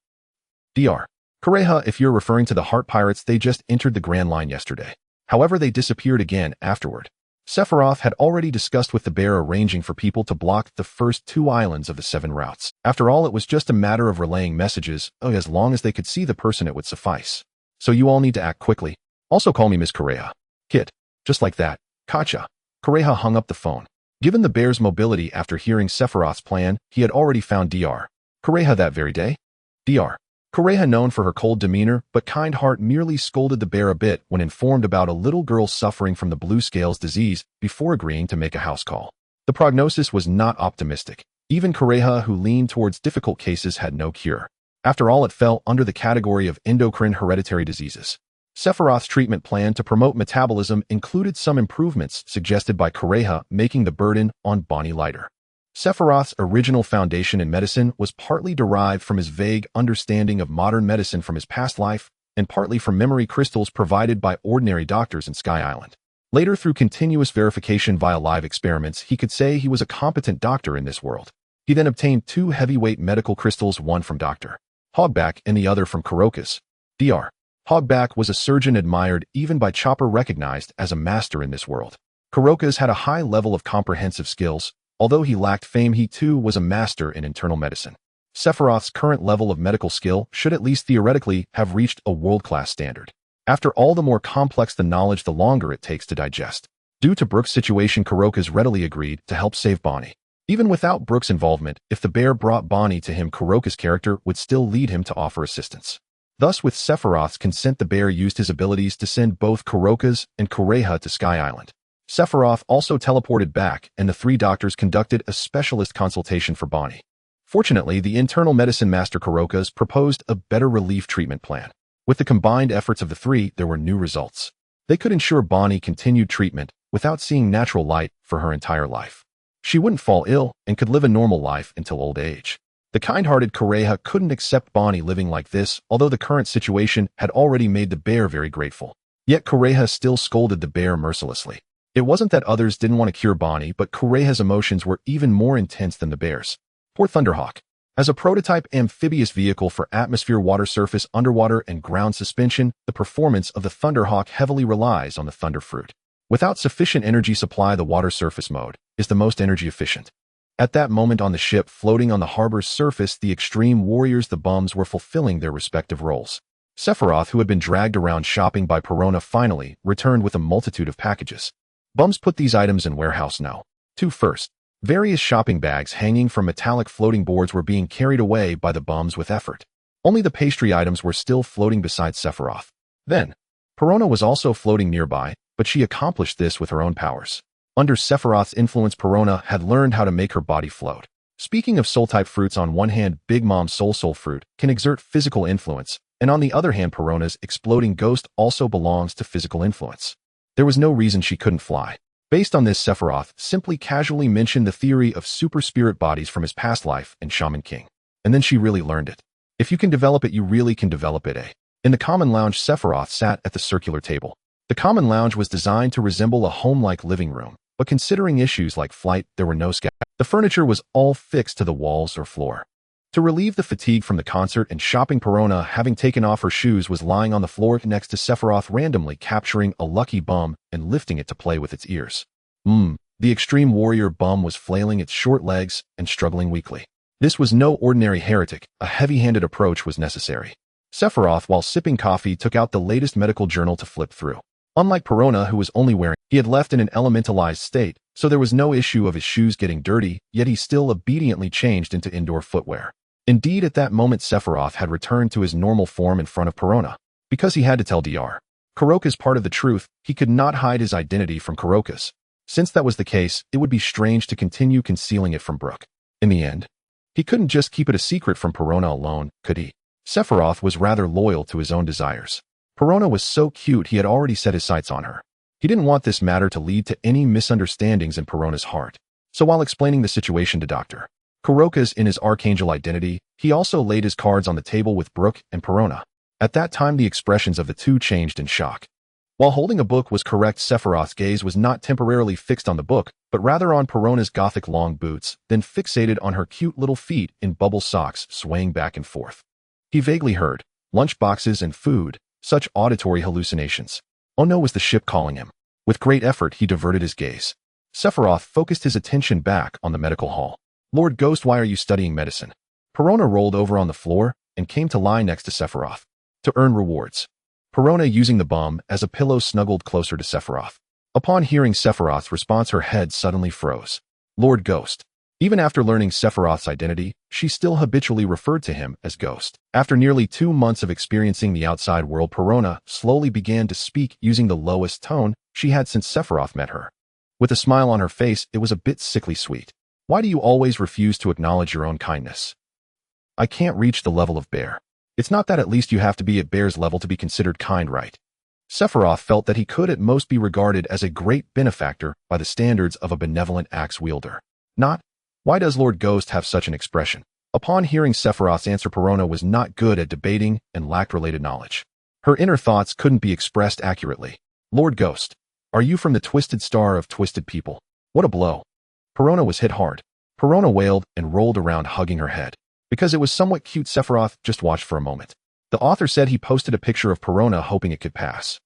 Dr. Kureha, if you're referring to the Heart Pirates, they just entered the Grand Line yesterday. However, they disappeared again afterward. Sephiroth had already discussed with the bear arranging for people to block the first 2 islands of the 7 routes. After all, it was just a matter of relaying messages. As long as they could see the person, it would suffice. So you all need to act quickly. Also call me Miss Kureha. Kit. Just like that. Kacha. Kureha hung up the phone. Given the bear's mobility after hearing Sephiroth's plan, he had already found Dr. Kureha that very day. Dr. Kureha, known for her cold demeanor but kind heart, merely scolded the bear a bit when informed about a little girl suffering from the blue scales disease before agreeing to make a house call. The prognosis was not optimistic. Even Kureha, who leaned towards difficult cases, had no cure. After all, it fell under the category of endocrine hereditary diseases. Sephiroth's treatment plan to promote metabolism included some improvements suggested by Kureha, making the burden on Bonnie lighter. Sephiroth's original foundation in medicine was partly derived from his vague understanding of modern medicine from his past life, and partly from memory crystals provided by ordinary doctors in Sky Island. Later, through continuous verification via live experiments, he could say he was a competent doctor in this world. He then obtained 2 heavyweight medical crystals, one from Dr. Hogback and the other from Kuroka's. Dr. Hogback was a surgeon admired even by Chopper, recognized as a master in this world. Kuroka's had a high level of comprehensive skills. Although he lacked fame, he too was a master in internal medicine. Sephiroth's current level of medical skill should at least theoretically have reached a world-class standard. After all, the more complex the knowledge, the longer it takes to digest. Due to Brook's situation, Kuroka's readily agreed to help save Bonnie. Even without Brook's involvement, if the bear brought Bonnie to him, Kuroka's character would still lead him to offer assistance. Thus, with Sephiroth's consent, the bear used his abilities to send both Kuroka's and Kureha to Sky Island. Sephiroth also teleported back, and the 3 doctors conducted a specialist consultation for Bonnie. Fortunately, the internal medicine master Kuroka's proposed a better relief treatment plan. With the combined efforts of the 3, there were new results. They could ensure Bonnie continued treatment without seeing natural light for her entire life. She wouldn't fall ill and could live a normal life until old age. The kind-hearted Kureha couldn't accept Bonnie living like this, although the current situation had already made the bear very grateful. Yet Kureha still scolded the bear mercilessly. It wasn't that others didn't want to cure Bonnie, but Kureha's emotions were even more intense than the bear's. Poor Thunderhawk. As a prototype amphibious vehicle for atmosphere, water surface, underwater, and ground suspension, the performance of the Thunderhawk heavily relies on the Thunder Fruit. Without sufficient energy supply, the water surface mode is the most energy efficient. At that moment on the ship floating on the harbor's surface, the extreme warriors, the bums, were fulfilling their respective roles. Sephiroth, who had been dragged around shopping by Perona, finally returned with a multitude of packages. Bums put these items in warehouse now. 2 first. Various shopping bags hanging from metallic floating boards were being carried away by the bums with effort. Only the pastry items were still floating beside Sephiroth. Then, Perona was also floating nearby, but she accomplished this with her own powers. Under Sephiroth's influence, Perona had learned how to make her body float. Speaking of soul-type fruits, on one hand, Big Mom's Soul Fruit can exert physical influence, and on the other hand, Perona's Exploding Ghost also belongs to physical influence. There was no reason she couldn't fly. Based on this, Sephiroth simply casually mentioned the theory of super spirit bodies from his past life in Shaman King. And then she really learned it. If you can develop it, you really can develop it. In the common lounge, Sephiroth sat at the circular table. The common lounge was designed to resemble a home-like living room, but considering issues like flight, there were no scabs. The furniture was all fixed to the walls or floor. To relieve the fatigue from the concert and shopping, Perona, having taken off her shoes, was lying on the floor next to Sephiroth, randomly capturing a lucky bum and lifting it to play with its ears. The extreme warrior bum was flailing its short legs and struggling weakly. This was no ordinary heretic. A heavy-handed approach was necessary. Sephiroth, while sipping coffee, took out the latest medical journal to flip through. Unlike Perona, who was only wearing, he had left in an elementalized state, so there was no issue of his shoes getting dirty, yet he still obediently changed into indoor footwear. Indeed, at that moment, Sephiroth had returned to his normal form in front of Perona. Because he had to tell Dr. Kuroka's part of the truth, he could not hide his identity from Kuroka's. Since that was the case, it would be strange to continue concealing it from Brook. In the end, he couldn't just keep it a secret from Perona alone, could he? Sephiroth was rather loyal to his own desires. Perona was so cute he had already set his sights on her. He didn't want this matter to lead to any misunderstandings in Perona's heart. So while explaining the situation to Dr. Kuroka's in his Archangel identity, he also laid his cards on the table with Brook and Perona. At that time, the expressions of the two changed in shock. While holding a book was correct, Sephiroth's gaze was not temporarily fixed on the book, but rather on Perona's gothic long boots, then fixated on her cute little feet in bubble socks swaying back and forth. He vaguely heard lunchboxes and food, such auditory hallucinations. Oh no, was the ship calling him? With great effort, he diverted his gaze. Sephiroth focused his attention back on the medical hall. Lord Ghost, why are you studying medicine? Perona rolled over on the floor and came to lie next to Sephiroth. To earn rewards. Perona, using the bum as a pillow, snuggled closer to Sephiroth. Upon hearing Sephiroth's response, her head suddenly froze. Lord Ghost. Even after learning Sephiroth's identity, she still habitually referred to him as Ghost. After nearly 2 months of experiencing the outside world, Perona slowly began to speak using the lowest tone she had since Sephiroth met her. With a smile on her face, it was a bit sickly sweet. Why do you always refuse to acknowledge your own kindness? I can't reach the level of bear. It's not that, at least you have to be at bear's level to be considered kind, right? Sephiroth felt that he could at most be regarded as a great benefactor by the standards of a benevolent axe wielder. Not Why does Lord Ghost have such an expression? Upon hearing Sephiroth's answer, Perona was not good at debating and lacked related knowledge. Her inner thoughts couldn't be expressed accurately. Lord Ghost, are you from the Twisted Star of Twisted People? What a blow. Perona was hit hard. Perona wailed and rolled around hugging her head. Because it was somewhat cute, Sephiroth just watched for a moment. The author said he posted a picture of Perona hoping it could pass.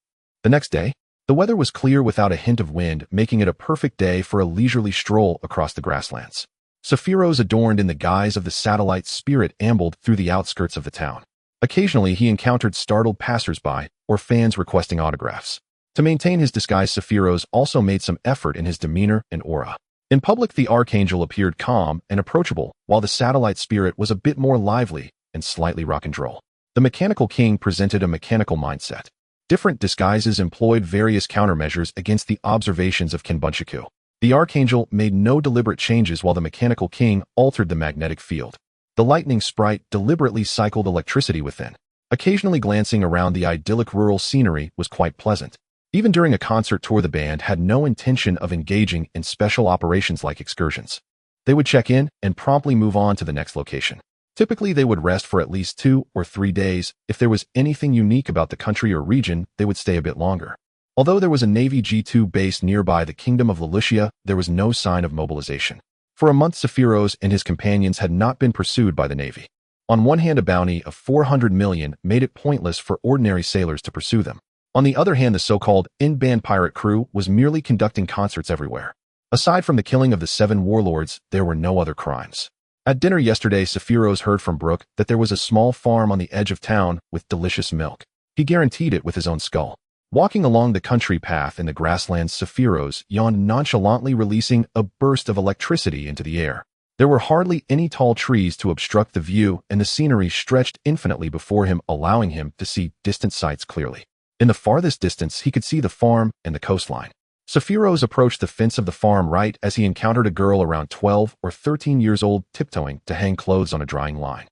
The next day, the weather was clear without a hint of wind, making it a perfect day for a leisurely stroll across the grasslands. Sephiroth, adorned in the guise of the satellite spirit, ambled through the outskirts of the town. Occasionally, he encountered startled passers-by or fans requesting autographs. To maintain his disguise, Sephiroth also made some effort in his demeanor and aura. In public, the Archangel appeared calm and approachable, while the satellite spirit was a bit more lively and slightly rock and roll. The Mechanical King presented a mechanical mindset. Different disguises employed various countermeasures against the observations of Kenbunchaku. The Archangel made no deliberate changes while the Mechanical King altered the magnetic field. The lightning sprite deliberately cycled electricity within. Occasionally glancing around the idyllic rural scenery was quite pleasant. Even during a concert tour, the band had no intention of engaging in special operations like excursions. They would check in and promptly move on to the next location. Typically, they would rest for at least 2 or 3 days. If there was anything unique about the country or region, they would stay a bit longer. Although there was a Navy G2 base nearby the Kingdom of Lelutia, there was no sign of mobilization. For a month, Sephiroth and his companions had not been pursued by the Navy. On one hand, a bounty of 400 million made it pointless for ordinary sailors to pursue them. On the other hand, the so-called in-band pirate crew was merely conducting concerts everywhere. Aside from the killing of the 7 warlords, there were no other crimes. At dinner yesterday, Sephiroth heard from Brooke that there was a small farm on the edge of town with delicious milk. He guaranteed it with his own skull. Walking along the country path in the grasslands, Sephiroth yawned nonchalantly, releasing a burst of electricity into the air. There were hardly any tall trees to obstruct the view, and the scenery stretched infinitely before him, allowing him to see distant sights clearly. In the farthest distance, he could see the farm and the coastline. Sephiroth approached the fence of the farm right as he encountered a girl around 12 or 13 years old tiptoeing to hang clothes on a drying line.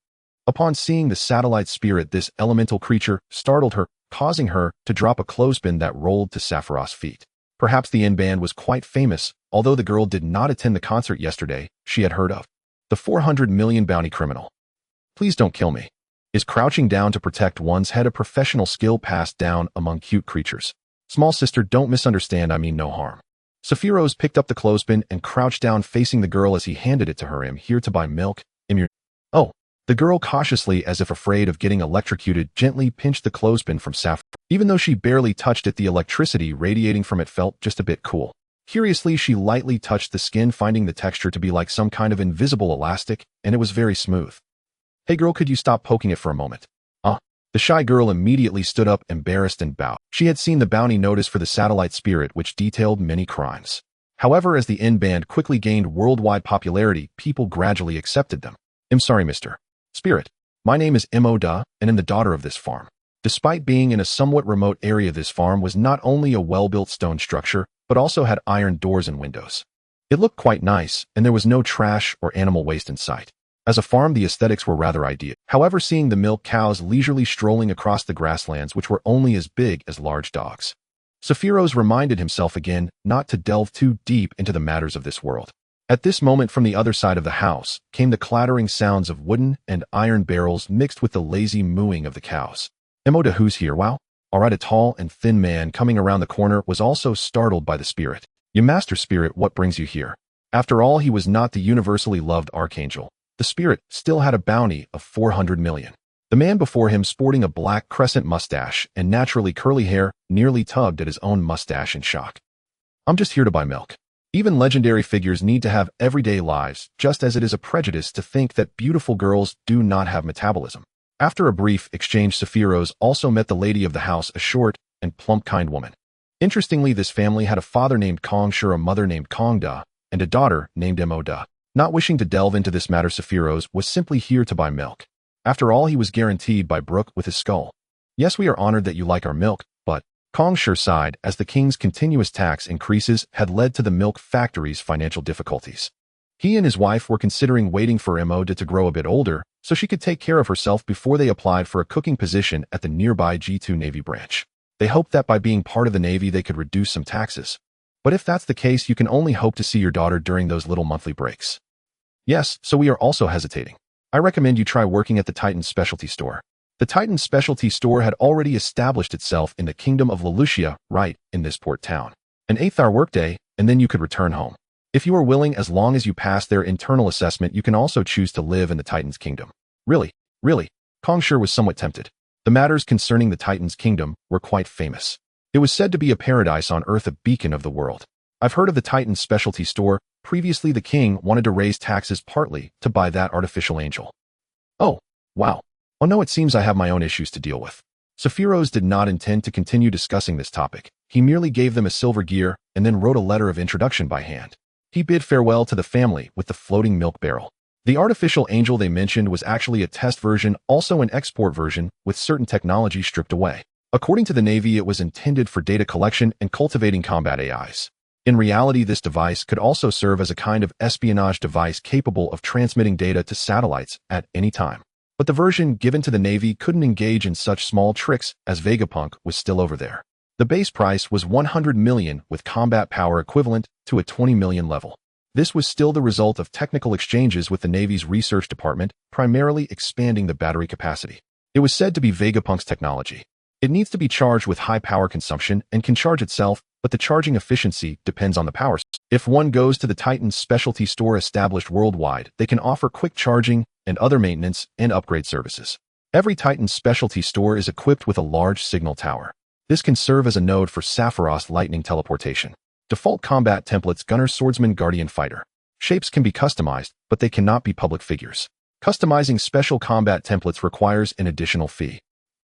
Upon seeing the satellite spirit, this elemental creature startled her, causing her to drop a clothespin that rolled to Sephiroth's feet. Perhaps the in-band was quite famous, although the girl did not attend the concert yesterday. She had heard of the 400 million bounty criminal. Please don't kill me. Is crouching down to protect one's head a professional skill passed down among cute creatures? Small sister, don't misunderstand, I mean no harm. Sephiroth picked up the clothespin and crouched down facing the girl as he handed it to her. I'm here to buy milk. Oh. The girl, cautiously as if afraid of getting electrocuted, gently pinched the clothespin from Sephiroth. Even though she barely touched it, the electricity radiating from it felt just a bit cool. Curiously, she lightly touched the skin, finding the texture to be like some kind of invisible elastic, and it was very smooth. Hey girl, could you stop poking it for a moment? The shy girl immediately stood up, embarrassed, and bowed. She had seen the bounty notice for the satellite spirit, which detailed many crimes. However, as the in-band quickly gained worldwide popularity, people gradually accepted them. I'm sorry, Mr. Spirit. My name is Emoda, and am the daughter of this farm. Despite being in a somewhat remote area, this farm was not only a well-built stone structure, but also had iron doors and windows. It looked quite nice, and there was no trash or animal waste in sight. As a farm, the aesthetics were rather ideal. However, seeing the milk cows leisurely strolling across the grasslands, which were only as big as large dogs, Sephiroth reminded himself again not to delve too deep into the matters of this world. At this moment, from the other side of the house, came the clattering sounds of wooden and iron barrels mixed with the lazy mooing of the cows. Emoda, who's here? Wow. Alright, a tall and thin man coming around the corner was also startled by the spirit. You master spirit, what brings you here? After all, he was not the universally loved Archangel. The spirit still had a bounty of 400 million. The man before him, sporting a black crescent mustache and naturally curly hair, nearly tugged at his own mustache in shock. I'm just here to buy milk. Even legendary figures need to have everyday lives, just as it is a prejudice to think that beautiful girls do not have metabolism. After a brief exchange, Sephiroth also met the lady of the house, a short and plump kind woman. Interestingly, this family had a father named Kong Shur, a mother named Kong Da, and a daughter named Emoda. Not wishing to delve into this matter, Sephiroth was simply here to buy milk. After all, he was guaranteed by Brooke with his skull. Yes, we are honored that you like our milk, but Kong Shur sighed as the king's continuous tax increases had led to the milk factory's financial difficulties. He and his wife were considering waiting for Emoda to grow a bit older so she could take care of herself before they applied for a cooking position at the nearby G2 Navy branch. They hoped that by being part of the Navy they could reduce some taxes. But if that's the case, you can only hope to see your daughter during those little monthly breaks. Yes, so we are also hesitating. I recommend you try working at the Titan specialty store. The Titan specialty store had already established itself in the kingdom of Lelucia, right in this port town. An 8-hour workday, and then you could return home. If you are willing, as long as you pass their internal assessment, you can also choose to live in the Titan's kingdom. Really? Kong sure was somewhat tempted. The matters concerning the Titan's kingdom were quite famous. It was said to be a paradise on Earth, a beacon of the world. I've heard of the Titan specialty store. Previously, the king wanted to raise taxes partly to buy that artificial angel. Oh, wow. Oh no, it seems I have my own issues to deal with. Sephiroth did not intend to continue discussing this topic. He merely gave them a silver gear and then wrote a letter of introduction by hand. He bid farewell to the family with the floating milk barrel. The artificial angel they mentioned was actually a test version, also an export version, with certain technology stripped away. According to the Navy, it was intended for data collection and cultivating combat AIs. In reality, this device could also serve as a kind of espionage device capable of transmitting data to satellites at any time. But the version given to the Navy couldn't engage in such small tricks, as Vegapunk was still over there. The base price was 100 million, with combat power equivalent to a 20 million level. This was still the result of technical exchanges with the Navy's research department, primarily expanding the battery capacity. It was said to be Vegapunk's technology. It needs to be charged with high power consumption and can charge itself, but the charging efficiency depends on the power. If one goes to the Titan specialty store established worldwide, they can offer quick charging and other maintenance and upgrade services. Every Titan specialty store is equipped with a large signal tower. This can serve as a node for Sephiroth's lightning teleportation. Default combat templates: gunner, swordsman, guardian, fighter. Shapes can be customized, but they cannot be public figures. Customizing special combat templates requires an additional fee.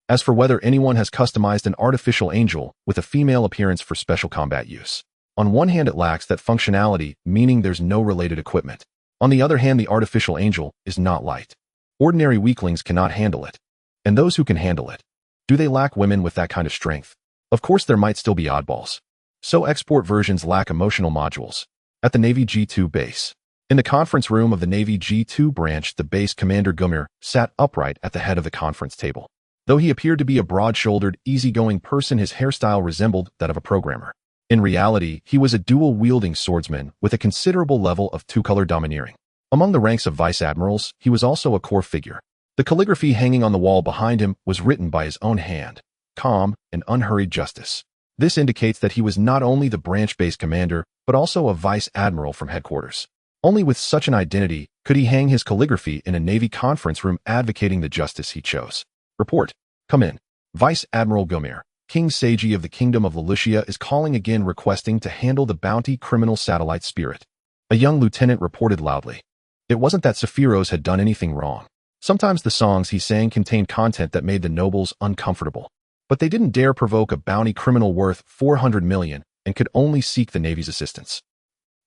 As for whether anyone has customized an artificial angel with a female appearance for special combat use, on one hand it lacks that functionality, meaning there's no related equipment. On the other hand, the artificial angel is not light. Ordinary weaklings cannot handle it. And those who can handle it, do they lack women with that kind of strength? Of course there might still be oddballs. So export versions lack emotional modules. At the Navy G2 base. In the conference room of the Navy G2 branch, the base commander Gumir sat upright at the head of the conference table. Though he appeared to be a broad-shouldered, easygoing person, his hairstyle resembled that of a programmer. In reality, he was a dual-wielding swordsman with a considerable level of two-color domineering. Among the ranks of vice admirals, he was also a core figure. The calligraphy hanging on the wall behind him was written by his own hand. Calm and unhurried justice. This indicates that he was not only the branch-based commander, but also a vice admiral from headquarters. Only with such an identity could he hang his calligraphy in a Navy conference room advocating the justice he chose. Report. Come in. Vice Admiral Gomir, King Seiji of the Kingdom of Lelucia, is calling again, requesting to handle the bounty criminal satellite Spirit. A young lieutenant reported loudly. It wasn't that Sephiroth had done anything wrong. Sometimes the songs he sang contained content that made the nobles uncomfortable. But they didn't dare provoke a bounty criminal worth 400 million and could only seek the Navy's assistance.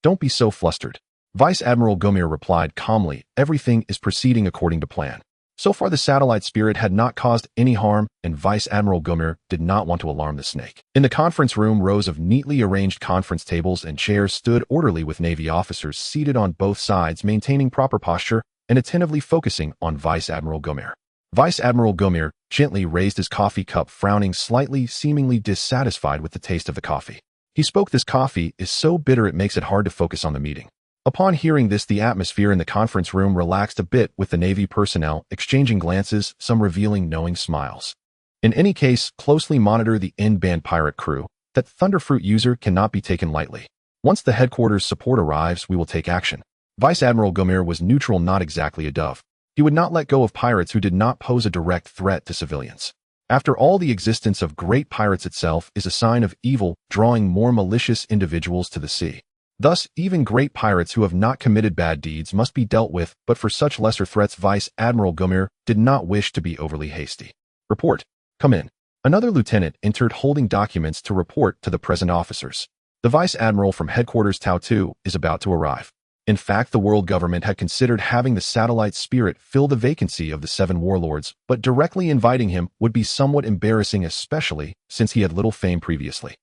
Don't be so flustered. Vice Admiral Gomir replied calmly. Everything is proceeding according to plan. So far the satellite Spirit had not caused any harm, and Vice Admiral Gomir did not want to alarm the snake. In the conference room, rows of neatly arranged conference tables and chairs stood orderly, with Navy officers seated on both sides, maintaining proper posture and attentively focusing on Vice Admiral Gomir. Vice Admiral Gomir gently raised his coffee cup, frowning slightly, seemingly dissatisfied with the taste of the coffee. He spoke. This coffee is so bitter it makes it hard to focus on the meeting. Upon hearing this, the atmosphere in the conference room relaxed a bit, with the Navy personnel exchanging glances, some revealing knowing smiles. In any case, closely monitor the in-band pirate crew. That Thunderfruit user cannot be taken lightly. Once the headquarters support arrives, we will take action. Vice Admiral Gomir was neutral, not exactly a dove. He would not let go of pirates who did not pose a direct threat to civilians. After all, the existence of great pirates itself is a sign of evil, drawing more malicious individuals to the sea. Thus, even great pirates who have not committed bad deeds must be dealt with, but for such lesser threats, Vice Admiral Gomir did not wish to be overly hasty. Report. Come in. Another lieutenant entered, holding documents to report to the present officers. The Vice Admiral from headquarters Tau 2 is about to arrive. In fact, the world government had considered having the satellite Spirit fill the vacancy of the 7 warlords, but directly inviting him would be somewhat embarrassing, especially since he had little fame previously.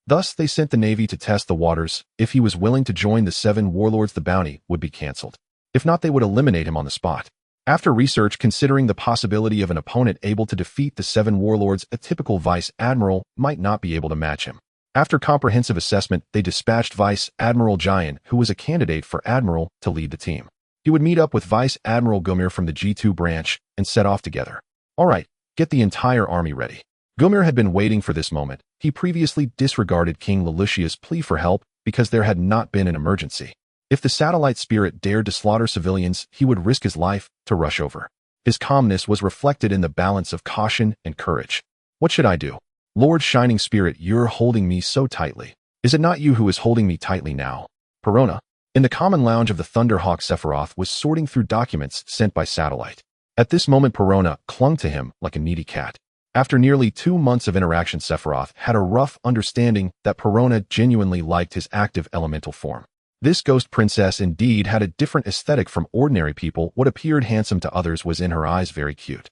Thus, they sent the Navy to test the waters. If he was willing to join the 7 warlords, the bounty would be cancelled. If not, they would eliminate him on the spot. After research considering the possibility of an opponent able to defeat the 7 warlords, a typical Vice Admiral might not be able to match him. After comprehensive assessment, they dispatched Vice Admiral Giant, who was a candidate for Admiral, to lead the team. He would meet up with Vice Admiral Gomir from the G2 branch and set off together. All right, get the entire army ready. Gomir had been waiting for this moment. He previously disregarded King Lelucia's plea for help because there had not been an emergency. If the satellite spirit dared to slaughter civilians, he would risk his life to rush over. His calmness was reflected in the balance of caution and courage. What should I do? Lord Shining Spirit, you're holding me so tightly. Is it not you who is holding me tightly now? Perona, in the common lounge of the Thunderhawk, Sephiroth was sorting through documents sent by satellite. At this moment, Perona clung to him like a needy cat. After nearly 2 months of interaction, Sephiroth had a rough understanding that Perona genuinely liked his active elemental form. This ghost princess indeed had a different aesthetic from ordinary people. What appeared handsome to others was in her eyes very cute.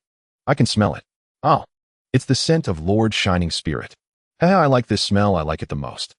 I can smell it. Oh, it's the scent of Lord Shining Spirit. Hey, I like this smell. I like it the most.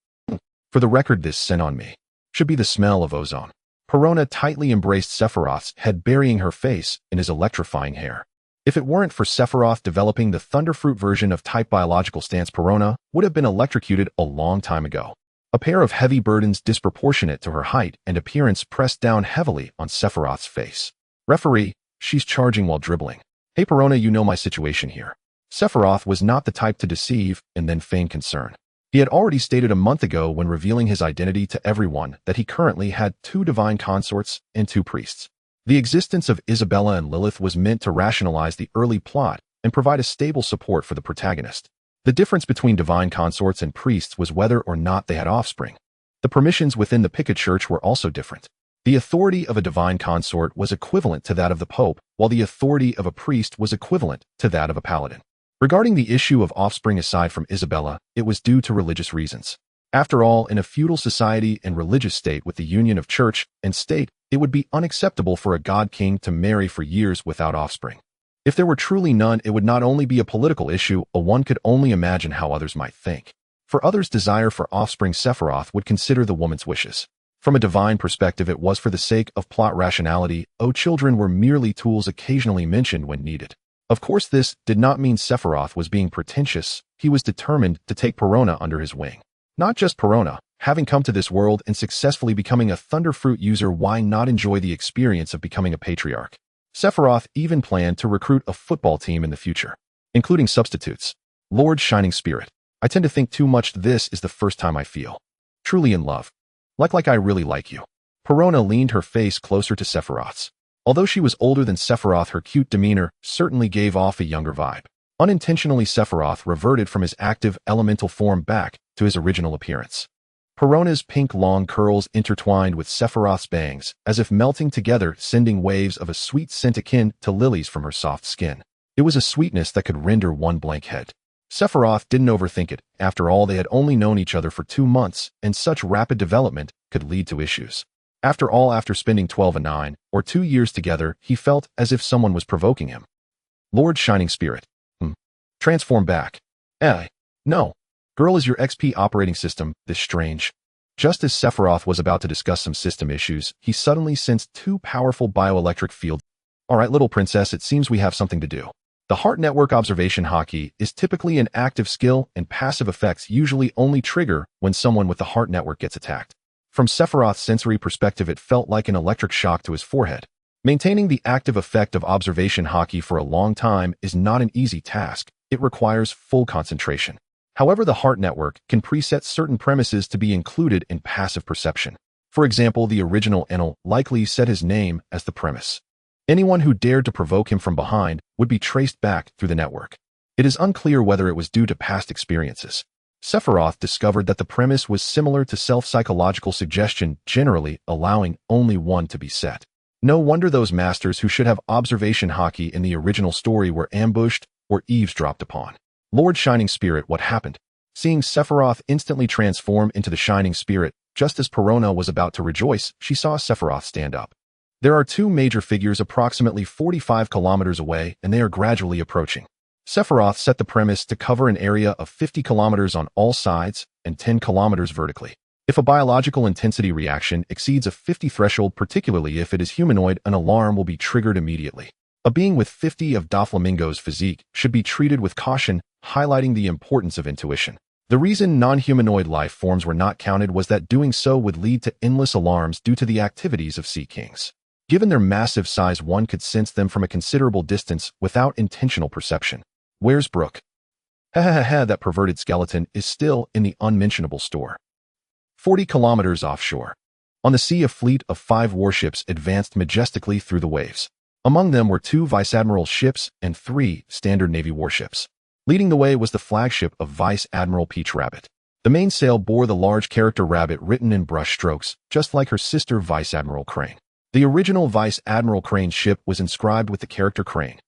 For the record, this scent on me should be the smell of ozone. Perona tightly embraced Sephiroth's head, burying her face in his electrifying hair. If it weren't for Sephiroth developing the Thunderfruit version of type biological stance, Perona would have been electrocuted a long time ago. A pair of heavy burdens disproportionate to her height and appearance pressed down heavily on Sephiroth's face. Referee, she's charging while dribbling. Hey Perona, you know my situation here. Sephiroth was not the type to deceive and then feign concern. He had already stated a month ago when revealing his identity to everyone that he currently had 2 divine consorts and 2 priests. The existence of Isabella and Lilith was meant to rationalize the early plot and provide a stable support for the protagonist. The difference between divine consorts and priests was whether or not they had offspring. The permissions within the Picket Church were also different. The authority of a divine consort was equivalent to that of the Pope, while the authority of a priest was equivalent to that of a paladin. Regarding the issue of offspring, aside from Isabella, it was due to religious reasons. After all, in a feudal society and religious state with the union of church and state, it would be unacceptable for a god king to marry for years without offspring. If there were truly none, it would not only be a political issue, one could only imagine how others might think. For others' desire for offspring, Sephiroth would consider the woman's wishes. From a divine perspective, it was for the sake of plot rationality. Children were merely tools occasionally mentioned when needed. Of course, this did not mean Sephiroth was being pretentious. He was determined to take Perona under his wing. Not just Perona. Having come to this world and successfully becoming a Thunderfruit user, why not enjoy the experience of becoming a patriarch? Sephiroth even planned to recruit a football team in the future, including substitutes. Lord Shining Spirit, I tend to think too much. This is the first time I feel truly in love. Like I really like you. Perona leaned her face closer to Sephiroth's. Although she was older than Sephiroth, her cute demeanor certainly gave off a younger vibe. Unintentionally, Sephiroth reverted from his active elemental form back to his original appearance. Perona's pink long curls intertwined with Sephiroth's bangs, as if melting together, sending waves of a sweet scent akin to lilies from her soft skin. It was a sweetness that could render one blank head. Sephiroth didn't overthink it. After all, they had only known each other for 2 months, and such rapid development could lead to issues. After all, after spending 12 and 9 or 2 years together, he felt as if someone was provoking him. Lord Shining Spirit. Transform back. No. Girl, is your XP operating system this strange? Just as Sephiroth was about to discuss some system issues, he suddenly sensed 2 powerful bioelectric fields. All right, little princess, it seems we have something to do. The Heart Network Observation Hockey is typically an active skill, and passive effects usually only trigger when someone with the Heart Network gets attacked. From Sephiroth's sensory perspective, it felt like an electric shock to his forehead. Maintaining the active effect of Observation Hockey for a long time is not an easy task. It requires full concentration. However, the Heart Network can preset certain premises to be included in passive perception. For example, the original Enel likely set his name as the premise. Anyone who dared to provoke him from behind would be traced back through the network. It is unclear whether it was due to past experiences. Sephiroth discovered that the premise was similar to self-psychological suggestion, generally allowing only one to be set. No wonder those masters who should have Observation Hockey in the original story were ambushed or eavesdropped upon. Lord Shining Spirit, what happened? Seeing Sephiroth instantly transform into the Shining Spirit, just as Perona was about to rejoice, she saw Sephiroth stand up. There are 2 major figures approximately 45 kilometers away, and they are gradually approaching. Sephiroth set the premise to cover an area of 50 kilometers on all sides and 10 kilometers vertically. If a biological intensity reaction exceeds a 50 threshold, particularly if it is humanoid, an alarm will be triggered immediately. A being with 50 of Doflamingo's physique should be treated with caution, highlighting the importance of intuition. The reason non-humanoid life forms were not counted was that doing so would lead to endless alarms due to the activities of Sea Kings. Given their massive size, one could sense them from a considerable distance without intentional perception. Where's Brooke? That perverted skeleton is still in the unmentionable store. 40 kilometers offshore. On the sea, a fleet of 5 warships advanced majestically through the waves. Among them were 2 Vice Admiral ships and 3 standard Navy warships. Leading the way was the flagship of Vice Admiral Peach Rabbit. The mainsail bore the large character Rabbit written in brush strokes, just like her sister Vice Admiral Crane. The original Vice Admiral Crane ship was inscribed with the character Crane.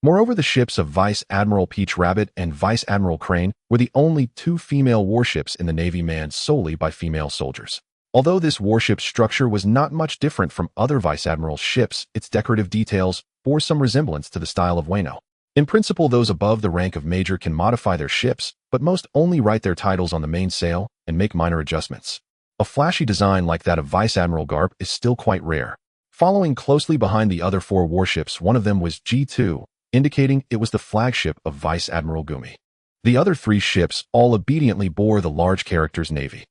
Moreover, the ships of Vice Admiral Peach Rabbit and Vice Admiral Crane were the only 2 female warships in the Navy manned solely by female soldiers. Although this warship structure was not much different from other Vice Admiral ships, its decorative details bore some resemblance to the style of Wano. In principle, those above the rank of Major can modify their ships, but most only write their titles on the mainsail and make minor adjustments. A flashy design like that of Vice Admiral Garp is still quite rare. Following closely behind the other 4 warships, one of them was G2, indicating it was the flagship of Vice Admiral Gumi. The other 3 ships all obediently bore the large characters Navy.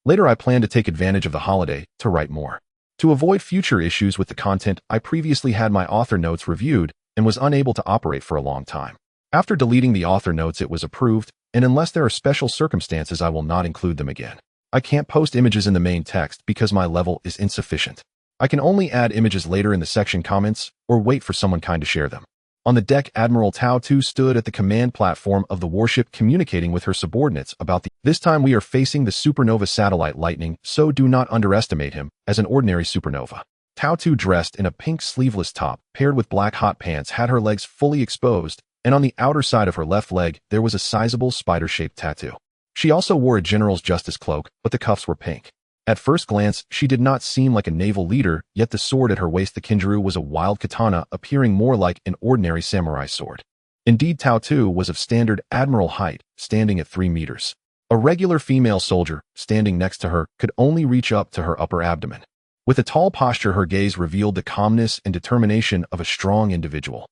Later, I plan to take advantage of the holiday to write more. To avoid future issues with the content, I previously had my author notes reviewed and was unable to operate for a long time. After deleting the author notes, it was approved, and unless there are special circumstances, I will not include them again. I can't post images in the main text because my level is insufficient. I can only add images later in the section comments or wait for someone kind to share them. On the deck, Admiral Tao Tu stood at the command platform of the warship communicating with her subordinates about This time we are facing the supernova satellite Lightning, so do not underestimate him as an ordinary supernova. Tao Tu, dressed in a pink sleeveless top paired with black hot pants, had her legs fully exposed, and on the outer side of her left leg there was a sizable spider-shaped tattoo. She also wore a General's Justice cloak, but the cuffs were pink. At first glance, she did not seem like a naval leader, yet the sword at her waist, the kinjuru, was a wild katana, appearing more like an ordinary samurai sword. Indeed, Tao Tu was of standard admiral height, standing at 3 meters. A regular female soldier, standing next to her, could only reach up to her upper abdomen. With a tall posture, her gaze revealed the calmness and determination of a strong individual.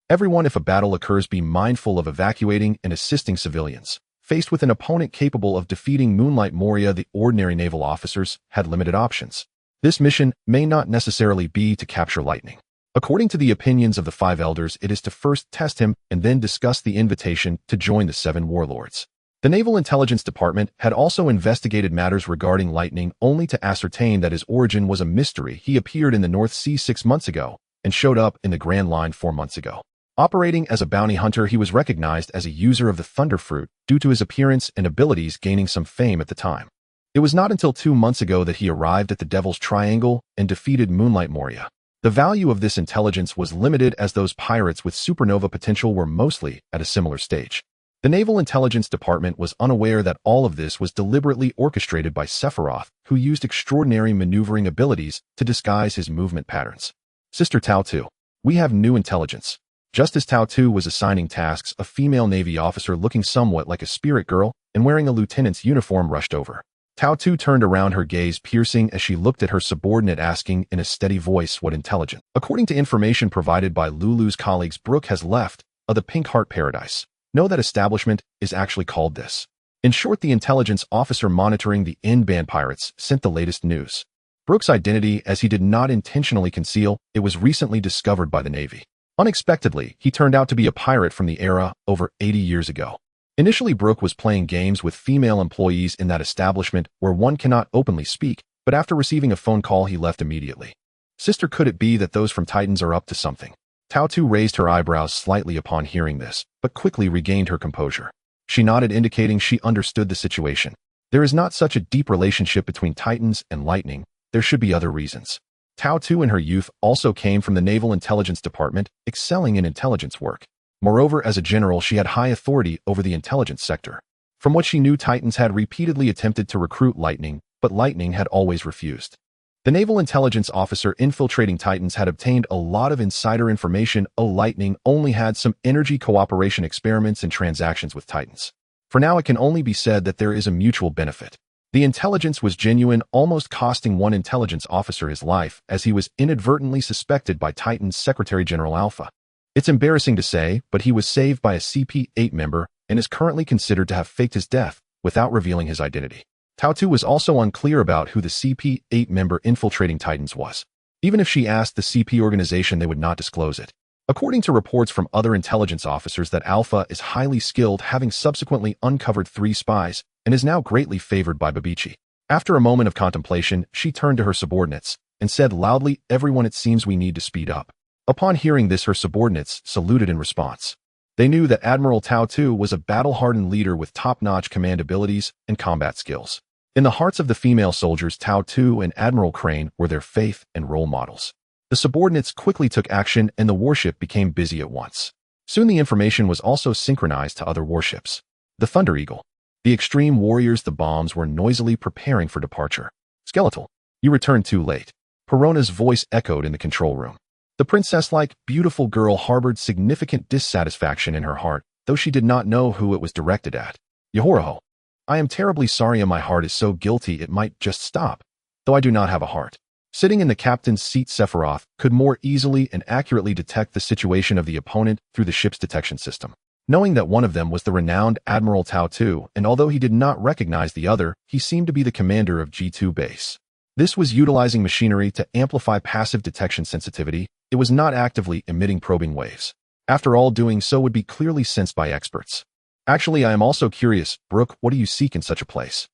Everyone, if a battle occurs, be mindful of evacuating and assisting civilians. Faced with an opponent capable of defeating Moonlight Moria, the ordinary naval officers had limited options. This mission may not necessarily be to capture Lightning. According to the opinions of the 5 elders, it is to first test him and then discuss the invitation to join the 7 warlords. The Naval Intelligence Department had also investigated matters regarding Lightning, only to ascertain that his origin was a mystery. He appeared in the North Sea 6 months ago and showed up in the Grand Line 4 months ago. Operating as a bounty hunter, he was recognized as a user of the Thunder Fruit due to his appearance and abilities, gaining some fame at the time. It was not until 2 months ago that he arrived at the Devil's Triangle and defeated Moonlight Moria. The value of this intelligence was limited, as those pirates with supernova potential were mostly at a similar stage. The Naval Intelligence Department was unaware that all of this was deliberately orchestrated by Sephiroth, who used extraordinary maneuvering abilities to disguise his movement patterns. Sister Tao Tu, we have new intelligence. Just as Tao Tu was assigning tasks, a female Navy officer looking somewhat like a spirit girl and wearing a lieutenant's uniform rushed over. Tao Tu turned around, her gaze piercing as she looked at her subordinate, asking in a steady voice, "What intelligence?" According to information provided by Lulu's colleagues, Brooke has left the Pink Heart Paradise. No, that establishment is actually called this. In short, the intelligence officer monitoring the N-band pirates sent the latest news. Brooke's identity, as he did not intentionally conceal, it was recently discovered by the Navy. Unexpectedly, he turned out to be a pirate from the era over 80 years ago. Initially, Brooke was playing games with female employees in that establishment where one cannot openly speak, but after receiving a phone call, he left immediately. Sister, could it be that those from Titans are up to something? Tao Tu raised her eyebrows slightly upon hearing this, but quickly regained her composure. She nodded, indicating she understood the situation. There is not such a deep relationship between Titans and Lightning. There should be other reasons. Tao Tu in her youth also came from the Naval Intelligence Department, excelling in intelligence work. Moreover, as a general, she had high authority over the intelligence sector. From what she knew, Titans had repeatedly attempted to recruit Lightning, but Lightning had always refused. The naval intelligence officer infiltrating Titans had obtained a lot of insider information. Lightning only had some energy cooperation experiments and transactions with Titans. For now, it can only be said that there is a mutual benefit. The intelligence was genuine, almost costing one intelligence officer his life, as he was inadvertently suspected by Titan's Secretary General Alpha. It's embarrassing to say, but he was saved by a CP-8 member and is currently considered to have faked his death without revealing his identity. Tao Tu was also unclear about who the CP-8 member infiltrating Titans was. Even if she asked the CP organization, they would not disclose it. According to reports from other intelligence officers that Alpha is highly skilled, having subsequently uncovered 3 spies, and is now greatly favored by Babici. After a moment of contemplation, she turned to her subordinates and said loudly, "Everyone, it seems we need to speed up." Upon hearing this, her subordinates saluted in response. They knew that Admiral Tao Tu was a battle-hardened leader with top-notch command abilities and combat skills. In the hearts of the female soldiers, Tao Tu and Admiral Crane were their faith and role models. The subordinates quickly took action and the warship became busy at once. Soon the information was also synchronized to other warships. The Thunder Eagle. The extreme warriors, the bombs, were noisily preparing for departure. "Skeletal, you returned too late." Perona's voice echoed in the control room. The princess-like, beautiful girl harbored significant dissatisfaction in her heart, though she did not know who it was directed at. "Yahoroho, I am terribly sorry and my heart is so guilty it might just stop, though I do not have a heart." Sitting in the captain's seat, Sephiroth could more easily and accurately detect the situation of the opponent through the ship's detection system. Knowing that one of them was the renowned Admiral Tao Tu, and although he did not recognize the other, he seemed to be the commander of G2 base. This was utilizing machinery to amplify passive detection sensitivity. It was not actively emitting probing waves. After all, doing so would be clearly sensed by experts. "Actually, I am also curious, Brooke, what do you seek in such a place?"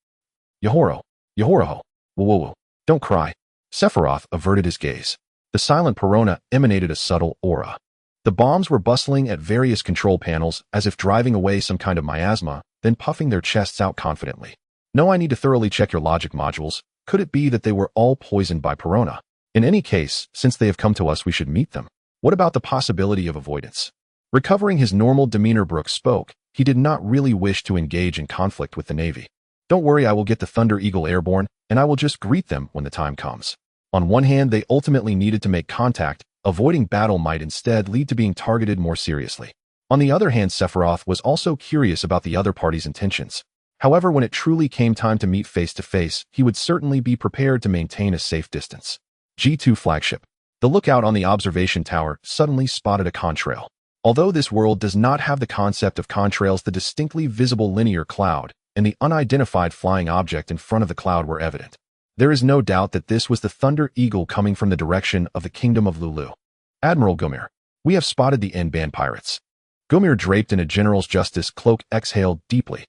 "Yahoroho. Whoa. Don't cry." Sephiroth averted his gaze. The silent Perona emanated a subtle aura. The bombs were bustling at various control panels as if driving away some kind of miasma, then puffing their chests out confidently. "No, I need to thoroughly check your logic modules. Could it be that they were all poisoned by Perona? In any case, since they have come to us, we should meet them. What about the possibility of avoidance?" Recovering his normal demeanor, Brooke spoke. He did not really wish to engage in conflict with the Navy. "Don't worry, I will get the Thunder Eagle airborne, and I will just greet them when the time comes." On one hand, they ultimately needed to make contact. Avoiding battle might instead lead to being targeted more seriously. On the other hand, Sephiroth was also curious about the other party's intentions. However, when it truly came time to meet face-to-face, he would certainly be prepared to maintain a safe distance. G2 flagship. The lookout on the observation tower suddenly spotted a contrail. Although this world does not have the concept of contrails, the distinctly visible linear cloud and the unidentified flying object in front of the cloud were evident. There is no doubt that this was the Thunder Eagle coming from the direction of the Kingdom of Lulu. "Admiral Gomir, we have spotted the N-band pirates." Gomir, draped in a general's justice cloak, exhaled deeply.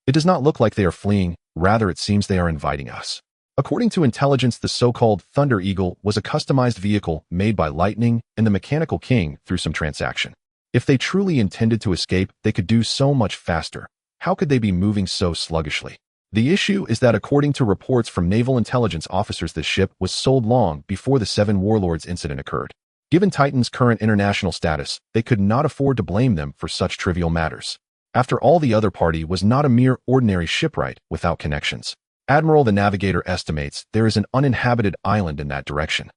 "It does not look like they are fleeing, rather it seems they are inviting us." According to intelligence, the so-called Thunder Eagle was a customized vehicle made by Lightning and the Mechanical King through some transaction. If they truly intended to escape, they could do so much faster. How could they be moving so sluggishly? The issue is that according to reports from naval intelligence officers, this ship was sold long before the Seven Warlords incident occurred. Given Titan's current international status, they could not afford to blame them for such trivial matters. After all, the other party was not a mere ordinary shipwright without connections. Admiral the Navigator estimates there is an uninhabited island in that direction.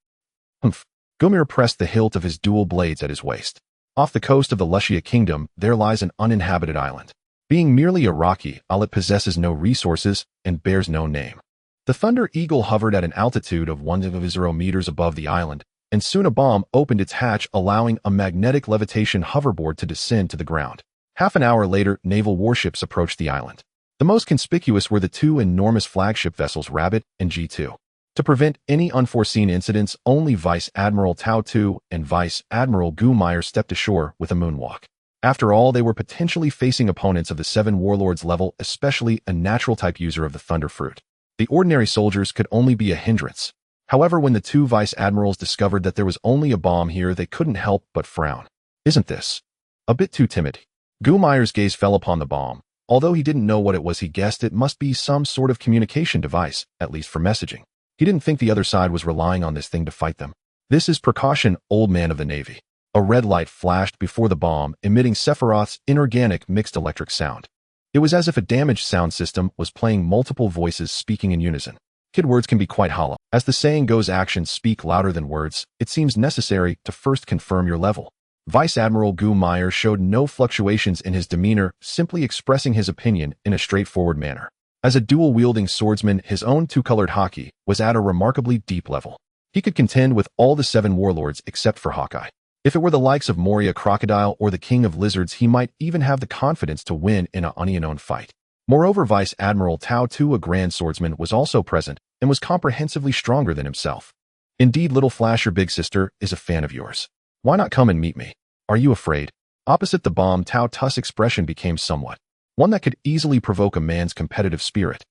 Humph. Gomir pressed the hilt of his dual blades at his waist. Off the coast of the Lucia Kingdom, there lies an uninhabited island. Being merely a rocky islet, possesses no resources and bears no name. The Thunder Eagle hovered at an altitude of 1.0 meters above the island, and soon a bomb opened its hatch, allowing a magnetic levitation hoverboard to descend to the ground. Half an hour later, naval warships approached the island. The most conspicuous were the 2 enormous flagship vessels Rabbit and G2. To prevent any unforeseen incidents, only Vice Admiral Tao Tu and Vice Admiral Gumire stepped ashore with a moonwalk. After all, they were potentially facing opponents of the Seven Warlords level, especially a natural-type user of the Thunder Fruit. The ordinary soldiers could only be a hindrance. However, when the 2 Vice Admirals discovered that there was only a bomb here, they couldn't help but frown. "Isn't this a bit too timid?" Gumire's gaze fell upon the bomb. Although he didn't know what it was, he guessed it must be some sort of communication device, at least for messaging. He didn't think the other side was relying on this thing to fight them. "This is precaution, old man of the Navy." A red light flashed before the bomb, emitting Sephiroth's inorganic mixed electric sound. It was as if a damaged sound system was playing multiple voices speaking in unison. Kid, words can be quite hollow. As the saying goes, actions speak louder than words. It seems necessary to first confirm your level. Vice Admiral Gumire showed no fluctuations in his demeanor, simply expressing his opinion in a straightforward manner. As a dual-wielding swordsman, his own two-colored haki was at a remarkably deep level. He could contend with all the 7 warlords except for Hawkeye. If it were the likes of Moria Crocodile or the King of Lizards, he might even have the confidence to win in an unknown fight. Moreover, Vice Admiral Tao Tu, a grand swordsman, was also present and was comprehensively stronger than himself. Indeed, little Flash, your big sister, is a fan of yours. Why not come and meet me? Are you afraid? Opposite the bomb, Tao Tu's expression became somewhat one that could easily provoke a man's competitive spirit.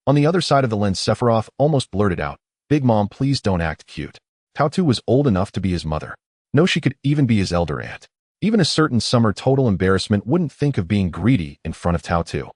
On the other side of the lens, Sephiroth almost blurted out, "Big Mom, please don't act cute." Tao Tu was old enough to be his mother. No, she could even be his elder aunt. Even a certain summer total embarrassment wouldn't think of being greedy in front of Tao Tu.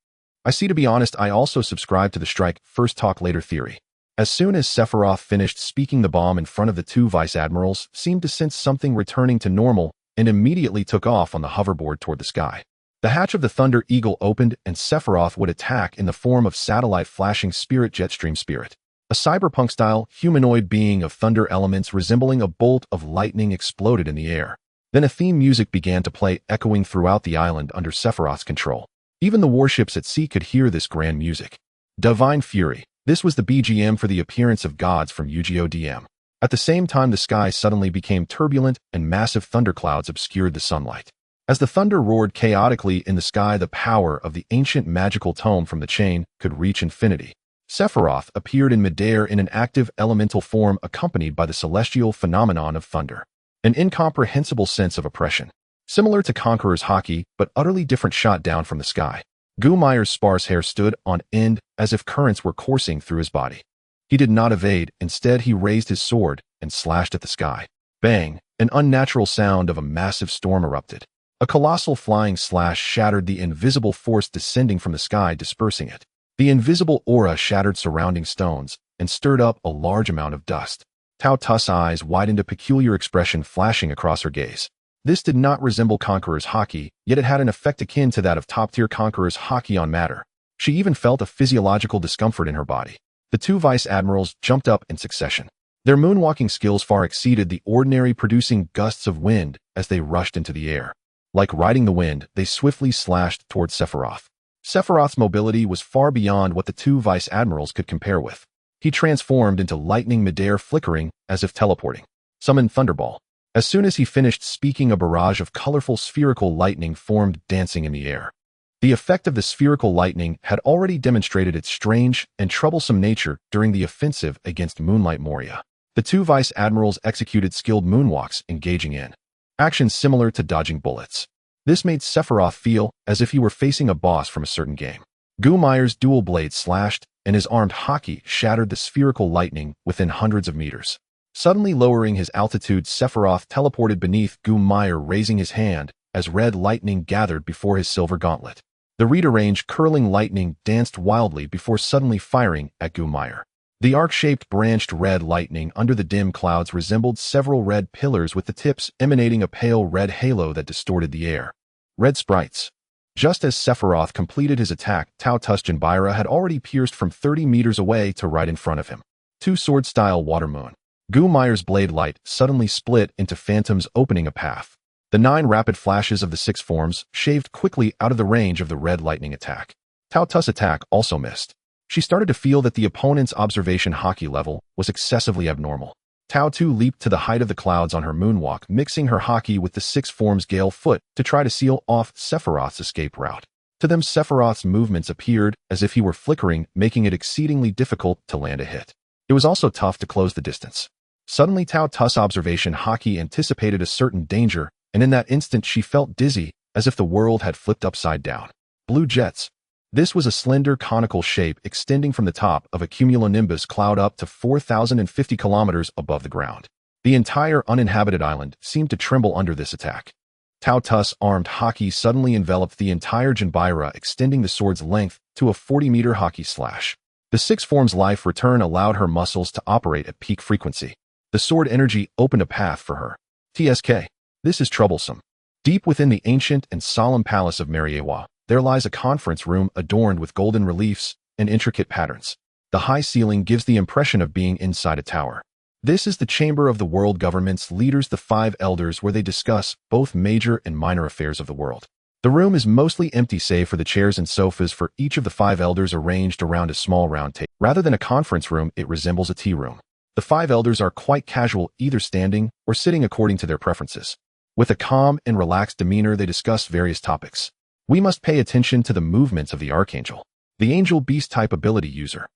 I see, to be honest, I also subscribe to the strike first talk later theory. As soon as Sephiroth finished speaking, the bomb in front of the two vice admirals seemed to sense something returning to normal and immediately took off on the hoverboard toward the sky. The hatch of the Thunder Eagle opened and Sephiroth would attack in the form of satellite flashing spirit Jetstream Spirit. A cyberpunk-style humanoid being of thunder elements resembling a bolt of lightning exploded in the air. Then a theme music began to play, echoing throughout the island under Sephiroth's control. Even the warships at sea could hear this grand music. Divine Fury. This was the BGM for the appearance of gods from Yu-Gi-Oh! DM. At the same time, the sky suddenly became turbulent and massive thunderclouds obscured the sunlight. As the thunder roared chaotically in the sky, the power of the ancient magical tome from the chain could reach infinity. Sephiroth appeared in midair in an active elemental form accompanied by the celestial phenomenon of thunder. An incomprehensible sense of oppression. Similar to Conqueror's Haki, but utterly different, shot down from the sky. Guhmeier's sparse hair stood on end as if currents were coursing through his body. He did not evade. Instead, he raised his sword and slashed at the sky. Bang! An unnatural sound of a massive storm erupted. A colossal flying slash shattered the invisible force descending from the sky, dispersing it. The invisible aura shattered surrounding stones and stirred up a large amount of dust. Tao Tu's eyes widened, a peculiar expression flashing across her gaze. This did not resemble Conqueror's Haki, yet it had an effect akin to that of top-tier Conqueror's Haki on matter. She even felt a physiological discomfort in her body. The two vice admirals jumped up in succession. Their moonwalking skills far exceeded the ordinary, producing gusts of wind as they rushed into the air. Like riding the wind, they swiftly slashed towards Sephiroth. Sephiroth's mobility was far beyond what the two vice admirals could compare with. He transformed into lightning midair, flickering as if teleporting. Summon Thunderball. As soon as he finished speaking, a barrage of colorful spherical lightning formed, dancing in the air. The effect of the spherical lightning had already demonstrated its strange and troublesome nature during the offensive against Moonlight Moria. The two vice admirals executed skilled moonwalks, engaging in actions similar to dodging bullets. This made Sephiroth feel as if he were facing a boss from a certain game. Guhmeier's dual blade slashed, and his armed Haki shattered the spherical lightning within hundreds of meters. Suddenly lowering his altitude, Sephiroth teleported beneath Guhmeier, raising his hand as red lightning gathered before his silver gauntlet. The rearranged, curling lightning danced wildly before suddenly firing at Guhmeier. The arc-shaped, branched red lightning under the dim clouds resembled several red pillars, with the tips emanating a pale red halo that distorted the air. Red sprites. Just as Sephiroth completed his attack, Tao Tu's Jinbaira had already pierced from 30 meters away to right in front of him. Two sword-style water moon. Guhmeier's blade light suddenly split into phantoms, opening a path. The 9 rapid flashes of the 6 forms shaved quickly out of the range of the red lightning attack. Tao Tu's attack also missed. She started to feel that the opponent's observation Haki level was excessively abnormal. Tao Tu leaped to the height of the clouds on her moonwalk, mixing her Haki with the 6 forms Gale Foot to try to seal off Sephiroth's escape route. To them, Sephiroth's movements appeared as if he were flickering, making it exceedingly difficult to land a hit. It was also tough to close the distance. Suddenly, Tao Tu's observation Haki anticipated a certain danger, and in that instant she felt dizzy, as if the world had flipped upside down. Blue jets. This was a slender conical shape extending from the top of a cumulonimbus cloud up to 4,050 kilometers above the ground. The entire uninhabited island seemed to tremble under this attack. Tao Tu's armed Haki suddenly enveloped the entire Jinbaira, extending the sword's length to a 40-meter Haki slash. The 6 forms life return allowed her muscles to operate at peak frequency. The sword energy opened a path for her. TSK. This is troublesome. Deep within the ancient and solemn palace of Mariewa, there lies a conference room adorned with golden reliefs and intricate patterns. The high ceiling gives the impression of being inside a tower. This is the chamber of the world government's leaders, the 5 elders, where they discuss both major and minor affairs of the world. The room is mostly empty save for the chairs and sofas for each of the 5 elders arranged around a small round table. Rather than a conference room, it resembles a tea room. The 5 elders are quite casual, either standing or sitting according to their preferences. With a calm and relaxed demeanor, they discuss various topics. We must pay attention to the movements of the Archangel, the Angel Beast type ability user.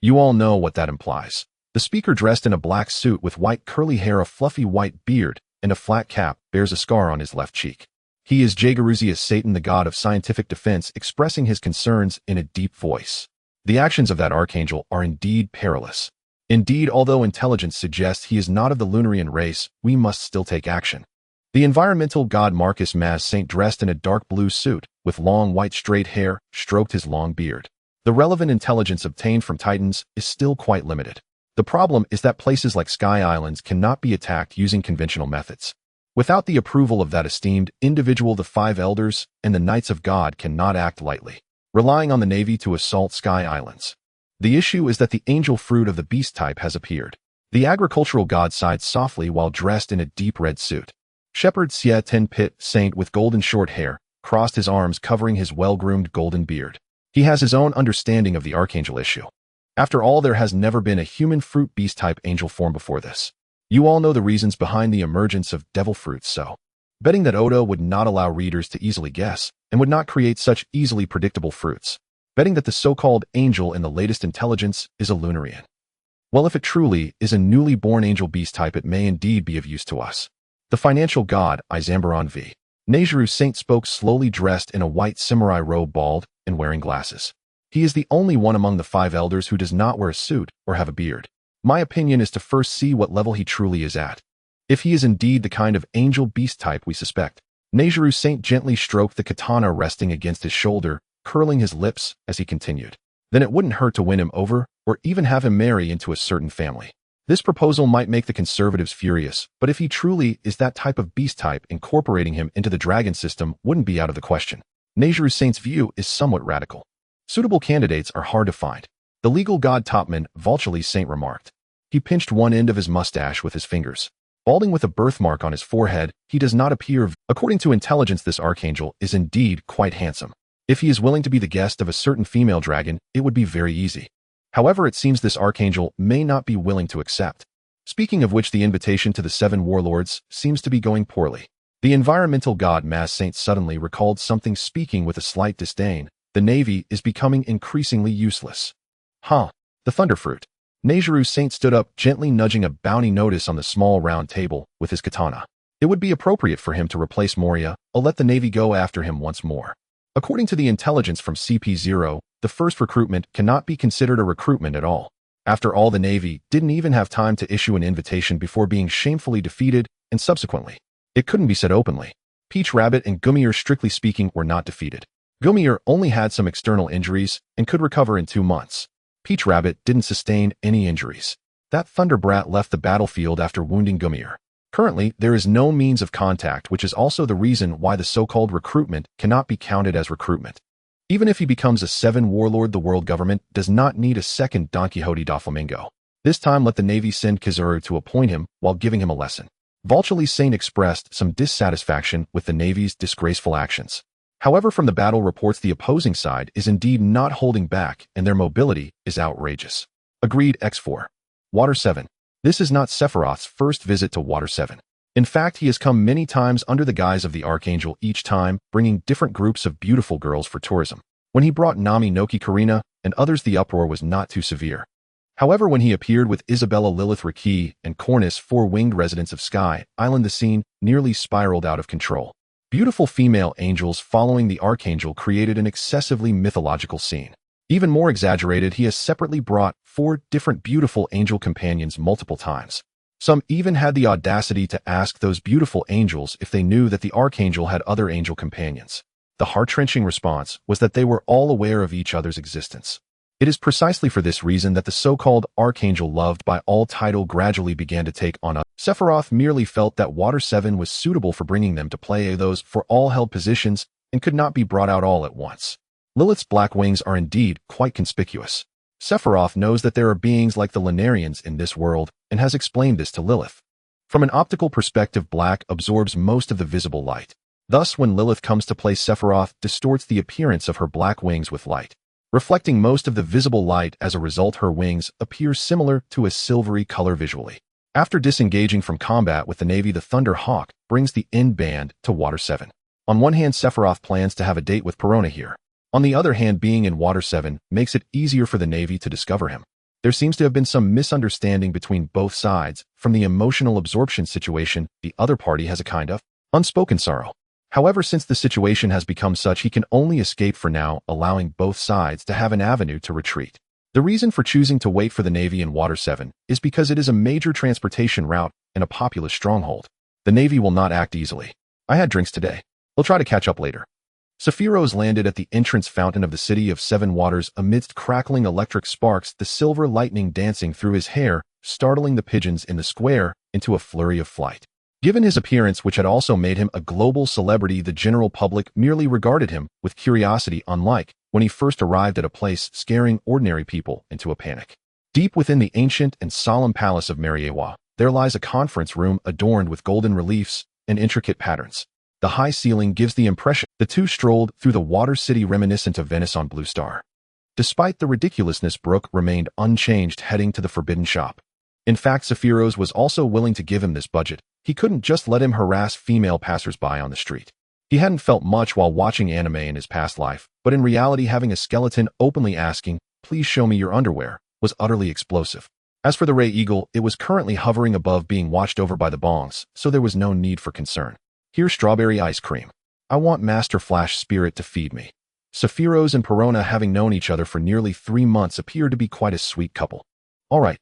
You all know what that implies. The speaker, dressed in a black suit with white curly hair, a fluffy white beard, and a flat cap, bears a scar on his left cheek. He is Jaguaruzius Satan, the god of scientific defense, expressing his concerns in a deep voice. The actions of that archangel are indeed perilous. Indeed, although intelligence suggests he is not of the Lunarian race, we must still take action. The environmental god Marcus Maz Saint, dressed in a dark blue suit, with long white straight hair, stroked his long beard. The relevant intelligence obtained from Titans is still quite limited. The problem is that places like Sky Islands cannot be attacked using conventional methods. Without the approval of that esteemed individual, the Five Elders and the Knights of God cannot act lightly, relying on the Navy to assault Sky Islands. The issue is that the angel fruit of the beast type has appeared. The agricultural god sighed softly while dressed in a deep red suit. Shepherd Xie Ten Pit Saint, with golden short hair, crossed his arms covering his well-groomed golden beard. He has his own understanding of the archangel issue. After all, there has never been a human fruit beast-type angel form before this. You all know the reasons behind the emergence of devil fruits, so betting that Oda would not allow readers to easily guess and would not create such easily predictable fruits. Betting that the so-called angel in the latest intelligence is a Lunarian. Well, if it truly is a newly born angel beast-type, it may indeed be of use to us. The financial god, Izambaron V. Nejiru Saint, spoke slowly, dressed in a white samurai robe, bald, and wearing glasses. He is the only one among the Five Elders who does not wear a suit or have a beard. My opinion is to first see what level he truly is at. If he is indeed the kind of angel beast type we suspect. Nejiru Saint gently stroked the katana resting against his shoulder, curling his lips as he continued. Then it wouldn't hurt to win him over, or even have him marry into a certain family. This proposal might make the conservatives furious, but if he truly is that type of beast type, incorporating him into the dragon system wouldn't be out of the question. Nejiru Saint's view is somewhat radical. Suitable candidates are hard to find. The legal god topman, Vulchely Saint, remarked. He pinched one end of his mustache with his fingers. Balding with a birthmark on his forehead, he does not appear. According to intelligence, this archangel is indeed quite handsome. If he is willing to be the guest of a certain female dragon, it would be very easy. However, it seems this archangel may not be willing to accept. Speaking of which, the invitation to the 7 warlords seems to be going poorly. The environmental god Maz Saint suddenly recalled something, speaking with a slight disdain. The Navy is becoming increasingly useless. The thunderfruit. Nejiru Saint stood up, gently nudging a bounty notice on the small round table with his katana. It would be appropriate for him to replace Moria, or let the Navy go after him once more. According to the intelligence from CP0, the first recruitment cannot be considered a recruitment at all. After all, the Navy didn't even have time to issue an invitation before being shamefully defeated, and subsequently, it couldn't be said openly. Peach Rabbit and Gummir, strictly speaking, were not defeated. Gummir only had some external injuries and could recover in 2 months. Peach Rabbit didn't sustain any injuries. That Thunderbrat left the battlefield after wounding Gummir. Currently, there is no means of contact, which is also the reason why the so-called recruitment cannot be counted as recruitment. Even if he becomes a 7 warlord, the world government does not need a second Don Quixote da Flamingo. This time, let the Navy send Kizuru to appoint him while giving him a lesson. Vulchely Saint expressed some dissatisfaction with the Navy's disgraceful actions. However, from the battle reports, the opposing side is indeed not holding back, and their mobility is outrageous. Agreed. X4. Water 7. This is not Sephiroth's first visit to Water 7. In fact, he has come many times under the guise of the Archangel, each time bringing different groups of beautiful girls for tourism. When he brought Nami Noki Karina and others, the uproar was not too severe. However, when he appeared with Isabella Lilith Raki and Cornus, 4 winged residents of Sky Island, the scene nearly spiraled out of control. Beautiful female angels following the Archangel created an excessively mythological scene. Even more exaggerated, he has separately brought 4 different beautiful angel companions multiple times. Some even had the audacity to ask those beautiful angels if they knew that the Archangel had other angel companions. The heart-wrenching response was that they were all aware of each other's existence. It is precisely for this reason that the so-called Archangel loved by all title gradually began to take on a Sephiroth merely felt that Water 7 was suitable for bringing them to play those for all held positions and could not be brought out all at once. Lilith's black wings are indeed quite conspicuous. Sephiroth knows that there are beings like the Lunarians in this world and has explained this to Lilith. From an optical perspective, black absorbs most of the visible light. Thus, when Lilith comes to play, Sephiroth distorts the appearance of her black wings with light, reflecting most of the visible light. As a result, her wings appear similar to a silvery color visually. After disengaging from combat with the Navy, the Thunder Hawk brings the end band to Water 7. On one hand, Sephiroth plans to have a date with Perona here. On the other hand, being in Water 7 makes it easier for the Navy to discover him. There seems to have been some misunderstanding between both sides. From the emotional absorption situation, the other party has a kind of unspoken sorrow. However, since the situation has become such, he can only escape for now, allowing both sides to have an avenue to retreat. The reason for choosing to wait for the Navy in Water 7 is because it is a major transportation route and a populous stronghold. The Navy will not act easily. I had drinks today. We'll try to catch up later. Sephiroth landed at the entrance fountain of the City of Seven Waters amidst crackling electric sparks, the silver lightning dancing through his hair, startling the pigeons in the square into a flurry of flight. Given his appearance, which had also made him a global celebrity, the general public merely regarded him with curiosity, unlike when he first arrived at a place, scaring ordinary people into a panic. Deep within the ancient and solemn palace of Mariewa, there lies a conference room adorned with golden reliefs and intricate patterns. The high ceiling gives the impression the two strolled through the water city reminiscent of Venice on Blue Star. Despite the ridiculousness, Brooke remained unchanged, heading to the forbidden shop. In fact, Sephiroth was also willing to give him this budget. He couldn't just let him harass female passersby on the street. He hadn't felt much while watching anime in his past life, but in reality, having a skeleton openly asking, "Please show me your underwear," was utterly explosive. As for the Ray Eagle, it was currently hovering above, being watched over by the bongs, so there was no need for concern. "Here's strawberry ice cream. I want Master Flash Spirit to feed me." Sephiroth and Perona, having known each other for nearly 3 months, appeared to be quite a sweet couple. All right.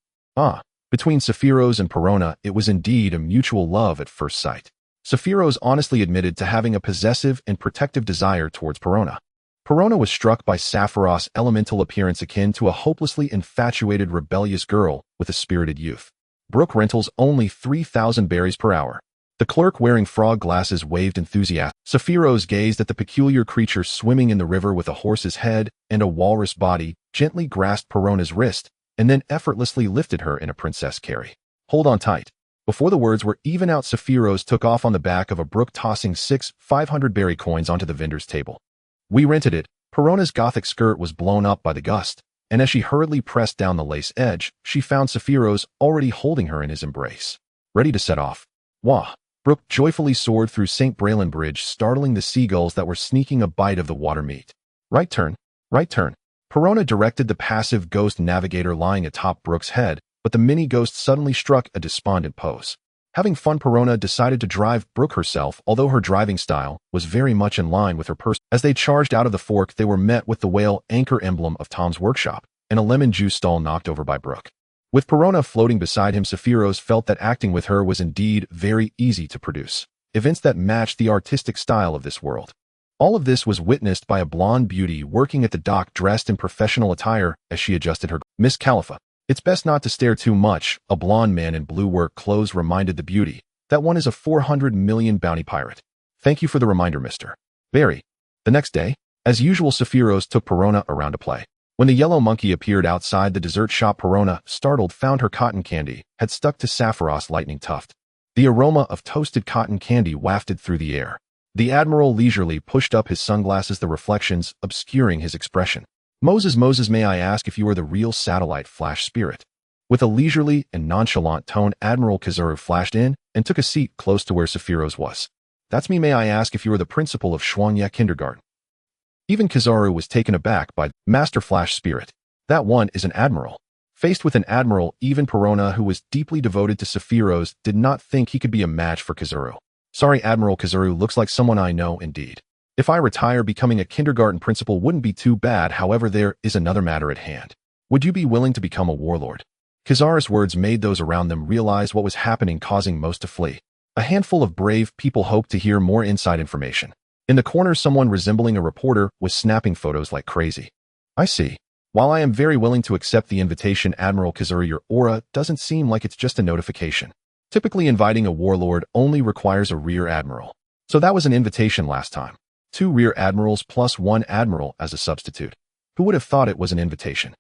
Between Sephiroth and Perona, it was indeed a mutual love at first sight. Sephiroth honestly admitted to having a possessive and protective desire towards Perona. Perona was struck by Sephiroth's elemental appearance, akin to a hopelessly infatuated rebellious girl with a spirited youth. Brook rentals only 3,000 berries per hour. The clerk wearing frog glasses waved enthusiastically. Sephiroth gazed at the peculiar creature swimming in the river with a horse's head and a walrus body, gently grasped Perona's wrist, and then effortlessly lifted her in a princess carry. "Hold on tight." Before the words were even out, Sephiroth took off on the back of a Brook, tossing 6 500 berry coins onto the vendor's table. "We rented it." Perona's gothic skirt was blown up by the gust, and as she hurriedly pressed down the lace edge, she found Sephiroth already holding her in his embrace, ready to set off. Wah! Brook joyfully soared through St. Braylon Bridge, startling the seagulls that were sneaking a bite of the water meat. "Right turn, right turn." Perona directed the passive ghost navigator lying atop Brook's head, but the mini-ghost suddenly struck a despondent pose. Having fun, Perona decided to drive Brook herself, although her driving style was very much in line with her person. As they charged out of the fork, they were met with the whale anchor emblem of Tom's workshop and a lemon juice stall knocked over by Brook. With Perona floating beside him, Sephiroth felt that acting with her was indeed very easy to produce events that matched the artistic style of this world. All of this was witnessed by a blonde beauty working at the dock, dressed in professional attire as she adjusted her. "Miss Khalifa, it's best not to stare too much," a blonde man in blue work clothes reminded the beauty. "That one is a 400 million bounty pirate." "Thank you for the reminder, Mr. Barry." The next day, as usual, Sephiroth took Perona around to play. When the yellow monkey appeared outside the dessert shop, Perona, startled, found her cotton candy had stuck to Sephiroth's lightning tuft. The aroma of toasted cotton candy wafted through the air. The Admiral leisurely pushed up his sunglasses, the reflections obscuring his expression. Moses, may I ask if you are the real satellite Flash Spirit?" With a leisurely and nonchalant tone, Admiral Kizaru flashed in and took a seat close to where Sephiroth was. "That's me. May I ask if you are the principal of Shuangya Kindergarten?" Even Kizaru was taken aback by Master Flash Spirit. "That one is an admiral." Faced with an admiral, even Perona, who was deeply devoted to Sephiroth, did not think he could be a match for Kizaru. "Sorry, Admiral Kizaru looks like someone I know indeed. If I retire, becoming a kindergarten principal wouldn't be too bad. However, there is another matter at hand. Would you be willing to become a warlord?" Kizaru's words made those around them realize what was happening, causing most to flee. A handful of brave people hoped to hear more inside information. In the corner, someone resembling a reporter was snapping photos like crazy. "I see. While I am very willing to accept the invitation, Admiral Kizaru, your aura doesn't seem like it's just a notification. Typically, inviting a warlord only requires a rear admiral. So that was an invitation last time. 2 rear admirals plus 1 admiral as a substitute. Who would have thought it was an invitation?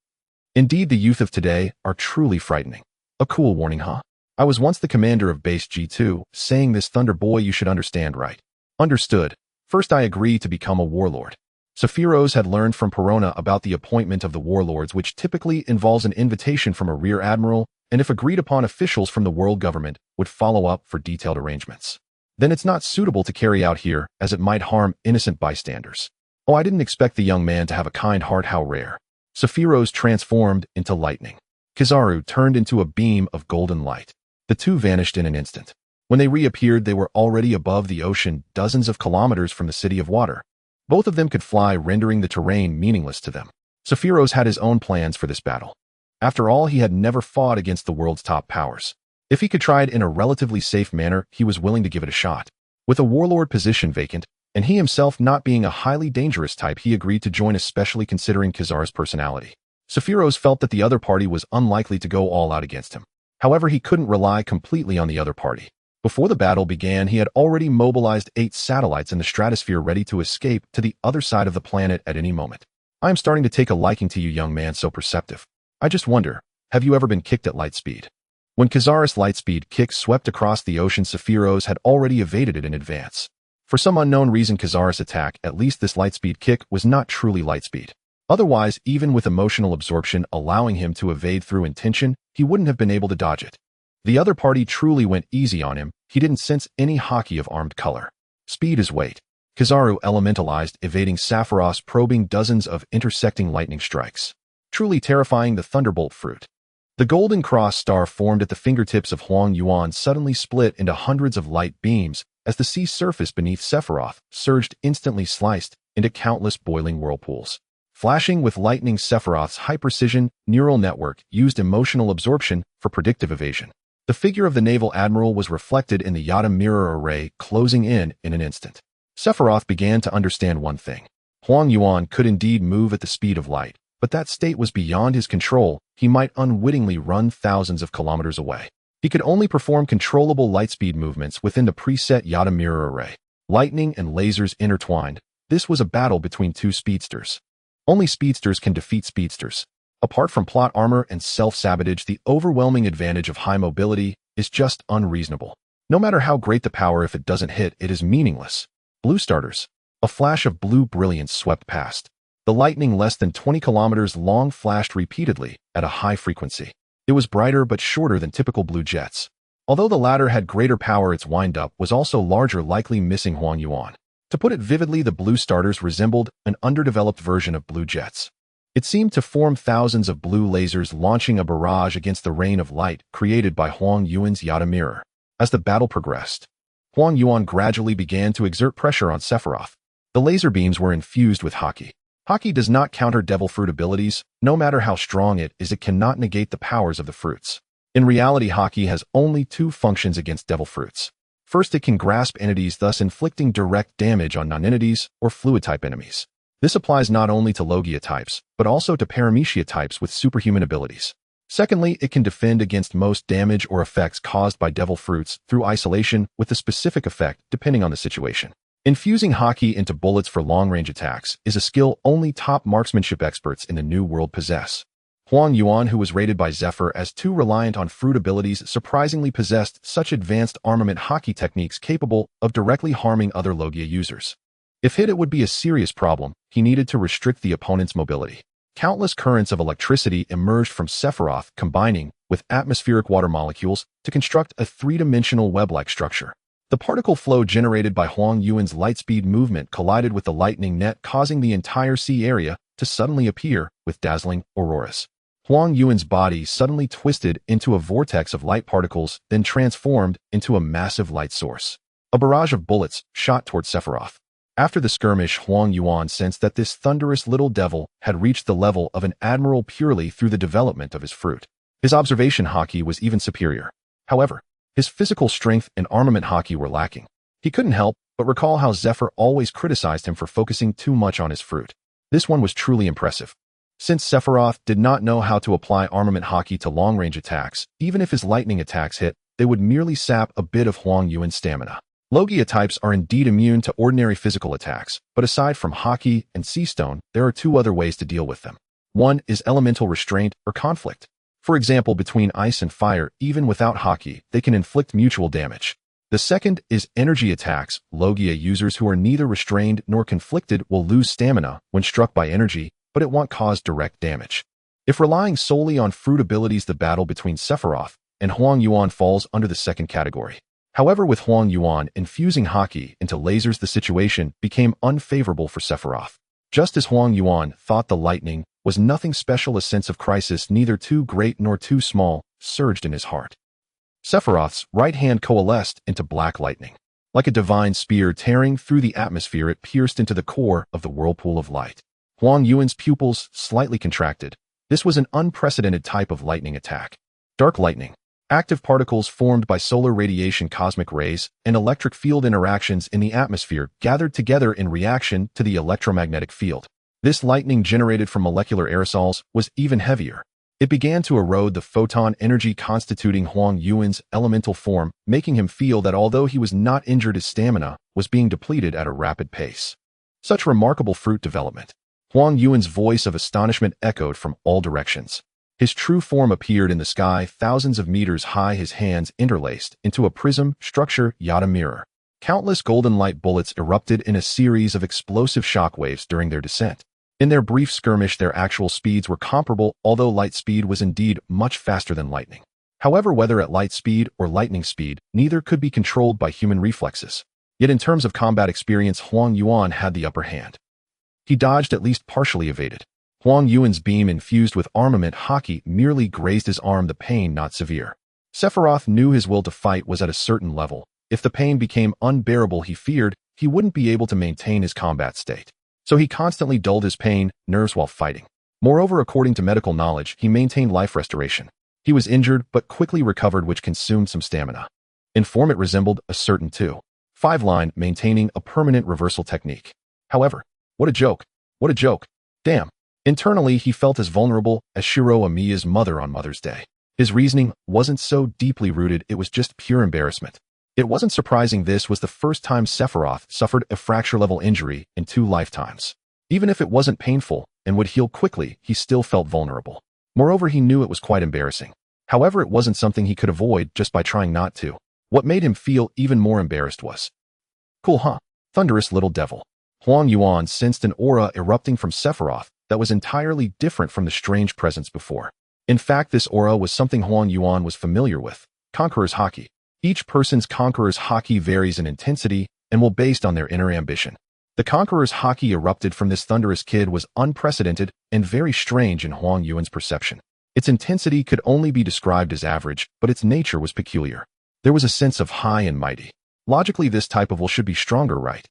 Indeed, the youth of today are truly frightening. A cool warning, huh? I was once the commander of Base G2, saying this, Thunder Boy, you should understand, right? Understood. First, I agree to become a warlord." Sephiroth had learned from Perona about the appointment of the warlords, which typically involves an invitation from a rear admiral, and if agreed upon, officials from the world government would follow up for detailed arrangements. Then it's not suitable to carry out here, as it might harm innocent bystanders. "Oh, I didn't expect the young man to have a kind heart. How rare." Sephiroth transformed into lightning. Kizaru turned into a beam of golden light. The two vanished in an instant. When they reappeared, they were already above the ocean, dozens of kilometers from the city of water. Both of them could fly, rendering the terrain meaningless to them. Sephiroth had his own plans for this battle. After all, he had never fought against the world's top powers. If he could try it in a relatively safe manner, he was willing to give it a shot. With a warlord position vacant, and he himself not being a highly dangerous type, he agreed to join, especially considering Kizaru's personality. Sephiroth felt that the other party was unlikely to go all out against him. However, he couldn't rely completely on the other party. Before the battle began, he had already mobilized 8 satellites in the stratosphere ready to escape to the other side of the planet at any moment. I am starting to take a liking to you, young man, so perceptive. I just wonder, have you ever been kicked at light speed? When Kizaru's lightspeed kick swept across the ocean, Sephiroth had already evaded it in advance. For some unknown reason, Kizaru's attack, at least this lightspeed kick, was not truly lightspeed. Otherwise, even with emotional absorption allowing him to evade through intention, he wouldn't have been able to dodge it. The other party truly went easy on him. He didn't sense any haki of armed color. Speed is weight. Kizaru elementalized, evading Sephiroth's probing dozens of intersecting lightning strikes. Truly terrifying, the Thunderbolt fruit. The golden cross star formed at the fingertips of Huang Yuan suddenly split into hundreds of light beams as the sea surface beneath Sephiroth surged, instantly sliced into countless boiling whirlpools. Flashing with lightning, Sephiroth's high-precision neural network used emotional absorption for predictive evasion. The figure of the naval admiral was reflected in the Yada mirror array, closing in an instant. Sephiroth began to understand one thing. Huang Yuan could indeed move at the speed of light, but that state was beyond his control. He might unwittingly run thousands of kilometers away. He could only perform controllable lightspeed movements within the preset Yada mirror array. Lightning and lasers intertwined. This was a battle between two speedsters. Only speedsters can defeat speedsters. Apart from plot armor and self-sabotage, the overwhelming advantage of high mobility is just unreasonable. No matter how great the power, if it doesn't hit, it is meaningless. Blue starters. A flash of blue brilliance swept past. The lightning, less than 20 kilometers long, flashed repeatedly at a high frequency. It was brighter but shorter than typical blue jets. Although the latter had greater power, its wind-up was also larger, likely missing Huang Yuan. To put it vividly, the blue starters resembled an underdeveloped version of blue jets. It seemed to form thousands of blue lasers launching a barrage against the rain of light created by Huang Yuan's Yada mirror. As the battle progressed, Huang Yuan gradually began to exert pressure on Sephiroth. The laser beams were infused with haki. Haki does not counter devil fruit abilities. No matter how strong it is, it cannot negate the powers of the fruits. In reality, haki has only 2 functions against devil fruits. First, it can grasp entities, thus inflicting direct damage on non-entities or fluid-type enemies. This applies not only to Logia types, but also to Paramecia types with superhuman abilities. Secondly, it can defend against most damage or effects caused by devil fruits through isolation, with a specific effect depending on the situation. Infusing haki into bullets for long-range attacks is a skill only top marksmanship experts in the New World possess. Huang Yuan, who was rated by Zephyr as too reliant on fruit abilities, surprisingly possessed such advanced armament haki techniques capable of directly harming other Logia users. If hit, it would be a serious problem. He needed to restrict the opponent's mobility. Countless currents of electricity emerged from Sephiroth, combining with atmospheric water molecules to construct a 3-dimensional web-like structure. The particle flow generated by Huang Yuan's lightspeed movement collided with the lightning net, causing the entire sea area to suddenly appear with dazzling auroras. Huang Yuan's body suddenly twisted into a vortex of light particles, then transformed into a massive light source. A barrage of bullets shot toward Sephiroth. After the skirmish, Huang Yuan sensed that this thunderous little devil had reached the level of an admiral purely through the development of his fruit. His observation haki was even superior. However, his physical strength and armament haki were lacking. He couldn't help but recall how Zephyr always criticized him for focusing too much on his fruit. This one was truly impressive. Since Sephiroth did not know how to apply armament haki to long-range attacks, even if his lightning attacks hit, they would merely sap a bit of Huang Yuan's stamina. Logia types are indeed immune to ordinary physical attacks, but aside from haki and sea stone, there are 2 other ways to deal with them. One is elemental restraint or conflict. For example, between ice and fire, even without haki, they can inflict mutual damage. The second is energy attacks. Logia users who are neither restrained nor conflicted will lose stamina when struck by energy, but it won't cause direct damage. If relying solely on fruit abilities, the battle between Sephiroth and Huang Yuan falls under the second category. However, with Huang Yuan infusing haki into lasers, the situation became unfavorable for Sephiroth. Just as Huang Yuan thought the lightning was nothing special. A sense of crisis, neither too great nor too small, surged in his heart. Sephiroth's right hand coalesced into black lightning. Like a divine spear tearing through the atmosphere, it pierced into the core of the whirlpool of light. Huang Yuan's pupils slightly contracted. This was an unprecedented type of lightning attack. Dark lightning. Active particles formed by solar radiation, cosmic rays, and electric field interactions in the atmosphere gathered together in reaction to the electromagnetic field. This lightning generated from molecular aerosols was even heavier. It began to erode the photon energy constituting Huang Yuan's elemental form, making him feel that although he was not injured, his stamina was being depleted at a rapid pace. Such remarkable fruit development. Huang Yuan's voice of astonishment echoed from all directions. His true form appeared in the sky, thousands of meters high, his hands interlaced into a prism structure, yada mirror. Countless golden light bullets erupted in a series of explosive shockwaves during their descent. In their brief skirmish, their actual speeds were comparable, although light speed was indeed much faster than lightning. However, whether at light speed or lightning speed, neither could be controlled by human reflexes. Yet in terms of combat experience, Huang Yuan had the upper hand. He dodged, at least partially evaded. Huang Yuan's beam infused with armament hockey merely grazed his arm, the pain not severe. Sephiroth knew his will to fight was at a certain level. If the pain became unbearable, he feared he wouldn't be able to maintain his combat state. So he constantly dulled his pain, nerves while fighting. Moreover, according to medical knowledge, he maintained life restoration. He was injured, but quickly recovered, which consumed some stamina. In form, it resembled a certain 2-5 line, maintaining a permanent reversal technique. However, what a joke. What a joke. Damn. Internally, he felt as vulnerable as Shiro Amiya's mother on Mother's Day. His reasoning wasn't so deeply rooted, it was just pure embarrassment. It wasn't surprising this was the first time Sephiroth suffered a fracture-level injury in 2 lifetimes. Even if it wasn't painful and would heal quickly, he still felt vulnerable. Moreover, he knew it was quite embarrassing. However, it wasn't something he could avoid just by trying not to. What made him feel even more embarrassed was, cool, huh? Thunderous little devil. Huang Yuan sensed an aura erupting from Sephiroth that was entirely different from the strange presence before. In fact, this aura was something Huang Yuan was familiar with, Conqueror's Haki. Each person's Conqueror's Haki varies in intensity and will based on their inner ambition. The Conqueror's Haki erupted from this thunderous kid was unprecedented and very strange in Huang Yuan's perception. Its intensity could only be described as average, but its nature was peculiar. There was a sense of high and mighty. Logically, this type of will should be stronger, right?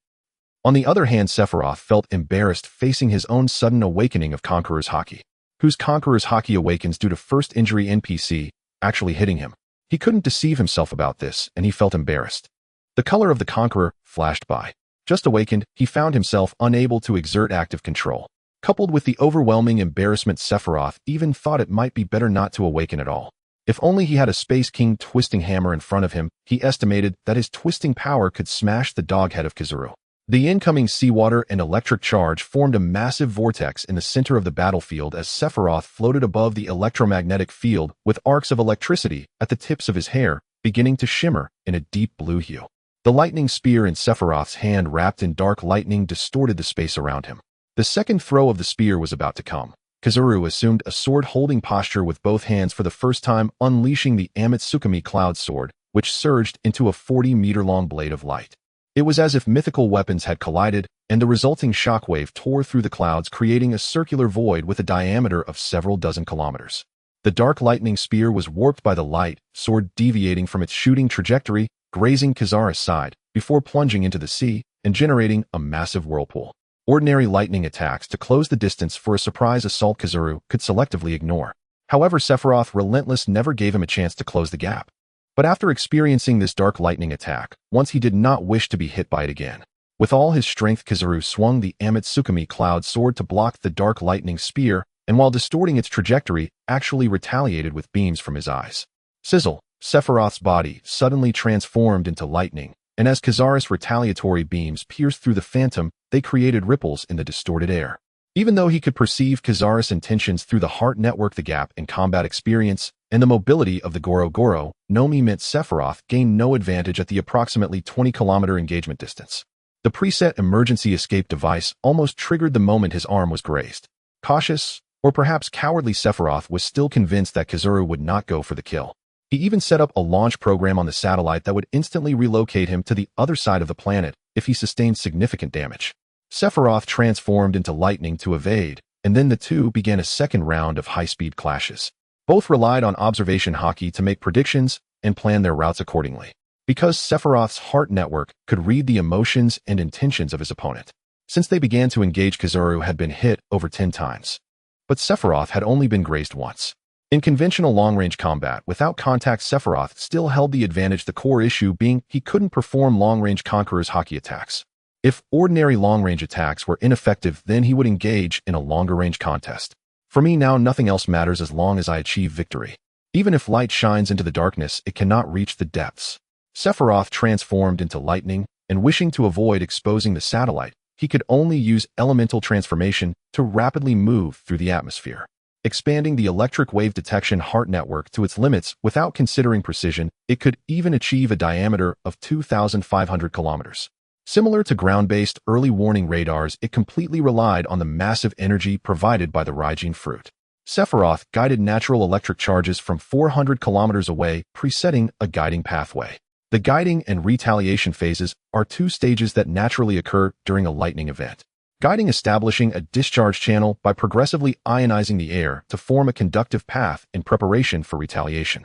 On the other hand, Sephiroth felt embarrassed facing his own sudden awakening of Conqueror's Haki. Whose Conqueror's Haki awakens due to first injury NPC actually hitting him. He couldn't deceive himself about this, and he felt embarrassed. The color of the Conqueror flashed by. Just awakened, he found himself unable to exert active control. Coupled with the overwhelming embarrassment, Sephiroth even thought it might be better not to awaken at all. If only he had a Space King twisting hammer in front of him, he estimated that his twisting power could smash the dog head of Kizaru. The incoming seawater and electric charge formed a massive vortex in the center of the battlefield as Sephiroth floated above the electromagnetic field with arcs of electricity at the tips of his hair, beginning to shimmer in a deep blue hue. The lightning spear in Sephiroth's hand, wrapped in dark lightning, distorted the space around him. The second throw of the spear was about to come. Kizaru assumed a sword-holding posture with both hands for the first time, unleashing the Amatsukami Cloud Sword, which surged into a 40-meter-long blade of light. It was as if mythical weapons had collided, and the resulting shockwave tore through the clouds, creating a circular void with a diameter of several dozen kilometers. The dark lightning spear was warped by the light sword, deviating from its shooting trajectory, grazing Kizara's side, before plunging into the sea and generating a massive whirlpool. Ordinary lightning attacks to close the distance for a surprise assault Kizaru could selectively ignore. However, Sephiroth relentless never gave him a chance to close the gap. But after experiencing this dark lightning attack, once he did not wish to be hit by it again. With all his strength, Kizaru swung the Amatsukami Cloud Sword to block the dark lightning spear, and while distorting its trajectory, actually retaliated with beams from his eyes. Sizzle! Sephiroth's body suddenly transformed into lightning, and as Kizara's retaliatory beams pierced through the phantom, they created ripples in the distorted air. Even though he could perceive Kizara's intentions through the heart network, the gap in combat experience and the mobility of the Goro Goro Nomi meant Sephiroth gained no advantage at the approximately 20-kilometer engagement distance. The preset emergency escape device almost triggered the moment his arm was grazed. Cautious, or perhaps cowardly, Sephiroth was still convinced that Kizaru would not go for the kill. He even set up a launch program on the satellite that would instantly relocate him to the other side of the planet if he sustained significant damage. Sephiroth transformed into lightning to evade, and then the two began a second round of high-speed clashes. Both relied on observation hockey to make predictions and plan their routes accordingly, because Sephiroth's heart network could read the emotions and intentions of his opponent. Since they began to engage, Kizaru had been hit over 10 times. But Sephiroth had only been grazed once. In conventional long-range combat, without contact, Sephiroth still held the advantage, the core issue being he couldn't perform long-range Conqueror's hockey attacks. If ordinary long-range attacks were ineffective, then he would engage in a longer-range contest. For me now, nothing else matters as long as I achieve victory. Even if light shines into the darkness, it cannot reach the depths. Sephiroth transformed into lightning, and wishing to avoid exposing the satellite, he could only use elemental transformation to rapidly move through the atmosphere. Expanding the electric wave detection heart network to its limits without considering precision, it could even achieve a diameter of 2,500 kilometers. Similar to ground-based early warning radars, it completely relied on the massive energy provided by the Raijin fruit. Sephiroth guided natural electric charges from 400 kilometers away, presetting a guiding pathway. The guiding and retaliation phases are two stages that naturally occur during a lightning event. Guiding, establishing a discharge channel by progressively ionizing the air to form a conductive path in preparation for retaliation.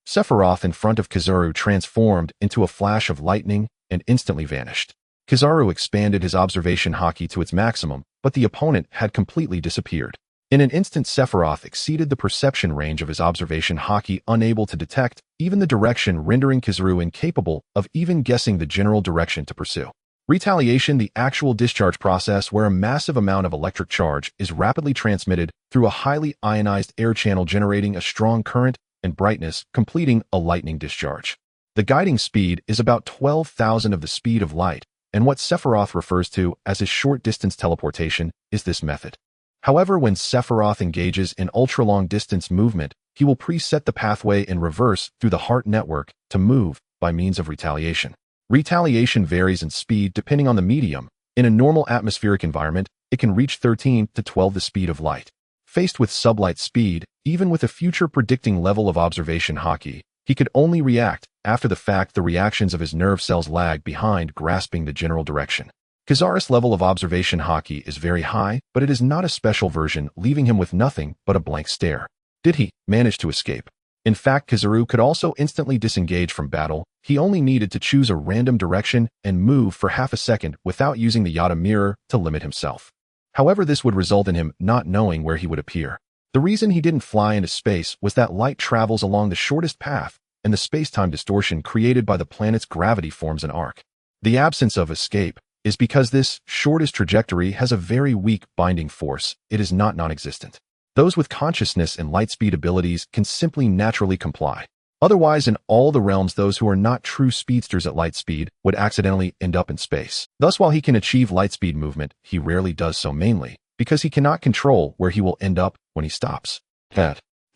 Sephiroth in front of Kizaru transformed into a flash of lightning and instantly vanished. Kizaru expanded his observation hockey to its maximum, but the opponent had completely disappeared. In an instant, Sephiroth exceeded the perception range of his observation hockey, unable to detect even the direction, rendering Kizaru incapable of even guessing the general direction to pursue. Retaliation, the actual discharge process where a massive amount of electric charge is rapidly transmitted through a highly ionized air channel, generating a strong current and brightness, completing a lightning discharge. The guiding speed is about 12,000 of the speed of light, and what Sephiroth refers to as his short-distance teleportation is this method. However, when Sephiroth engages in ultra-long distance movement, he will preset the pathway in reverse through the heart network to move by means of retaliation. Retaliation varies in speed depending on the medium. In a normal atmospheric environment, it can reach 13 to 12 the speed of light. Faced with sublight speed, even with a future predicting level of observation hockey, he could only react after the fact. The reactions of his nerve cells lag behind, grasping the general direction. Kizaru's level of observation hockey is very high, but it is not a special version, leaving him with nothing but a blank stare. Did he manage to escape? In fact, Kizaru could also instantly disengage from battle. He only needed to choose a random direction and move for half a second without using the Yada mirror to limit himself. However, this would result in him not knowing where he would appear. The reason he didn't fly into space was that light travels along the shortest path, and the space-time distortion created by the planet's gravity forms an arc. The absence of escape is because this shortest trajectory has a very weak binding force. It is not non-existent. Those with consciousness and lightspeed abilities can simply naturally comply. Otherwise, in all the realms, those who are not true speedsters at light speed would accidentally end up in space. Thus, while he can achieve lightspeed movement, he rarely does so, mainly because he cannot control where he will end up when he stops.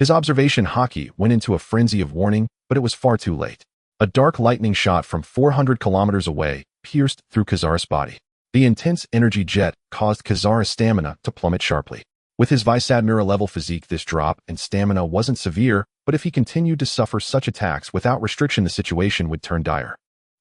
His observation hockey went into a frenzy of warning, but it was far too late. A dark lightning shot from 400 kilometers away pierced through Kizaru's body. The intense energy jet caused Kizaru's stamina to plummet sharply. With his Visadmira-level physique, this drop in stamina wasn't severe, but if he continued to suffer such attacks without restriction, the situation would turn dire.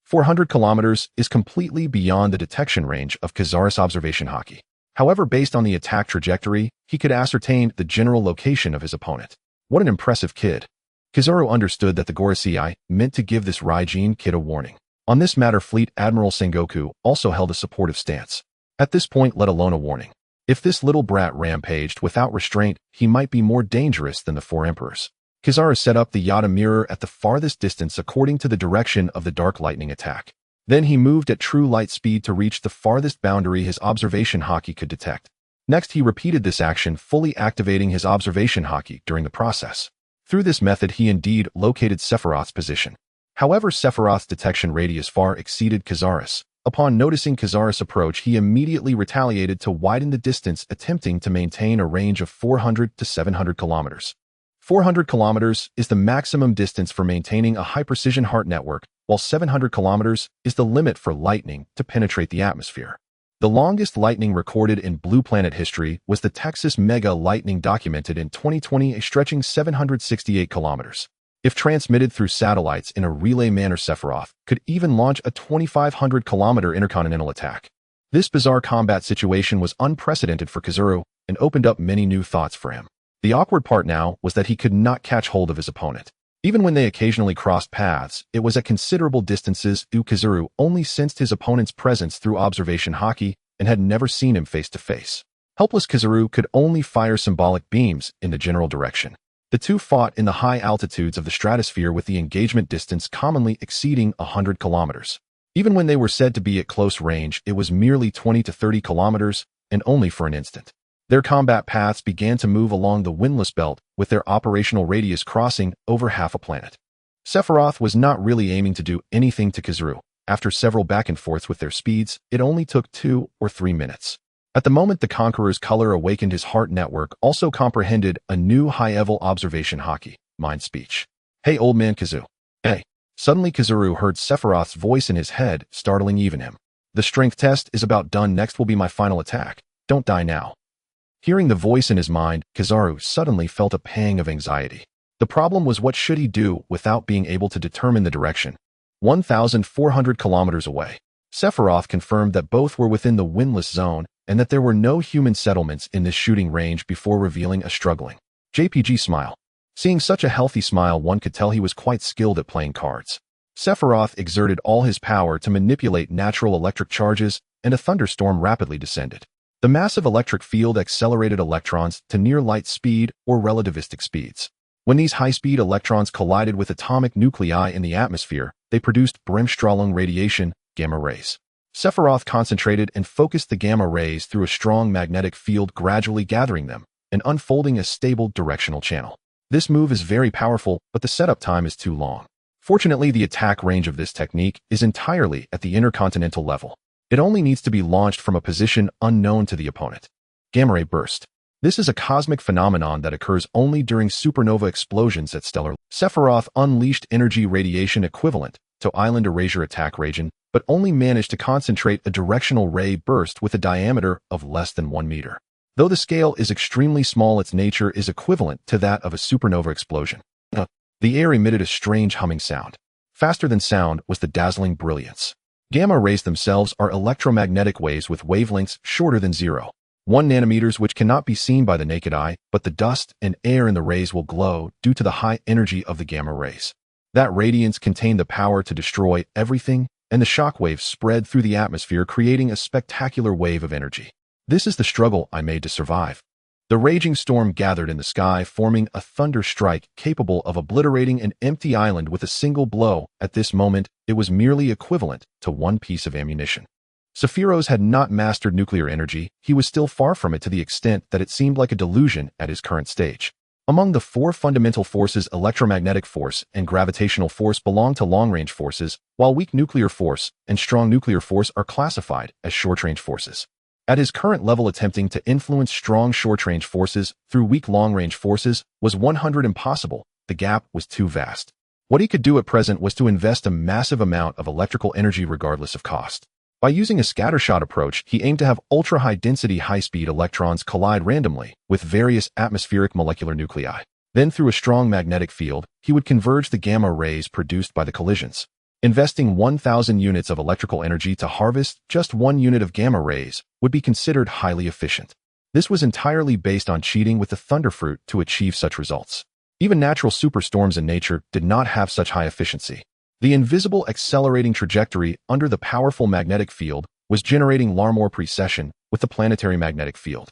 400 kilometers is completely beyond the detection range of Kizaru's observation hockey. However, based on the attack trajectory, he could ascertain the general location of his opponent. What an impressive kid. Kizaru understood that the Gorosei meant to give this Raijin kid a warning. On this matter, Fleet Admiral Sengoku also held a supportive stance. At this point, let alone a warning. If this little brat rampaged without restraint, he might be more dangerous than the four emperors. Kizaru set up the Yada mirror at the farthest distance according to the direction of the dark lightning attack. Then he moved at true light speed to reach the farthest boundary his observation hockey could detect. Next, he repeated this action, fully activating his observation hockey during the process. Through this method, he indeed located Sephiroth's position. However, Sephiroth's detection radius far exceeded Kizaru's. Upon noticing Kizaru's approach, he immediately retaliated to widen the distance, attempting to maintain a range of 400 to 700 kilometers. 400 kilometers is the maximum distance for maintaining a high-precision heart network, while 700 kilometers is the limit for lightning to penetrate the atmosphere. The longest lightning recorded in Blue Planet history was the Texas Mega Lightning, documented in 2020, stretching 768 kilometers. If transmitted through satellites in a relay manner, Sephiroth could even launch a 2,500-kilometer intercontinental attack. This bizarre combat situation was unprecedented for Kizaru, and opened up many new thoughts for him. The awkward part now was that he could not catch hold of his opponent. Even when they occasionally crossed paths, it was at considerable distances. Kizuru only sensed his opponent's presence through observation haki and had never seen him face to face. Helpless Kizuru could only fire symbolic beams in the general direction. The two fought in the high altitudes of the stratosphere with the engagement distance commonly exceeding 100 kilometers. Even when they were said to be at close range, it was merely 20 to 30 kilometers, and only for an instant. Their combat paths began to move along the windless belt, with their operational radius crossing over half a planet. Sephiroth was not really aiming to do anything to Kizuru. After several back and forths with their speeds, it only took 2 or 3 minutes. At the moment the Conqueror's color awakened, his heart network also comprehended a new high-level observation haki, mind speech. "Hey, old man Kizuru. Hey." Suddenly Kizuru heard Sephiroth's voice in his head, startling even him. "The strength test is about done. Next will be my final attack. Don't die now." Hearing the voice in his mind, Kizuru suddenly felt a pang of anxiety. The problem was, what should he do without being able to determine the direction? 1,400 kilometers away. Sephiroth confirmed that both were within the windless zone and that there were no human settlements in this shooting range before revealing a struggling JPG smile. Seeing such a healthy smile, one could tell he was quite skilled at playing cards. Sephiroth exerted all his power to manipulate natural electric charges, and a thunderstorm rapidly descended. The massive electric field accelerated electrons to near light speed or relativistic speeds. When these high-speed electrons collided with atomic nuclei in the atmosphere, they produced Bremsstrahlung radiation, gamma rays. Sephiroth concentrated and focused the gamma rays through a strong magnetic field, gradually gathering them and unfolding a stable directional channel. This move is very powerful, but the setup time is too long. Fortunately, the attack range of this technique is entirely at the intercontinental level. It only needs to be launched from a position unknown to the opponent. Gamma ray burst. This is a cosmic phenomenon that occurs only during supernova explosions at stellar. Sephiroth unleashed energy radiation equivalent to island erasure attack region, but only managed to concentrate a directional ray burst with a diameter of less than 1 meter. Though the scale is extremely small, its nature is equivalent to that of a supernova explosion. The air emitted a strange humming sound. Faster than sound was the dazzling brilliance. Gamma rays themselves are electromagnetic waves with wavelengths shorter than 0.1 nanometers, which cannot be seen by the naked eye, but the dust and air in the rays will glow due to the high energy of the gamma rays. That radiance contained the power to destroy everything, and the shock waves spread through the atmosphere, creating a spectacular wave of energy. This is the struggle I made to survive. The raging storm gathered in the sky, forming a thunder strike capable of obliterating an empty island with a single blow. At this moment, it was merely equivalent to one piece of ammunition. Sephiroth had not mastered nuclear energy. He was still far from it, to the extent that it seemed like a delusion at his current stage. Among the 4 fundamental forces, electromagnetic force and gravitational force belong to long-range forces, while weak nuclear force and strong nuclear force are classified as short-range forces. At his current level, attempting to influence strong short-range forces through weak long-range forces was 100% impossible. The gap was too vast. What he could do at present was to invest a massive amount of electrical energy regardless of cost. By using a scattershot approach, he aimed to have ultra-high-density, high-speed electrons collide randomly with various atmospheric molecular nuclei. Then, through a strong magnetic field, he would converge the gamma rays produced by the collisions. Investing 1,000 units of electrical energy to harvest just 1 unit of gamma rays would be considered highly efficient. This was entirely based on cheating with the Thunderfruit to achieve such results. Even natural superstorms in nature did not have such high efficiency. The invisible accelerating trajectory under the powerful magnetic field was generating Larmor precession with the planetary magnetic field.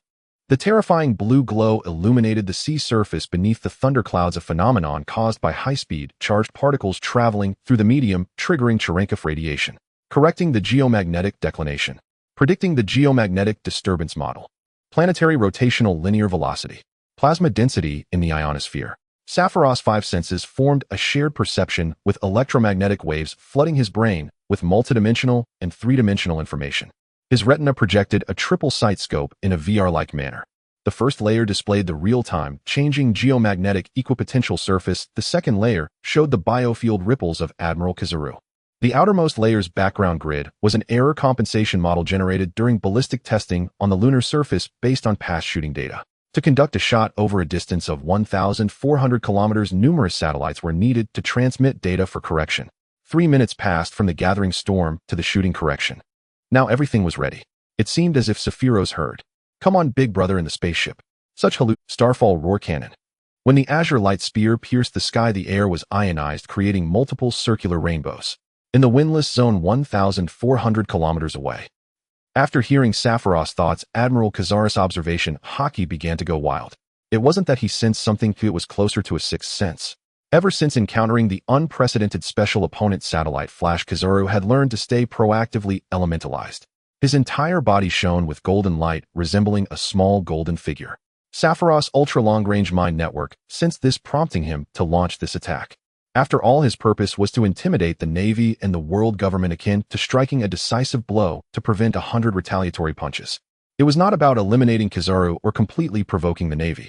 The terrifying blue glow illuminated the sea surface beneath the thunderclouds, a phenomenon caused by high-speed, charged particles traveling through the medium, triggering Cherenkov radiation. Correcting the geomagnetic declination. Predicting the geomagnetic disturbance model. Planetary rotational linear velocity. Plasma density in the ionosphere. Sephiroth's 5 senses formed a shared perception, with electromagnetic waves flooding his brain with multidimensional and 3-dimensional information. His retina projected a triple sight scope in a VR-like manner. The first layer displayed the real-time, changing geomagnetic equipotential surface. The second layer showed the biofield ripples of Admiral Kizuru. The outermost layer's background grid was an error compensation model generated during ballistic testing on the lunar surface based on past shooting data. To conduct a shot over a distance of 1,400 kilometers, numerous satellites were needed to transmit data for correction. 3 minutes passed from the gathering storm to the shooting correction. Now everything was ready. It seemed as if Sephiroth heard Come on, big brother in the spaceship. Such Starfall roar cannon. When the azure light spear pierced the sky, the air was ionized, creating multiple circular rainbows. In the windless zone 1,400 kilometers away. After hearing Sephiroth's thoughts, Admiral Kazar's observation, Haki began to go wild. It wasn't that he sensed something, it was closer to a sixth sense. Ever since encountering the unprecedented special opponent satellite Flash, Kizaru had learned to stay proactively elementalized. His entire body shone with golden light, resembling a small golden figure. Sephiroth's ultra-long-range mind network sensed this, prompting him to launch this attack. After all, his purpose was to intimidate the Navy and the world government, akin to striking a decisive blow to prevent 100 retaliatory punches. It was not about eliminating Kizaru or completely provoking the Navy.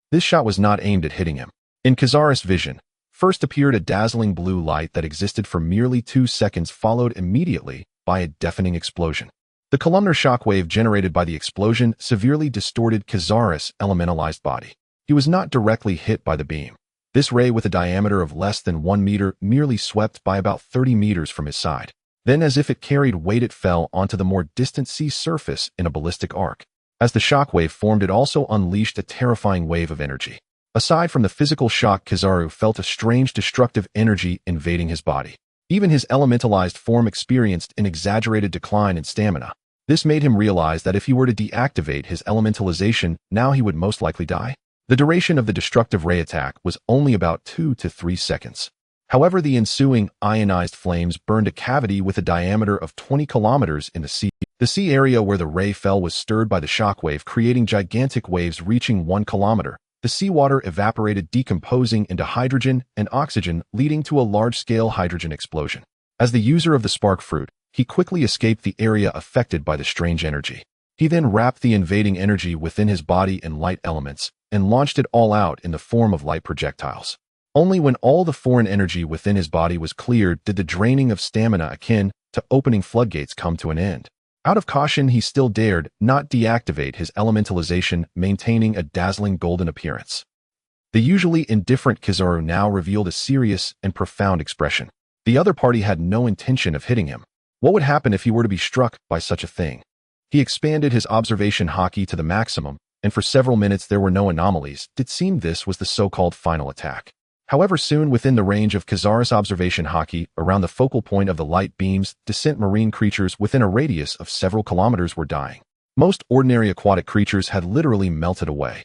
This shot was not aimed at hitting him. In Kazar's vision, first appeared a dazzling blue light that existed for merely 2 seconds, followed immediately by a deafening explosion. The columnar shockwave generated by the explosion severely distorted Kazar's elementalized body. He was not directly hit by the beam. This ray, with a diameter of less than 1 meter, merely swept by about 30 meters from his side. Then, as if it carried weight, it fell onto the more distant sea surface in a ballistic arc. As the shockwave formed, it also unleashed a terrifying wave of energy. Aside from the physical shock, Kizaru felt a strange destructive energy invading his body. Even his elementalized form experienced an exaggerated decline in stamina. This made him realize that if he were to deactivate his elementalization, now he would most likely die. The duration of the destructive ray attack was only about 2 to 3 seconds. However, the ensuing ionized flames burned a cavity with a diameter of 20 kilometers in the sea. The sea area where the ray fell was stirred by the shockwave, creating gigantic waves reaching 1 kilometer. The seawater evaporated, decomposing into hydrogen and oxygen, leading to a large-scale hydrogen explosion. As the user of the spark fruit, he quickly escaped the area affected by the strange energy. He then wrapped the invading energy within his body in light elements and launched it all out in the form of light projectiles. Only when all the foreign energy within his body was cleared did the draining of stamina akin to opening floodgates come to an end. Out of caution, he still dared not deactivate his elementalization, maintaining a dazzling golden appearance. The usually indifferent Kizaru now revealed a serious and profound expression. The other party had no intention of hitting him. What would happen if he were to be struck by such a thing? He expanded his observation Haki to the maximum, and for several minutes there were no anomalies. It seemed this was the so-called final attack. However, soon within the range of Kazar's observation Haki, around the focal point of the light beams, descent marine creatures within a radius of several kilometers were dying. Most ordinary aquatic creatures had literally melted away.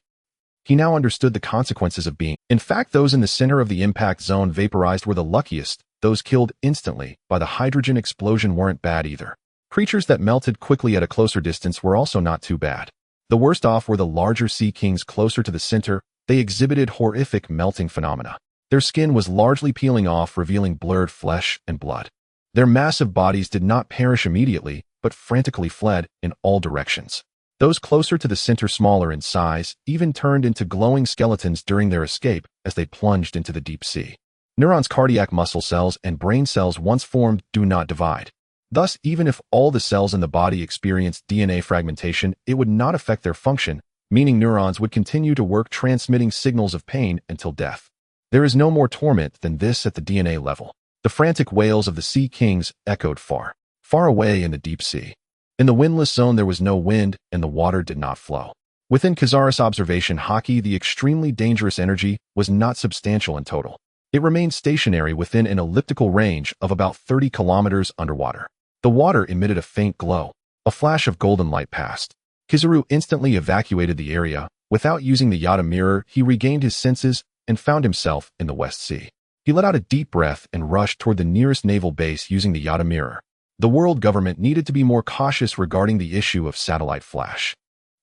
He now understood the consequences of being. In fact, those in the center of the impact zone vaporized were the luckiest. Those killed instantly by the hydrogen explosion weren't bad either. Creatures that melted quickly at a closer distance were also not too bad. The worst off were the larger sea kings closer to the center. They exhibited horrific melting phenomena. Their skin was largely peeling off, revealing blurred flesh and blood. Their massive bodies did not perish immediately, but frantically fled in all directions. Those closer to the center, smaller in size, even turned into glowing skeletons during their escape as they plunged into the deep sea. Neurons, cardiac muscle cells, and brain cells once formed do not divide. Thus, even if all the cells in the body experienced DNA fragmentation, it would not affect their function, meaning neurons would continue to work, transmitting signals of pain until death. There is no more torment than this at the DNA level. The frantic wails of the sea kings echoed far, far away in the deep sea. In the windless zone there was no wind, and the water did not flow. Within Kazar's observation Haki, the extremely dangerous energy was not substantial in total. It remained stationary within an elliptical range of about 30 kilometers underwater. The water emitted a faint glow. A flash of golden light passed. Kizaru instantly evacuated the area. Without using the Yada mirror, he regained his senses and found himself in the West Sea. He let out a deep breath and rushed toward the nearest naval base using the Yada mirror. The world government needed to be more cautious regarding the issue of satellite flash.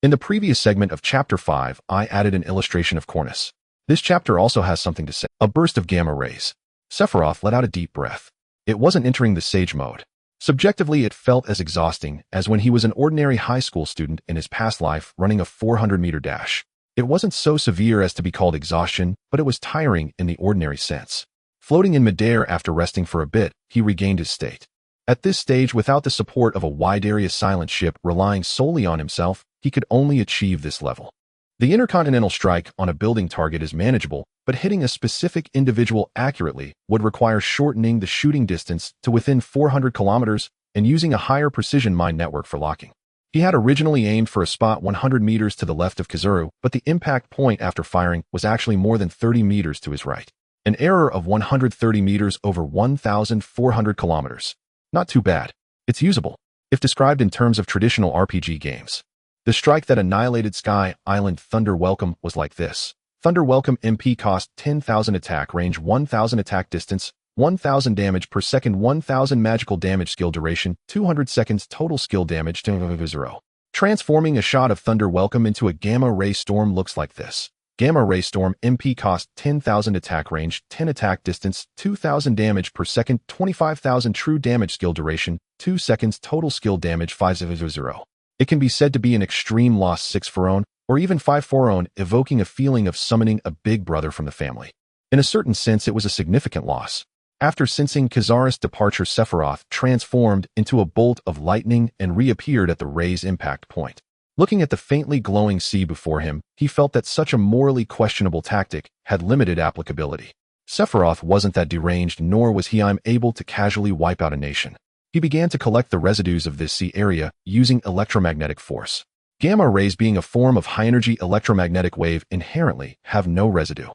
In the previous segment of Chapter 5, I added an illustration of Cornus. This chapter also has something to say. A burst of gamma rays. Sephiroth let out a deep breath. It wasn't entering the sage mode. Subjectively, it felt as exhausting as when he was an ordinary high school student in his past life running a 400-meter dash. It wasn't so severe as to be called exhaustion, but it was tiring in the ordinary sense. Floating in midair after resting for a bit, he regained his state. At this stage, without the support of a wide-area silent ship relying solely on himself, he could only achieve this level. The intercontinental strike on a building target is manageable, but hitting a specific individual accurately would require shortening the shooting distance to within 400 kilometers and using a higher precision mine network for locking. He had originally aimed for a spot 100 meters to the left of Kizuru, but the impact point after firing was actually more than 30 meters to his right. An error of 130 meters over 1,400 kilometers. Not too bad. It's usable, if described in terms of traditional RPG games. The strike that annihilated Sky Island Thunder Welcome was like this. Thunder Welcome MP cost 10,000 attack range, 1,000 attack distance, 1,000 damage per second, 1,000 magical damage skill duration, 200 seconds total skill damage to 0. Transforming a shot of Thunder Welcome into a Gamma Ray Storm looks like this. Gamma Ray Storm MP cost 10,000 attack range, 10 attack distance, 2,000 damage per second, 25,000 true damage skill duration, 2 seconds total skill damage 500. It can be said to be an extreme loss 6 for own, or even 5 for own, evoking a feeling of summoning a big brother from the family. In a certain sense, it was a significant loss. After sensing Kizara's departure, Sephiroth transformed into a bolt of lightning and reappeared at the ray's impact point. Looking at the faintly glowing sea before him, he felt that such a morally questionable tactic had limited applicability. Sephiroth wasn't that deranged, nor was he able to casually wipe out a nation. He began to collect the residues of this sea area using electromagnetic force. Gamma rays, being a form of high-energy electromagnetic wave, inherently have no residue.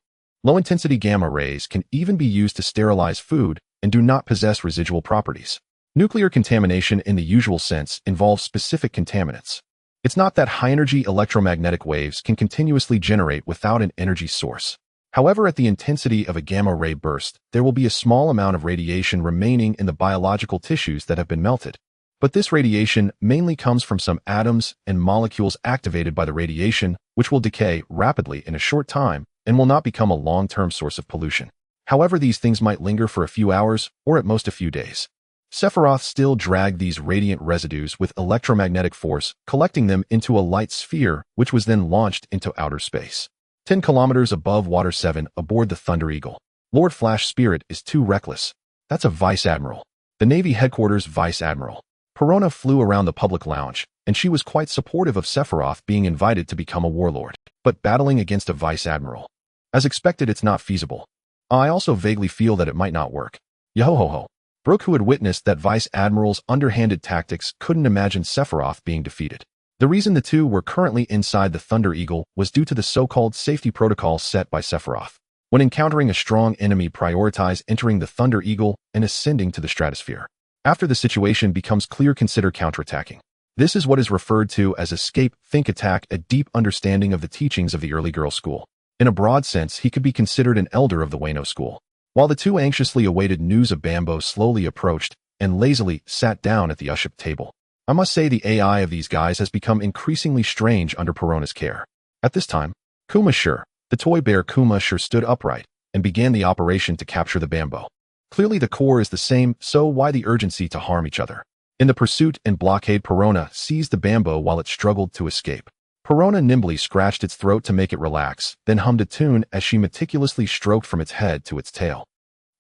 Low-intensity gamma rays can even be used to sterilize food and do not possess residual properties. Nuclear contamination in the usual sense involves specific contaminants. It's not that high-energy electromagnetic waves can continuously generate without an energy source. However, at the intensity of a gamma ray burst, there will be a small amount of radiation remaining in the biological tissues that have been melted. But this radiation mainly comes from some atoms and molecules activated by the radiation, which will decay rapidly in a short time and will not become a long-term source of pollution. However, these things might linger for a few hours or at most a few days. Sephiroth still dragged these radiant residues with electromagnetic force, collecting them into a light sphere, which was then launched into outer space. 10 kilometers above Water 7, aboard the Thunder Eagle. Lord Flash Spirit is too reckless. That's a Vice Admiral. The Navy Headquarters Vice Admiral. Perona flew around the public lounge, and she was quite supportive of Sephiroth being invited to become a warlord, but battling against a Vice Admiral. As expected, it's not feasible. I also vaguely feel that it might not work. Yo-ho-ho. Brooke, who had witnessed that Vice Admiral's underhanded tactics, couldn't imagine Sephiroth being defeated. The reason the two were currently inside the Thunder Eagle was due to the so-called safety protocol set by Sephiroth. When encountering a strong enemy, prioritize entering the Thunder Eagle and ascending to the stratosphere. After the situation becomes clear, consider counterattacking. This is what is referred to as escape, think, attack, a deep understanding of the teachings of the early girl school. In a broad sense, he could be considered an elder of the Wano school. While the two anxiously awaited news of Bambo slowly approached and lazily sat down at the Uship table. I must say the AI of these guys has become increasingly strange under Perona's care. At this time, Kuma Sure, the toy bear Kuma Sure, stood upright and began the operation to capture the Bambo. Clearly the core is the same, so why the urgency to harm each other? In the pursuit and blockade, Perona seized the Bambo while it struggled to escape. Perona nimbly scratched its throat to make it relax, then hummed a tune as she meticulously stroked from its head to its tail.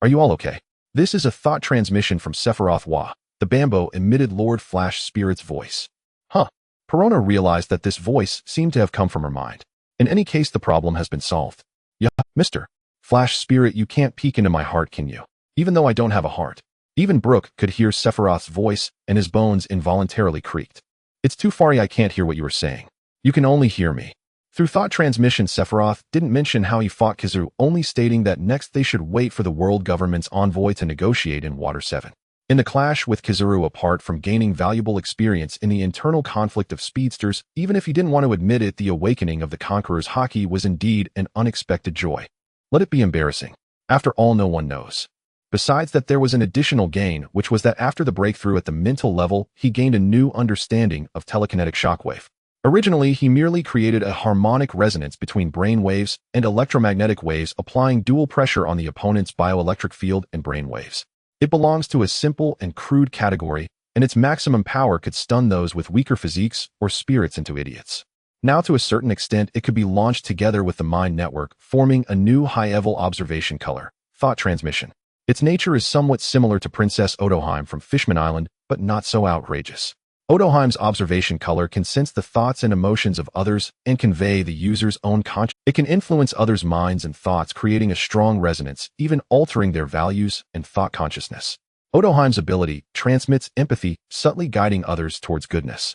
Are you all okay? This is a thought transmission from Sephiroth Wa. The Bambo emitted Lord Flash Spirit's voice. Huh. Perona realized that this voice seemed to have come from her mind. In any case, the problem has been solved. Yeah, Mr. Flash Spirit, you can't peek into my heart, can you? Even though I don't have a heart. Even Brooke could hear Sephiroth's voice, and his bones involuntarily creaked. It's too far, I can't hear what you were saying. You can only hear me. Through thought transmission, Sephiroth didn't mention how he fought Kizuru, only stating that next they should wait for the world government's envoy to negotiate in Water 7. In the clash with Kizuru, apart from gaining valuable experience in the internal conflict of speedsters, even if he didn't want to admit it, the awakening of the Conqueror's haki was indeed an unexpected joy. Let it be embarrassing. After all, no one knows. Besides that, there was an additional gain, which was that after the breakthrough at the mental level, he gained a new understanding of telekinetic shockwave. Originally, he merely created a harmonic resonance between brain waves and electromagnetic waves, applying dual pressure on the opponent's bioelectric field and brain waves. It belongs to a simple and crude category, and its maximum power could stun those with weaker physiques or spirits into idiots. Now, to a certain extent, it could be launched together with the mind network, forming a new high-level observation color, thought transmission. Its nature is somewhat similar to Princess Odoheim from Fishman Island, but not so outrageous. Odoheim's observation color can sense the thoughts and emotions of others and convey the user's own consciousness. It can influence others' minds and thoughts, creating a strong resonance, even altering their values and thought consciousness. Odoheim's ability transmits empathy, subtly guiding others towards goodness.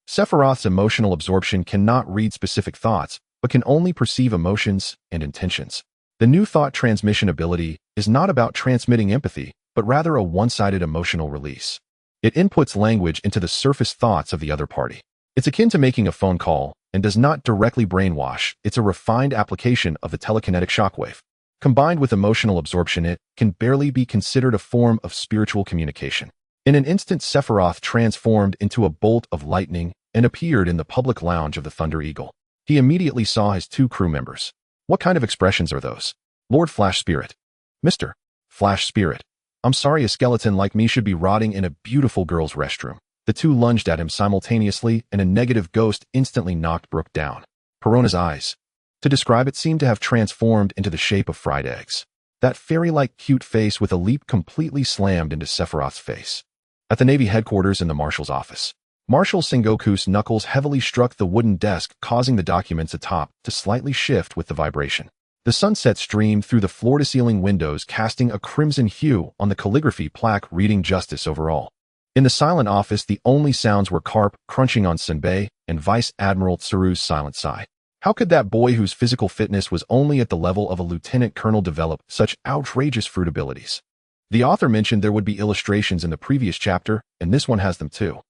Sephiroth's emotional absorption cannot read specific thoughts, but can only perceive emotions and intentions. The new thought transmission ability is not about transmitting empathy, but rather a one-sided emotional release. It inputs language into the surface thoughts of the other party. It's akin to making a phone call and does not directly brainwash. It's a refined application of the telekinetic shockwave. Combined with emotional absorption, it can barely be considered a form of spiritual communication. In an instant, Sephiroth transformed into a bolt of lightning and appeared in the public lounge of the Thunder Eagle. He immediately saw his two crew members. What kind of expressions are those? Lord Flash Spirit. Mr. Flash Spirit. I'm sorry a skeleton like me should be rotting in a beautiful girl's restroom. The two lunged at him simultaneously, and a negative ghost instantly knocked Brooke down. Perona's eyes, to describe it, seemed to have transformed into the shape of fried eggs. That fairy-like cute face with a leap completely slammed into Sephiroth's face. At the Navy headquarters in the Marshal's office, Marshal Sengoku's knuckles heavily struck the wooden desk, causing the documents atop to slightly shift with the vibration. The sunset streamed through the floor-to-ceiling windows, casting a crimson hue on the calligraphy plaque reading Justice Overall. In the silent office, the only sounds were carp crunching on senbei and Vice Admiral Tsuru's silent sigh. How could that boy whose physical fitness was only at the level of a lieutenant colonel develop such outrageous fruit abilities? The author mentioned there would be illustrations in the previous chapter, and this one has them too.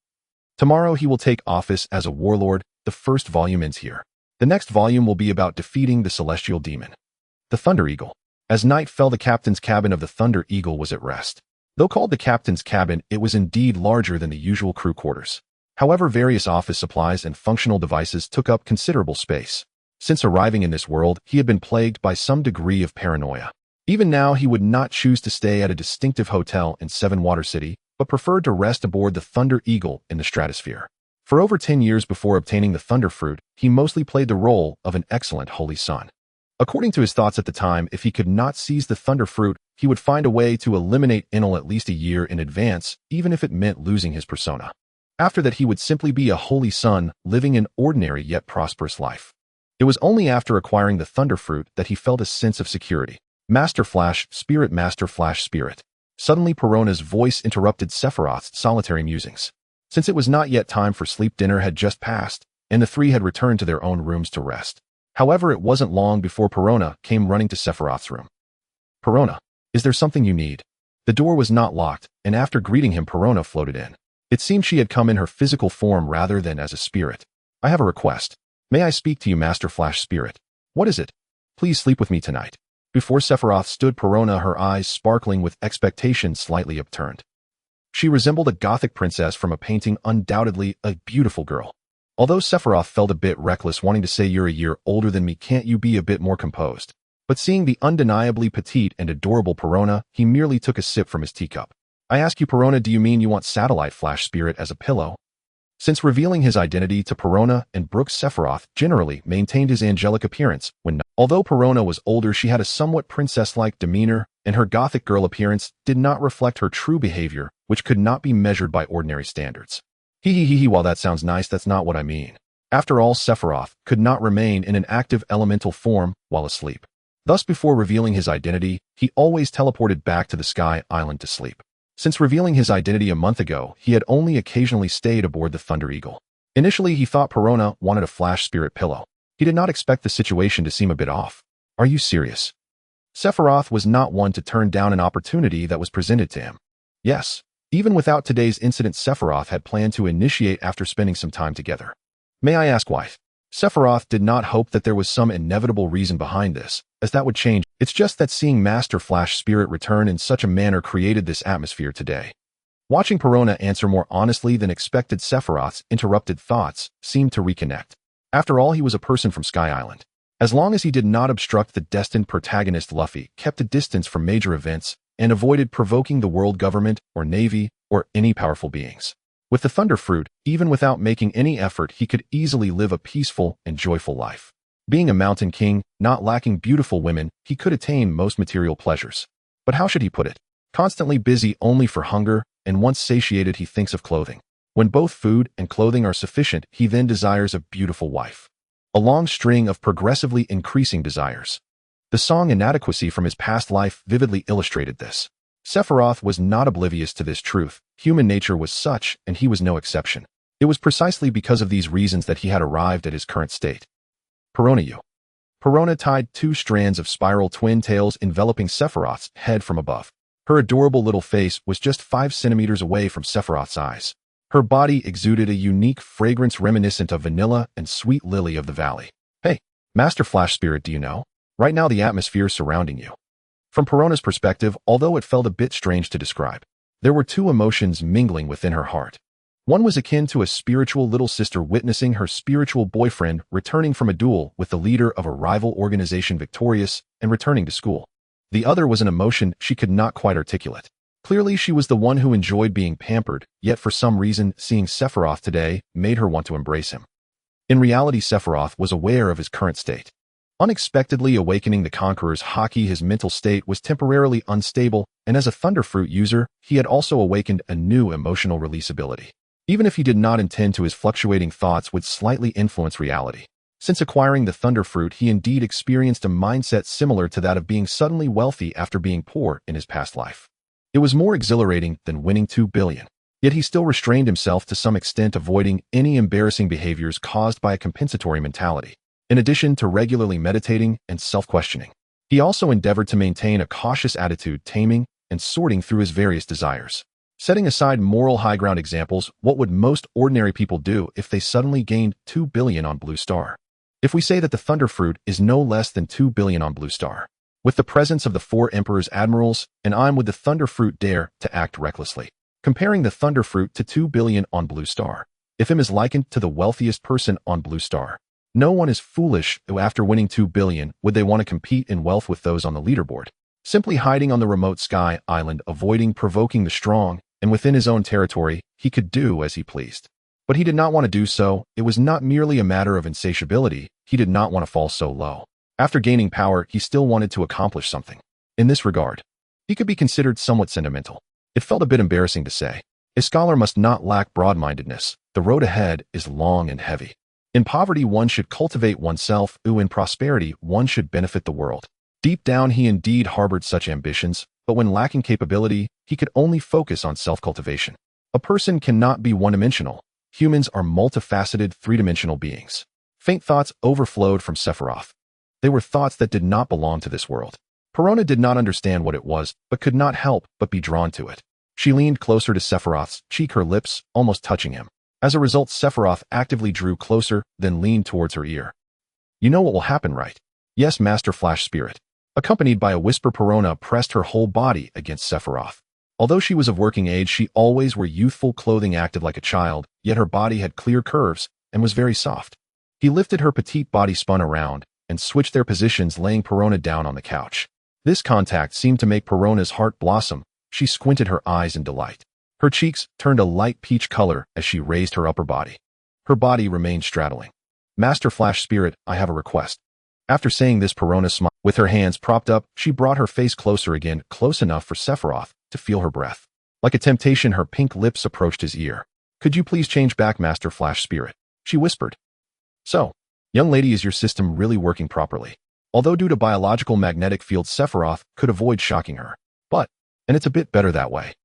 Tomorrow he will take office as a warlord. The first volume ends here. The next volume will be about defeating the celestial demon, the Thunder Eagle. As night fell, the captain's cabin of the Thunder Eagle was at rest. Though called the captain's cabin, it was indeed larger than the usual crew quarters. However, various office supplies and functional devices took up considerable space. Since arriving in this world, he had been plagued by some degree of paranoia. Even now, he would not choose to stay at a distinctive hotel in Seven Water City, but preferred to rest aboard the Thunder Eagle in the stratosphere. For over 10 years before obtaining the Thunder Fruit, he mostly played the role of an excellent holy son. According to his thoughts at the time, if he could not seize the Thunder Fruit, he would find a way to eliminate Enel at least a year in advance, even if it meant losing his persona. After that, he would simply be a holy son, living an ordinary yet prosperous life. It was only after acquiring the Thunder Fruit that he felt a sense of security. Master Flash Spirit, Master Flash Spirit. Suddenly, Perona's voice interrupted Sephiroth's solitary musings. Since it was not yet time for sleep, dinner had just passed, and the three had returned to their own rooms to rest. However, it wasn't long before Perona came running to Sephiroth's room. Perona, is there something you need? The door was not locked, and after greeting him, Perona floated in. It seemed she had come in her physical form rather than as a spirit. I have a request. May I speak to you, Master Flash Spirit? What is it? Please sleep with me tonight. Before Sephiroth stood Perona, her eyes sparkling with expectation slightly upturned. She resembled a Gothic princess from a painting, undoubtedly a beautiful girl. Although Sephiroth felt a bit reckless wanting to say, "You're a year older than me, can't you be a bit more composed?" But seeing the undeniably petite and adorable Perona, he merely took a sip from his teacup. I ask you, Perona, do you mean you want Satellite Flash Spirit as a pillow? Since revealing his identity to Perona and Brooke, Sephiroth generally maintained his angelic appearance when not. Although Perona was older, she had a somewhat princess-like demeanor, and her Gothic girl appearance did not reflect her true behavior, which could not be measured by ordinary standards. While that sounds nice, that's not what I mean. After all, Sephiroth could not remain in an active elemental form while asleep. Thus, before revealing his identity, he always teleported back to the Sky Island to sleep. Since revealing his identity a month ago, he had only occasionally stayed aboard the Thunder Eagle. Initially, he thought Perona wanted a Flash Spirit pillow. He did not expect the situation to seem a bit off. Are you serious? Sephiroth was not one to turn down an opportunity that was presented to him. Yes. Even without today's incident, Sephiroth had planned to initiate after spending some time together. May I ask why? Sephiroth did not hope that there was some inevitable reason behind this, as that would change. It's just that seeing Master Flash Spirit return in such a manner created this atmosphere today. Watching Perona answer more honestly than expected, Sephiroth's interrupted thoughts seemed to reconnect. After all, he was a person from Sky Island. As long as he did not obstruct the destined protagonist, Luffy kept a distance from major events and avoided provoking the world government or navy or any powerful beings. With the Thunder Fruit, even without making any effort, he could easily live a peaceful and joyful life. Being a mountain king, not lacking beautiful women, he could attain most material pleasures. But how should he put it? Constantly busy only for hunger, and once satiated he thinks of clothing. When both food and clothing are sufficient, he then desires a beautiful wife. A long string of progressively increasing desires. The song Inadequacy from his past life vividly illustrated this. Sephiroth was not oblivious to this truth. Human nature was such, and he was no exception. It was precisely because of these reasons that he had arrived at his current state. Perona. Perona tied 2 strands of spiral twin tails enveloping Sephiroth's head from above. Her adorable little face was just 5 centimeters away from Sephiroth's eyes. Her body exuded a unique fragrance reminiscent of vanilla and sweet lily of the valley. Hey, Master Flash Spirit, do you know? Right now the atmosphere surrounding you. From Perona's perspective, although it felt a bit strange to describe, there were 2 emotions mingling within her heart. One was akin to a spiritual little sister witnessing her spiritual boyfriend returning from a duel with the leader of a rival organization victorious and returning to school. The other was an emotion she could not quite articulate. Clearly, she was the one who enjoyed being pampered, yet for some reason, seeing Sephiroth today made her want to embrace him. In reality, Sephiroth was aware of his current state. Unexpectedly awakening the Conqueror's haki, his mental state was temporarily unstable, and as a Thunderfruit user, he had also awakened a new emotional release ability. Even if he did not intend to, his fluctuating thoughts would slightly influence reality. Since acquiring the Thunderfruit, he indeed experienced a mindset similar to that of being suddenly wealthy after being poor in his past life. It was more exhilarating than winning 2 billion. Yet he still restrained himself to some extent, avoiding any embarrassing behaviors caused by a compensatory mentality. In addition to regularly meditating and self-questioning, he also endeavored to maintain a cautious attitude, taming and sorting through his various desires. Setting aside moral high ground examples, what would most ordinary people do if they suddenly gained 2 billion on Blue Star? If we say that the Thunderfruit is no less than 2 billion on Blue Star, with the presence of the 4 Emperor's admirals, and I'm with the Thunderfruit dare to act recklessly. Comparing the Thunderfruit to 2 billion on Blue Star, if him is likened to the wealthiest person on Blue Star, no one is foolish who after winning 2 billion would they want to compete in wealth with those on the leaderboard. Simply hiding on the remote sky island, avoiding provoking the strong, and within his own territory, he could do as he pleased. But he did not want to do so. It was not merely a matter of insatiability. He did not want to fall so low. After gaining power, he still wanted to accomplish something. In this regard, he could be considered somewhat sentimental. It felt a bit embarrassing to say. A scholar must not lack broad-mindedness. The road ahead is long and heavy. In poverty, one should cultivate oneself. In prosperity, one should benefit the world. Deep down, he indeed harbored such ambitions, but when lacking capability, he could only focus on self-cultivation. A person cannot be one-dimensional. Humans are multifaceted, three-dimensional beings. Faint thoughts overflowed from Sephiroth. They were thoughts that did not belong to this world. Perona did not understand what it was, but could not help but be drawn to it. She leaned closer to Sephiroth's cheek, her lips almost touching him. As a result, Sephiroth actively drew closer, then leaned towards her ear. You know what will happen, right? Yes, Master Flash Spirit. Accompanied by a whisper, Perona pressed her whole body against Sephiroth. Although she was of working age, she always wore youthful clothing, acted like a child, yet her body had clear curves and was very soft. He lifted her petite body, spun around, and switched their positions, laying Perona down on the couch. This contact seemed to make Perona's heart blossom. She squinted her eyes in delight. Her cheeks turned a light peach color as she raised her upper body. Her body remained straddling. Master Flash Spirit, I have a request. After saying this, Perona smiled. With her hands propped up, she brought her face closer again, close enough for Sephiroth to feel her breath. Like a temptation, her pink lips approached his ear. Could you please change back, Master Flash Spirit? She whispered. So, young lady, is your system really working properly? Although due to biological magnetic field, Sephiroth could avoid shocking her. And it's a bit better that way.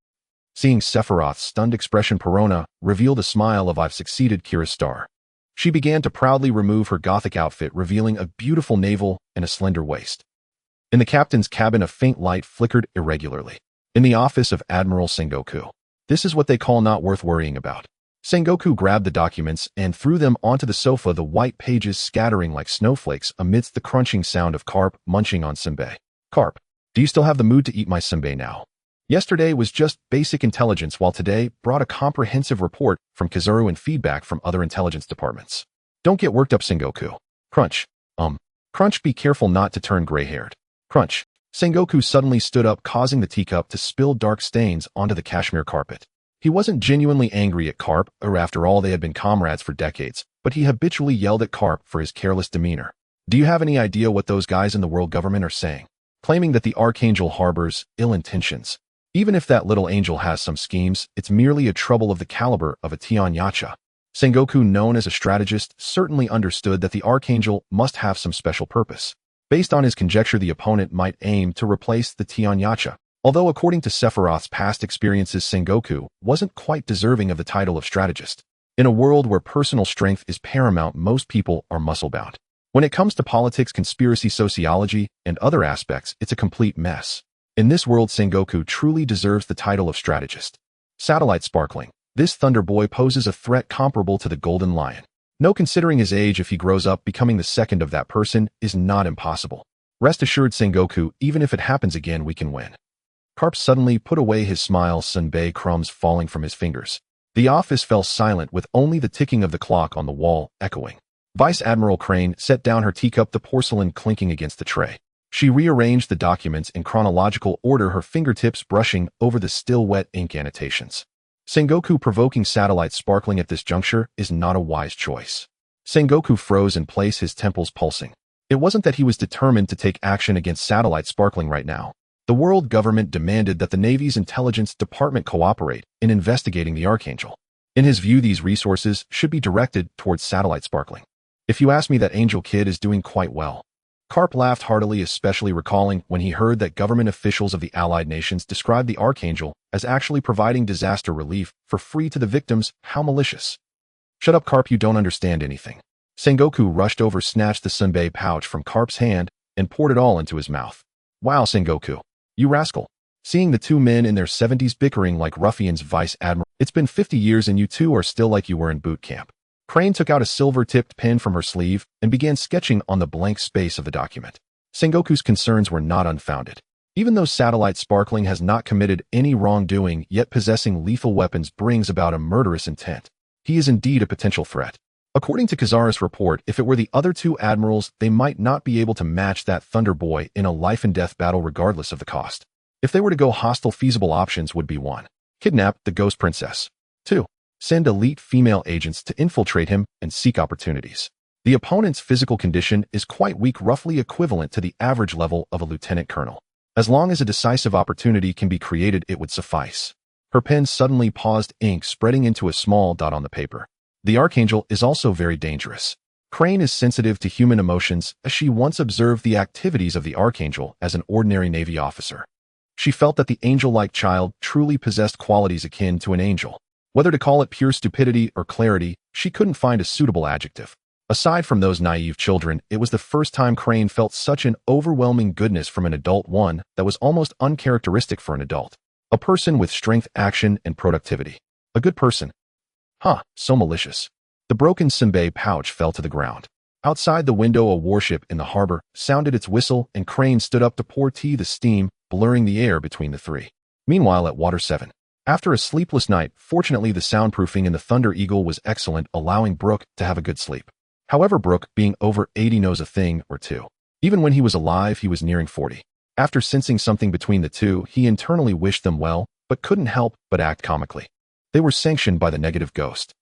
Seeing Sephiroth's stunned expression, Perona revealed a smile of I've succeeded, Kira's star. She began to proudly remove her gothic outfit, revealing a beautiful navel and a slender waist. In the captain's cabin, a faint light flickered irregularly. In the office of Admiral Sengoku. This is what they call not worth worrying about. Sengoku grabbed the documents and threw them onto the sofa, the white pages scattering like snowflakes amidst the crunching sound of Carp munching on senbei. Carp, do you still have the mood to eat my senbei now? Yesterday was just basic intelligence, while today brought a comprehensive report from Kizaru and feedback from other intelligence departments. Don't get worked up, Sengoku. Crunch. Crunch, be careful not to turn gray-haired. Crunch. Sengoku suddenly stood up, causing the teacup to spill dark stains onto the cashmere carpet. He wasn't genuinely angry at Carp, or after all they had been comrades for decades, but he habitually yelled at Carp for his careless demeanor. Do you have any idea what those guys in the world government are saying? Claiming that the Archangel harbors ill intentions. Even if that little angel has some schemes, it's merely a trouble of the caliber of a Tian Yacha. Sengoku, known as a strategist, certainly understood that the Archangel must have some special purpose. Based on his conjecture, the opponent might aim to replace the Tian Yacha. Although according to Sephiroth's past experiences, Sengoku wasn't quite deserving of the title of strategist. In a world where personal strength is paramount, most people are muscle-bound. When it comes to politics, conspiracy, sociology, and other aspects, it's a complete mess. In this world, Sengoku truly deserves the title of strategist. Satellite sparkling. This Thunder Boy poses a threat comparable to the Golden Lion. No, considering his age, if he grows up becoming the second of that person is not impossible. Rest assured, Sengoku, even if it happens again, we can win. Carp suddenly put away his smile, sunbae crumbs falling from his fingers. The office fell silent with only the ticking of the clock on the wall echoing. Vice Admiral Crane set down her teacup, the porcelain clinking against the tray. She rearranged the documents in chronological order, her fingertips brushing over the still wet ink annotations. Sengoku provoking satellite sparkling at this juncture is not a wise choice. Sengoku froze in place, his temples pulsing. It wasn't that he was determined to take action against satellite sparkling right now. The world government demanded that the Navy's intelligence department cooperate in investigating the Archangel. In his view, these resources should be directed towards satellite sparkling. If you ask me, that Angel Kid is doing quite well. Carp laughed heartily, especially recalling when he heard that government officials of the Allied nations described the Archangel as actually providing disaster relief for free to the victims. How malicious. Shut up, Carp, you don't understand anything. Sengoku rushed over, snatched the sunbae pouch from Carp's hand, and poured it all into his mouth. Wow, Sengoku. You rascal. Seeing the two men in their 70s bickering like ruffians, Vice Admiral, it's been 50 years and you two are still like you were in boot camp. Crane took out a silver-tipped pen from her sleeve and began sketching on the blank space of the document. Sengoku's concerns were not unfounded. Even though satellite sparkling has not committed any wrongdoing, yet possessing lethal weapons brings about a murderous intent. He is indeed a potential threat. According to Kazara's report, if it were the other two admirals, they might not be able to match that Thunder Boy in a life-and-death battle regardless of the cost. If they were to go hostile, feasible options would be 1. Kidnap the Ghost Princess. 2. Send elite female agents to infiltrate him and seek opportunities. The opponent's physical condition is quite weak, roughly equivalent to the average level of a lieutenant colonel. As long as a decisive opportunity can be created, it would suffice. Her pen suddenly paused, ink spreading into a small dot on the paper. The Archangel is also very dangerous. Crane is sensitive to human emotions, as she once observed the activities of the Archangel as an ordinary Navy officer. She felt that the angel-like child truly possessed qualities akin to an angel. Whether to call it pure stupidity or clarity, she couldn't find a suitable adjective. Aside from those naive children, it was the first time Crane felt such an overwhelming goodness from an adult, one that was almost uncharacteristic for an adult. A person with strength, action, and productivity. A good person. Huh, so malicious. The broken sunbae pouch fell to the ground. Outside the window, a warship in the harbor sounded its whistle, and Crane stood up to pour tea, the steam blurring the air between the three. Meanwhile, at Water 7. After a sleepless night, fortunately the soundproofing in the Thunder Eagle was excellent, allowing Brooke to have a good sleep. However, Brooke, being over 80, knows a thing or two. Even when he was alive, he was nearing 40. After sensing something between the two, he internally wished them well, but couldn't help but act comically. They were sanctioned by the negative ghost.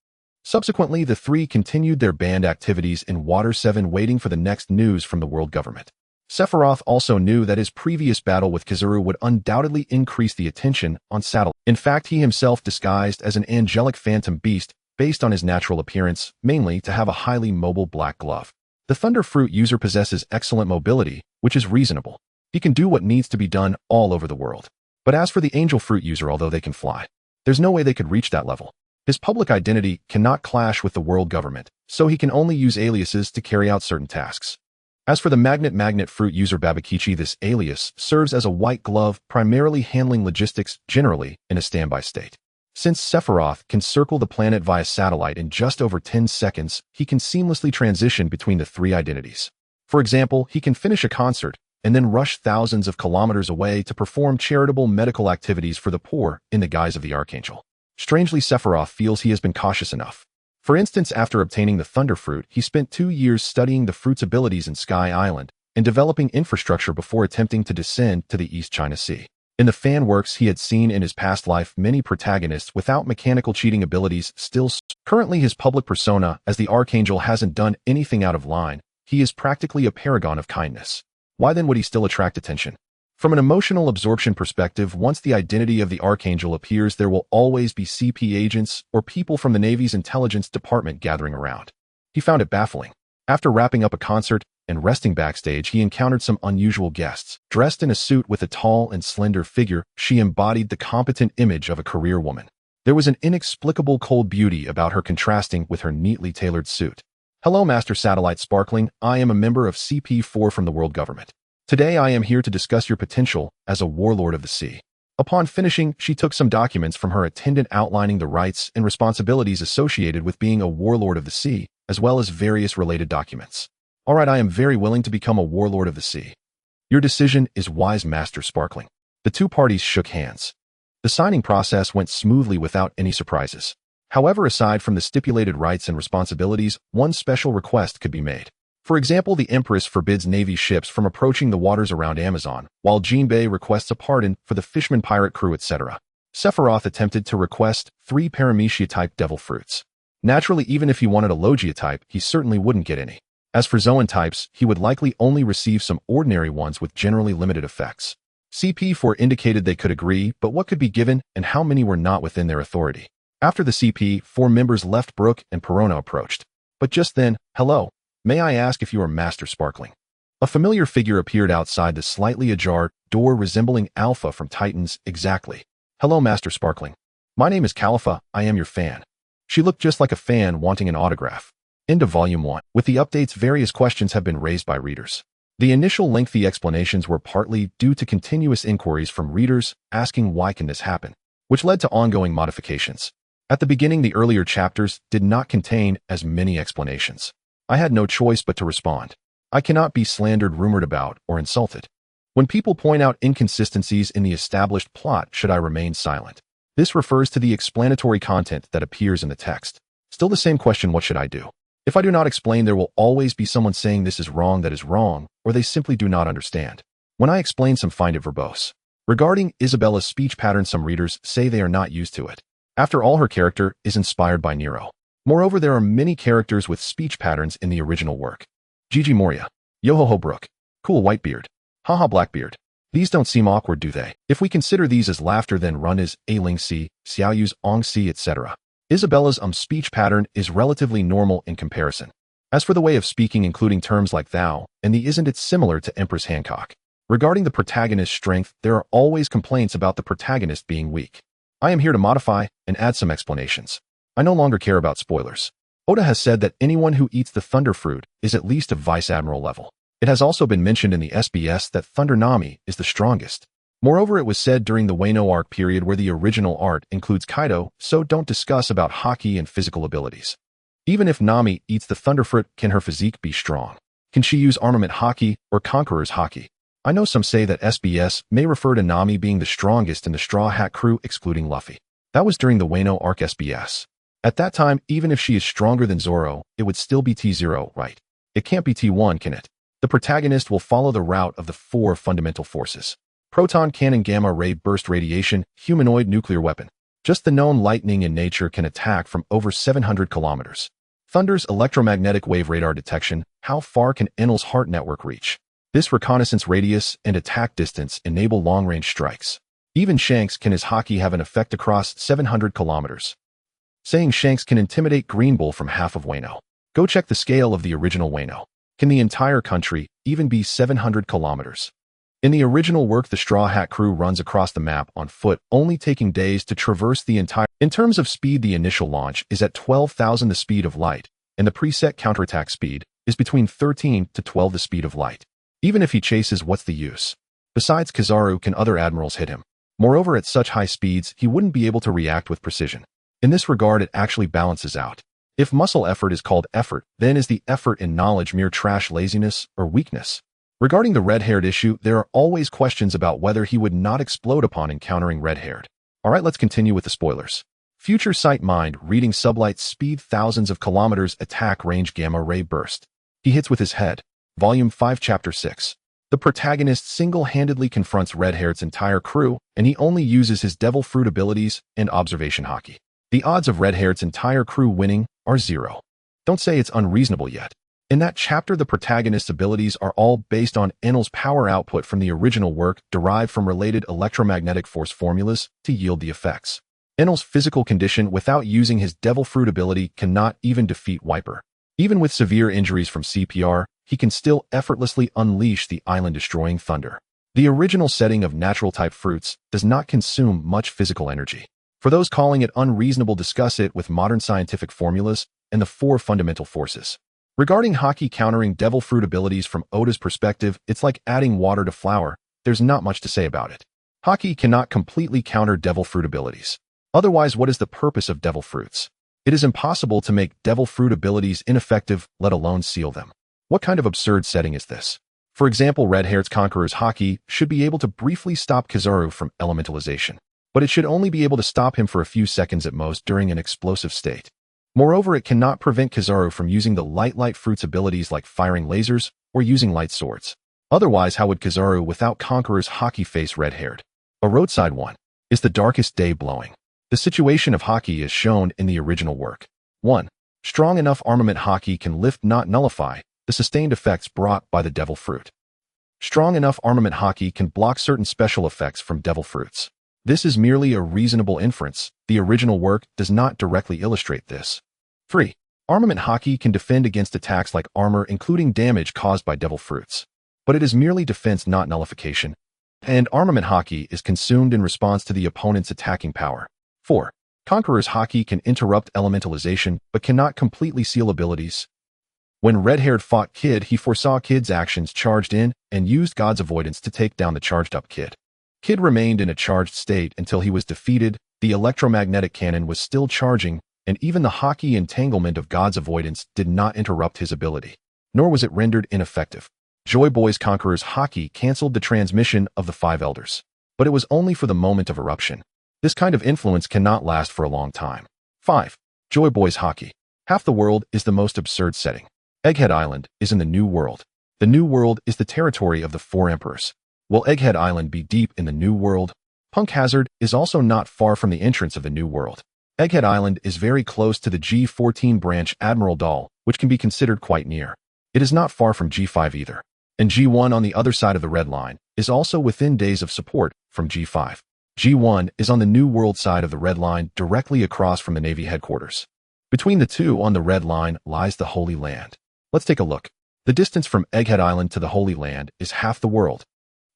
Subsequently, the three continued their band activities in Water 7, waiting for the next news from the world government. Sephiroth also knew that his previous battle with Kazuru would undoubtedly increase the attention on Satellite. In fact, he himself disguised as an angelic phantom beast based on his natural appearance, mainly to have a highly mobile black glove. The Thunder Fruit user possesses excellent mobility, which is reasonable. He can do what needs to be done all over the world. But as for the Angel Fruit user, although they can fly, there's no way they could reach that level. His public identity cannot clash with the world government, so he can only use aliases to carry out certain tasks. As for the Magnet Fruit user Babakichi, this alias serves as a white glove, primarily handling logistics, generally in a standby state. Since Sephiroth can circle the planet via satellite in just over 10 seconds, he can seamlessly transition between the three identities. For example, he can finish a concert and then rush thousands of kilometers away to perform charitable medical activities for the poor in the guise of the Archangel. Strangely, Sephiroth feels he has been cautious enough. For instance, after obtaining the Thunder Fruit, he spent 2 years studying the fruit's abilities in Sky Island and developing infrastructure before attempting to descend to the East China Sea. In the fan works he had seen in his past life, many protagonists without mechanical cheating abilities still. Currently, his public persona as the Archangel hasn't done anything out of line. He is practically a paragon of kindness. Why then would he still attract attention? From an emotional absorption perspective, once the identity of the Archangel appears, there will always be CP agents or people from the Navy's intelligence department gathering around. He found it baffling. After wrapping up a concert and resting backstage, he encountered some unusual guests. Dressed in a suit with a tall and slender figure, she embodied the competent image of a career woman. There was an inexplicable cold beauty about her contrasting with her neatly tailored suit. Hello, Master Satellite Sparkling. I am a member of CP4 from the world government. Today I am here to discuss your potential as a warlord of the sea. Upon finishing, she took some documents from her attendant outlining the rights and responsibilities associated with being a warlord of the sea, as well as various related documents. All right, I am very willing to become a warlord of the sea. Your decision is wise, Master Sparkling. The two parties shook hands. The signing process went smoothly without any surprises. However, aside from the stipulated rights and responsibilities, one special request could be made. For example, the Empress forbids Navy ships from approaching the waters around Amazon, while Jinbei requests a pardon for the fisherman pirate crew, etc. Sephiroth attempted to request 3 Paramecia-type devil fruits. Naturally, even if he wanted a Logia-type, he certainly wouldn't get any. As for Zoan types, he would likely only receive some ordinary ones with generally limited effects. CP4 indicated they could agree, but what could be given and how many were not within their authority. After the CP4 members left, Brooke and Perona approached. But just then, hello. May I ask if you are Master Sparkling? A familiar figure appeared outside the slightly ajar door resembling Alpha from Titans. Exactly. Hello, Master Sparkling. My name is Califa. I am your fan. She looked just like a fan wanting an autograph. End of Volume 1. With the updates, various questions have been raised by readers. The initial lengthy explanations were partly due to continuous inquiries from readers asking why can this happen, which led to ongoing modifications. At the beginning, the earlier chapters did not contain as many explanations. I had no choice but to respond. I cannot be slandered, rumored about, or insulted. When people point out inconsistencies in the established plot, should I remain silent? This refers to the explanatory content that appears in the text. Still the same question, what should I do? If I do not explain, there will always be someone saying this is wrong, that is wrong, or they simply do not understand. When I explain, some find it verbose. Regarding Isabella's speech pattern, some readers say they are not used to it. After all, her character is inspired by Nero. Moreover, there are many characters with speech patterns in the original work. Gigi Moria. Yo-ho-ho Brooke. Cool Whitebeard. Haha Blackbeard. These don't seem awkward, do they? If we consider these as laughter, then Run is A-Ling Si, Xiaoyu's Ong Si, etc. Isabella's speech pattern is relatively normal in comparison. As for the way of speaking, including terms like thou and thee, isn't it similar to Empress Hancock? Regarding the protagonist's strength, there are always complaints about the protagonist being weak. I am here to modify and add some explanations. I no longer care about spoilers. Oda has said that anyone who eats the Thunder Fruit is at least of Vice Admiral level. It has also been mentioned in the SBS that Thunder Nami is the strongest. Moreover, it was said during the Wano arc period, where the original art includes Kaido, so don't discuss about hockey and physical abilities. Even if Nami eats the Thunder Fruit, can her physique be strong? Can she use armament hockey or conqueror's hockey? I know some say that SBS may refer to Nami being the strongest in the Straw Hat crew, excluding Luffy. That was during the Wano arc SBS. At that time, even if she is stronger than Zoro, it would still be T0, right? It can't be T1, can it? The protagonist will follow the route of the 4 fundamental forces. Proton cannon, gamma ray burst radiation, humanoid nuclear weapon. Just the known lightning in nature can attack from over 700 kilometers. Thunder's electromagnetic wave radar detection. How far can Enel's heart network reach? This reconnaissance radius and attack distance enable long-range strikes. Even Shanks can his hockey have an effect across 700 kilometers. Saying Shanks can intimidate Green Bull from half of Wano. Go check the scale of the original Wano. Can the entire country even be 700 kilometers? In the original work, the Straw Hat crew runs across the map on foot, only taking days to traverse the entire. In terms of speed, the initial launch is at 12,000 the speed of light, and the preset counterattack speed is between 13 to 12 the speed of light. Even if he chases, what's the use? Besides Kizaru, can other admirals hit him? Moreover, at such high speeds, he wouldn't be able to react with precision. In this regard, it actually balances out. If muscle effort is called effort, then is the effort in knowledge mere trash, laziness, or weakness? Regarding the red-haired issue, there are always questions about whether he would not explode upon encountering red-haired. Alright, let's continue with the spoilers. Future Sight Mind, reading sublight speed, thousands of kilometers, attack range, gamma ray burst. He hits with his head. Volume 5, Chapter 6. The protagonist single-handedly confronts red-haired's entire crew, and he only uses his devil fruit abilities and observation hockey. The odds of red-haired's entire crew winning are 0. Don't say it's unreasonable yet. In that chapter, the protagonist's abilities are all based on Enel's power output from the original work, derived from related electromagnetic force formulas to yield the effects. Enel's physical condition, without using his devil fruit ability, cannot even defeat Wiper. Even with severe injuries from CPR, he can still effortlessly unleash the island-destroying thunder. The original setting of natural-type fruits does not consume much physical energy. For those calling it unreasonable, discuss it with modern scientific formulas and the four fundamental forces. Regarding Haki countering devil fruit abilities from Oda's perspective, it's like adding water to flour. There's not much to say about it. Haki cannot completely counter devil fruit abilities. Otherwise, what is the purpose of devil fruits? It is impossible to make devil fruit abilities ineffective, let alone seal them. What kind of absurd setting is this? For example, Red-Haired Conqueror's Haki should be able to briefly stop Kizaru from elementalization, but it should only be able to stop him for a few seconds at most during an explosive state. Moreover, it cannot prevent Kizaru from using the light fruit's abilities like firing lasers or using light swords. Otherwise, how would Kizaru without Conqueror's Haki face Red-Haired? A roadside one. Is the darkest day blowing? The situation of Haki is shown in the original work. 1. Strong enough armament Haki can lift, not nullify, the sustained effects brought by the devil fruit. Strong enough armament Haki can block certain special effects from devil fruits. This is merely a reasonable inference. The original work does not directly illustrate this. 3. Armament Haki can defend against attacks like armor, including damage caused by devil fruits. But it is merely defense, not nullification. And armament Haki is consumed in response to the opponent's attacking power. 4. Conqueror's Haki can interrupt elementalization, but cannot completely seal abilities. When Red-Haired fought Kid, he foresaw Kid's actions, charged in, and used God's avoidance to take down the charged-up Kid. Kid remained in a charged state until he was defeated, the electromagnetic cannon was still charging, and even the Haki entanglement of God's avoidance did not interrupt his ability, nor was it rendered ineffective. Joy Boy's Conqueror's Haki cancelled the transmission of the five elders, but it was only for the moment of eruption. This kind of influence cannot last for a long time. 5. Joy Boy's Haki. Half the world is the most absurd setting. Egghead Island is in the New World. The New World is the territory of the four emperors. Will Egghead Island be deep in the New World? Punk Hazard is also not far from the entrance of the New World. Egghead Island is very close to the G14 branch Admiral Dahl, which can be considered quite near. It is not far from G5 either. And G1 on the other side of the red line is also within days of support from G5. G1 is on the New World side of the red line, directly across from the Navy headquarters. Between the two on the red line lies the Holy Land. Let's take a look. The distance from Egghead Island to the Holy Land is half the world.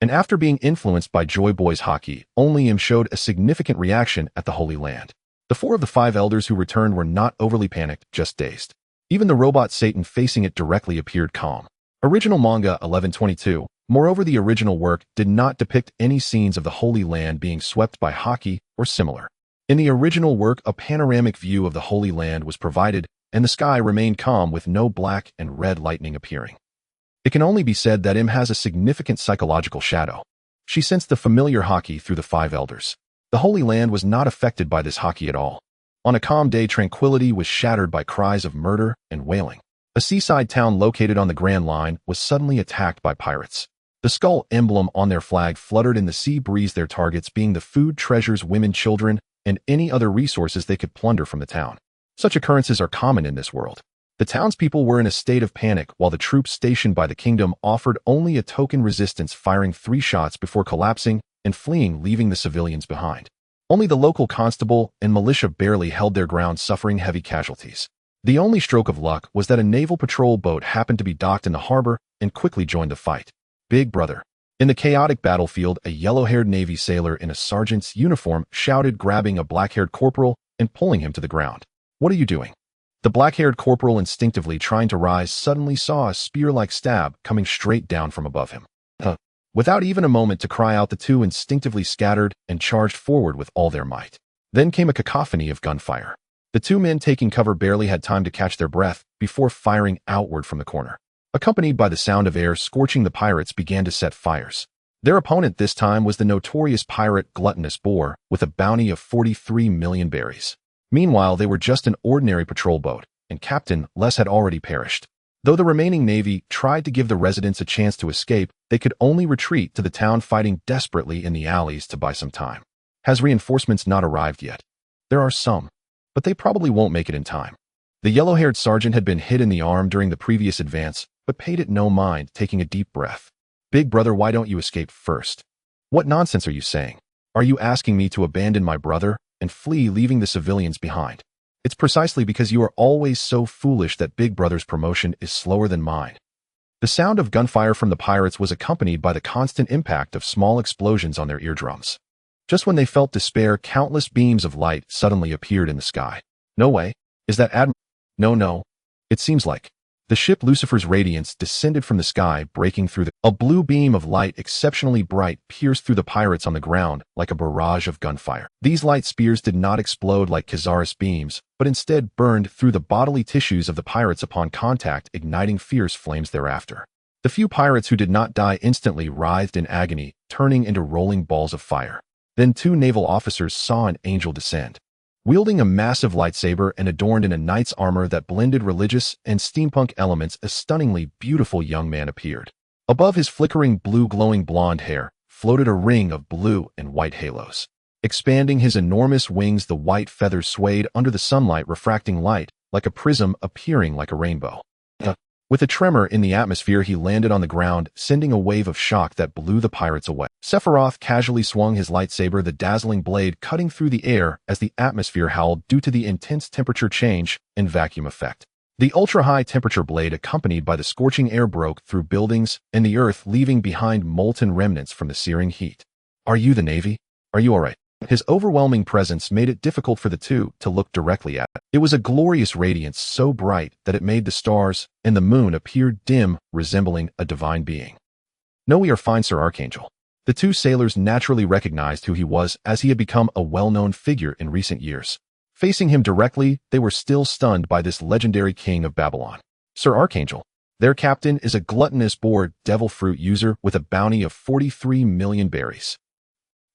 And after being influenced by Joy Boy's Haki, only him showed a significant reaction at the Holy Land. The four of the five elders who returned were not overly panicked, just dazed. Even the robot Satan facing it directly appeared calm. Original manga 1122. Moreover, the original work did not depict any scenes of the Holy Land being swept by Haki or similar. In the original work, a panoramic view of the Holy Land was provided, and the sky remained calm with no black and red lightning appearing. It can only be said that Im has a significant psychological shadow. She sensed the familiar Haki through the five elders. The Holy Land was not affected by this Haki at all. On a calm day, tranquility was shattered by cries of murder and wailing. A seaside town located on the Grand Line was suddenly attacked by pirates. The skull emblem on their flag fluttered in the sea breeze, their targets being the food, treasures, women, children, and any other resources they could plunder from the town. Such occurrences are common in this world. The townspeople were in a state of panic while the troops stationed by the kingdom offered only a token resistance, firing 3 shots before collapsing and fleeing, leaving the civilians behind. Only the local constable and militia barely held their ground, suffering heavy casualties. The only stroke of luck was that a naval patrol boat happened to be docked in the harbor and quickly joined the fight. Big Brother. In the chaotic battlefield, a yellow-haired Navy sailor in a sergeant's uniform shouted, grabbing a black-haired corporal and pulling him to the ground. "What are you doing?" The black-haired corporal, instinctively trying to rise, suddenly saw a spear-like stab coming straight down from above him. Without even a moment to cry out, the two instinctively scattered and charged forward with all their might. Then came a cacophony of gunfire. The two men taking cover barely had time to catch their breath before firing outward from the corner. Accompanied by the sound of air scorching, the pirates began to set fires. Their opponent this time was the notorious pirate Gluttonous Boar, with a bounty of 43 million berries. Meanwhile, they were just an ordinary patrol boat, and Captain Les had already perished. Though the remaining Navy tried to give the residents a chance to escape, they could only retreat to the town, fighting desperately in the alleys to buy some time. Has reinforcements not arrived yet? There are some, but they probably won't make it in time. The yellow-haired sergeant had been hit in the arm during the previous advance, but paid it no mind, taking a deep breath. "Big Brother, why don't you escape first?" "What nonsense are you saying? Are you asking me to abandon my brother and flee, leaving the civilians behind?" "It's precisely because you are always so foolish that Big Brother's promotion is slower than mine." The sound of gunfire from the pirates was accompanied by the constant impact of small explosions on their eardrums. Just when they felt despair, countless beams of light suddenly appeared in the sky. No way. Is that Admiral? No. It seems like. The ship Lucifer's radiance descended from the sky, breaking through a blue beam of light exceptionally bright pierced through the pirates on the ground like a barrage of gunfire. These light spears did not explode like Khazaris beams, but instead burned through the bodily tissues of the pirates upon contact, igniting fierce flames thereafter. The few pirates who did not die instantly writhed in agony, turning into rolling balls of fire. Then 2 naval officers saw an angel descend. Wielding a massive lightsaber and adorned in a knight's armor that blended religious and steampunk elements, a stunningly beautiful young man appeared. Above his flickering blue glowing blonde hair floated a ring of blue and white halos. Expanding his enormous wings, the white feathers swayed under the sunlight, refracting light like a prism, appearing like a rainbow. With a tremor in the atmosphere, he landed on the ground, sending a wave of shock that blew the pirates away. Sephiroth casually swung his lightsaber, the dazzling blade cutting through the air as the atmosphere howled due to the intense temperature change and vacuum effect. The ultra-high temperature blade, accompanied by the scorching air, broke through buildings and the earth, leaving behind molten remnants from the searing heat. "Are you the Navy? Are you all right?" His overwhelming presence made it difficult for the two to look directly at it. It was a glorious radiance so bright that it made the stars and the moon appear dim, resembling a divine being. "No, we are fine, Sir Archangel." The 2 sailors naturally recognized who he was, as he had become a well-known figure in recent years. Facing him directly, they were still stunned by this legendary king of Babylon. "Sir Archangel, their captain is a gluttonous boar devil fruit user with a bounty of 43 million berries."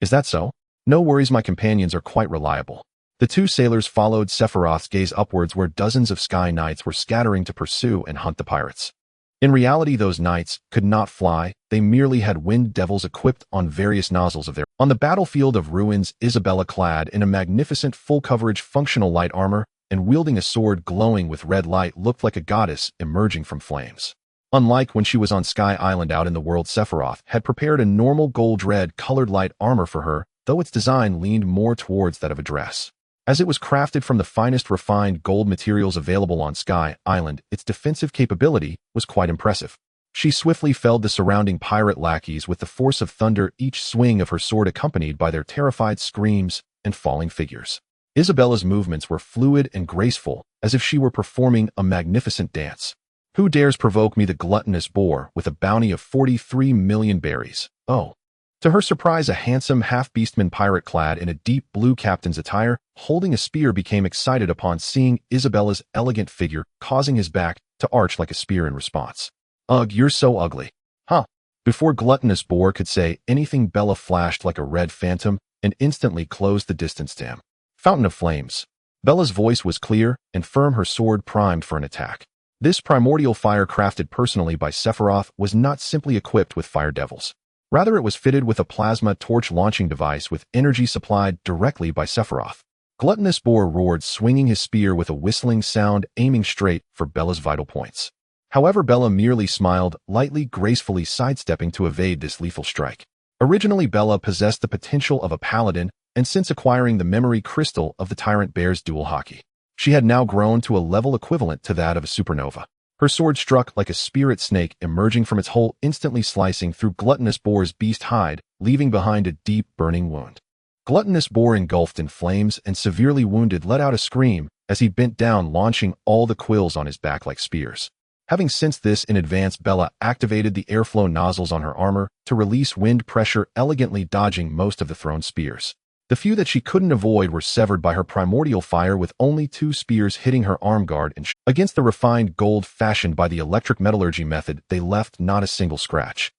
"Is that so?" "No worries, my companions are quite reliable." The 2 sailors followed Sephiroth's gaze upwards, where dozens of sky knights were scattering to pursue and hunt the pirates. In reality, those knights could not fly, they merely had wind devils equipped on various nozzles of their. On the battlefield of ruins, Isabella, clad in a magnificent full-coverage functional light armor and wielding a sword glowing with red light, looked like a goddess emerging from flames. Unlike when she was on Sky Island out in the world, Sephiroth had prepared a normal gold-red colored light armor for her, though its design leaned more towards that of a dress. As it was crafted from the finest refined gold materials available on Sky Island, its defensive capability was quite impressive. She swiftly felled the surrounding pirate lackeys with the force of thunder, each swing of her sword accompanied by their terrified screams and falling figures. Isabella's movements were fluid and graceful, as if she were performing a magnificent dance. "Who dares provoke me, the gluttonous boar, with a bounty of 43 million berries? Oh." To her surprise, a handsome half-beastman pirate clad in a deep blue captain's attire, holding a spear, became excited upon seeing Isabella's elegant figure, causing his back to arch like a spear in response. "Ugh, you're so ugly." "Huh." Before gluttonous boar could say anything, Bella flashed like a red phantom and instantly closed the distance to him. "Fountain of flames." Bella's voice was clear and firm, her sword primed for an attack. This primordial fire, crafted personally by Sephiroth, was not simply equipped with fire devils. Rather, it was fitted with a plasma torch launching device with energy supplied directly by Sephiroth. Gluttonous boar roared, swinging his spear with a whistling sound, aiming straight for Bella's vital points. However, Bella merely smiled, lightly, gracefully sidestepping to evade this lethal strike. Originally, Bella possessed the potential of a paladin, and since acquiring the memory crystal of the Tyrant Bear's dual hockey, she had now grown to a level equivalent to that of a supernova. Her sword struck like a spirit snake emerging from its hole, instantly slicing through Gluttonous Boar's beast hide, leaving behind a deep, burning wound. Gluttonous Boar, engulfed in flames and severely wounded, let out a scream as he bent down, launching all the quills on his back like spears. Having sensed this in advance, Bella activated the airflow nozzles on her armor to release wind pressure, elegantly dodging most of the thrown spears. The few that she couldn't avoid were severed by her primordial fire, with only 2 spears hitting her arm guard, and against the refined gold fashioned by the electric metallurgy method, they left not a single scratch.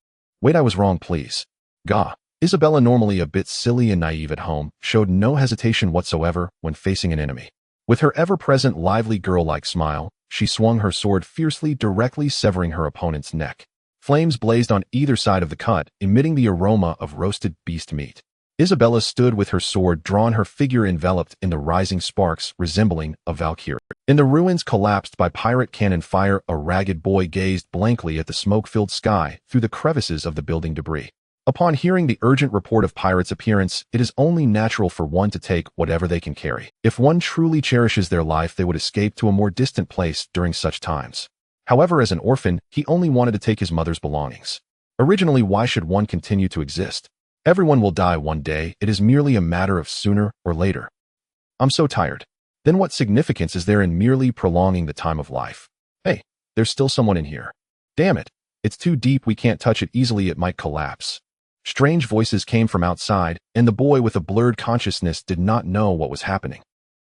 "Wait, I was wrong, please." "Gah." Isabella, normally a bit silly and naive at home, showed no hesitation whatsoever when facing an enemy. With her ever-present lively girl-like smile, she swung her sword fiercely, directly severing her opponent's neck. Flames blazed on either side of the cut, emitting the aroma of roasted beast meat. Isabella stood with her sword drawn, her figure enveloped in the rising sparks, resembling a valkyrie. In the ruins collapsed by pirate cannon fire, a ragged boy gazed blankly at the smoke-filled sky through the crevices of the building debris. Upon hearing the urgent report of pirates' appearance, it is only natural for one to take whatever they can carry. If one truly cherishes their life, they would escape to a more distant place during such times. However, as an orphan, he only wanted to take his mother's belongings. Originally, why should one continue to exist? Everyone will die one day. It is merely a matter of sooner or later. I'm so tired. Then what significance is there in merely prolonging the time of life? Hey, there's still someone in here. Damn it. It's too deep, we can't touch it easily, it might collapse. Strange voices came from outside, and the boy with a blurred consciousness did not know what was happening.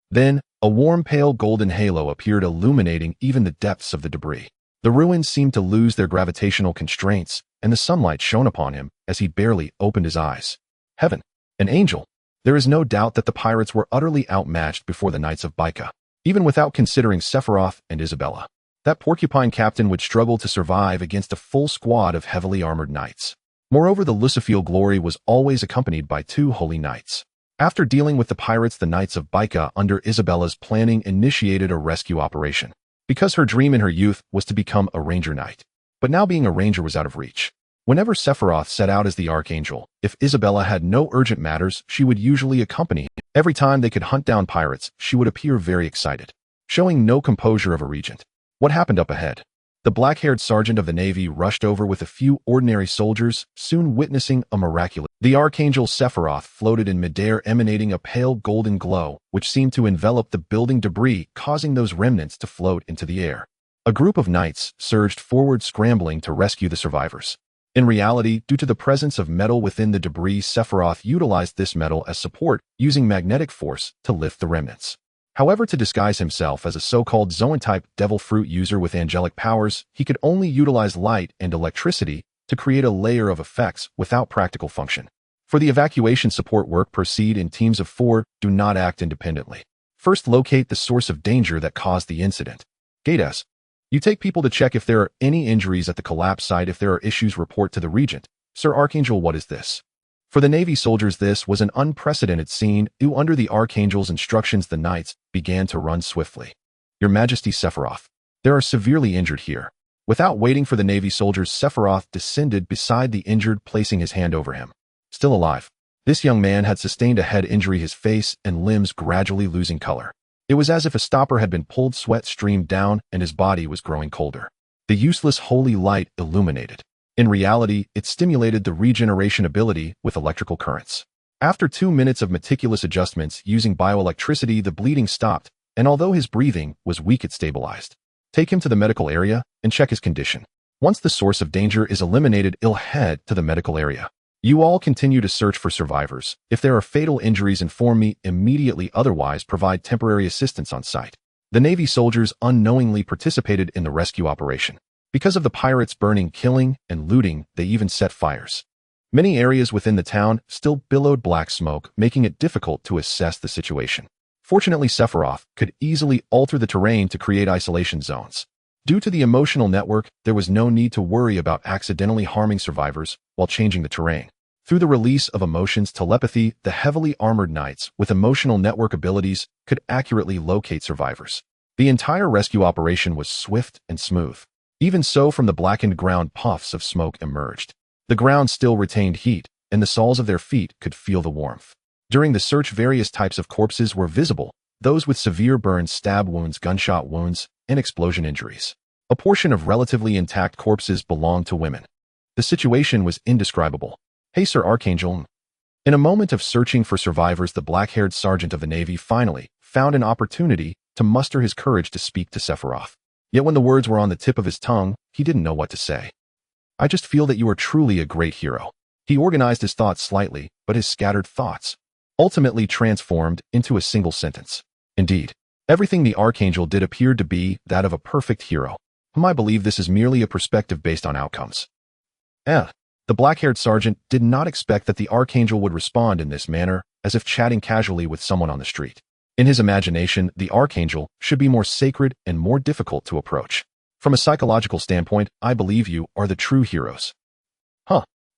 Then, a warm pale golden halo appeared, illuminating even the depths of the debris. The ruins seemed to lose their gravitational constraints, and the sunlight shone upon him as he barely opened his eyes. Heaven! An angel! There is no doubt that the pirates were utterly outmatched before the Knights of Baika, even without considering Sephiroth and Isabella. That porcupine captain would struggle to survive against a full squad of heavily armored knights. Moreover, the Lucifeel glory was always accompanied by 2 holy knights. After dealing with the pirates, the Knights of Baika, under Isabella's planning, initiated a rescue operation, because her dream in her youth was to become a ranger knight. But now being a ranger was out of reach. Whenever Sephiroth set out as the Archangel, if Isabella had no urgent matters, she would usually accompany him. Every time they could hunt down pirates, she would appear very excited, showing no composure of a regent. What happened up ahead? The black-haired sergeant of the Navy rushed over with a few ordinary soldiers, soon witnessing a miraculous. The Archangel Sephiroth floated in midair, emanating a pale golden glow, which seemed to envelop the building debris, causing those remnants to float into the air. A group of knights surged forward, scrambling to rescue the survivors. In reality, due to the presence of metal within the debris, Sephiroth utilized this metal as support, using magnetic force to lift the remnants. However, to disguise himself as a so-called Zoan-type devil fruit user with angelic powers, he could only utilize light and electricity to create a layer of effects without practical function. For the evacuation support work, proceed in teams of 4, do not act independently. First, locate the source of danger that caused the incident. Gate S. You take people to check if there are any injuries at the collapse site. If there are issues, report to the Regent. Sir Archangel, what is this? For the Navy soldiers, this was an unprecedented scene. Under the Archangel's instructions, the knights began to run swiftly. Your Majesty, Sephiroth, there are severely injured here. Without waiting for the Navy soldiers, Sephiroth descended beside the injured, placing his hand over him. Still alive. This young man had sustained a head injury, his face and limbs gradually losing color. It was as if a stopper had been pulled, sweat streamed down, and his body was growing colder. The useless holy light illuminated. In reality, it stimulated the regeneration ability with electrical currents. After 2 minutes of meticulous adjustments using bioelectricity, the bleeding stopped, and although his breathing was weak, it stabilized. Take him to the medical area and check his condition. Once the source of danger is eliminated, he'll head to the medical area. You all continue to search for survivors. If there are fatal injuries, inform me immediately, otherwise provide temporary assistance on site. The Navy soldiers unknowingly participated in the rescue operation. Because of the pirates burning, killing, and looting, they even set fires. Many areas within the town still billowed black smoke, making it difficult to assess the situation. Fortunately, Sephiroth could easily alter the terrain to create isolation zones. Due to the emotional network, there was no need to worry about accidentally harming survivors while changing the terrain. Through the release of emotions telepathy, the heavily armored knights with emotional network abilities could accurately locate survivors. The entire rescue operation was swift and smooth. Even so, from the blackened ground, puffs of smoke emerged. The ground still retained heat, and the soles of their feet could feel the warmth. During the search, various types of corpses were visible, those with severe burns, stab wounds, gunshot wounds, and explosion injuries. A portion of relatively intact corpses belonged to women. The situation was indescribable. Hey, Sir Archangel. In a moment of searching for survivors, the black-haired sergeant of the Navy finally found an opportunity to muster his courage to speak to Sephiroth. Yet when the words were on the tip of his tongue, he didn't know what to say. I just feel that you are truly a great hero. He organized his thoughts slightly, but his scattered thoughts ultimately transformed into a single sentence. Indeed, everything the Archangel did appeared to be that of a perfect hero. I believe this is merely a perspective based on outcomes. The black-haired sergeant did not expect that the Archangel would respond in this manner, as if chatting casually with someone on the street. In his imagination, the Archangel should be more sacred and more difficult to approach. From a psychological standpoint, I believe you are the true heroes.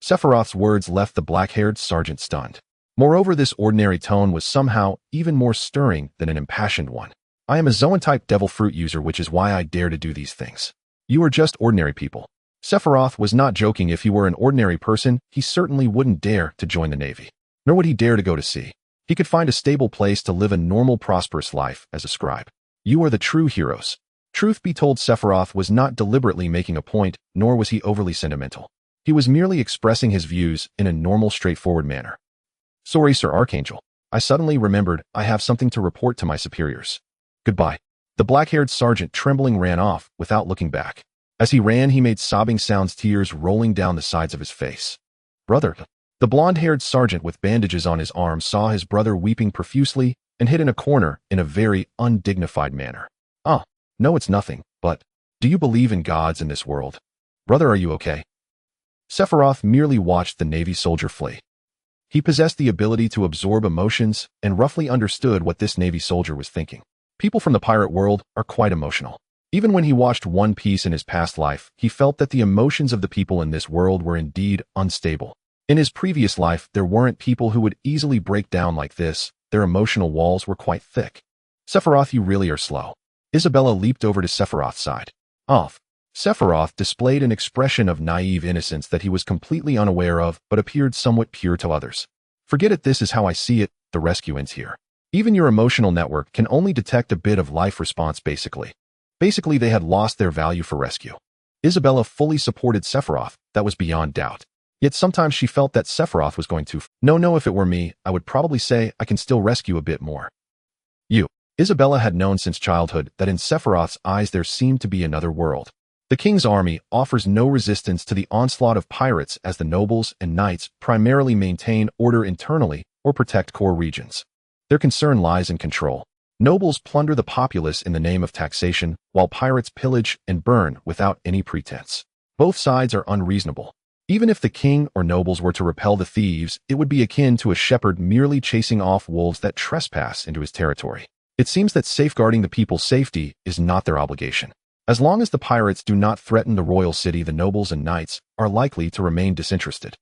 Sephiroth's words left the black-haired sergeant stunned. Moreover, this ordinary tone was somehow even more stirring than an impassioned one. I am a Zoan-type devil fruit user, which is why I dare to do these things. You are just ordinary people. Sephiroth was not joking. If he were an ordinary person, he certainly wouldn't dare to join the Navy. Nor would he dare to go to sea. He could find a stable place to live a normal, prosperous life as a scribe. You are the true heroes. Truth be told, Sephiroth was not deliberately making a point, nor was he overly sentimental. He was merely expressing his views in a normal, straightforward manner. Sorry, Sir Archangel. I suddenly remembered I have something to report to my superiors. Goodbye. The black-haired sergeant trembling ran off without looking back. As he ran, he made sobbing sounds, tears rolling down the sides of his face. Brother. The blonde-haired sergeant with bandages on his arms saw his brother weeping profusely and hid in a corner in a very undignified manner. Ah, no, it's nothing, but do you believe in gods in this world? Brother, are you okay? Sephiroth merely watched the Navy soldier flee. He possessed the ability to absorb emotions and roughly understood what this Navy soldier was thinking. People from the pirate world are quite emotional. Even when he watched One Piece in his past life, he felt that the emotions of the people in this world were indeed unstable. In his previous life, there weren't people who would easily break down like this. Their emotional walls were quite thick. Sephiroth, you really are slow. Isabella leaped over to Sephiroth's side. Off. Sephiroth displayed an expression of naive innocence that he was completely unaware of, but appeared somewhat pure to others. Forget it, this is how I see it, the rescue ends here. Even your emotional network can only detect a bit of life response basically. Basically, they had lost their value for rescue. Isabella fully supported Sephiroth, that was beyond doubt. Yet sometimes she felt that Sephiroth was going to, no, if it were me, I would probably say I can still rescue a bit more. Isabella had known since childhood that in Sephiroth's eyes there seemed to be another world. The king's army offers no resistance to the onslaught of pirates as the nobles and knights primarily maintain order internally or protect core regions. Their concern lies in control. Nobles plunder the populace in the name of taxation, while pirates pillage and burn without any pretense. Both sides are unreasonable. Even if the king or nobles were to repel the thieves, it would be akin to a shepherd merely chasing off wolves that trespass into his territory. It seems that safeguarding the people's safety is not their obligation. As long as the pirates do not threaten the royal city, the nobles and knights are likely to remain disinterested.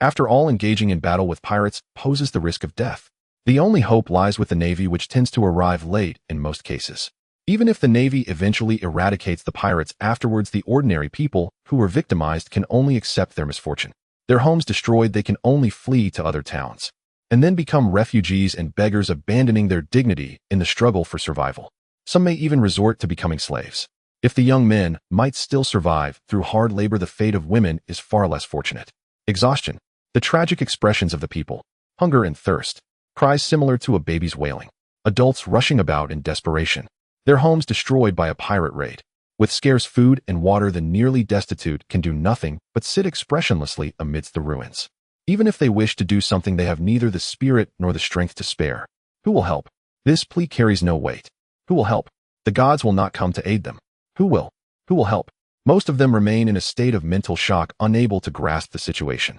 After all, engaging in battle with pirates poses the risk of death. The only hope lies with the Navy, which tends to arrive late in most cases. Even if the Navy eventually eradicates the pirates afterwards, the ordinary people who were victimized can only accept their misfortune. Their homes destroyed, they can only flee to other towns, and then become refugees and beggars, abandoning their dignity in the struggle for survival. Some may even resort to becoming slaves. If the young men might still survive through hard labor, the fate of women is far less fortunate. Exhaustion. The tragic expressions of the people. Hunger and thirst. Cries similar to a baby's wailing. Adults rushing about in desperation. Their homes destroyed by a pirate raid. With scarce food and water, the nearly destitute can do nothing but sit expressionlessly amidst the ruins. Even if they wish to do something, they have neither the spirit nor the strength to spare. Who will help? This plea carries no weight. Who will help? The gods will not come to aid them. Who will? Who will help? Most of them remain in a state of mental shock, unable to grasp the situation.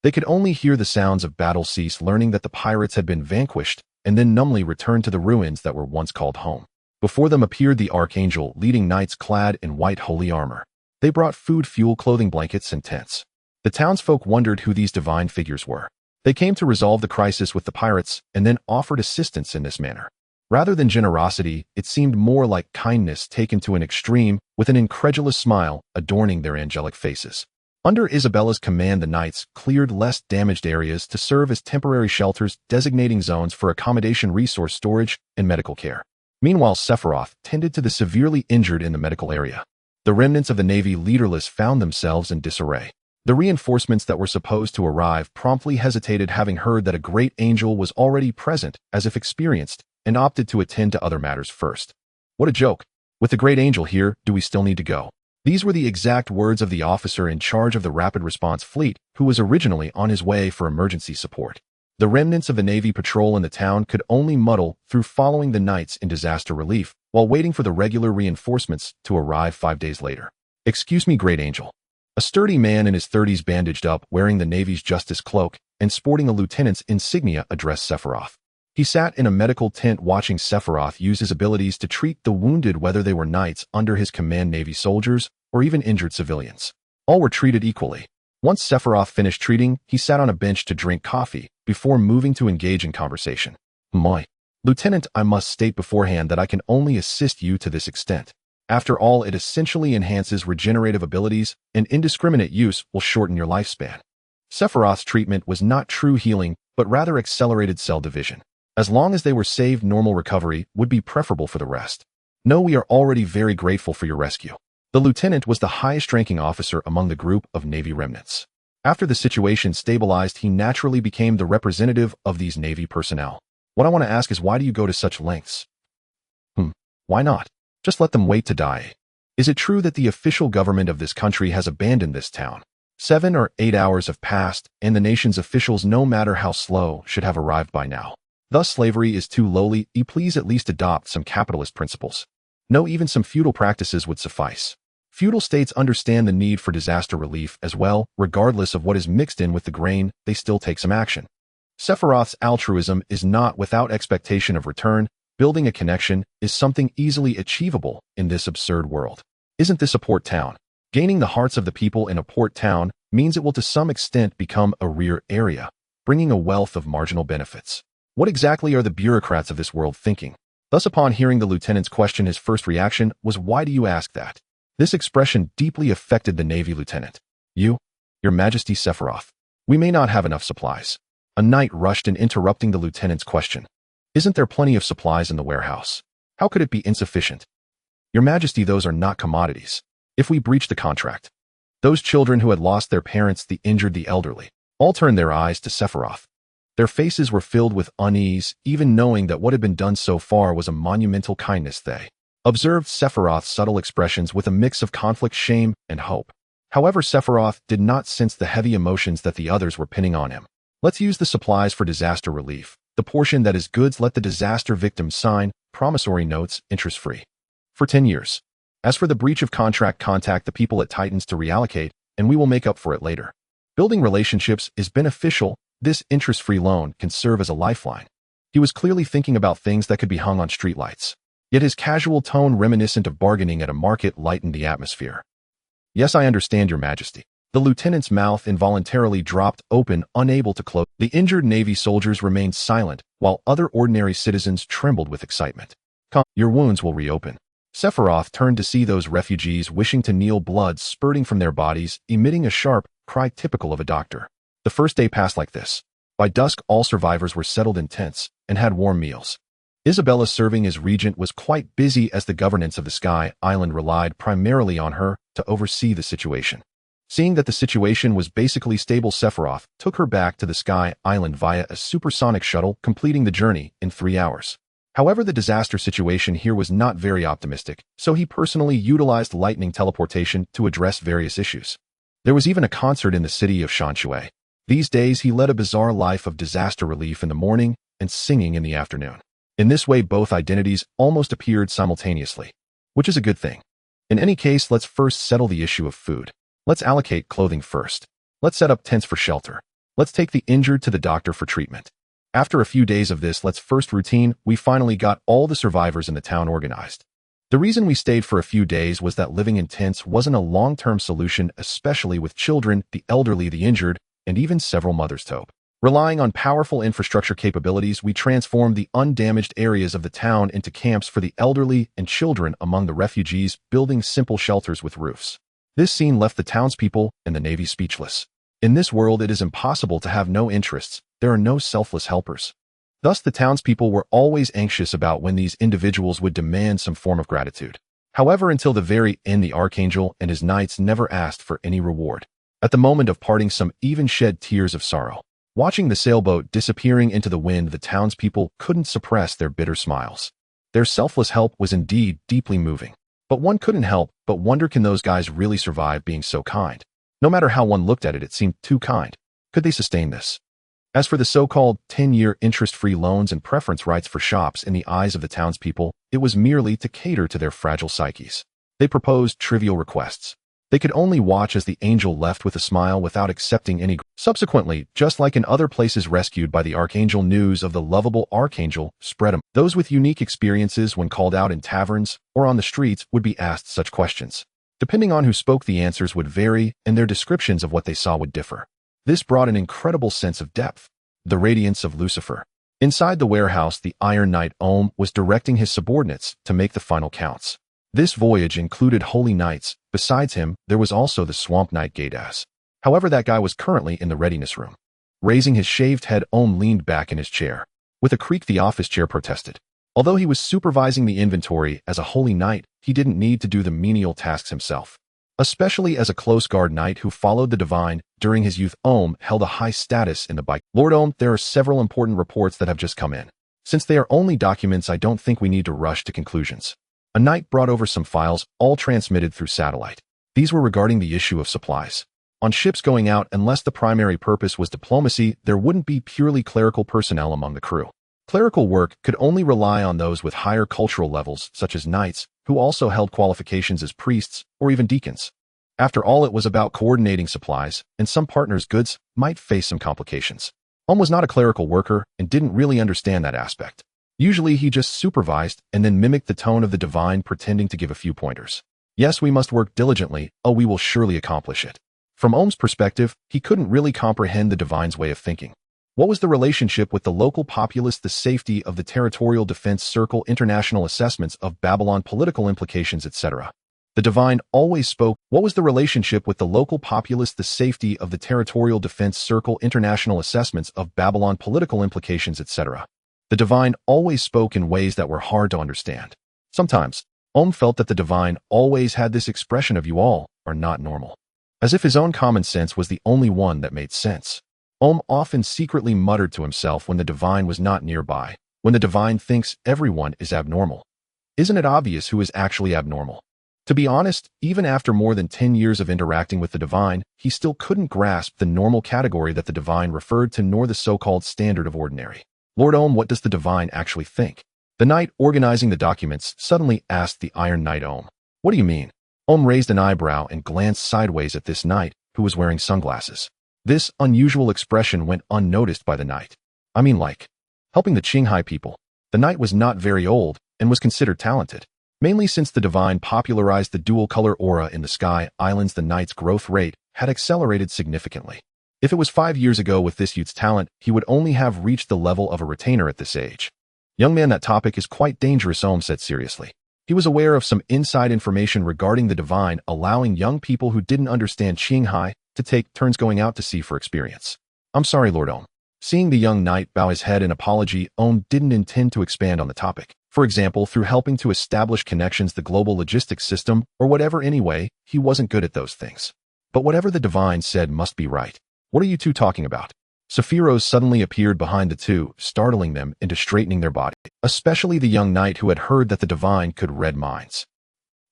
They could only hear the sounds of battle cease, learning that the pirates had been vanquished, and then numbly return to the ruins that were once called home. Before them appeared the Archangel, leading knights clad in white holy armor. They brought food, fuel, clothing, blankets, and tents. The townsfolk wondered who these divine figures were. They came to resolve the crisis with the pirates and then offered assistance in this manner. Rather than generosity, it seemed more like kindness taken to an extreme, with an incredulous smile adorning their angelic faces. Under Isabella's command, the knights cleared less damaged areas to serve as temporary shelters, designating zones for accommodation, resource storage, and medical care. Meanwhile, Sephiroth tended to the severely injured in the medical area. The remnants of the Navy, leaderless, found themselves in disarray. The reinforcements that were supposed to arrive promptly hesitated, having heard that a great angel was already present, as if experienced, and opted to attend to other matters first. What a joke! With the great angel here, do we still need to go? These were the exact words of the officer in charge of the rapid response fleet, who was originally on his way for emergency support. The remnants of the Navy patrol in the town could only muddle through, following the knights in disaster relief, while waiting for the regular reinforcements to arrive 5 days later. Excuse me, great angel. A sturdy man in his 30s, bandaged up, wearing the Navy's justice cloak, and sporting a lieutenant's insignia, addressed Sephiroth. He sat in a medical tent watching Sephiroth use his abilities to treat the wounded, whether they were knights under his command, Navy soldiers, or even injured civilians. All were treated equally. Once Sephiroth finished treating, he sat on a bench to drink coffee, before moving to engage in conversation. My Lieutenant, I must state beforehand that I can only assist you to this extent. After all, it essentially enhances regenerative abilities, and indiscriminate use will shorten your lifespan. Sephiroth's treatment was not true healing, but rather accelerated cell division. As long as they were saved, normal recovery would be preferable for the rest. No, we are already very grateful for your rescue. The lieutenant was the highest-ranking officer among the group of Navy remnants. After the situation stabilized, he naturally became the representative of these Navy personnel. What I want to ask is, why do you go to such lengths? Why not? Just let them wait to die. Is it true that the official government of this country has abandoned this town? 7 or 8 hours have passed, and the nation's officials, no matter how slow, should have arrived by now. Thus slavery is too lowly. Please at least adopt some capitalist principles. No, even some feudal practices would suffice. Feudal states understand the need for disaster relief as well. Regardless of what is mixed in with the grain, they still take some action. Sephiroth's altruism is not without expectation of return. Building a connection is something easily achievable in this absurd world. Isn't this a port town? Gaining the hearts of the people in a port town means it will to some extent become a rear area, bringing a wealth of marginal benefits. What exactly are the bureaucrats of this world thinking? Thus, upon hearing the lieutenant's question, his first reaction was, "Why do you ask that?" This expression deeply affected the Navy lieutenant. Your Majesty Sephiroth, we may not have enough supplies." A knight rushed in, interrupting the lieutenant's question. "Isn't there plenty of supplies in the warehouse? How could it be insufficient?" "Your Majesty, those are not commodities. If we breach the contract, those children who had lost their parents, the injured, the elderly, all turned their eyes to Sephiroth. Their faces were filled with unease, even knowing that what had been done so far was a monumental kindness. They observed Sephiroth's subtle expressions with a mix of conflict, shame, and hope. However, Sephiroth did not sense the heavy emotions that the others were pinning on him. "Let's use the supplies for disaster relief. The portion that is goods, let the disaster victims sign promissory notes, interest-free, for 10 years. As for the breach of contract, contact the people at Titans to reallocate, and we will make up for it later." Building relationships is beneficial. This interest-free loan can serve as a lifeline. He was clearly thinking about things that could be hung on streetlights. Yet his casual tone, reminiscent of bargaining at a market, lightened the atmosphere. "Yes, I understand, Your Majesty." The lieutenant's mouth involuntarily dropped open, unable to close. The injured Navy soldiers remained silent, while other ordinary citizens trembled with excitement. "Come, your wounds will reopen." Sephiroth turned to see those refugees wishing to kneel, blood spurting from their bodies, emitting a sharp cry typical of a doctor. The first day passed like this. By dusk, all survivors were settled in tents and had warm meals. Isabella, serving as regent, was quite busy, as the governance of the Sky Island relied primarily on her to oversee the situation. Seeing that the situation was basically stable, Sephiroth took her back to the Sky Island via a supersonic shuttle, completing the journey in 3 hours. However, the disaster situation here was not very optimistic, so he personally utilized lightning teleportation to address various issues. There was even a concert in the city of Shanshui. These days, he led a bizarre life of disaster relief in the morning and singing in the afternoon. In this way, both identities almost appeared simultaneously, which is a good thing. In any case, let's first settle the issue of food. Let's allocate clothing first. Let's set up tents for shelter. Let's take the injured to the doctor for treatment. After a few days of this, let's first routine, we finally got all the survivors in the town organized. The reason we stayed for a few days was that living in tents wasn't a long-term solution, especially with children, the elderly, the injured, and even several mothers. Relying on powerful infrastructure capabilities, we transformed the undamaged areas of the town into camps for the elderly and children among the refugees, building simple shelters with roofs. This scene left the townspeople and the Navy speechless. In this world, it is impossible to have no interests. There are no selfless helpers. Thus, the townspeople were always anxious about when these individuals would demand some form of gratitude. However, until the very end, the Archangel and his knights never asked for any reward. At the moment of parting, some even shed tears of sorrow. Watching the sailboat disappearing into the wind, the townspeople couldn't suppress their bitter smiles. Their selfless help was indeed deeply moving. But one couldn't help but wonder, can those guys really survive being so kind? No matter how one looked at it, it seemed too kind. Could they sustain this? As for the so-called 10-year interest-free loans and preference rights for shops, in the eyes of the townspeople, it was merely to cater to their fragile psyches. They proposed trivial requests. They could only watch as the angel left with a smile without accepting any. Subsequently, just like in other places rescued by the Archangel, news of the lovable Archangel spread. Those with unique experiences when called out in taverns or on the streets would be asked such questions. Depending on who spoke, the answers would vary, and their descriptions of what they saw would differ. This brought an incredible sense of depth. The radiance of Lucifer. Inside the warehouse, the Iron Knight Ohm was directing his subordinates to make the final counts. This voyage included holy knights. Besides him, there was also the Swamp Knight Gadas. However, that guy was currently in the readiness room. Raising his shaved head, Ohm leaned back in his chair. With a creak, the office chair protested. Although he was supervising the inventory as a holy knight, he didn't need to do the menial tasks himself. especially as a close guard knight who followed the divine during his youth. Ohm held a high status in the bike. Lord Ohm, there are several important reports that have just come in. Since they are only documents, I don't think we need to rush to conclusions. A knight brought over some files, all transmitted through satellite. These were regarding the issue of supplies. On ships going out, unless the primary purpose was diplomacy, there wouldn't be purely clerical personnel among the crew. Clerical work could only rely on those with higher cultural levels, such as knights, who also held qualifications as priests or even deacons. After all, it was about coordinating supplies, and some partners' goods might face some complications. Ohm was not a clerical worker and didn't really understand that aspect. Usually he just supervised and then mimicked the tone of the divine, pretending to give a few pointers. Yes, we must work diligently. Oh, we will surely accomplish it. From Ohm's perspective, he couldn't really comprehend the divine's way of thinking. What was the relationship with the local populace, the safety of the territorial defense circle, international assessments of Babylon, political implications, etc.? The divine always spoke. What was the relationship with the local populace, the safety of the territorial defense circle, international assessments of Babylon, political implications, etc.? The divine always spoke in ways that were hard to understand. Sometimes, Ohm felt that the divine always had this expression of "you all are not normal," as if his own common sense was the only one that made sense. Ohm often secretly muttered to himself when the divine was not nearby, when the divine thinks everyone is abnormal. Isn't it obvious who is actually abnormal? To be honest, even after more than 10 years of interacting with the divine, he still couldn't grasp the normal category that the divine referred to, nor the so-called standard of ordinary. Lord Ohm, what does the divine actually think? The knight organizing the documents suddenly asked the Iron Knight Ohm. What do you mean? Ohm raised an eyebrow and glanced sideways at this knight, who was wearing sunglasses. This unusual expression went unnoticed by the knight. I mean, like, helping the Qinghai people. The knight was not very old and was considered talented. Mainly since the divine popularized the dual-color aura in the sky islands, the knight's growth rate had accelerated significantly. If it was 5 years ago, with this youth's talent, he would only have reached the level of a retainer at this age. Young man, that topic is quite dangerous, Ohm said seriously. He was aware of some inside information regarding the divine allowing young people who didn't understand Qinghai to take turns going out to sea for experience. I'm sorry, Lord Ohm. Seeing the young knight bow his head in apology, Ohm didn't intend to expand on the topic. For example, through helping to establish connections, the global logistics system, or whatever. Anyway, he wasn't good at those things. But whatever the divine said must be right. What are you two talking about? Sephiroth suddenly appeared behind the two, startling them into straightening their body, especially the young knight who had heard that the divine could read minds.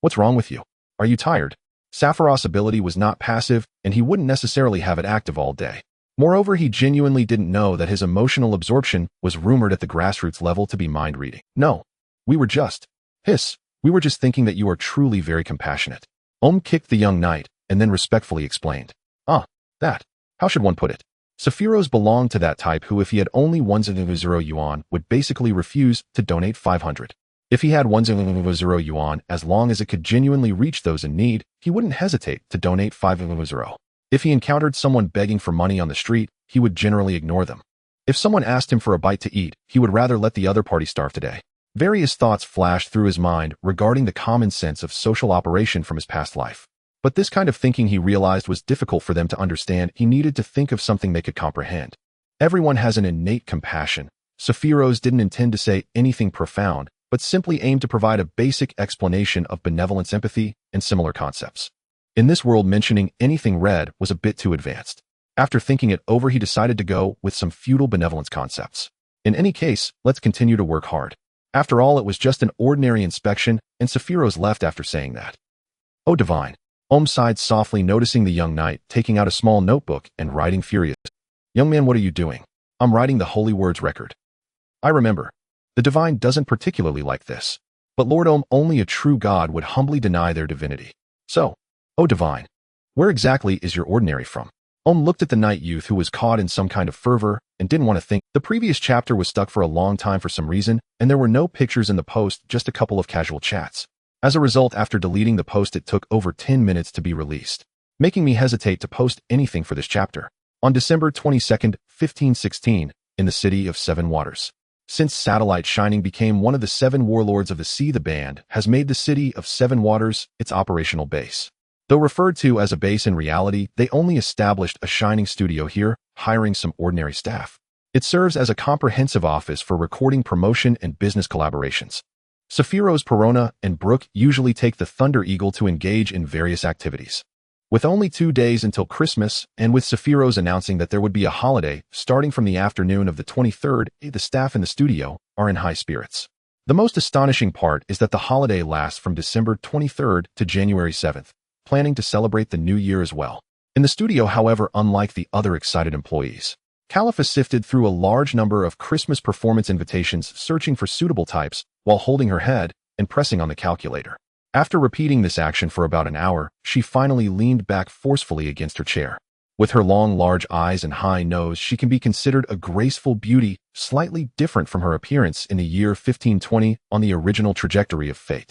What's wrong with you? Are you tired? Sephiroth's ability was not passive, and he wouldn't necessarily have it active all day. Moreover, he genuinely didn't know that his emotional absorption was rumored at the grassroots level to be mind reading. No, we were just thinking that you are truly very compassionate. Ohm kicked the young knight, and then respectfully explained. How should one put it? Sephiroth belonged to that type who, if he had only 100 yuan, would basically refuse to donate 500. If he had 100 yuan, as long as it could genuinely reach those in need, he wouldn't hesitate to donate 500. If he encountered someone begging for money on the street, he would generally ignore them. If someone asked him for a bite to eat, he would rather let the other party starve to death. Various thoughts flashed through his mind regarding the common sense of social operation from his past life. But this kind of thinking, he realized, was difficult for them to understand. He needed to think of something they could comprehend. Everyone has an innate compassion. Sephiroth didn't intend to say anything profound, but simply aimed to provide a basic explanation of benevolence, empathy, and similar concepts. In this world, mentioning anything red was a bit too advanced. After thinking it over, he decided to go with some feudal benevolence concepts. In any case, let's continue to work hard. After all, it was just an ordinary inspection, and Sephiroth left after saying that. Oh, divine. Ohm sighed softly, noticing the young knight taking out a small notebook and writing furious. Young man, what are you doing? I'm writing the holy words record. I remember. The divine doesn't particularly like this. But Lord Ohm, only a true god would humbly deny their divinity. So, oh divine, where exactly is your ordinary from? Ohm looked at the knight youth, who was caught in some kind of fervor and didn't want to think. The previous chapter was stuck for a long time for some reason, and there were no pictures in the post, just a couple of casual chats. As a result, after deleting the post, it took over 10 minutes to be released, making me hesitate to post anything for this chapter. On December 22nd, 1516, in the city of Seven Waters. Since Satellite Shining became one of the 7 warlords of the sea, the band has made the city of Seven Waters its operational base. Though referred to as a base, in reality, they only established a shining studio here, hiring some ordinary staff. It serves as a comprehensive office for recording, promotion, and business collaborations. Sephiroth, Perona, and Brooke usually take the Thunder Eagle to engage in various activities. With only 2 days until Christmas, and with Sephiroth announcing that there would be a holiday starting from the afternoon of the 23rd, the staff in the studio are in high spirits. The most astonishing part is that the holiday lasts from December 23rd to January 7th, planning to celebrate the new year as well. In the studio, however, unlike the other excited employees, Califa sifted through a large number of Christmas performance invitations searching for suitable types while holding her head and pressing on the calculator. After repeating this action for about an hour, she finally leaned back forcefully against her chair. With her long, large eyes and high nose, she can be considered a graceful beauty, slightly different from her appearance in the year 1520 on the original trajectory of fate.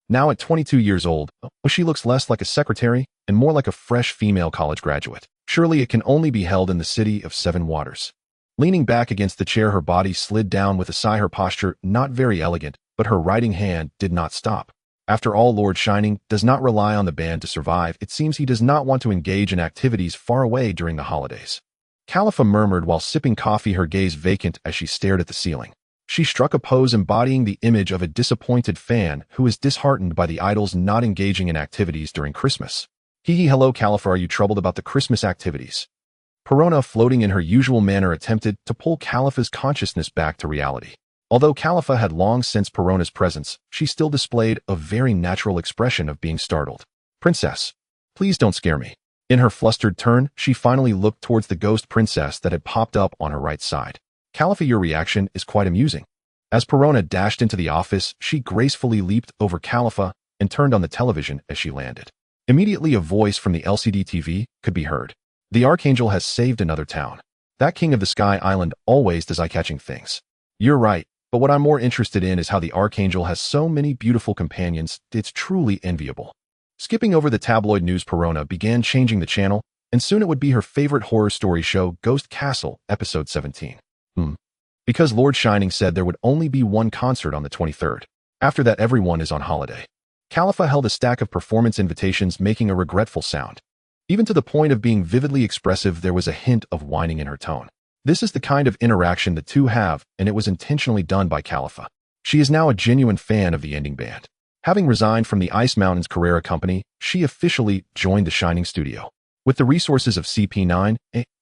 Now at 22 years old, she looks less like a secretary and more like a fresh female college graduate. Surely it can only be held in the city of seven waters. Leaning back against the chair, her body slid down with a sigh, her posture not very elegant, but her writing hand did not stop. After all, Lord Shining does not rely on the band to survive. It seems he does not want to engage in activities far away during the holidays. Califa murmured while sipping coffee, her gaze vacant as she stared at the ceiling. She struck a pose embodying the image of a disappointed fan who is disheartened by the idols not engaging in activities during Christmas. Hello, Califa, are you troubled about the Christmas activities? Perona, floating in her usual manner, attempted to pull Califa's consciousness back to reality. Although Califa had long sensed Perona's presence, she still displayed a very natural expression of being startled. Princess, please don't scare me. In her flustered turn, she finally looked towards the ghost princess that had popped up on her right side. Califa, your reaction is quite amusing. As Perona dashed into the office, she gracefully leaped over Califa and turned on the television as she landed. Immediately, a voice from the LCD TV could be heard. The Archangel has saved another town. That king of the Sky Island always does eye-catching things. You're right. But what I'm more interested in is how the Archangel has so many beautiful companions. It's truly enviable. Skipping over the tabloid news, Perona began changing the channel, and soon it would be her favorite horror story show, Ghost Castle, episode 17. Because Lord Shining said there would only be one concert on the 23rd. After that, everyone is on holiday. Califa held a stack of performance invitations, making a regretful sound. Even to the point of being vividly expressive, there was a hint of whining in her tone. This is the kind of interaction the two have, and it was intentionally done by Califa. She is now a genuine fan of the ending band. Having resigned from the Ice Mountains Carrera Company, she officially joined the Shining Studio. With the resources of CP9,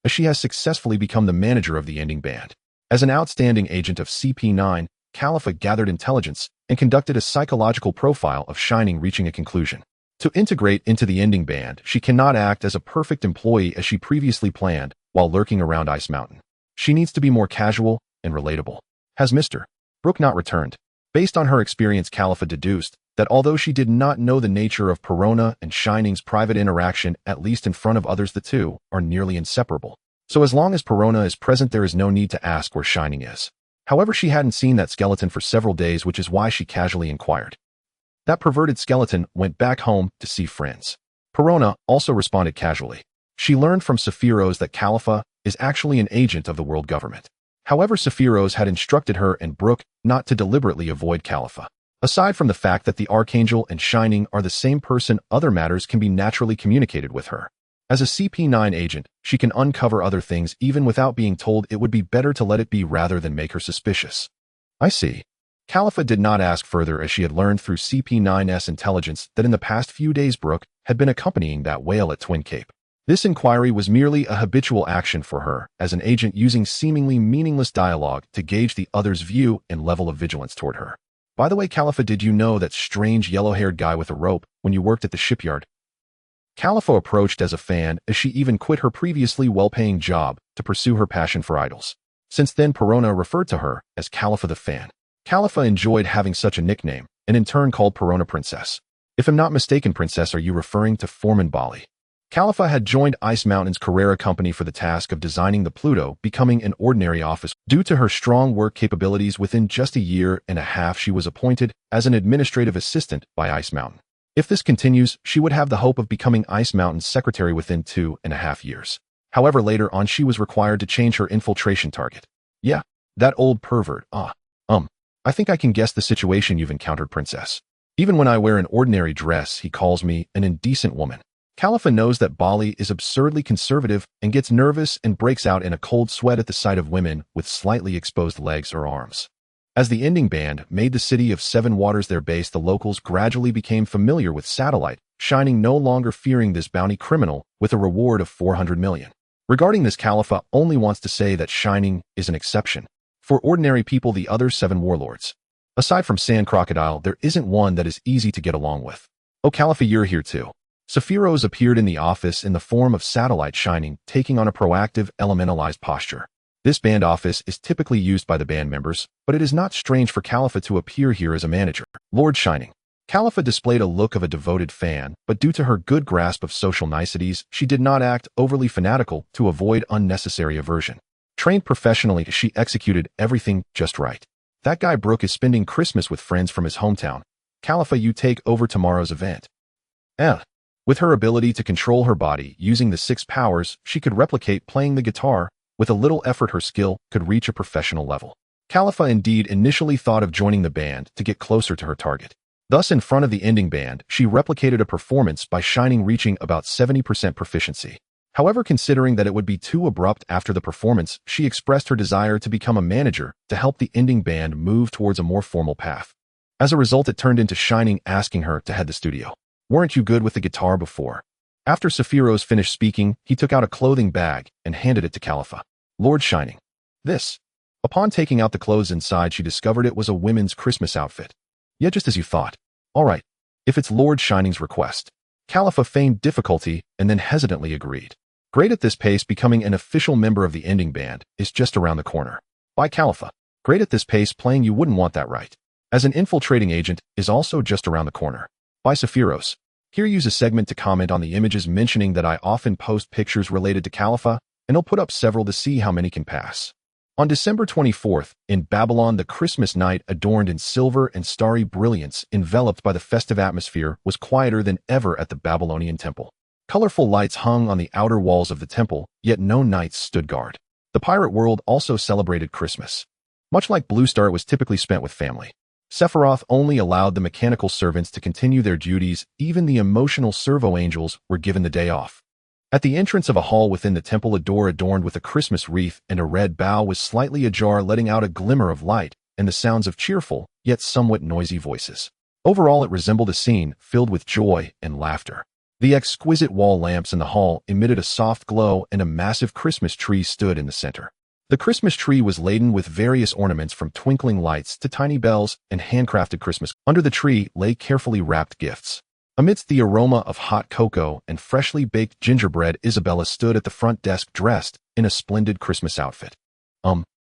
she has successfully become the manager of the ending band. As an outstanding agent of CP9, Califa gathered intelligence and conducted a psychological profile of Shining, reaching a conclusion. To integrate into the ending band, she cannot act as a perfect employee as she previously planned while lurking around Ice Mountain. She needs to be more casual and relatable. Has Mr. Brooke not returned? Based on her experience, Califa deduced that although she did not know the nature of Perona and Shining's private interaction, at least in front of others, the two are nearly inseparable. So as long as Perona is present, there is no need to ask where Shining is. However, she hadn't seen that skeleton for several days, which is why she casually inquired. That perverted skeleton went back home to see friends. Perona also responded casually. She learned from Sephiroth that Califa is actually an agent of the world government. However, Sephiroth had instructed her and Brooke not to deliberately avoid Califa. Aside from the fact that the Archangel and Shining are the same person, other matters can be naturally communicated with her. As a CP9 agent, she can uncover other things even without being told. It would be better to let it be rather than make her suspicious. I see. Califa did not ask further, as she had learned through CP9's intelligence that in the past few days Brooke had been accompanying that whale at Twin Cape. This inquiry was merely a habitual action for her as an agent, using seemingly meaningless dialogue to gauge the other's view and level of vigilance toward her. By the way, Califa, did you know that strange yellow-haired guy with a rope when you worked at the shipyard? Califa approached as a fan, as she even quit her previously well-paying job to pursue her passion for idols. Since then, Perona referred to her as Califa the Fan. Califa enjoyed having such a nickname, and in turn called Perona Princess. If I'm not mistaken, Princess, are you referring to Foreman Bali? Califa had joined Ice Mountains Carrera Company for the task of designing the Pluto, becoming an ordinary officer. Due to her strong work capabilities, within just a year and a half she was appointed as an administrative assistant by Ice Mountain. If this continues, she would have the hope of becoming Ice Mountain's secretary within 2.5 years. However, later on she was required to change her infiltration target. Yeah, that old pervert. I think I can guess the situation you've encountered, Princess. Even when I wear an ordinary dress, he calls me an indecent woman. Califa knows that Bali is absurdly conservative and gets nervous and breaks out in a cold sweat at the sight of women with slightly exposed legs or arms. As the ending band made the city of Seven Waters their base, the locals gradually became familiar with Satellite, Shining no longer fearing this bounty criminal with a reward of 400 million. Regarding this, Khalifa only wants to say that Shining is an exception. For ordinary people, the other 7 warlords. Aside from Sand Crocodile, there isn't one that is easy to get along with. Oh Khalifa, you're here too. Sephiroth appeared in the office in the form of Satellite Shining, taking on a proactive, elementalized posture. This band office is typically used by the band members, but it is not strange for Khalifa to appear here as a manager. Lord Shining. Khalifa displayed a look of a devoted fan, but due to her good grasp of social niceties, she did not act overly fanatical to avoid unnecessary aversion. Trained professionally, she executed everything just right. That guy Brooke is spending Christmas with friends from his hometown. Khalifa, you take over tomorrow's event. With her ability to control her body using the 6 powers, she could replicate playing the guitar. With a little effort, her skill could reach a professional level. Khalifa indeed initially thought of joining the band to get closer to her target. Thus, in front of the ending band, she replicated a performance by Shining, reaching about 70% proficiency. However, considering that it would be too abrupt after the performance, she expressed her desire to become a manager to help the ending band move towards a more formal path. As a result, it turned into Shining asking her to head the studio. Weren't you good with the guitar before? After Sephiroth finished speaking, he took out a clothing bag and handed it to Khalifa. Lord Shining. This. Upon taking out the clothes inside, she discovered it was a women's Christmas outfit. Yeah, just as you thought. All right. If it's Lord Shining's request. Khalifa feigned difficulty and then hesitantly agreed. Great, at this pace, becoming an official member of the ending band is just around the corner. By Khalifa. Great, at this pace, playing You Wouldn't Want That Right. As an infiltrating agent is also just around the corner. By Sephiroth. Here, use a segment to comment on the images, mentioning that I often post pictures related to Khalifa, and I'll put up several to see how many can pass. On December 24th, in Babylon, the Christmas night, adorned in silver and starry brilliance, enveloped by the festive atmosphere, was quieter than ever at the Babylonian temple. Colorful lights hung on the outer walls of the temple, yet no knights stood guard. The pirate world also celebrated Christmas. Much like Blue Star, it was typically spent with family. Sephiroth only allowed the mechanical servants to continue their duties. Even the emotional servo angels were given the day off. At the entrance of a hall within the temple, a door adorned with a Christmas wreath and a red bow was slightly ajar, letting out a glimmer of light and the sounds of cheerful, yet somewhat noisy voices. Overall, it resembled a scene filled with joy and laughter. The exquisite wall lamps in the hall emitted a soft glow, and a massive Christmas tree stood in the center. The Christmas tree was laden with various ornaments, from twinkling lights to tiny bells and handcrafted Christmas. Under the tree lay carefully wrapped gifts. Amidst the aroma of hot cocoa and freshly baked gingerbread, Isabella stood at the front desk dressed in a splendid Christmas outfit.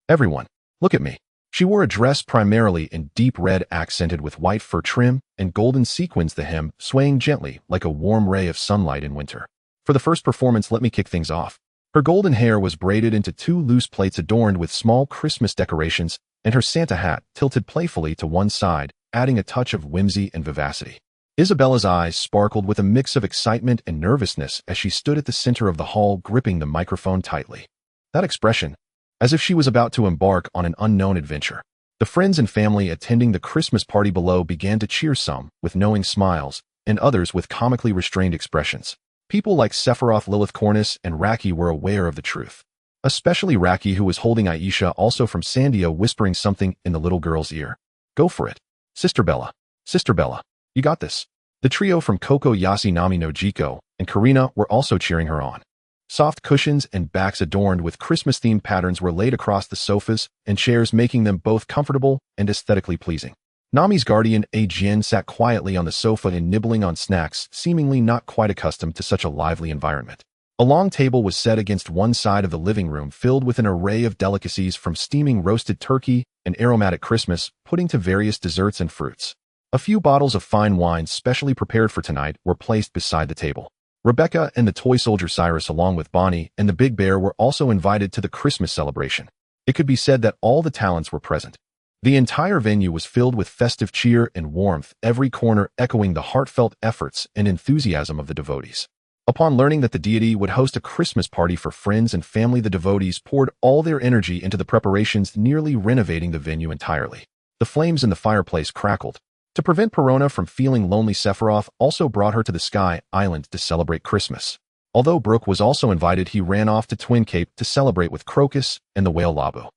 Everyone, look at me. She wore a dress primarily in deep red, accented with white fur trim and golden sequins, the hem swaying gently like a warm ray of sunlight in winter. For the first performance, let me kick things off. Her golden hair was braided into 2 loose plaits adorned with small Christmas decorations, and her Santa hat tilted playfully to one side, adding a touch of whimsy and vivacity. Isabella's eyes sparkled with a mix of excitement and nervousness as she stood at the center of the hall, gripping the microphone tightly. That expression, as if she was about to embark on an unknown adventure. The friends and family attending the Christmas party below began to cheer, some with knowing smiles, and others with comically restrained expressions. People like Sephiroth, Lilith Cornice, and Raki were aware of the truth. Especially Raki, who was holding Aisha, also from Sandia, whispering something in the little girl's ear. Go for it. Sister Bella. Sister Bella. You got this. The trio from Coco, Yasi, Nami no Jiko, and Karina were also cheering her on. Soft cushions and backs adorned with Christmas-themed patterns were laid across the sofas and chairs, making them both comfortable and aesthetically pleasing. Nami's guardian, Ajin, sat quietly on the sofa and nibbling on snacks, seemingly not quite accustomed to such a lively environment. A long table was set against one side of the living room, filled with an array of delicacies, from steaming roasted turkey and aromatic Christmas pudding to various desserts and fruits. A few bottles of fine wine specially prepared for tonight were placed beside the table. Rebecca and the toy soldier Cyrus, along with Bonnie and the Big Bear, were also invited to the Christmas celebration. It could be said that all the talents were present. The entire venue was filled with festive cheer and warmth, every corner echoing the heartfelt efforts and enthusiasm of the devotees. Upon learning that the deity would host a Christmas party for friends and family, the devotees poured all their energy into the preparations, nearly renovating the venue entirely. The flames in the fireplace crackled. To prevent Perona from feeling lonely, Sephiroth also brought her to the Sky Island to celebrate Christmas. Although Brooke was also invited, he ran off to Twin Cape to celebrate with Crocus and the whale Labu.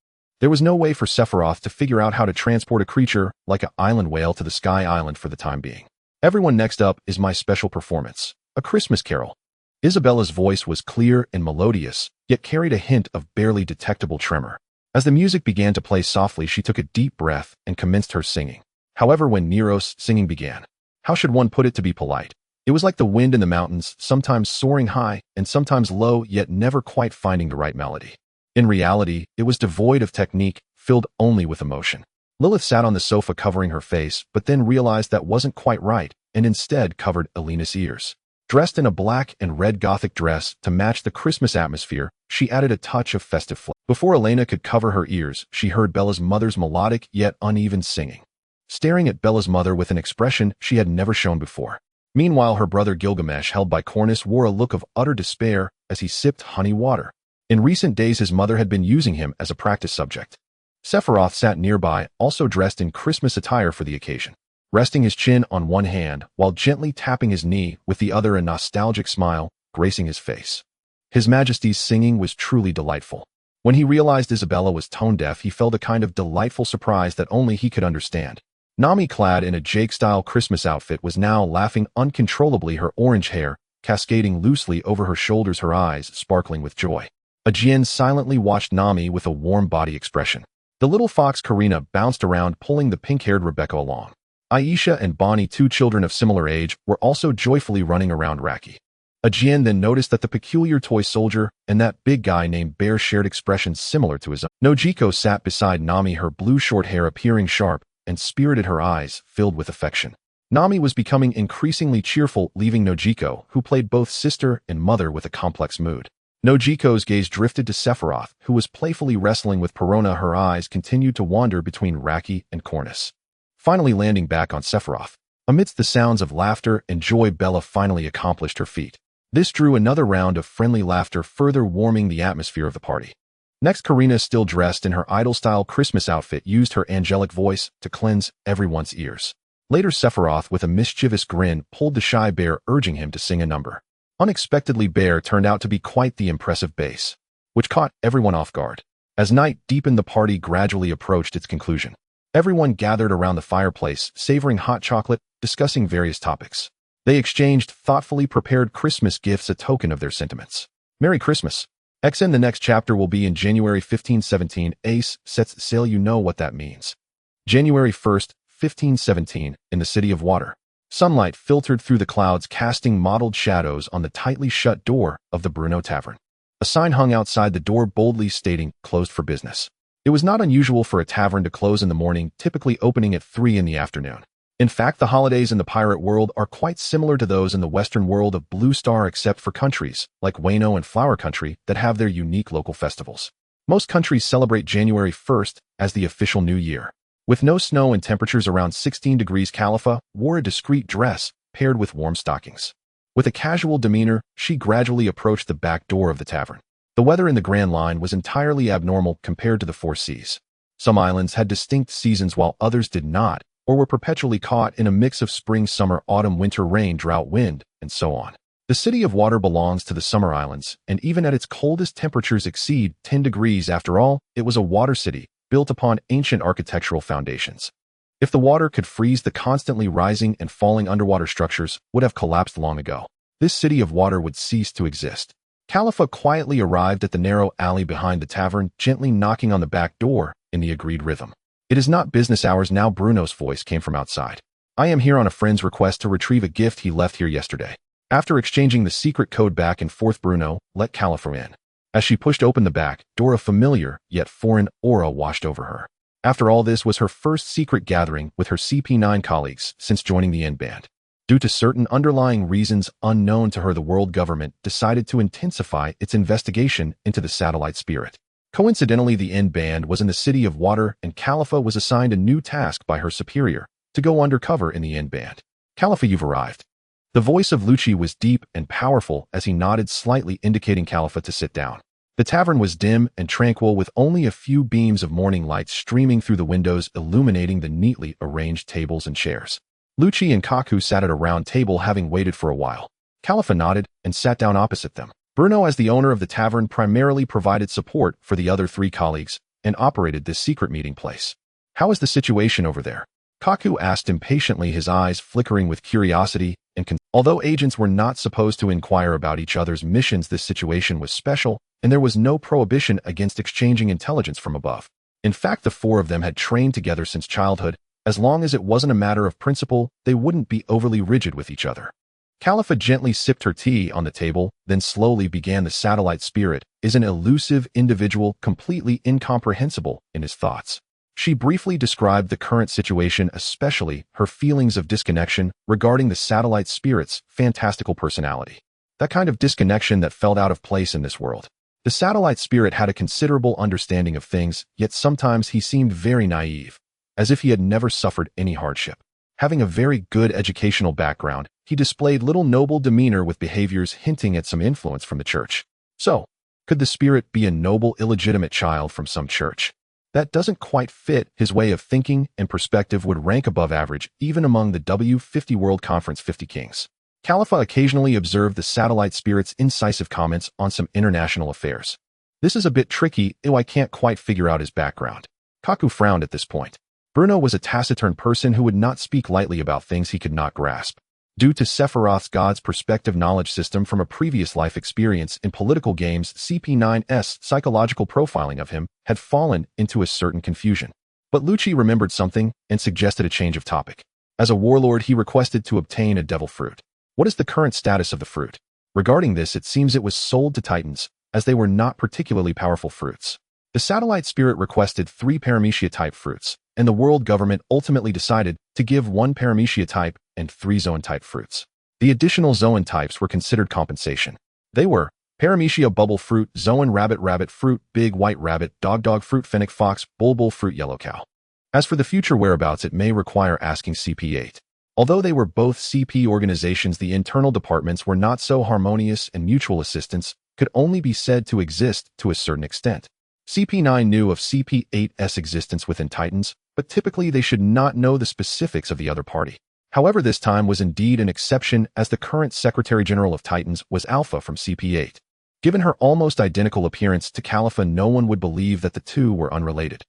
There was no way for Sephiroth to figure out how to transport a creature like an island whale to the Sky Island for the time being. Everyone, next up is my special performance, A Christmas Carol. Isabella's voice was clear and melodious, yet carried a hint of barely detectable tremor. As the music began to play softly, she took a deep breath and commenced her singing. However, when Nero's singing began, how should one put it to be polite? It was like the wind in the mountains, sometimes soaring high and sometimes low, yet never quite finding the right melody. In reality, it was devoid of technique, filled only with emotion. Lilith sat on the sofa covering her face, but then realized that wasn't quite right, and instead covered Elena's ears. Dressed in a black and red Gothic dress to match the Christmas atmosphere, she added a touch of festive flair. Before Elena could cover her ears, she heard Bella's mother's melodic yet uneven singing. Staring at Bella's mother with an expression she had never shown before. Meanwhile, her brother Gilgamesh, held by Cornus, wore a look of utter despair as he sipped honey water. In recent days, his mother had been using him as a practice subject. Sephiroth sat nearby, also dressed in Christmas attire for the occasion, resting his chin on one hand while gently tapping his knee with the other, a nostalgic smile gracing his face. His Majesty's singing was truly delightful. When he realized Isabella was tone-deaf, he felt a kind of delightful surprise that only he could understand. Nami, clad in a Jake-style Christmas outfit, was now laughing uncontrollably, her orange hair cascading loosely over her shoulders, her eyes sparkling with joy. Ajian silently watched Nami with a warm body expression. The little fox Karina bounced around, pulling the pink-haired Rebecca along. Aisha and Bonnie, two children of similar age, were also joyfully running around Raki. Ajian then noticed that the peculiar toy soldier and that big guy named Bear shared expressions similar to his own. Nojiko sat beside Nami, her blue short hair appearing sharp and spirited, her eyes filled with affection. Nami was becoming increasingly cheerful, leaving Nojiko, who played both sister and mother, with a complex mood. Nojiko's gaze drifted to Sephiroth, who was playfully wrestling with Perona. Her eyes continued to wander between Raki and Cornus, finally landing back on Sephiroth. Amidst the sounds of laughter and joy, Bella finally accomplished her feat. This drew another round of friendly laughter, further warming the atmosphere of the party. Next, Karina, still dressed in her idol-style Christmas outfit, used her angelic voice to cleanse everyone's ears. Later, Sephiroth, with a mischievous grin, pulled the shy Bear, urging him to sing a number. Unexpectedly, Bear turned out to be quite the impressive bass, which caught everyone off guard. As night deepened, the party gradually approached its conclusion. Everyone gathered around the fireplace, savoring hot chocolate, discussing various topics. They exchanged thoughtfully prepared Christmas gifts, a token of their sentiments. Merry Christmas. XN. The next chapter will be in January 1517. Ace sets sail. You know what that means. January 1st, 1517, in the City of Water. Sunlight filtered through the clouds, casting mottled shadows on the tightly shut door of the Bruno Tavern. A sign hung outside the door, boldly stating, "Closed for business." It was not unusual for a tavern to close in the morning, typically opening at 3 in the afternoon. In fact, the holidays in the pirate world are quite similar to those in the Western world of Blue Star, except for countries like Wano and Flower Country that have their unique local festivals. Most countries celebrate January 1st as the official New Year. With no snow and temperatures around 16 degrees, Khalifa wore a discreet dress paired with warm stockings. With a casual demeanor, she gradually approached the back door of the tavern. The weather in the Grand Line was entirely abnormal compared to the Four Seas. Some islands had distinct seasons while others did not, or were perpetually caught in a mix of spring, summer, autumn, winter, rain, drought, wind, and so on. The City of Water belongs to the summer islands, and even at its coldest, temperatures exceed 10 degrees. After all, it was a water city, built upon ancient architectural foundations. If the water could freeze, the constantly rising and falling underwater structures would have collapsed long ago. This City of Water would cease to exist. Khalifa quietly arrived at the narrow alley behind the tavern, gently knocking on the back door in the agreed rhythm. "It is not business hours now," Bruno's voice came from outside. "I am here on a friend's request to retrieve a gift he left here yesterday." After exchanging the secret code back and forth, Bruno let Khalifa in. As she pushed open the back door, a familiar yet foreign aura washed over her. After all, this was her first secret gathering with her CP9 colleagues since joining the N-Band. Due to certain underlying reasons unknown to her, the world government decided to intensify its investigation into the satellite Spirit. Coincidentally, the N-Band was in the City of Water, and Khalifa was assigned a new task by her superior to go undercover in the N-Band. "Khalifa, you've arrived." The voice of Lucci was deep and powerful as he nodded slightly, indicating Khalifa to sit down. The tavern was dim and tranquil, with only a few beams of morning light streaming through the windows, illuminating the neatly arranged tables and chairs. Lucci and Kaku sat at a round table, having waited for a while. Khalifa nodded and sat down opposite them. Bruno, as the owner of the tavern, primarily provided support for the other 3 colleagues, and operated this secret meeting place. How is the situation over there? Kaku asked impatiently, his eyes flickering with curiosity and Although agents were not supposed to inquire about each other's missions, this situation was special, and there was no prohibition against exchanging intelligence from above. In fact, the four of them had trained together since childhood. As long as it wasn't a matter of principle, they wouldn't be overly rigid with each other. Khalifa gently sipped her tea on the table, then slowly began. The satellite spirit is an elusive individual, completely incomprehensible in his thoughts. She briefly described the current situation, especially her feelings of disconnection regarding the satellite spirit's fantastical personality. That kind of disconnection that felt out of place in this world. The satellite spirit had a considerable understanding of things, yet sometimes he seemed very naive, as if he had never suffered any hardship. Having a very good educational background, he displayed little noble demeanor with behaviors hinting at some influence from the church. So, could the spirit be a noble, illegitimate child from some church? That doesn't quite fit. His way of thinking and perspective would rank above average, even among the W50 World Conference 50 kings. Khalifa occasionally observed the satellite spirit's incisive comments on some international affairs. This is a bit tricky, I can't quite figure out his background. Kaku frowned at this point. Bruno was a taciturn person who would not speak lightly about things he could not grasp. Due to Sephiroth's God's perspective knowledge system from a previous life experience in political games, CP9's psychological profiling of him had fallen into a certain confusion. But Lucci remembered something and suggested a change of topic. As a warlord, he requested to obtain a devil fruit. What is the current status of the fruit? Regarding this, it seems it was sold to Titans, as they were not particularly powerful fruits. The satellite spirit requested 3 Paramecia-type fruits, and the world government ultimately decided to give 1 Paramecia-type and 3 Zoan-type fruits. The additional Zoan types were considered compensation. They were Paramecia bubble fruit, Zoan rabbit fruit, big white rabbit, dog fruit, fennec fox, bull fruit, yellow cow. As for the future whereabouts, it may require asking CP8. Although they were both CP organizations, the internal departments were not so harmonious, and mutual assistance could only be said to exist to a certain extent. CP9 knew of CP8's existence within Titans, but typically they should not know the specifics of the other party. However, this time was indeed an exception, as the current Secretary General of Titans was Alpha from CP8. Given her almost identical appearance to Khalifa, no one would believe that the two were unrelated.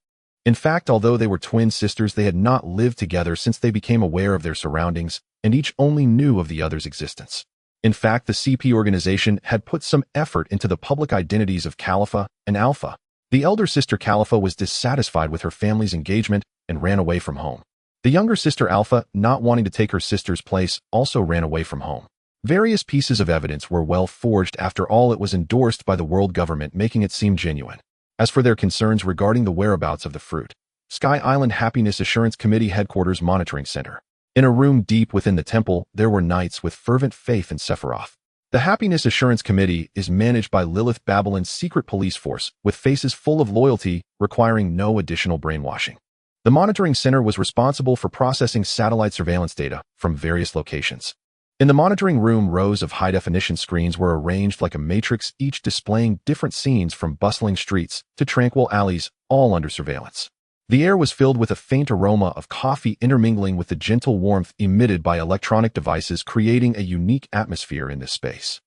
In fact, although they were twin sisters, they had not lived together since they became aware of their surroundings, and each only knew of the other's existence. In fact, the CP organization had put some effort into the public identities of Khalifa and Alpha. The elder sister Khalifa was dissatisfied with her family's engagement and ran away from home. The younger sister Alpha, not wanting to take her sister's place, also ran away from home. Various pieces of evidence were well forged. After all, it was endorsed by the world government, making it seem genuine. As for their concerns regarding the whereabouts of the fruit, Sky Island Happiness Assurance Committee Headquarters Monitoring Center. In a room deep within the temple, there were knights with fervent faith in Sephiroth. The Happiness Assurance Committee is managed by Lilith Babylon's secret police force, with faces full of loyalty, requiring no additional brainwashing. The monitoring center was responsible for processing satellite surveillance data from various locations. In the monitoring room, rows of high-definition screens were arranged like a matrix, each displaying different scenes from bustling streets to tranquil alleys, all under surveillance. The air was filled with a faint aroma of coffee intermingling with the gentle warmth emitted by electronic devices, creating a unique atmosphere in this space.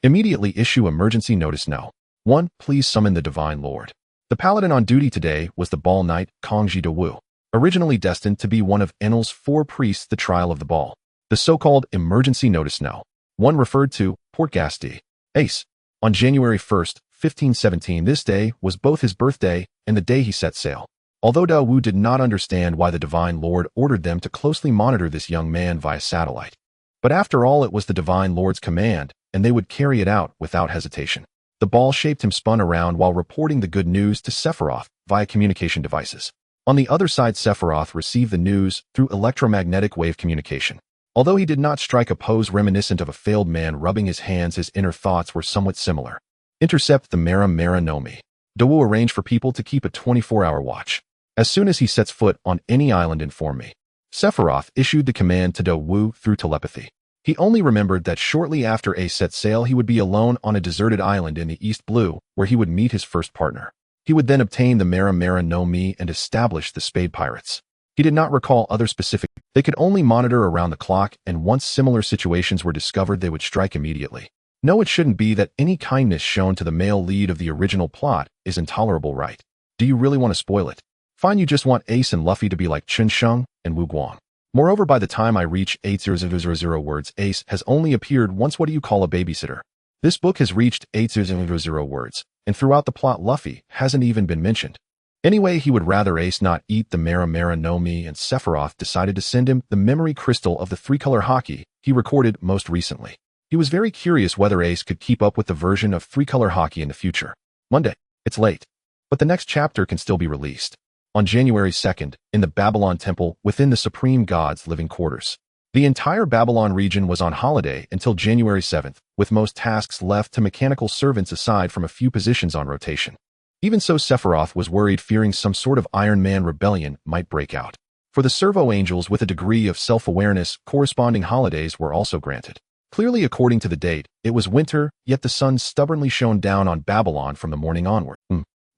Immediately issue emergency notice now. 1. Please summon the Divine Lord. The paladin on duty today was the Ball Knight, Kongji Dewu, originally destined to be one of Enel's 4 priests. The trial of the ball. The so-called emergency notice now. 1 referred to Portgasti. Ace. On January 1st, 1517, this day was both his birthday and the day he set sail. Although Dawu did not understand why the Divine Lord ordered them to closely monitor this young man via satellite. But after all, it was the Divine Lord's command, and they would carry it out without hesitation. The ball-shaped him spun around while reporting the good news to Sephiroth via communication devices. On the other side, Sephiroth received the news through electromagnetic wave communication. Although he did not strike a pose reminiscent of a failed man rubbing his hands, his inner thoughts were somewhat similar. Intercept the Mara Nomi. Dawu arranged for people to keep a 24-hour watch. As soon as he sets foot on any island, inform me. Sephiroth issued the command to Dawu through telepathy. He only remembered that shortly after Ace set sail, he would be alone on a deserted island in the East Blue, where he would meet his first partner. He would then obtain the Mara Nomi and establish the Spade Pirates. He did not recall other specific. They could only monitor around the clock, and once similar situations were discovered, they would strike immediately. No, it shouldn't be that any kindness shown to the male lead of the original plot is intolerable, right? Do you really want to spoil it? Fine, you just want Ace and Luffy to be like Chun Sheng and Wu Guang. Moreover, by the time I reach 80000 words, Ace has only appeared once. What do you call a babysitter? This book has reached 800 words, and throughout the plot Luffy hasn't even been mentioned. Anyway, he would rather Ace not eat the Mera Mera no Mi, and Sephiroth decided to send him the memory crystal of the three-color hockey he recorded most recently. He was very curious whether Ace could keep up with the version of three-color hockey in the future. Monday. It's late, but the next chapter can still be released. On January 2nd, in the Babylon Temple within the Supreme God's living quarters. The entire Babylon region was on holiday until January 7th, with most tasks left to mechanical servants aside from a few positions on rotation. Even so, Sephiroth was worried, fearing some sort of Iron Man rebellion might break out. For the servo angels with a degree of self-awareness, corresponding holidays were also granted. Clearly, according to the date, it was winter, yet the sun stubbornly shone down on Babylon from the morning onward.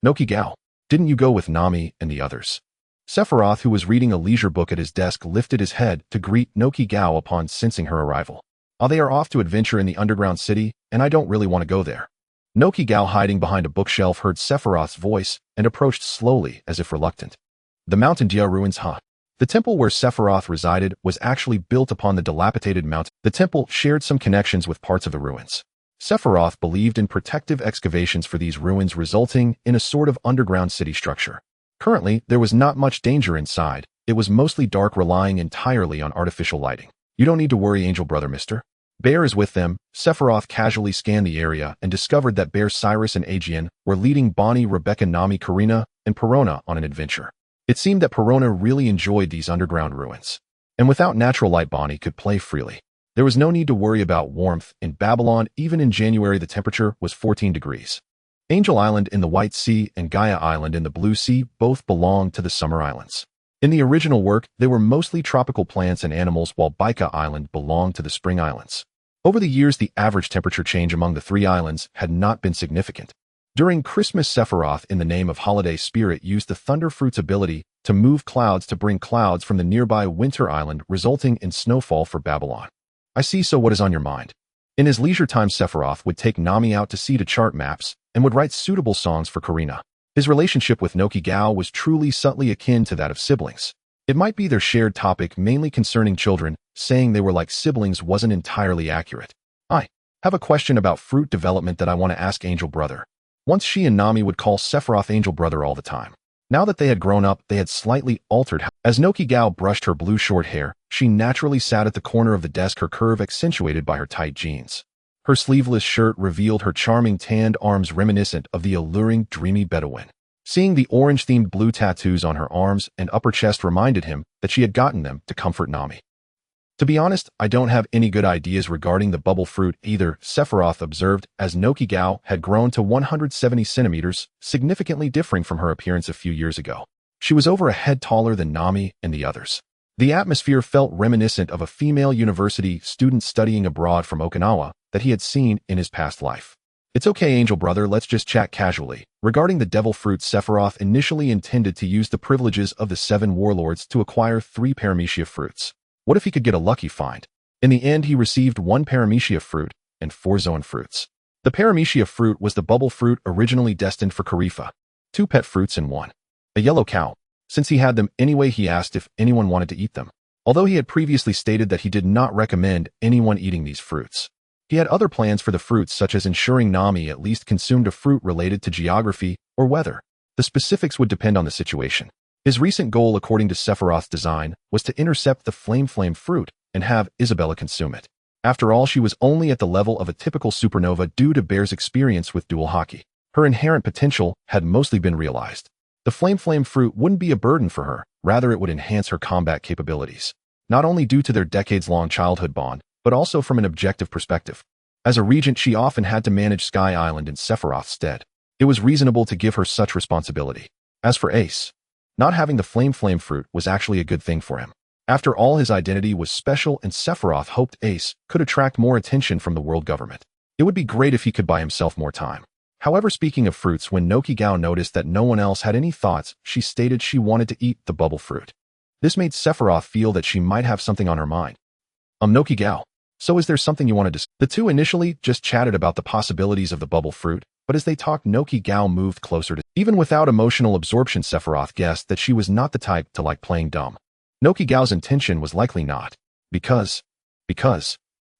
Noki Gao, didn't you go with Nami and the others? Sephiroth, who was reading a leisure book at his desk, lifted his head to greet Noki Gao upon sensing her arrival. They are off to adventure in the underground city, and I don't really want to go there. Noki Gao, hiding behind a bookshelf, heard Sephiroth's voice and approached slowly as if reluctant. The Mountain Dia ruins, huh? The temple where Sephiroth resided was actually built upon the dilapidated mountain. The temple shared some connections with parts of the ruins. Sephiroth believed in protective excavations for these ruins, resulting in a sort of underground city structure. Currently, there was not much danger inside. It was mostly dark, relying entirely on artificial lighting. You don't need to worry, Angel Brother, mister. Bear is with them. Sephiroth casually scanned the area and discovered that Bear, Cyrus, and Aegean were leading Bonnie, Rebecca, Nami, Karina, and Perona on an adventure. It seemed that Perona really enjoyed these underground ruins. And without natural light, Bonnie could play freely. There was no need to worry about warmth. In Babylon, even in January, the temperature was 14 degrees. Angel Island in the White Sea and Gaia Island in the Blue Sea both belonged to the Summer Islands. In the original work, they were mostly tropical plants and animals, while Baika Island belonged to the Spring Islands. Over the years, the average temperature change among the three islands had not been significant. During Christmas, Sephiroth, in the name of holiday spirit, used the Thunder Fruit's ability to move clouds to bring clouds from the nearby Winter Island, resulting in snowfall for Babylon. I see, so what is on your mind? In his leisure time, Sephiroth would take Nami out to sea to chart maps and would write suitable songs for Karina. His relationship with Noki Gao was truly subtly akin to that of siblings. It might be their shared topic, mainly concerning children. Saying they were like siblings wasn't entirely accurate. I have a question about fruit development that I want to ask Angel Brother. Once she and Nami would call Sephiroth Angel Brother all the time. Now that they had grown up, they had slightly altered. As Noki Gao brushed her blue short hair, she naturally sat at the corner of the desk, her curve accentuated by her tight jeans. Her sleeveless shirt revealed her charming tanned arms, reminiscent of the alluring, dreamy Bedouin. Seeing the orange-themed blue tattoos on her arms and upper chest reminded him that she had gotten them to comfort Nami. To be honest, I don't have any good ideas regarding the bubble fruit either, Sephiroth observed as Noki Gao had grown to 170 centimeters, significantly differing from her appearance a few years ago. She was over a head taller than Nami and the others. The atmosphere felt reminiscent of a female university student studying abroad from Okinawa that he had seen in his past life. It's okay, Angel Brother, let's just chat casually. Regarding the devil fruit, Sephiroth initially intended to use the privileges of the 7 warlords to acquire 3 paramecia fruits. What if he could get a lucky find? In the end, he received 1 paramecia fruit and 4 zoan fruits. The paramecia fruit was the bubble fruit originally destined for Karifa. 2 pet fruits and 1. A yellow cow. Since he had them anyway, he asked if anyone wanted to eat them. Although he had previously stated that he did not recommend anyone eating these fruits. He had other plans for the fruits, such as ensuring Nami at least consumed a fruit related to geography or weather. The specifics would depend on the situation. His recent goal, according to Sephiroth's design, was to intercept the flame fruit and have Isabella consume it. After all, she was only at the level of a typical supernova due to Bear's experience with dual hockey. Her inherent potential had mostly been realized. The flame fruit wouldn't be a burden for her, rather it would enhance her combat capabilities. Not only due to their decades-long childhood bond, but also from an objective perspective. As a regent, she often had to manage Sky Island in Sephiroth's stead. It was reasonable to give her such responsibility. As for Ace, not having the flame fruit was actually a good thing for him. After all, his identity was special, and Sephiroth hoped Ace could attract more attention from the world government. It would be great if he could buy himself more time. However, speaking of fruits, when Noki Gao noticed that no one else had any thoughts, she stated she wanted to eat the bubble fruit. This made Sephiroth feel that she might have something on her mind. Noki Gao, So is there something you want to discuss? The two initially just chatted about the possibilities of the bubble fruit, but as they talked, Noki Gao moved closer to. Even without emotional absorption, Sephiroth guessed that she was not the type to like playing dumb. Noki Gao's intention was likely not. Because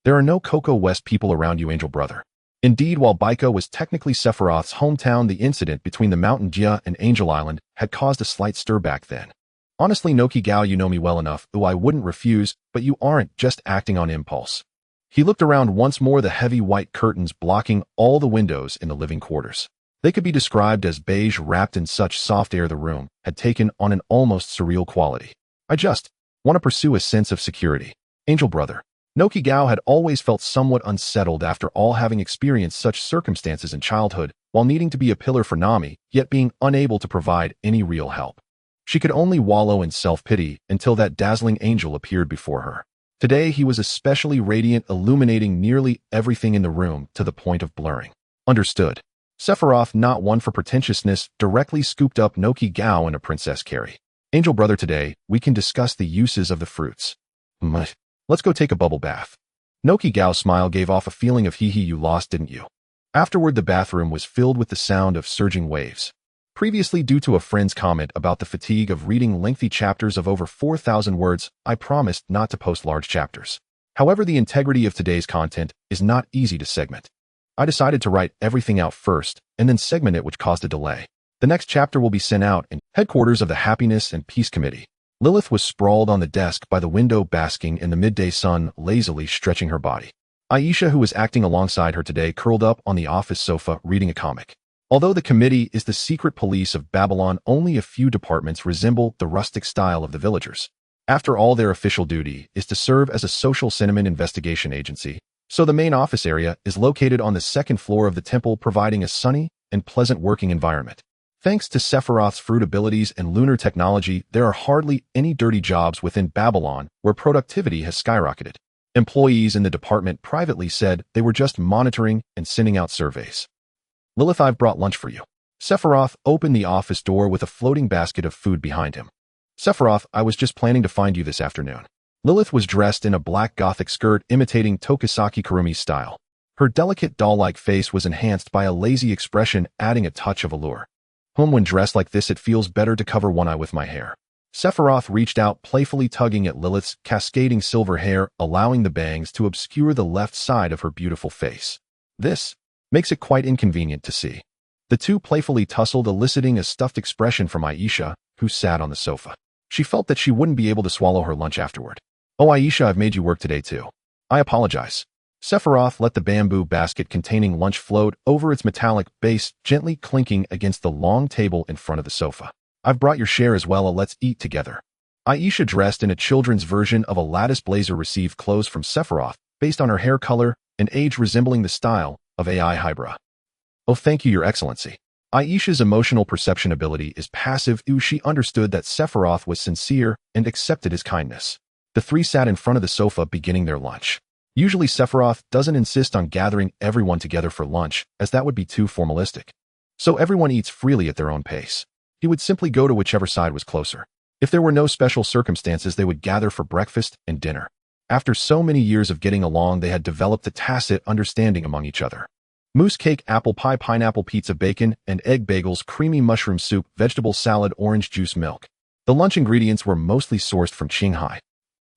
there are no Coco West people around you, angel brother. Indeed, while Baiko was technically Sephiroth's hometown, the incident between the Mountain Jia and Angel Island had caused a slight stir back then. Honestly, Noki Gao, you know me well enough, though I wouldn't refuse, but you aren't just acting on impulse. He looked around once more, the heavy white curtains blocking all the windows in the living quarters. They could be described as beige, wrapped in such soft air the room had taken on an almost surreal quality. I just want to pursue a sense of security. Angel brother. Noki Gao had always felt somewhat unsettled after all, having experienced such circumstances in childhood, while needing to be a pillar for Nami, yet being unable to provide any real help. She could only wallow in self-pity until that dazzling angel appeared before her. Today he was especially radiant, illuminating nearly everything in the room to the point of blurring. Understood. Sephiroth, not one for pretentiousness, directly scooped up Noki Gao and a princess carry. Angel brother, today we can discuss the uses of the fruits. Let's go take a bubble bath. Noki Gao's smile gave off a feeling of hee-hee, you lost, didn't you? Afterward, the bathroom was filled with the sound of surging waves. Previously, due to a friend's comment about the fatigue of reading lengthy chapters of over 4,000 words, I promised not to post large chapters. However, the integrity of today's content is not easy to segment. I decided to write everything out first, and then segment it, which caused a delay. The next chapter will be sent out in headquarters of the Happiness and Peace Committee. Lilith was sprawled on the desk by the window, basking in the midday sun, lazily stretching her body. Aisha, who was acting alongside her today, curled up on the office sofa, reading a comic. Although the committee is the secret police of Babylon, only a few departments resemble the rustic style of the villagers. After all, their official duty is to serve as a social sentiment investigation agency, so the main office area is located on the second floor of the temple, providing a sunny and pleasant working environment. Thanks to Sephiroth's fruit abilities and lunar technology, there are hardly any dirty jobs within Babylon, where productivity has skyrocketed. Employees in the department privately said they were just monitoring and sending out surveys. Lilith, I've brought lunch for you. Sephiroth opened the office door with a floating basket of food behind him. Sephiroth, I was just planning to find you this afternoon. Lilith was dressed in a black gothic skirt imitating Tokisaki Kurumi's style. Her delicate doll-like face was enhanced by a lazy expression, adding a touch of allure. When dressed like this, it feels better to cover one eye with my hair. Sephiroth reached out, playfully tugging at Lilith's cascading silver hair, allowing the bangs to obscure the left side of her beautiful face. This makes it quite inconvenient to see. The two playfully tussled, eliciting a stuffed expression from Aisha, who sat on the sofa. She felt that she wouldn't be able to swallow her lunch afterward. Oh, Aisha, I've made you work today too. I apologize. Sephiroth let the bamboo basket containing lunch float over its metallic base, gently clinking against the long table in front of the sofa. I've brought your share as well, let's eat together. Aisha, dressed in a children's version of a lattice blazer, received clothes from Sephiroth, based on her hair color and age resembling the style of AI Hybra. Oh, thank you, Your Excellency. Aisha's emotional perception ability is passive. She understood that Sephiroth was sincere and accepted his kindness. The three sat in front of the sofa beginning their lunch. Usually Sephiroth doesn't insist on gathering everyone together for lunch, as that would be too formalistic. So everyone eats freely at their own pace. He would simply go to whichever side was closer. If there were no special circumstances, they would gather for breakfast and dinner. After so many years of getting along, they had developed a tacit understanding among each other. Mousse cake, apple pie, pineapple pizza, bacon and egg bagels, creamy mushroom soup, vegetable salad, orange juice, milk. The lunch ingredients were mostly sourced from Qinghai.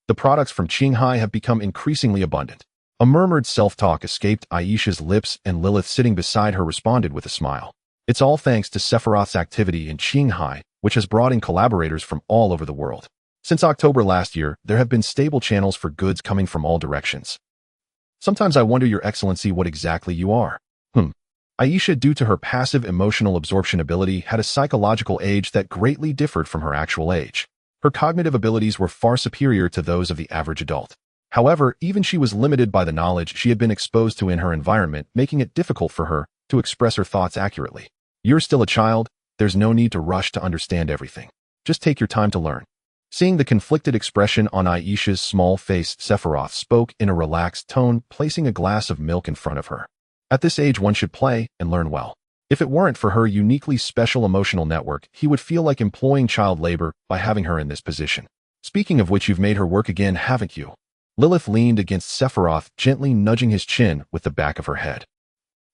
The products from Qinghai have become increasingly abundant. A murmured self-talk escaped Aisha's lips, and Lilith, sitting beside her, responded with a smile. It's all thanks to Sephiroth's activity in Qinghai, which has brought in collaborators from all over the world. Since October last year, there have been stable channels for goods coming from all directions. Sometimes I wonder, Your Excellency, what exactly you are. Aisha, due to her passive emotional absorption ability, had a psychological age that greatly differed from her actual age. Her cognitive abilities were far superior to those of the average adult. However, even she was limited by the knowledge she had been exposed to in her environment, making it difficult for her to express her thoughts accurately. You're still a child. There's no need to rush to understand everything. Just take your time to learn. Seeing the conflicted expression on Aisha's small face, Sephiroth spoke in a relaxed tone, placing a glass of milk in front of her. At this age, one should play and learn well. If it weren't for her uniquely special emotional network, he would feel like employing child labor by having her in this position. Speaking of which, you've made her work again, haven't you? Lilith leaned against Sephiroth, gently nudging his chin with the back of her head.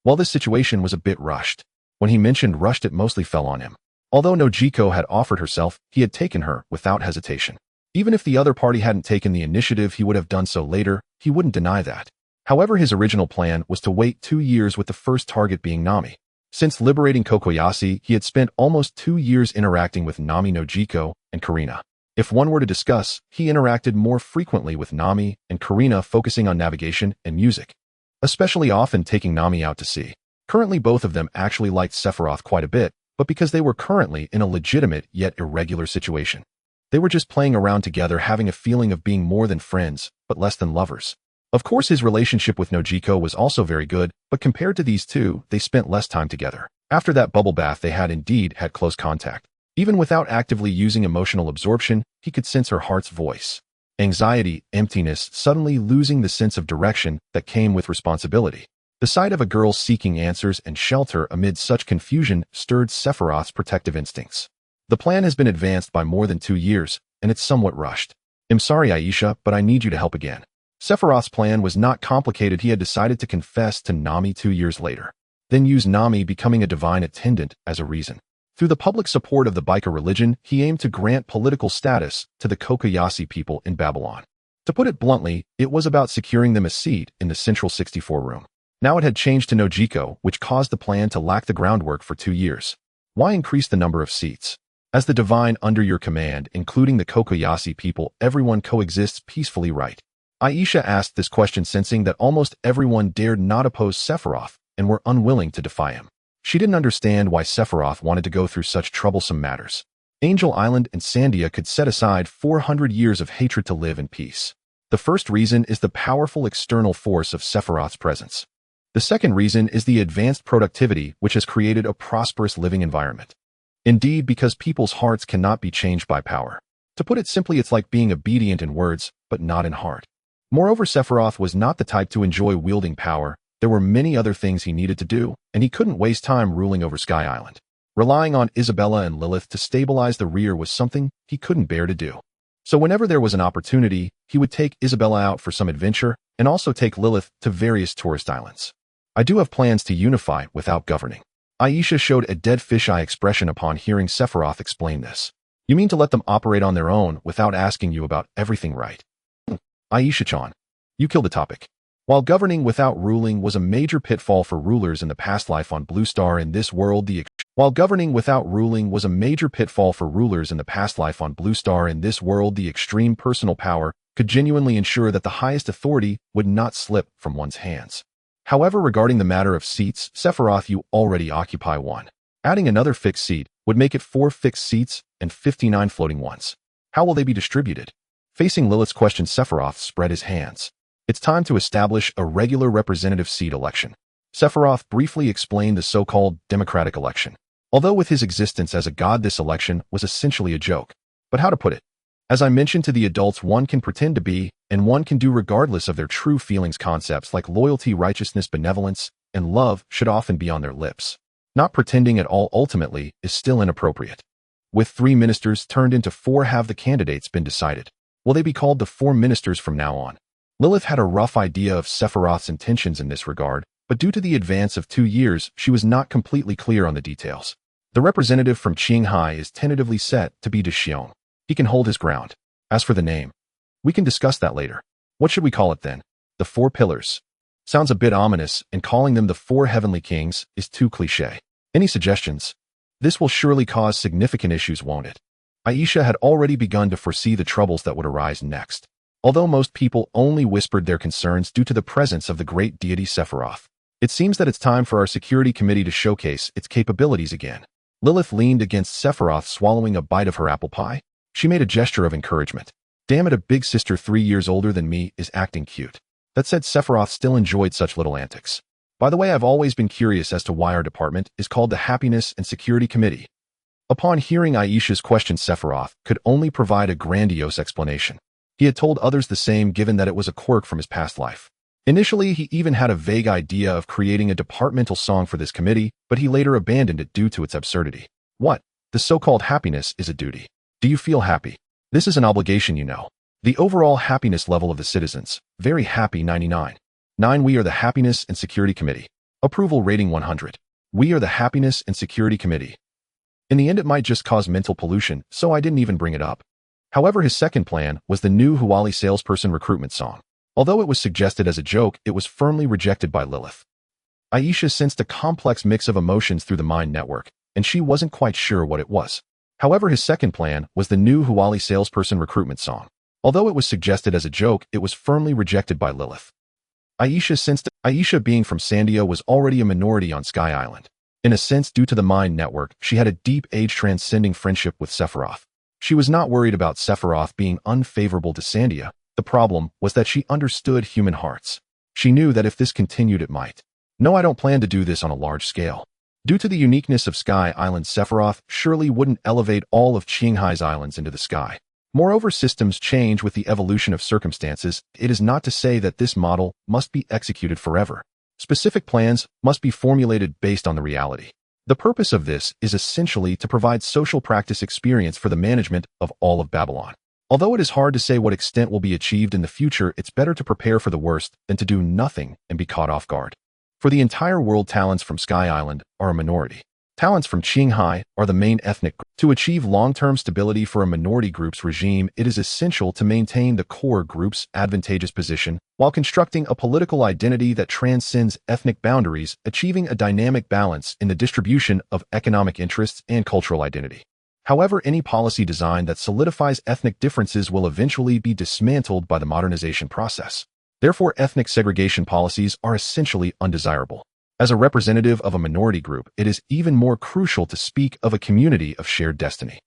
While this situation was a bit rushed, when he mentioned rushed, it mostly fell on him. Although Nojiko had offered herself, he had taken her without hesitation. Even if the other party hadn't taken the initiative, he would have done so later. He wouldn't deny that. However, his original plan was to wait 2 years, with the first target being Nami. Since liberating Kokoyashi, he had spent almost 2 years interacting with Nami, Nojiko, and Karina. If one were to discuss, he interacted more frequently with Nami and Karina, focusing on navigation and music, especially often taking Nami out to sea. Currently, both of them actually liked Sephiroth quite a bit, but because they were currently in a legitimate yet irregular situation. They were just playing around together, having a feeling of being more than friends, but less than lovers. Of course, his relationship with Nojiko was also very good, but compared to these two, they spent less time together. After that bubble bath, they had indeed had close contact. Even without actively using emotional absorption, he could sense her heart's voice. Anxiety, emptiness, suddenly losing the sense of direction that came with responsibility. The sight of a girl seeking answers and shelter amid such confusion stirred Sephiroth's protective instincts. The plan has been advanced by more than 2 years, and it's somewhat rushed. I'm sorry, Aisha, but I need you to help again. Sephiroth's plan was not complicated. He had decided to confess to Nami 2 years later, then use Nami becoming a divine attendant as a reason. Through the public support of the biker religion, he aimed to grant political status to the Kokoyashi people in Babylon. To put it bluntly, it was about securing them a seat in the Central 64 room. Now it had changed to Nojiko, which caused the plan to lack the groundwork for 2 years. Why increase the number of seats? As the divine under your command, including the Kokoyashi people, everyone coexists peacefully, right? Aisha asked this question, sensing that almost everyone dared not oppose Sephiroth and were unwilling to defy him. She didn't understand why Sephiroth wanted to go through such troublesome matters. Angel Island and Sandia could set aside 400 years of hatred to live in peace. The first reason is the powerful external force of Sephiroth's presence. The second reason is the advanced productivity, which has created a prosperous living environment. Indeed, because people's hearts cannot be changed by power. To put it simply, it's like being obedient in words, but not in heart. Moreover, Sephiroth was not the type to enjoy wielding power. There were many other things he needed to do, and he couldn't waste time ruling over Sky Island. Relying on Isabella and Lilith to stabilize the rear was something he couldn't bear to do. So whenever there was an opportunity, he would take Isabella out for some adventure and also take Lilith to various tourist islands. I do have plans to unify without governing. Aisha showed a dead fisheye expression upon hearing Sephiroth explain this. You mean to let them operate on their own without asking you about everything, right? Aisha-chan, you killed the topic. While governing without ruling was a major pitfall for rulers in the past life on Blue Star, in this world the extreme personal power could genuinely ensure that the highest authority would not slip from one's hands. However, regarding the matter of seats, Sephiroth, you already occupy one. Adding another fixed seat would make it 4 fixed seats and 59 floating ones. How will they be distributed? Facing Lilith's question, Sephiroth spread his hands. It's time to establish a regular representative seat election. Sephiroth briefly explained the so-called democratic election. Although with his existence as a god, this election was essentially a joke. But how to put it? As I mentioned to the adults, one can pretend to be, and one can do regardless of their true feelings. Concepts like loyalty, righteousness, benevolence, and love should often be on their lips. Not pretending at all ultimately is still inappropriate. With 3 ministers turned into 4, have the candidates been decided? Will they be called the 4 ministers from now on? Lilith had a rough idea of Sephiroth's intentions in this regard, but due to the advance of 2 years, she was not completely clear on the details. The representative from Qinghai is tentatively set to be Deshion. He can hold his ground. As for the name, we can discuss that later. What should we call it then? The 4 pillars. Sounds a bit ominous, and calling them the 4 heavenly kings is too cliché. Any suggestions? This will surely cause significant issues, won't it? Aisha had already begun to foresee the troubles that would arise next. Although most people only whispered their concerns due to the presence of the great deity Sephiroth, it seems that it's time for our security committee to showcase its capabilities again. Lilith leaned against Sephiroth, swallowing a bite of her apple pie. She made a gesture of encouragement. Damn it, a big sister 3 years older than me is acting cute. That said, Sephiroth still enjoyed such little antics. By the way, I've always been curious as to why our department is called the Happiness and Security Committee. Upon hearing Aisha's question, Sephiroth could only provide a grandiose explanation. He had told others the same, given that it was a quirk from his past life. Initially, he even had a vague idea of creating a departmental song for this committee, but he later abandoned it due to its absurdity. What? The so-called happiness is a duty. Do you feel happy? This is an obligation, you know. The overall happiness level of the citizens, very happy 99. 9. We are the Happiness and Security Committee. Approval rating 100. We are the Happiness and Security Committee. In the end it might just cause mental pollution, so I didn't even bring it up. However, his second plan was the new Huali salesperson recruitment song. Although it was suggested as a joke, it was firmly rejected by Lilith. Aisha sensed a complex mix of emotions through the mind network, and she wasn't quite sure what it was. However, his second plan was the new Huali salesperson recruitment song. Although it was suggested as a joke, it was firmly rejected by Lilith. Aisha sensed Aisha being from Sandia was already a minority on Sky Island. In a sense, due to the mind network, she had a deep age-transcending friendship with Sephiroth. She was not worried about Sephiroth being unfavorable to Sandia. The problem was that she understood human hearts. She knew that if this continued it might. No, I don't plan to do this on a large scale. Due to the uniqueness of Sky Island, Sephiroth surely wouldn't elevate all of Qinghai's islands into the sky. Moreover, systems change with the evolution of circumstances. It is not to say that this model must be executed forever. Specific plans must be formulated based on the reality. The purpose of this is essentially to provide social practice experience for the management of all of Babylon. Although it is hard to say what extent will be achieved in the future, it's better to prepare for the worst than to do nothing and be caught off guard. For the entire world, talents from Sky Island are a minority. Talents from Qinghai are the main ethnic group. To achieve long-term stability for a minority group's regime, it is essential to maintain the core group's advantageous position while constructing a political identity that transcends ethnic boundaries, achieving a dynamic balance in the distribution of economic interests and cultural identity. However, any policy design that solidifies ethnic differences will eventually be dismantled by the modernization process. Therefore, ethnic segregation policies are essentially undesirable. As a representative of a minority group, it is even more crucial to speak of a community of shared destiny.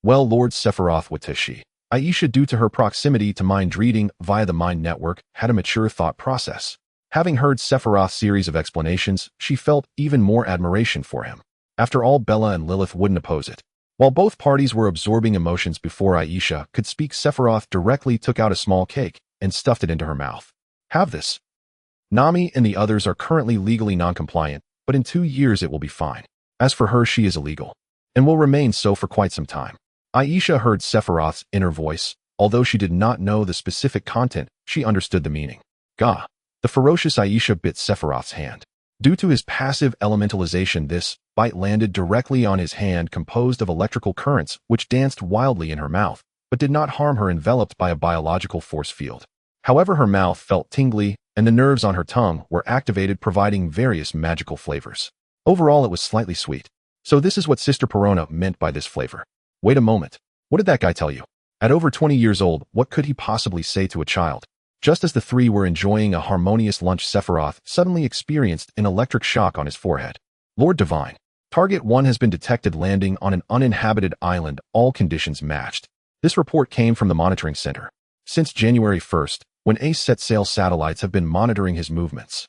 Well, Lord Sephiroth Watashi, Aisha, due to her proximity to mind reading via the mind network, had a mature thought process. Having heard Sephiroth's series of explanations, she felt even more admiration for him. After all, Bella and Lilith wouldn't oppose it. While both parties were absorbing emotions before Aisha could speak, Sephiroth directly took out a small cake and stuffed it into her mouth. Have this. Nami and the others are currently legally non-compliant, but in 2 years it will be fine. As for her, she is illegal, and will remain so for quite some time. Aisha heard Sephiroth's inner voice. Although she did not know the specific content, she understood the meaning. Gah! The ferocious Aisha bit Sephiroth's hand. Due to his passive elementalization, this bite landed directly on his hand, composed of electrical currents which danced wildly in her mouth, but did not harm her, enveloped by a biological force field. However, her mouth felt tingly, and the nerves on her tongue were activated, providing various magical flavors. Overall, it was slightly sweet. So this is what Sister Perona meant by this flavor. Wait a moment. What did that guy tell you? At over 20 years old, what could he possibly say to a child? Just as the three were enjoying a harmonious lunch, Sephiroth suddenly experienced an electric shock on his forehead. Lord Divine. Target 1 has been detected landing on an uninhabited island, all conditions matched. This report came from the monitoring center. Since January 1st, when Ace set sail, satellites have been monitoring his movements.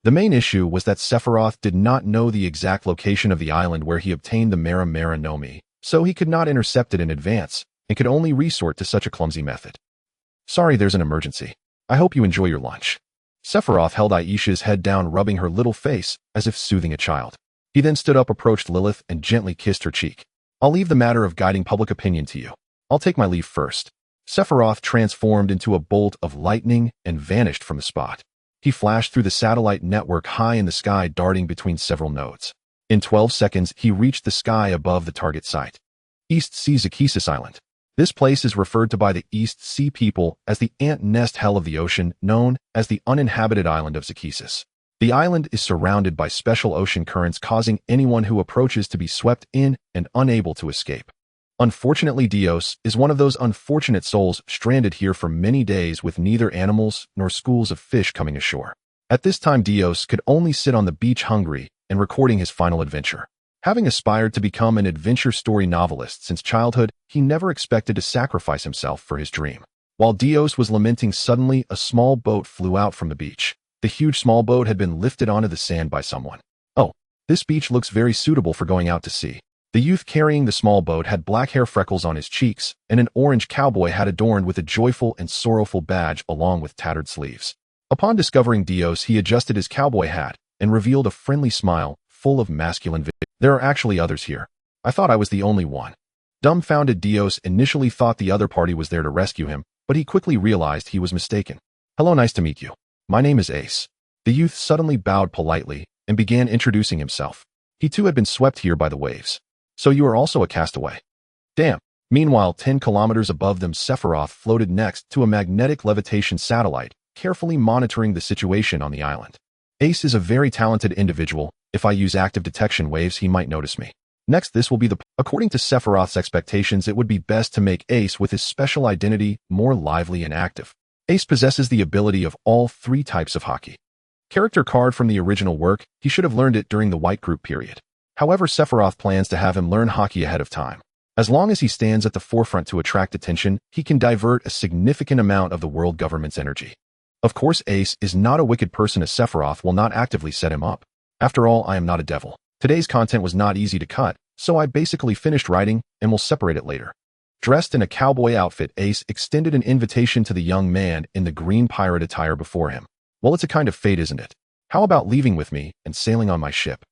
The main issue was that Sephiroth did not know the exact location of the island where he obtained the Mara Mara no Mi, so he could not intercept it in advance, and could only resort to such a clumsy method. Sorry, there's an emergency. I hope you enjoy your lunch. Sephiroth held Aisha's head down, rubbing her little face as if soothing a child. He then stood up, approached Lilith, and gently kissed her cheek. I'll leave the matter of guiding public opinion to you. I'll take my leave first. Sephiroth transformed into a bolt of lightning and vanished from the spot. He flashed through the satellite network high in the sky, darting between several nodes. In 12 seconds, he reached the sky above the target site. East Sea Zakisis Island. This place is referred to by the East Sea people as the ant nest hell of the ocean, known as the uninhabited island of Zakisis. The island is surrounded by special ocean currents, causing anyone who approaches to be swept in and unable to escape. Unfortunately, Dios is one of those unfortunate souls stranded here for many days with neither animals nor schools of fish coming ashore. At this time, Dios could only sit on the beach hungry and recording his final adventure. Having aspired to become an adventure story novelist since childhood, he never expected to sacrifice himself for his dream. While Dios was lamenting, suddenly a small boat flew out from the beach. The huge small boat had been lifted onto the sand by someone. Oh, this beach looks very suitable for going out to sea. The youth carrying the small boat had black hair, freckles on his cheeks, and an orange cowboy hat adorned with a joyful and sorrowful badge along with tattered sleeves. Upon discovering Dios, he adjusted his cowboy hat and revealed a friendly smile full of masculine vigor. There are actually others here. I thought I was the only one. Dumbfounded, Dios initially thought the other party was there to rescue him, but he quickly realized he was mistaken. "Hello, nice to meet you. My name is Ace." The youth suddenly bowed politely and began introducing himself. He too had been swept here by the waves. "So you are also a castaway?" "Damn." Meanwhile, 10 kilometers above them, Sephiroth floated next to a magnetic levitation satellite, carefully monitoring the situation on the island. "Ace is a very talented individual. If I use active detection waves, he might notice me. Next, this will be the..." According to Sephiroth's expectations, it would be best to make Ace, with his special identity, more lively and active. Ace possesses the ability of all 3 types of hockey. Character card from the original work, he should have learned it during the White Group period. However, Sephiroth plans to have him learn hockey ahead of time. As long as he stands at the forefront to attract attention, he can divert a significant amount of the world government's energy. Of course, Ace is not a wicked person, as Sephiroth will not actively set him up. After all, I am not a devil. Today's content was not easy to cut, so I basically finished writing and will separate it later. Dressed in a cowboy outfit, Ace extended an invitation to the young man in the green pirate attire before him. "Well, it's a kind of fate, isn't it? How about leaving with me and sailing on my ship?"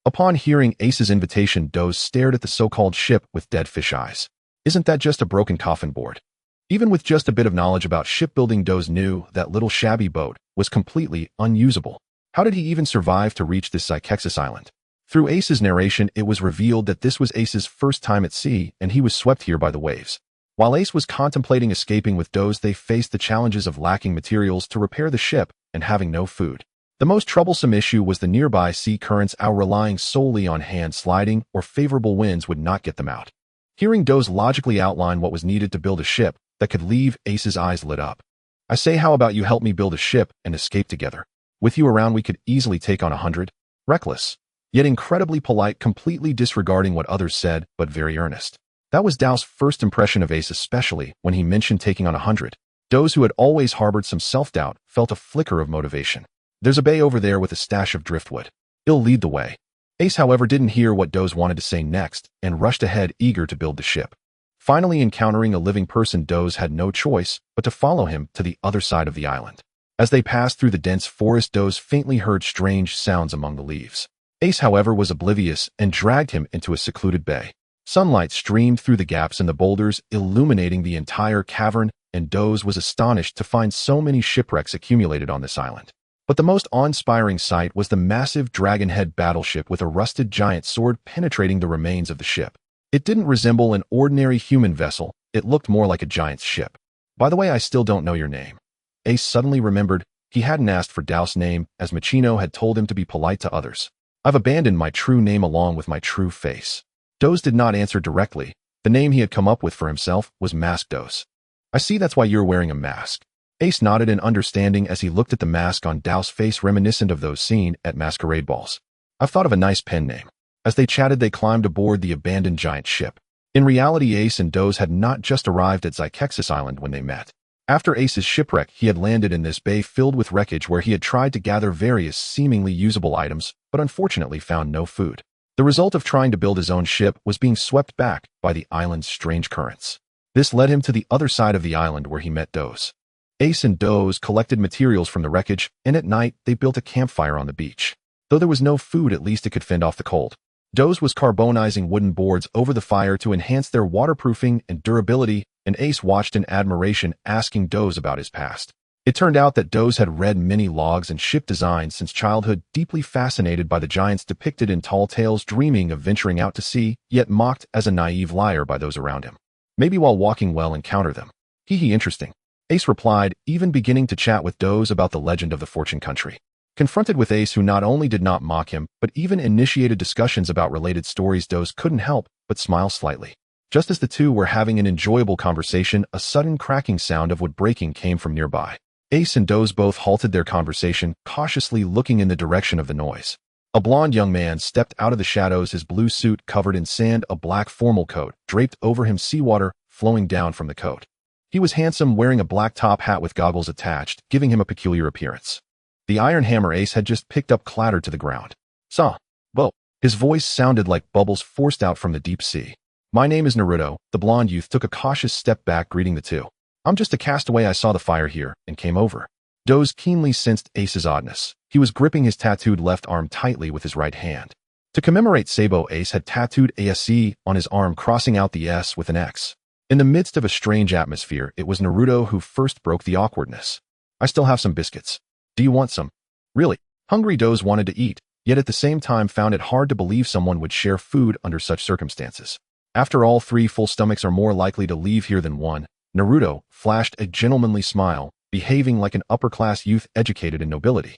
Upon hearing Ace's invitation, Doze stared at the so-called ship with dead fish eyes. Isn't that just a broken coffin board? Even with just a bit of knowledge about shipbuilding, Doze knew that little shabby boat was completely unusable. How did he even survive to reach this Zychexis island? Through Ace's narration, it was revealed that this was Ace's first time at sea, and he was swept here by the waves. While Ace was contemplating escaping with Doze, they faced the challenges of lacking materials to repair the ship and having no food. The most troublesome issue was the nearby sea currents. Relying solely on hand sliding or favorable winds would not get them out. Hearing Doze logically outline what was needed to build a ship that could leave, Ace's eyes lit up. "I say, how about you help me build a ship and escape together? With you around, we could easily take on 100. Reckless, yet incredibly polite, completely disregarding what others said, but very earnest. That was Doze's first impression of Ace, especially when he mentioned taking on 100. Doze, who had always harbored some self-doubt, felt a flicker of motivation. "There's a bay over there with a stash of driftwood. It'll lead the way." Ace, however, didn't hear what Doze wanted to say next and rushed ahead, eager to build the ship. Finally encountering a living person, Doze had no choice but to follow him to the other side of the island. As they passed through the dense forest, Doze faintly heard strange sounds among the leaves. Ace, however, was oblivious and dragged him into a secluded bay. Sunlight streamed through the gaps in the boulders, illuminating the entire cavern, and Doze was astonished to find so many shipwrecks accumulated on this island. But the most awe-inspiring sight was the massive dragonhead battleship with a rusted giant sword penetrating the remains of the ship. It didn't resemble an ordinary human vessel, it looked more like a giant's ship. "By the way, I still don't know your name." Ace suddenly remembered he hadn't asked for Doze's name, as Machino had told him to be polite to others. "I've abandoned my true name along with my true face." Doze did not answer directly. The name he had come up with for himself was Mask Doze. "I see, that's why you're wearing a mask." Ace nodded in understanding as he looked at the mask on Doze's face, reminiscent of those seen at masquerade balls. "I've thought of a nice pen name." As they chatted, they climbed aboard the abandoned giant ship. In reality, Ace and Doze had not just arrived at Zychexis Island when they met. After Ace's shipwreck, he had landed in this bay filled with wreckage where he had tried to gather various seemingly usable items, but unfortunately found no food. The result of trying to build his own ship was being swept back by the island's strange currents. This led him to the other side of the island where he met Doze. Ace and Doze collected materials from the wreckage, and at night they built a campfire on the beach. Though there was no food, at least it could fend off the cold. Doze was carbonizing wooden boards over the fire to enhance their waterproofing and durability, and Ace watched in admiration, asking Doze about his past. It turned out that Doze had read many logs and ship designs since childhood, deeply fascinated by the giants depicted in tall tales, dreaming of venturing out to sea, yet mocked as a naive liar by those around him. Maybe while walking we'll encounter them. Hee, interesting. Ace replied, even beginning to chat with Doze about the legend of the Fortune Country. Confronted with Ace, who not only did not mock him, but even initiated discussions about related stories, Doze couldn't help but smile slightly. Just as the two were having an enjoyable conversation, a sudden cracking sound of wood breaking came from nearby. Ace and Doze both halted their conversation, cautiously looking in the direction of the noise. A blond young man stepped out of the shadows, his blue suit covered in sand, a black formal coat draped over him, seawater flowing down from the coat. He was handsome, wearing a black top hat with goggles attached, giving him a peculiar appearance. The iron hammer Ace had just picked up clattered to the ground. "Saw. Well." His voice sounded like bubbles forced out from the deep sea. "My name is Naruto." The blond youth took a cautious step back, greeting the two. "I'm just a castaway. I saw the fire here and came over." Doze keenly sensed Ace's oddness. He was gripping his tattooed left arm tightly with his right hand. To commemorate Sabo, Ace had tattooed ASE on his arm, crossing out the S with an X. In the midst of a strange atmosphere, it was Naruto who first broke the awkwardness. I still have some biscuits. Do you want some? Really? Hungry Doze wanted to eat, yet at the same time found it hard to believe someone would share food under such circumstances. After all, 3 full stomachs are more likely to leave here than 1. Naruto flashed a gentlemanly smile, behaving like an upper-class youth educated in nobility.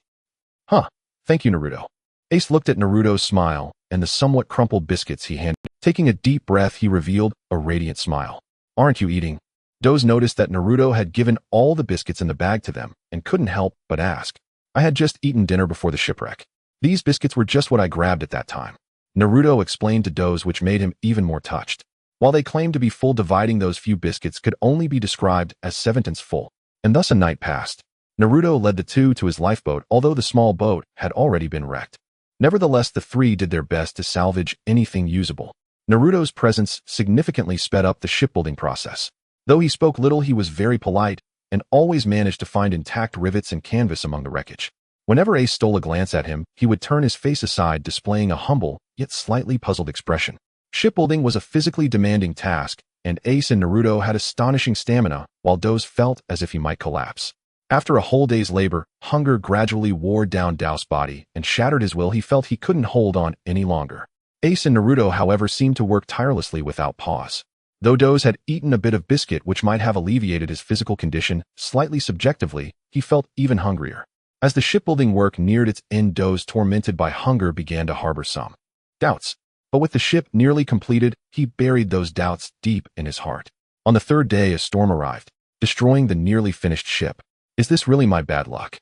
Huh. Thank you, Naruto. Ace looked at Naruto's smile and the somewhat crumpled biscuits he handed. Taking a deep breath, he revealed a radiant smile. Aren't you eating? Doze noticed that Naruto had given all the biscuits in the bag to them and couldn't help but ask. I had just eaten dinner before the shipwreck. These biscuits were just what I grabbed at that time. Naruto explained to Doze, which made him even more touched. While they claimed to be full, dividing those few biscuits could only be described as 7/10 full, and thus a night passed. Naruto led the 2 to his lifeboat, although the small boat had already been wrecked. Nevertheless, the 3 did their best to salvage anything usable. Naruto's presence significantly sped up the shipbuilding process. Though he spoke little, he was very polite and always managed to find intact rivets and canvas among the wreckage. Whenever Ace stole a glance at him, he would turn his face aside, displaying a humble yet slightly puzzled expression. Shipbuilding was a physically demanding task, and Ace and Naruto had astonishing stamina, while Doze felt as if he might collapse. After a whole day's labor, hunger gradually wore down Doze's body and shattered his will. He felt he couldn't hold on any longer. Ace and Naruto, however, seemed to work tirelessly without pause. Though Doze had eaten a bit of biscuit which might have alleviated his physical condition, slightly subjectively, he felt even hungrier. As the shipbuilding work neared its end, Doze, tormented by hunger, began to harbor some doubts. But with the ship nearly completed, he buried those doubts deep in his heart. On the 3rd day, a storm arrived, destroying the nearly finished ship. Is this really my bad luck?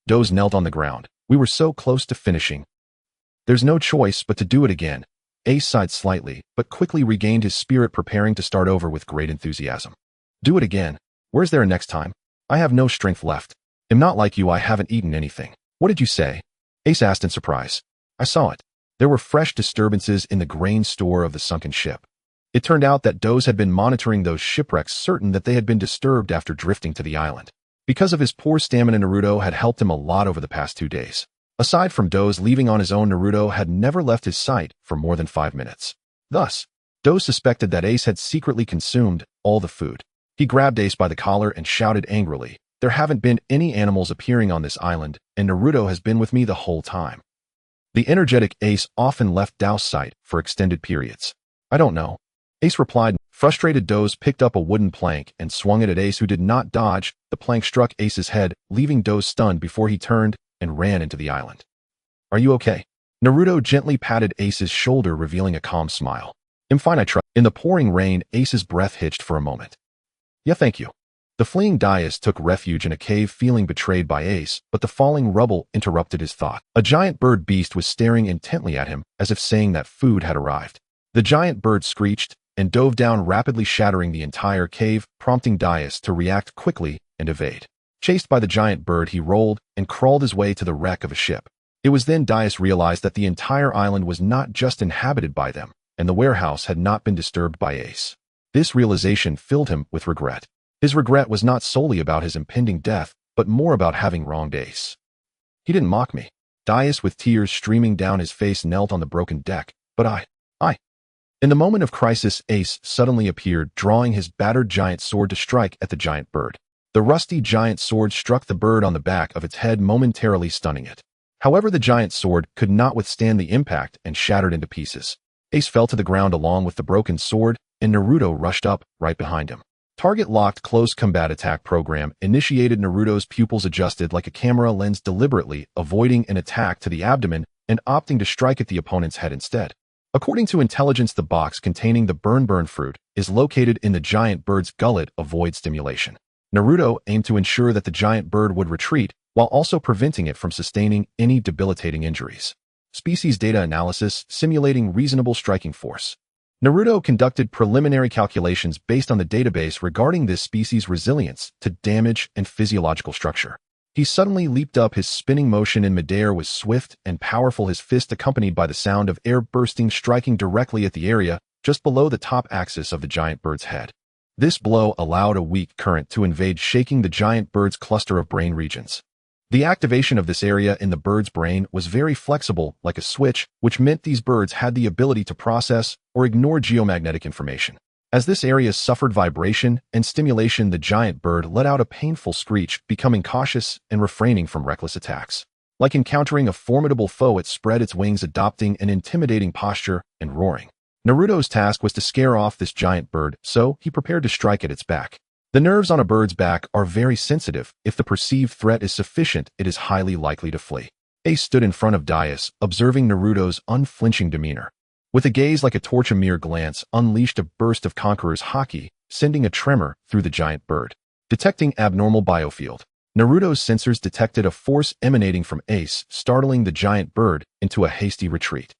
Doze knelt on the ground. We were so close to finishing. There's no choice but to do it again. Ace sighed slightly, but quickly regained his spirit, preparing to start over with great enthusiasm. Do it again? Where's there a next time? I have no strength left. I'm not like you, I haven't eaten anything. What did you say? Ace asked in surprise. I saw it. There were fresh disturbances in the grain store of the sunken ship. It turned out that Doze had been monitoring those shipwrecks, certain that they had been disturbed after drifting to the island. Because of his poor stamina, Naruto had helped him a lot over the past 2 days. Aside from Doze leaving on his own, Naruto had never left his sight for more than 5 minutes. Thus, Doze suspected that Ace had secretly consumed all the food. He grabbed Ace by the collar and shouted angrily, "There haven't been any animals appearing on this island, and Naruto has been with me the whole time." The energetic Ace often left Doze's sight for extended periods. I don't know. Ace replied. Frustrated, Doze picked up a wooden plank and swung it at Ace, who did not dodge. The plank struck Ace's head, leaving Doze stunned before he turned and ran into the island. Are you okay? Naruto gently patted Ace's shoulder, revealing a calm smile. I'm fine, I trust. In the pouring rain, Ace's breath hitched for a moment. Yeah, thank you. The fleeing Dais took refuge in a cave, feeling betrayed by Ace, but the falling rubble interrupted his thought. A giant bird beast was staring intently at him, as if saying that food had arrived. The giant bird screeched and dove down rapidly, shattering the entire cave, prompting Dais to react quickly and evade. Chased by the giant bird, he rolled and crawled his way to the wreck of a ship. It was then Dais realized that the entire island was not just inhabited by them, and the warehouse had not been disturbed by Ace. This realization filled him with regret. His regret was not solely about his impending death, but more about having wronged Ace. He didn't mock me. Dais, with tears streaming down his face, knelt on the broken deck. But I. In the moment of crisis, Ace suddenly appeared, drawing his battered giant sword to strike at the giant bird. The rusty giant sword struck the bird on the back of its head, momentarily stunning it. However, the giant sword could not withstand the impact and shattered into pieces. Ace fell to the ground along with the broken sword, and Naruto rushed up right behind him. Target locked close combat attack program initiated. Naruto's pupils adjusted like a camera lens, deliberately avoiding an attack to the abdomen and opting to strike at the opponent's head instead. According to intelligence, the box containing the burn fruit is located in the giant bird's gullet. Avoid stimulation. Naruto aimed to ensure that the giant bird would retreat, while also preventing it from sustaining any debilitating injuries. Species data analysis, simulating reasonable striking force. Naruto conducted preliminary calculations based on the database regarding this species' resilience to damage and physiological structure. He suddenly leaped up. His spinning motion in midair was swift and powerful, his fist accompanied by the sound of air bursting, striking directly at the area just below the top axis of the giant bird's head. This blow allowed a weak current to invade, shaking the giant bird's cluster of brain regions. The activation of this area in the bird's brain was very flexible, like a switch, which meant these birds had the ability to process or ignore geomagnetic information. As this area suffered vibration and stimulation, the giant bird let out a painful screech, becoming cautious and refraining from reckless attacks. Like encountering a formidable foe, it spread its wings, adopting an intimidating posture and roaring. Naruto's task was to scare off this giant bird, so he prepared to strike at its back. The nerves on a bird's back are very sensitive. If the perceived threat is sufficient, it is highly likely to flee. Ace stood in front of Daius, observing Naruto's unflinching demeanor. With a gaze like a torch, a mere glance unleashed a burst of Conqueror's haki, sending a tremor through the giant bird. Detecting abnormal biofield. Naruto's sensors detected a force emanating from Ace, startling the giant bird into a hasty retreat.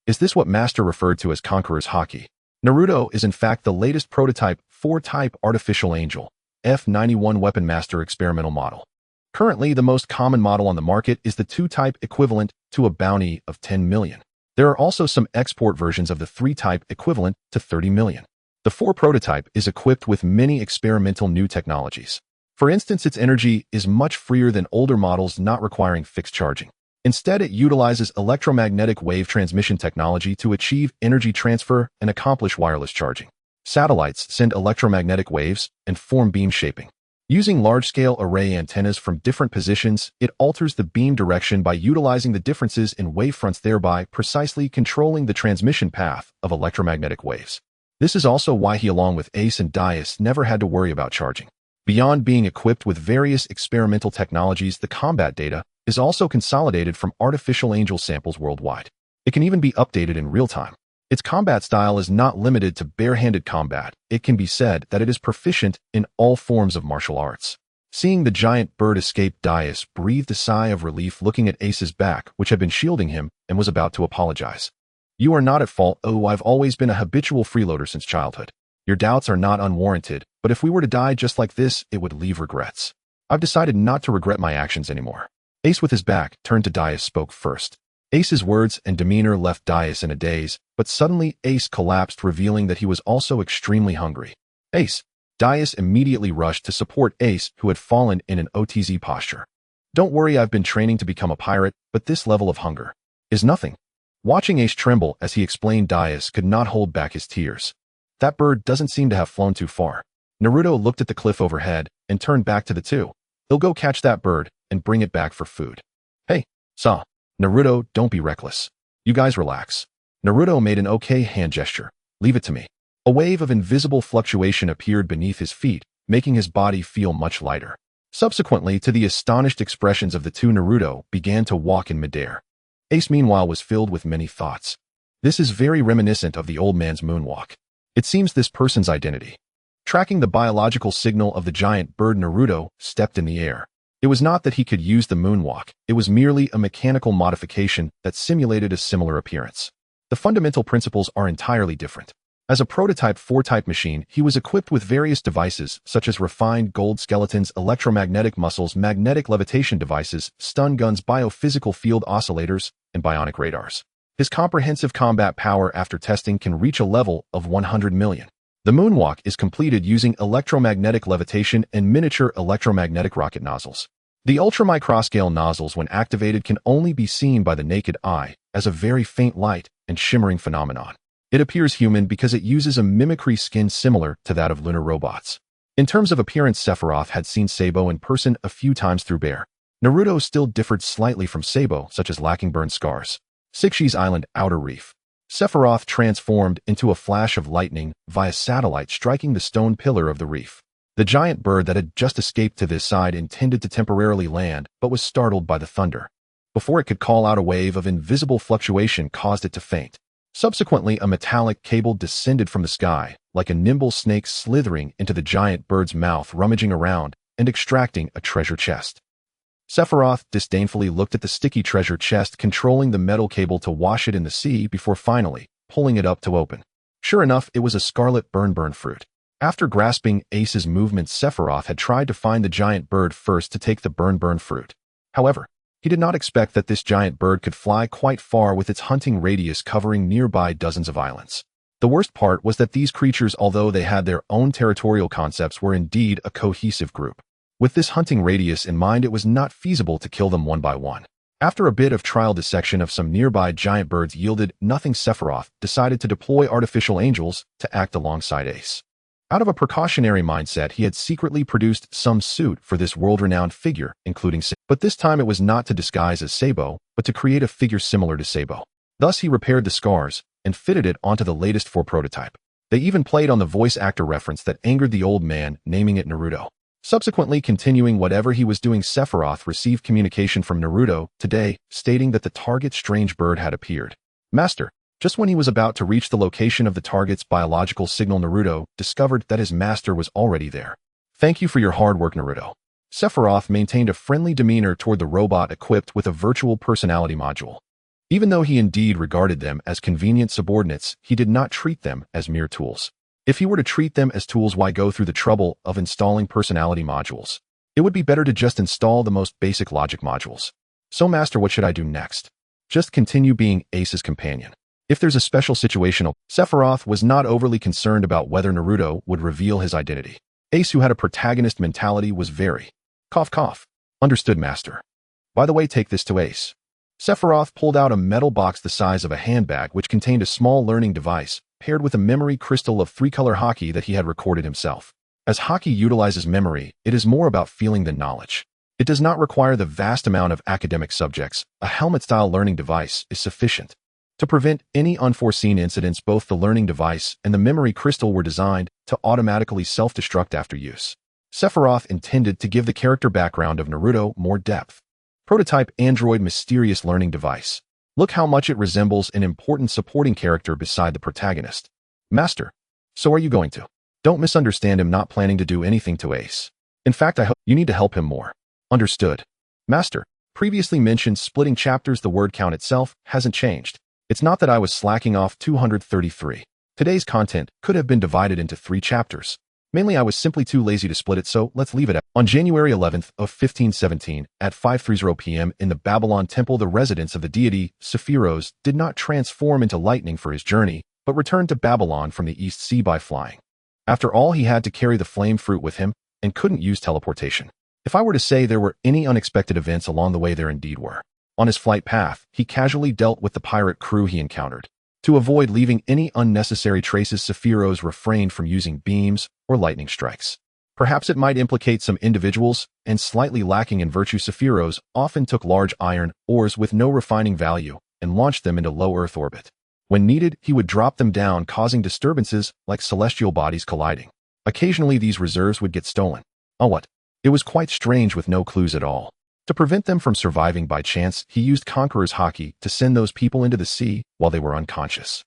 Is this what Master referred to as Conqueror's haki? Naruto is in fact the latest prototype 4-type artificial angel, F91 Weapon Master experimental model. Currently, the most common model on the market is the 2-type equivalent to a bounty of 10 million. There are also some export versions of the 3-type equivalent to 30 million. The 4 prototype is equipped with many experimental new technologies. For instance, its energy is much freer than older models not requiring fixed charging. Instead, it utilizes electromagnetic wave transmission technology to achieve energy transfer and accomplish wireless charging. Satellites send electromagnetic waves and form beam shaping. Using large-scale array antennas from different positions, it alters the beam direction by utilizing the differences in wavefronts, thereby precisely controlling the transmission path of electromagnetic waves. This is also why he, along with Ace and Daius, never had to worry about charging. Beyond being equipped with various experimental technologies, the combat data is also consolidated from artificial angel samples worldwide. It can even be updated in real time. Its combat style is not limited to barehanded combat. It can be said that it is proficient in all forms of martial arts. Seeing the giant bird escape, Daius breathed a sigh of relief, looking at Ace's back, which had been shielding him, and was about to apologize. You are not at fault. Oh, I've always been a habitual freeloader since childhood. Your doubts are not unwarranted, but if we were to die just like this, it would leave regrets. I've decided not to regret my actions anymore. Ace, with his back turned to Daius, spoke first. Ace's words and demeanor left Daius in a daze, but suddenly Ace collapsed, revealing that he was also extremely hungry. Ace. Daius immediately rushed to support Ace, who had fallen in an OTZ posture. Don't worry, I've been training to become a pirate, but this level of hunger is nothing. Watching Ace tremble as he explained, Daius could not hold back his tears. That bird doesn't seem to have flown too far. Naruto looked at the cliff overhead and turned back to the two. He'll go catch that bird and bring it back for food. Hey, Sa. Naruto, don't be reckless. You guys relax. Naruto made an okay hand gesture. Leave it to me. A wave of invisible fluctuation appeared beneath his feet, making his body feel much lighter. Subsequently, to the astonished expressions of the two, Naruto began to walk in midair. Ace, meanwhile, was filled with many thoughts. This is very reminiscent of the old man's moonwalk. It seems this person's identity. Tracking the biological signal of the giant bird, Naruto stepped in the air. It was not that he could use the moonwalk, it was merely a mechanical modification that simulated a similar appearance. The fundamental principles are entirely different. As a prototype 4-type machine, he was equipped with various devices, such as refined gold skeletons, electromagnetic muscles, magnetic levitation devices, stun guns, biophysical field oscillators, and bionic radars. His comprehensive combat power after testing can reach a level of 100 million. The moonwalk is completed using electromagnetic levitation and miniature electromagnetic rocket nozzles. The ultramicroscale nozzles, when activated, can only be seen by the naked eye as a very faint light and shimmering phenomenon. It appears human because it uses a mimicry skin similar to that of lunar robots. In terms of appearance, Sephiroth had seen Sabo in person a few times through Bear. Naruto still differed slightly from Sabo, such as lacking burn scars. Six's Island Outer Reef. Sephiroth transformed into a flash of lightning via satellite, striking the stone pillar of the reef. The giant bird that had just escaped to this side intended to temporarily land, but was startled by the thunder. Before it could call out, a wave of invisible fluctuation caused it to faint. Subsequently, a metallic cable descended from the sky, like a nimble snake, slithering into the giant bird's mouth, rummaging around and extracting a treasure chest. Sephiroth disdainfully looked at the sticky treasure chest, controlling the metal cable to wash it in the sea before finally pulling it up to open. Sure enough, it was a scarlet burn fruit. After grasping Ace's movements, Sephiroth had tried to find the giant bird first to take the burn fruit. However, he did not expect that this giant bird could fly quite far, with its hunting radius covering nearby dozens of islands. The worst part was that these creatures, although they had their own territorial concepts, were indeed a cohesive group. With this hunting radius in mind, it was not feasible to kill them one by one. After a bit of trial dissection of some nearby giant birds yielded nothing, Sephiroth decided to deploy artificial angels to act alongside Ace. Out of a precautionary mindset, he had secretly produced some suit for this world-renowned figure, including Sabo. But this time it was not to disguise as Sabo, but to create a figure similar to Sabo. Thus he repaired the scars and fitted it onto the latest 4 prototype. They even played on the voice actor reference that angered the old man, naming it Naruto. Subsequently, continuing whatever he was doing, Sephiroth received communication from Naruto today, stating that the target strange bird had appeared. Master. Just when he was about to reach the location of the target's biological signal, Naruto discovered that his master was already there. Thank you for your hard work, Naruto. Sephiroth maintained a friendly demeanor toward the robot equipped with a virtual personality module. Even though he indeed regarded them as convenient subordinates, he did not treat them as mere tools. If he were to treat them as tools, why go through the trouble of installing personality modules? It would be better to just install the most basic logic modules. So, Master, what should I do next? Just continue being Ace's companion. If there's a special situation, Sephiroth was not overly concerned about whether Naruto would reveal his identity. Ace, who had a protagonist mentality, was very cough. Understood, Master. By the way, take this to Ace. Sephiroth pulled out a metal box the size of a handbag which contained a small learning device paired with a memory crystal of 3-color hockey that he had recorded himself. As hockey utilizes memory, it is more about feeling than knowledge. It does not require the vast amount of academic subjects. A helmet-style learning device is sufficient. To prevent any unforeseen incidents, both the learning device and the memory crystal were designed to automatically self-destruct after use. Sephiroth intended to give the character background of Naruto more depth. Prototype android mysterious learning device. Look how much it resembles an important supporting character beside the protagonist. Master. So are you going to? Don't misunderstand him, not planning to do anything to Ace. In fact, I hope you need to help him more. Understood. Master. Previously mentioned splitting chapters, the word count itself hasn't changed. It's not that I was slacking off. 233. Today's content could have been divided into 3 chapters. Mainly I was simply too lazy to split it, so let's leave it at. On January 11th of 1517, at 5:30 p.m. in the Babylon Temple, the residence of the deity Sephiroth did not transform into lightning for his journey, but returned to Babylon from the East Sea by flying. After all, he had to carry the flame fruit with him and couldn't use teleportation. If I were to say there were any unexpected events along the way, there indeed were. On his flight path, he casually dealt with the pirate crew he encountered. To avoid leaving any unnecessary traces, Sephiroth refrained from using beams or lightning strikes. Perhaps it might implicate some individuals, and slightly lacking in virtue, Sephiroth often took large iron ores with no refining value and launched them into low Earth orbit. When needed, he would drop them down, causing disturbances like celestial bodies colliding. Occasionally these reserves would get stolen. Oh what? It was quite strange, with no clues at all. To prevent them from surviving by chance, he used Conqueror's Haki to send those people into the sea while they were unconscious.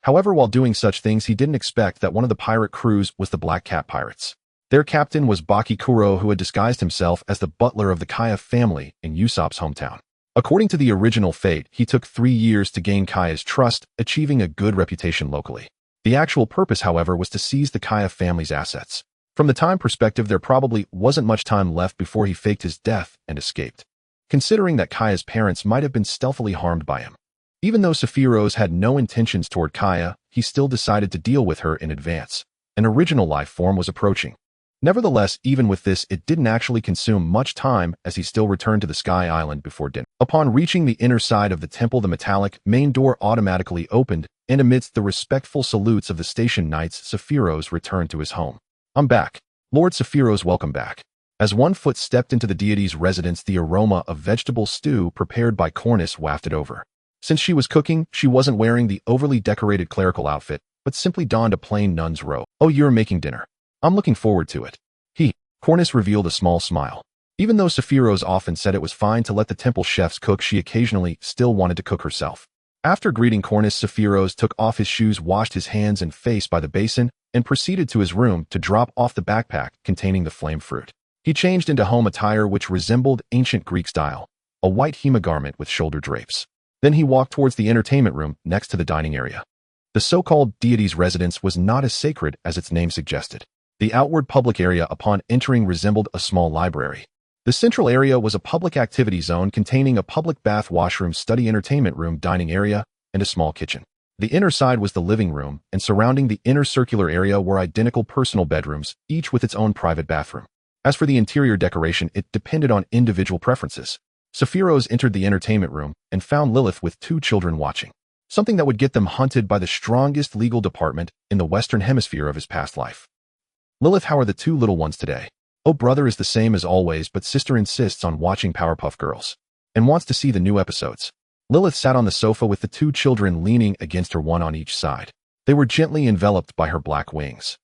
However, while doing such things, he didn't expect that one of the pirate crews was the Black Cat Pirates. Their captain was Baki Kuro, who had disguised himself as the butler of the Kaya family in Usopp's hometown. According to the original fate, he took 3 years to gain Kaya's trust, achieving a good reputation locally. The actual purpose, however, was to seize the Kaya family's assets. From the time perspective, there probably wasn't much time left before he faked his death and escaped, considering that Kaya's parents might have been stealthily harmed by him. Even though Sephiroth had no intentions toward Kaya, he still decided to deal with her in advance. An original life form was approaching. Nevertheless, even with this, it didn't actually consume much time, as he still returned to the Sky Island before dinner. Upon reaching the inner side of the temple, the metallic main door automatically opened, and amidst the respectful salutes of the station knights, Sephiroth returned to his home. I'm back. Lord Sephiroth, welcome back. As one foot stepped into the deity's residence, the aroma of vegetable stew prepared by Cornice wafted over. Since she was cooking, she wasn't wearing the overly decorated clerical outfit, but simply donned a plain nun's robe. Oh, you're making dinner. I'm looking forward to it. Cornice revealed a small smile. Even though Sephiroth often said it was fine to let the temple chefs cook, she occasionally still wanted to cook herself. After greeting Cornice, Sephiroth took off his shoes, washed his hands and face by the basin, and proceeded to his room to drop off the backpack containing the flame fruit. He changed into home attire which resembled ancient Greek style, a white hema garment with shoulder drapes. Then he walked towards the entertainment room next to the dining area. The so-called deity's residence was not as sacred as its name suggested. The outward public area upon entering resembled a small library. The central area was a public activity zone containing a public bath, washroom, study, entertainment room, dining area, and a small kitchen. The inner side was the living room, and surrounding the inner circular area were identical personal bedrooms, each with its own private bathroom. As for the interior decoration, it depended on individual preferences. Sephiroth entered the entertainment room and found Lilith with two children watching, something that would get them hunted by the strongest legal department in the Western Hemisphere of his past life. Lilith, how are the two little ones today? Oh, brother is the same as always, but sister insists on watching Powerpuff Girls and wants to see the new episodes. Lilith sat on the sofa with the two children leaning against her, one on each side. They were gently enveloped by her black wings.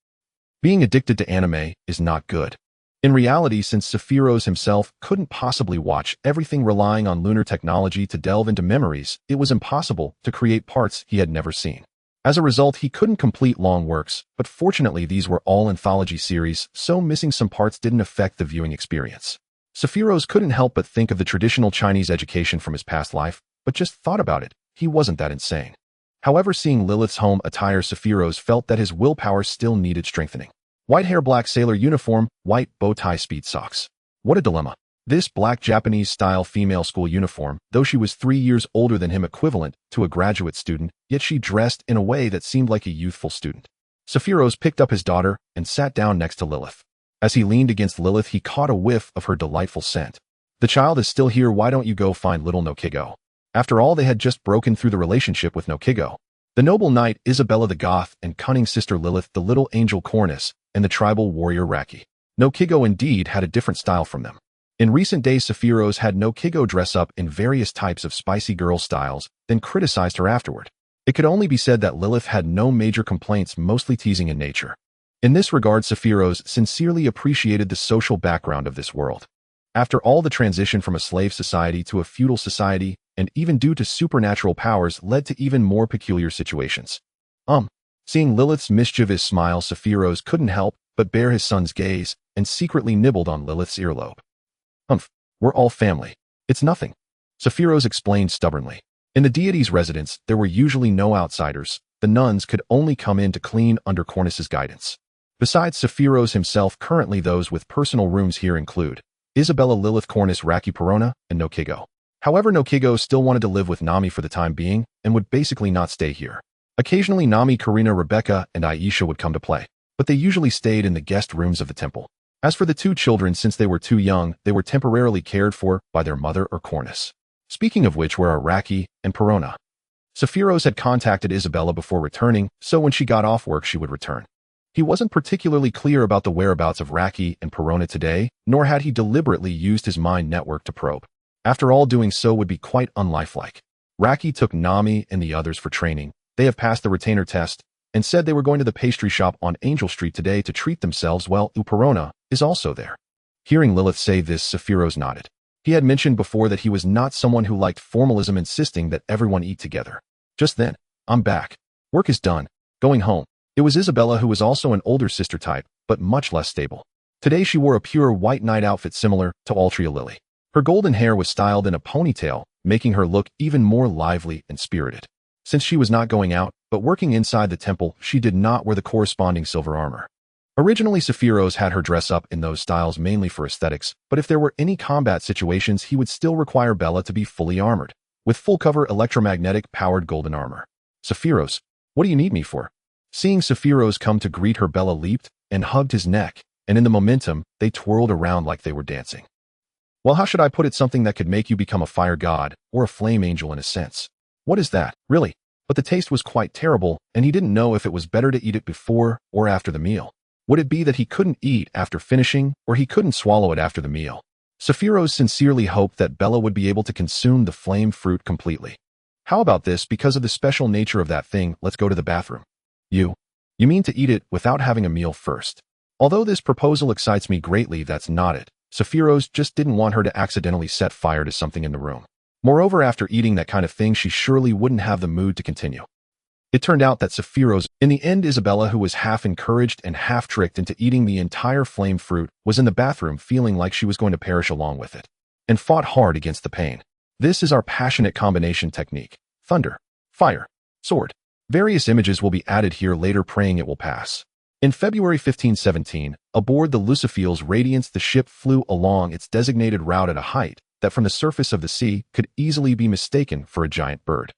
Being addicted to anime is not good. In reality, since Sephiroth himself couldn't possibly watch everything relying on lunar technology to delve into memories, it was impossible to create parts he had never seen. As a result, he couldn't complete long works, but fortunately these were all anthology series, so missing some parts didn't affect the viewing experience. Sephiroth couldn't help but think of the traditional Chinese education from his past life, but just thought about it, he wasn't that insane. However, seeing Lilith's home attire, Sephiroth felt that his willpower still needed strengthening. White hair, black sailor uniform, white bow tie, speed socks. What a dilemma. This black Japanese-style female school uniform, though she was 3 years older than him, equivalent to a graduate student, yet she dressed in a way that seemed like a youthful student. Sephiroth picked up his daughter and sat down next to Lilith. As he leaned against Lilith, he caught a whiff of her delightful scent. The child is still here, why don't you go find little Nokigo? After all, they had just broken through the relationship with Nokigo. The noble knight Isabella the Goth and cunning sister Lilith the little angel Cornus, and the tribal warrior Raki. Nokigo indeed had a different style from them. In recent days, Sephiroth had Nokigo dress up in various types of spicy girl styles, then criticized her afterward. It could only be said that Lilith had no major complaints, mostly teasing in nature. In this regard, Sephiroth sincerely appreciated the social background of this world. After all, the transition from a slave society to a feudal society, and even due to supernatural powers, led to even more peculiar situations. Seeing Lilith's mischievous smile, Sephiroth couldn't help but bear his son's gaze and secretly nibbled on Lilith's earlobe. We're all family. It's nothing, Sephiroth explained stubbornly. In the deity's residence, there were usually no outsiders. The nuns could only come in to clean under Cornus's guidance. Besides Sephiroth himself, currently those with personal rooms here include Isabella, Lilith, Cornus, Raki, Perona, and Nokigo. However, Nokigo still wanted to live with Nami for the time being and would basically not stay here. Occasionally, Nami, Karina, Rebecca, and Aisha would come to play, but they usually stayed in the guest rooms of the temple. As for the two children, since they were too young, they were temporarily cared for by their mother or Cornus. Speaking of which, where are Raki and Perona? Sephiroth had contacted Isabella before returning, so when she got off work she would return. He wasn't particularly clear about the whereabouts of Raki and Perona today, nor had he deliberately used his mind network to probe. After all, doing so would be quite unlifelike. Raki took Nami and the others for training. They have passed the retainer test, and said they were going to the pastry shop on Angel Street today to treat themselves. Well, Perona is also there. Hearing Lilith say this, Sephiroth nodded. He had mentioned before that he was not someone who liked formalism, insisting that everyone eat together. Just then, I'm back. Work is done. Going home. It was Isabella, who was also an older sister type, but much less stable. Today she wore a pure white night outfit similar to Altria Lily. Her golden hair was styled in a ponytail, making her look even more lively and spirited. Since she was not going out, but working inside the temple, she did not wear the corresponding silver armor. Originally, Sephiroth had her dress up in those styles mainly for aesthetics, but if there were any combat situations, he would still require Bella to be fully armored, with full-cover electromagnetic-powered golden armor. Sephiroth, what do you need me for? Seeing Sephiroth come to greet her, Bella leaped and hugged his neck, and in the momentum, they twirled around like they were dancing. Well, how should I put it? Something that could make you become a fire god, or a flame angel in a sense. What is that, really? But the taste was quite terrible, and he didn't know if it was better to eat it before or after the meal. Would it be that he couldn't eat after finishing, or he couldn't swallow it after the meal? Sephiroth sincerely hoped that Bella would be able to consume the flame fruit completely. How about this? Because of the special nature of that thing, let's go to the bathroom. You mean to eat it without having a meal first? Although this proposal excites me greatly, that's not it. Sephiroth just didn't want her to accidentally set fire to something in the room. Moreover, after eating that kind of thing, she surely wouldn't have the mood to continue. It turned out that Sephiroth, in the end, Isabella, who was half encouraged and half tricked into eating the entire flame fruit, was in the bathroom feeling like she was going to perish along with it, and fought hard against the pain. This is our passionate combination technique. Thunder, fire, sword. Various images will be added here later, praying it will pass. In February 1517, aboard the Lucifie's Radiance, the ship flew along its designated route at a height that from the surface of the sea could easily be mistaken for a giant bird.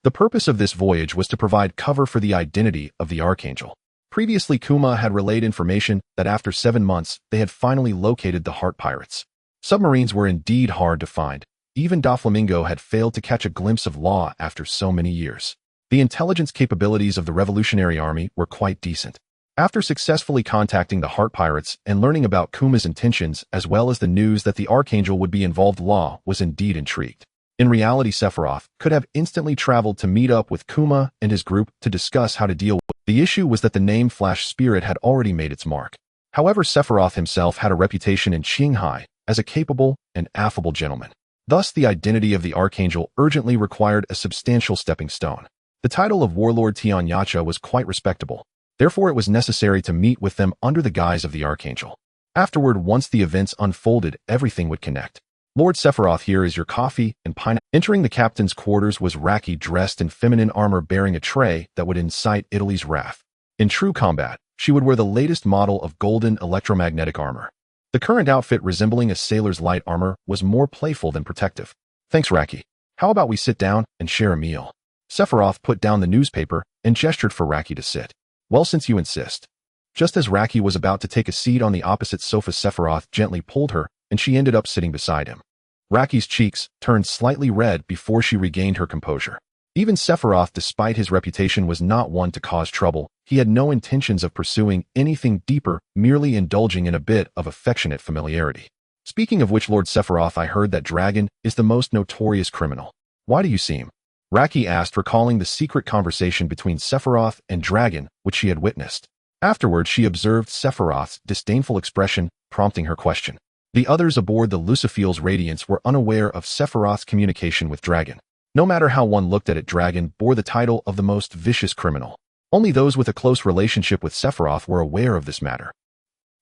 The purpose of this voyage was to provide cover for the identity of the Archangel. Previously, Kuma had relayed information that after 7 months, they had finally located the Heart Pirates. Submarines were indeed hard to find, Even Doflamingo had failed to catch a glimpse of law after so many years. The intelligence capabilities of the Revolutionary Army were quite decent. After successfully contacting the Heart Pirates and learning about Kuma's intentions as well as the news that the Archangel would be involved, Law was indeed intrigued. In reality, Sephiroth could have instantly traveled to meet up with Kuma and his group to discuss how to deal with it. The issue was that the name Flash Spirit had already made its mark. However, Sephiroth himself had a reputation in Qinghai as a capable and affable gentleman. Thus, the identity of the Archangel urgently required a substantial stepping stone. The title of Warlord Tianyacha was quite respectable. Therefore, it was necessary to meet with them under the guise of the Archangel. Afterward, once the events unfolded, everything would connect. Lord Sephiroth, here is your coffee and pineapple. Entering the captain's quarters was Raki, dressed in feminine armor bearing a tray that would incite Italy's wrath. In true combat, she would wear the latest model of golden electromagnetic armor. The current outfit, resembling a sailor's light armor, was more playful than protective. Thanks, Raki. How about we sit down and share a meal? Sephiroth put down the newspaper and gestured for Raki to sit. Well, since you insist. Just as Raki was about to take a seat on the opposite sofa, Sephiroth gently pulled her, and she ended up sitting beside him. Raki's cheeks turned slightly red before she regained her composure. Even Sephiroth, despite his reputation, was not one to cause trouble. He had no intentions of pursuing anything deeper, merely indulging in a bit of affectionate familiarity. Speaking of which, Lord Sephiroth, I heard that Dragon is the most notorious criminal. Why do you seem? Raki asked, recalling the secret conversation between Sephiroth and Dragon, which she had witnessed. Afterward, she observed Sephiroth's disdainful expression, prompting her question. The others aboard the Lucifield's Radiance were unaware of Sephiroth's communication with Dragon. No matter how one looked at it, Dragon bore the title of the most vicious criminal. Only those with a close relationship with Sephiroth were aware of this matter.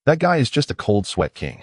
That guy is just a cold sweat king.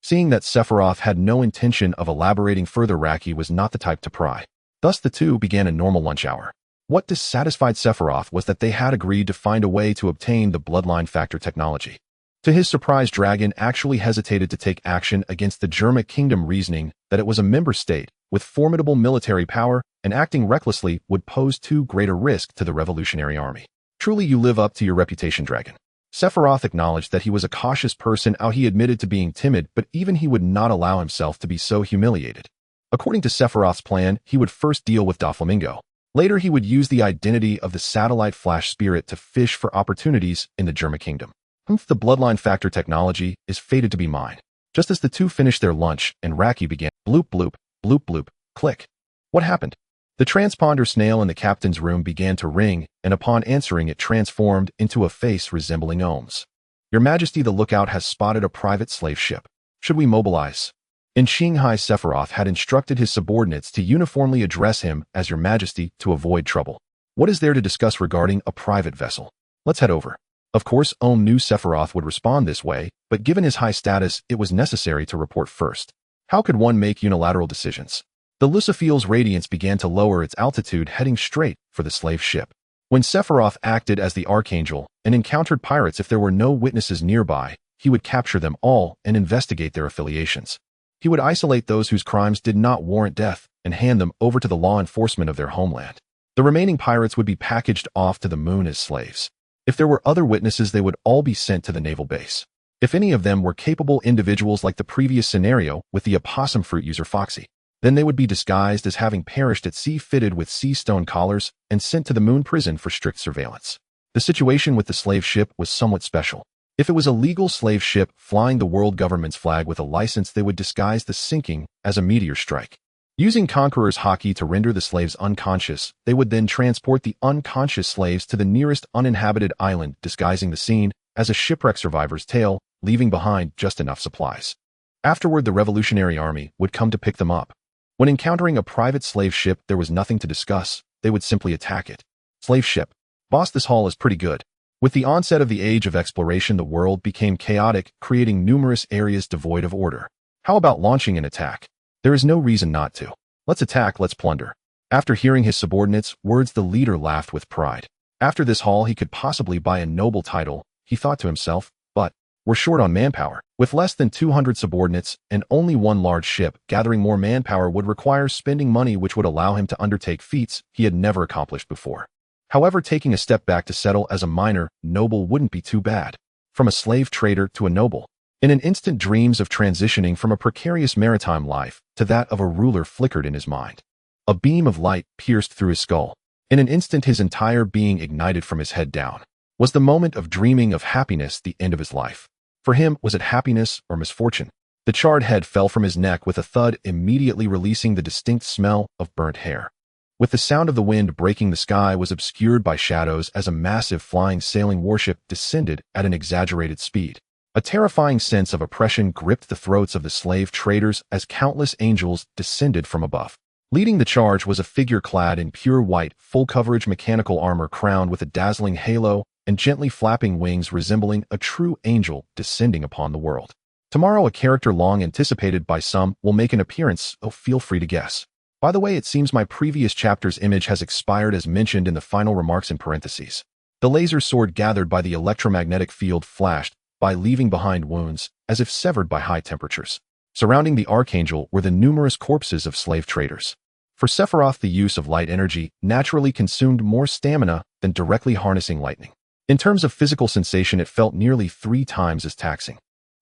Seeing that Sephiroth had no intention of elaborating further, Raki was not the type to pry. Thus the two began a normal lunch hour. What dissatisfied Sephiroth was that they had agreed to find a way to obtain the bloodline factor technology. To his surprise, Dragon actually hesitated to take action against the Germa Kingdom, reasoning that it was a member state with formidable military power, and acting recklessly would pose too great a risk to the Revolutionary Army. Truly, you live up to your reputation, Dragon. Sephiroth acknowledged that he was a cautious person. He admitted to being timid, but even he would not allow himself to be so humiliated. According to Sephiroth's plan, he would first deal with Doflamingo. Later, he would use the identity of the satellite Flash Spirit to fish for opportunities in the Germa Kingdom. The bloodline factor technology is fated to be mine. Just as the two finished their lunch and Raki began, bloop bloop, bloop bloop, click. What happened? The transponder snail in the captain's room began to ring, and upon answering, it transformed into a face resembling Ohm's. Your Majesty, the lookout has spotted a private slave ship. Should we mobilize? In Qinghai, Sephiroth had instructed his subordinates to uniformly address him as Your Majesty to avoid trouble. What is there to discuss regarding a private vessel? Let's head over. Of course, Ohm knew Sephiroth would respond this way, but given his high status, it was necessary to report first. How could one make unilateral decisions? The Lucifield's Radiance began to lower its altitude, heading straight for the slave ship. When Sephiroth acted as the Archangel and encountered pirates, if there were no witnesses nearby, he would capture them all and investigate their affiliations. He would isolate those whose crimes did not warrant death and hand them over to the law enforcement of their homeland. The remaining pirates would be packaged off to the moon as slaves. If there were other witnesses, they would all be sent to the naval base. If any of them were capable individuals like the previous scenario with the opossum fruit user Foxy, then they would be disguised as having perished at sea, fitted with sea stone collars, and sent to the moon prison for strict surveillance. The situation with the slave ship was somewhat special. If it was a legal slave ship flying the world government's flag with a license, they would disguise the sinking as a meteor strike. Using Conqueror's Haki to render the slaves unconscious, they would then transport the unconscious slaves to the nearest uninhabited island, disguising the scene as a shipwreck survivor's tale, leaving behind just enough supplies. Afterward, the Revolutionary Army would come to pick them up. When encountering a private slave ship, there was nothing to discuss. They would simply attack it. Slave ship. Boss, this haul is pretty good. With the onset of the age of exploration, the world became chaotic, creating numerous areas devoid of order. How about launching an attack? There is no reason not to. Let's attack, let's plunder. After hearing his subordinates' words, the leader laughed with pride. After this haul, he could possibly buy a noble title, he thought to himself, but we're short on manpower. With less than 200 subordinates and only one large ship, gathering more manpower would require spending money which would allow him to undertake feats he had never accomplished before. However, taking a step back to settle as a minor noble wouldn't be too bad. From a slave trader to a noble, In an instant, dreams of transitioning from a precarious maritime life to that of a ruler flickered in his mind. A beam of light pierced through his skull. In an instant, his entire being ignited from his head down. Was the moment of dreaming of happiness the end of his life? For him, was it happiness or misfortune? The charred head fell from his neck with a thud, immediately releasing the distinct smell of burnt hair. With the sound of the wind breaking, the sky was obscured by shadows as a massive flying sailing warship descended at an exaggerated speed. A terrifying sense of oppression gripped the throats of the slave traders as countless angels descended from above. Leading the charge was a figure clad in pure white, full-coverage mechanical armor crowned with a dazzling halo and gently flapping wings resembling a true angel descending upon the world. Tomorrow, a character long anticipated by some will make an appearance. Oh, feel free to guess. By the way, it seems my previous chapter's image has expired as mentioned in the final remarks in parentheses. The laser sword gathered by the electromagnetic field flashed by, leaving behind wounds, as if severed by high temperatures. Surrounding the archangel were the numerous corpses of slave traders. For Sephiroth, the use of light energy naturally consumed more stamina than directly harnessing lightning. In terms of physical sensation, it felt nearly 3 times as taxing.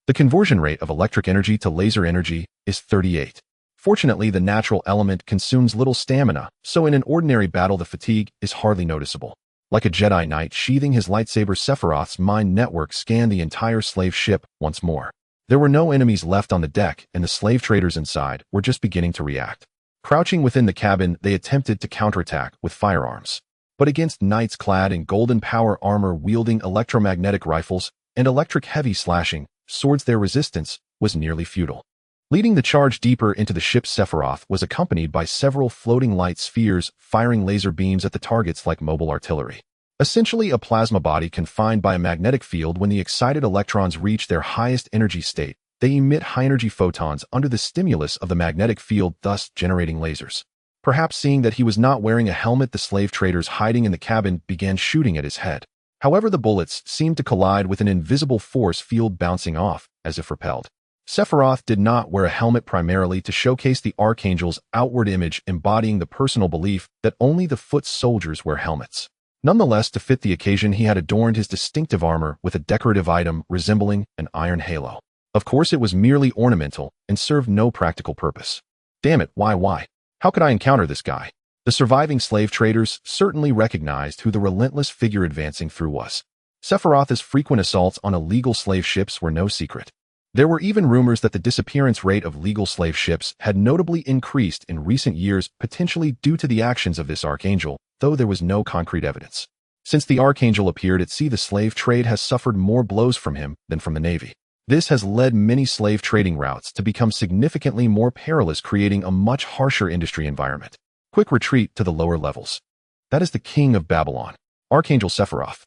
The conversion rate of electric energy to laser energy is 38. Fortunately, the natural element consumes little stamina, so in an ordinary battle the fatigue is hardly noticeable. Like a Jedi Knight sheathing his lightsaber, Sephiroth's mind network scanned the entire slave ship once more. There were no enemies left on the deck, and the slave traders inside were just beginning to react. Crouching within the cabin, they attempted to counterattack with firearms. But against knights clad in golden power armor wielding electromagnetic rifles and electric heavy slashing swords, their resistance was nearly futile. Leading the charge deeper into the ship, Sephiroth was accompanied by several floating light spheres firing laser beams at the targets like mobile artillery. Essentially a plasma body confined by a magnetic field. When the excited electrons reach their highest energy state, they emit high-energy photons under the stimulus of the magnetic field, thus generating lasers. Perhaps seeing that he was not wearing a helmet, the slave traders hiding in the cabin began shooting at his head. However, the bullets seemed to collide with an invisible force field, bouncing off as if repelled. Sephiroth did not wear a helmet, primarily to showcase the Archangel's outward image, embodying the personal belief that only the foot soldiers wear helmets. Nonetheless, to fit the occasion, he had adorned his distinctive armor with a decorative item resembling an iron halo. Of course, it was merely ornamental and served no practical purpose. Damn it, why? How could I encounter this guy? The surviving slave traders certainly recognized who the relentless figure advancing through was. Sephiroth's frequent assaults on illegal slave ships were no secret. There were even rumors that the disappearance rate of legal slave ships had notably increased in recent years, potentially due to the actions of this Archangel, though there was no concrete evidence. Since the Archangel appeared at sea, the slave trade has suffered more blows from him than from the Navy. This has led many slave trading routes to become significantly more perilous, creating a much harsher industry environment. Quick retreat to the lower levels. That is the king of Babylon, Archangel Sephiroth.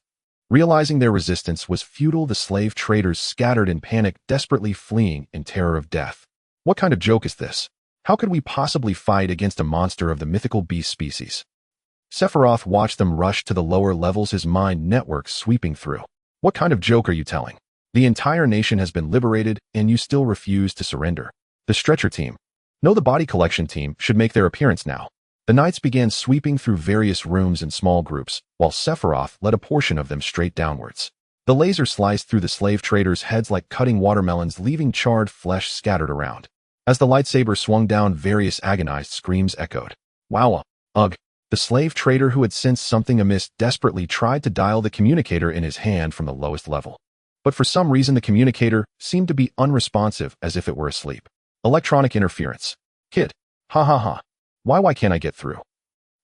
Realizing their resistance was futile, the slave traders scattered in panic, desperately fleeing in terror of death. What kind of joke is this? How could we possibly fight against a monster of the mythical beast species? Sephiroth watched them rush to the lower levels, his mind network sweeping through. What kind of joke are you telling? The entire nation has been liberated, and you still refuse to surrender. The stretcher team. No, the body collection team should make their appearance now. The knights began sweeping through various rooms in small groups, while Sephiroth led a portion of them straight downwards. The laser sliced through the slave traders' heads like cutting watermelons, leaving charred flesh scattered around. As the lightsaber swung down, various agonized screams echoed. Wow, ugh. The slave trader, who had sensed something amiss, desperately tried to dial the communicator in his hand from the lowest level. But for some reason, the communicator seemed to be unresponsive, as if it were asleep. Electronic interference. Kid. Ha ha ha. Why can't I get through?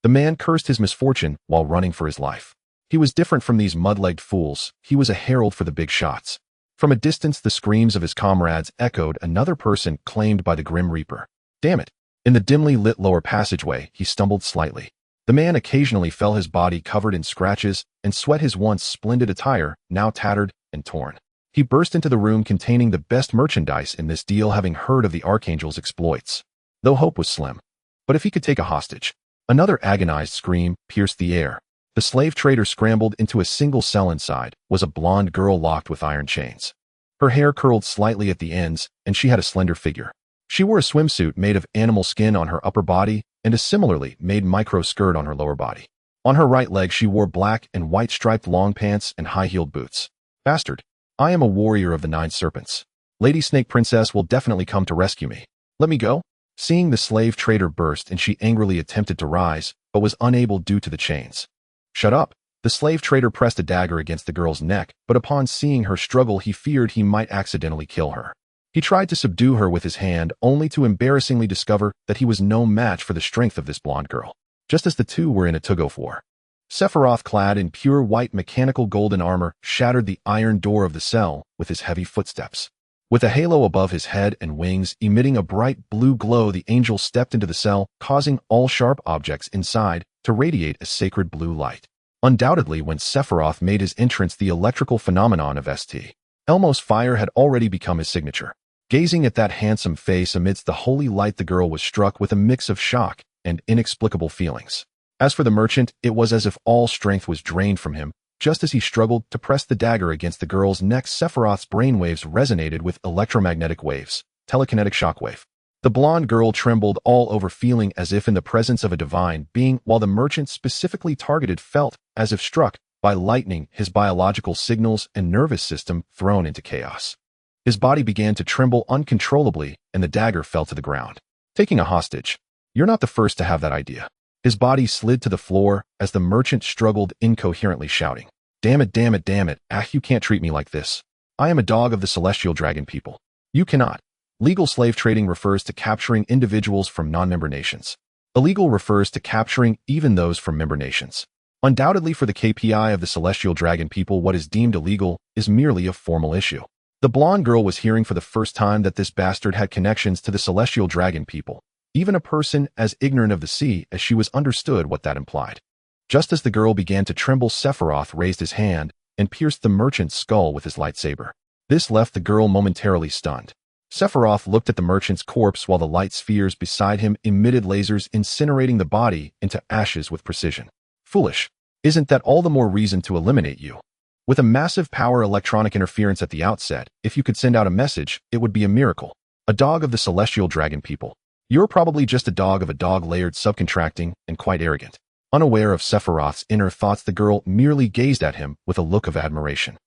The man cursed his misfortune while running for his life. He was different from these mud-legged fools. He was a herald for the big shots. From a distance, the screams of his comrades echoed, another person claimed by the Grim Reaper. Damn it. In the dimly lit lower passageway, he stumbled slightly. The man occasionally fell, his body covered in scratches and sweat, his once splendid attire now tattered and torn. He burst into the room containing the best merchandise in this deal, having heard of the Archangel's exploits. Though hope was slim. But if he could take a hostage? Another agonized scream pierced the air. The slave trader scrambled into a single cell. Inside was a blonde girl locked with iron chains. Her hair curled slightly at the ends, and she had a slender figure. She wore a swimsuit made of animal skin on her upper body and a similarly made micro skirt on her lower body. On her right leg, she wore black and white striped long pants and high-heeled boots. Bastard. I am a warrior of the 9 serpents. Lady Snake Princess will definitely come to rescue me. Let me go." Seeing the slave trader burst, and she angrily attempted to rise, but was unable due to the chains. "Shut up." The slave trader pressed a dagger against the girl's neck, but upon seeing her struggle, he feared he might accidentally kill her. He tried to subdue her with his hand, only to embarrassingly discover that he was no match for the strength of this blonde girl. Just as the two were in a tug-of-war, Sephiroth, clad in pure white mechanical golden armor, shattered the iron door of the cell with his heavy footsteps. With a halo above his head and wings emitting a bright blue glow, the angel stepped into the cell, causing all sharp objects inside to radiate a sacred blue light. Undoubtedly, when Sephiroth made his entrance, the electrical phenomenon of St. Elmo's fire had already become his signature. Gazing at that handsome face amidst the holy light, the girl was struck with a mix of shock and inexplicable feelings. As for the merchant, it was as if all strength was drained from him. Just as he struggled to press the dagger against the girl's neck, Sephiroth's brainwaves resonated with electromagnetic waves, telekinetic shockwave. The blonde girl trembled all over, feeling as if in the presence of a divine being, while the merchant, specifically targeted, felt as if struck by lightning, his biological signals and nervous system thrown into chaos. His body began to tremble uncontrollably, and the dagger fell to the ground. Taking a hostage. You're not the first to have that idea. His body slid to the floor as the merchant struggled incoherently, shouting, damn it, damn it, damn it, you can't treat me like this. I am a dog of the celestial dragon people. You cannot." Legal slave trading refers to capturing individuals from non-member nations. Illegal refers to capturing even those from member nations. Undoubtedly, for the KPI of the celestial dragon people, what is deemed illegal is merely a formal issue. The blonde girl was hearing for the first time that this bastard had connections to the celestial dragon people. Even a person as ignorant of the sea as she was understood what that implied. Just as the girl began to tremble, Sephiroth raised his hand and pierced the merchant's skull with his lightsaber. This left the girl momentarily stunned. Sephiroth looked at the merchant's corpse while the light spheres beside him emitted lasers, incinerating the body into ashes with precision. Foolish. Isn't that all the more reason to eliminate you? With a massive power electronic interference at the outset, if you could send out a message, it would be a miracle. A dog of the celestial dragon people. You're probably just a dog of a dog, layered, subcontracting, and quite arrogant. Unaware of Sephiroth's inner thoughts, the girl merely gazed at him with a look of admiration.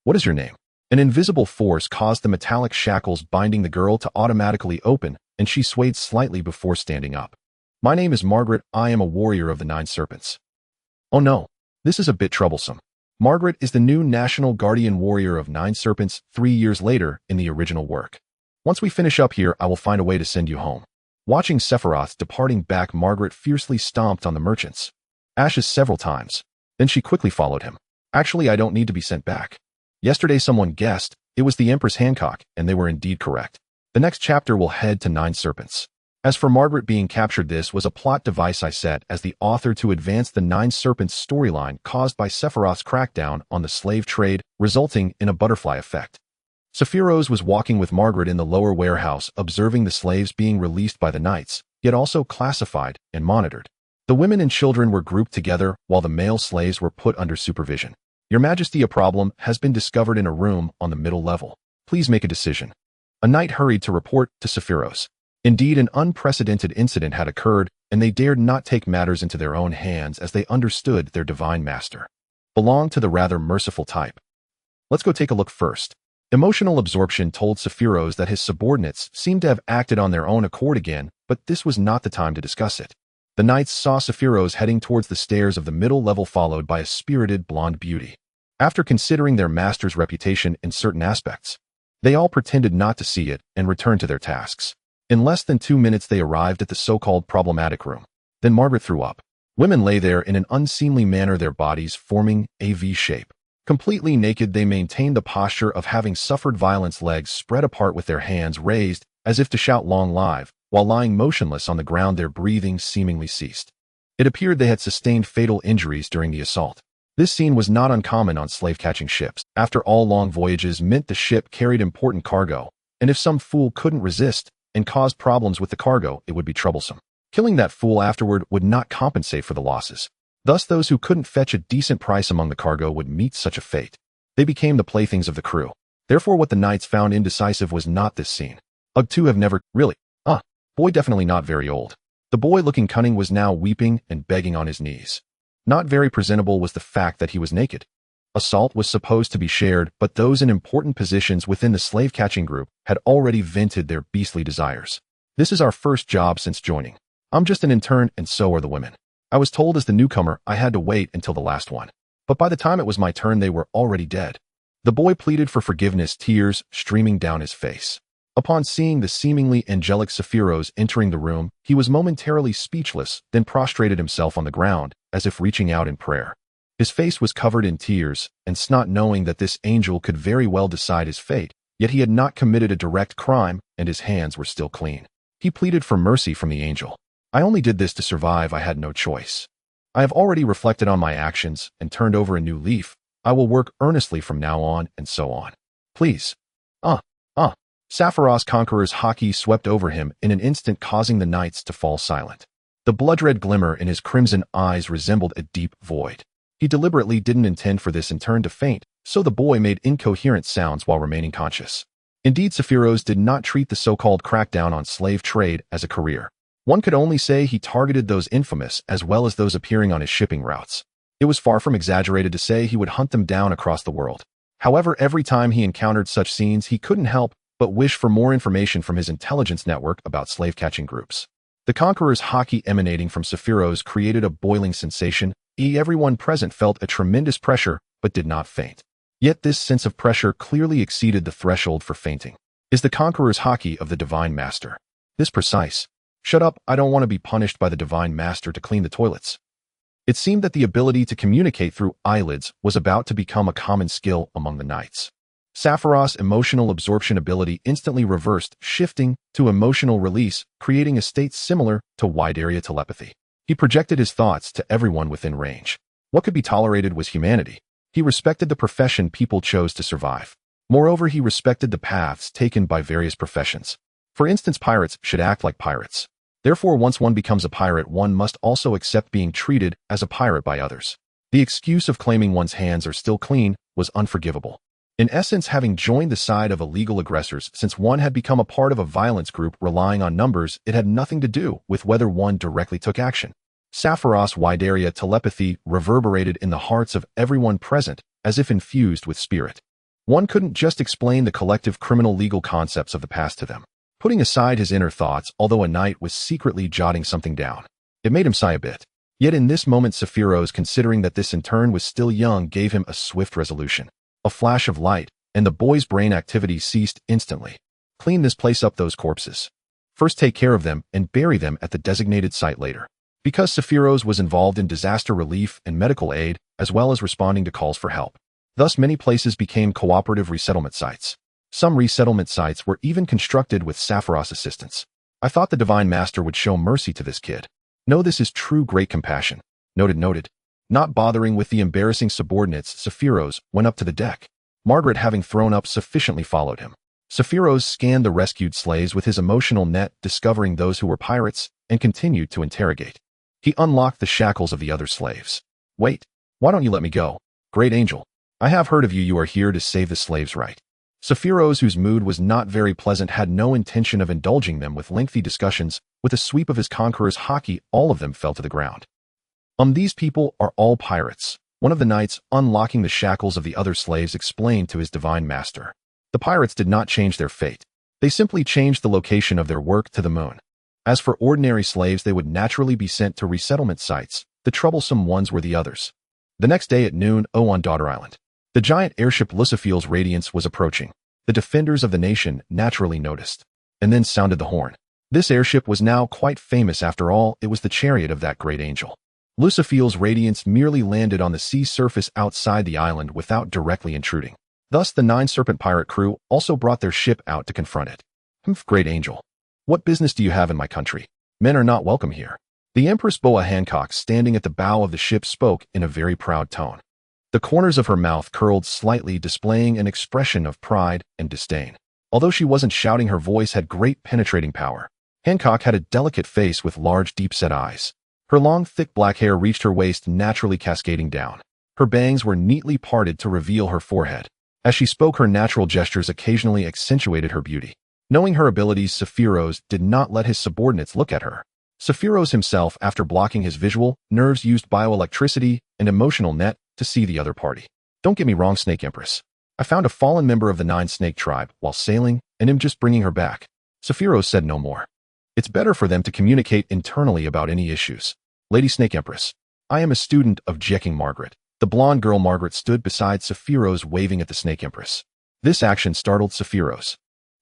"What is your name?" An invisible force caused the metallic shackles binding the girl to automatically open, and she swayed slightly before standing up. "My name is Margaret. I am a warrior of the 9 serpents." "Oh no, this is a bit troublesome." Margaret is the new national guardian warrior of 9 serpents 3 years later in the original work. "Once we finish up here, I will find a way to send you home." Watching Sephiroth departing back, Margaret fiercely stomped on the merchant's ashes several times. Then she quickly followed him. "Actually, I don't need to be sent back. Yesterday someone guessed it was the Empress Hancock, and they were indeed correct. The next chapter will head to 9 serpents. As for Margaret being captured, this was a plot device I set as the author to advance the 9 serpents storyline caused by Sephiroth's crackdown on the slave trade, resulting in a butterfly effect. Sephiroth was walking with Margaret in the lower warehouse, observing the slaves being released by the knights, yet also classified and monitored. The women and children were grouped together, while the male slaves were put under supervision. "Your Majesty, a problem has been discovered in a room on the middle level. Please make a decision." A knight hurried to report to Sephiroth. Indeed, an unprecedented incident had occurred, and they dared not take matters into their own hands as they understood their divine master belonged to the rather merciful type. "Let's go take a look first." Emotional absorption told Sephiroth that his subordinates seemed to have acted on their own accord again, but this was not the time to discuss it. The knights saw Sephiroth heading towards the stairs of the middle level, followed by a spirited blonde beauty. After considering their master's reputation in certain aspects, they all pretended not to see it and returned to their tasks. In less than 2 minutes they arrived at the so-called problematic room. Then Margaret threw up. Women lay there in an unseemly manner, their bodies forming a V shape. Completely naked, they maintained the posture of having suffered violence, legs spread apart with their hands raised as if to shout "Long live," while lying motionless on the ground, their breathing seemingly ceased. It appeared they had sustained fatal injuries during the assault. This scene was not uncommon on slave-catching ships. After all, long voyages meant the ship carried important cargo, and if some fool couldn't resist and caused problems with the cargo, it would be troublesome. Killing that fool afterward would not compensate for the losses. Thus, those who couldn't fetch a decent price among the cargo would meet such a fate. They became the playthings of the crew. Therefore, what the knights found indecisive was not this scene. Ugh, two have never, really. Boy definitely not very old. The boy, looking cunning, was now weeping and begging on his knees. Not very presentable was the fact that he was naked. Assault was supposed to be shared, but those in important positions within the slave-catching group had already vented their beastly desires. This is our first job since joining. I'm just an intern and so are the women. I was told as the newcomer I had to wait until the last one. But by the time it was my turn they were already dead. The boy pleaded for forgiveness, tears streaming down his face. Upon seeing the seemingly angelic Sephiros entering the room, he was momentarily speechless, then prostrated himself on the ground, as if reaching out in prayer. His face was covered in tears, and not knowing that this angel could very well decide his fate, yet he had not committed a direct crime, and his hands were still clean. He pleaded for mercy from the angel. I only did this to survive, I had no choice. I have already reflected on my actions, and turned over a new leaf. I will work earnestly from now on, and so on. Please. Sephiros Conqueror's haki swept over him in an instant, causing the knights to fall silent. The blood-red glimmer in his crimson eyes resembled a deep void. He deliberately didn't intend for this in turn to faint, so the boy made incoherent sounds while remaining conscious. Indeed, Sephiros did not treat the so-called crackdown on slave trade as a career. One could only say he targeted those infamous as well as those appearing on his shipping routes. It was far from exaggerated to say he would hunt them down across the world. However, every time he encountered such scenes, he couldn't help but wish for more information from his intelligence network about slave-catching groups. The Conqueror's haki emanating from Sephiros created a boiling sensation. Everyone present felt a tremendous pressure, but did not faint. Yet this sense of pressure clearly exceeded the threshold for fainting. Is the Conqueror's haki of the Divine Master? This precise. Shut up, I don't want to be punished by the Divine Master to clean the toilets. It seemed that the ability to communicate through eyelids was about to become a common skill among the knights. Sephiros' emotional absorption ability instantly reversed, shifting to emotional release, creating a state similar to wide-area telepathy. He projected his thoughts to everyone within range. What could be tolerated was humanity. He respected the profession people chose to survive. Moreover, he respected the paths taken by various professions. For instance, pirates should act like pirates. Therefore, once one becomes a pirate, one must also accept being treated as a pirate by others. The excuse of claiming one's hands are still clean was unforgivable. In essence, having joined the side of illegal aggressors since one had become a part of a violence group relying on numbers, it had nothing to do with whether one directly took action. Sephiros' wide-area telepathy reverberated in the hearts of everyone present as if infused with spirit. One couldn't just explain the collective criminal legal concepts of the past to them. Putting aside his inner thoughts, although a knight was secretly jotting something down, it made him sigh a bit. Yet in this moment, Sephiros, considering that this in turn was still young, gave him a swift resolution. A flash of light, and the boy's brain activity ceased instantly. Clean this place up, those corpses. First take care of them and bury them at the designated site later. Because Sephiros was involved in disaster relief and medical aid, as well as responding to calls for help. Thus many places became cooperative resettlement sites. Some resettlement sites were even constructed with Sephiros' assistance. I thought the Divine Master would show mercy to this kid. No, this is true great compassion. Noted. Not bothering with the embarrassing subordinates, Sephiros went up to the deck. Margaret, having thrown up sufficiently, followed him. Sephiros scanned the rescued slaves with his emotional net, discovering those who were pirates, and continued to interrogate. He unlocked the shackles of the other slaves. Wait, why don't you let me go? Great angel. I have heard of you. You are here to save the slaves, right? Sephiros, whose mood was not very pleasant, had no intention of indulging them with lengthy discussions. With a sweep of his Conqueror's haki, all of them fell to the ground. These people are all pirates. One of the knights, unlocking the shackles of the other slaves, explained to his Divine Master. The pirates did not change their fate. They simply changed the location of their work to the moon. As for ordinary slaves, they would naturally be sent to resettlement sites. The troublesome ones were the others. The next day at noon, on Daughter Island, the giant airship Lucifield's radiance was approaching. The defenders of the nation naturally noticed, and then sounded the horn. This airship was now quite famous. After all, it was the chariot of that great angel. Lucifield's radiance merely landed on the sea surface outside the island without directly intruding. Thus, the 9 Serpent pirate crew also brought their ship out to confront it. Great angel. What business do you have in my country? Men are not welcome here. The Empress Boa Hancock, standing at the bow of the ship, spoke in a very proud tone. The corners of her mouth curled slightly, displaying an expression of pride and disdain. Although she wasn't shouting, her voice had great penetrating power. Hancock had a delicate face with large, deep-set eyes. Her long, thick black hair reached her waist, naturally cascading down. Her bangs were neatly parted to reveal her forehead. As she spoke, her natural gestures occasionally accentuated her beauty. Knowing her abilities, Sephiros did not let his subordinates look at her. Sephiros himself, after blocking his visual nerves, used bioelectricity and emotional net to see the other party. Don't get me wrong, Snake Empress. I found a fallen member of the Nine Snake tribe while sailing, and am just bringing her back. Sephiroth said no more. It's better for them to communicate internally about any issues. Lady Snake Empress, I am a student of Jecking Margaret. The blonde girl Margaret stood beside Sephiroth, waving at the Snake Empress. This action startled Sephiroth.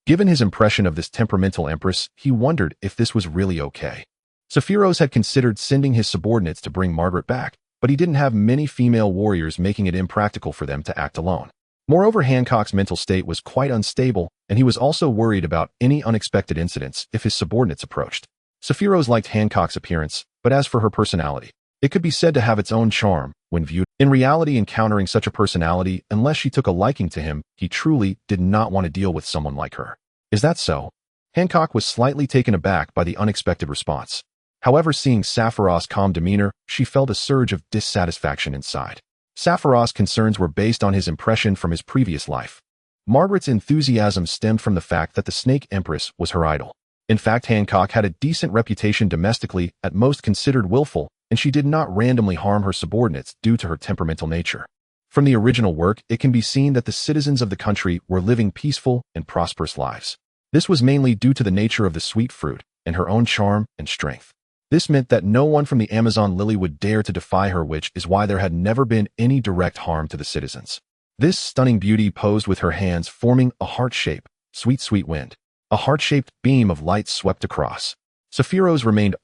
Given his impression of this temperamental empress, he wondered if this was really okay. Sephiroth had considered sending his subordinates to bring Margaret back, but he didn't have many female warriors, making it impractical for them to act alone. Moreover, Hancock's mental state was quite unstable, and he was also worried about any unexpected incidents if his subordinates approached. Sephiroth liked Hancock's appearance, but as for her personality, it could be said to have its own charm when viewed. In reality, encountering such a personality, unless she took a liking to him, he truly did not want to deal with someone like her. Is that so? Hancock was slightly taken aback by the unexpected response. However, seeing Sephiroth's calm demeanor, she felt a surge of dissatisfaction inside. Sephiroth's concerns were based on his impression from his previous life. Margaret's enthusiasm stemmed from the fact that the Snake Empress was her idol. In fact, Hancock had a decent reputation domestically, at most considered willful, and she did not randomly harm her subordinates due to her temperamental nature. From the original work, it can be seen that the citizens of the country were living peaceful and prosperous lives. This was mainly due to the nature of the sweet fruit and her own charm and strength. This meant that no one from the Amazon lily would dare to defy her, which is why there had never been any direct harm to the citizens. This stunning beauty posed with her hands forming a heart shape, sweet wind. A heart-shaped beam of light swept across. Sephiroth remained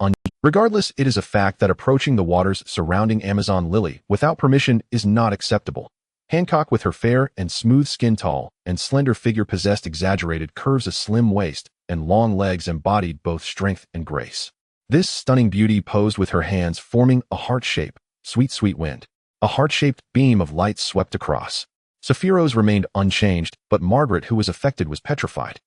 Regardless, it is a fact that approaching the waters surrounding Amazon lily without permission is not acceptable. Hancock, with her fair and smooth skin, tall and slender figure, possessed exaggerated curves, a slim waist, and long legs embodied both strength and grace. This stunning beauty posed with her hands forming a heart shape, sweet wind. A heart-shaped beam of light swept across. Sephiroth remained unchanged, but Margaret, who was affected, was petrified.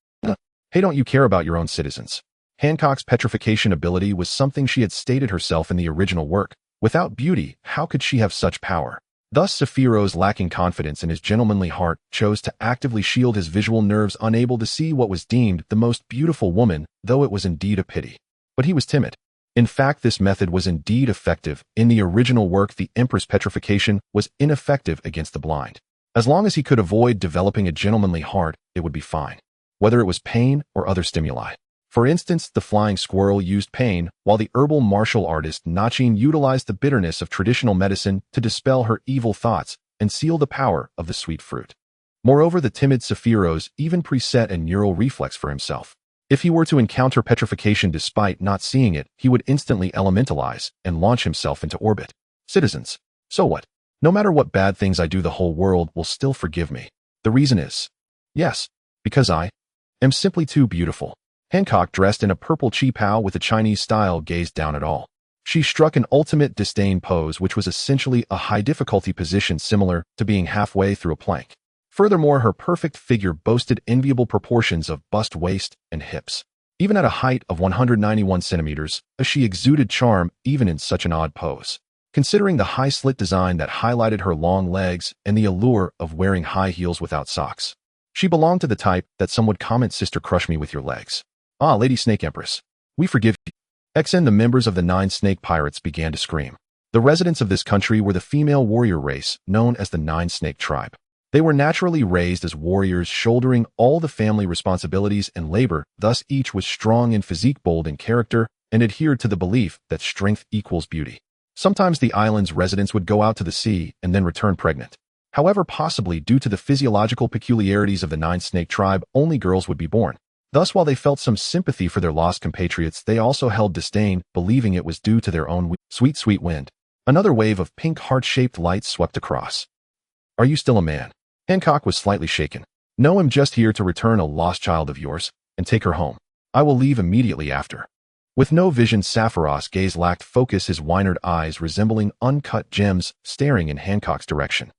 Hey, don't you care about your own citizens? Hancock's petrification ability was something she had stated herself in the original work. Without beauty, how could she have such power? Thus, Sephiroth, lacking confidence in his gentlemanly heart, chose to actively shield his visual nerves, unable to see what was deemed the most beautiful woman, though it was indeed a pity. But he was timid. In fact, this method was indeed effective. In the original work, the Empress petrification was ineffective against the blind. As long as he could avoid developing a gentlemanly heart, it would be fine, whether it was pain or other stimuli. For instance, the flying squirrel used pain, while the herbal martial artist Nachin utilized the bitterness of traditional medicine to dispel her evil thoughts and seal the power of the sweet fruit. Moreover, the timid Sephiroth even preset a neural reflex for himself. If he were to encounter petrification despite not seeing it, he would instantly elementalize and launch himself into orbit. Citizens, so what? No matter what bad things I do, the whole world will still forgive me. The reason is, yes, because I am simply too beautiful. Hancock, dressed in a purple qipao with a Chinese style, gazed down at all. She struck an ultimate disdain pose, which was essentially a high-difficulty position similar to being halfway through a plank. Furthermore, her perfect figure boasted enviable proportions of bust, waist, and hips. Even at a height of 191 centimeters, she exuded charm even in such an odd pose. Considering the high slit design that highlighted her long legs and the allure of wearing high heels without socks, she belonged to the type that some would comment, "Sister, crush me with your legs." Ah, Lady Snake Empress, we forgive you. XN, the members of the 9 Snake Pirates began to scream. The residents of this country were the female warrior race known as the 9 Snake Tribe. They were naturally raised as warriors, shouldering all the family responsibilities and labor. Thus, each was strong in physique, bold in character, and adhered to the belief that strength equals beauty. Sometimes the island's residents would go out to the sea and then return pregnant. However, possibly due to the physiological peculiarities of the 9 Snake Tribe, only girls would be born. Thus, while they felt some sympathy for their lost compatriots, they also held disdain, believing it was due to their own sweet wind. Another wave of pink heart-shaped light swept across. Are you still a man? Hancock was slightly shaken. No, I'm just here to return a lost child of yours and take her home. I will leave immediately after. With no vision, Sephiroth's gaze lacked focus, his wynard eyes resembling uncut gems staring in Hancock's direction.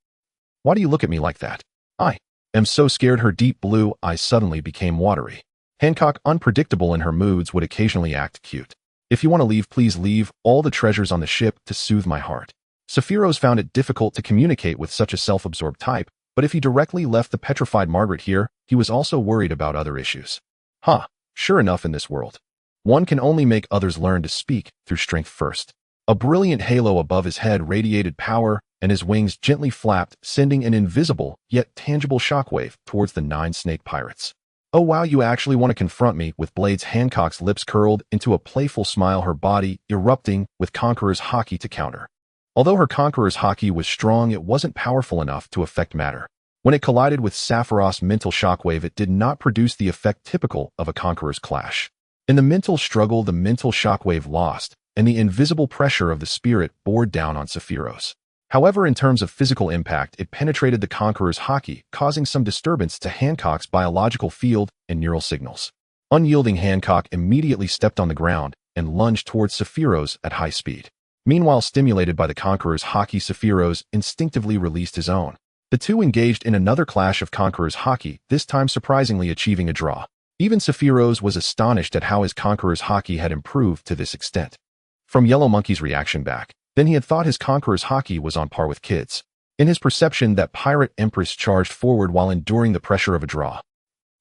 Why do you look at me like that? I am so scared. Her deep blue eyes suddenly became watery. Hancock, unpredictable in her moods, would occasionally act cute. If you want to leave, please leave all the treasures on the ship to soothe my heart. Sephiroth found it difficult to communicate with such a self-absorbed type, but if he directly left the petrified Margaret here, he was also worried about other issues. Sure enough, in this world, one can only make others learn to speak through strength first. A brilliant halo above his head radiated power and his wings gently flapped, sending an invisible, yet tangible shockwave towards the 9 snake pirates. "Oh wow, you actually want to confront me?" With blades, Hancock's lips curled into a playful smile, her body erupting with Conqueror's haki to counter. Although her Conqueror's haki was strong, it wasn't powerful enough to affect matter. When it collided with Sephiroth's mental shockwave, it did not produce the effect typical of a Conqueror's clash. In the mental struggle, the mental shockwave lost, and the invisible pressure of the spirit bore down on Sephiroth. However, in terms of physical impact, it penetrated the Conqueror's haki, causing some disturbance to Hancock's biological field and neural signals. Unyielding, Hancock immediately stepped on the ground and lunged towards Sephiroth at high speed. Meanwhile, stimulated by the Conqueror's haki, Sephiroth instinctively released his own. The two engaged in another clash of Conqueror's haki, this time surprisingly achieving a draw. Even Sephiroth was astonished at how his Conqueror's haki had improved to this extent. From Yellow Monkey's reaction back, then he had thought his Conqueror's haki was on par with Kid's. In his perception, that pirate empress charged forward while enduring the pressure of a draw.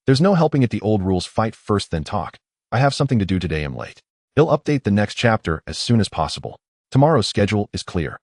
"There's no helping it, the old rules, fight first then talk. I have something to do today, I'm late. I'll update the next chapter as soon as possible. Tomorrow's schedule is clear."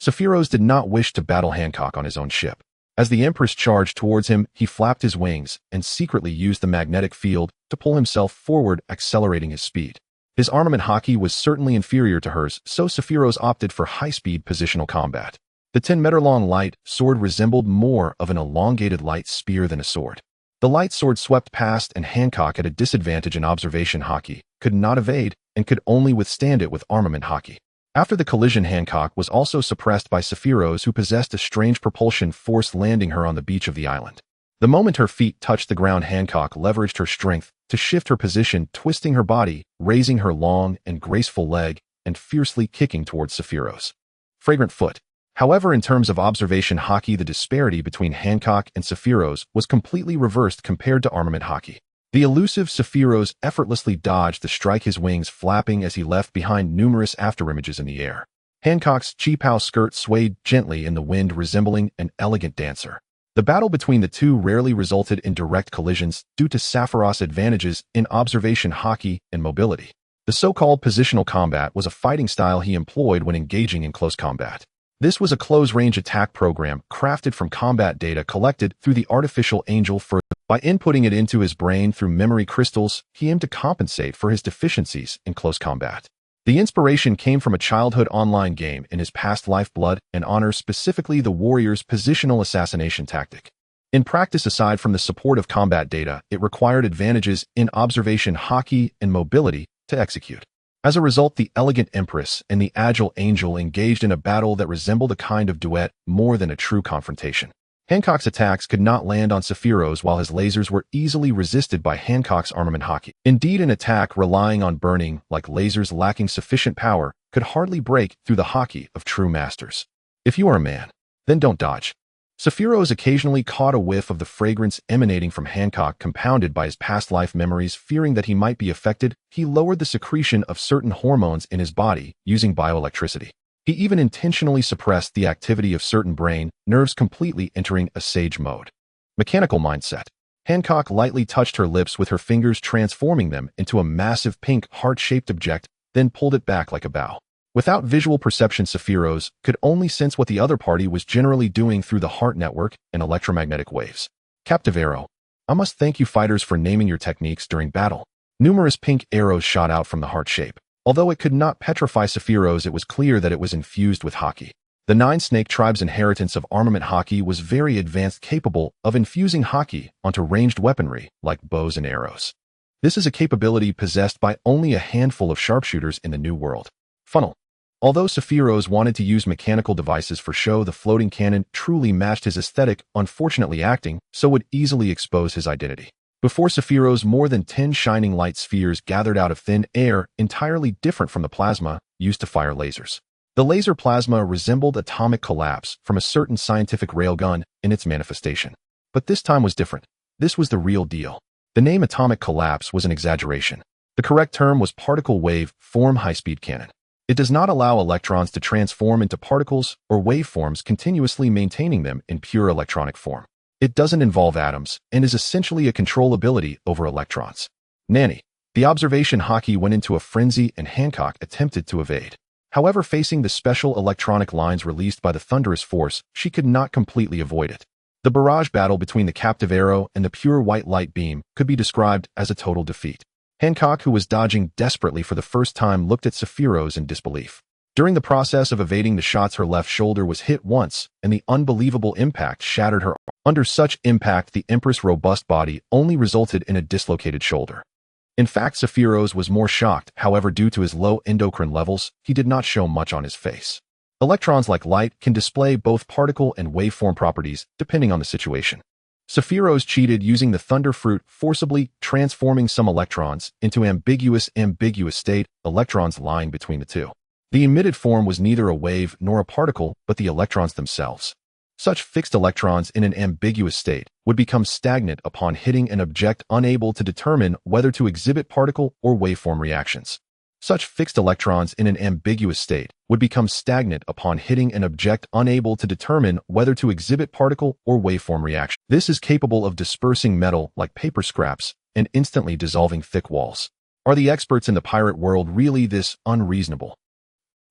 Sephiroth did not wish to battle Hancock on his own ship. As the empress charged towards him, he flapped his wings and secretly used the magnetic field to pull himself forward, accelerating his speed. His armament haki was certainly inferior to hers, so Sephiroth opted for high-speed positional combat. The 10-meter-long light sword resembled more of an elongated light spear than a sword. The light sword swept past, and Hancock, at a disadvantage in observation haki, could not evade and could only withstand it with armament haki. After the collision, Hancock was also suppressed by Sephiroth, who possessed a strange propulsion force, landing her on the beach of the island. The moment her feet touched the ground, Hancock leveraged her strength to shift her position, twisting her body, raising her long and graceful leg, and fiercely kicking towards Sephiroth. Fragrant foot. However, in terms of observation haki, the disparity between Hancock and Sephiroth was completely reversed compared to armament haki. The elusive Sephiroth effortlessly dodged the strike, his wings flapping as he left behind numerous afterimages in the air. Hancock's cheapao skirt swayed gently in the wind, resembling an elegant dancer. The battle between the two rarely resulted in direct collisions due to Sephiroth's advantages in observation haki and mobility. The so-called positional combat was a fighting style he employed when engaging in close combat. This was a close-range attack program crafted from combat data collected through the artificial angel. By inputting it into his brain through memory crystals, he aimed to compensate for his deficiencies in close combat. The inspiration came from a childhood online game in his past life, Blood and Honor, specifically the warrior's positional assassination tactic. In practice, aside from the support of combat data, it required advantages in observation haki and mobility to execute. As a result, the elegant empress and the agile angel engaged in a battle that resembled a kind of duet more than a true confrontation. Hancock's attacks could not land on Sephiroth, while his lasers were easily resisted by Hancock's armament haki. Indeed, an attack relying on burning, like lasers lacking sufficient power, could hardly break through the haki of true masters. If you are a man, then don't dodge. Sephiroth occasionally caught a whiff of the fragrance emanating from Hancock, compounded by his past life memories. Fearing that he might be affected, he lowered the secretion of certain hormones in his body using bioelectricity. He even intentionally suppressed the activity of certain brain nerves, completely entering a sage mode. Mechanical mindset. Hancock lightly touched her lips with her fingers, transforming them into a massive pink heart-shaped object, then pulled it back like a bow. Without visual perception, Sephiroth could only sense what the other party was generally doing through the heart network and electromagnetic waves. Captive arrow. I must thank you fighters for naming your techniques during battle. Numerous pink arrows shot out from the heart shape. Although it could not petrify Sephiroth, it was clear that it was infused with haki. The 9-snake tribe's inheritance of armament haki was very advanced, capable of infusing haki onto ranged weaponry like bows and arrows. This is a capability possessed by only a handful of sharpshooters in the New World. Funnel. Although Sephiroth wanted to use mechanical devices for show, the floating cannon truly matched his aesthetic, unfortunately acting so would easily expose his identity. Before Sephiroth, more than 10 shining light spheres gathered out of thin air, entirely different from the plasma used to fire lasers. The laser plasma resembled atomic collapse from a certain scientific railgun in its manifestation. But this time was different. This was the real deal. The name atomic collapse was an exaggeration. The correct term was particle wave form high-speed cannon. It does not allow electrons to transform into particles or waveforms, continuously maintaining them in pure electronic form. It doesn't involve atoms and is essentially a control ability over electrons. Nanny. The observation haki went into a frenzy and Hancock attempted to evade. However, facing the special electronic lines released by the thunderous force, she could not completely avoid it. The barrage battle between the captive arrow and the pure white light beam could be described as a total defeat. Hancock, who was dodging desperately for the first time, looked at Sephiroth in disbelief. During the process of evading the shots, her left shoulder was hit once, and the unbelievable impact shattered her arm. Under such impact, the Empress' robust body only resulted in a dislocated shoulder. In fact, Sephiroth was more shocked. However, due to his low endocrine levels, he did not show much on his face. Electrons, like light, can display both particle and waveform properties depending on the situation. Sephiroth cheated using the Thunder Fruit, forcibly transforming some electrons into ambiguous state, electrons lying between the two. The emitted form was neither a wave nor a particle, but the electrons themselves. Such fixed electrons in an ambiguous state would become stagnant upon hitting an object, unable to determine whether to exhibit particle or waveform reactions. Such fixed electrons in an ambiguous state would become stagnant upon hitting an object, unable to determine whether to exhibit particle or waveform reaction. This is capable of dispersing metal like paper scraps and instantly dissolving thick walls. Are the experts in the pirate world really this unreasonable?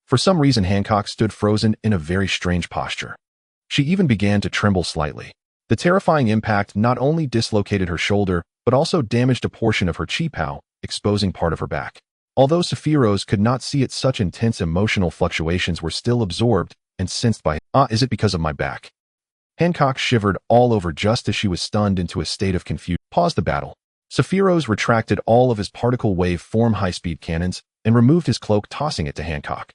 For some reason, Hancock stood frozen in a very strange posture. She even began to tremble slightly. The terrifying impact not only dislocated her shoulder, but also damaged a portion of her chi-pao, exposing part of her back. Although Sephiroth could not see it, such intense emotional fluctuations were still absorbed and sensed by him. Is it because of my back? Hancock shivered all over just as she was stunned into a state of confusion. Paused the battle. Sephiroth retracted all of his particle wave form high-speed cannons and removed his cloak, tossing it to Hancock.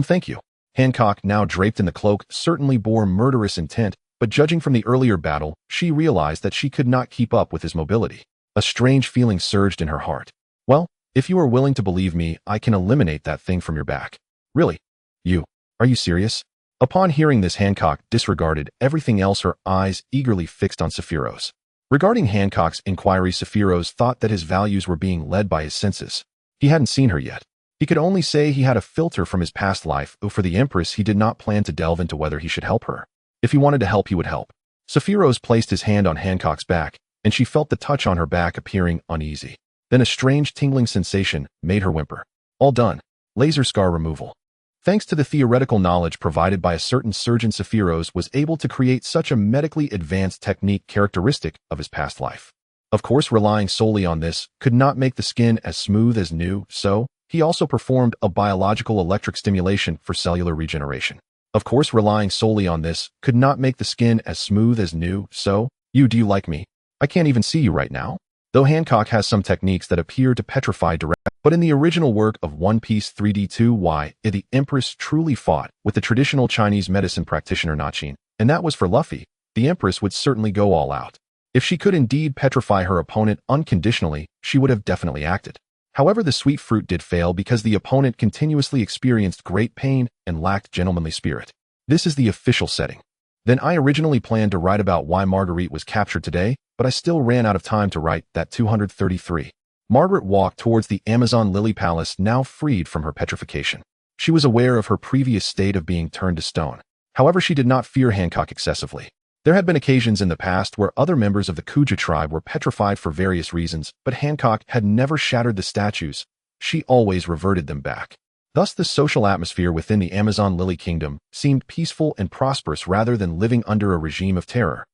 Thank you. Hancock, now draped in the cloak, certainly bore murderous intent, but judging from the earlier battle, she realized that she could not keep up with his mobility. A strange feeling surged in her heart. Well, if you are willing to believe me, I can eliminate that thing from your back. Really? Are you serious? Upon hearing this, Hancock disregarded everything else, her eyes eagerly fixed on Sephiroth. Regarding Hancock's inquiry, Sephiroth thought that his values were being led by his senses. He hadn't seen her yet. He could only say he had a filter from his past life. For the Empress, he did not plan to delve into whether he should help her. If he wanted to help, he would help. Sephiroth placed his hand on Hancock's back, and she felt the touch on her back appearing uneasy. Then a strange tingling sensation made her whimper. All done. Laser scar removal. Thanks to the theoretical knowledge provided by a certain surgeon, Sephiroth was able to create such a medically advanced technique characteristic of his past life. Of course, relying solely on this could not make the skin as smooth as new, so he also performed a biological electric stimulation for cellular regeneration. Of course, relying solely on this could not make the skin as smooth as new, so, do you like me? I can't even see you right now. Though Hancock has some techniques that appear to petrify direct, but in the original work of One Piece 3D2Y, the Empress truly fought with the traditional Chinese medicine practitioner Nachin, and that was for Luffy. The Empress would certainly go all out. If she could indeed petrify her opponent unconditionally, she would have definitely acted. However, the sweet fruit did fail because the opponent continuously experienced great pain and lacked gentlemanly spirit. This is the official setting. Then I originally planned to write about why Marguerite was captured today, but I still ran out of time to write that. 233. Margaret walked towards the Amazon Lily Palace, now freed from her petrification. She was aware of her previous state of being turned to stone. However, she did not fear Hancock excessively. There had been occasions in the past where other members of the Kuja tribe were petrified for various reasons, but Hancock had never shattered the statues. She always reverted them back. Thus, the social atmosphere within the Amazon Lily Kingdom seemed peaceful and prosperous rather than living under a regime of terror.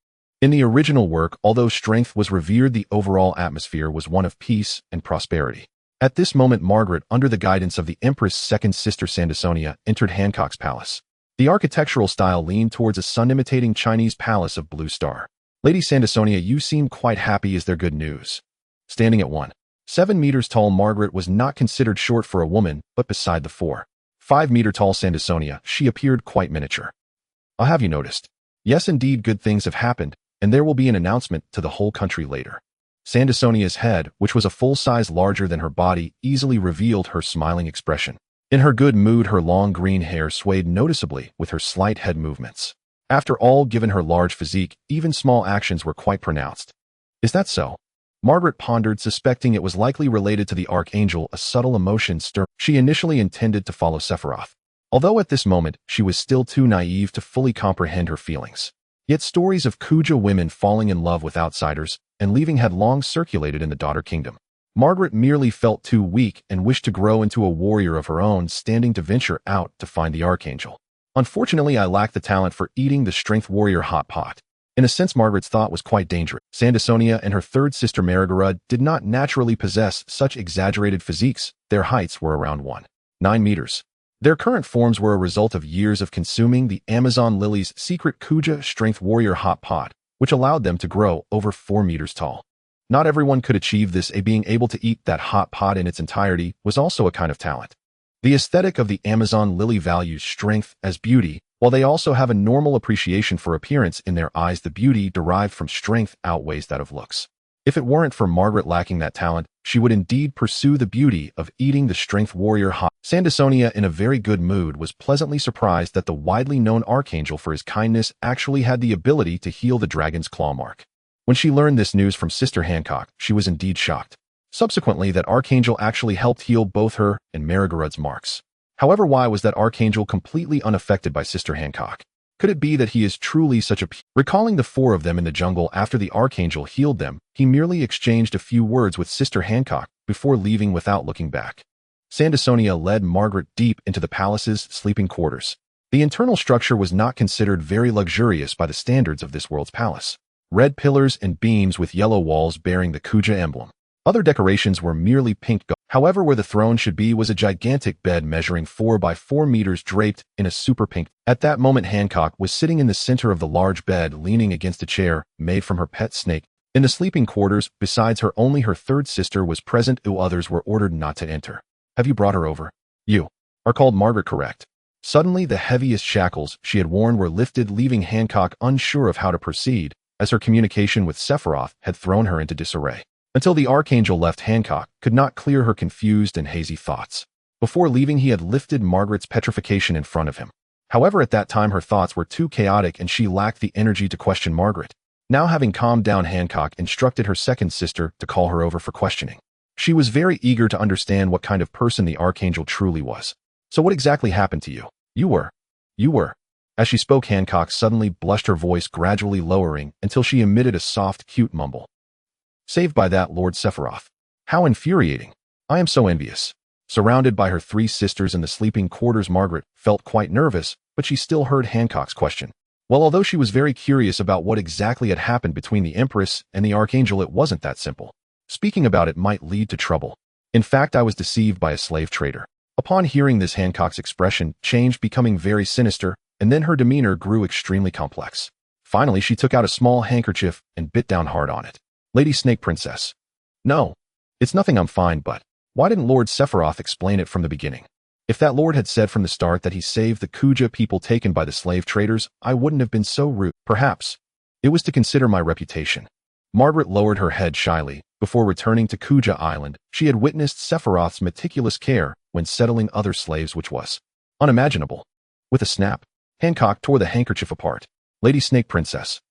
In the original work, although strength was revered, the overall atmosphere was one of peace and prosperity. At this moment, Margaret, under the guidance of the Empress' second sister Sandasonia, entered Hancock's palace. The architectural style leaned towards a sun-imitating Chinese palace of blue star. Lady Sandasonia, you seem quite happy. Is there good news? Standing at 1.7 meters tall, Margaret was not considered short for a woman, but beside the 4.5 meter tall Sandasonia, she appeared quite miniature. Have you noticed? Yes, indeed, good things have happened, and there will be an announcement to the whole country later. Sandasonia's head, which was a full size larger than her body, easily revealed her smiling expression. In her good mood, her long green hair swayed noticeably with her slight head movements. After all, given her large physique, even small actions were quite pronounced. Is that so? Margaret pondered, suspecting it was likely related to the Archangel. A subtle emotion stirred. She initially intended to follow Sephiroth, although at this moment she was still too naive to fully comprehend her feelings. Yet stories of Kuja women falling in love with outsiders and leaving had long circulated in the Daughter Kingdom. Margaret merely felt too weak and wished to grow into a warrior of her own, standing to venture out to find the Archangel. Unfortunately, I lack the talent for eating the strength warrior hot pot. In a sense, Margaret's thought was quite dangerous. Sandasonia and her third sister Margarud did not naturally possess such exaggerated physiques. Their heights were around 1.9 meters. Their current forms were a result of years of consuming the Amazon lily's secret Kuja strength warrior hot pot, which allowed them to grow over 4 meters tall. Not everyone could achieve this, being able to eat that hot pot in its entirety was also a kind of talent. The aesthetic of the Amazon lily values strength as beauty, while they also have a normal appreciation for appearance in their eyes. The beauty derived from strength outweighs that of looks. If it weren't for Margaret lacking that talent, she would indeed pursue the beauty of eating the strength warrior hot. Sandasonia, in a very good mood, was pleasantly surprised that the widely known Archangel for his kindness actually had the ability to heal the dragon's claw mark. When she learned this news from Sister Hancock, she was indeed shocked. Subsequently, that Archangel actually helped heal both her and Marigarud's marks. However, why was that Archangel completely unaffected by Sister Hancock? Could it be that he is truly such a... Recalling the four of them in the jungle after the Archangel healed them, he merely exchanged a few words with Sister Hancock before leaving without looking back. Sandasonia led Margaret deep into the palace's sleeping quarters. The internal structure was not considered very luxurious by the standards of this world's palace. Red pillars and beams with yellow walls bearing the Kuja emblem. Other decorations were merely pink gold. However, where the throne should be was a gigantic bed measuring 4 by 4 meters draped in a super pink. At that moment, Hancock was sitting in the center of the large bed, leaning against a chair made from her pet snake. In the sleeping quarters, besides her, only her third sister was present. Others were ordered not to enter. Have you brought her over? You are called Margaret, correct? Suddenly, the heaviest shackles she had worn were lifted, leaving Hancock unsure of how to proceed, as her communication with Sephiroth had thrown her into disarray. Until the Archangel left, Hancock could not clear her confused and hazy thoughts. Before leaving, he had lifted Margaret's petrification in front of him. However, at that time her thoughts were too chaotic and she lacked the energy to question Margaret. Now, having calmed down, Hancock instructed her second sister to call her over for questioning. She was very eager to understand what kind of person the Archangel truly was. So what exactly happened to you? You were. As she spoke, Hancock suddenly blushed, her voice gradually lowering until she emitted a soft, cute mumble. Saved by that Lord Sephiroth. How infuriating. I am so envious. Surrounded by her three sisters in the sleeping quarters, Margaret felt quite nervous, but she still heard Hancock's question. Well, although she was very curious about what exactly had happened between the Empress and the Archangel, it wasn't that simple. Speaking about it might lead to trouble. In fact, I was deceived by a slave trader. Upon hearing this, Hancock's expression changed, becoming very sinister, and then her demeanor grew extremely complex. Finally, she took out a small handkerchief and bit down hard on it. Lady Snake Princess. No, it's nothing, I'm fine, but why didn't Lord Sephiroth explain it from the beginning? If that lord had said from the start that he saved the Kuja people taken by the slave traders, I wouldn't have been so rude. Perhaps it was to consider my reputation. Margaret lowered her head shyly. Before returning to Kuja Island, she had witnessed Sephiroth's meticulous care when settling other slaves, which was unimaginable. With a snap, Hancock tore the handkerchief apart. Lady Snake Princess.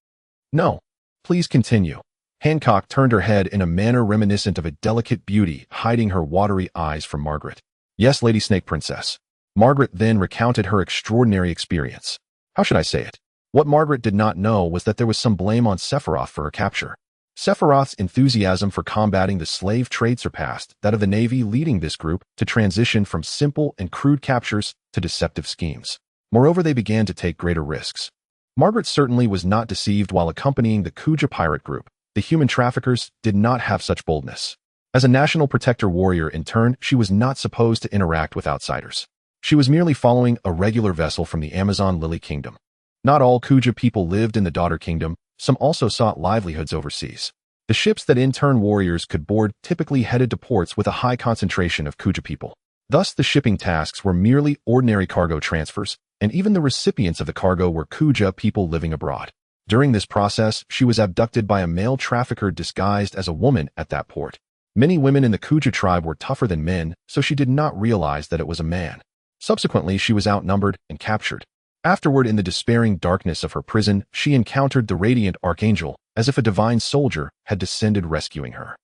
No, please continue. Hancock turned her head in a manner reminiscent of a delicate beauty, hiding her watery eyes from Margaret. Yes, Lady Snake Princess. Margaret then recounted her extraordinary experience. How should I say it? What Margaret did not know was that there was some blame on Sephiroth for her capture. Sephiroth's enthusiasm for combating the slave trade surpassed that of the Navy, leading this group to transition from simple and crude captures to deceptive schemes. Moreover, they began to take greater risks. Margaret certainly was not deceived while accompanying the Kuja pirate group. The human traffickers did not have such boldness. As a national protector warrior, in turn, she was not supposed to interact with outsiders. She was merely following a regular vessel from the Amazon Lily Kingdom. Not all Kuja people lived in the Daughter Kingdom. Some also sought livelihoods overseas. The ships that in turn warriors could board typically headed to ports with a high concentration of Kuja people. Thus, the shipping tasks were merely ordinary cargo transfers, and even the recipients of the cargo were Kuja people living abroad. During this process, she was abducted by a male trafficker disguised as a woman at that port. Many women in the Kuja tribe were tougher than men, so she did not realize that it was a man. Subsequently, she was outnumbered and captured. Afterward, in the despairing darkness of her prison, she encountered the radiant Archangel, as if a divine soldier had descended rescuing her.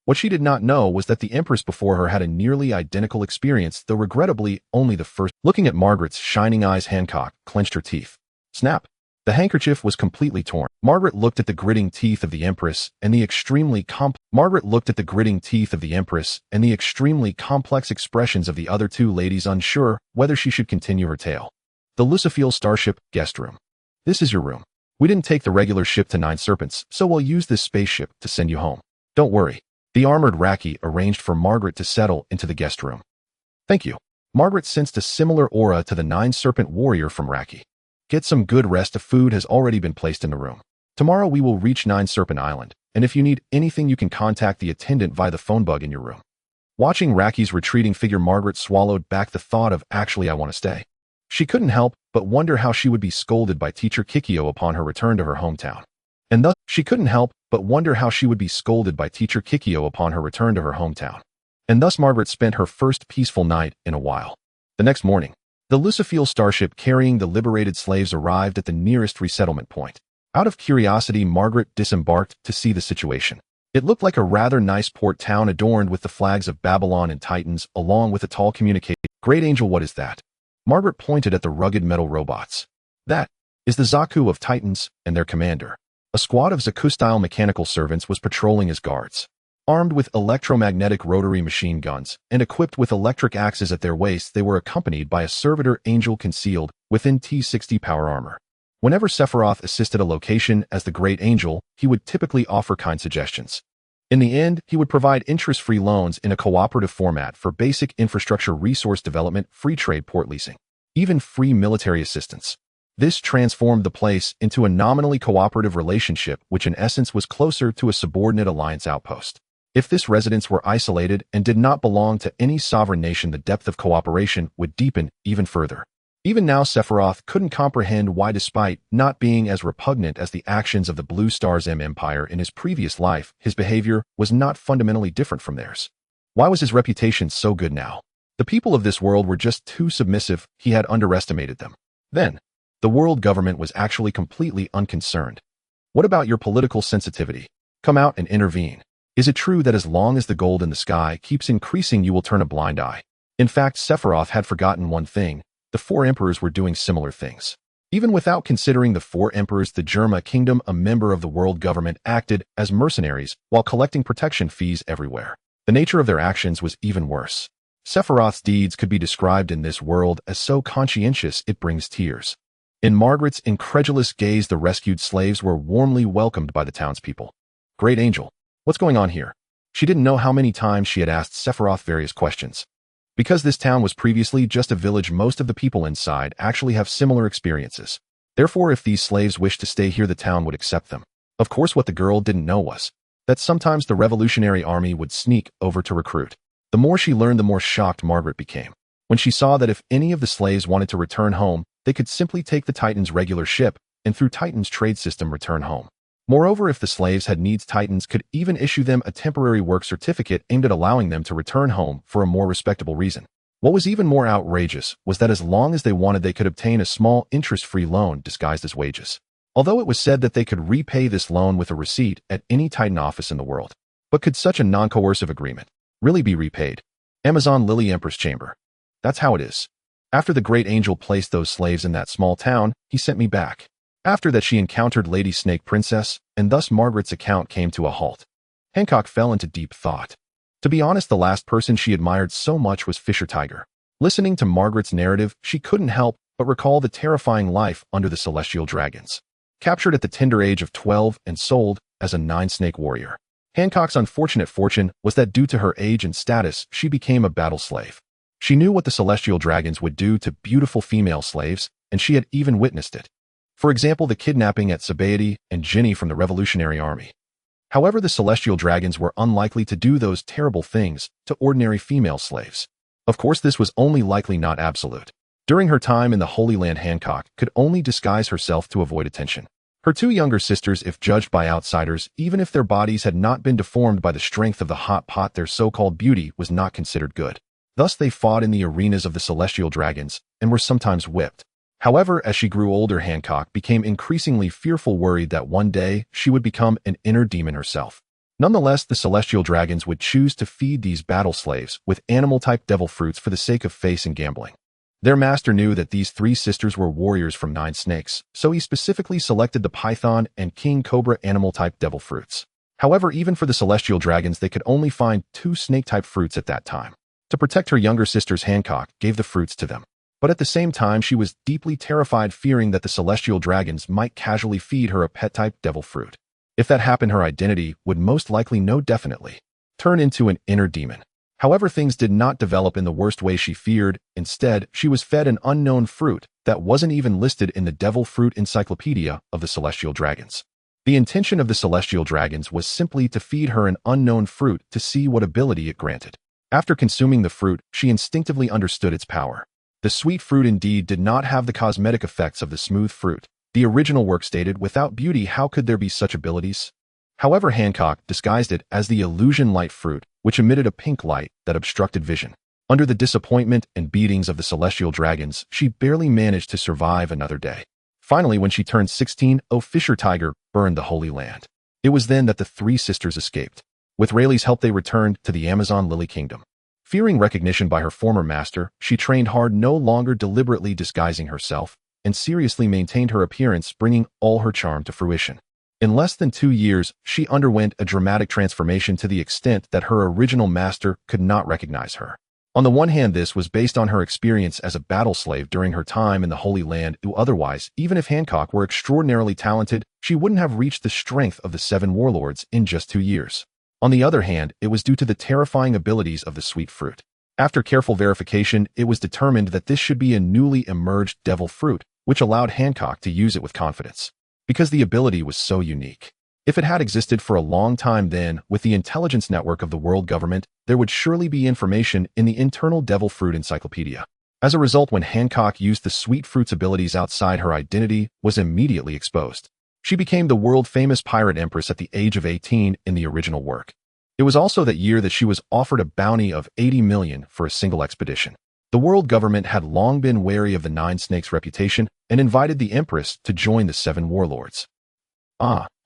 What she did not know was that the Empress before her had a nearly identical experience, though regrettably only the first. Looking at Margaret's shining eyes, Hancock clenched her teeth. Snap! The handkerchief was completely torn. Margaret looked at the gritting teeth of the Empress and the extremely complex. Margaret looked at the gritting teeth of the Empress and the extremely complex expressions of the other two ladies, unsure whether she should continue her tale. The Lucifeel Starship Guest Room. This is your room. We didn't take the regular ship to Nine Serpents, so we'll use this spaceship to send you home. Don't worry. The armored Raki arranged for Margaret to settle into the guest room. Thank you. Margaret sensed a similar aura to the Nine Serpent warrior from Raki. Get some good rest. The food has already been placed in the room. Tomorrow we will reach Nine Serpent Island, and if you need anything you can contact the attendant via the phone bug in your room. Watching Raki's retreating figure, Margaret swallowed back the thought of, actually I want to stay. She couldn't help but wonder how she would be scolded by teacher Kikyo upon her return to her hometown. And thus, she couldn't help but wonder how she would be scolded by teacher Kikyo upon her return to her hometown. And thus Margaret spent her first peaceful night in a while. The next morning, the Lucifeel starship carrying the liberated slaves arrived at the nearest resettlement point. Out of curiosity, Margaret disembarked to see the situation. It looked like a rather nice port town adorned with the flags of Babylon and Titans, along with a tall communication. Great Angel, what is that? Margaret pointed at the rugged metal robots. That is the Zaku of Titans and their commander. A squad of Zaku-style mechanical servants was patrolling as guards. Armed with electromagnetic rotary machine guns and equipped with electric axes at their waists, they were accompanied by a servitor angel concealed within T-60 power armor. Whenever Sephiroth assisted a location as the Great Angel, he would typically offer kind suggestions. In the end, he would provide interest-free loans in a cooperative format for basic infrastructure resource development, free trade port leasing, even free military assistance. This transformed the place into a nominally cooperative relationship, which in essence was closer to a subordinate alliance outpost. If this residents were isolated and did not belong to any sovereign nation, the depth of cooperation would deepen even further. Even now, Sephiroth couldn't comprehend why, despite not being as repugnant as the actions of the Blue Stars M Empire in his previous life, his behavior was not fundamentally different from theirs. Why was his reputation so good now? The people of this world were just too submissive. He had underestimated them. Then, the world government was actually completely unconcerned. What about your political sensitivity? Come out and intervene. Is it true that as long as the gold in the sky keeps increasing, you will turn a blind eye? In fact, Sephiroth had forgotten one thing. The four emperors were doing similar things. Even without considering the four emperors, the Germa Kingdom, a member of the world government, acted as mercenaries while collecting protection fees everywhere. The nature of their actions was even worse. Sephiroth's deeds could be described in this world as so conscientious it brings tears. In Margaret's incredulous gaze, the rescued slaves were warmly welcomed by the townspeople. Great Angel, what's going on here? She didn't know how many times she had asked Sephiroth various questions. Because this town was previously just a village, most of the people inside actually have similar experiences. Therefore, if these slaves wished to stay here, the town would accept them. Of course, what the girl didn't know was that sometimes the Revolutionary Army would sneak over to recruit. The more she learned, the more shocked Margaret became when she saw that if any of the slaves wanted to return home, they could simply take the Titan's regular ship and through Titan's trade system return home. Moreover, if the slaves had needs, Titans could even issue them a temporary work certificate aimed at allowing them to return home for a more respectable reason. What was even more outrageous was that as long as they wanted, they could obtain a small interest-free loan disguised as wages. Although it was said that they could repay this loan with a receipt at any Titan office in the world. But could such a non-coercive agreement really be repaid? Amazon Lily Empress Chamber. That's how it is. After the Great Angel placed those slaves in that small town, he sent me back. After that, she encountered Lady Snake Princess, and thus Margaret's account came to a halt. Hancock fell into deep thought. To be honest, the last person she admired so much was Fisher Tiger. Listening to Margaret's narrative, she couldn't help but recall the terrifying life under the Celestial Dragons. Captured at the tender age of 12 and sold as a nine-snake warrior. Hancock's unfortunate fortune was that due to her age and status, she became a battle slave. She knew what the Celestial Dragons would do to beautiful female slaves, and she had even witnessed it. For example, the kidnapping at Sabaody and Ginny from the Revolutionary Army. However, the Celestial Dragons were unlikely to do those terrible things to ordinary female slaves. Of course, this was only likely, not absolute. During her time in the Holy Land, Hancock could only disguise herself to avoid attention. Her two younger sisters, if judged by outsiders, even if their bodies had not been deformed by the strength of the hot pot, their so-called beauty was not considered good. Thus, they fought in the arenas of the Celestial Dragons and were sometimes whipped. However, as she grew older, Hancock became increasingly fearful, worried that one day she would become an inner demon herself. Nonetheless, the Celestial Dragons would choose to feed these battle slaves with animal-type devil fruits for the sake of face and gambling. Their master knew that these three sisters were warriors from 9 snakes, so he specifically selected the Python and King Cobra animal-type devil fruits. However, even for the celestial dragons, they could only find 2 snake-type fruits at that time. To protect her younger sisters, Hancock gave the fruits to them. But at the same time, she was deeply terrified, fearing that the celestial dragons might casually feed her a pet-type devil fruit. If that happened, her identity would most likely definitely turn into an inner demon. However, things did not develop in the worst way she feared. Instead, she was fed an unknown fruit that wasn't even listed in the Devil Fruit Encyclopedia of the Celestial Dragons. The intention of the Celestial Dragons was simply to feed her an unknown fruit to see what ability it granted. After consuming the fruit, she instinctively understood its power. The sweet fruit indeed did not have the cosmetic effects of the smooth fruit. The original work stated, "Without beauty, how could there be such abilities?" However, Hancock disguised it as the illusion light fruit, which emitted a pink light that obstructed vision. Under the disappointment and beatings of the celestial dragons, she barely managed to survive another day. Finally, when she turned 16, Fisher Tiger burned the Holy Land. It was then that the 3 sisters escaped. With Rayleigh's help, they returned to the Amazon Lily Kingdom. Fearing recognition by her former master, she trained hard, no longer deliberately disguising herself, and seriously maintained her appearance, bringing all her charm to fruition. In less than 2 years, she underwent a dramatic transformation to the extent that her original master could not recognize her. On the one hand, this was based on her experience as a battle slave during her time in the Holy Land. Otherwise, even if Hancock were extraordinarily talented, she wouldn't have reached the strength of the 7 warlords in just 2 years. On the other hand, it was due to the terrifying abilities of the sweet fruit. After careful verification, it was determined that this should be a newly emerged devil fruit, which allowed Hancock to use it with confidence. Because the ability was so unique. If it had existed for a long time, then, with the intelligence network of the world government, there would surely be information in the internal Devil Fruit Encyclopedia. As a result, when Hancock used the sweet fruit's abilities outside her identity, was immediately exposed. She became the world-famous pirate empress at the age of 18 in the original work. It was also that year that she was offered a bounty of 80 million for a single expedition. The world government had long been wary of the 9 Snakes' reputation and invited the empress to join the 7 warlords.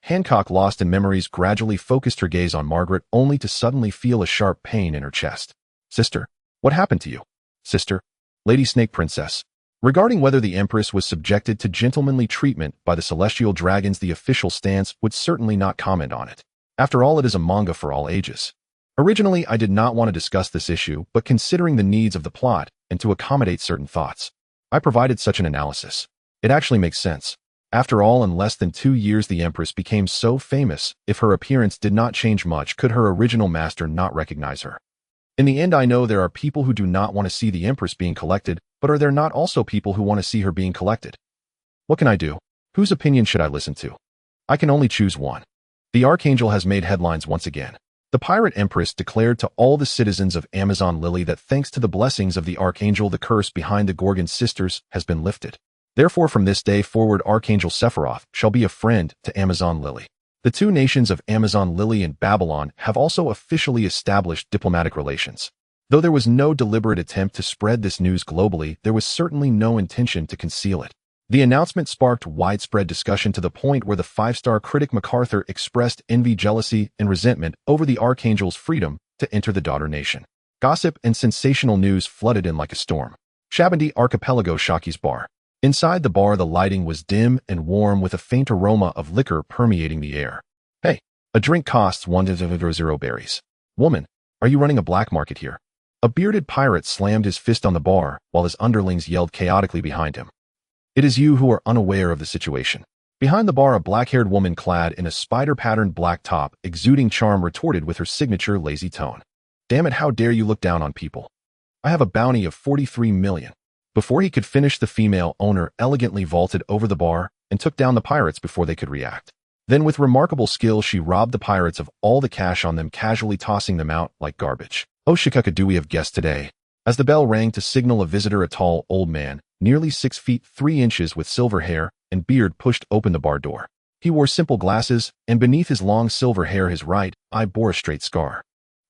Hancock, lost in memories, gradually focused her gaze on Margaret, only to suddenly feel a sharp pain in her chest. "Sister, what happened to you?" "Sister, Lady Snake Princess." Regarding whether the Empress was subjected to gentlemanly treatment by the celestial dragons, the official stance would certainly not comment on it. After all, it is a manga for all ages. Originally, I did not want to discuss this issue, but considering the needs of the plot and to accommodate certain thoughts, I provided such an analysis. It actually makes sense. After all, in less than 2 years, the Empress became so famous. If her appearance did not change much, could her original master not recognize her? In the end, I know there are people who do not want to see the Empress being collected, but are there not also people who want to see her being collected? What can I do? Whose opinion should I listen to? I can only choose one. The Archangel has made headlines once again. The Pirate Empress declared to all the citizens of Amazon Lily that thanks to the blessings of the Archangel, the curse behind the Gorgon sisters has been lifted. Therefore, from this day forward, Archangel Sephiroth shall be a friend to Amazon Lily. The 2 nations of Amazon Lily and Babylon have also officially established diplomatic relations. Though there was no deliberate attempt to spread this news globally, there was certainly no intention to conceal it. The announcement sparked widespread discussion to the point where the 5-star critic MacArthur expressed envy, jealousy, and resentment over the Archangel's freedom to enter the daughter nation. Gossip and sensational news flooded in like a storm. Shabandi Archipelago Shaki's bar. Inside the bar, the lighting was dim and warm with a faint aroma of liquor permeating the air. "Hey, a drink costs 100 berries. Woman, are you running a black market here?" A bearded pirate slammed his fist on the bar while his underlings yelled chaotically behind him. It is you who are unaware of the situation. Behind the bar, a black-haired woman clad in a spider-patterned black top, exuding charm, retorted with her signature lazy tone. "Damn it, how dare you look down on people? I have a bounty of 43 million. Before he could finish, the female owner elegantly vaulted over the bar and took down the pirates before they could react. Then, with remarkable skill, she robbed the pirates of all the cash on them, casually tossing them out like garbage. "Oh, Shikaka, do we have guests today?" As the bell rang to signal a visitor, a tall, old man, nearly 6 feet 3 inches with silver hair and beard, pushed open the bar door. He wore simple glasses, and beneath his long silver hair his right eye bore a straight scar.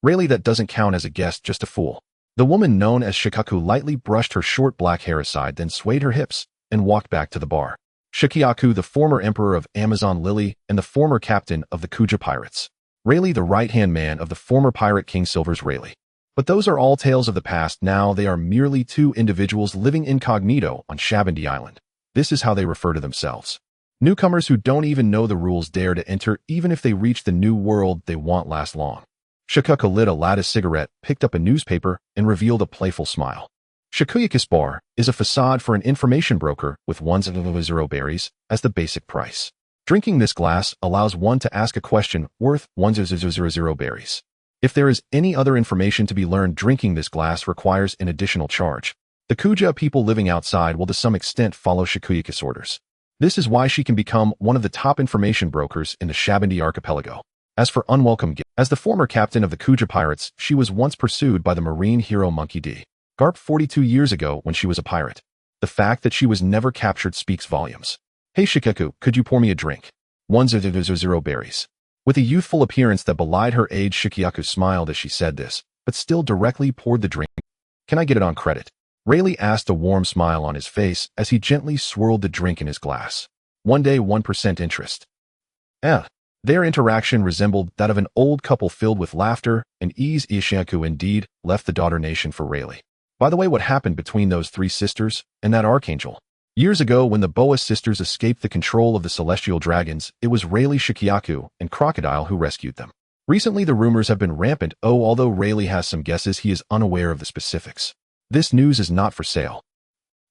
"Really, that doesn't count as a guest, just a fool." The woman known as Shikaku lightly brushed her short black hair aside, then swayed her hips and walked back to the bar. Shikiaku, the former emperor of Amazon Lily and the former captain of the Kuja pirates. Rayleigh, the right-hand man of the former pirate King Silver's Rayleigh. But those are all tales of the past. Now they are merely 2 individuals living incognito on Shabandi Island. This is how they refer to themselves. Newcomers who don't even know the rules dare to enter even if they reach the new world they won't last long. Shikuyaku lit a lattice cigarette, picked up a newspaper, and revealed a playful smile. Shikuyaku's bar is a facade for an information broker with 100 berries as the basic price. Drinking this glass allows one to ask a question worth 100 berries. If there is any other information to be learned, drinking this glass requires an additional charge. The Kuja people living outside will to some extent follow Shikuyaku's orders. This is why she can become one of the top information brokers in the Shabandi archipelago. As for unwelcome gifts, as the former captain of the Kuja pirates, she was once pursued by the marine hero Monkey D. Garp 42 years ago when she was a pirate. The fact that she was never captured speaks volumes. Hey Shikuyaku, could you pour me a drink? 100 berries. With a youthful appearance that belied her age, Shikuyaku smiled as she said this, but still directly poured the drink. Can I get it on credit? Rayleigh asked, a warm smile on his face as he gently swirled the drink in his glass. 1 day 1% interest. Their interaction resembled that of an old couple filled with laughter and ease. Shikuyaku indeed left the daughter nation for Rayleigh. By the way, what happened between those 3 sisters and that archangel? Years ago, when the Boa sisters escaped the control of the celestial dragons, it was Rayleigh, Shikuyaku, and Crocodile who rescued them. Recently, the rumors have been rampant. Although Rayleigh has some guesses, he is unaware of the specifics. This news is not for sale.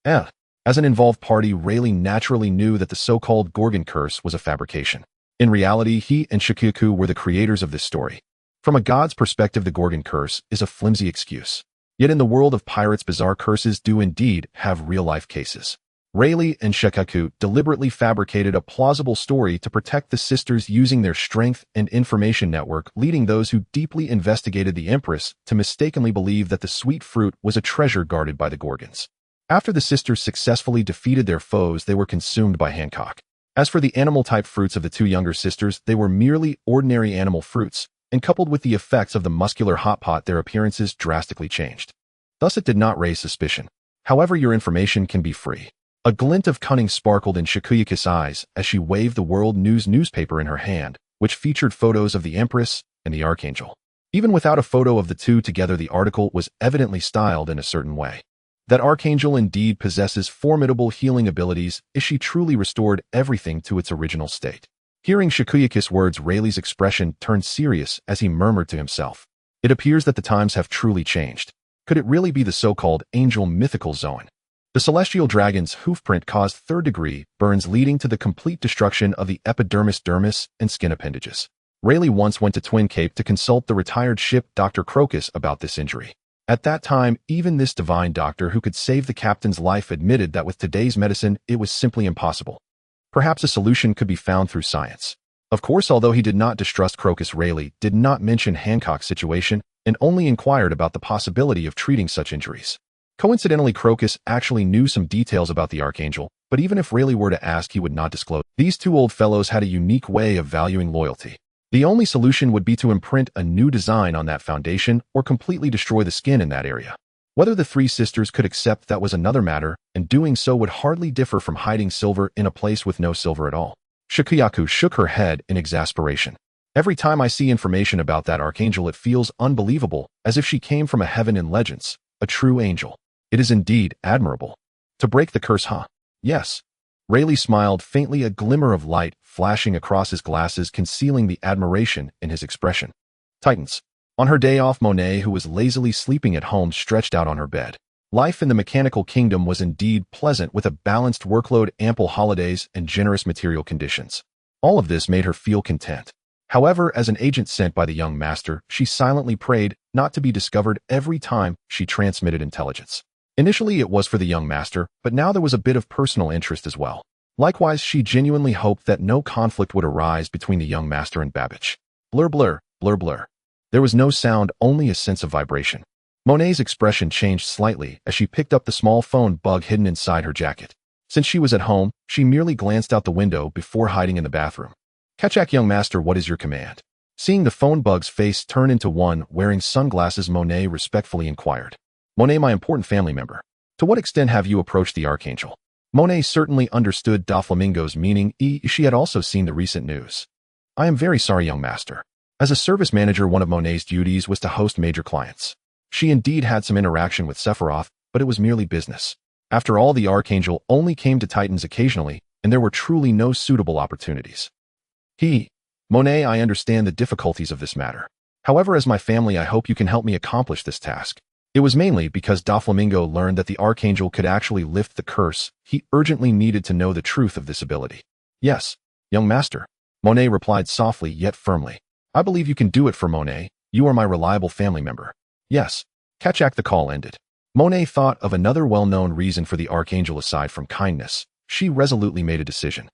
As an involved party, Rayleigh naturally knew that the so-called Gorgon curse was a fabrication. In reality, he and Shikuyaku were the creators of this story. From a god's perspective, the Gorgon curse is a flimsy excuse. Yet in the world of pirates, bizarre curses do indeed have real-life cases. Rayleigh and Shikuyaku deliberately fabricated a plausible story to protect the sisters using their strength and information network, leading those who deeply investigated the Empress to mistakenly believe that the sweet fruit was a treasure guarded by the Gorgons. After the sisters successfully defeated their foes, they were consumed by Hancock. As for the animal-type fruits of the 2 younger sisters, they were merely ordinary animal fruits, and coupled with the effects of the muscular hot pot, their appearances drastically changed. Thus it did not raise suspicion. However, your information can be free. A glint of cunning sparkled in Shikuyaku's eyes as she waved the World News newspaper in her hand, which featured photos of the Empress and the Archangel. Even without a photo of the 2 together, the article was evidently styled in a certain way. That Archangel indeed possesses formidable healing abilities, as she truly restored everything to its original state. Hearing Shikuyaku's words, Rayleigh's expression turned serious as he murmured to himself. It appears that the times have truly changed. Could it really be the so-called angel mythical zone? The celestial dragon's hoofprint caused 3rd-degree burns, leading to the complete destruction of the epidermis, dermis, and skin appendages. Rayleigh once went to Twin Cape to consult the retired ship Dr. Crocus about this injury. At that time, even this divine doctor who could save the captain's life admitted that with today's medicine, it was simply impossible. Perhaps a solution could be found through science. Of course, although he did not distrust Crocus, Rayleigh did not mention Hancock's situation and only inquired about the possibility of treating such injuries. Coincidentally, Crocus actually knew some details about the Archangel, but even if Rayleigh were to ask, he would not disclose. These 2 old fellows had a unique way of valuing loyalty. The only solution would be to imprint a new design on that foundation or completely destroy the skin in that area. Whether the 3 sisters could accept that was another matter, and doing so would hardly differ from hiding silver in a place with no silver at all. Shikuyaku shook her head in exasperation. Every time I see information about that Archangel, it feels unbelievable, as if she came from a heaven in legends, a true angel. It is indeed admirable. To break the curse, huh? Yes. Rayleigh smiled faintly, a glimmer of light flashing across his glasses, concealing the admiration in his expression. Titans. On her day off, Monet, who was lazily sleeping at home, stretched out on her bed. Life in the mechanical kingdom was indeed pleasant, with a balanced workload, ample holidays, and generous material conditions. All of this made her feel content. However, as an agent sent by the young master, she silently prayed not to be discovered every time she transmitted intelligence. Initially, it was for the young master, but now there was a bit of personal interest as well. Likewise, she genuinely hoped that no conflict would arise between the young master and Babbage. Blur, blur, blur, blur. There was no sound, only a sense of vibration. Monet's expression changed slightly as she picked up the small phone bug hidden inside her jacket. Since she was at home, she merely glanced out the window before hiding in the bathroom. Kachak, young master, what is your command? Seeing the phone bug's face turn into one wearing sunglasses, Monet respectfully inquired. Monet, my important family member. To what extent have you approached the Archangel? Monet certainly understood Doflamingo's meaning. She had also seen the recent news. I am very sorry, young master. As a service manager, one of Monet's duties was to host major clients. She indeed had some interaction with Sephiroth, but it was merely business. After all, the Archangel only came to Titans occasionally, and there were truly no suitable opportunities. Monet, I understand the difficulties of this matter. However, as my family, I hope you can help me accomplish this task. It was mainly because Doflamingo learned that the Archangel could actually lift the curse. He urgently needed to know the truth of this ability. Yes, young master, Monet replied softly yet firmly. I believe you can do it for Monet. You are my reliable family member. Yes. Kachak, the call ended. Monet thought of another well-known reason for the Archangel aside from kindness. She resolutely made a decision.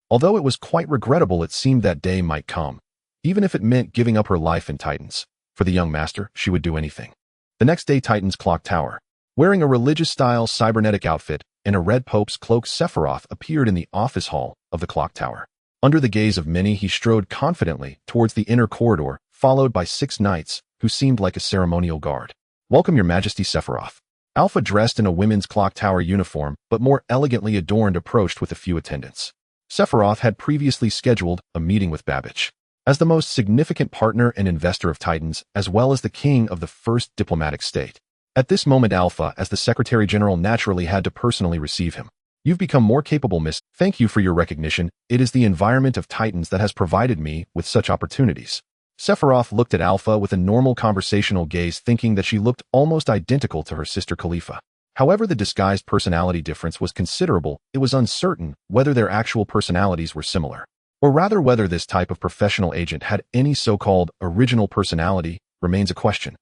Although it was quite regrettable, it seemed that day might come. Even if it meant giving up her life in Titans. For the young master, she would do anything. The next day, Titan's clock tower. Wearing a religious-style cybernetic outfit and a red pope's cloak, Sephiroth appeared in the office hall of the clock tower. Under the gaze of many, he strode confidently towards the inner corridor, followed by 6 knights, who seemed like a ceremonial guard. Welcome, Your Majesty, Sephiroth. Alpha, dressed in a women's clock tower uniform, but more elegantly adorned, approached with a few attendants. Sephiroth had previously scheduled a meeting with Babbage. As the most significant partner and investor of Titans, as well as the king of the first diplomatic state. At this moment, Alpha, as the Secretary General, naturally had to personally receive him. You've become more capable, miss. Thank you for your recognition. It is the environment of Titans that has provided me with such opportunities. Sephiroth looked at Alpha with a normal conversational gaze, thinking that she looked almost identical to her sister Khalifa. However, the disguised personality difference was considerable. It was uncertain whether their actual personalities were similar. Or rather, whether this type of professional agent had any so-called original personality remains a question.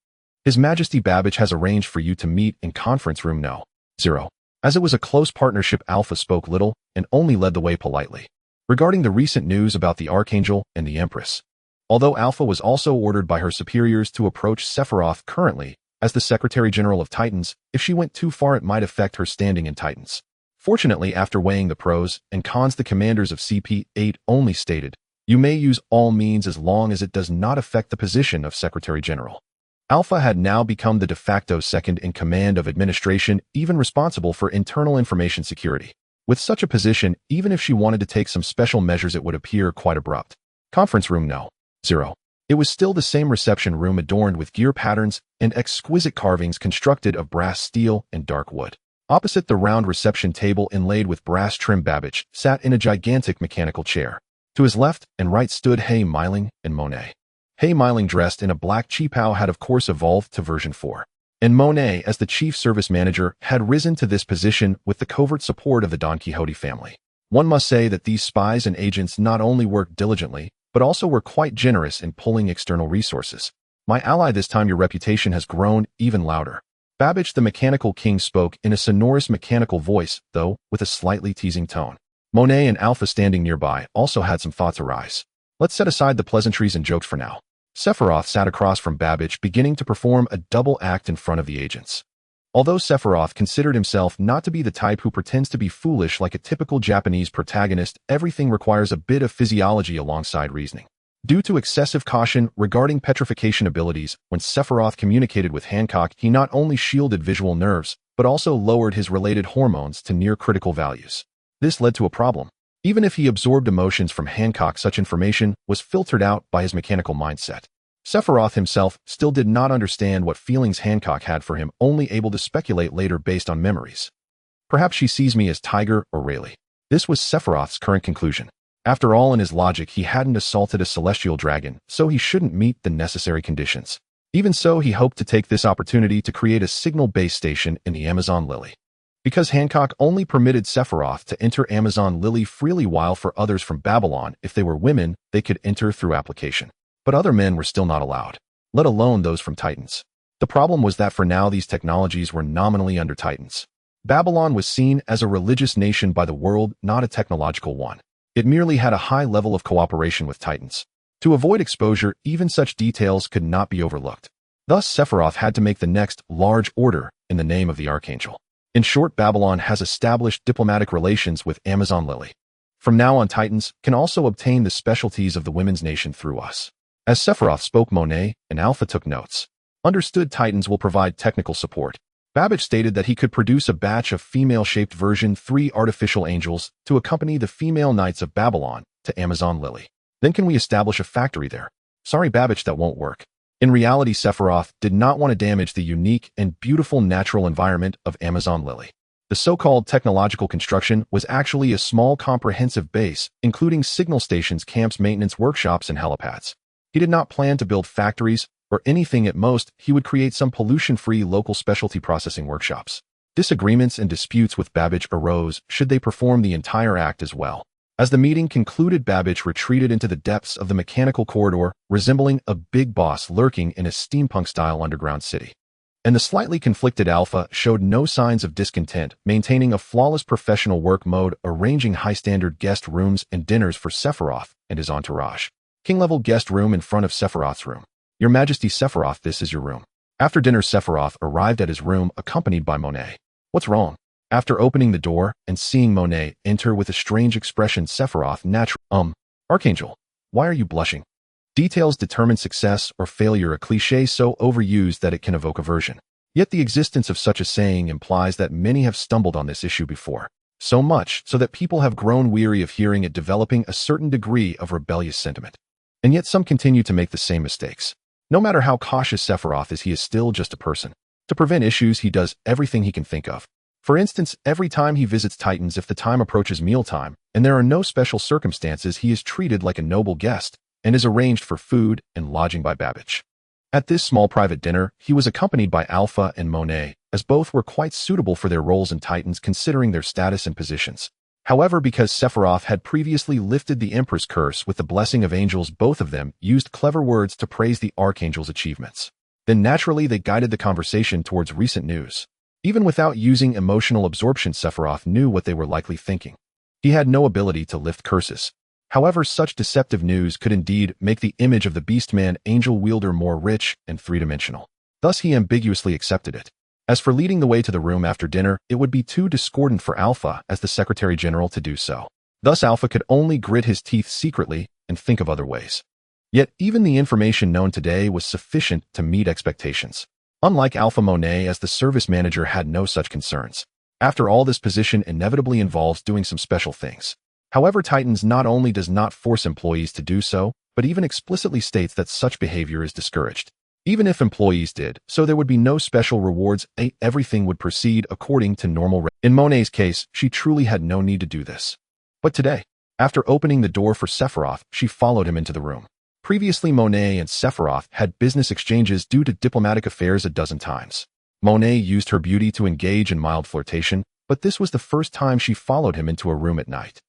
His Majesty Babbage has arranged for you to meet in conference room No. 0. As it was a close partnership, Alpha spoke little and only led the way politely. Regarding the recent news about the Archangel and the Empress. Although Alpha was also ordered by her superiors to approach Sephiroth currently as the Secretary General of Titans, if she went too far it might affect her standing in Titans. Fortunately, after weighing the pros and cons, the commanders of CP8 only stated, you may use all means as long as it does not affect the position of Secretary General. Alpha had now become the de facto second in command of administration, even responsible for internal information security. With such a position, even if she wanted to take some special measures, it would appear quite abrupt. Conference room No. 0. It was still the same reception room, adorned with gear patterns and exquisite carvings constructed of brass, steel, and dark wood. Opposite the round reception table inlaid with brass trim, Babbage sat in a gigantic mechanical chair. To his left and right stood Hei Meiling and Monet. Hei Meiling, dressed in a black qipao, had of course evolved to version 4. And Monet, as the chief service manager, had risen to this position with the covert support of the Don Quixote family. One must say that these spies and agents not only worked diligently, but also were quite generous in pulling external resources. My ally, this time your reputation has grown even louder. Babbage, the mechanical king, spoke in a sonorous mechanical voice, though with a slightly teasing tone. Monet and Alpha, standing nearby, also had some thoughts arise. Let's set aside the pleasantries and jokes for now. Sephiroth sat across from Babbage, beginning to perform a double act in front of the agents. Although Sephiroth considered himself not to be the type who pretends to be foolish like a typical Japanese protagonist, everything requires a bit of physiology alongside reasoning. Due to excessive caution regarding petrification abilities, when Sephiroth communicated with Hancock, he not only shielded visual nerves, but also lowered his related hormones to near critical values. This led to a problem. Even if he absorbed emotions from Hancock, such information was filtered out by his mechanical mindset. Sephiroth himself still did not understand what feelings Hancock had for him, only able to speculate later based on memories. Perhaps she sees me as Tiger or Rayleigh. This was Sephiroth's current conclusion. After all, in his logic, he hadn't assaulted a celestial dragon, so he shouldn't meet the necessary conditions. Even so, he hoped to take this opportunity to create a signal base station in the Amazon Lily. Because Hancock only permitted Sephiroth to enter Amazon Lily freely, while for others from Babylon, if they were women, they could enter through application. But other men were still not allowed, let alone those from Titans. The problem was that for now these technologies were nominally under Titans. Babylon was seen as a religious nation by the world, not a technological one. It merely had a high level of cooperation with Titans. To avoid exposure, even such details could not be overlooked. Thus, Sephiroth had to make the next large order in the name of the Archangel. In short, Babylon has established diplomatic relations with Amazon Lily. From now on, Titans can also obtain the specialties of the women's nation through us. As Sephiroth spoke, Monet and Alpha took notes. Understood. Titans will provide technical support. Babbage stated that he could produce a batch of female-shaped version 3 artificial angels to accompany the female knights of Babylon to Amazon Lily. Then can we establish a factory there? Sorry, Babbage, that won't work. In reality, Sephiroth did not want to damage the unique and beautiful natural environment of Amazon Lily. The so-called technological construction was actually a small comprehensive base, including signal stations, camps, maintenance workshops, and helipads. He did not plan to build factories or anything. At most, he would create some pollution-free local specialty processing workshops. Disagreements and disputes with Babbage arose should they perform the entire act as well. As the meeting concluded, Babbage retreated into the depths of the mechanical corridor, resembling a big boss lurking in a steampunk-style underground city. And the slightly conflicted Alpha showed no signs of discontent, maintaining a flawless professional work mode, arranging high-standard guest rooms and dinners for Sephiroth and his entourage. King-level guest room in front of Sephiroth's room. Your Majesty Sephiroth, this is your room. After dinner, Sephiroth arrived at his room accompanied by Monet. What's wrong? After opening the door and seeing Monet enter with a strange expression, Sephiroth naturally, Archangel, why are you blushing? Details determine success or failure, a cliché so overused that it can evoke aversion. Yet the existence of such a saying implies that many have stumbled on this issue before. So much so that people have grown weary of hearing it, developing a certain degree of rebellious sentiment. And yet some continue to make the same mistakes. No matter how cautious Sephiroth is, he is still just a person. To prevent issues, he does everything he can think of. For instance, every time he visits Titans, if the time approaches mealtime, and there are no special circumstances, he is treated like a noble guest, and is arranged for food and lodging by Babbage. At this small private dinner, he was accompanied by Alpha and Monet, as both were quite suitable for their roles in Titans considering their status and positions. However, because Sephiroth had previously lifted the Emperor's curse with the blessing of angels, both of them used clever words to praise the Archangel's achievements. Then naturally they guided the conversation towards recent news. Even without using emotional absorption, Sephiroth knew what they were likely thinking. He had no ability to lift curses. However, such deceptive news could indeed make the image of the Beastman angel wielder more rich and three-dimensional. Thus he ambiguously accepted it. As for leading the way to the room after dinner, it would be too discordant for Alpha as the Secretary General to do so. Thus Alpha could only grit his teeth secretly and think of other ways. Yet even the information known today was sufficient to meet expectations. Unlike Alpha, Monet as the service manager had no such concerns. After all, this position inevitably involves doing some special things. However, Titans not only does not force employees to do so, but even explicitly states that such behavior is discouraged. Even if employees did, so there would be no special rewards, everything would proceed according to normal. In Monet's case, she truly had no need to do this. But today, after opening the door for Sephiroth, she followed him into the room. Previously, Monet and Sephiroth had business exchanges due to diplomatic affairs a dozen times. Monet used her beauty to engage in mild flirtation, but this was the first time she followed him into a room at night.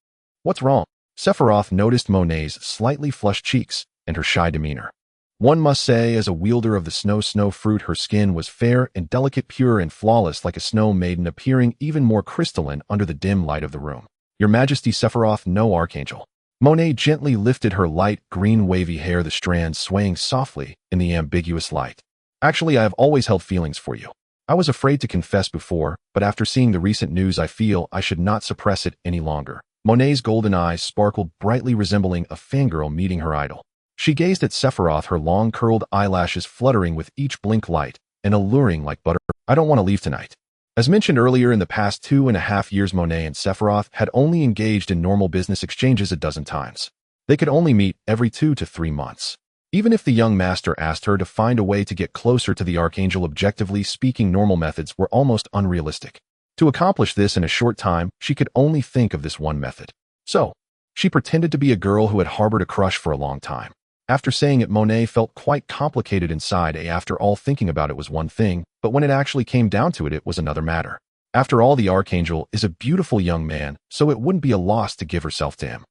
What's wrong? Sephiroth noticed Monet's slightly flushed cheeks and her shy demeanor. One must say, as a wielder of the snow fruit, her skin was fair and delicate, pure and flawless like a snow maiden, appearing even more crystalline under the dim light of the room. Your Majesty Sephiroth, no Archangel. Monet gently lifted her light green wavy hair, the strands swaying softly in the ambiguous light. Actually, I have always held feelings for you. I was afraid to confess before, but after seeing the recent news, I feel I should not suppress it any longer. Monet's golden eyes sparkled brightly, resembling a fangirl meeting her idol. She gazed at Sephiroth, her long curled eyelashes fluttering with each blink, light and alluring like butter. I don't want to leave tonight. As mentioned earlier, in the past 2.5 years, Monet and Sephiroth had only engaged in normal business exchanges a dozen times. They could only meet every 2 to 3 months. Even if the young master asked her to find a way to get closer to the Archangel, objectively speaking, normal methods were almost unrealistic. To accomplish this in a short time, she could only think of this one method. So, she pretended to be a girl who had harbored a crush for a long time. After saying it, Monet felt quite complicated inside. After all, thinking about it was one thing, but when it actually came down to it, it was another matter. After all, the Archangel is a beautiful young man, so it wouldn't be a loss to give herself to him.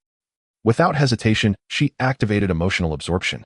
Without hesitation, she activated emotional absorption.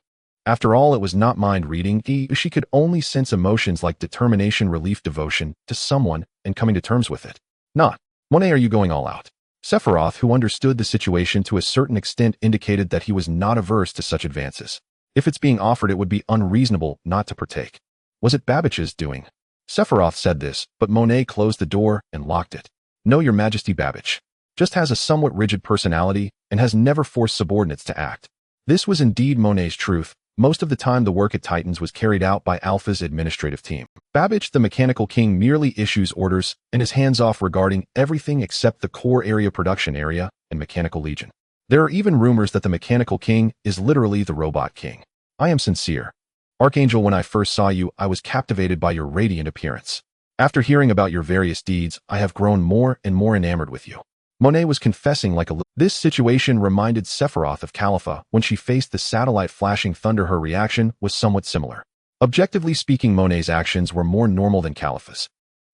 After all, it was not mind reading. She could only sense emotions like determination, relief, devotion to someone, and coming to terms with it. Not, Monet, are you going all out? Sephiroth, who understood the situation to a certain extent, indicated that he was not averse to such advances. If it's being offered, it would be unreasonable not to partake. Was it Babbage's doing? Sephiroth said this, but Monet closed the door and locked it. No, Your Majesty, Babbage just has a somewhat rigid personality and has never forced subordinates to act. This was indeed Monet's truth. Most of the time, the work at Titans was carried out by Alpha's administrative team. Babbage, the Mechanical King, merely issues orders and is hands-off regarding everything except the core area, production area, and Mechanical Legion. There are even rumors that the Mechanical King is literally the Robot King. I am sincere. Archangel, when I first saw you, I was captivated by your radiant appearance. After hearing about your various deeds, I have grown more and more enamored with you. Monet was confessing like a little. This situation reminded Sephiroth of Calipha when she faced the satellite flashing thunder. Her reaction was somewhat similar. Objectively speaking, Monet's actions were more normal than Calipha's.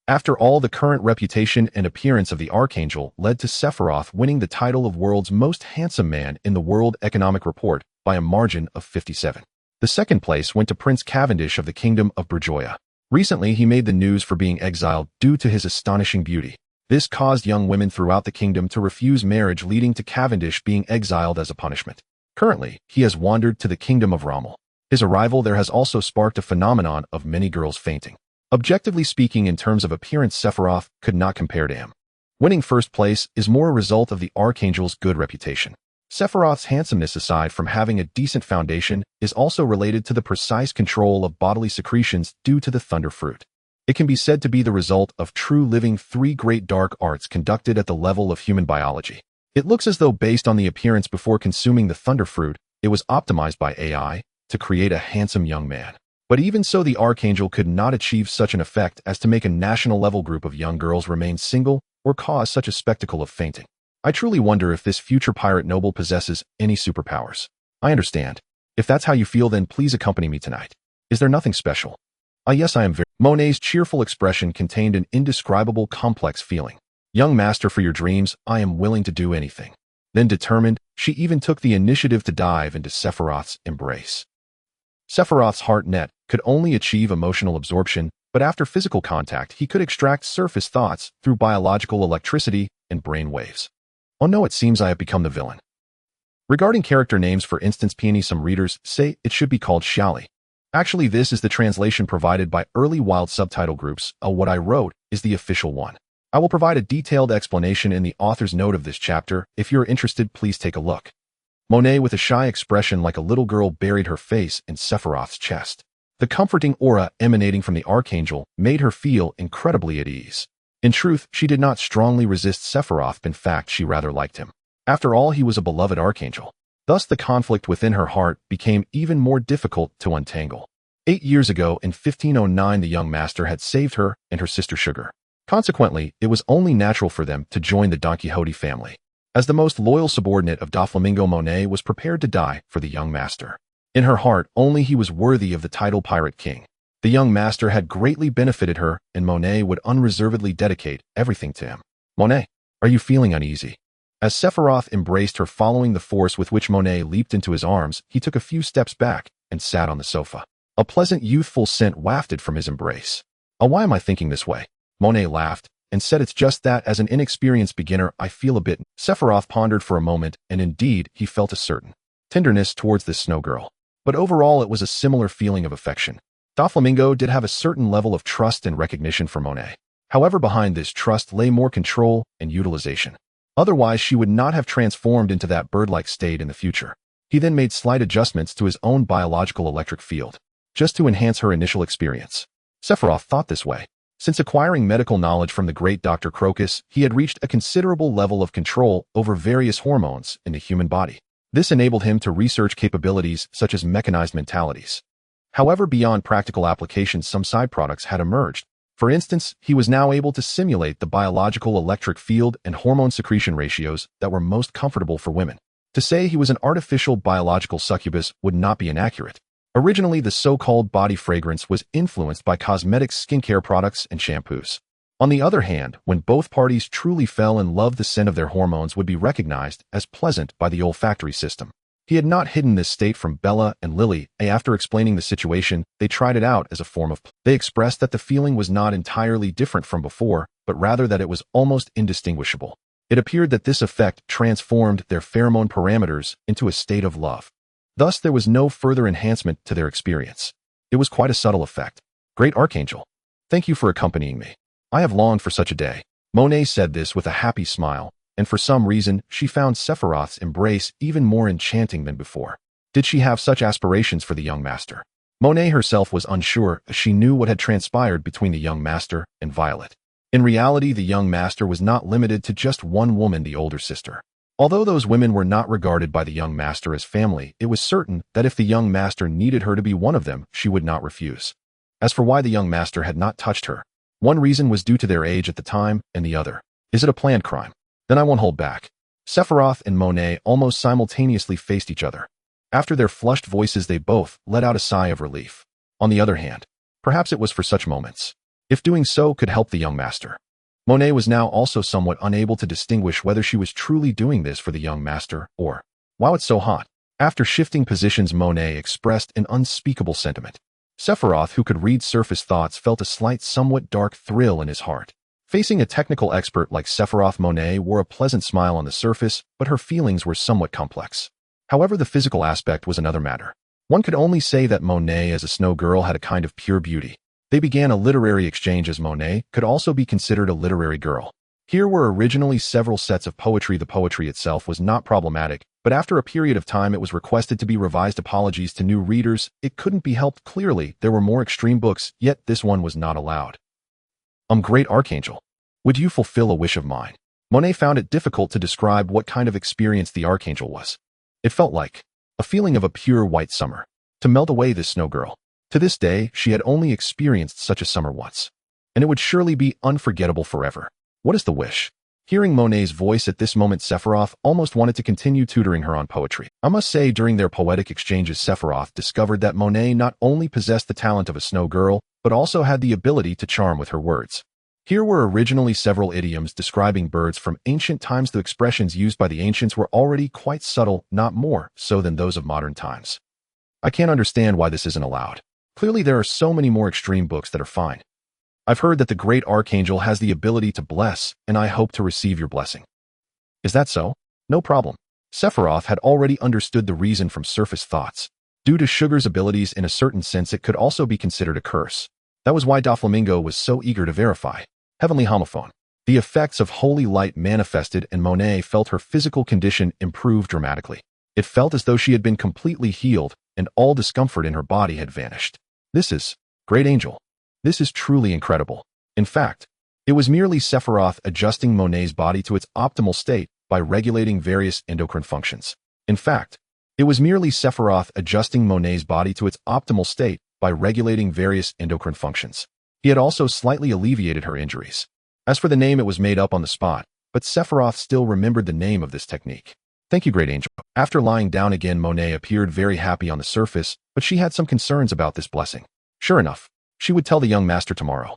After all, the current reputation and appearance of the Archangel led to Sephiroth winning the title of world's most handsome man in the World Economic Report by a margin of 57. The second place went to Prince Cavendish of the Kingdom of Berjoya. Recently, he made the news for being exiled due to his astonishing beauty. This caused young women throughout the kingdom to refuse marriage, leading to Cavendish being exiled as a punishment. Currently, he has wandered to the Kingdom of Rommel. His arrival there has also sparked a phenomenon of many girls fainting. Objectively speaking, in terms of appearance, Sephiroth could not compare to him. Winning first place is more a result of the Archangel's good reputation. Sephiroth's handsomeness, aside from having a decent foundation, is also related to the precise control of bodily secretions due to the Thunder Fruit. It can be said to be the result of true living three great dark arts conducted at the level of human biology. It looks as though, based on the appearance before consuming the Thunder Fruit, it was optimized by AI to create a handsome young man. But even so, the Archangel could not achieve such an effect as to make a national-level group of young girls remain single or cause such a spectacle of fainting. I truly wonder if this future pirate noble possesses any superpowers. I understand. If that's how you feel, then please accompany me tonight. Is there nothing special? Yes, I am very... Monet's cheerful expression contained an indescribable, complex feeling. Young master, for your dreams, I am willing to do anything. Then, determined, she even took the initiative to dive into Sephiroth's embrace. Sephiroth's heart net could only achieve emotional absorption, but after physical contact, he could extract surface thoughts through biological electricity and brain waves. Oh no, it seems I have become the villain. Regarding character names, for instance, Peony, some readers say it should be called Xiali. Actually, this is the translation provided by early wild subtitle groups. What I wrote is the official one. I will provide a detailed explanation in the author's note of this chapter. If you're interested, please take a look. Monet, with a shy expression like a little girl, buried her face in Sephiroth's chest. The comforting aura emanating from the Archangel made her feel incredibly at ease. In truth, she did not strongly resist Sephiroth. In fact, she rather liked him. After all, he was a beloved Archangel. Thus, the conflict within her heart became even more difficult to untangle. 8 years ago, in 1509, the young master had saved her and her sister Sugar. Consequently, it was only natural for them to join the Don Quixote family. As the most loyal subordinate of Doflamingo, Monet was prepared to die for the young master. In her heart, only he was worthy of the title Pirate King. The young master had greatly benefited her, and Monet would unreservedly dedicate everything to him. Monet, are you feeling uneasy? As Sephiroth embraced her, following the force with which Monet leaped into his arms, he took a few steps back and sat on the sofa. A pleasant, youthful scent wafted from his embrace. Why am I thinking this way? Monet laughed and said, it's just that as an inexperienced beginner, I feel a bit... Sephiroth pondered for a moment, and indeed, he felt a certain tenderness towards this snow girl. But overall, it was a similar feeling of affection. Doflamingo did have a certain level of trust and recognition for Monet. However, behind this trust lay more control and utilization. Otherwise, she would not have transformed into that bird-like state in the future. He then made slight adjustments to his own biological electric field, just to enhance her initial experience. Sephiroth thought this way. Since acquiring medical knowledge from the great Dr. Crocus, he had reached a considerable level of control over various hormones in the human body. This enabled him to research capabilities such as mechanized mentalities. However, beyond practical applications, some side products had emerged. For instance, he was now able to simulate the biological electric field and hormone secretion ratios that were most comfortable for women. To say he was an artificial biological succubus would not be inaccurate. Originally, the so-called body fragrance was influenced by cosmetics, skincare products, and shampoos. On the other hand, when both parties truly fell in love, the scent of their hormones would be recognized as pleasant by the olfactory system. He had not hidden this state from Bella and Lily. After explaining the situation, they tried it out as a form of... They expressed that the feeling was not entirely different from before, but rather that it was almost indistinguishable. It appeared that this effect transformed their pheromone parameters into a state of love. Thus, there was no further enhancement to their experience. It was quite a subtle effect. Great Archangel, thank you for accompanying me. I have longed for such a day. Monet said this with a happy smile, and for some reason, she found Sephiroth's embrace even more enchanting than before. Did she have such aspirations for the young master? Monet herself was unsure, as she knew what had transpired between the young master and Violet. In reality, the young master was not limited to just one woman, the older sister. Although those women were not regarded by the young master as family, it was certain that if the young master needed her to be one of them, she would not refuse. As for why the young master had not touched her, One reason was due to their age at the time, and the other, is it a planned crime? Then I won't hold back. Sephiroth and Monet almost simultaneously faced each other. After their flushed voices, they both let out a sigh of relief. On the other hand, perhaps it was for such moments, if doing so could help the young master. Monet was now also somewhat unable to distinguish whether she was truly doing this for the young master or, wow, it's so hot. After shifting positions, Monet expressed an unspeakable sentiment. Sephiroth, who could read surface thoughts, felt a slight, somewhat dark thrill in his heart. Facing a technical expert like Sephiroth, Monet wore a pleasant smile on the surface, but her feelings were somewhat complex. However, the physical aspect was another matter. One could only say that Monet as a snow girl had a kind of pure beauty. They began a literary exchange as Monet could also be considered a literary girl. Here were originally several sets of poetry. The poetry itself was not problematic, but after a period of time it was requested to be revised. Apologies to new readers, it couldn't be helped. Clearly, there were more extreme books, yet this one was not allowed. Great Archangel, would you fulfill a wish of mine? Monet found it difficult to describe what kind of experience the Archangel was. It felt like a feeling of a pure white summer, to melt away this snow girl. To this day, she had only experienced such a summer once, and it would surely be unforgettable forever. What is the wish? Hearing Monet's voice at this moment, Sephiroth almost wanted to continue tutoring her on poetry. I must say, during their poetic exchanges, Sephiroth discovered that Monet not only possessed the talent of a snow girl, but also had the ability to charm with her words. Here were originally several idioms describing birds from ancient times. The expressions used by the ancients were already quite subtle, not more so than those of modern times. I can't understand why this isn't allowed. Clearly, there are so many more extreme books that are fine. I've heard that the Great Archangel has the ability to bless, and I hope to receive your blessing. Is that so? No problem. Sephiroth had already understood the reason from surface thoughts. Due to Sugar's abilities, in a certain sense, it could also be considered a curse. That was why Doflamingo was so eager to verify. Heavenly Homophone. The effects of holy light manifested, and Monet felt her physical condition improve dramatically. It felt as though she had been completely healed, and all discomfort in her body had vanished. This is Great Angel. This is truly incredible. In fact, it was merely Sephiroth adjusting Monet's body to its optimal state by regulating various endocrine functions. He had also slightly alleviated her injuries. As for the name, it was made up on the spot, but Sephiroth still remembered the name of this technique. Thank you, Great Angel. After lying down again, Monet appeared very happy on the surface, but she had some concerns about this blessing. Sure enough, she would tell the young master tomorrow.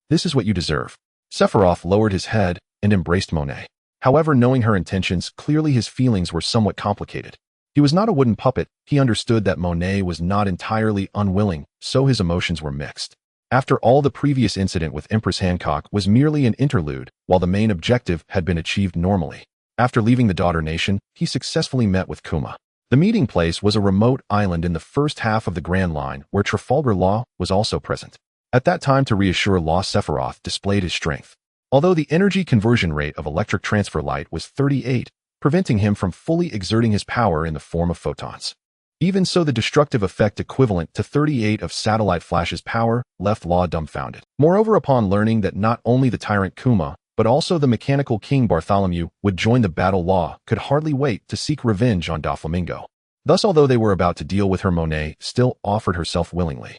This is what you deserve. Sephiroth lowered his head and embraced Monet. However, knowing her intentions, clearly his feelings were somewhat complicated. He was not a wooden puppet. He understood that Monet was not entirely unwilling, so his emotions were mixed. After all, the previous incident with Empress Hancock was merely an interlude, while the main objective had been achieved normally. After leaving the daughter nation, he successfully met with Kuma. The meeting place was a remote island in the first half of the Grand Line, where Trafalgar Law was also present. At that time, to reassure Law, Sephiroth displayed his strength. Although the energy conversion rate of electric transfer light was 38, preventing him from fully exerting his power in the form of photons. Even so, the destructive effect equivalent to 38 of satellite flash's power left Law dumbfounded. Moreover, upon learning that not only the tyrant Kuma, but also the mechanical king Bartholomew would join the battle, Law could hardly wait to seek revenge on Doflamingo. Thus, although they were about to deal with her, Monet still offered herself willingly.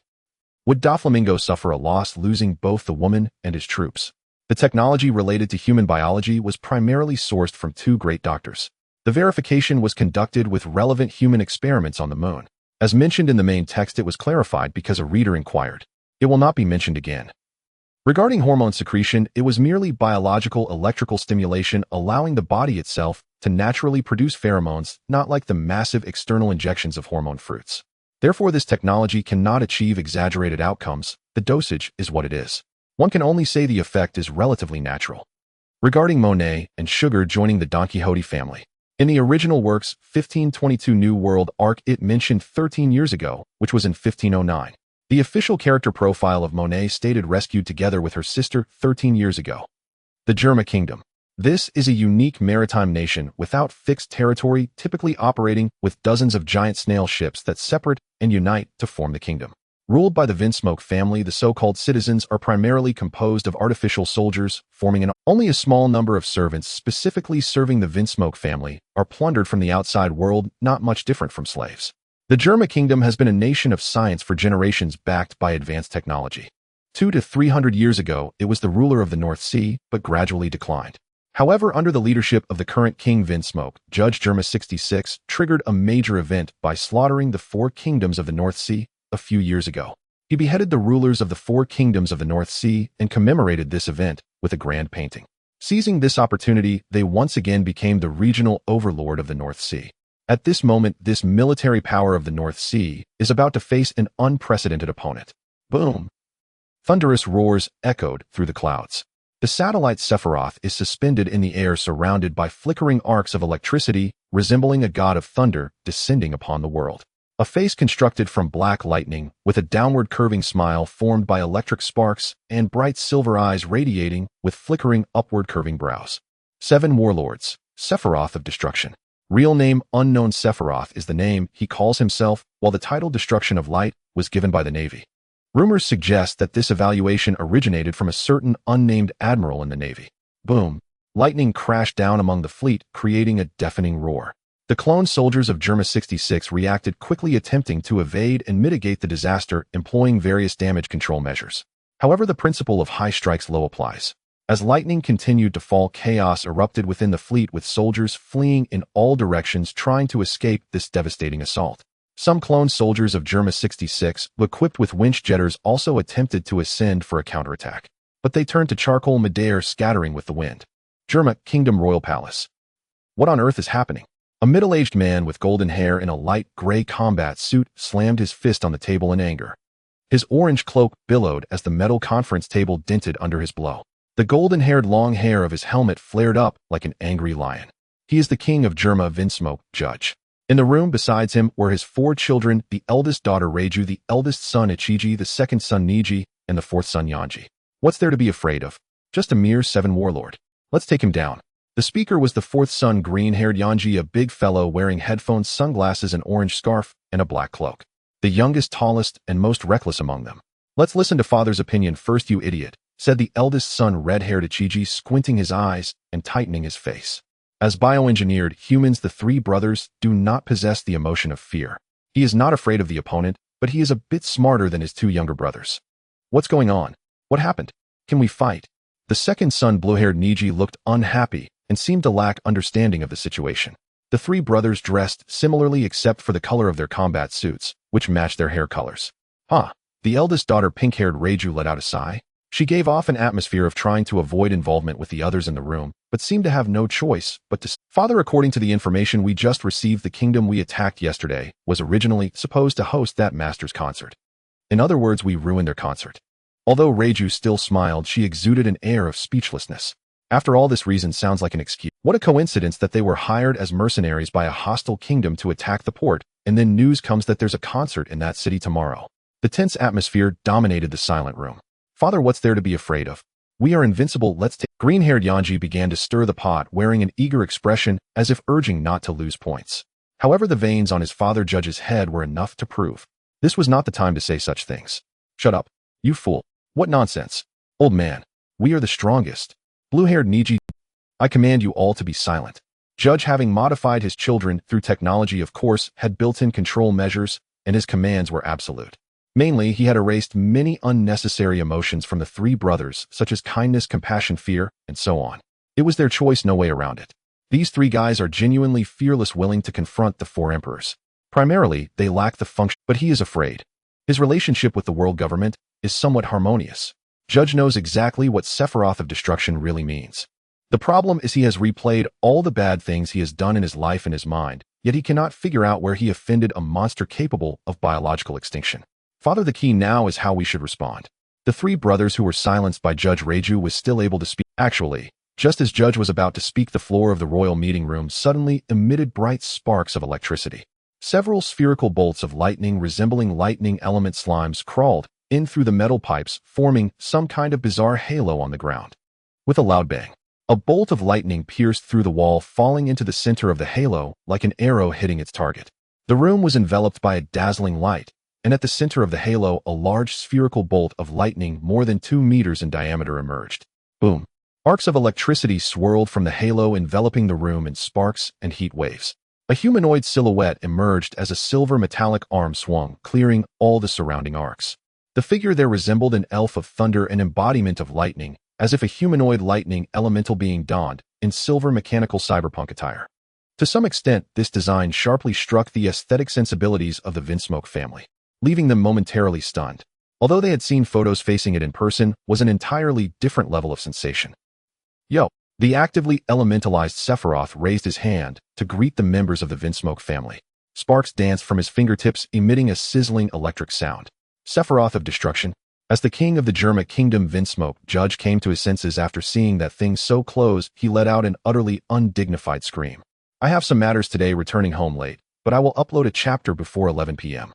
Would Doflamingo suffer a loss, losing both the woman and his troops? The technology related to human biology was primarily sourced from two great doctors. The verification was conducted with relevant human experiments on the moon. As mentioned in the main text, it was clarified because a reader inquired. It will not be mentioned again. Regarding hormone secretion, it was merely biological electrical stimulation, allowing the body itself to naturally produce pheromones, not like the massive external injections of hormone fruits. Therefore, this technology cannot achieve exaggerated outcomes. The dosage is what it is. One can only say the effect is relatively natural. Regarding Monet and Sugar joining the Don Quixote family. In the original works, 1522 New World Arc, it mentioned 13 years ago, which was in 1509. The official character profile of Monet stated rescued together with her sister 13 years ago. The Germa Kingdom. This is a unique maritime nation without fixed territory, typically operating with dozens of giant snail ships that separate and unite to form the kingdom. Ruled by the Vinsmoke family, the so-called citizens are primarily composed of artificial soldiers, forming only a small number of servants specifically serving the Vinsmoke family are plundered from the outside world, not much different from slaves. The Germa Kingdom has been a nation of science for generations, backed by advanced technology. 200 to 300 years ago, it was the ruler of the North Sea, but gradually declined. However, under the leadership of the current King Vinsmoke, Judge Germa 66 triggered a major event by slaughtering the 4 kingdoms of the North Sea a few years ago. He beheaded the rulers of the 4 kingdoms of the North Sea and commemorated this event with a grand painting. Seizing this opportunity, they once again became the regional overlord of the North Sea. At this moment, this military power of the North Sea is about to face an unprecedented opponent. Boom! Thunderous roars echoed through the clouds. The satellite Sephiroth is suspended in the air surrounded by flickering arcs of electricity, resembling a god of thunder descending upon the world. A face constructed from black lightning, with a downward curving smile formed by electric sparks and bright silver eyes radiating with flickering upward curving brows. 7 warlords, Sephiroth of Destruction. Real name unknown. Sephiroth is the name he calls himself, while the title Destruction of Light was given by the Navy. Rumors suggest that this evaluation originated from a certain unnamed admiral in the Navy. Boom! Lightning crashed down among the fleet, creating a deafening roar. The clone soldiers of Germa 66 reacted quickly, attempting to evade and mitigate the disaster, employing various damage control measures. However, the principle of high strikes low applies. As lightning continued to fall, chaos erupted within the fleet, with soldiers fleeing in all directions trying to escape this devastating assault. Some clone soldiers of Germa 66, equipped with winch jetters, also attempted to ascend for a counterattack, but they turned to charcoal midair, scattering with the wind. Germa Kingdom Royal Palace. What on earth is happening? A middle-aged man with golden hair in a light gray combat suit slammed his fist on the table in anger. His orange cloak billowed as the metal conference table dented under his blow. The golden-haired long hair of his helmet flared up like an angry lion. He is the king of Germa Vinsmoke, Judge. In the room besides him were his 4 children, the eldest daughter Reiju, the eldest son Ichiji, the second son Niji, and the 4th son Yanji. What's there to be afraid of? Just a mere 7 warlord. Let's take him down. The speaker was the 4th son, green-haired Yanji, a big fellow wearing headphones, sunglasses, an orange scarf, and a black cloak. The youngest, tallest, and most reckless among them. Let's listen to father's opinion first, you idiot, said the eldest son, red-haired Ichiji, squinting his eyes and tightening his face. As bioengineered humans, the 3 brothers do not possess the emotion of fear. He is not afraid of the opponent, but he is a bit smarter than his 2 younger brothers. What's going on? What happened? Can we fight? The second son, blue-haired Niji, looked unhappy and seemed to lack understanding of the situation. The 3 brothers dressed similarly except for the color of their combat suits, which matched their hair colors. Huh. The eldest daughter, pink-haired Reiju, let out a sigh. She gave off an atmosphere of trying to avoid involvement with the others in the room, but seemed to have no choice but to Father, according to the information we just received, the kingdom we attacked yesterday was originally supposed to host that master's concert. In other words, we ruined their concert. Although Reiju still smiled, she exuded an air of speechlessness. After all, this reason sounds like an excuse. What a coincidence that they were hired as mercenaries by a hostile kingdom to attack the port, and then news comes that there's a concert in that city tomorrow. The tense atmosphere dominated the silent room. Father, what's there to be afraid of? We are invincible, let's take— Green-haired Yanji began to stir the pot, wearing an eager expression as if urging not to lose points. However, the veins on his father Judge's head were enough to prove. This was not the time to say such things. Shut up, you fool. What nonsense. Old man, we are the strongest. Blue-haired Niji, I command you all to be silent. Judge, having modified his children through technology, of course, had built-in control measures, and his commands were absolute. Mainly, he had erased many unnecessary emotions from the 3 brothers, such as kindness, compassion, fear, and so on. It was their choice, no way around it. These 3 guys are genuinely fearless, willing to confront the 4 emperors. Primarily, they lack the function, but he is afraid. His relationship with the world government is somewhat harmonious. Judge knows exactly what Sephiroth of Destruction really means. The problem is he has replayed all the bad things he has done in his life in his mind, yet he cannot figure out where he offended a monster capable of biological extinction. Father, the key now is how we should respond. The 3 brothers who were silenced by Judge Reiju was still able to speak. Actually, just as Judge was about to speak, the floor of the royal meeting room suddenly emitted bright sparks of electricity. Several spherical bolts of lightning resembling lightning element slimes crawled in through the metal pipes, forming some kind of bizarre halo on the ground. With a loud bang, a bolt of lightning pierced through the wall, falling into the center of the halo like an arrow hitting its target. The room was enveloped by a dazzling light, and at the center of the halo, a large spherical bolt of lightning more than 2 meters in diameter emerged. Boom! Arcs of electricity swirled from the halo, enveloping the room in sparks and heat waves. A humanoid silhouette emerged as a silver metallic arm swung, clearing all the surrounding arcs. The figure there resembled an elf of thunder, an embodiment of lightning, as if a humanoid lightning elemental being donned in silver mechanical cyberpunk attire. To some extent, this design sharply struck the aesthetic sensibilities of the Vinsmoke family, leaving them momentarily stunned. Although they had seen photos, facing it in person was an entirely different level of sensation. Yo! The actively elementalized Sephiroth raised his hand to greet the members of the Vinsmoke family. Sparks danced from his fingertips, emitting a sizzling electric sound. Sephiroth of Destruction. As the king of the Germa Kingdom, Vinsmoke Judge came to his senses after seeing that thing so close. He let out an utterly undignified scream. I have some matters today, returning home late, but I will upload a chapter before 11 p.m.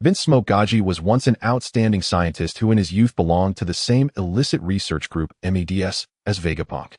Vinsmoke Gaji was once an outstanding scientist who in his youth belonged to the same illicit research group, MEDS, as Vegapunk.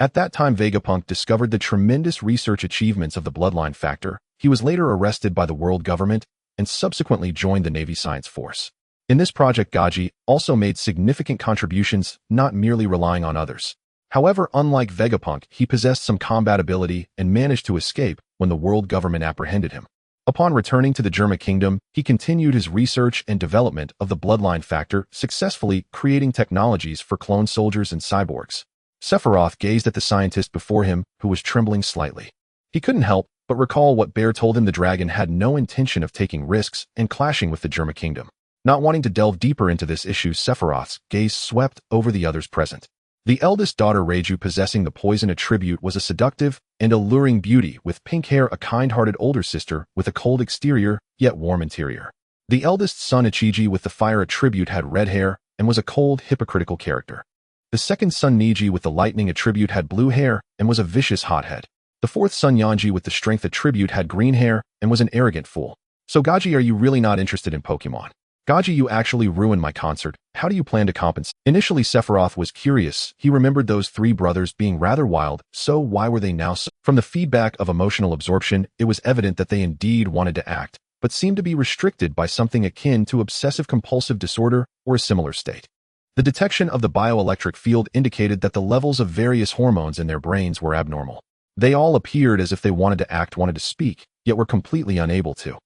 At that time, Vegapunk discovered the tremendous research achievements of the bloodline factor. He was later arrested by the world government and subsequently joined the Navy Science Force. In this project, Gaji also made significant contributions, not merely relying on others. However, unlike Vegapunk, he possessed some combat ability and managed to escape when the world government apprehended him. Upon returning to the Germa Kingdom, he continued his research and development of the bloodline factor, successfully creating technologies for clone soldiers and cyborgs. Sephiroth gazed at the scientist before him, who was trembling slightly. He couldn't help but recall what Bear told him: the dragon had no intention of taking risks and clashing with the Germa Kingdom. Not wanting to delve deeper into this issue, Sephiroth's gaze swept over the others present. The eldest daughter, Reiju, possessing the poison attribute, was a seductive and alluring beauty with pink hair, a kind-hearted older sister with a cold exterior yet warm interior. The eldest son, Ichiji, with the fire attribute, had red hair and was a cold, hypocritical character. The second son, Niji, with the lightning attribute, had blue hair and was a vicious hothead. The fourth son, Yanji, with the strength attribute, had green hair and was an arrogant fool. So Gaji, are you really not interested in Pokemon? Gaji, you actually ruined my concert. How do you plan to compensate? Initially, Sephiroth was curious. He remembered those three brothers being rather wild, so why were they now so? From the feedback of emotional absorption, it was evident that they indeed wanted to act, but seemed to be restricted by something akin to obsessive-compulsive disorder or a similar state. The detection of the bioelectric field indicated that the levels of various hormones in their brains were abnormal. They all appeared as if they wanted to act, wanted to speak, yet were completely unable to.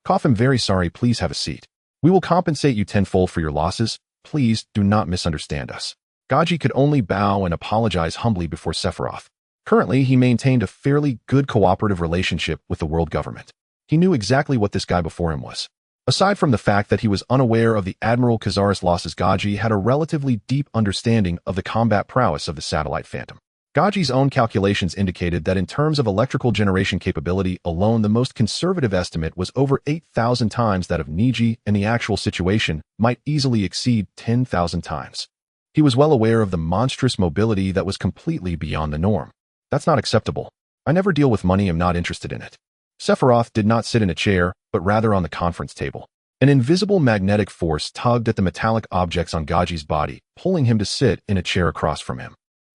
Cough, I'm very sorry, please have a seat. We will compensate you tenfold for your losses. Please do not misunderstand us. Gaji could only bow and apologize humbly before Sephiroth. Currently, he maintained a fairly good cooperative relationship with the world government. He knew exactly what this guy before him was. Aside from the fact that he was unaware of the Admiral Kazar's losses, Gaji had a relatively deep understanding of the combat prowess of the satellite Phantom. Gaji's own calculations indicated that in terms of electrical generation capability alone, the most conservative estimate was over 8,000 times that of Niji, and the actual situation might easily exceed 10,000 times. He was well aware of the monstrous mobility that was completely beyond the norm. That's not acceptable. I never deal with money, I'm not interested in it. Sephiroth did not sit in a chair, but rather on the conference table. An invisible magnetic force tugged at the metallic objects on Gaji's body, pulling him to sit in a chair across from him.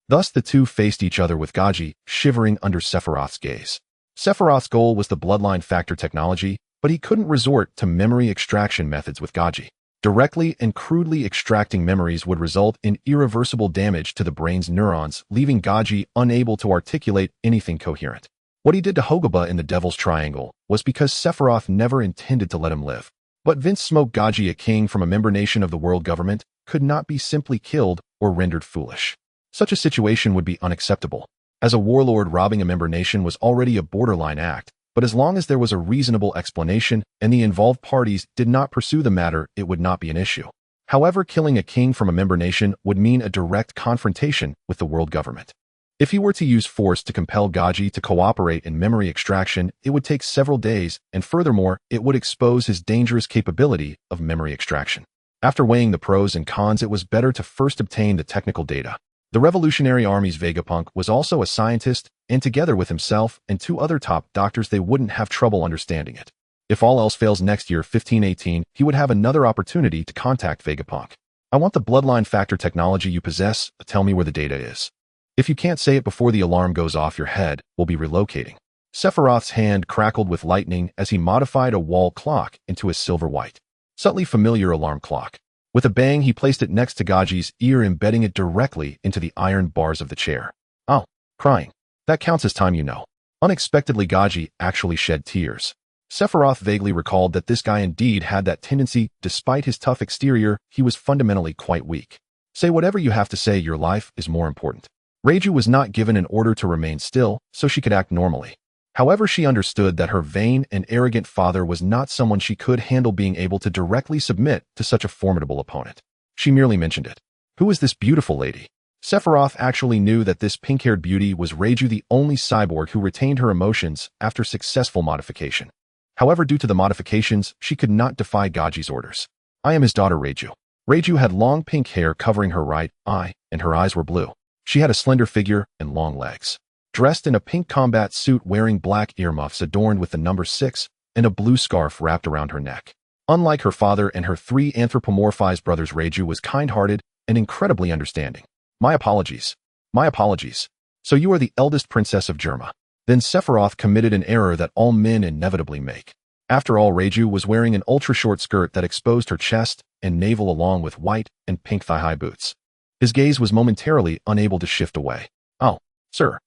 Thus the two faced each other, with Gaji shivering under Sephiroth's gaze. Sephiroth's goal was the bloodline factor technology, but he couldn't resort to memory extraction methods with Gaji. Directly and crudely extracting memories would result in irreversible damage to the brain's neurons, leaving Gaji unable to articulate anything coherent. What he did to Hogaba in the Devil's Triangle was because Sephiroth never intended to let him live. But Vinsmoke Gaji, a king from a member nation of the world government, could not be simply killed or rendered foolish. Such a situation would be unacceptable. As a warlord, robbing a member nation was already a borderline act, but as long as there was a reasonable explanation and the involved parties did not pursue the matter, it would not be an issue. However, killing a king from a member nation would mean a direct confrontation with the world government. If he were to use force to compel Gaji to cooperate in memory extraction, it would take several days, and furthermore, it would expose his dangerous capability of memory extraction. After weighing the pros and cons, it was better to first obtain the technical data. The Revolutionary Army's Vegapunk was also a scientist, and together with himself and two other top doctors, they wouldn't have trouble understanding it. If all else fails next year, 1518, he would have another opportunity to contact Vegapunk. I want the bloodline factor technology you possess. Tell me where the data is. If you can't say it before the alarm goes off, your head will be relocating. Sephiroth's hand crackled with lightning as he modified a wall clock into a silver white, subtly familiar alarm clock. With a bang, he placed it next to Gaji's ear, embedding it directly into the iron bars of the chair. Oh, crying. That counts as time, you know. Unexpectedly, Gaji actually shed tears. Sephiroth vaguely recalled that this guy indeed had that tendency. Despite his tough exterior, he was fundamentally quite weak. Say whatever you have to say, your life is more important. Reiju was not given an order to remain still, so she could act normally. However, she understood that her vain and arrogant father was not someone she could handle being able to directly submit to such a formidable opponent. She merely mentioned it. Who is this beautiful lady? Sephiroth actually knew that this pink-haired beauty was Reiju, the only cyborg who retained her emotions after successful modification. However, due to the modifications, she could not defy Gaji's orders. I am his daughter Reiju. Reiju had long pink hair covering her right eye, and her eyes were blue. She had a slender figure and long legs. Dressed in a pink combat suit wearing black earmuffs adorned with the number 6 and a blue scarf wrapped around her neck. Unlike her father and her 3 anthropomorphized brothers, Reiju was kind-hearted and incredibly understanding. My apologies. My apologies. So you are the eldest princess of Germa. Then Sephiroth committed an error that all men inevitably make. After all, Reiju was wearing an ultra-short skirt that exposed her chest and navel along with white and pink thigh-high boots. His gaze was momentarily unable to shift away. Oh, sir,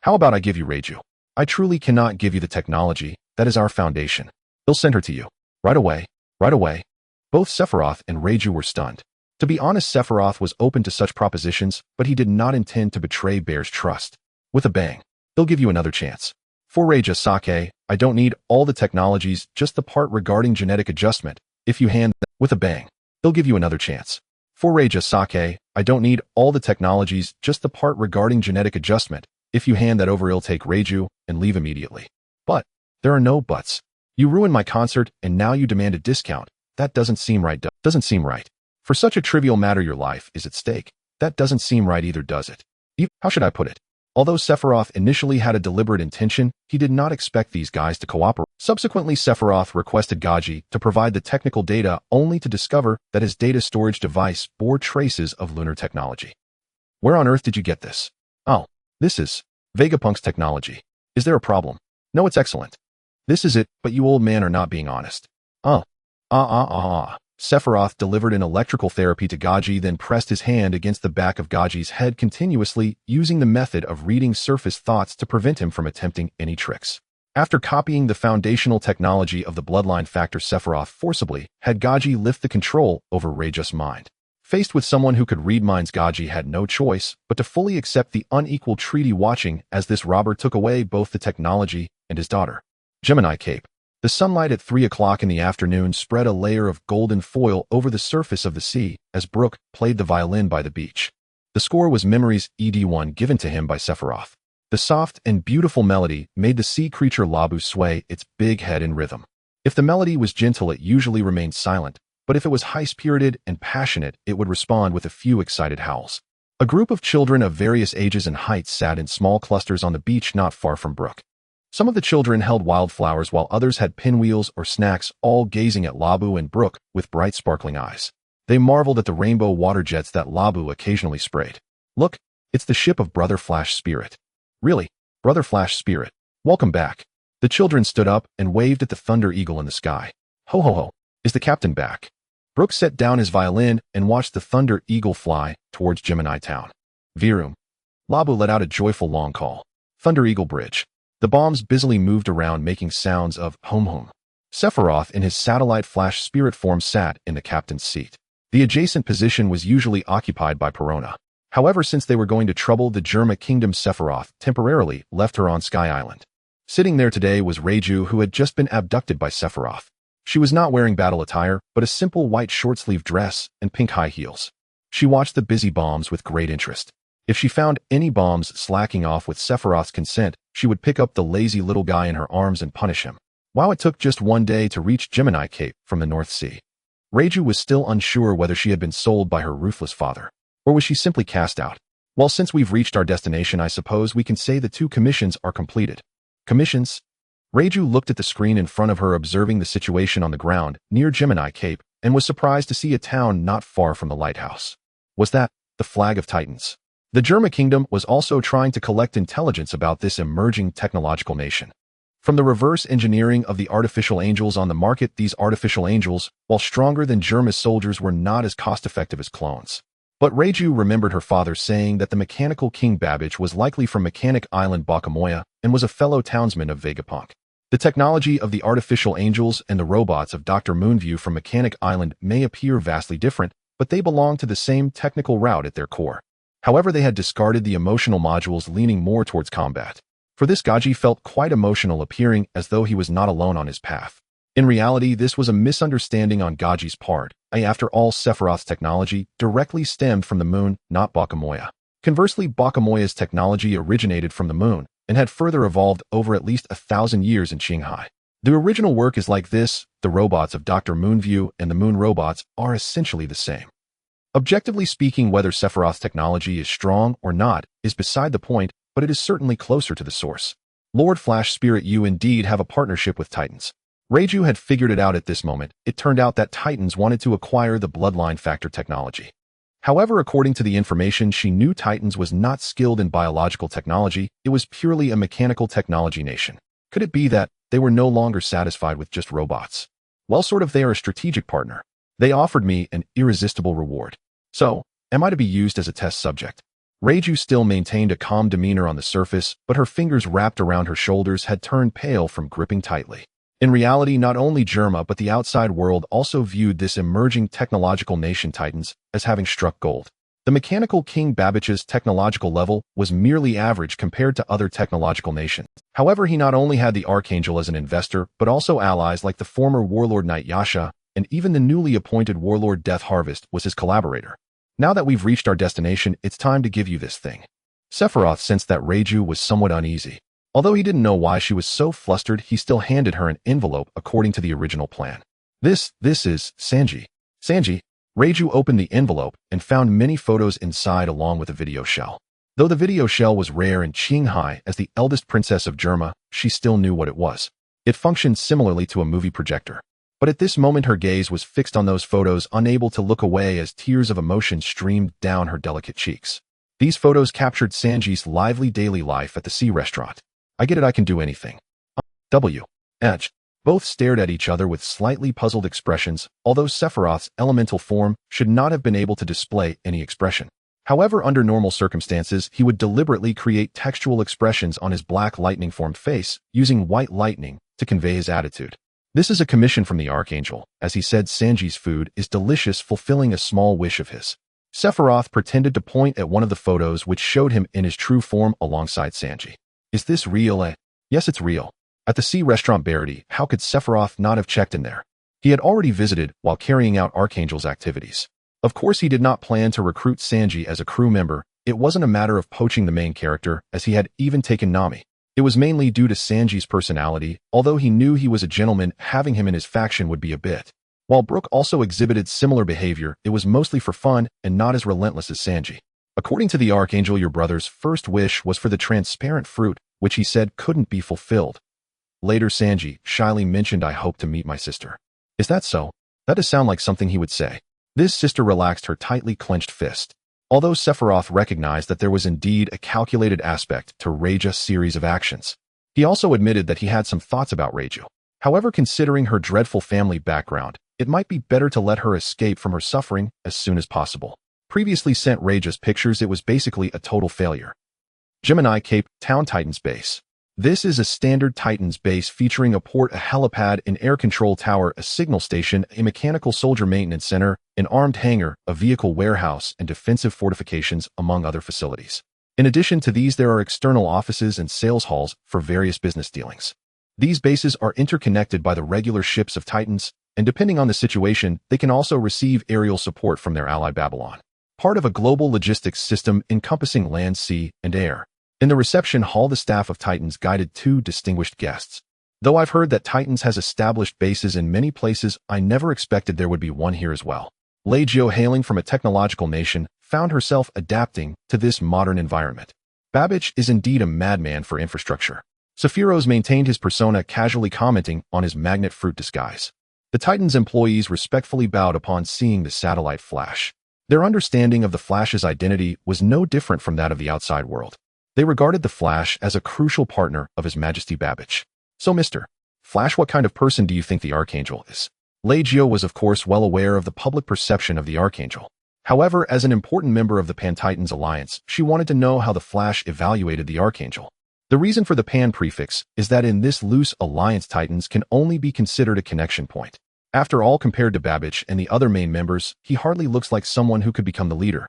how about I give you Reiju? I truly cannot give you the technology, that is our foundation. He'll send her to you. Right away. Both Sephiroth and Reiju were stunned. To be honest, Sephiroth was open to such propositions, but he did not intend to betray Bear's trust. With a bang, he'll give you another chance. For Reiju Sake, I don't need all the technologies, just the part regarding genetic adjustment. If you hand that with a bang, he'll give you another chance. For Reiju Sake, I don't need all the technologies, just the part regarding genetic adjustment. If you hand that over, he'll take Reiju and leave immediately. But there are no buts. You ruined my concert, and now you demand a discount. That doesn't seem right. Doesn't seem right. For such a trivial matter, your life is at stake. That doesn't seem right either, does it? How should I put it? Although Sephiroth initially had a deliberate intention, he did not expect these guys to cooperate. Subsequently, Sephiroth requested Gaji to provide the technical data, only to discover that his data storage device bore traces of lunar technology. Where on earth did you get this? Oh, this is Vegapunk's technology. Is there a problem? No, it's excellent. This is it, but you old man are not being honest. Sephiroth delivered an electrical therapy to Gaji, then pressed his hand against the back of Gaji's head continuously, using the method of reading surface thoughts to prevent him from attempting any tricks. After copying the foundational technology of the bloodline factor, Sephiroth forcibly had Gaji lift the control over Reiju's mind. Faced with someone who could read minds, Gaji had no choice but to fully accept the unequal treaty, watching as this robber took away both the technology and his daughter. Gemini Cape. The sunlight at 3 o'clock in the afternoon spread a layer of golden foil over the surface of the sea as Brook played the violin by the beach. The score was Memories ED1 given to him by Sephiroth. The soft and beautiful melody made the sea creature Labu sway its big head in rhythm. If the melody was gentle, it usually remained silent, but if it was high-spirited and passionate, it would respond with a few excited howls. A group of children of various ages and heights sat in small clusters on the beach not far from Brook. Some of the children held wildflowers while others had pinwheels or snacks, all gazing at Labu and Brook with bright sparkling eyes. They marveled at the rainbow water jets that Labu occasionally sprayed. Look, it's the ship of Brother Flash Spirit. Really, Brother Flash Spirit, welcome back. The children stood up and waved at the thunder eagle in the sky. Ho ho ho, is the captain back? Brook set down his violin and watched the thunder eagle fly towards Gemini Town. Virum. Labu let out a joyful long call. Thunder Eagle Bridge. The bombs busily moved around, making sounds of home. Sephiroth in his satellite flash spirit form sat in the captain's seat. The adjacent position was usually occupied by Perona. However, since they were going to trouble the Germa kingdom, Sephiroth temporarily left her on Sky Island. Sitting there today was Reiju, who had just been abducted by Sephiroth. She was not wearing battle attire, but a simple white short-sleeve dress and pink high heels. She watched the busy bombs with great interest. If she found any bombs slacking off with Sephiroth's consent, she would pick up the lazy little guy in her arms and punish him. While it took just one day to reach Gemini Cape from the North Sea, Reiju was still unsure whether she had been sold by her ruthless father, or was she simply cast out. Well, since we've reached our destination, I suppose we can say the 2 commissions are completed. Commissions? Reiju looked at the screen in front of her, observing the situation on the ground near Gemini Cape, and was surprised to see a town not far from the lighthouse. Was that the Flag of Titans? The Germa kingdom was also trying to collect intelligence about this emerging technological nation. From the reverse engineering of the artificial angels on the market, these artificial angels, while stronger than Germa's soldiers, were not as cost-effective as clones. But Reiju remembered her father saying that the mechanical King Babbage was likely from Mechanic Island Bakamoya and was a fellow townsman of Vegapunk. The technology of the artificial angels and the robots of Dr. Moonview from Mechanic Island may appear vastly different, but they belong to the same technical route at their core. However, they had discarded the emotional modules, leaning more towards combat. For this, Gaji felt quite emotional, appearing as though he was not alone on his path. In reality, this was a misunderstanding on Gaji's part. After all, Sephiroth's technology directly stemmed from the moon, not Bakamoya. Conversely, Bakamoya's technology originated from the moon and had further evolved over at least 1,000 years in Qinghai. The original work is like this: the robots of Dr. Moonview and the moon robots are essentially the same. Objectively speaking, whether Sephiroth's technology is strong or not is beside the point, but it is certainly closer to the source. Lord Flash Spirit, you indeed have a partnership with Titans. Reiju had figured it out at this moment. It turned out that Titans wanted to acquire the bloodline factor technology. However, according to the information she knew, Titans was not skilled in biological technology. It was purely a mechanical technology nation. Could it be that they were no longer satisfied with just robots? Well, sort of. They are a strategic partner. They offered me an irresistible reward. So, am I to be used as a test subject? Reiju still maintained a calm demeanor on the surface, but her fingers wrapped around her shoulders had turned pale from gripping tightly. In reality, not only Germa but the outside world also viewed this emerging technological nation, Titans, as having struck gold. The mechanical King Babbich's technological level was merely average compared to other technological nations. However, he not only had the Archangel as an investor, but also allies like the former warlord Knight Yasha, and even the newly appointed warlord Death Harvest was his collaborator. Now that we've reached our destination, it's time to give you this thing. Sephiroth sensed that Reiju was somewhat uneasy. Although he didn't know why she was so flustered, he still handed her an envelope according to the original plan. This is Sanji. Sanji. Reiju opened the envelope and found many photos inside along with a video shell. Though the video shell was rare in Qinghai, as the eldest princess of Germa, she still knew what it was. It functioned similarly to a movie projector. But at this moment her gaze was fixed on those photos, unable to look away as tears of emotion streamed down her delicate cheeks. These photos captured Sanji's lively daily life at the sea restaurant. I get it, I can do anything. W.H. Both stared at each other with slightly puzzled expressions, although Sephiroth's elemental form should not have been able to display any expression. However, under normal circumstances, he would deliberately create textual expressions on his black lightning-formed face, using white lightning to convey his attitude. This is a commission from the Archangel. As he said, Sanji's food is delicious, fulfilling a small wish of his. Sephiroth pretended to point at one of the photos which showed him in his true form alongside Sanji. Is this real? Yes, it's real. At the sea restaurant Barity, how could Sephiroth not have checked in there? He had already visited while carrying out Archangel's activities. Of course, he did not plan to recruit Sanji as a crew member. It wasn't a matter of poaching the main character, as he had even taken Nami. It was mainly due to Sanji's personality. Although he knew he was a gentleman, having him in his faction would be a bit. While Brook also exhibited similar behavior, it was mostly for fun and not as relentless as Sanji. According to the Archangel, your brother's first wish was for the transparent fruit, which he said couldn't be fulfilled. Later, Sanji shyly mentioned, I hope to meet my sister. Is that so? That does sound like something he would say. This sister relaxed her tightly clenched fist. Although Sephiroth recognized that there was indeed a calculated aspect to Reiju's series of actions, he also admitted that he had some thoughts about Reiju. However, considering her dreadful family background, it might be better to let her escape from her suffering as soon as possible. Previously sent Reiju's pictures, it was basically a total failure. Gemini Cape, Town Titans Base. This is a standard Titans base featuring a port, a helipad, an air control tower, a signal station, a mechanical soldier maintenance center, an armed hangar, a vehicle warehouse, and defensive fortifications, among other facilities. In addition to these, there are external offices and sales halls for various business dealings. These bases are interconnected by the regular ships of Titans, and depending on the situation, they can also receive aerial support from their ally Babylon. Part of a global logistics system encompassing land, sea, and air. In the reception hall, the staff of Titans guided two distinguished guests. Though I've heard that Titans has established bases in many places, I never expected there would be one here as well. Lei Jio, hailing from a technological nation, found herself adapting to this modern environment. Babbage is indeed a madman for infrastructure. Sephiroth maintained his persona, casually commenting on his magnet fruit disguise. The Titans employees respectfully bowed upon seeing the satellite Flash. Their understanding of the Flash's identity was no different from that of the outside world. They regarded the Flash as a crucial partner of His Majesty Babbage. So, Mr. Flash, what kind of person do you think the Archangel is? Lei Jio was of course well aware of the public perception of the Archangel. However, as an important member of the Pan-Titans alliance, she wanted to know how the Flash evaluated the Archangel. The reason for the pan prefix is that in this loose alliance, Titans can only be considered a connection point. After all, compared to Babbage and the other main members, he hardly looks like someone who could become the leader.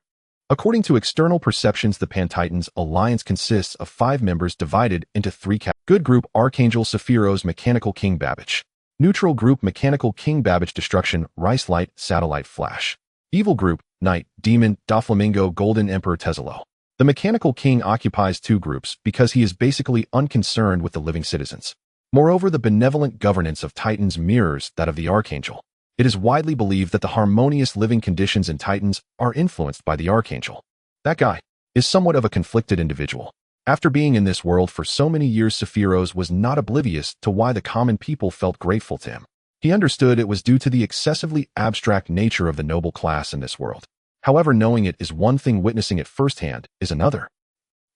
According to external perceptions, the Pan-Titans alliance consists of 5 members divided into 3 categories. Good group: Archangel Sephiro's Mechanical King Babbage. Neutral group: Mechanical King Babbage Destruction, Rice Light, Satellite Flash. Evil group: Knight, Demon, Doflamingo, Golden Emperor Tezzalo. The Mechanical King occupies 2 groups because he is basically unconcerned with the living citizens. Moreover, the benevolent governance of Titans mirrors that of the Archangel. It is widely believed that the harmonious living conditions in Titans are influenced by the Archangel. That guy is somewhat of a conflicted individual. After being in this world for so many years, Sephiroth was not oblivious to why the common people felt grateful to him. He understood it was due to the excessively abstract nature of the noble class in this world. However, knowing it is one thing, witnessing it firsthand is another.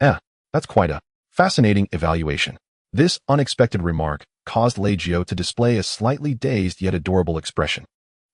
That's quite a fascinating evaluation. This unexpected remark caused Leggio to display a slightly dazed yet adorable expression.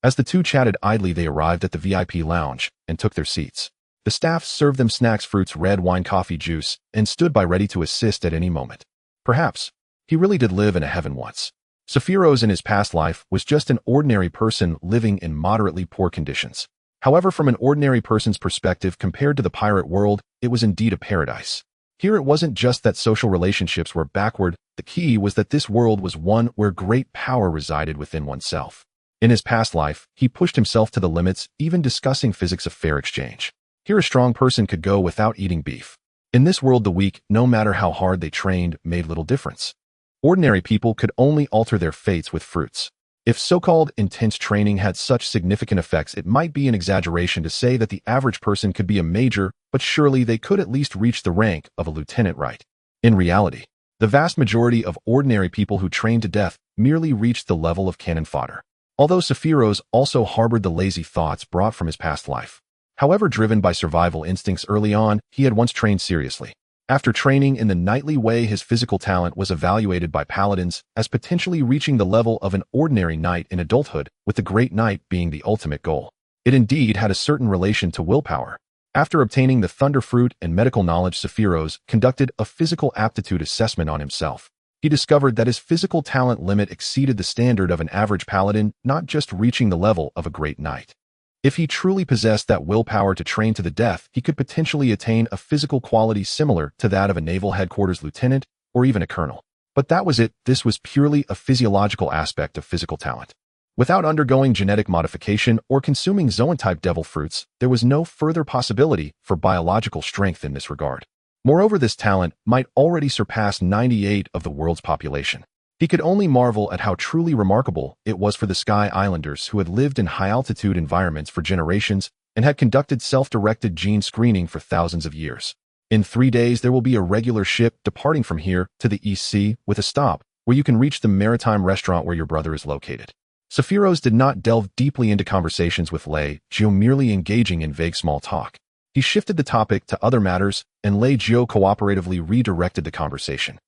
As the two chatted idly, they arrived at the VIP lounge and took their seats. The staff served them snacks, fruits, red wine, coffee, juice, and stood by ready to assist at any moment. Perhaps he really did live in a heaven once. Sephiroth in his past life was just an ordinary person living in moderately poor conditions. However, from an ordinary person's perspective compared to the pirate world, it was indeed a paradise. Here it wasn't just that social relationships were backward, the key was that this world was one where great power resided within oneself. In his past life, he pushed himself to the limits, even discussing physics of fair exchange. Here a strong person could go without eating beef. In this world, the weak, no matter how hard they trained, made little difference. Ordinary people could only alter their fates with fruits. If so-called intense training had such significant effects, it might be an exaggeration to say that the average person could be a major, but surely they could at least reach the rank of a lieutenant, right? In reality, the vast majority of ordinary people who trained to death merely reached the level of cannon fodder. Although Sephiroth also harbored the lazy thoughts brought from his past life. However, driven by survival instincts early on, he had once trained seriously. After training in the knightly way, his physical talent was evaluated by paladins as potentially reaching the level of an ordinary knight in adulthood, with the great knight being the ultimate goal. It indeed had a certain relation to willpower. After obtaining the Thunder Fruit and medical knowledge, Sephiroth conducted a physical aptitude assessment on himself. He discovered that his physical talent limit exceeded the standard of an average paladin, not just reaching the level of a great knight. If he truly possessed that willpower to train to the death, he could potentially attain a physical quality similar to that of a naval headquarters lieutenant or even a colonel. But that was it. This was purely a physiological aspect of physical talent. Without undergoing genetic modification or consuming Zoan-type devil fruits, there was no further possibility for biological strength in this regard. Moreover, this talent might already surpass 98% of the world's population. He could only marvel at how truly remarkable it was for the Sky Islanders, who had lived in high-altitude environments for generations and had conducted self-directed gene screening for thousands of years. In 3 days, there will be a regular ship departing from here to the East Sea with a stop where you can reach the maritime restaurant where your brother is located. Sephiroth did not delve deeply into conversations with Leggio, merely engaging in vague small talk. He shifted the topic to other matters, and Leggio cooperatively redirected the conversation.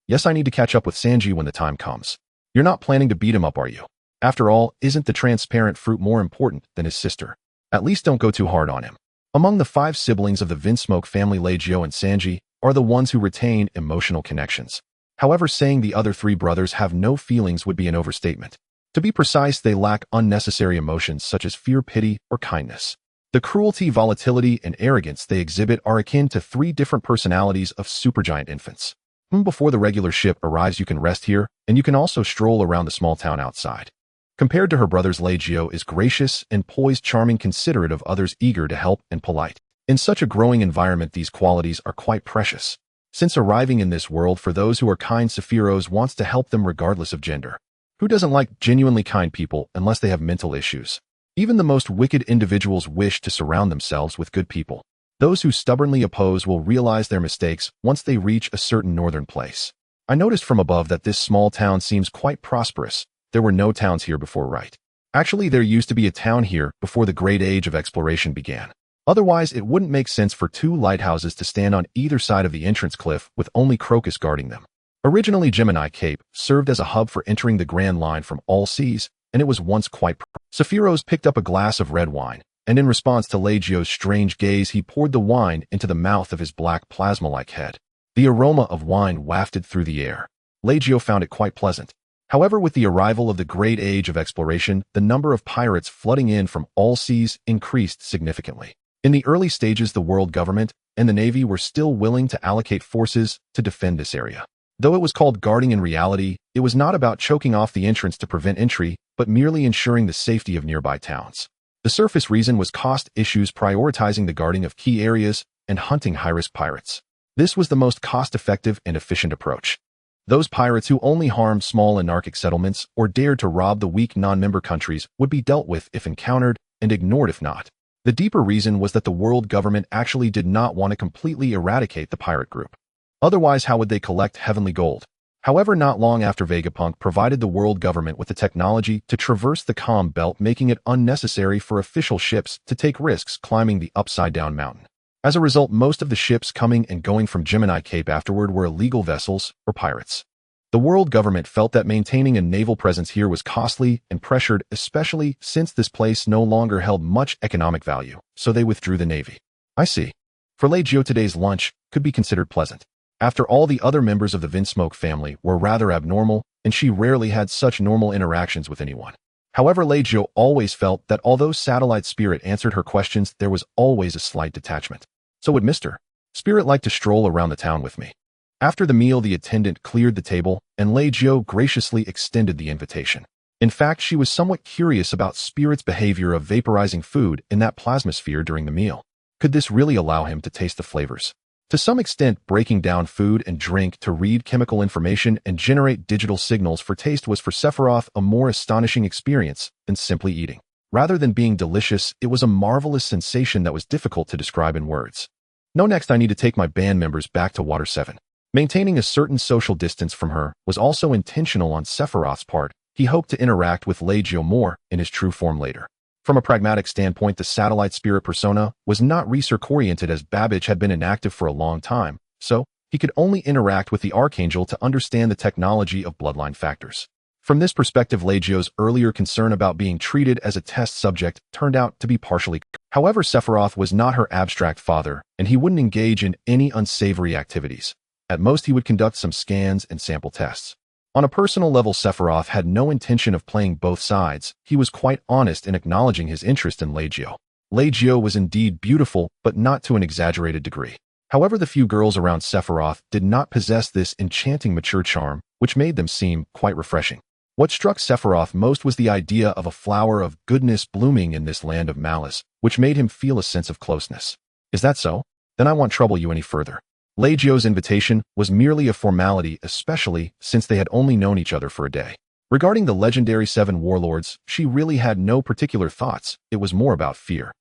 Yes, I need to catch up with Sanji when the time comes. You're not planning to beat him up, are you? After all, isn't the transparent fruit more important than his sister? At least don't go too hard on him. Among the 5 siblings of the Vinsmoke family, Leggio and Sanji are the ones who retain emotional connections. However, saying the other 3 brothers have no feelings would be an overstatement. To be precise, they lack unnecessary emotions such as fear, pity, or kindness. The cruelty, volatility, and arrogance they exhibit are akin to 3 different personalities of supergiant infants. Before the regular ship arrives, you can rest here, and you can also stroll around the small town outside. Compared to her brothers, Leggio is gracious and poised, charming, considerate of others, eager to help, and polite. In such a growing environment, these qualities are quite precious. Since arriving in this world, for those who are kind, Sephiroth wants to help them regardless of gender. Who doesn't like genuinely kind people unless they have mental issues? Even the most wicked individuals wish to surround themselves with good people. Those who stubbornly oppose will realize their mistakes once they reach a certain northern place. I noticed from above that this small town seems quite prosperous. There were no towns here before, right? Actually, there used to be a town here before the great age of exploration began. Otherwise, it wouldn't make sense for 2 lighthouses to stand on either side of the entrance cliff with only Crocus guarding them. Originally, Gemini Cape served as a hub for entering the Grand Line from all seas, and it was once quite Sephiroth picked up a glass of red wine, and in response to Leggio's strange gaze, he poured the wine into the mouth of his black plasma-like head. The aroma of wine wafted through the air. Leggio found it quite pleasant. However, with the arrival of the great age of exploration, the number of pirates flooding in from all seas increased significantly. In the early stages, the world government and the Navy were still willing to allocate forces to defend this area. Though it was called guarding, in reality, it was not about choking off the entrance to prevent entry, but merely ensuring the safety of nearby towns. The surface reason was cost issues, prioritizing the guarding of key areas and hunting high-risk pirates. This was the most cost-effective and efficient approach. Those pirates who only harmed small anarchic settlements or dared to rob the weak non-member countries would be dealt with if encountered and ignored if not. The deeper reason was that the world government actually did not want to completely eradicate the pirate group. Otherwise, how would they collect heavenly gold? However, not long after Vegapunk provided the world government with the technology to traverse the calm belt, making it unnecessary for official ships to take risks climbing the upside-down mountain. As a result, most of the ships coming and going from Gemini Cape afterward were illegal vessels or pirates. The world government felt that maintaining a naval presence here was costly and pressured, especially since this place no longer held much economic value, so they withdrew the navy. I see. For Leggio, today's lunch could be considered pleasant. After all, the other members of the Vinsmoke family were rather abnormal, and she rarely had such normal interactions with anyone. However, Leggio always felt that although Satellite Spirit answered her questions, there was always a slight detachment. So would Mr. Spirit like to stroll around the town with me? After the meal, the attendant cleared the table, and Leggio graciously extended the invitation. In fact, she was somewhat curious about Spirit's behavior of vaporizing food in that plasmasphere during the meal. Could this really allow him to taste the flavors? To some extent, breaking down food and drink to read chemical information and generate digital signals for taste was for Sephiroth a more astonishing experience than simply eating. Rather than being delicious, it was a marvelous sensation that was difficult to describe in words. No, next I need to take my band members back to Water 7. Maintaining a certain social distance from her was also intentional on Sephiroth's part. He hoped to interact with Leggio more in his true form later. From a pragmatic standpoint, the Satellite Spirit persona was not research-oriented, as Babbage had been inactive for a long time, so he could only interact with the Archangel to understand the technology of bloodline factors. From this perspective, Leggio's earlier concern about being treated as a test subject turned out to be partially. However, Sephiroth was not her abstract father, and he wouldn't engage in any unsavory activities. At most, he would conduct some scans and sample tests. On a personal level, Sephiroth had no intention of playing both sides. He was quite honest in acknowledging his interest in Leggio. Leggio was indeed beautiful, but not to an exaggerated degree. However, the few girls around Sephiroth did not possess this enchanting mature charm, which made them seem quite refreshing. What struck Sephiroth most was the idea of a flower of goodness blooming in this land of malice, which made him feel a sense of closeness. Is that so? Then I won't trouble you any further. Leggio's invitation was merely a formality, especially since they had only known each other for a day. Regarding the legendary 7 warlords, she really had no particular thoughts. It was more about fear.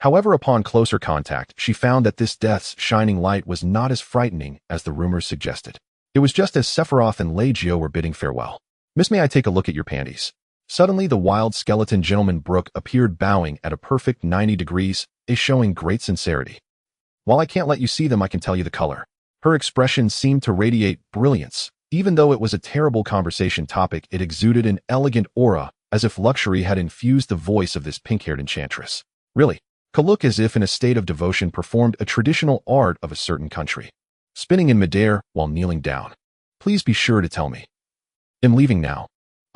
However, upon closer contact, she found that this death's shining light was not as frightening as the rumors suggested. It was just as Sephiroth and Leggio were bidding farewell. Miss, may I take a look at your panties? Suddenly, the wild skeleton gentleman Brooke appeared, bowing at a perfect 90 degrees, showing great sincerity. While I can't let you see them, I can tell you the color. Her expression seemed to radiate brilliance. Even though it was a terrible conversation topic, it exuded an elegant aura, as if luxury had infused the voice of this pink-haired enchantress. Really, Kaluk, as if in a state of devotion, performed a traditional art of a certain country, spinning in midair while kneeling down. Please be sure to tell me. I'm leaving now.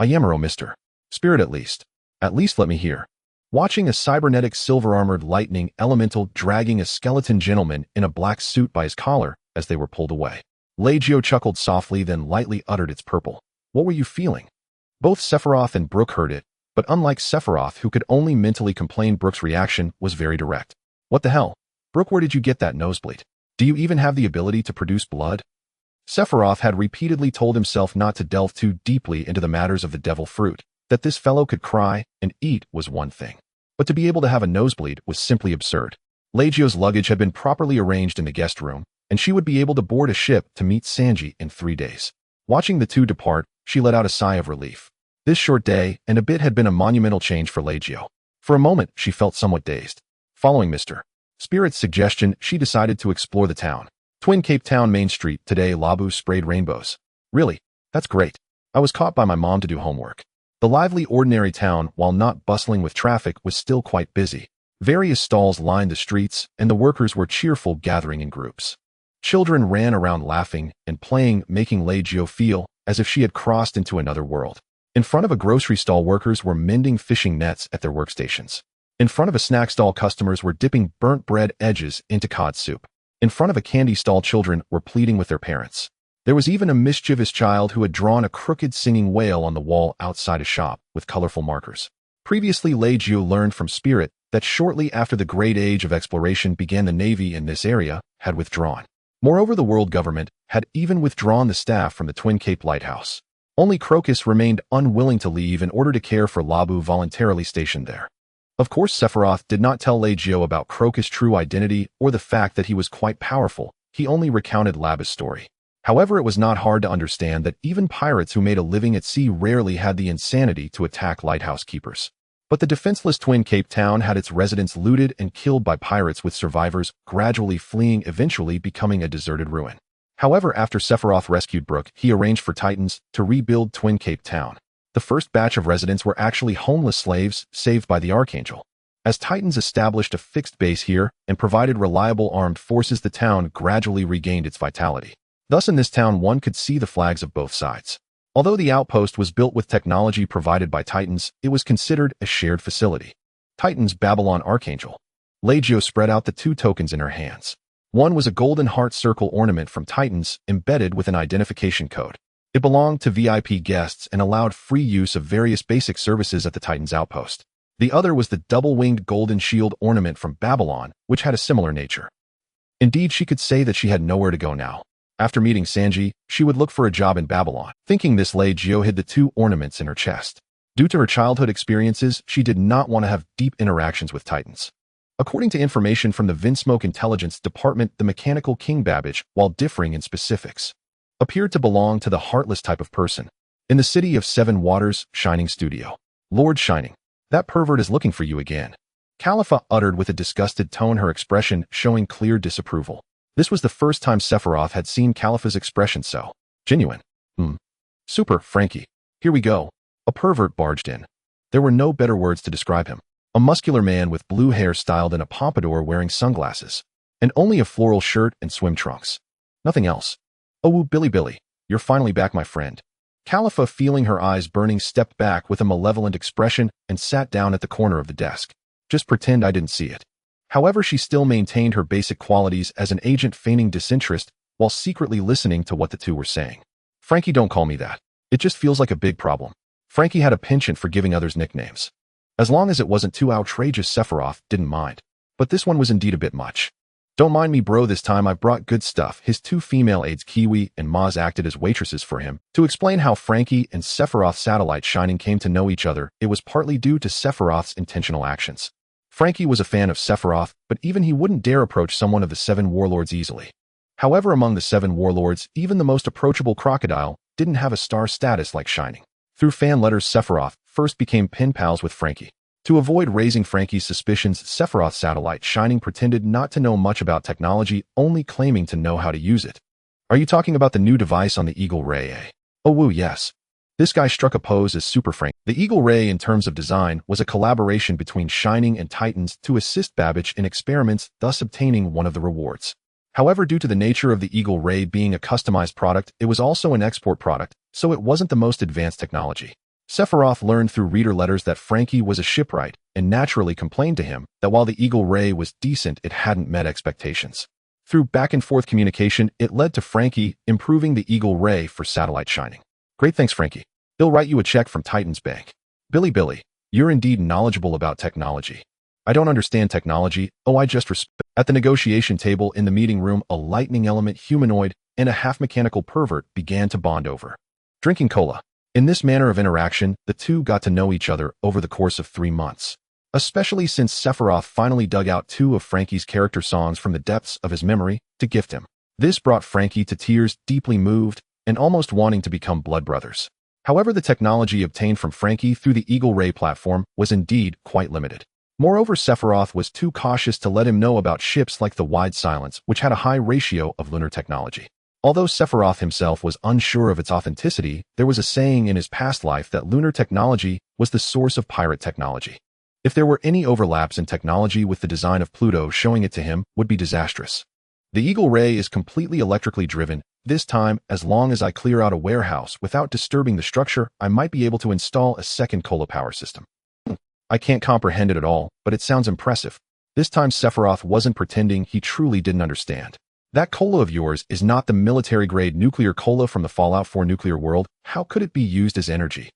Ayamaro, Mr. Spirit, at least. At least let me hear. Watching a cybernetic silver-armored lightning elemental dragging a skeleton gentleman in a black suit by his collar as they were pulled away. Leggio chuckled softly, then lightly uttered its purple. What were you feeling? Both Sephiroth and Brooke heard it, but unlike Sephiroth, who could only mentally complain, Brooke's reaction was very direct. What the hell? Brooke, where did you get that nosebleed? Do you even have the ability to produce blood? Sephiroth had repeatedly told himself not to delve too deeply into the matters of the devil fruit, that this fellow could cry and eat was one thing, but to be able to have a nosebleed was simply absurd. Leggio's luggage had been properly arranged in the guest room, and she would be able to board a ship to meet Sanji in 3 days. Watching the two depart, she let out a sigh of relief. This short day and a bit had been a monumental change for Leggio. For a moment, she felt somewhat dazed. Following Mr. Spirit's suggestion, she decided to explore the town. Twin Cape Town Main Street today. Labu sprayed rainbows. Really? That's great. I was caught by my mom to do homework. The lively, ordinary town, while not bustling with traffic, was still quite busy. Various stalls lined the streets, and the workers were cheerful, gathering in groups. Children ran around laughing and playing, making Lei Jiu feel as if she had crossed into another world. In front of a grocery stall, workers were mending fishing nets at their workstations. In front of a snack stall, customers were dipping burnt bread edges into cod soup. In front of a candy stall, children were pleading with their parents. There was even a mischievous child who had drawn a crooked singing whale on the wall outside a shop with colorful markers. Previously, Lei Jiu learned from Spirit that shortly after the Great Age of Exploration began, the Navy in this area had withdrawn. Moreover, the world government had even withdrawn the staff from the Twin Cape Lighthouse. Only Crocus remained unwilling to leave in order to care for Labu, voluntarily stationed there. Of course, Sephiroth did not tell Lei Jiu about Crocus' true identity or the fact that he was quite powerful. He only recounted Labu's story. However, it was not hard to understand that even pirates who made a living at sea rarely had the insanity to attack lighthouse keepers. But the defenseless Twin Cape town had its residents looted and killed by pirates, with survivors gradually fleeing, eventually becoming a deserted ruin. However, after Sephiroth rescued Brook, he arranged for Titans to rebuild Twin Cape town. The first batch of residents were actually homeless slaves saved by the Archangel. As Titans established a fixed base here and provided reliable armed forces, the town gradually regained its vitality. Thus, in this town, one could see the flags of both sides. Although the outpost was built with technology provided by Titans, it was considered a shared facility. Titans Babylon Archangel. Lei Jiu spread out the two tokens in her hands. One was a golden heart circle ornament from Titans embedded with an identification code. It belonged to VIP guests and allowed free use of various basic services at the Titans outpost. The other was the double-winged golden shield ornament from Babylon, which had a similar nature. Indeed, she could say that she had nowhere to go now. After meeting Sanji, she would look for a job in Babylon. Thinking this, Lei Jiu hid the two ornaments in her chest. Due to her childhood experiences, she did not want to have deep interactions with Titans. According to information from the Vinsmoke Intelligence Department, the mechanical King Babbage, while differing in specifics, appeared to belong to the heartless type of person. In the city of Seven Waters, Shining Studio. Lord Shining, that pervert is looking for you again. Khalifa uttered with a disgusted tone, her expression showing clear disapproval. This was the first time Sephiroth had seen Khalifa's expression so genuine. Super, Frankie. Here we go. A pervert barged in. There were no better words to describe him. A muscular man with blue hair styled in a pompadour, wearing sunglasses, and only a floral shirt and swim trunks. Nothing else. Oh, woo, Billy, you're finally back, my friend. Khalifa, feeling her eyes burning, stepped back with a malevolent expression and sat down at the corner of the desk. Just pretend I didn't see it. However, she still maintained her basic qualities as an agent, feigning disinterest while secretly listening to what the two were saying. Frankie, don't call me that. It just feels like a big problem. Frankie had a penchant for giving others nicknames. As long as it wasn't too outrageous, Sephiroth didn't mind. But this one was indeed a bit much. Don't mind me, bro, this time I've brought good stuff. His two female aides, Kiwi and Maz, acted as waitresses for him. To explain how Frankie and Sephiroth's satellite Shining came to know each other, it was partly due to Sephiroth's intentional actions. Frankie was a fan of Sephiroth, but even he wouldn't dare approach someone of the Seven Warlords easily. However, among the Seven Warlords, even the most approachable crocodile didn't have a star status like Shining. Through fan letters, Sephiroth first became pen pals with Frankie. To avoid raising Frankie's suspicions, Sephiroth's satellite Shining pretended not to know much about technology, only claiming to know how to use it. Are you talking about the new device on the Eagle Ray, eh? Oh woo, yes. This guy struck a pose as Super Frank. The Eagle Ray, in terms of design, was a collaboration between Shining and Titans to assist Babbage in experiments, thus obtaining one of the rewards. However, due to the nature of the Eagle Ray being a customized product, it was also an export product, so it wasn't the most advanced technology. Sephiroth learned through reader letters that Frankie was a shipwright, and naturally complained to him that while the Eagle Ray was decent, it hadn't met expectations. Through back-and-forth communication, it led to Frankie improving the Eagle Ray for satellite Shining. Great, thanks, Frankie. He'll write you a check from Titan's Bank. Billy, you're indeed knowledgeable about technology. I don't understand technology, I just respect. At the negotiation table in the meeting room, a lightning element humanoid and a half-mechanical pervert began to bond over drinking cola. In this manner of interaction, the two got to know each other over the course of 3 months. Especially since Sephiroth finally dug out 2 of Frankie's character songs from the depths of his memory to gift him. This brought Frankie to tears, deeply moved and almost wanting to become blood brothers. However, the technology obtained from Frankie through the Eagle Ray platform was indeed quite limited. Moreover, Sephiroth was too cautious to let him know about ships like the Wide Silence, which had a high ratio of lunar technology. Although Sephiroth himself was unsure of its authenticity, there was a saying in his past life that lunar technology was the source of pirate technology. If there were any overlaps in technology with the design of Pluto, showing it to him would be disastrous. The Eagle Ray is completely electrically driven. This time, as long as I clear out a warehouse without disturbing the structure, I might be able to install a second cola power system. I can't comprehend it at all, but it sounds impressive. This time Sephiroth wasn't pretending, he truly didn't understand. That cola of yours is not the military-grade nuclear cola from the Fallout 4 nuclear world. How could it be used as energy?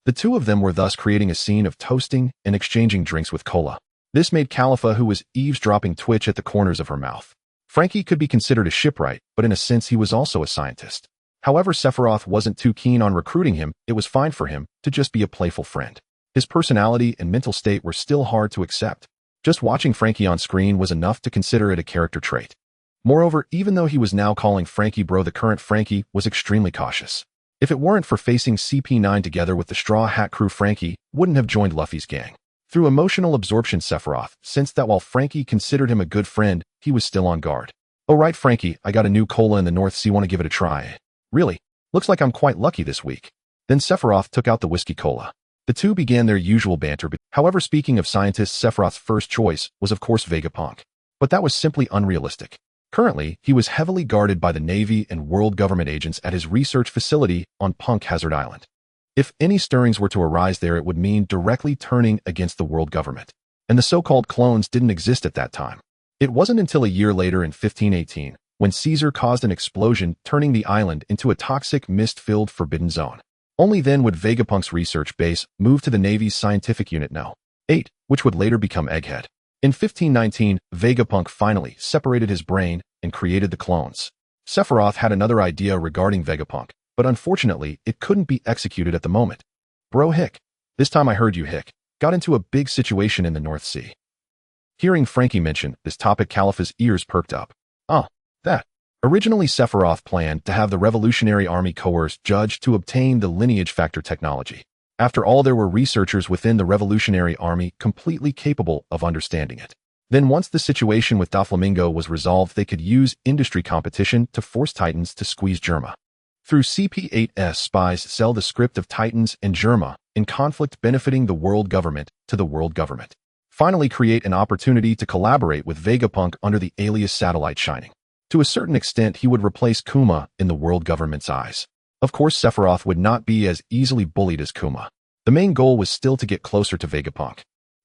The two of them were thus creating a scene of toasting and exchanging drinks with cola. This made Califa, who was eavesdropping, twitch at the corners of her mouth. Frankie could be considered a shipwright, but in a sense he was also a scientist. However, Sephiroth wasn't too keen on recruiting him. It was fine for him to just be a playful friend. His personality and mental state were still hard to accept. Just watching Frankie on screen was enough to consider it a character trait. Moreover, even though he was now calling Frankie bro, the current Frankie was extremely cautious. If it weren't for facing CP9 together with the Straw Hat crew, Frankie wouldn't have joined Luffy's gang. Through emotional absorption, Sephiroth sensed that while Frankie considered him a good friend, he was still on guard. "Oh right, Frankie, I got a new cola in the North Sea, want to give it a try?" "Really? Looks like I'm quite lucky this week." Then Sephiroth took out the whiskey cola. The two began their usual banter. However, speaking of scientists, Sephiroth's first choice was of course Vegapunk. But that was simply unrealistic. Currently, he was heavily guarded by the Navy and world government agents at his research facility on Punk Hazard Island. If any stirrings were to arise there, it would mean directly turning against the world government. And the so-called clones didn't exist at that time. It wasn't until a year later in 1518, when Caesar caused an explosion, turning the island into a toxic, mist-filled forbidden zone. Only then would Vegapunk's research base move to the Navy's Scientific Unit No. 8, which would later become Egghead. In 1519, Vegapunk finally separated his brain and created the clones. Sephiroth had another idea regarding Vegapunk, but unfortunately, it couldn't be executed at the moment. "Bro Hick, this time I heard you, Hick, got into a big situation in the North Sea." Hearing Frankie mention this topic, Califa's ears perked up. That. Originally, Sephiroth planned to have the Revolutionary Army coerce Judge to obtain the lineage factor technology. After all, there were researchers within the Revolutionary Army completely capable of understanding it. Then once the situation with Doflamingo was resolved, they could use industry competition to force Titans to squeeze Germa. Through CP8's spies, sell the script of Titans and Germa in conflict, benefiting the world government to the world government. Finally, create an opportunity to collaborate with Vegapunk under the alias Satellite Shining. To a certain extent, he would replace Kuma in the world government's eyes. Of course, Sephiroth would not be as easily bullied as Kuma. The main goal was still to get closer to Vegapunk.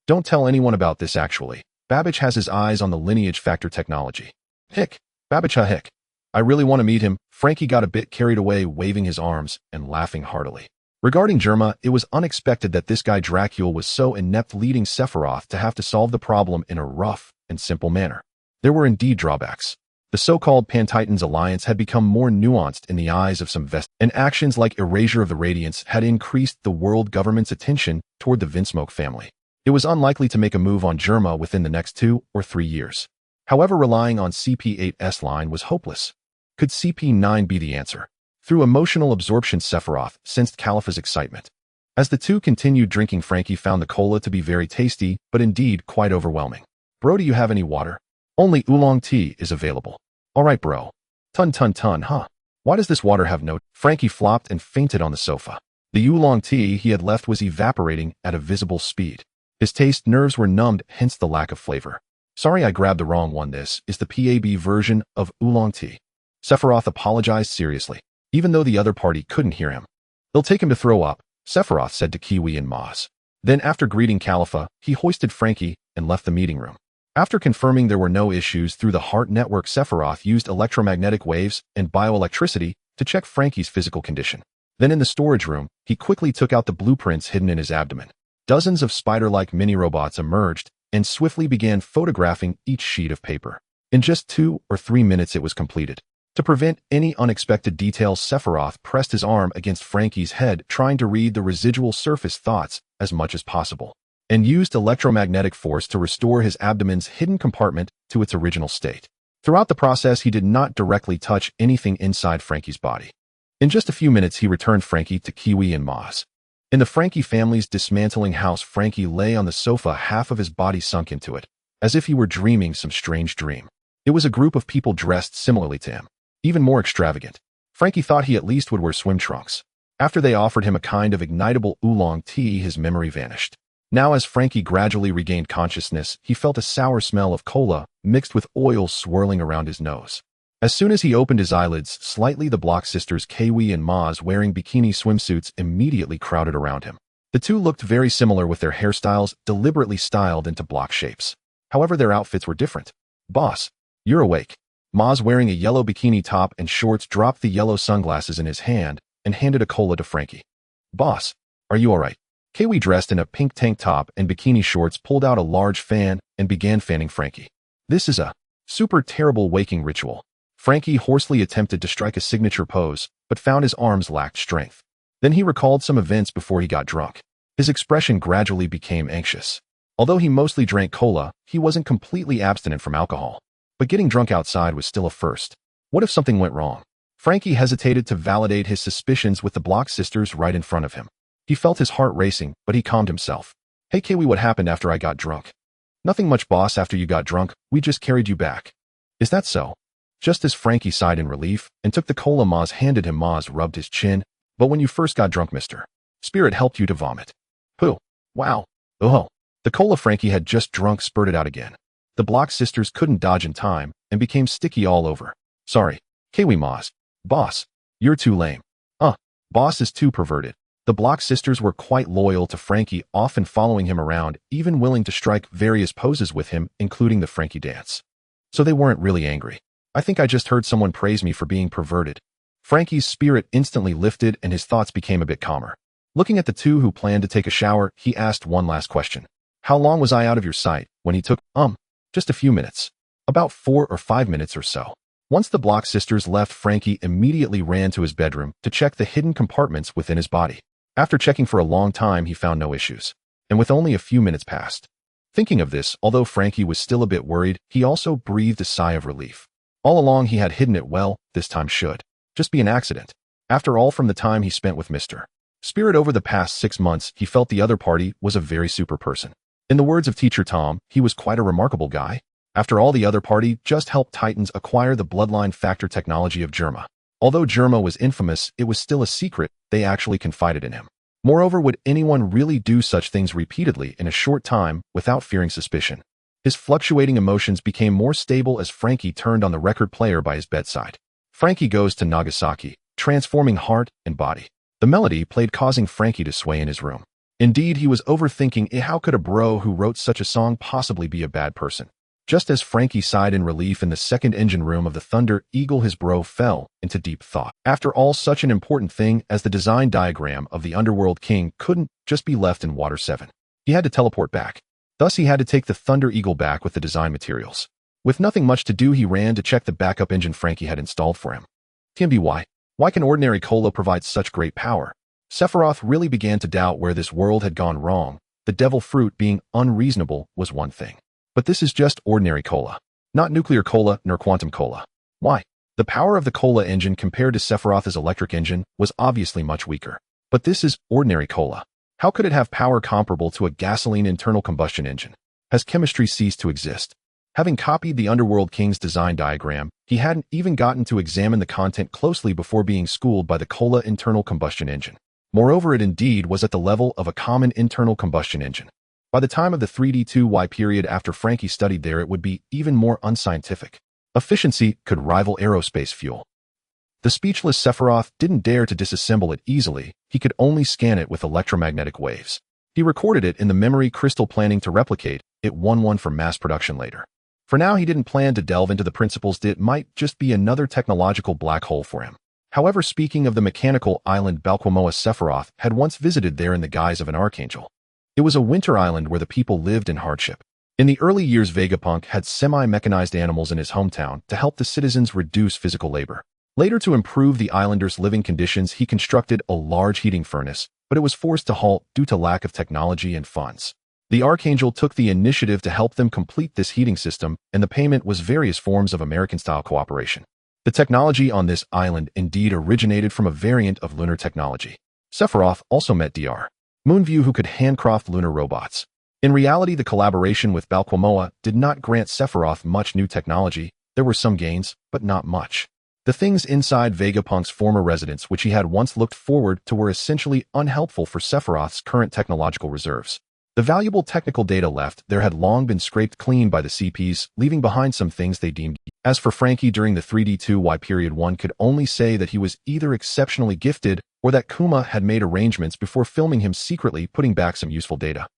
"Don't tell anyone about this actually. Babbage has his eyes on the lineage factor technology." "Hick, Babbage Hick. I really want to meet him." Frankie got a bit carried away, waving his arms and laughing heartily. Regarding Germa, it was unexpected that this guy Dracula was so inept, leading Sephiroth to have to solve the problem in a rough and simple manner. There were indeed drawbacks. The so-called Pan-Titans alliance had become more nuanced in the eyes of some and actions like erasure of the Radiance had increased the world government's attention toward the Vinsmoke family. It was unlikely to make a move on Germa within the next 2 or 3 years. However, relying on CP8's line was hopeless. Could CP9 be the answer? Through emotional absorption, Sephiroth sensed Califa's excitement. As the two continued drinking, Frankie found the cola to be very tasty, but indeed quite overwhelming. "Bro, do you have any water?" "Only oolong tea is available." "Alright bro. Ton, huh? Why does this water have no—" Frankie flopped and fainted on the sofa. The oolong tea he had left was evaporating at a visible speed. His taste nerves were numbed, hence the lack of flavor. "Sorry, I grabbed the wrong one. This is the PAB version of oolong tea." Sephiroth apologized seriously, even though the other party couldn't hear him. "They'll take him to throw up," Sephiroth said to Kiwi and Maz. Then after greeting Califa, he hoisted Frankie and left the meeting room. After confirming there were no issues through the heart network, Sephiroth used electromagnetic waves and bioelectricity to check Frankie's physical condition. Then in the storage room, he quickly took out the blueprints hidden in his abdomen. Dozens of spider-like mini-robots emerged and swiftly began photographing each sheet of paper. In just 2 or 3 minutes it was completed. To prevent any unexpected details, Sephiroth pressed his arm against Frankie's head, trying to read the residual surface thoughts as much as possible, and used electromagnetic force to restore his abdomen's hidden compartment to its original state. Throughout the process, he did not directly touch anything inside Frankie's body. In just a few minutes, he returned Frankie to Kiwi and Maz. In the Frankie family's dismantling house, Frankie lay on the sofa, half of his body sunk into it, as if he were dreaming some strange dream. It was a group of people dressed similarly to him, even more extravagant. Frankie thought he at least would wear swim trunks. After they offered him a kind of ignitable oolong tea, his memory vanished. Now as Frankie gradually regained consciousness, he felt a sour smell of cola mixed with oil swirling around his nose. As soon as he opened his eyelids slightly, the Block sisters Kiwi and Maz wearing bikini swimsuits immediately crowded around him. The two looked very similar with their hairstyles deliberately styled into block shapes. However, their outfits were different. "Boss, you're awake." Maz, wearing a yellow bikini top and shorts, dropped the yellow sunglasses in his hand and handed a cola to Frankie. "Boss, are you alright?" Kiwi, dressed in a pink tank top and bikini shorts, pulled out a large fan and began fanning Frankie. "This is a super terrible waking ritual." Frankie hoarsely attempted to strike a signature pose, but found his arms lacked strength. Then he recalled some events before he got drunk. His expression gradually became anxious. Although he mostly drank cola, he wasn't completely abstinent from alcohol. But getting drunk outside was still a first. What if something went wrong? Frankie hesitated to validate his suspicions with the Block sisters right in front of him. He felt his heart racing, but he calmed himself. "Hey Kiwi, what happened after I got drunk?" "Nothing much, boss. After you got drunk, we just carried you back." "Is that so?" Just as Frankie sighed in relief and took the cola Maz handed him, Maz rubbed his chin. "But when you first got drunk, Mr. Spirit helped you to vomit." "Pooh. Wow. Oh." The cola Frankie had just drunk spurted out again. The Block sisters couldn't dodge in time and became sticky all over. "Sorry. Kiwi, Maz. Boss, you're too lame." Boss is too perverted." The Block sisters were quite loyal to Frankie, often following him around, even willing to strike various poses with him, including the Frankie dance. So they weren't really angry. "I think I just heard someone praise me for being perverted." Frankie's spirit instantly lifted and his thoughts became a bit calmer. Looking at the two who planned to take a shower, he asked one last question. "How long was I out of your sight when he took, Just a few minutes. About 4 or 5 minutes or so." Once the Block sisters left, Frankie immediately ran to his bedroom to check the hidden compartments within his body. After checking for a long time, he found no issues. And with only a few minutes passed. Thinking of this, although Frankie was still a bit worried, he also breathed a sigh of relief. All along he had hidden it well, this time should just be an accident. After all, from the time he spent with Mr. Spirit over the past 6 months, he felt the other party was a very super person. In the words of Teacher Tom, he was quite a remarkable guy. After all, the other party just helped Titans acquire the bloodline factor technology of Germa. Although Germa was infamous, it was still a secret. They actually confided in him. Moreover, would anyone really do such things repeatedly in a short time without fearing suspicion? His fluctuating emotions became more stable as Frankie turned on the record player by his bedside. Frankie Goes to Nagasaki, transforming heart and body. The melody played, causing Frankie to sway in his room. Indeed, he was overthinking it. How could a bro who wrote such a song possibly be a bad person? Just as Frankie sighed in relief in the second engine room of the Thunder Eagle, his bro fell into deep thought. After all, such an important thing as the design diagram of the Underworld King couldn't just be left in Water 7. He had to teleport back. Thus, he had to take the Thunder Eagle back with the design materials. With nothing much to do, he ran to check the backup engine Frankie had installed for him. TMBY. Why can ordinary cola provide such great power? Sephiroth really began to doubt where this world had gone wrong. The devil fruit being unreasonable was one thing. But this is just ordinary cola. Not nuclear cola nor quantum cola. Why? The power of the cola engine compared to Sephiroth's electric engine was obviously much weaker. But this is ordinary cola. How could it have power comparable to a gasoline internal combustion engine? Has chemistry ceased to exist? Having copied the Underworld King's design diagram, he hadn't even gotten to examine the content closely before being schooled by the cola internal combustion engine. Moreover, it indeed was at the level of a common internal combustion engine. By the time of the 3D2Y period after Frankie studied there, it would be even more unscientific. Efficiency could rival aerospace fuel. The speechless Sephiroth didn't dare to disassemble it easily. He could only scan it with electromagnetic waves. He recorded it in the memory crystal, planning to replicate it one for mass production later. For now, he didn't plan to delve into the principles. It might just be another technological black hole for him. However, speaking of the mechanical island Balquamoa, Sephiroth had once visited there in the guise of an archangel. It was a winter island where the people lived in hardship. In the early years, Vegapunk had semi-mechanized animals in his hometown to help the citizens reduce physical labor. Later, to improve the islanders' living conditions, he constructed a large heating furnace, but it was forced to halt due to lack of technology and funds. The Archangel took the initiative to help them complete this heating system, and the payment was various forms of American-style cooperation. The technology on this island indeed originated from a variant of lunar technology. Sephiroth also met Dr. Moonview, who could handcraft lunar robots. In reality, the collaboration with Balquamoa did not grant Sephiroth much new technology. There were some gains, but not much. The things inside Vegapunk's former residence, which he had once looked forward to, were essentially unhelpful for Sephiroth's current technological reserves. The valuable technical data left there had long been scraped clean by the CPs, leaving behind some things they deemed. As for Frankie during the 3D2Y period, one could only say that he was either exceptionally gifted or that Kuma had made arrangements before filming him secretly putting back some useful data.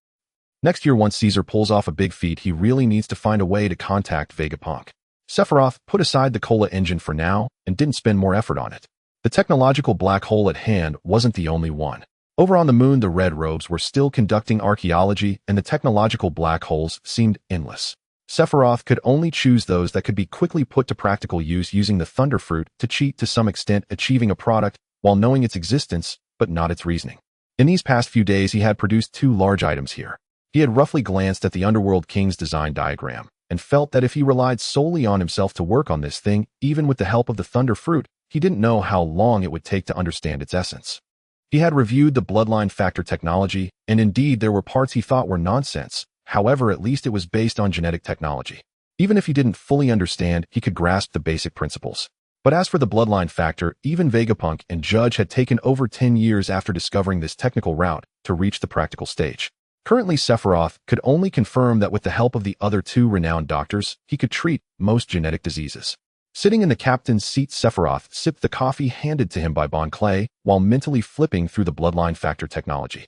Next year, once Caesar pulls off a big feat, he really needs to find a way to contact Vegapunk. Sephiroth put aside the Cola engine for now and didn't spend more effort on it. The technological black hole at hand wasn't the only one. Over on the moon, the Red Robes were still conducting archaeology, and the technological black holes seemed endless. Sephiroth could only choose those that could be quickly put to practical use using the Thunder Fruit to cheat to some extent, achieving a product while knowing its existence, but not its reasoning. In these past few days, he had produced 2 large items here. He had roughly glanced at the Underworld King's design diagram and felt that if he relied solely on himself to work on this thing, even with the help of the Thunder Fruit, he didn't know how long it would take to understand its essence. He had reviewed the bloodline factor technology, and indeed there were parts he thought were nonsense. However, at least it was based on genetic technology. Even if he didn't fully understand, he could grasp the basic principles. But as for the bloodline factor, even Vegapunk and Judge had taken over 10 years after discovering this technical route to reach the practical stage. Currently, Sephiroth could only confirm that with the help of the other 2 renowned doctors, he could treat most genetic diseases. Sitting in the captain's seat, Sephiroth sipped the coffee handed to him by Bon Clay while mentally flipping through the bloodline factor technology.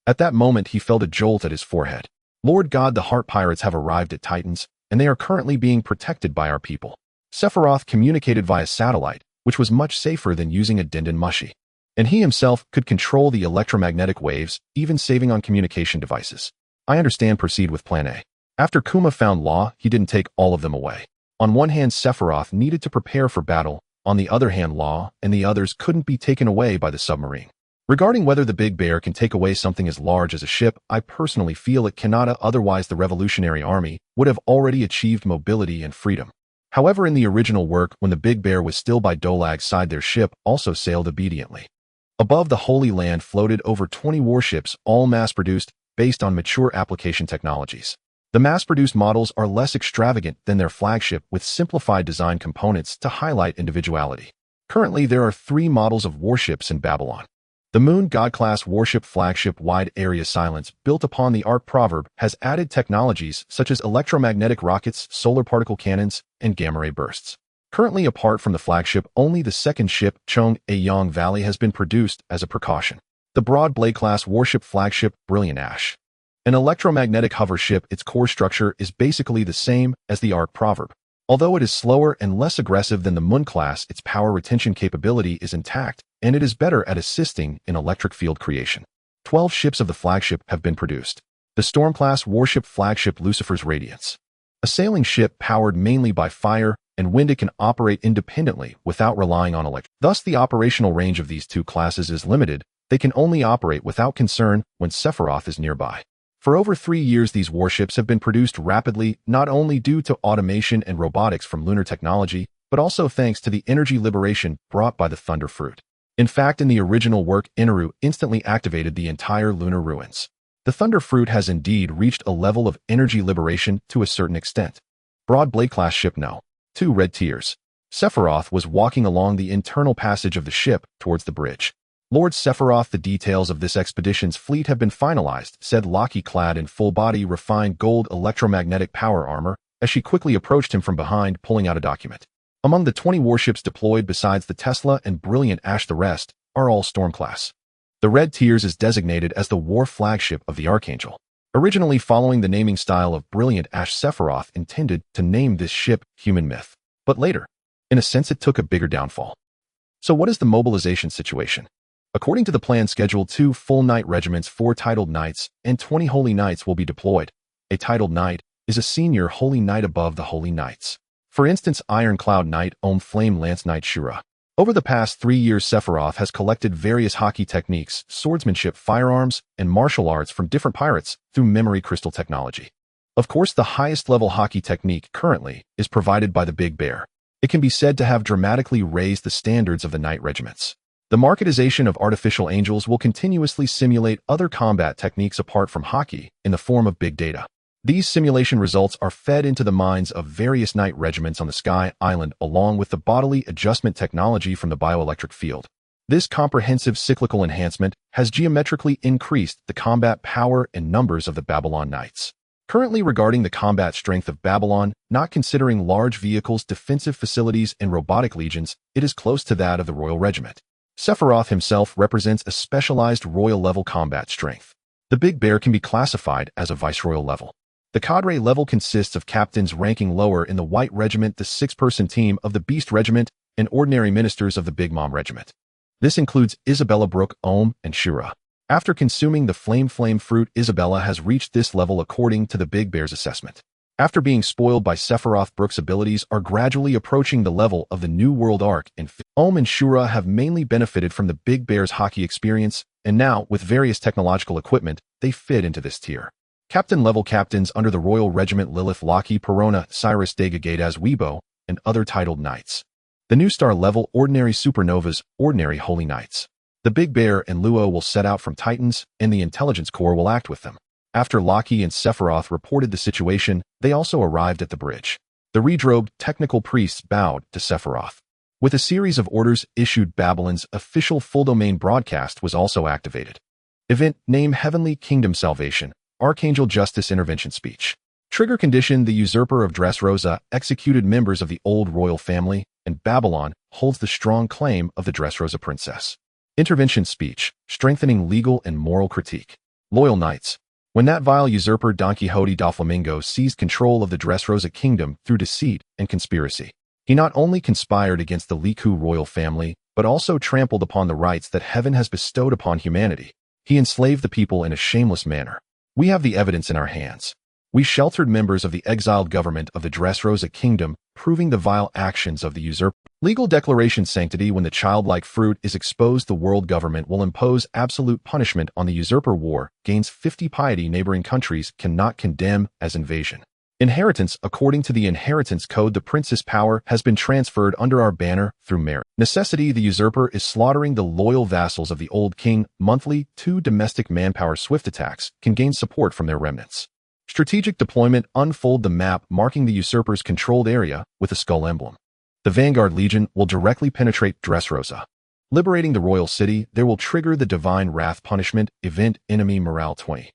At that moment, he felt a jolt at his forehead. Lord God, the Heart Pirates have arrived at Titans, and they are currently being protected by our people. Sephiroth communicated via satellite, which was much safer than using a Dendon Mushi. And he himself could control the electromagnetic waves, even saving on communication devices. I understand. Proceed with Plan A. After Kuma found Law, he didn't take all of them away. On one hand, Sephiroth needed to prepare for battle. On the other hand, Law and the others couldn't be taken away by the submarine. Regarding whether the Big Bear can take away something as large as a ship, I personally feel it cannot, otherwise the Revolutionary Army would have already achieved mobility and freedom. However, in the original work, when the Big Bear was still by Dolag's side, their ship also sailed obediently. Above the Holy Land floated over 20 warships, all mass-produced, based on mature application technologies. The mass-produced models are less extravagant than their flagship, with simplified design components to highlight individuality. Currently, there are 3 models of warships in Babylon. The Moon God-class warship flagship Wide Area Silence, built upon the Ark proverb, has added technologies such as electromagnetic rockets, solar particle cannons, and gamma-ray bursts. Currently, apart from the flagship, only the second ship, Chong-A-Yong Valley, has been produced as a precaution. The Broad Blade-class warship flagship, Brilliant Ash. An electromagnetic hover ship, its core structure is basically the same as the Ark proverb. Although it is slower and less aggressive than the Moon class, its power retention capability is intact, and it is better at assisting in electric field creation. 12 ships of the flagship have been produced. The Storm-class warship flagship Lucifer's Radiance. A sailing ship powered mainly by fire and wind, it can operate independently without relying on electricity. Thus, the operational range of these 2 classes is limited. They can only operate without concern when Sephiroth is nearby. For over 3 years, these warships have been produced rapidly, not only due to automation and robotics from lunar technology, but also thanks to the energy liberation brought by the Thunder Fruit. In fact, in the original work, Inaru instantly activated the entire lunar ruins. The Thunder Fruit has indeed reached a level of energy liberation to a certain extent. Broad Blade-class ship No. 2 Red Tears. Sephiroth was walking along the internal passage of the ship towards the bridge. Lord Sephiroth, the details of this expedition's fleet have been finalized, said Loki, clad in full-body refined gold electromagnetic power armor, as she quickly approached him from behind, pulling out a document. Among the 20 warships deployed besides the Tesla and Brilliant Ash, the rest are all Storm-class. The Red Tears is designated as the war flagship of the Archangel. Originally following the naming style of Brilliant Ash, Sephiroth intended to name this ship Human Myth. But later, in a sense, it took a bigger downfall. So what is the mobilization situation? According to the plan schedule, 2 full knight regiments, 4 titled knights, and 20 holy knights will be deployed. A titled knight is a senior holy knight above the holy knights. For instance, Iron Cloud Knight, Flame Lance Knight Shura. Over the past 3 years, Sephiroth has collected various hockey techniques, swordsmanship, firearms, and martial arts from different pirates through memory crystal technology. Of course, the highest level hockey technique currently is provided by the Big Bear. It can be said to have dramatically raised the standards of the knight regiments. The marketization of artificial angels will continuously simulate other combat techniques apart from hockey in the form of big data. These simulation results are fed into the minds of various knight regiments on the Sky Island, along with the bodily adjustment technology from the bioelectric field. This comprehensive cyclical enhancement has geometrically increased the combat power and numbers of the Babylon Knights. Currently, regarding the combat strength of Babylon, not considering large vehicles, defensive facilities, and robotic legions, it is close to that of the Royal Regiment. Sephiroth himself represents a specialized royal-level combat strength. The Big Bear can be classified as a viceroyal level. The cadre level consists of captains ranking lower in the White Regiment, the 6-person team of the Beast Regiment, and ordinary ministers of the Big Mom Regiment. This includes Isabella Brooke, Ohm, and Shura. After consuming the Flame fruit, Isabella has reached this level according to the Big Bear's assessment. After being spoiled by Sephiroth, Brooke's abilities are gradually approaching the level of the New World arc, and Ohm and Shura have mainly benefited from the Big Bear's hockey experience, and now, with various technological equipment, they fit into this tier. Captain-level captains under the Royal Regiment: Lilith, Loki, Perona, Cyrus, Dega, Gaydaz, Weibo, and other titled knights. The New Star-level Ordinary Supernovas, Ordinary Holy Knights. The Big Bear and Luo will set out from Titans, and the Intelligence Corps will act with them. After Loki and Sephiroth reported the situation, they also arrived at the bridge. The redrobed technical priests bowed to Sephiroth. With a series of orders issued, Babylon's official full-domain broadcast was also activated. Event name: Heavenly Kingdom Salvation, Archangel Justice Intervention Speech. Trigger condition: the usurper of Dressrosa executed members of the old royal family, and Babylon holds the strong claim of the Dressrosa princess. Intervention speech: strengthening legal and moral critique. Loyal Knights. When that vile usurper Don Quixote Doflamingo seized control of the Dressrosa kingdom through deceit and conspiracy, he not only conspired against the Liku royal family, but also trampled upon the rights that heaven has bestowed upon humanity. He enslaved the people in a shameless manner. We have the evidence in our hands. We sheltered members of the exiled government of the Dressrosa kingdom, proving the vile actions of the usurper. Legal declaration: sanctity. When the childlike fruit is exposed, the world government will impose absolute punishment on the usurper. War gains 50 piety. Neighboring countries cannot condemn as invasion. Inheritance. According to the inheritance code, the prince's power has been transferred under our banner through merit. Necessity. The usurper is slaughtering the loyal vassals of the old king monthly. 2 domestic manpower swift attacks can gain support from their remnants. Strategic deployment. Unfold the map marking the usurper's controlled area with a skull emblem. The Vanguard Legion will directly penetrate Dressrosa. Liberating the royal city, there will trigger the Divine Wrath punishment event. Enemy morale 20.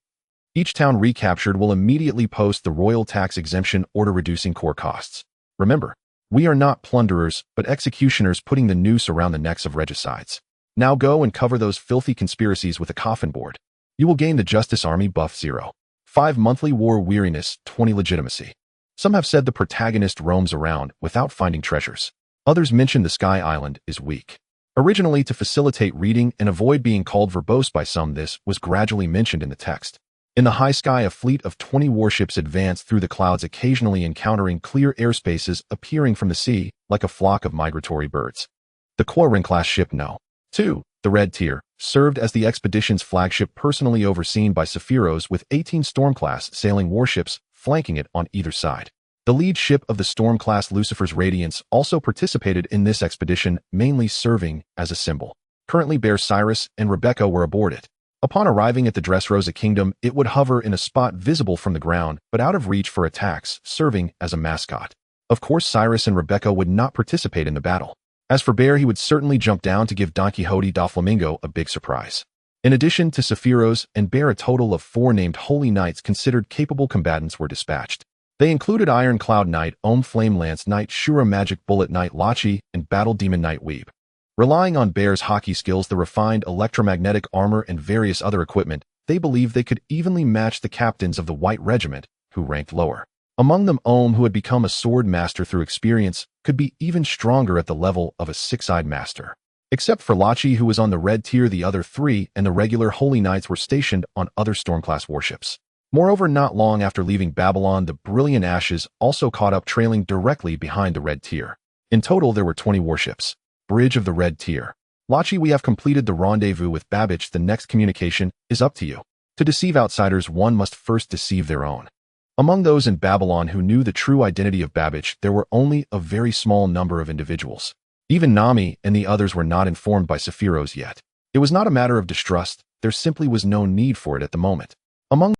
Each town recaptured will immediately post the royal tax exemption order, reducing core costs. Remember, we are not plunderers, but executioners putting the noose around the necks of regicides. Now go and cover those filthy conspiracies with a coffin board. You will gain the Justice Army buff 0. 5 monthly war weariness, 20 legitimacy. Some have said the protagonist roams around without finding treasures. Others mention the Sky Island is weak. Originally to facilitate reading and avoid being called verbose by some, this was gradually mentioned in the text. In the high sky, a fleet of 20 warships advance through the clouds, occasionally encountering clear airspaces appearing from the sea like a flock of migratory birds. The Quarren-class ship No. 2, the Red Tier, served as the expedition's flagship, personally overseen by Sephiroth, with 18 Storm-class sailing warships flanking it on either side. The lead ship of the Storm-class, Lucifer's Radiance, also participated in this expedition, mainly serving as a symbol. Currently, Bear Cyrus and Rebecca were aboard it. Upon arriving at the Dressrosa kingdom, it would hover in a spot visible from the ground, but out of reach for attacks, serving as a mascot. Of course, Cyrus and Rebecca would not participate in the battle. As for Bear, he would certainly jump down to give Don Quixote Doflamingo a big surprise. In addition to Sephiroth and Bear, a total of 4 named Holy Knights considered capable combatants were dispatched. They included Iron Cloud Knight, Ohm Flame Lance Knight, Shura Magic Bullet Knight Lachi, and Battle Demon Knight Weeb. Relying on Bear's hockey skills, the refined electromagnetic armor, and various other equipment, they believed they could evenly match the captains of the White Regiment, who ranked lower. Among them, Ohm, who had become a sword master through experience, could be even stronger at the level of a 6-eyed master. Except for Lachi, who was on the Red Tier, the other 3 and the regular Holy Knights were stationed on other Storm-class warships. Moreover, not long after leaving Babylon, the Brilliant Ashes also caught up, trailing directly behind the Red Tier. In total, there were 20 warships. Bridge of the Red Tier. Lachi, we have completed the rendezvous with Babbage. The next communication is up to you. To deceive outsiders, one must first deceive their own. Among those in Babylon who knew the true identity of Babbage, there were only a very small number of individuals. Even Nami and the others were not informed by Sephiroth yet. It was not a matter of distrust, there simply was no need for it at the moment. Among